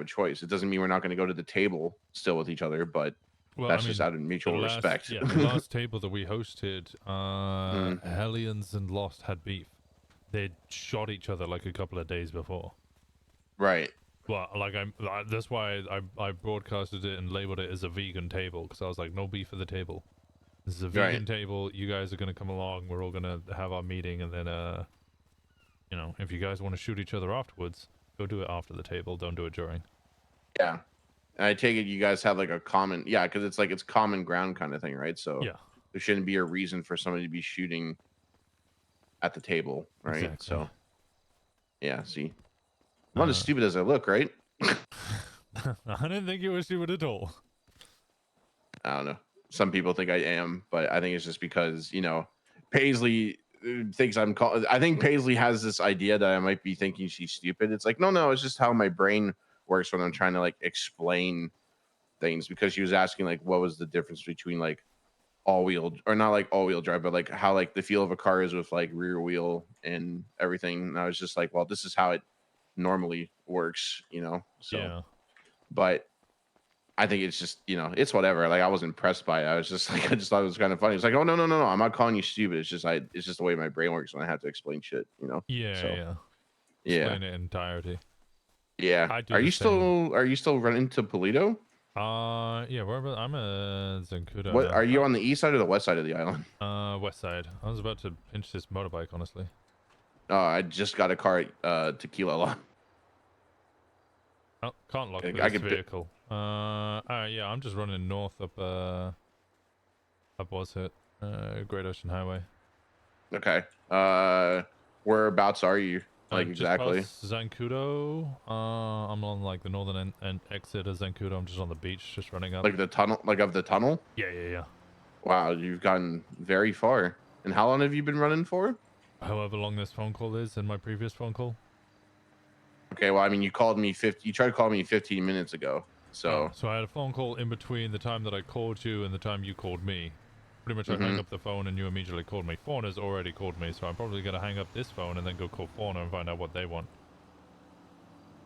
S17: a choice. It doesn't mean we're not gonna go to the table still with each other, but that's just out of mutual respect.
S1: Yeah, the last table that we hosted, Hellions and Lost had beef. They'd shot each other like a couple of days before.
S17: Right.
S1: Well, like that's why I broadcasted it and labeled it as a vegan table, because I was like, no beef at the table. This is a vegan table. You guys are gonna come along. We're all gonna have our meeting, and then you know, if you guys want to shoot each other afterwards, go do it after the table. Don't do it during.
S17: Yeah. And I take it you guys have like a common, because it's like it's common ground kind of thing, right? So
S1: yeah,
S17: there shouldn't be a reason for somebody to be shooting at the table, right?
S1: Exactly.
S17: So yeah, see, I'm not as stupid as I look, right?
S1: I didn't think you were stupid at all.
S17: I don't know. Some people think I am, but I think it's just because, you know, Paisley thinks I'm called. I think Paisley has this idea that I might be thinking she's stupid. It's like, no, it's just how my brain works when I'm trying to like explain things, because she was asking like what was the difference between like all-wheel, or not like all-wheel drive, but like how like the feel of a car is with like rear wheel and everything. And I was just like, well, this is how it normally works, you know? So,
S1: yeah.
S17: But I think it's just, you know, it's whatever. Like I wasn't impressed by it. I was just like, I just thought it was kind of funny. It's like, oh no, I'm not calling you stupid. It's just the way my brain works when I have to explain shit, you know?
S1: Yeah,
S17: so,
S1: yeah. Explain it in entirety.
S17: Yeah. Are you still running to Polito?
S1: Yeah, wherever I'm a Zancudo.
S17: What
S1: now.
S17: are you on the east side or the west side of the island?
S1: West side. I was about to pinch this motorbike, honestly.
S17: I just got a car at Tequila Lot.
S1: Oh, can't lock
S17: I
S1: this vehicle. Yeah, I'm just running north up what's it? Great Ocean Highway.
S17: Okay. Whereabouts are you? Like exactly?
S1: Just past Zancudo. I'm on like the northern end exit of Zancudo. I'm just on the beach, just running up.
S17: Like the tunnel, like of the tunnel?
S1: Yeah.
S17: Wow, you've gotten very far. And how long have you been running for?
S1: However long this phone call is, and my previous phone call.
S17: Okay, well, I mean, you tried to call me 15 minutes ago. So
S1: So I had a phone call in between the time that I called you and the time you called me. Pretty much I hung up the phone and you immediately called me. Fauna's already called me, so I'm probably going to hang up this phone and then go call Fauna and find out what they want.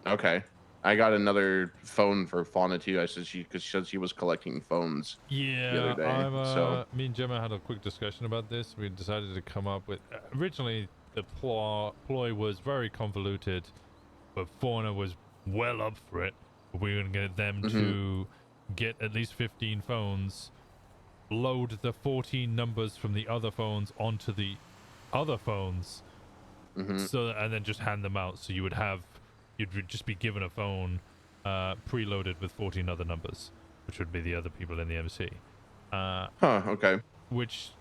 S17: Okay. I got another phone for Fauna too. I said because she was collecting phones the other day. So
S1: me and Gemma had a quick discussion about this. We decided to come up with... originally, the ploy was very convoluted, but Fauna was well up for it. We were going to get them to get at least 15 phones, load the 14 numbers from the other phones onto the other phones, and then just hand them out. So you'd just be given a phone preloaded with 14 other numbers, which would be the other people in the MC.
S17: Okay.
S1: Which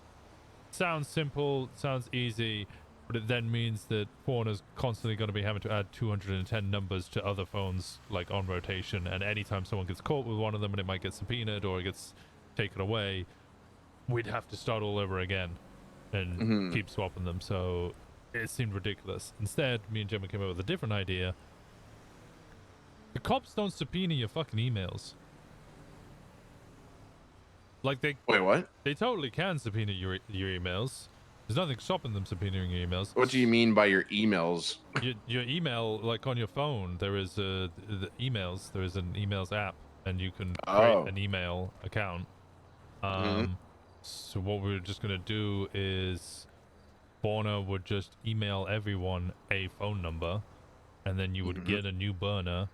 S1: sounds simple, sounds easy, but it then means that Fauna's constantly going to be having to add 210 numbers to other phones, like on rotation, and anytime someone gets caught with one of them and it might get subpoenaed or it gets taken away, we'd have to start all over again and keep swapping them. So it seemed ridiculous. Instead, me and Gemma came up with a different idea. The cops don't subpoena your fucking emails. Like Wait,
S17: what?
S1: They totally can subpoena your emails. There's nothing stopping them subpoenaing your emails.
S17: What do you mean by your emails?
S1: Your email, like on your phone, there is the emails. There is an emails app, and you can create an email account. So what we were just gonna do is Borna would just email everyone a phone number, and then you would get a new burner,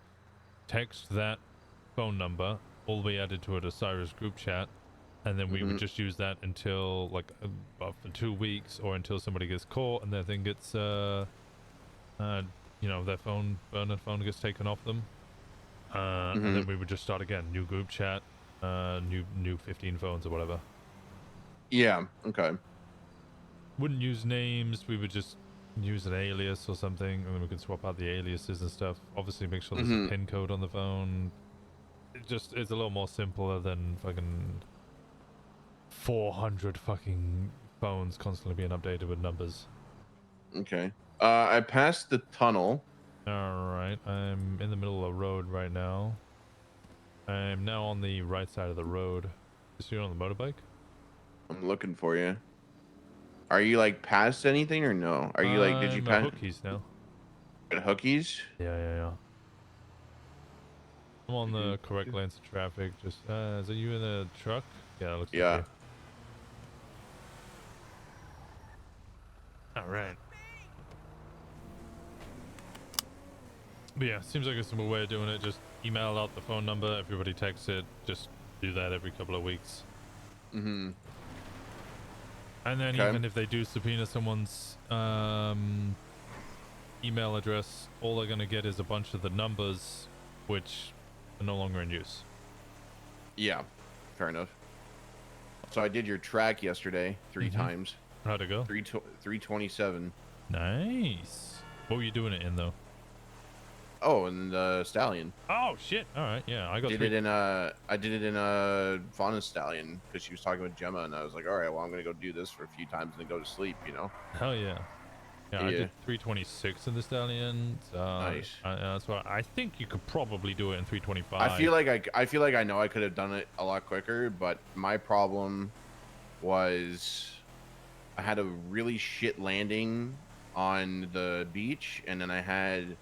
S1: text that phone number, all be added to an Osiris group chat, and then we would just use that until like for 2 weeks or until somebody gets caught and their thing gets you know, their burner phone gets taken off them, and then we would just start again, new group chat, new 15 phones or whatever.
S17: Yeah. Okay.
S1: Wouldn't use names, we would just use an alias or something, and then we can swap out the aliases and stuff. Obviously make sure there's a pin code on the phone. It's a little more simpler than fucking 400 fucking phones constantly being updated with numbers.
S17: Okay. I passed the tunnel.
S1: Alright, I'm in the middle of a road right now. I'm now on the right side of the road. Is you on the motorbike?
S17: I'm looking for you. Are you like past anything or no? Are you like, did you pass?
S1: Hookies now.
S17: At Hookies?
S1: Yeah. I'm on the correct lanes of traffic. Just, is it you in the truck? Yeah, it looks like you. Alright. But yeah, seems like a simple way of doing it. Just email out the phone number, everybody texts it. Just do that every couple of weeks. And then even if they do subpoena someone's email address, all they're gonna get is a bunch of the numbers, which are no longer in use.
S17: Yeah, fair enough. So I did your track yesterday 3 times.
S1: How'd it go?
S17: 327.
S1: Nice. What were you doing it in though?
S17: Oh, and the Stallion.
S1: Oh shit! All right, yeah, I got.
S17: I did it in Fauna Stallion because she was talking with Gemma, and I was like, all right, well, I'm gonna go do this for a few times and then go to sleep, you know.
S1: Hell yeah. Yeah, I did 326 in the Stallion.
S17: Nice.
S1: That's why I think you could probably do it in 325.
S17: I feel like I know I could have done it a lot quicker, but my problem was I had a really shit landing on the beach, and then I had.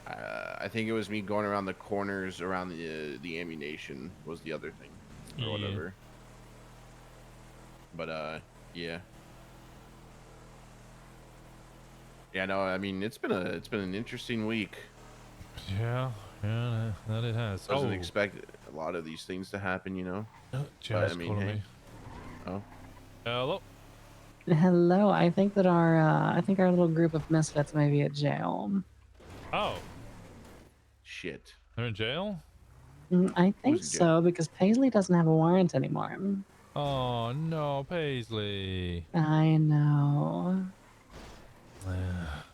S17: I think it was me going around the corners around the ammunition was the other thing, or whatever. But yeah. Yeah, no, I mean it's been an interesting week.
S1: Yeah, that it has.
S17: I wasn't expect a lot of these things to happen, you know.
S1: Jenna's calling me.
S17: Oh.
S1: Hello.
S3: Hello. I think that our little group of misfits may be at jail.
S1: Oh.
S17: Shit.
S1: They're in jail?
S3: I think so, because Paisley doesn't have a warrant anymore.
S1: Oh no, Paisley.
S3: I know.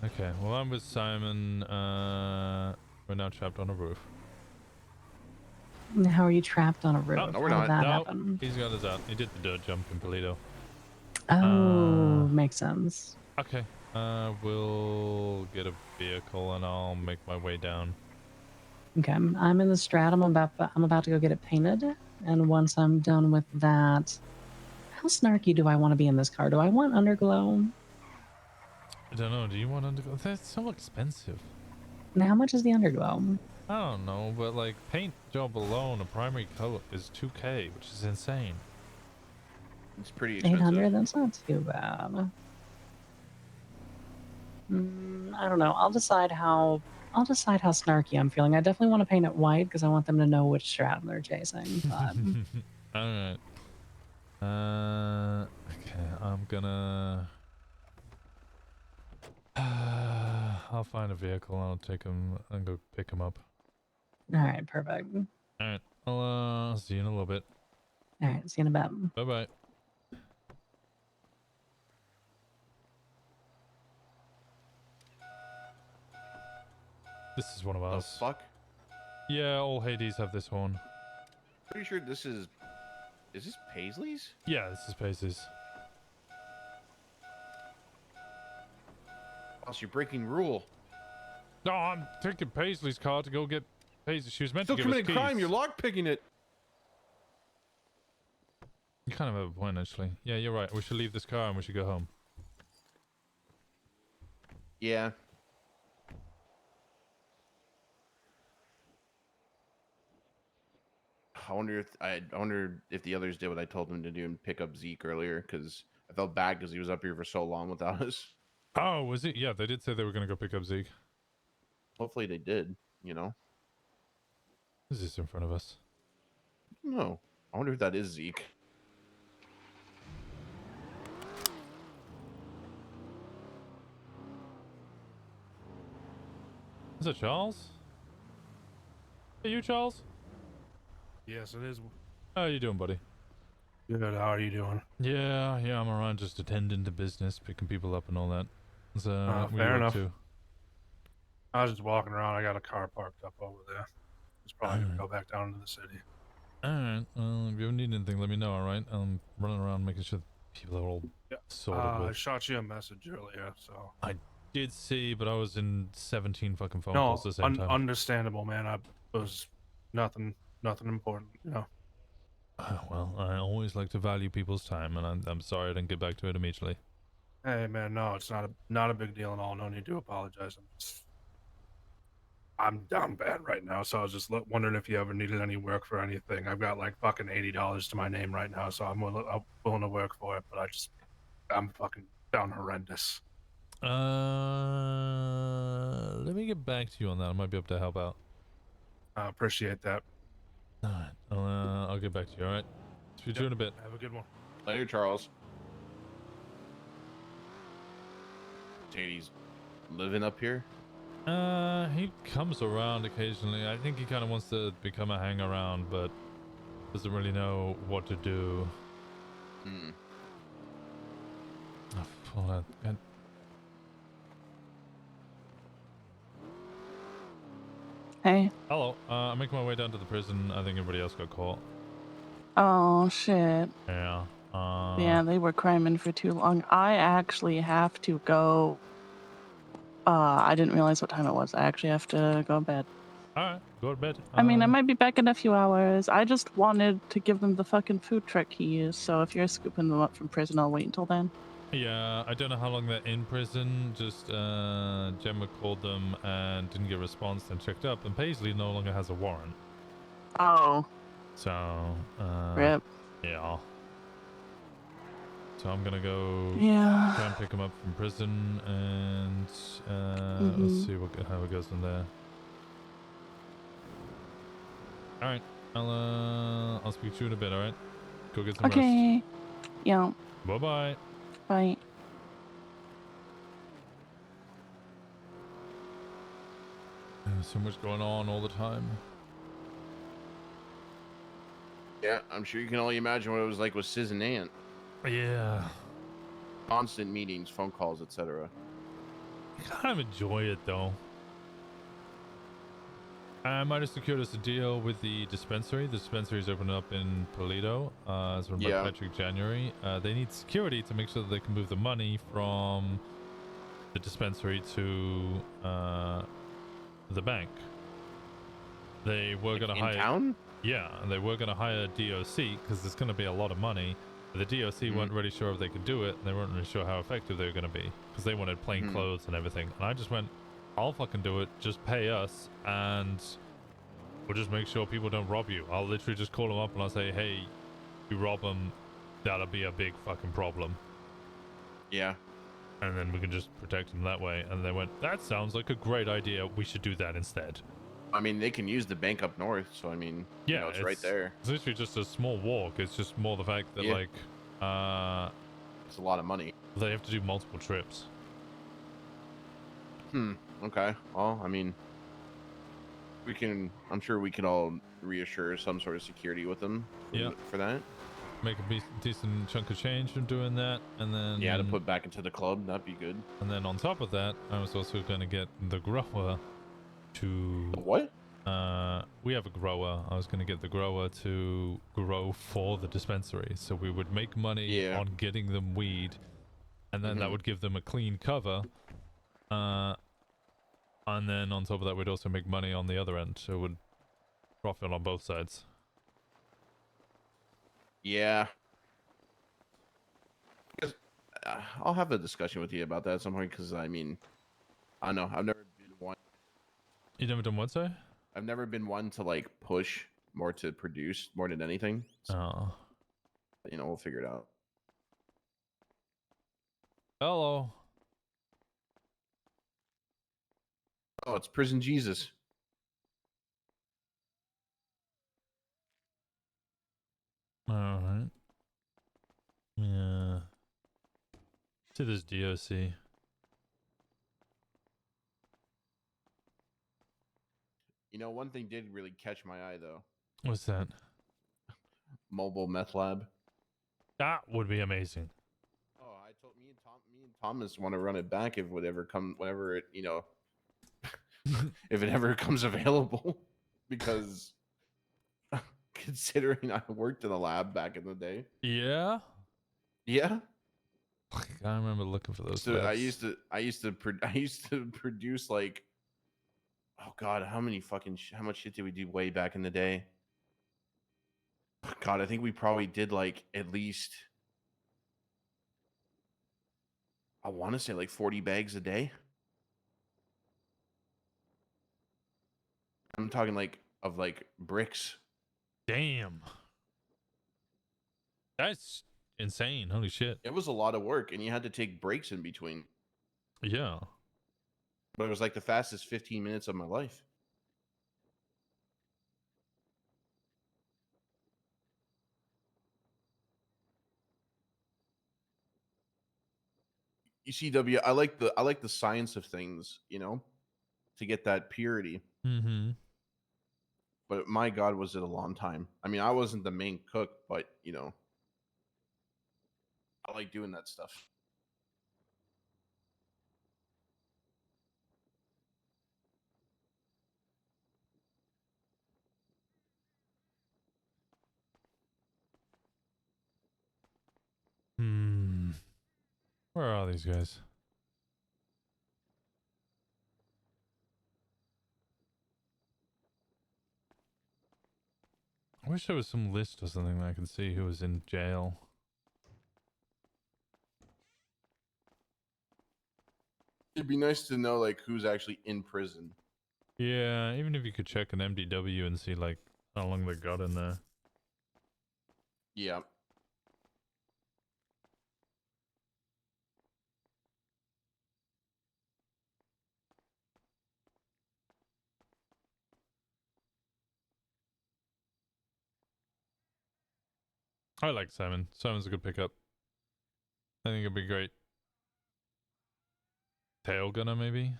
S1: Okay, well I'm with Simon. We're now trapped on a roof.
S3: How are you trapped on a roof?
S1: Oh, no,
S3: we're not. How did that happen?
S1: He's got us out. He did the dirt jump in Polito.
S3: Oh, makes sense.
S1: Okay. We'll get a vehicle and I'll make my way down.
S3: Okay, I'm in the Strat. I'm about to go get it painted, and once I'm done with that, how snarky do I want to be in this car? Do I want underglow?
S1: I don't know. Do you want underglow? That's so expensive.
S3: Now, how much is the underglow?
S1: I don't know, but like paint job alone, a primary color is 2K, which is insane.
S17: It's pretty expensive.
S3: 800. That's not too bad. I don't know. I'll decide how snarky I'm feeling. I definitely want to paint it white because I want them to know which Strat they're chasing. But...
S1: All right. Okay. I'm gonna. I'll find a vehicle and I'll take him and go pick him up.
S3: All right. Perfect.
S1: All right. I'll see you in a little bit.
S3: All right. See you in a bit.
S1: Bye bye. This is one of ours.
S17: The fuck?
S1: Yeah, all Hades have this one.
S17: Pretty sure this is. Is this Paisley's?
S1: Yeah, this is Paisley's.
S17: Boss, you're breaking rule.
S1: No, I'm taking Paisley's car to go get Paisley. She was meant to give us keys.
S17: Still committing crime. You're lockpicking it.
S1: You kind of have a point, actually. Yeah, you're right. We should leave this car and we should go home.
S17: Yeah. I wonder if the others did what I told them to do and pick up Zeke earlier, because I felt bad because he was up here for so long without us.
S1: Oh, was it? Yeah, they did say they were going to go pick up Zeke.
S17: Hopefully they did, you know?
S1: Is this in front of us?
S17: No. I wonder if that is Zeke.
S1: Is it Charles? Are you Charles?
S8: Yes, it is.
S1: How are you doing, buddy?
S8: Good. How are you doing?
S1: Yeah, I'm around just attending to business, picking people up and all that. So, what were you
S8: fair
S1: up
S8: enough.
S1: to?
S8: I was just walking around. I got a car parked up over there. It's probably gonna go back down into the city.
S1: Alright, well, if you ever need anything, let me know, alright? I'm running around making sure people are all sorted
S8: I
S1: with.
S8: shot you a message earlier, so.
S1: I did see, but I was in 17 fucking phone
S8: No,
S1: calls at the same time.
S8: understandable, man. I was nothing important, you know.
S1: Well, I always like to value people's time, and I'm sorry I didn't get back to it immediately.
S8: Hey, man, no, it's not a big deal at all. No need to apologize. I'm down bad right now, so I was just wondering if you ever needed any work for anything. I've got like fucking $80 to my name right now, so I'm willing to work for it. But I'm fucking down horrendous.
S1: Let me get back to you on that. I might be able to help out.
S8: I appreciate that.
S1: Alright, I'll get back to you, alright? Speak to you in a bit.
S8: Have a good one.
S17: Later, Charles. JD's living up here?
S1: He comes around occasionally. I think he kind of wants to become a hang around, but doesn't really know what to do.
S17: Hmm.
S1: Oh, hold on.
S7: Hey.
S1: Hello. I'm making my way down to the prison. I think everybody else got caught.
S7: Oh shit.
S1: Yeah.
S7: Yeah, they were criming for too long. I actually have to go. I didn't realize what time it was. I actually have to go to bed.
S1: Alright, go to bed.
S7: I mean, I might be back in a few hours. I just wanted to give them the fucking food truck keys, so if you're scooping them up from prison, I'll wait until then.
S1: Yeah, I don't know how long they're in prison. Just Gemma called them and didn't get a response, then checked up, and Paisley no longer has a warrant.
S7: Oh.
S1: So,
S7: Rip.
S1: Yeah. So I'm gonna go
S7: Yeah.
S1: try and pick him up from prison, and let's see how it goes from there. All right, I'll speak to you in a bit. All right, go get some rest.
S7: Okay. Yeah.
S1: Bye bye.
S7: Bye.
S1: There's so much going on all the time.
S17: Yeah, I'm sure you can only imagine what it was like with Sis and Ant.
S1: Yeah.
S17: Constant meetings, phone calls, etc.
S1: I kind of enjoy it though. I might have secured us a deal with the dispensary. The dispensary is opening up in Toledo. It's run by Patrick January. They need security to make sure that they can move the money from the dispensary to the bank. They were going to hire.
S17: In town?
S1: Yeah, and they were going to hire DOC because there's going to be a lot of money. But the DOC weren't really sure if they could do it, and they weren't really sure how effective they were going to be because they wanted plain clothes and everything. And I just went, I'll fucking do it. Just pay us, and we'll just make sure people don't rob you. I'll literally just call them up and I'll say, hey, you rob them, that'll be a big fucking problem.
S17: Yeah.
S1: And then we can just protect them that way. And they went, that sounds like a great idea. We should do that instead.
S17: I mean, they can use the bank up north, so I mean,
S1: Yeah,
S17: you know, it's right there.
S1: It's literally just a small walk. It's just more the fact that, like,
S17: it's a lot of money.
S1: They have to do multiple trips.
S17: Okay. Well, I mean, I'm sure we can all reassure some sort of security with them for that.
S1: Make a decent chunk of change from doing that, and then
S17: to put back into the club, that'd be good.
S1: And then on top of that, I was also going to get the grower to
S17: what?
S1: We have a grower. I was going to get the grower to grow for the dispensary, so we would make money on getting them weed, and then that would give them a clean cover. And then on top of that, we'd also make money on the other end, so it would profit on both sides.
S17: Yeah. I'll have a discussion with you about that at some point, because, I mean, I don't know. I've never been one.
S1: You never done what, sorry?
S17: I've never been one to, like, push more to produce more than anything.
S1: Oh.
S17: You know, we'll figure it out.
S1: Hello.
S17: Oh, it's Prison Jesus.
S1: All right. Yeah. To this DOC.
S17: You know, one thing did really catch my eye though.
S1: What's that?
S17: Mobile meth lab.
S1: That would be amazing.
S17: Oh, I told me and Thomas want to run it back if whenever it, you know, if it ever comes available, because considering I worked in a lab back in the day.
S1: Yeah.
S17: Yeah.
S1: I remember looking for those.
S17: So I
S1: labs.
S17: used to produce like, oh god, how much shit did we do way back in the day? God, I think we probably did like at least, I want to say like 40 bags a day. I'm talking like of like bricks.
S1: Damn. That's insane. Holy shit.
S17: It was a lot of work, and you had to take breaks in between.
S1: Yeah.
S17: But it was like the fastest 15 minutes of my life. ECW, I like the science of things, you know, to get that purity.
S1: Mm-hmm.
S17: But my God, was it a long time? I mean, I wasn't the main cook, but you know, I like doing that stuff.
S1: Hmm. Where are these guys? I wish there was some list or something that I could see who was in jail.
S17: It'd be nice to know like who's actually in prison.
S1: Yeah, even if you could check an MDW and see like how long they got in there.
S17: Yeah.
S1: I like Simon. Simon's a good pickup. I think it'd be great. Tail gunner, maybe?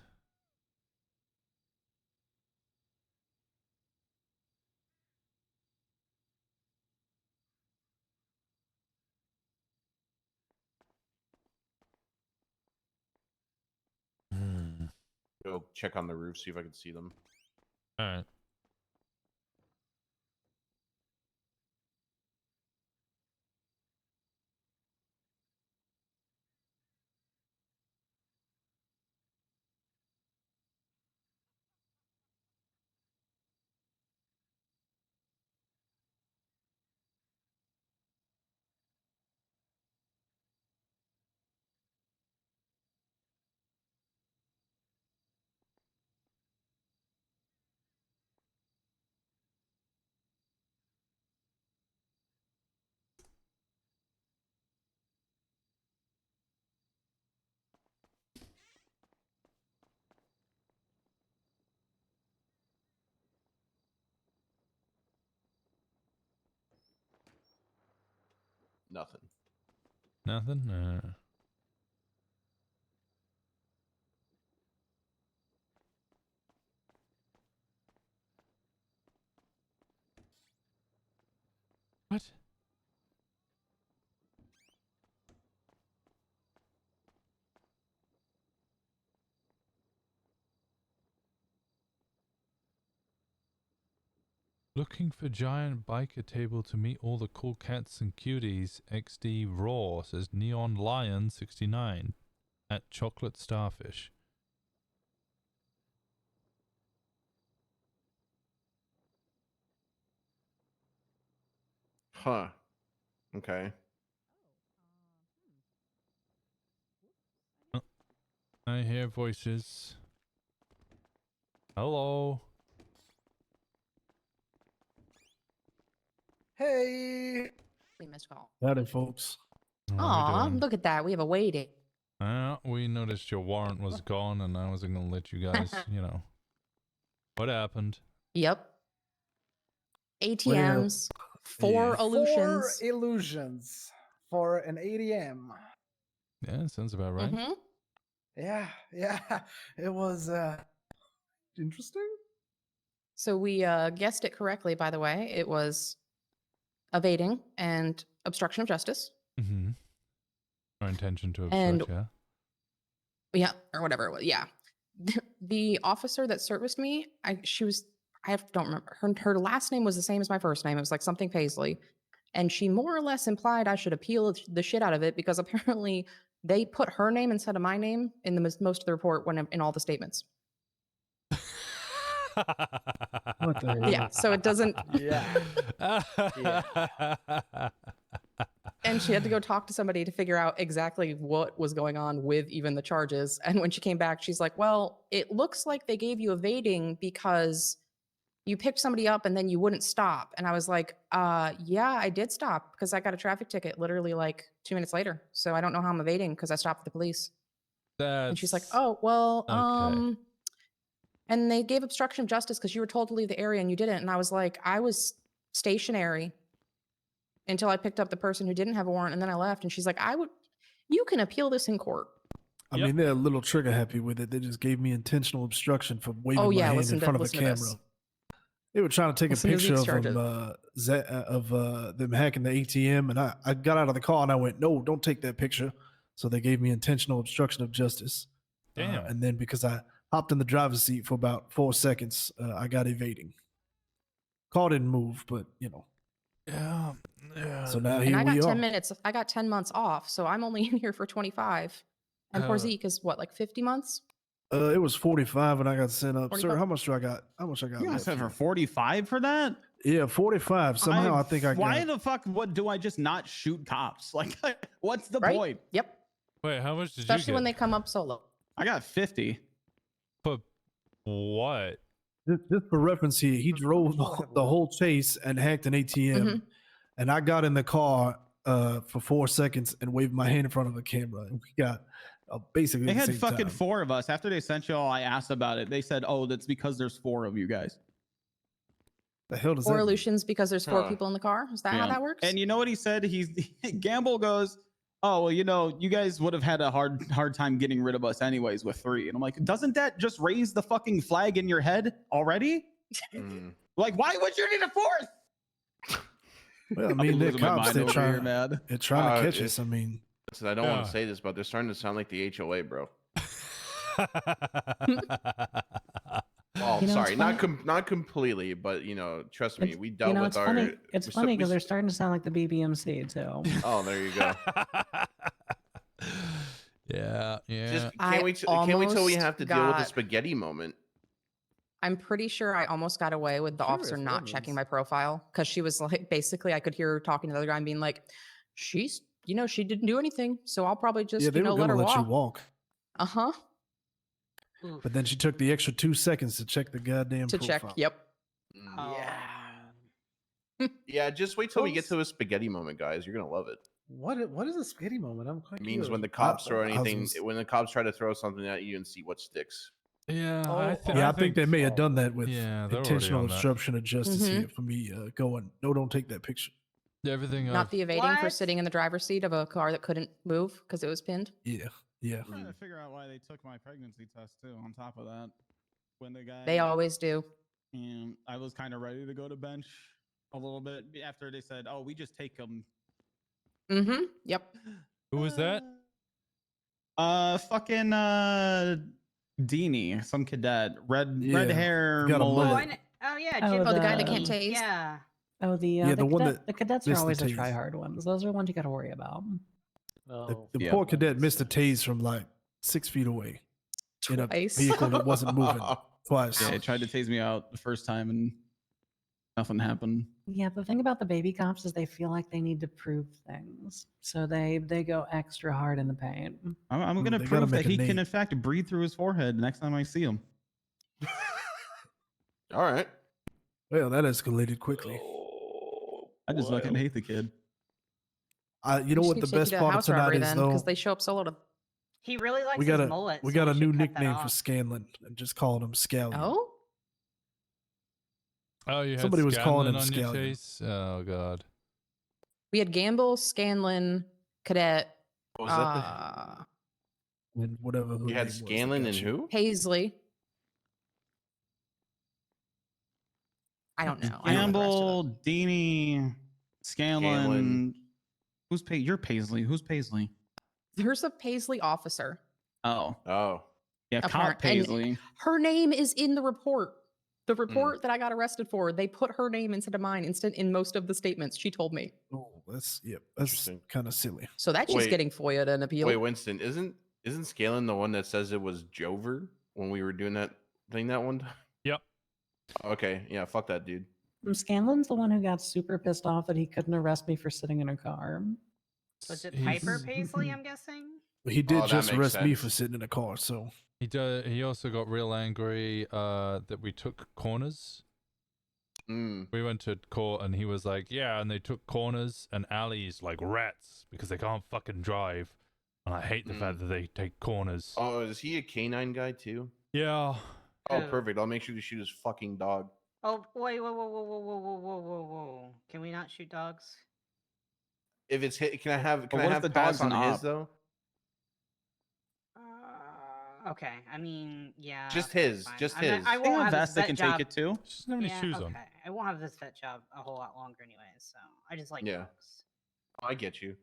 S17: Go check on the roof, see if I can see them.
S1: Alright.
S17: Nothing.
S1: Nothing? What? Looking for giant biker table to meet all the cool cats and cuties. XD Raw says Neon Lion 69 at Chocolate Starfish.
S17: Huh. Okay.
S1: Oh, I hear voices. Hello.
S11: Hey.
S12: We missed call.
S1: Howdy, folks.
S12: Aw, look at that. We have a waiting.
S1: We noticed your warrant was gone, and I wasn't gonna let you guys, What happened?
S12: Yep. ATMs, four illusions.
S11: 4 illusions for an ATM.
S1: Yeah, sounds about right.
S12: Mm-hmm.
S11: Yeah. It was interesting.
S12: So we guessed it correctly, by the way. It was evading and obstruction of justice.
S1: Mm-hmm. Our intention to
S12: And-
S1: obstruct, yeah.
S12: Yeah, or whatever it was. Yeah. The officer that serviced me, I don't remember. Her last name was the same as my first name. It was like something Paisley. And she more or less implied I should appeal the shit out of it because apparently they put her name instead of my name in the most of the report in all the statements.
S1: What the
S12: Yeah, so it doesn't.
S11: Yeah.
S12: And she had to go talk to somebody to figure out exactly what was going on with even the charges. And when she came back, she's like, well, it looks like they gave you evading because you picked somebody up and then you wouldn't stop. And I was like, yeah, I did stop because I got a traffic ticket literally like 2 minutes later. So I don't know how I'm evading because I stopped the police. And she's like, oh, well,
S1: okay.
S12: And they gave obstruction of justice because you were told to leave the area and you didn't. And I was like, I was stationary until I picked up the person who didn't have a warrant, and then I left. And she's like, you can appeal this in court.
S22: I mean, they're a little trigger happy with it. They just gave me intentional obstruction for waving my hand in front of a camera. They were trying to take a picture of them hacking the ATM, and I got out of the car and I went, no, don't take that picture. So they gave me intentional obstruction of justice.
S1: Damn.
S22: And then because I hopped in the driver's seat for about 4 seconds, I got evading. Car didn't move, but
S1: Yeah.
S22: So now
S12: And
S22: here
S12: I
S22: we
S12: got
S22: are.
S12: 10 minutes. I got 10 months off, so I'm only in here for 25. And poor Zeke is what, like 50 months?
S22: It was 45 and I got sent up.
S12: 45?
S22: Sir, how much do I got? How much I got?
S24: You got
S22: left
S24: sent
S22: here?
S24: for 45 for that?
S22: Yeah, 45. Somehow I think I got.
S24: Why the fuck? What do I just not shoot cops? Like, what's the
S12: Right?
S24: point?
S12: Yep.
S1: Wait, how much did
S12: Especially
S1: you get?
S12: when they come up solo.
S24: I got 50.
S1: But what?
S22: Just for reference here, he drove the whole chase and hacked an ATM,
S12: Mhm.
S22: and I got in the car for 4 seconds and waved my hand in front of the camera, and we got basically
S24: They
S22: the
S24: had
S22: same
S24: fucking
S22: time.
S24: 4 of us. After they sent y'all, I asked about it. They said, "Oh, that's because there's 4 of you guys."
S22: The hell does that
S12: Four
S22: mean?
S12: illusions because there's 4 people in the car. Is that how
S24: Yeah.
S12: that works?
S24: And you know what he said? Gamble goes, "Oh, well, you guys would have had a hard time getting rid of us anyways with 3." And I'm like, doesn't that just raise the fucking flag in your head already? Like, why would you need a 4th?
S22: Well, I
S24: I'm
S22: mean, they're
S24: losing my
S22: cops.
S24: mind
S22: They're
S24: over
S22: trying,
S24: here, man.
S22: they're trying to catch us. I mean,
S17: Listen, I don't want
S22: Yeah.
S17: to say this, but they're starting to sound like the HOA, bro. Well,
S3: You know,
S17: sorry,
S3: it's
S17: not completely, but trust me, we dealt with
S3: it's
S17: our.
S3: funny. It's
S17: we
S3: funny
S17: st-
S3: because
S17: we
S3: they're starting to sound like the BBMC too.
S17: Oh, there you go.
S1: Yeah.
S17: Just
S12: I
S17: can't wait till we
S12: almost
S17: have to deal with the
S12: got-
S17: spaghetti moment.
S12: I'm pretty sure I almost got away with the officer
S17: Curious
S12: not checking my profile because she was like, basically, I could hear her talking to the other guy and being like, she's, she didn't do anything. So I'll probably just,
S22: yeah, they were
S12: let
S22: gonna
S12: her
S22: let you
S12: walk.
S22: walk,
S12: Uh-huh.
S22: but then she took the extra 2 seconds to check the goddamn
S12: To
S22: profile.
S12: check. Yep.
S17: Yeah, just wait till we get to a spaghetti moment, guys. You're gonna love it.
S11: What is a spaghetti moment? I'm quite
S17: It means
S11: curious.
S17: when the cops throw
S22: I was
S17: anything,
S22: gonna
S17: when the cops try to throw something at you and see what sticks.
S1: Yeah,
S22: I think they may have done that with
S1: Yeah, they're already
S22: intentional
S1: on that.
S22: obstruction of justice
S12: Mhm.
S22: here for me going, no, don't take that picture.
S1: Everything.
S12: Not the evading for sitting in the driver's seat of a car that couldn't move because it was pinned.
S22: Yeah.
S24: I'm trying to figure out why they took my pregnancy test too. On top of that, when the guy
S12: They always do.
S24: and I was kind of ready to go to bench a little bit after they said, "Oh, we just take them."
S12: Mm-hmm. Yep.
S1: Who was that?
S24: Fucking Deanie, some cadet, red
S22: Yeah,
S24: hair,
S22: got a
S24: mullet.
S22: mullet.
S9: Oh yeah,
S3: Oh,
S9: Jim.
S3: the guy that
S12: can't tase?
S9: Yeah.
S3: Oh, the
S22: Yeah, the one that
S3: the cadets are
S22: missed the
S3: always the
S22: tase.
S3: try-hard ones. Those are the ones you got to worry about.
S22: The
S24: Yeah.
S22: poor cadet missed a tase from like 6 feet away in a
S12: Twice.
S22: vehicle that wasn't moving twice.
S24: Yeah, he tried to tase me out the first time and nothing happened.
S3: Yeah, the thing about the baby cops is they feel like they need to prove things, so they go extra hard in the paint.
S24: I'm
S22: Ooh,
S24: gonna
S22: they gotta
S24: prove that
S22: make a
S24: he can
S22: name.
S24: in fact breathe through his forehead next time I see him.
S17: All right.
S22: Well, that escalated quickly.
S24: I just fucking hate the kid.
S22: You know what the best part of tonight is though?
S12: Because they show up solo to.
S13: He really likes
S22: We got
S13: his
S22: a
S13: mullet.
S22: we
S13: so
S22: got
S13: we
S22: a
S13: should
S22: new
S13: cut that
S22: nickname for
S13: off.
S22: Scanlan and just called him Scallion.
S12: Oh.
S1: Oh, you had
S22: Somebody was calling him
S1: Scanlan on your
S22: Scallion.
S1: chase? Oh god.
S12: We had Gamble, Scanlan, Cadet.
S17: What was that?
S22: And whatever.
S17: You had Scanlan and who?
S12: Paisley. I don't know. I don't know the rest of them.
S24: Gamble, Deanie, Scanlan. Who's You're Paisley. Who's Paisley?
S12: There's a Paisley officer.
S24: Oh.
S17: Oh.
S24: Yeah, Cop Paisley.
S12: Her name is in the report. The report that I got arrested for, they put her name instead of mine in most of the statements. She told me.
S22: Oh, that's kind of silly.
S12: So that's just getting FOIA'd and appealed.
S17: Wait, Winston, isn't Scanlan the one that says it was Jover when we were doing that thing that one time?
S1: Yep.
S17: Okay, yeah, fuck that dude.
S3: Scanlan's the one who got super pissed off that he couldn't arrest me for sitting in a car.
S13: Was it Piper Paisley, I'm guessing?
S22: He did
S17: that
S22: just
S17: makes
S22: arrest me
S17: sense.
S22: for sitting in a car, so
S1: He also got real angry that we took corners. We went to court and he was like, yeah, and they took corners and alleys like rats because they can't fucking drive. And I hate the fact that they take corners.
S17: Oh, is he a canine guy too?
S1: Yeah.
S17: Oh, perfect. I'll make sure to shoot his fucking dog.
S13: Oh, wait, whoa. Can we not shoot dogs?
S17: If it's hit, can I have
S24: what if
S17: have
S24: the
S17: pass
S24: dog's
S17: on
S24: an
S17: his
S24: op?
S17: though?
S13: Okay, I mean, yeah.
S17: Just
S13: okay,
S17: his,
S13: fine.
S17: just
S13: I mean,
S17: his.
S13: I
S24: They
S13: won't
S24: have
S13: have this
S24: vests that
S13: vet
S24: can
S13: job.
S24: take it too.
S1: She doesn't have any
S13: Yeah,
S1: shoes
S13: okay.
S1: on.
S13: I won't have this vet job a whole lot longer anyways, so I just like
S17: Yeah.
S13: dogs.
S17: I get you.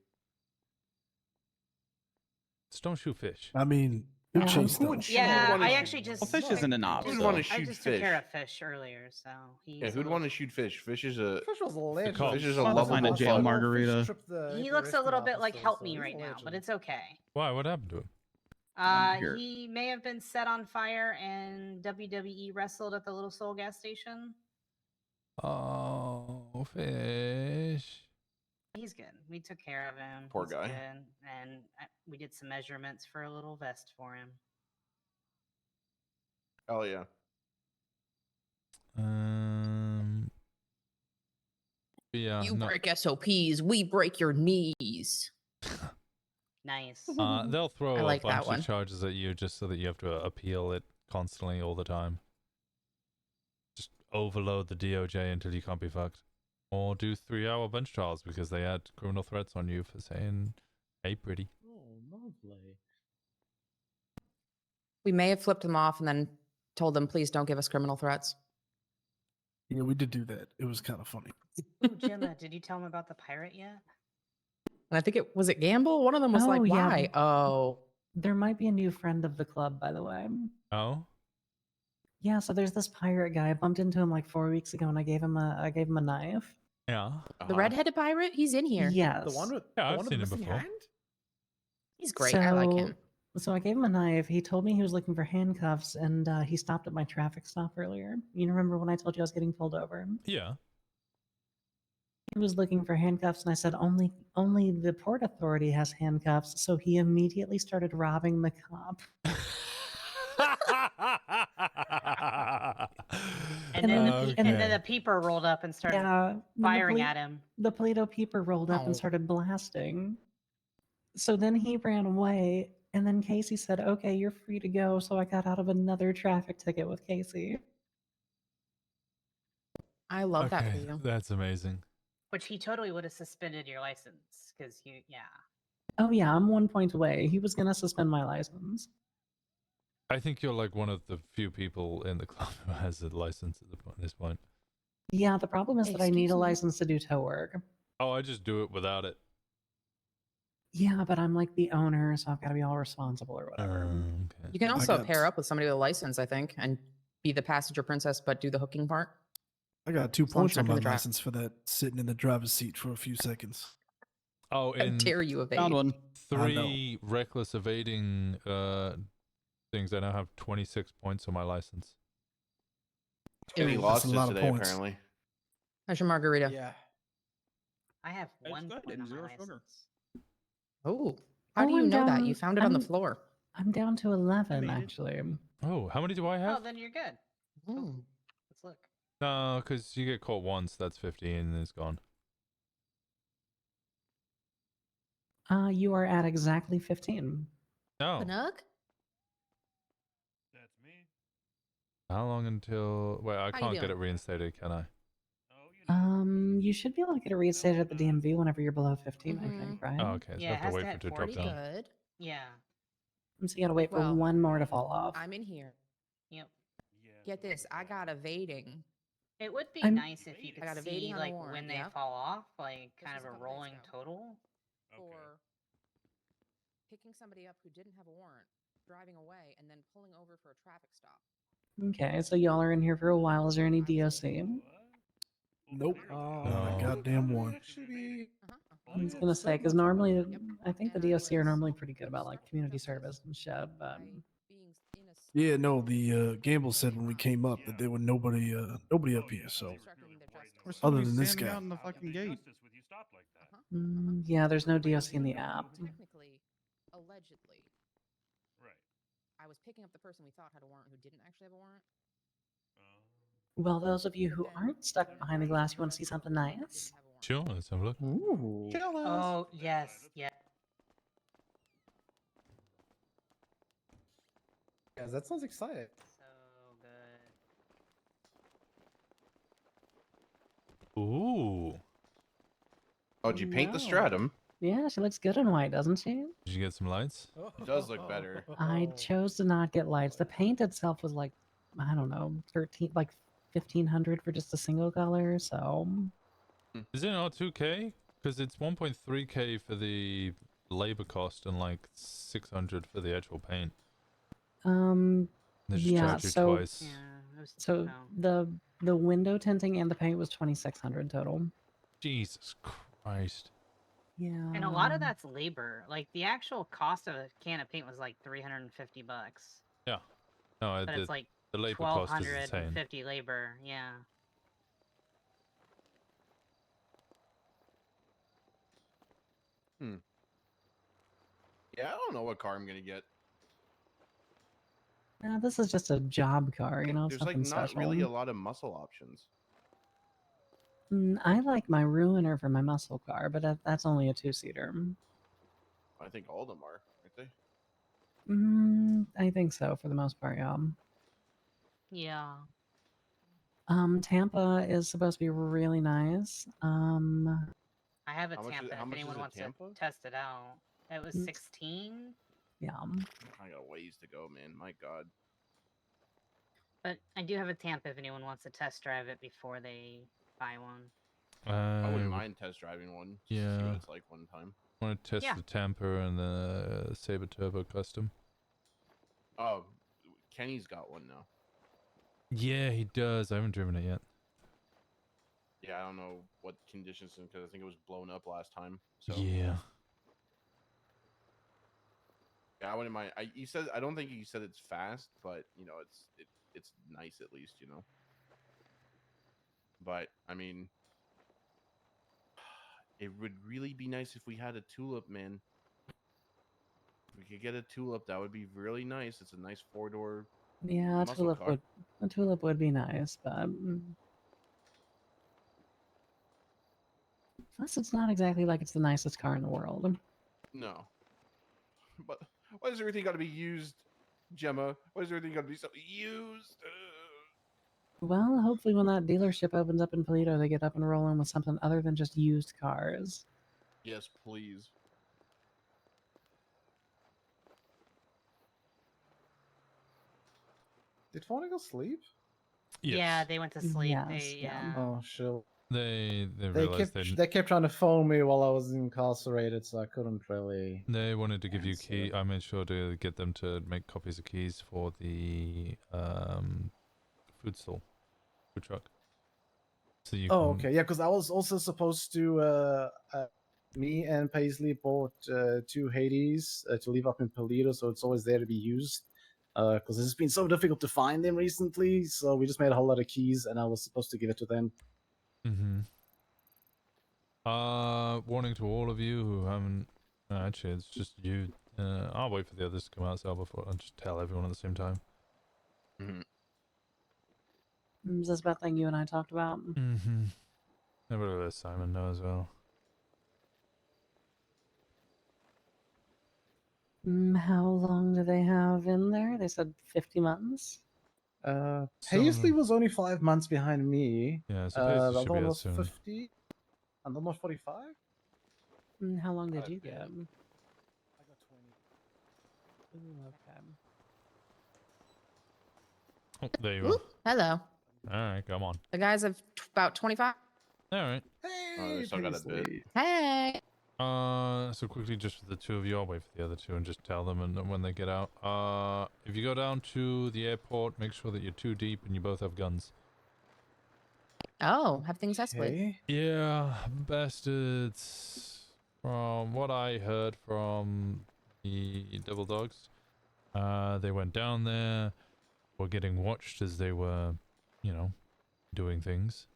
S1: Just don't shoot fish.
S22: I mean, you chase them.
S13: Yeah, I actually just.
S24: Well, fish isn't an op.
S17: Who'd
S24: so-
S17: want to
S13: I
S17: shoot
S13: just
S17: fish?
S13: took care of fish earlier, so he's.
S17: Yeah, who'd want to shoot fish? Fish is a
S11: Fish was a legend.
S17: Fish is a
S24: I'll
S17: lovable
S24: find a jail
S17: fuck.
S24: margarita.
S13: He looks a little bit like help me right now, but it's okay.
S1: Why? What happened to him?
S24: Here.
S13: He may have been set on fire and WWE wrestled at the Little Soul gas station.
S1: Oh, fish.
S13: He's good. We took care of him.
S17: Poor
S13: He's
S17: guy.
S13: good. And we did some measurements for a little vest for him.
S17: Hell yeah.
S1: Yeah.
S12: You
S1: no.
S12: break SOPs, we break your knees.
S13: Nice.
S1: They'll throw
S12: I like
S1: a
S12: that
S1: bunch
S12: one.
S1: of charges at you just so that you have to appeal it constantly all the time. Just overload the DOJ until you can't be fucked. Or do 3-hour bench trials because they had criminal threats on you for saying, hey, pretty.
S11: Oh, lovely.
S12: We may have flipped them off and then told them, please don't give us criminal threats.
S22: yeah, we did do that. It was kind of funny.
S13: Ooh, Gemma, did you tell him about the pirate yet?
S12: And I think it was Gamble. One of them was
S3: Oh,
S12: like,
S3: yeah.
S12: why? Oh,
S3: There might be a new friend of the club, by the way.
S1: Oh?
S3: Yeah, so there's this pirate guy. I bumped into him like 4 weeks ago, and I gave him a knife.
S1: Yeah.
S12: the redheaded pirate? He's in here.
S3: Yes.
S11: The one with
S1: Yeah,
S11: the
S1: I've
S11: one with
S1: seen
S11: the
S1: him
S11: missing
S1: before.
S11: hand?
S12: He's great. I like
S3: So-
S12: him.
S3: So I gave him a knife. He told me he was looking for handcuffs, and he stopped at my traffic stop earlier. You remember when I told you I was getting pulled over?
S1: Yeah.
S3: He was looking for handcuffs, and I said only the port authority has handcuffs. So he immediately started robbing the cop.
S13: And then,
S1: Okay.
S13: and then the peeper rolled up and started
S3: Yeah,
S13: firing at him.
S3: The Play-Doh peeper rolled up
S12: Oh.
S3: and started blasting. So then he ran away, and then Casey said, "Okay, you're free to go." So I got out of another traffic ticket with Casey.
S12: I love that for
S1: Okay,
S12: you.
S1: that's amazing.
S13: Which he totally would have suspended your license because yeah.
S3: Oh yeah, I'm 1 point away. He was gonna suspend my license.
S1: I think you're like one of the few people in the club who has a license at this point.
S3: Yeah, the problem is that I need
S12: Excuse
S3: a
S12: me?
S3: license to do tow work.
S1: Oh, I just do it without it.
S3: Yeah, but I'm like the owner, so I've got to be all responsible or whatever.
S1: Okay.
S12: You can
S22: I
S12: also
S22: got-
S12: pair up with somebody with a license, I think, and be the passenger princess, but do the hooking part.
S22: I got 2
S12: As long as
S22: points
S12: you're
S22: on
S12: not
S22: my
S12: gonna drive.
S22: license for that sitting in the driver's seat for a few seconds.
S1: Oh,
S12: How
S1: in
S12: dare you evade?
S24: Found one.
S1: 3 reckless evading things, I now have 26 points on my license.
S17: Any
S12: Ew.
S17: losses
S22: lot of
S17: today,
S22: points.
S17: apparently.
S12: How's your margarita?
S11: Yeah.
S13: I have
S24: It's
S13: one
S24: good,
S13: point on my
S24: zero
S13: license.
S24: sugar.
S12: Oh, how do
S3: Oh,
S12: you
S3: I'm
S12: know that?
S3: down-
S12: You found it on the
S3: I'm-
S12: floor.
S3: I'm down to 11
S11: made it.
S3: actually.
S1: Oh, how many do I
S13: Oh,
S1: have?
S13: then you're good.
S12: Mm.
S13: Let's look.
S1: No, because you get caught once, that's 15 and it's gone.
S3: You are at exactly 15.
S1: No.
S12: Canuck?
S1: How long until? Wait, I
S12: How you
S1: can't get
S12: doing?
S1: it reinstated, can I?
S3: You should be able to get it reinstated at the DMV whenever you're below 15, I think, right?
S1: Oh, okay. So I have to wait for it to drop down.
S12: Good.
S13: Yeah.
S3: So you gotta wait for
S12: Well,
S3: one more to fall off.
S12: I'm in here.
S13: Yep.
S12: Get this. I got evading.
S13: It would be
S3: I'm-
S13: nice if you
S12: I got
S13: could
S12: evading
S13: see
S12: on the
S13: like
S12: warrant,
S13: when they
S12: yep.
S13: fall off, like
S12: This
S13: kind
S12: was
S13: of
S12: a
S13: a
S12: couple days
S13: rolling
S12: ago.
S13: total.
S12: For picking somebody up who didn't have a warrant, driving away, and then pulling over for a traffic stop.
S3: Okay, so y'all are in here for a while. Is there any DOC?
S22: Nope. Not a goddamn one.
S3: I was gonna say, because normally, I think the DOC are normally pretty good about like community service and shit, but
S22: Yeah, no, the Gamble said when we came up that there were nobody up here, so
S24: Or
S22: other
S24: somebody
S22: than this
S24: standing
S22: guy.
S24: out in the fucking gate.
S3: yeah, there's no DOC in the app.
S12: Technically, allegedly. Right. I was picking up the person we thought had a warrant who didn't actually have a warrant.
S3: Well, those of you who aren't stuck behind the glass, you want to see something nice?
S1: Sure, let's have a look.
S11: Ooh.
S13: Oh yes, yeah.
S11: Yeah, that sounds exciting.
S13: So good.
S1: Ooh.
S17: Oh, did you paint the
S3: No.
S17: stratum?
S3: Yeah, she looks good in white, doesn't she?
S1: Did you get some lights?
S17: It does look better.
S3: I chose to not get lights. The paint itself was like, I don't know, 1500 for just a single color. So
S1: Is it not 2K? Because it's 1.3K for the labor cost and like 600 for the actual paint. They just
S3: yeah.
S1: charge you
S3: So
S1: twice.
S3: so the window tinting and the paint was 2600 total.
S1: Jesus Christ.
S3: Yeah.
S13: And a lot of that's labor. Like the actual cost of a can of paint was like $350.
S1: Yeah. No,
S13: But it's like
S1: the labor cost is insane.
S13: 1250 labor. Yeah.
S17: Yeah, I don't know what car I'm gonna get.
S3: This is just a job car, you know.
S17: There's like
S3: Something
S17: not
S3: special.
S17: really a lot of muscle options.
S3: I like my Ruiner for my muscle car, but that's only a 2-seater.
S17: I think all of them are, aren't they?
S3: I think so for the most part, yeah.
S13: Yeah.
S3: Tampa is supposed to be really nice.
S13: I have a
S17: How much is-
S13: Tampa
S17: how
S13: if
S17: much is
S13: anyone
S17: a
S13: wants
S17: Tampa?
S13: to test it out. It was 16.
S3: Yeah.
S17: I got a ways to go, man. My God.
S13: But I do have a Tampa if anyone wants to test drive it before they buy one.
S17: I wouldn't mind test driving one. Just to see
S1: yeah.
S17: what it's like one time.
S1: Want to test
S13: Yeah.
S1: the Tampa and the Sabre Turbo Custom?
S17: Oh, Kenny's got one now.
S1: Yeah, he does. I haven't driven it yet.
S17: Yeah, I don't know what conditions because I think it was blown up last time. So
S1: Yeah.
S17: yeah, I wouldn't mind. You said I don't think you said it's fast, but you know it's nice at least, you know. But I mean, it would really be nice if we had a tulip, man. If we could get a tulip, that would be really nice. It's a nice 4-door.
S3: Yeah,
S17: muscle car.
S3: a tulip would be nice, but plus it's not exactly like it's the nicest car in the world.
S17: No. But why does everything got to be used, Gemma? Why does everything got to be so used?
S3: Well, hopefully when that dealership opens up in Toledo, they get up and rolling with something other than just used cars.
S17: Yes, please.
S11: Did Fauna go sleep?
S1: Yes.
S13: Yeah, they went to sleep.
S3: Yes,
S13: They,
S3: yeah.
S11: Oh shit.
S1: They
S11: They
S1: realized
S11: kept trying to phone me while I was incarcerated, so I couldn't really.
S1: they wanted to give you key. I made sure to get them to make copies of keys for the food stall, food truck. So you
S11: Oh,
S1: can,
S11: okay, yeah, because I was also supposed to. Me and Paisley bought 2 Hades to leave up in Toledo, so it's always there to be used. Because it's been so difficult to find them recently, so we just made a whole lot of keys, and I was supposed to give it to them.
S1: warning to all of you who haven't. Actually, it's just you. I'll wait for the others to come out, so before I'll just tell everyone at the same time.
S3: Is this about thing you and I talked about?
S1: Everybody let Simon know as well.
S3: How long do they have in there? They said 50 months.
S11: Paisley was only 5 months behind me.
S1: Yeah, so
S11: the
S1: Paisley
S11: other
S1: should be
S11: one
S1: out
S11: was
S1: soon.
S11: 50, and then was 45.
S3: How long did you get?
S11: I got 20.
S3: Ooh, okay.
S1: Oh, there you
S12: Ooh, hello.
S1: are. All right, come on.
S12: The guys have about 25.
S1: All right.
S17: Oh, they still got a bit.
S12: Hey.
S1: So quickly, just for the two of you, I'll wait for the other two and just tell them, and when they get out. If you go down to the airport, make sure that you're 2 deep and you both have guns.
S12: Oh, have things escalate.
S1: Yeah, bastards. From what I heard from the Devil Dogs, they went down there, were getting watched as they were, you know, doing things.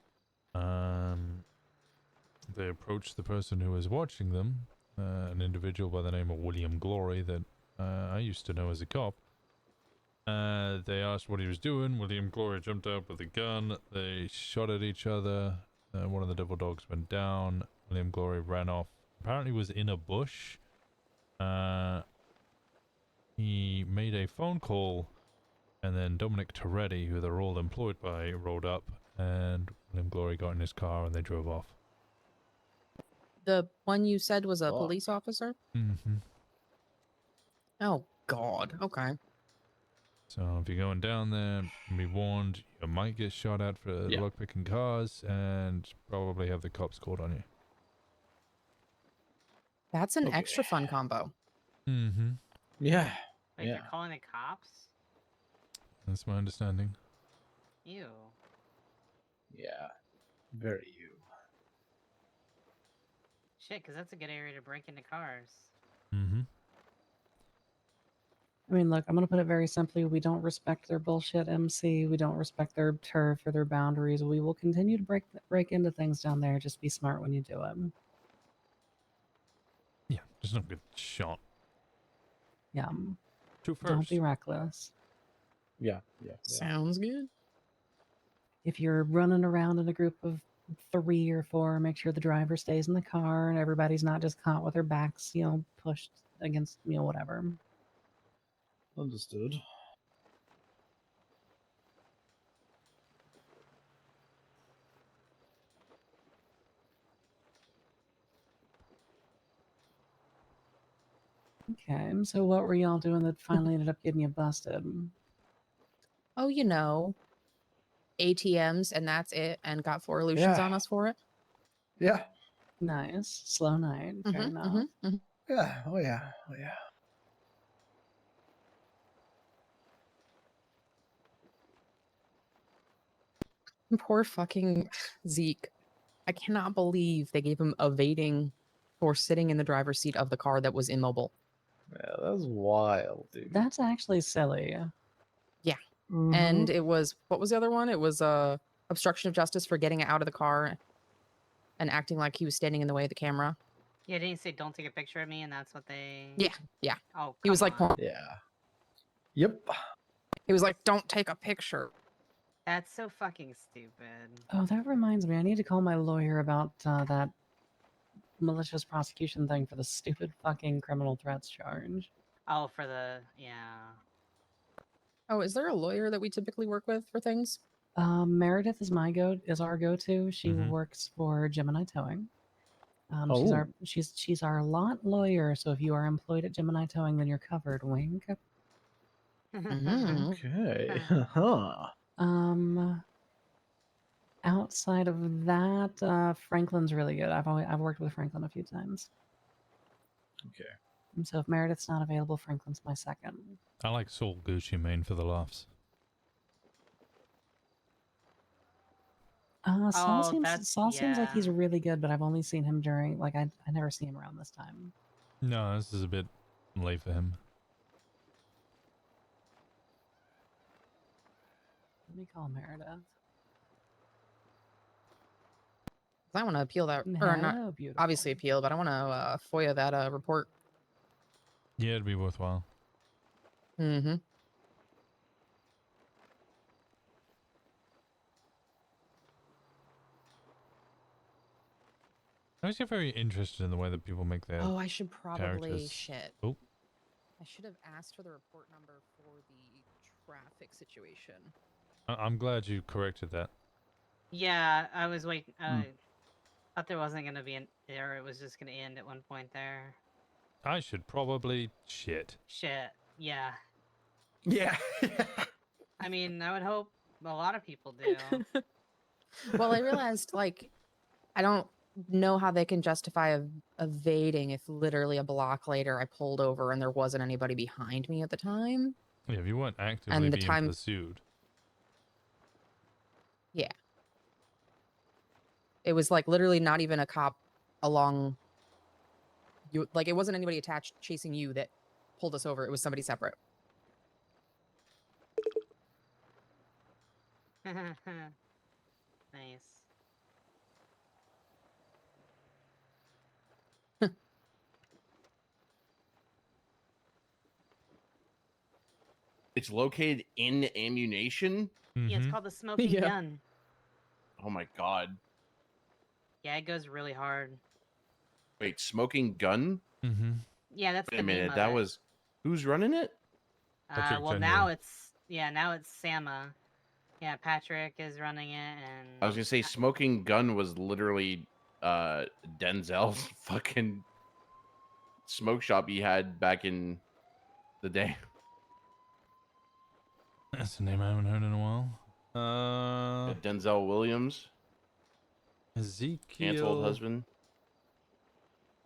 S1: They approached the person who was watching them, an individual by the name of William Glory that I used to know as a cop. They asked what he was doing. William Glory jumped up with a gun. They shot at each other. One of the Devil Dogs went down. William Glory ran off. Apparently was in a bush. He made a phone call, and then Dominic Toretti, who they're all employed by, rolled up, and William Glory got in his car and they drove off.
S12: The one you said was a police officer?
S1: Mm-hmm.
S12: Oh, God. Okay.
S1: So if you're going down there, be warned, you might get shot at for lockpicking cars and probably have the cops called on you.
S12: That's an extra fun combo.
S1: Mm-hmm.
S11: Yeah.
S13: Wait, they're calling the cops?
S1: That's my understanding.
S13: Ew.
S11: Yeah. Very you.
S13: Shit, because that's a good area to break into cars.
S1: Mm-hmm.
S3: I mean, look, I'm going to put it very simply. We don't respect their bullshit MC. We don't respect their turf or their boundaries. We will continue to break into things down there. Just be smart when you do it.
S1: Yeah, just not get shot.
S3: Yeah.
S1: Shoot
S3: Don't
S1: first.
S3: be reckless.
S11: Yeah.
S12: Sounds good.
S3: If you're running around in a group of 3 or 4, make sure the driver stays in the car and everybody's not just caught with their backs, pushed against, whatever.
S11: Understood.
S3: Okay, so what were y'all doing that finally ended up getting you busted?
S12: Oh, ATMs, and that's it, and got 4 illusions on us for it.
S11: Yeah.
S3: Nice. Slow night. Fair enough.
S11: Yeah. Oh yeah.
S12: Poor fucking Zeke. I cannot believe they gave him evading for sitting in the driver's seat of the car that was immobile.
S11: Yeah, that was wild, dude.
S3: That's actually silly.
S12: Yeah.
S11: Mhm.
S12: And it was, what was the other one? It was obstruction of justice for getting out of the car and acting like he was standing in the way of the camera.
S13: Yeah, didn't you say don't take a picture of me, and that's what they...
S12: Yeah.
S13: Oh,
S12: He was like,
S11: yeah. Yep.
S12: He was like, don't take a picture.
S13: That's so fucking stupid.
S3: Oh, that reminds me. I need to call my lawyer about that malicious prosecution thing for the stupid fucking criminal threats charge.
S13: Oh, for the... Yeah.
S12: Oh, is there a lawyer that we typically work with for things?
S3: Meredith is our go-to. She works for Gemini Towing. She's our lot lawyer. So if you are employed at Gemini Towing, then you're covered. Wink.
S11: Okay. Huh.
S3: Outside of that, Franklin's really good. I've worked with Franklin a few times.
S11: Okay.
S3: And so if Meredith's not available, Franklin's my second.
S1: I like Saul Gucci Mane for the laughs.
S3: Saul seems like he's really good, but I've only seen him during I never see him around this time.
S1: No, this is a bit late for him.
S3: Let me call Meredith.
S12: I want to appeal that, or not obviously appeal, but I want to FOIA that report.
S1: Yeah, it'd be worthwhile.
S12: Mm-hmm.
S1: I always get very interested in the way that people make their
S12: Oh, I should probably
S1: characters.
S12: shit.
S1: Oh.
S12: I should have asked for the report number for the traffic situation.
S1: I'm glad you corrected that.
S13: Yeah, I was waiting.
S1: Hmm.
S13: Thought there wasn't gonna be an error. It was just gonna end at one point there.
S1: I should probably shit.
S13: Shit. Yeah.
S5: Yeah.
S13: I mean, I would hope a lot of people do.
S12: Well, I realized, like, I don't know how they can justify evading if literally a block later I pulled over and there wasn't anybody behind me at the time.
S1: Yeah, if you weren't actively
S12: And the
S1: being
S12: time-
S1: pursued.
S12: Yeah. It was like literally not even a cop along you, like it wasn't anybody attached chasing you that pulled us over. It was somebody separate.
S13: Nice.
S17: It's located in ammunition.
S13: Yeah, it's called the smoking
S12: Yeah.
S13: gun.
S17: Oh my god.
S13: Yeah, it goes really hard.
S17: Wait, smoking gun?
S1: Mm-hmm.
S13: Yeah, that's
S17: Wait
S13: the
S17: a
S13: name
S17: minute.
S13: of
S17: That
S13: it.
S17: was who's running it?
S13: Well, now it's Sama. Yeah, Patrick is running it, and
S17: I was gonna say smoking gun was literally Denzel's fucking smoke shop he had back in the day.
S1: That's a name I haven't heard in a while.
S17: Denzel Williams,
S1: Ezekiel.
S17: Ant's old husband.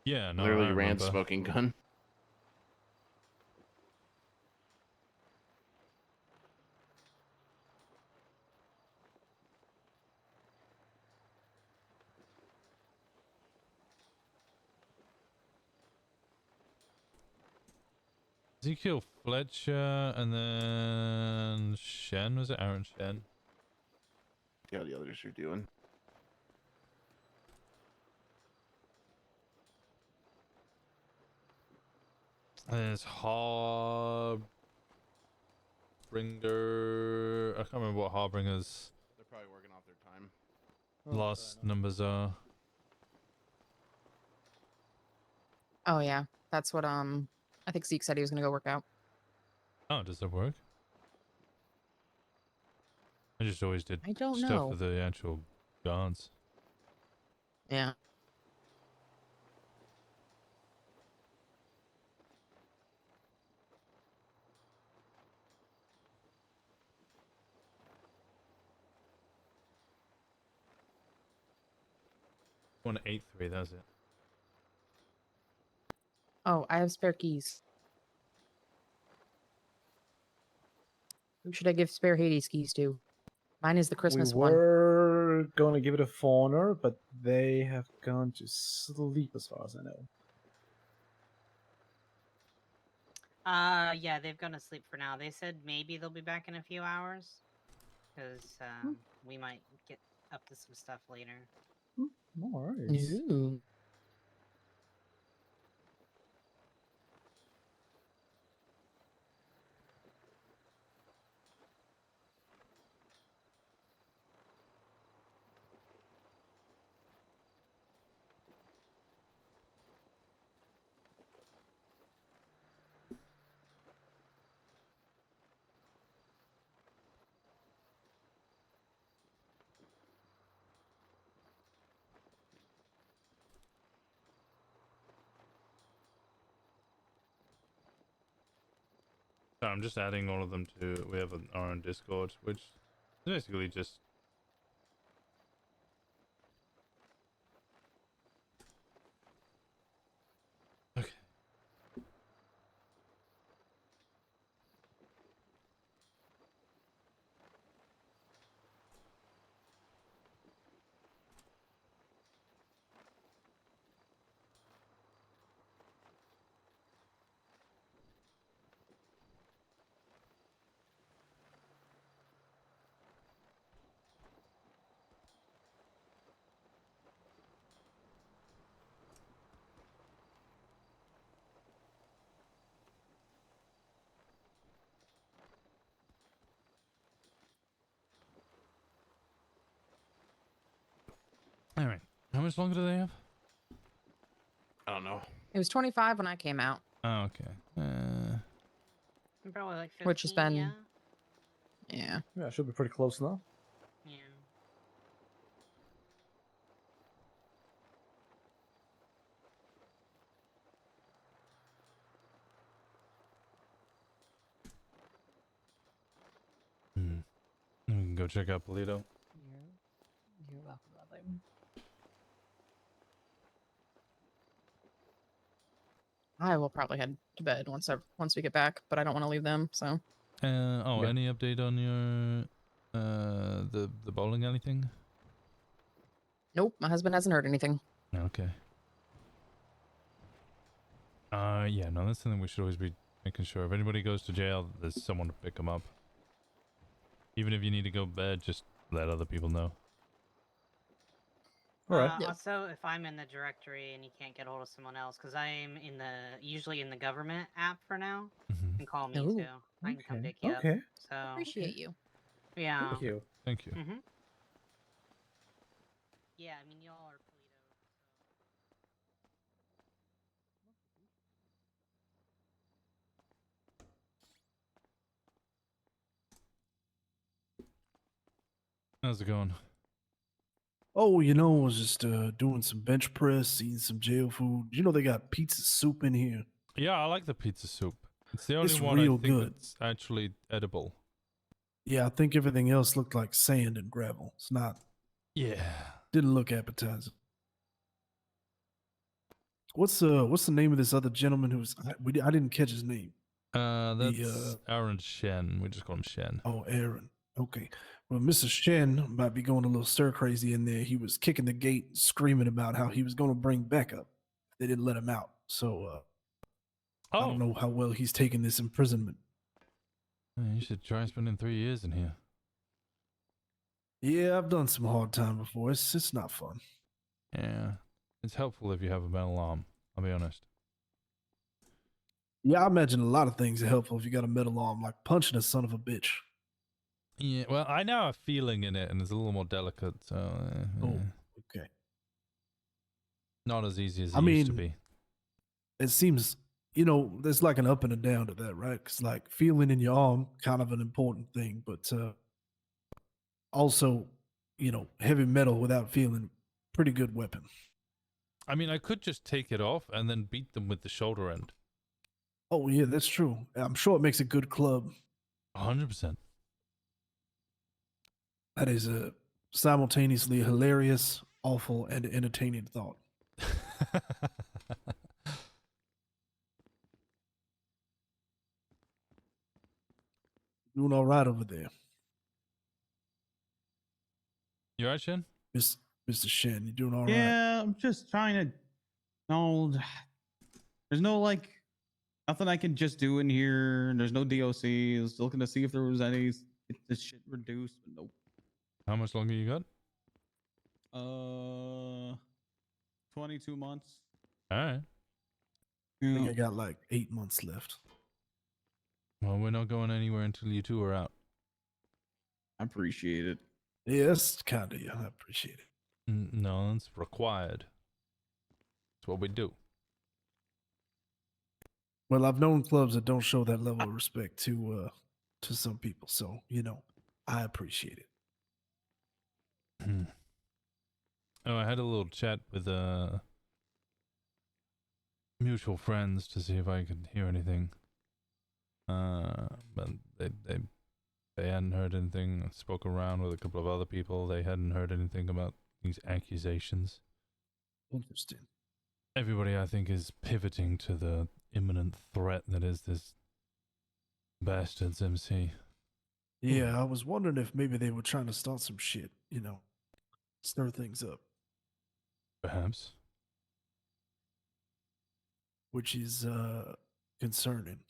S1: Yeah, no,
S17: Literally
S1: I
S17: ran
S1: remember.
S17: smoking gun.
S1: Ezekiel Fletcher, and then Shen. Was it Aaron Shen?
S17: See how the others are doing.
S1: There's Harbringer. I can't remember what Harbringer's
S17: They're probably working off their time.
S1: last numbers are.
S12: Oh yeah, that's what I think Zeke said he was gonna go work out.
S1: Oh, does that work? I just always did
S12: I don't
S1: stuff
S12: know.
S1: for the actual guards.
S12: Yeah.
S1: $183. That's it.
S12: Oh, I have spare keys. Who should I give spare Hades keys to? Mine is the Christmas
S11: we
S12: one.
S11: were going to give it a Fawner, but they have gone to sleep as far as I know.
S13: Yeah, they've gone to sleep for now. They said maybe they'll be back in a few hours, because we might get up to some stuff later.
S11: All right.
S12: Ooh.
S1: So I'm just adding all of them to. We have our own Discord, which is basically just. Okay. All right. How much longer do they have?
S17: I don't know.
S12: It was 25 when I came out.
S1: Oh, okay.
S13: Probably like 15,
S12: which has been,
S13: yeah.
S12: yeah.
S11: Yeah, should be pretty close now.
S13: Yeah.
S1: We can go check out Polito.
S3: You're welcome, lovely.
S12: I will probably head to bed once we get back, but I don't want to leave them. So.
S1: Any update on your the bowling alley thing?
S12: Nope, my husband hasn't heard anything.
S1: Okay. Yeah, no, that's something we should always be making sure. If anybody goes to jail, there's someone to pick them up. Even if you need to go to bed, just let other people know.
S11: All right.
S13: Also, if I'm in the directory and you can't get hold of someone else, because I'm usually in the government app for now, you can call me too. I can come pick you up. So
S12: Appreciate you.
S13: Yeah.
S11: Thank you.
S1: Thank you.
S13: Yeah, I mean y'all are Polito.
S1: How's it going?
S22: Oh, I was just doing some bench press, eating some jail food. You know they got pizza soup in here.
S1: Yeah, I like the pizza soup. It's the only
S22: It's
S1: one
S22: real
S1: I think
S22: good.
S1: that's actually edible.
S22: Yeah, I think everything else looked like sand and gravel. It's not.
S1: Yeah.
S22: Didn't look appetizing. What's the name of this other gentleman who's I didn't catch his name.
S1: That's Aaron Shen. We just call him Shen.
S22: Oh, Aaron. Okay. Well, Mr. Shen might be going a little stir crazy in there. He was kicking the gate, screaming about how he was going to bring backup. They didn't let him out. So I don't know how well he's taking this imprisonment.
S1: You should try spending 3 years in here.
S22: Yeah, I've done some hard time before. It's not fun.
S1: Yeah. It's helpful if you have a metal arm. I'll be honest.
S22: Yeah, I imagine a lot of things are helpful if you got a metal arm, like punching a son of a bitch.
S1: Yeah, well, I now have feeling in it, and it's a little more delicate, so...
S22: okay.
S1: Not as easy as
S22: I
S1: it
S22: mean,
S1: used to be.
S22: It seems, there's like an up and a down to that, right? Because like feeling in your arm, kind of an important thing, but also, heavy metal without feeling, pretty good weapon.
S1: I mean, I could just take it off and then beat them with the shoulder end.
S22: Oh, yeah, that's true. I'm sure it makes a good club.
S1: 100%.
S22: That is a simultaneously hilarious, awful, and entertaining thought. Doing all right over there.
S1: You all right, Shen?
S22: Mr. Shen, you doing all right?
S24: Yeah, I'm just trying to. No, there's no nothing I can just do in here. There's no DOC. I was looking to see if there was any get this shit reduced, but nope.
S1: How much longer you got?
S24: 22 months.
S1: All right.
S22: I think I got like 8 months left.
S1: Well, we're not going anywhere until you two are out.
S24: I appreciate it.
S22: Yes, kind of. Yeah, I appreciate it.
S1: No, it's required. It's what we do.
S22: Well, I've known clubs that don't show that level of respect to some people, so I appreciate it.
S1: Oh, I had a little chat with mutual friends to see if I could hear anything. But they hadn't heard anything. I spoke around with a couple of other people. They hadn't heard anything about these accusations.
S22: Interesting.
S1: Everybody, I think, is pivoting to the imminent threat that is this bastard's MC.
S22: Yeah, I was wondering if maybe they were trying to start some shit, stir things up.
S1: Perhaps.
S22: Which is concerning.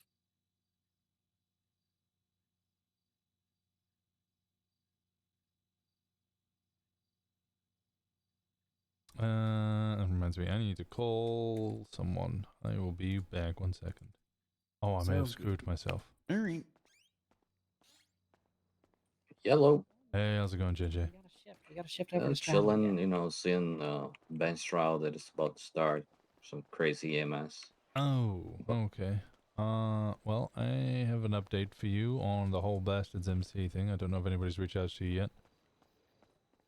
S1: That reminds me, I need to call someone. I will be back 1 second. Oh, I may have screwed myself.
S24: All right.
S15: Yellow.
S1: Hey, how's it going, JJ?
S3: We gotta shift over to
S15: Chilling, seeing bench trial that is about to start. Some crazy EMS.
S1: Oh, okay. Well, I have an update for you on the whole Bastards MC thing. I don't know if anybody's reached out to you yet.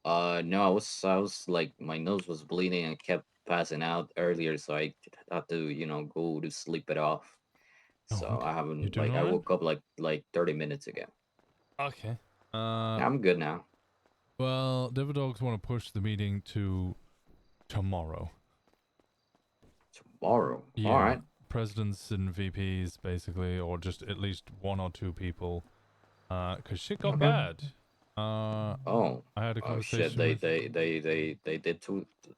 S15: No, I was like, my nose was bleeding and kept passing out earlier, so I had to, go to sleep it off.
S1: Oh,
S15: So
S1: okay.
S15: I
S1: You
S15: haven't,
S1: doing
S15: I
S1: alright?
S15: woke up like 30 minutes ago.
S1: Okay.
S15: I'm good now.
S1: Well, Devil Dogs want to push the meeting to tomorrow.
S15: Tomorrow?
S1: Yeah.
S15: All right.
S1: Presidents and VPs, basically, or just at least 1 or 2 people. Because shit got bad.
S15: Oh.
S1: I had a
S15: Oh shit!
S1: conversation with...
S15: They did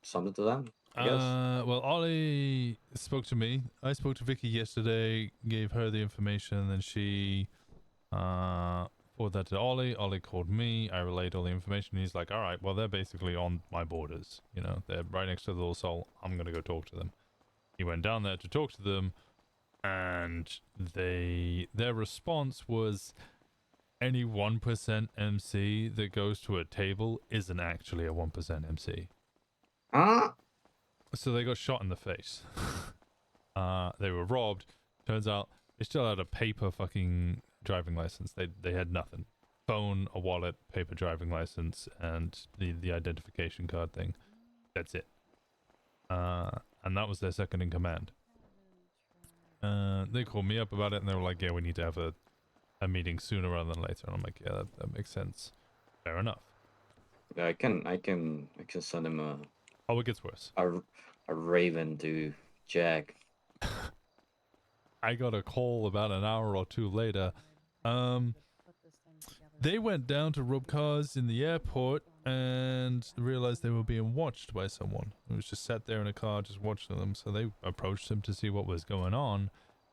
S15: something to them, I guess.
S1: Well, Ollie spoke to me. I spoke to Vicky yesterday, gave her the information, then she forwarded that to Ollie. Ollie called me. I relayed all the information. He's like, all right, well, they're basically on my borders. You know, they're right next to the Little Soul. I'm going to go talk to them. He went down there to talk to them, and their response was, any 1% MC that goes to a table isn't actually a 1% MC. So they got shot in the face. They were robbed. Turns out they still had a paper fucking driving license. They had nothing. Phone, a wallet, paper driving license, and the identification card thing. That's it. And that was their second in command. They called me up about it, and they were like, yeah, we need to have a meeting sooner rather than later. And I'm like, yeah, that makes sense. Fair enough.
S15: Yeah, I can send him a.
S1: Oh, it gets worse.
S15: A raven to Jack.
S1: I got a call about an hour or 2 later. They went down to rob cars in the airport and realized they were being watched by someone who was just sat there in a car just watching them. So they approached him to see what was going on.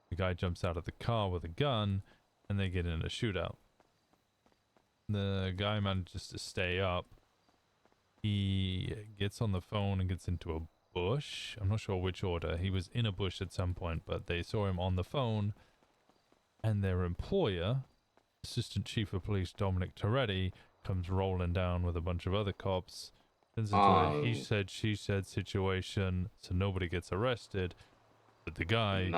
S1: The guy jumps out of the car with a gun, and they get in a shootout. The guy manages to stay up. He gets on the phone and gets into a bush. I'm not sure which order. He was in a bush at some point, but they saw him on the phone, and their employer, Assistant Chief of Police Dominic Toretti, comes rolling down with a bunch of other cops. Turns into a he said, she said situation, so nobody gets arrested. But the guy,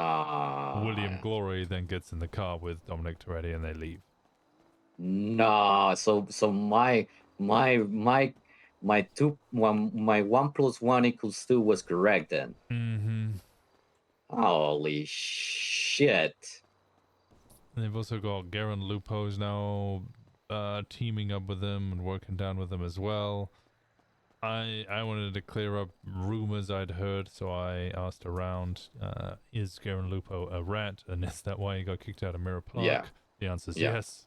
S1: William Glory, then gets in the car with Dominic Toretti, and they leave.
S15: Nah, so my 1 + 1 = 2 was correct then.
S1: Mm-hmm.
S15: Holy shit.
S1: And they've also got Garen Lupo's now teaming up with them and working down with them as well. I wanted to clear up rumors I'd heard, so I asked around, is Garen Lupo a rat, and is that why he got kicked out of Mirror Park?
S15: Yeah.
S1: The answer's
S15: Yeah.
S1: yes.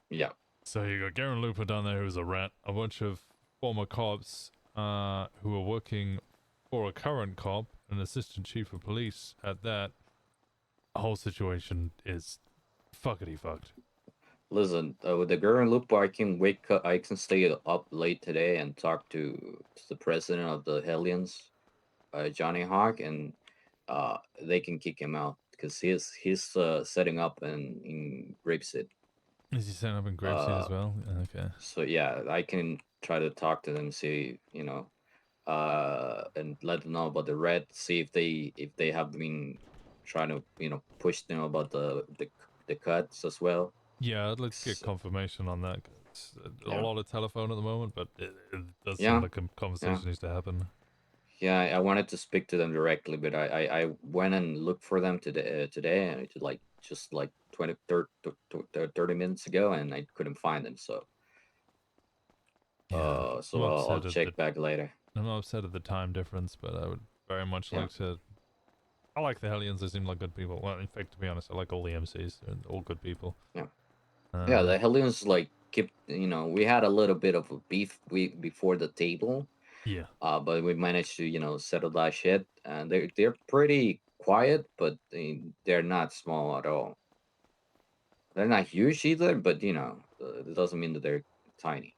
S15: Yeah.
S1: So you got Garen Lupo down there who's a rat, a bunch of former cops who are working for a current cop, an assistant chief of police at that. The whole situation is fuckity fucked.
S15: Listen, with the Gurren Lupo, I can stay up late today and talk to the president of the Hellions, Johnny Hawk, and they can kick him out because he's setting up in Grapeseed.
S1: Is he setting up in Grapeseed as well? Okay.
S15: So yeah, I can try to talk to them, see, and let them know about the red. See if they have been trying to push them about the cuts as well.
S1: Yeah, I'd like to get confirmation on that. It's a lot of telephone at the moment, but it does
S15: Yeah.
S1: sound like a conversation
S15: Yeah.
S1: needs to happen.
S15: Yeah, I wanted to speak to them directly, but I went and looked for them today, and it's just 30 minutes ago, and I couldn't find them. So,
S1: I'm
S15: I'll
S1: upset at
S15: check back later.
S1: I'm not upset at the time difference, but I would very much
S15: Yeah.
S1: like to. I like the Hellions. They seem like good people. Well, in fact, to be honest, I like all the MCs. They're all good people.
S15: Yeah. Yeah, the Hellions we had a little bit of a beef before the table.
S1: Yeah.
S15: But we managed to settle that shit, and they're pretty quiet, but they're not small at all. They're not huge either, but it doesn't mean that they're tiny.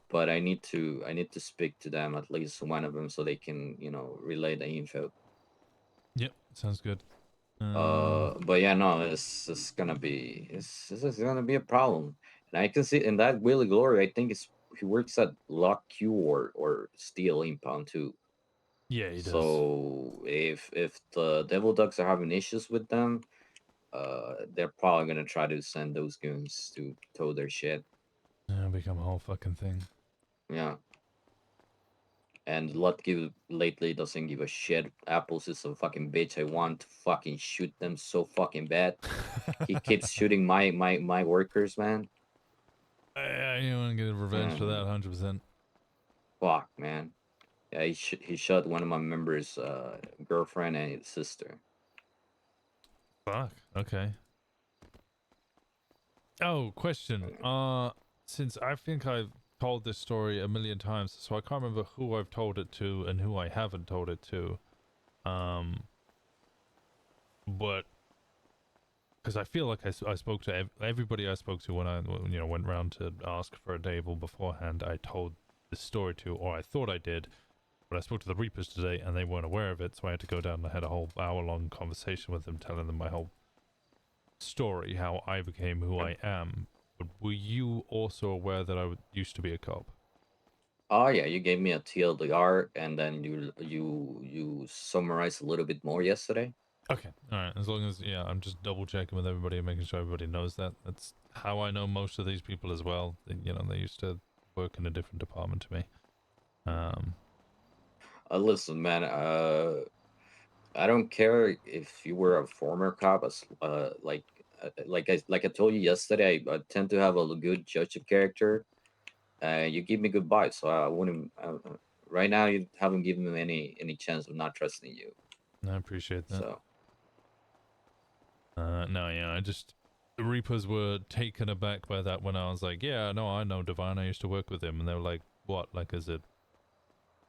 S15: But I need to speak to them, at least one of them, so they can relay the info.
S1: Yep, sounds good.
S15: But yeah, no, it's gonna be a problem, and I can see in that Willie Glory. I think he works at Lock Q or Steel Impound too.
S1: Yeah, he does.
S15: So if the Devil Ducks are having issues with them, they're probably gonna try to send those goons to tow their shit.
S1: Yeah, become a whole fucking thing.
S15: Yeah. And lately doesn't give a shit. Apples is a fucking bitch. I want to fucking shoot them so fucking bad. He keeps shooting my workers, man.
S1: Yeah, you want to get revenge for that, 100%.
S15: Fuck, man. Yeah, he shot one of my members' girlfriend and his sister.
S1: Fuck. Okay. Oh, question. Since I think I've told this story a million times, so I can't remember who I've told it to and who I haven't told it to. But because I feel like I spoke to everybody I spoke to when I went around to ask for a table beforehand. I told this story to, or I thought I did. But I spoke to the Reapers today, and they weren't aware of it, so I had to go down and I had a whole hour-long conversation with them, telling them my whole story, how I became who I am. But were you also aware that I used to be a cop?
S15: Oh yeah, you gave me a TLDR, and then you summarized a little bit more yesterday.
S1: Okay, all right. As long as I'm just double-checking with everybody and making sure everybody knows that. That's how I know most of these people as well. They used to work in a different department to me.
S15: Listen, man. I don't care if you were a former cop. Like I told you yesterday, I tend to have a good judge of character. You give me good vibes, so I wouldn't. Right now, you haven't given me any chance of not trusting you.
S1: I appreciate that.
S15: So.
S1: No, yeah, the Reapers were taken aback by that when I was like, yeah, no, I know Divine. I used to work with him, and they were like, what? Like, is it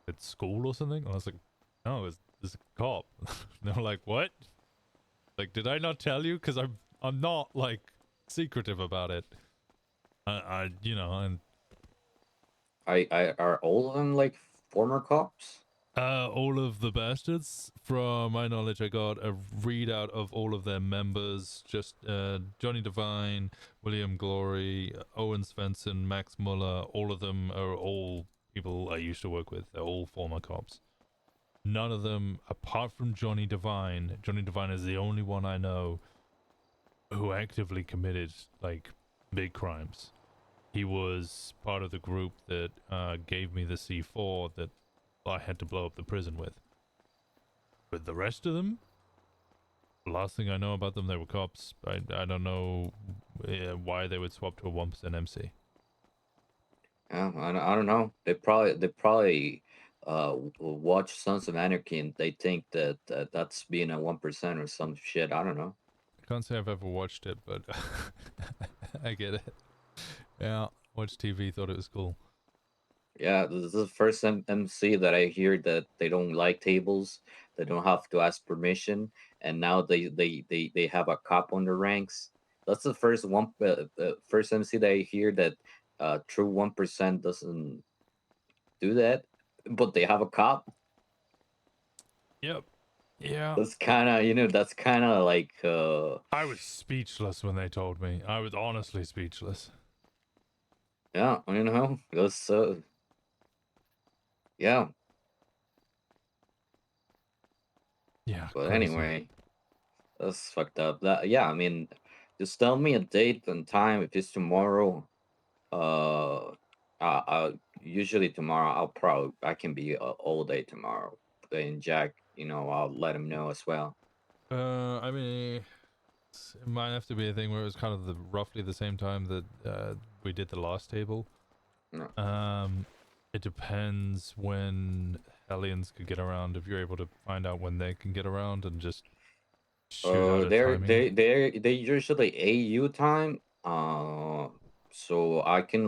S1: at school or something? And I was like, no, it's a cop. They were like, what? Like, did I not tell you? Because I'm not like secretive about it. And
S15: Are all of them like former cops?
S1: All of the bastards. From my knowledge, I got a readout of all of their members. Just Johnny Devine, William Glory, Owen Svensson, Max Muller. All of them are all people I used to work with. They're all former cops. None of them, apart from Johnny Devine. Johnny Devine is the only one I know who actively committed like big crimes. He was part of the group that gave me the C4 that I had to blow up the prison with. But the rest of them, the last thing I know about them, they were cops. I don't know why they would swap to a 1% MC.
S15: Yeah, I don't know. They probably watch Sons of Anarchy and they think that that's being a 1% or some shit. I don't know.
S1: I can't say I've ever watched it, but I get it. Yeah, watched TV, thought it was cool.
S15: Yeah, this is the first MC that I hear that they don't like tables. They don't have to ask permission, and now they have a cop on the ranks. That's the first first MC that I hear that true 1% doesn't do that, but they have a cop.
S1: Yep. Yeah.
S15: That's kind of that's kind of like.
S1: I was speechless when they told me. I was honestly speechless.
S15: Yeah, that's yeah.
S1: Yeah.
S15: But
S1: crazy.
S15: anyway, that's fucked up. I mean, just tell me a date and time. If it's tomorrow, usually tomorrow I can be all day tomorrow. And Jack, I'll let him know as well.
S1: I mean, it might have to be a thing where it was kind of roughly the same time that we did the last table.
S15: No.
S1: It depends when Hellions could get around. If you're able to find out when they can get around and just shoot out a timing.
S15: They usually AU time. So I can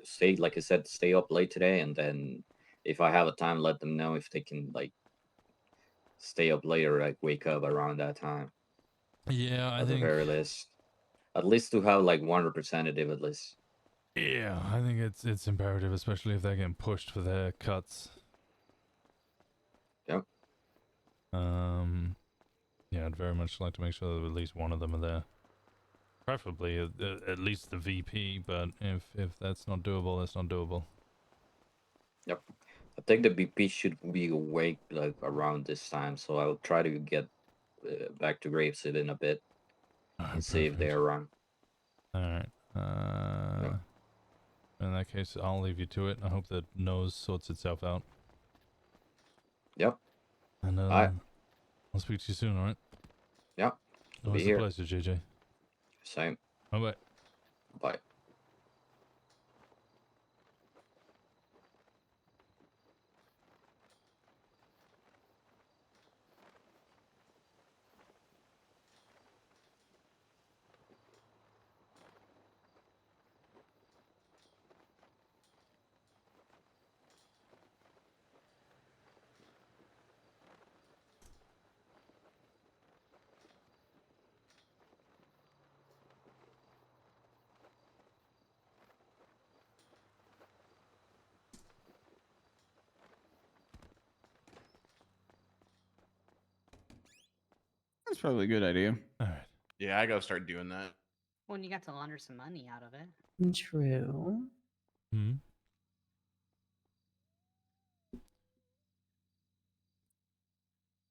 S15: say, like I said, stay up late today, and then if I have a time, let them know if they can stay up later, wake up around that time.
S1: Yeah, I
S15: think
S1: think
S15: at the very least, at least to have one representative at least.
S1: Yeah, I think it's imperative, especially if they're getting pushed for their cuts.
S15: Yep.
S1: Yeah, I'd very much like to make sure that at least one of them are there. Preferably at least the VP, but if that's not doable, that's not doable.
S15: Yep. I think the VP should be awake around this time, so I'll try to get back to Graveseed in a bit. and see if they're wrong.
S1: All right. In that case, I'll leave you to it. I hope the nose sorts itself out.
S15: Yep.
S1: And
S15: Alright.
S1: I'll speak to you soon. All right.
S15: Yep.
S1: Always
S15: Be
S1: a
S15: here.
S1: pleasure, JJ.
S15: Same.
S1: Bye bye.
S15: Bye.
S24: That's probably a good idea.
S1: All right.
S17: Yeah, I gotta start doing that.
S13: Well, and you got to launder some money out of it.
S3: True.
S1: Hmm.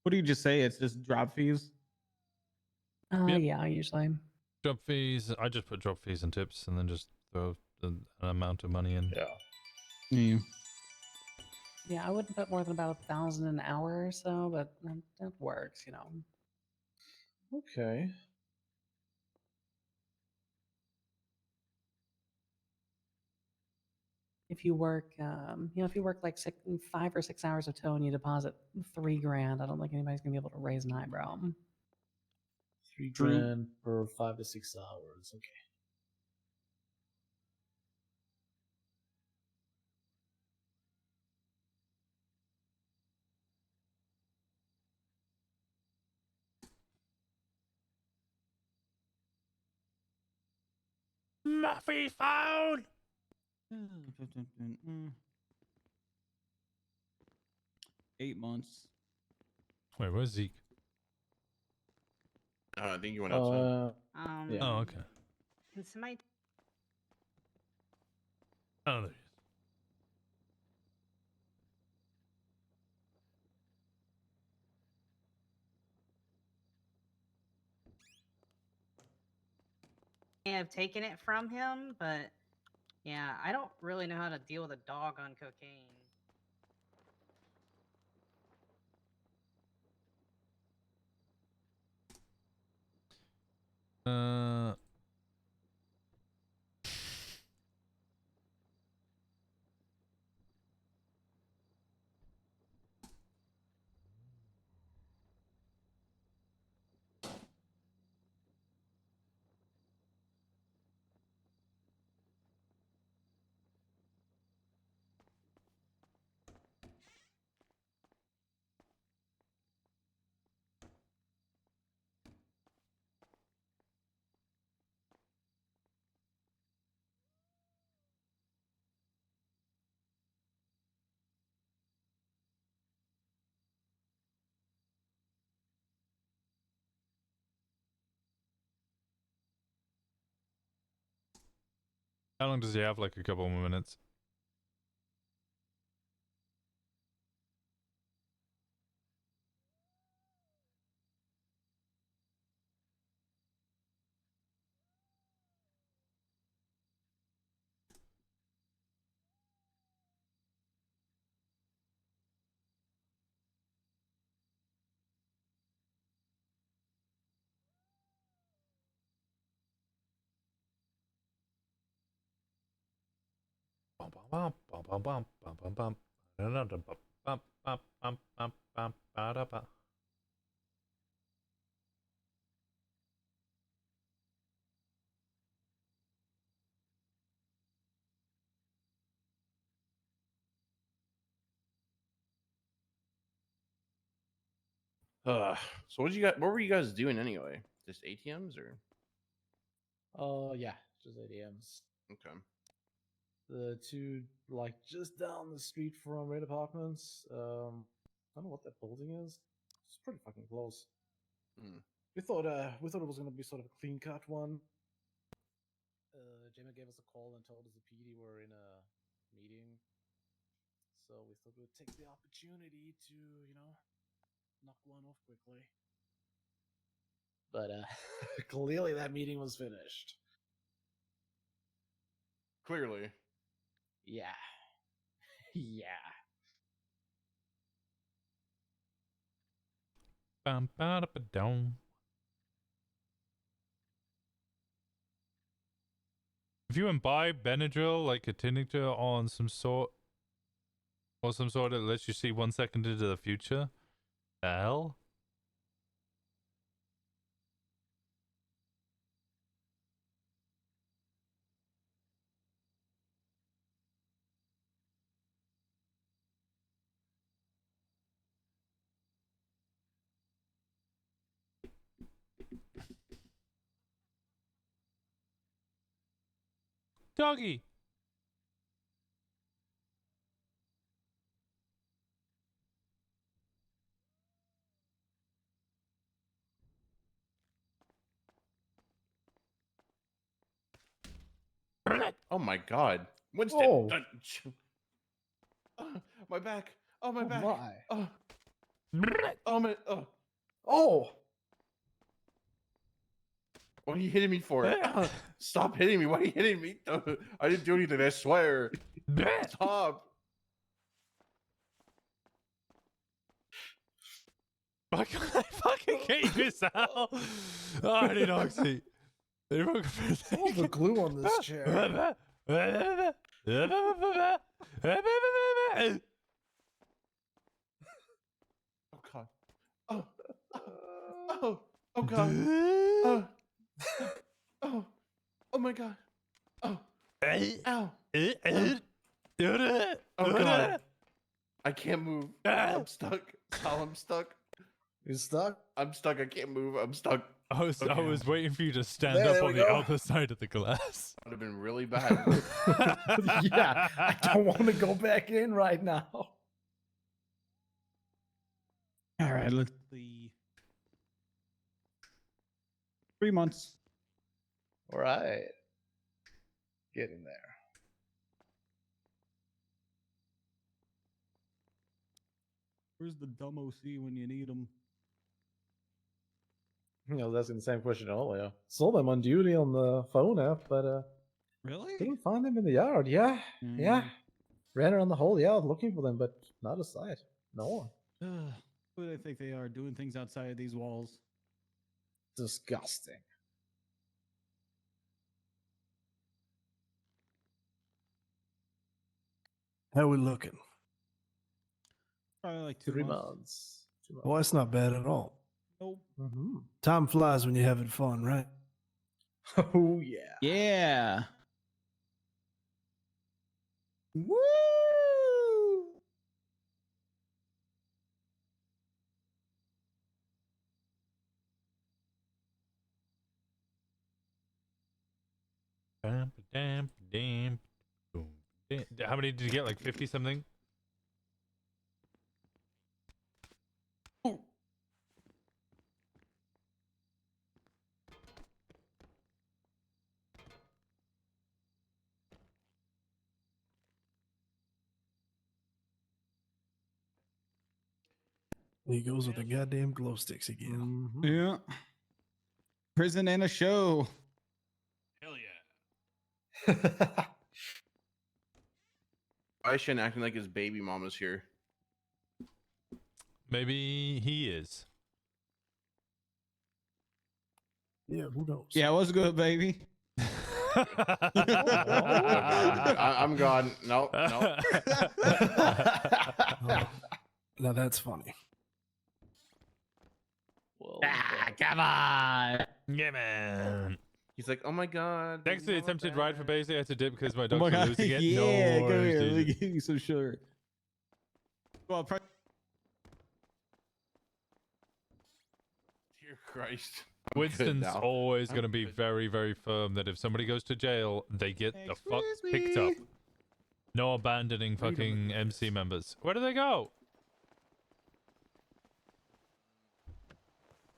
S24: What do you just say? It's just drop fees?
S1: Yep.
S3: Yeah, usually.
S1: Drop fees. I just put drop fees and tips, and then just throw an amount of money in.
S24: Yeah.
S3: Yeah, I wouldn't put more than about 1,000 an hour or so, but that works, you know.
S11: Okay.
S3: If you work, if you work like 5 or 6 hours of tow and you deposit $3,000, I don't think anybody's gonna be able to raise an eyebrow.
S11: 3
S24: True.
S11: grand per 5 to 6 hours. Okay.
S1: Muffy phone.
S24: 8 months.
S1: Wait, where's Zeke?
S17: I think you went outside.
S11: Yeah.
S1: Oh, okay.
S13: Can somebody?
S1: Oh, there he is.
S13: May have taken it from him, but yeah, I don't really know how to deal with a dog on cocaine.
S1: How long does he have? Like a couple more minutes.
S17: So what were you guys doing anyway? Just ATMs or?
S11: Yeah, just ATMs.
S17: Okay.
S11: The two like just down the street from Red Apartments. I don't know what that building is. It's pretty fucking close. We thought it was gonna be sort of a clean cut one. Jamie gave us a call and told us the PD were in a meeting. So we thought we'd take the opportunity to, knock one off quickly. But clearly that meeting was finished.
S17: Clearly.
S11: Yeah. Yeah.
S1: Bum-ba-da-ba-dum. If you imbibe Benadryl, like a tincture on some sort that lets you see 1 second into the future, the hell? Doggy.
S17: Oh my god. Winston. My back. Oh my back.
S11: My.
S17: Oh. Oh my. Oh.
S11: Oh.
S17: What are you hitting me for? Stop hitting me. Why are you hitting me? I didn't do anything. I swear. Stop.
S1: I fucking hate this out. Oh, I need oxy.
S11: All the glue on this chair.
S17: Oh god. Oh. Oh. Oh god. Oh. Oh. Oh my god. Oh. Ow. Oh god. I can't move. I'm stuck. Sal, I'm stuck.
S11: You're stuck?
S17: I'm stuck. I can't move. I'm stuck.
S1: I was waiting for you to stand
S11: There
S1: up
S11: we
S1: on the
S11: go.
S1: other side of the glass.
S17: Would have been really bad.
S11: Yeah, I don't want to go back in right now.
S24: All right, let's see. 3 months.
S11: All right. Getting there.
S24: Where's the dumb OC when you need him?
S11: You know, that's the same question earlier. Saw them on duty on the phone app, but
S24: Really?
S11: couldn't find them in the yard. Yeah, yeah. Ran around the whole yard looking for them, but not a sight. No one.
S24: Who do they think they are doing things outside of these walls?
S11: Disgusting.
S22: How we looking?
S24: Probably like
S11: 3 months. 2 months.
S22: Well, that's not bad at all.
S24: Nope.
S11: Mm-hmm.
S22: Time flies when you're having fun, right?
S11: Oh yeah.
S24: Yeah.
S11: Woo!
S1: How many did you get? Like 50 something?
S22: He goes with the goddamn glow sticks again.
S24: Yeah. Prison and a show.
S1: Hell yeah.
S17: Why is Shen acting like his baby mama's here?
S1: Maybe he is.
S22: Yeah, who knows?
S24: Yeah, what's good, baby?
S17: I'm gone. No, no.
S22: Now that's funny.
S1: Come on. Yeah, man.
S17: He's like, oh my god.
S1: Thanks to the attempted ride for base, I had to dip because my
S24: Oh
S1: dogs
S24: my
S1: were
S24: god.
S1: losing it.
S24: Yeah,
S1: No
S24: come
S1: worries,
S24: here.
S1: dude.
S24: Let me give you some sugar. Well,
S17: Dear Christ. I'm good
S1: Winston's
S17: now.
S1: always
S17: I'm
S1: going to be
S17: good.
S1: very, very firm that if somebody goes to jail, they get the fuck picked up. No abandoning fucking MC members. Where do they go?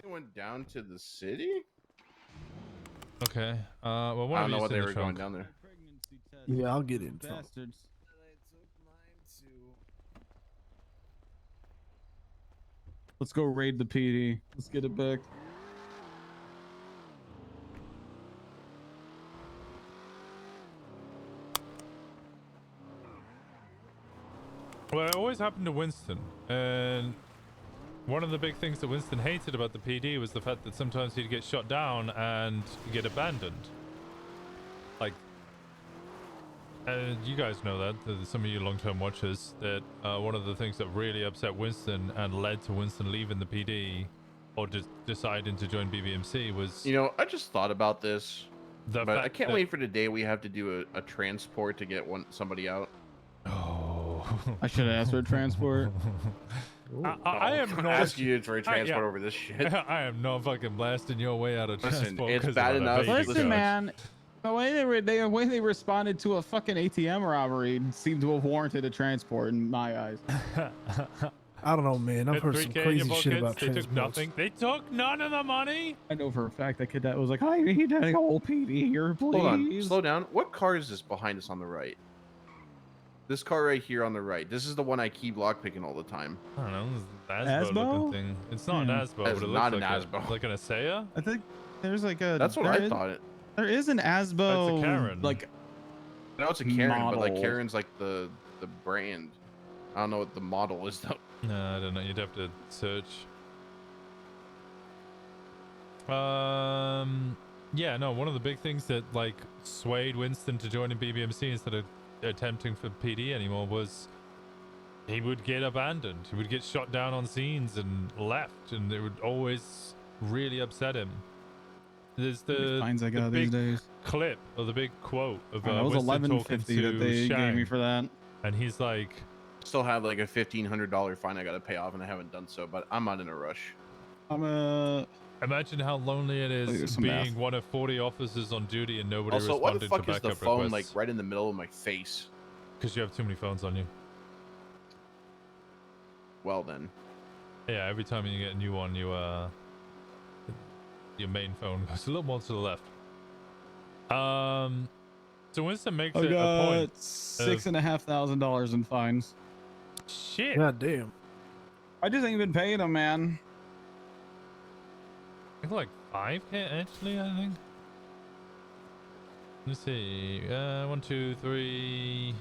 S17: They went down to the city?
S1: Okay. Well, one
S17: I
S1: of
S17: don't know
S1: you's
S17: what
S1: in
S17: they
S1: the
S17: were going
S1: trunk.
S17: down there.
S22: Yeah, I'll get in.
S24: Bastards. Let's go raid the PD. Let's get it back.
S1: Well, it always happened to Winston, and one of the big things that Winston hated about the PD was the fact that sometimes he'd get shot down and get abandoned. Like, you guys know that, some of you long-term watchers, that one of the things that really upset Winston and led to Winston leaving the PD or just deciding to join BBMC was...
S17: You know, I just thought about this,
S1: but
S17: I can't wait for the day we have to do a transport to get somebody out.
S1: Oh.
S24: I should have asked for a transport.
S1: I am not
S17: asking you for a transport over this shit.
S1: I am not fucking blasting your way out of
S17: Listen,
S1: transport.
S17: it's bad enough.
S24: Listen, man. The way they responded to a fucking ATM robbery seemed to have warranted a transport in my eyes.
S22: I don't know, man. I've heard some crazy shit about
S1: They took
S22: transports.
S1: nothing. They took none of the money.
S24: I know for a fact that kid that was like, "I need a whole PD here, please."
S17: Hold on, slow down. What car is this behind us on the right? This car right here on the right. This is the one I keep lockpicking all the time.
S1: I don't know. This is an Asbo looking thing. It's not an Asbo, but it looks
S17: not
S1: like
S17: an Asbo.
S1: Like an Asea?
S24: I think there's like a.
S17: That's what I thought.
S24: There is an Asbo.
S1: It's a Karen.
S24: Like,
S17: no, it's a Karen, but like
S24: model.
S17: Karen's like the brand. I don't know what the model is though.
S1: No, I don't know. You'd have to search. Yeah, no. One of the big things that like swayed Winston to joining BBMC instead of attempting for PD anymore was he would get abandoned. He would get shot down on scenes and left, and it would always really upset him. There's the
S24: fines I got
S1: big
S24: these days.
S1: clip or the big quote of
S24: it was
S1: Winston talking
S24: $11.50
S1: to
S24: that they gave me
S1: Shang,
S24: for that.
S1: and he's like,
S17: Still have like a $1,500 fine I got to pay off, and I haven't done so. But I'm not in a rush.
S1: imagine how lonely it is
S24: some
S1: being
S24: math.
S1: one of 40 officers on duty and nobody
S17: Also, why
S1: responded
S17: the fuck
S1: to
S17: is the
S1: backup
S17: phone
S1: requests.
S17: like right in the middle of my face?
S1: Because you have too many phones on you.
S17: Well then.
S1: Yeah, every time you get a new one, your main phone goes a little more to the left. So Winston makes
S24: I
S1: it a
S24: got
S1: point.
S24: $6,500 in fines.
S1: Shit.
S22: God damn.
S24: I just ain't been paying them, man.
S1: I think like 5K actually, I think. Let's see. 1, 2, 3,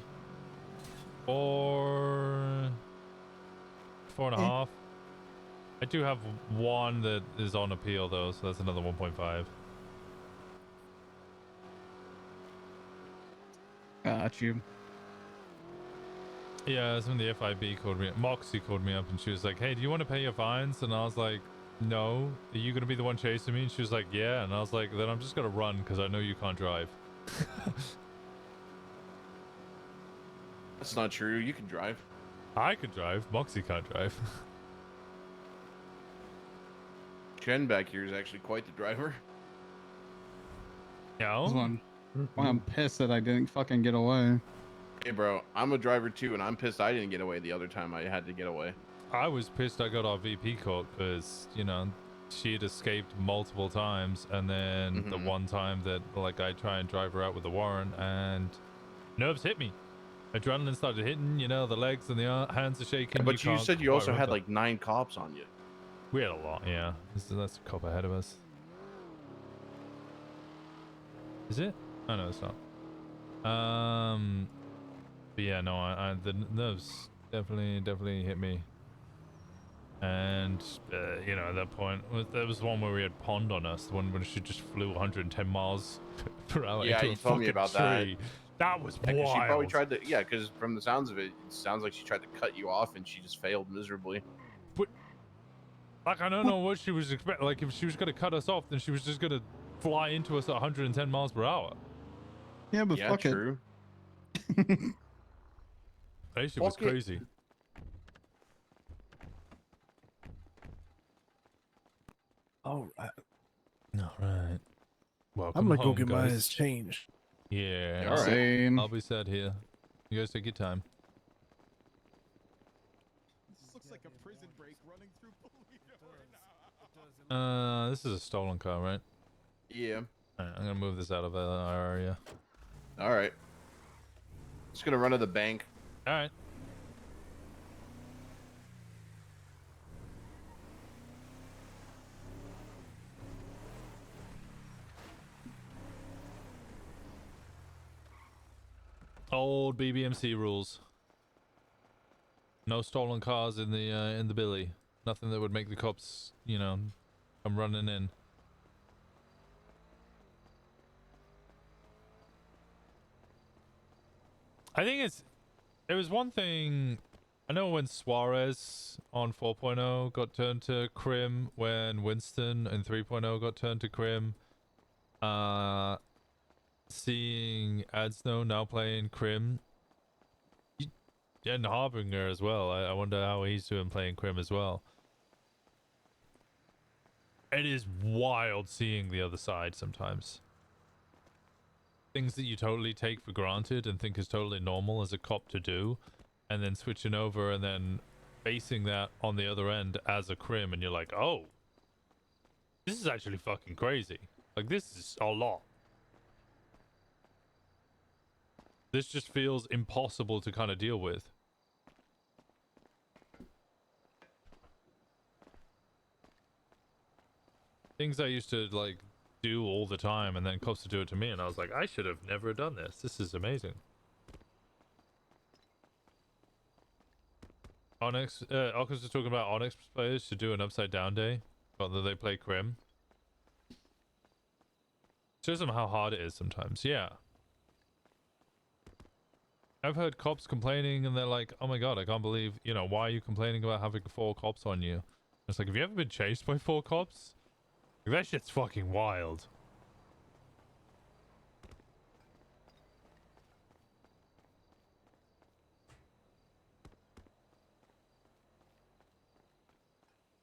S1: 4, 4.5. I do have one that is on appeal though, so that's another 1.5.
S24: Got you.
S1: Yeah, some of the FIB called me. Moxie called me up and she was like, "Hey, do you want to pay your fines?" And I was like, "No." Are you gonna be the one chasing me? And she was like, "Yeah." And I was like, "Then I'm just gonna run because I know you can't drive."
S17: That's not true. You can drive.
S1: I could drive. Moxie can't drive.
S17: Chen back here is actually quite the driver.
S1: No.
S24: I'm pissed that I didn't fucking get away.
S17: Hey, bro, I'm a driver too, and I'm pissed I didn't get away the other time I had to get away.
S1: I was pissed I got our VP caught because, you know, she had escaped multiple times, and then the one time that, like, I try and drive her out with the warrant, and nerves hit me. Adrenaline started hitting, you know, the legs and the hands are shaking.
S17: Yeah, but you
S1: can't
S17: said you
S1: quite
S17: also had
S1: remember.
S17: like 9 cops on you.
S1: We had a lot, yeah. That's a cop ahead of us. Is it? Oh, no, it's not. But yeah, no, the nerves definitely hit me. And, you know, at that point, there was one where we had Pond on us, the one when she just flew 110 miles per hour
S17: Yeah,
S1: into
S17: you
S1: a
S17: told me
S1: fucking
S17: about
S1: tree. That was
S17: Yeah, 'cause
S1: wild.
S17: she probably tried to. Yeah, because from the sounds of it, it sounds like she tried to cut you off, and she just failed miserably.
S1: But, like, I don't know what she was expecting. Like, if she was going to cut us off, then she was just going to fly into us at 110 miles per hour.
S24: Yeah, but
S17: Yeah,
S24: fuck
S17: true.
S1: That shit was
S17: Fuck it.
S1: crazy.
S22: All right.
S1: All right. Welcome
S22: I'm gonna go
S1: home,
S22: get my
S1: guys.
S22: ass changed.
S1: Yeah.
S17: All right.
S24: Same.
S1: I'll be sad here. You guys take your time.
S24: This looks like a prison break running through
S1: This is a stolen car, right?
S17: Yeah.
S1: Alright, I'm gonna move this out of our area.
S17: All right. Just gonna run to the bank.
S1: All right. Old BBMC rules. No stolen cars in the billy. Nothing that would make the cops, you know, come running in. I think it was one thing. I know when Suarez on 4.0 got turned to Crim, when Winston in 3.0 got turned to Crim. Seeing Adsno now playing Crim. And Harbinger as well. I wonder how he's doing playing Crim as well. It is wild seeing the other side sometimes. Things that you totally take for granted and think is totally normal as a cop to do, and then switching over and then facing that on the other end as a Crim, and you're like, oh, this is actually fucking crazy. Like, this is a lot. This just feels impossible to kind of deal with. Things I used to, like, do all the time, and then cops to do it to me, and I was like, I should have never done this. This is amazing. Onyx, Oculus was talking about Onyx players should do an upside down day, whether they play Crim. Shows them how hard it is sometimes, yeah. I've heard cops complaining, and they're like, oh my god, I can't believe, you know, why are you complaining about having 4 cops on you? It's like, have you ever been chased by 4 cops? Like, that shit's fucking wild.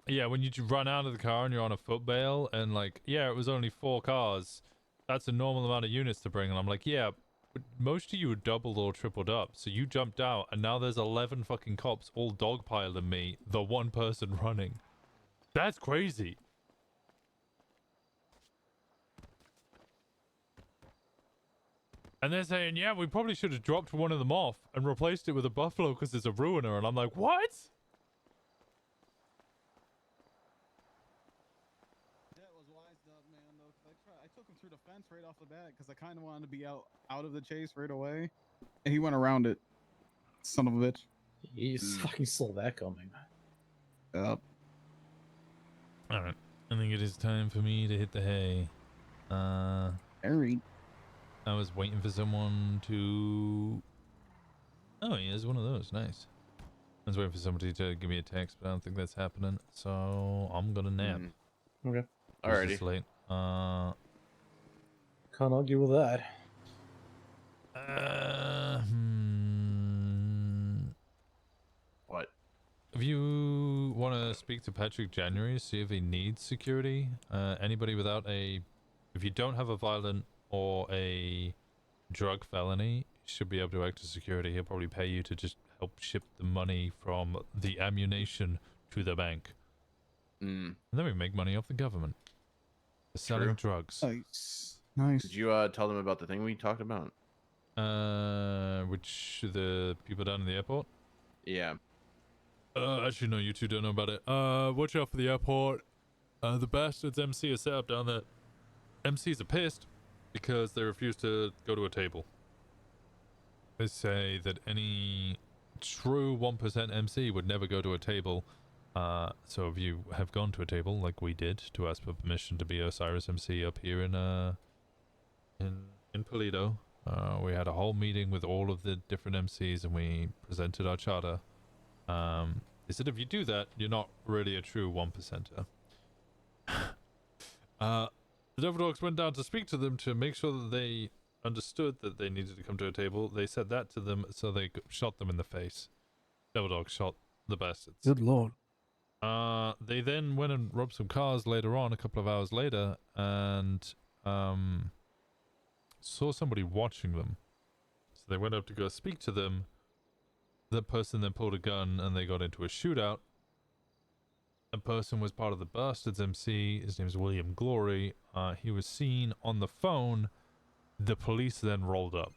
S1: Yeah, when you run out of the car and you're on a foot bail, and like, yeah, it was only 4 cars. That's a normal amount of units to bring. And I'm like, yeah, but most of you were doubled or tripled up. So you jumped out, and now there's 11 fucking cops all dogpiling me, the one person running. That's crazy. And they're saying, yeah, we probably should have dropped one of them off and replaced it with a Buffalo because it's a ruiner. And I'm like, what?
S24: That was wise up, man, though, because I took him through the fence right off the bat because I kind of wanted to be out of the chase right away. And he went around it. Son of a bitch.
S11: You fucking saw that coming.
S24: Yep.
S1: Alright. I think it is time for me to hit the hay.
S24: Alright.
S1: I was waiting for someone to... Oh, he has one of those. Nice. I was waiting for somebody to give me a text, but I don't think that's happening. So I'm gonna nap.
S11: Okay.
S1: Alrighty. It's late.
S11: Can't argue with that.
S17: What?
S1: If you want to speak to Patrick January, see if he needs security. Anybody without a... If you don't have a violent or a drug felony, should be able to act as security. He'll probably pay you to just help ship the money from the ammunition to the bank. And then we make money off the government. For selling drugs.
S24: Nice. Nice.
S17: Did you tell them about the thing we talked about?
S1: Which the people down in the airport?
S17: Yeah.
S1: Actually, no, you two don't know about it. Watch out for the airport. The bastards MC are set up down there. MCs are pissed because they refuse to go to a table. They say that any true 1% MC would never go to a table. So if you have gone to a table like we did to ask for permission to be Osiris MC up here in Polito, we had a whole meeting with all of the different MCs and we presented our charter. They said if you do that, you're not really a true 1%er. The Devil Dogs went down to speak to them to make sure that they understood that they needed to come to a table. They said that to them, so they shot them in the face. Devil Dogs shot the bastards.
S22: Good lord.
S1: They then went and robbed some cars later on, a couple of hours later, and saw somebody watching them. So they went up to go speak to them. The person then pulled a gun, and they got into a shootout. A person was part of the Bastards MC. His name is William Glory. He was seen on the phone. The police then rolled up.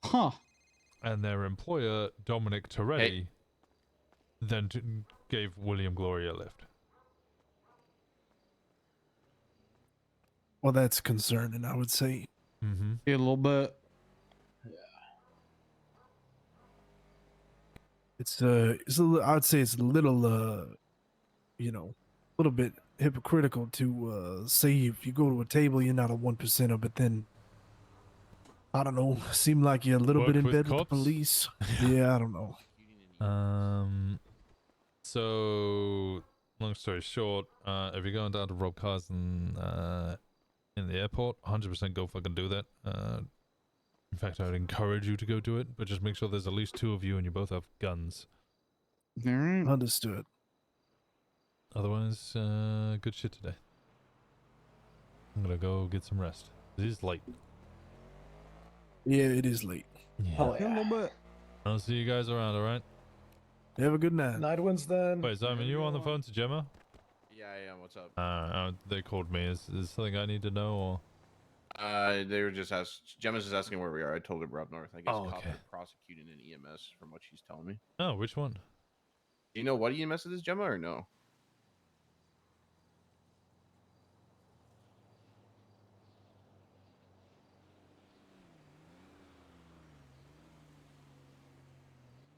S24: Huh.
S1: And their employer, Dominic Toretti, then gave William Glory a lift.
S22: Well, that's concerning, I would say.
S1: Mm-hmm.
S24: Yeah, a little bit.
S22: it's I'd say it's a little you know, a little bit hypocritical to say if you go to a table you're not a 1%er, but then I don't know, seem like you're a little bit
S1: Work
S22: in
S1: with
S22: bed with the
S1: cops?
S22: police. Yeah, I don't know.
S1: So long story short, if you're going down to rob cars in the airport, 100% go fucking do that. In fact, I would encourage you to go do it, but just make sure there's at least 2 of you and you both have guns.
S22: Understood.
S1: Otherwise, good shit today. I'm gonna go get some rest. It is late.
S22: Yeah, it is late.
S1: Yeah. I'll see you guys around, alright?
S22: Have a good night.
S11: Night, Winston.
S1: Wait, Simon, you on the phone to Gemma?
S17: Yeah, I am. What's up?
S1: They called me. Is something I need to know, or?
S17: They were just Gemma's just asking where we are. I told her we're up north. I guess
S1: Oh,
S17: cops
S1: okay.
S17: are prosecuting an EMS from what she's telling me.
S1: Oh, which one?
S17: Do you know what EMS it is, Gemma, or no?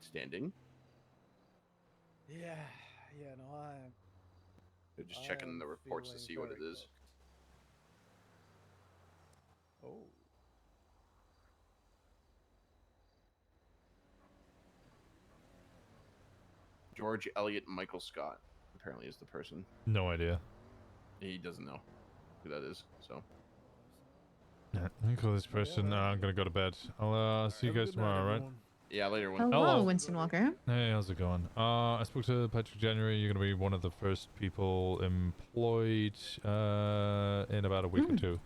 S17: Standing.
S11: Yeah, no,
S17: They're just checking the reports to see what it is.
S11: Oh.
S17: George Elliott Michael Scott apparently is the person.
S1: No idea.
S17: He doesn't know who that is, so.
S1: Yeah, let me call this person. I'm gonna go to bed. I'll see you guys tomorrow, right?
S17: Yeah, later.
S6: Hello, Winston Walker.
S1: Hey, how's it going? I spoke to Patrick January. You're gonna be one of the first people employed in about a week or 2.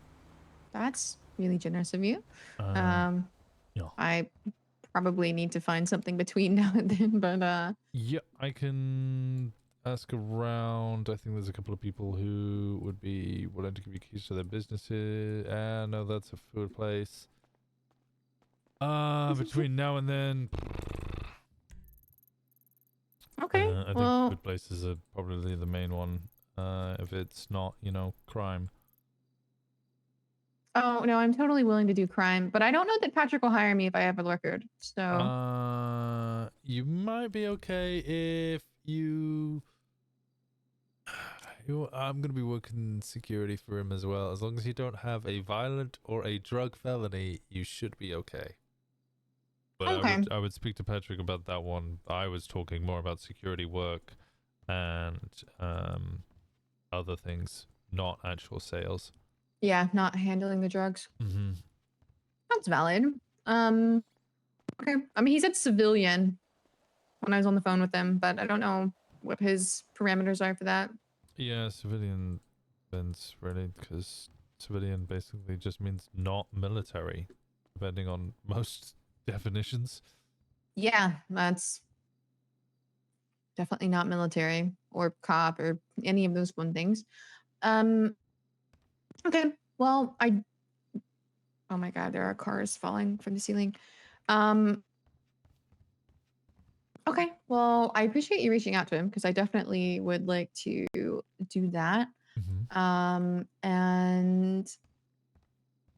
S6: That's really generous of you.
S1: Yeah.
S6: I probably need to find something between now and then, but
S1: Yeah, I can ask around. I think there's a couple of people who would be willing to give you keys to their businesses. No, that's a food place. Between now and then.
S6: Okay.
S1: I think
S6: well,
S1: food places are probably the main one. If it's not, crime.
S6: oh no, I'm totally willing to do crime, but I don't know that Patrick will hire me if I have a record. So
S1: You might be okay if you. I'm gonna be working security for him as well. As long as you don't have a violent or a drug felony, you should be okay. But
S6: Okay.
S1: I would speak to Patrick about that one. I was talking more about security work and other things, not actual sales.
S6: yeah, not handling the drugs.
S1: Mm-hmm.
S6: That's valid. Okay. I mean, he said civilian when I was on the phone with him, but I don't know what his parameters are for that.
S1: Yeah, civilian depends really, because civilian basically just means not military, depending on most definitions.
S6: Yeah, that's definitely not military or cop or any of those fun things. Okay. Well, oh my God, there are cars falling from the ceiling. Okay. Well, I appreciate you reaching out to him because I definitely would like to do that. And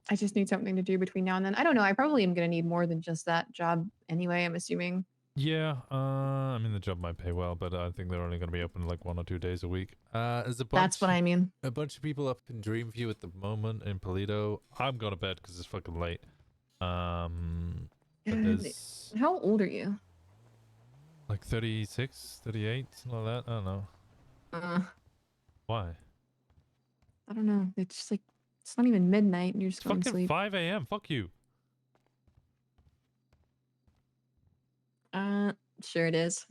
S6: I just need something to do between now and then. I don't know. I probably am going to need more than just that job anyway, I'm assuming.
S1: Yeah, I mean the job might pay well, but I think they're only going to be open like 1 or 2 days a week. There's a bunch,
S6: That's what I mean.
S1: A bunch of people up in Dreamview at the moment in Polito. I'm going to bed because it's fucking late. But there's
S6: How old are you?
S1: like 36, 38, something like that. I don't know. Why?
S6: I don't know. It's just like, it's not even midnight and you're just going to
S1: Fucking
S6: sleep.
S1: 5 a.m. Fuck you.
S6: Sure it is.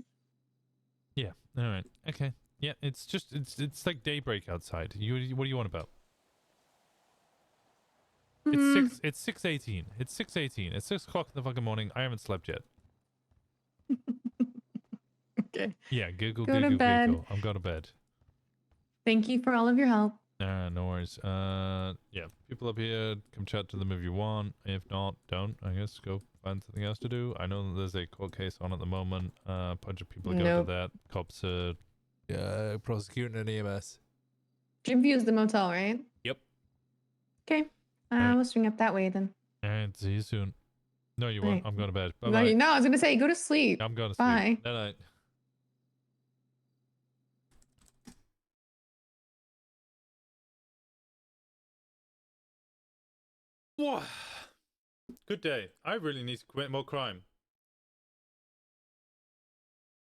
S1: Yeah. All right. Okay. Yeah. It's just it's like daybreak outside. What do you want about? It's 6:18. It's 6:18. It's 6 o'clock in the fucking morning. I haven't slept yet.
S6: Okay.
S1: Yeah. Giggle,
S6: Go to
S1: giggle,
S6: bed.
S1: giggle. I'm going to bed.
S6: Thank you for all of your help.
S1: No worries. Yeah. People up here, come chat to them if you want. If not, don't. I guess go find something else to do. I know that there's a court case on at the moment. A bunch of people go to that. Cops are prosecuting an EMS.
S6: Dreamview is the motel, right?
S1: Yep.
S6: Okay. We'll swing up that way then.
S1: All right. See you soon. No, you won't. I'm going to bed. Bye
S6: No,
S1: bye.
S6: no, I was gonna say go to sleep.
S1: I'm going to
S6: Bye.
S1: sleep. Night night. Whoa. Good day. I really need to commit more crime.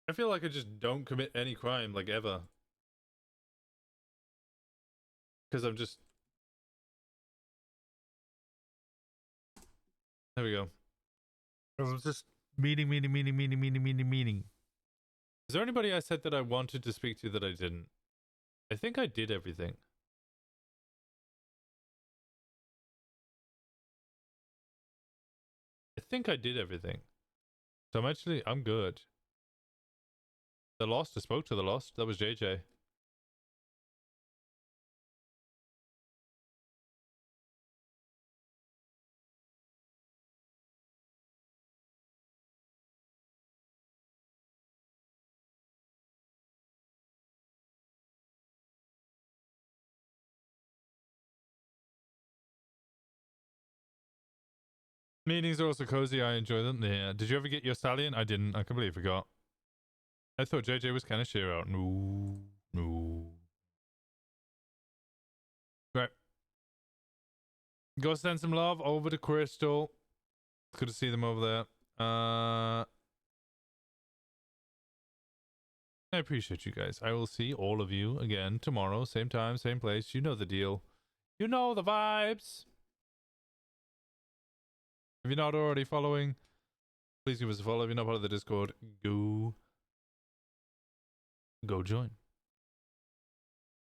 S1: I feel like I just don't commit any crime, like, ever. Because I'm just... There we go. I was just meeting. Is there anybody I said that I wanted to speak to that I didn't? I think I did everything. I think I did everything. So I'm good. The Lost, I spoke to the Lost. That was JJ. Meetings are also cozy. I enjoy them. Yeah. Did you ever get your stallion? I didn't. I completely forgot. I thought JJ was kind of share out. No. Right. Go send some love over to Crystal. Good to see them over there. I appreciate you guys. I will see all of you again tomorrow. Same time, same place. You know the deal. You know the vibes. If you're not already following, please give us a follow. If you're not part of the Discord, go join.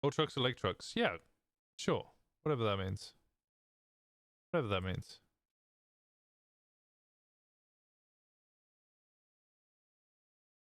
S1: Old trucks or lake trucks? Yeah, sure. Whatever that means.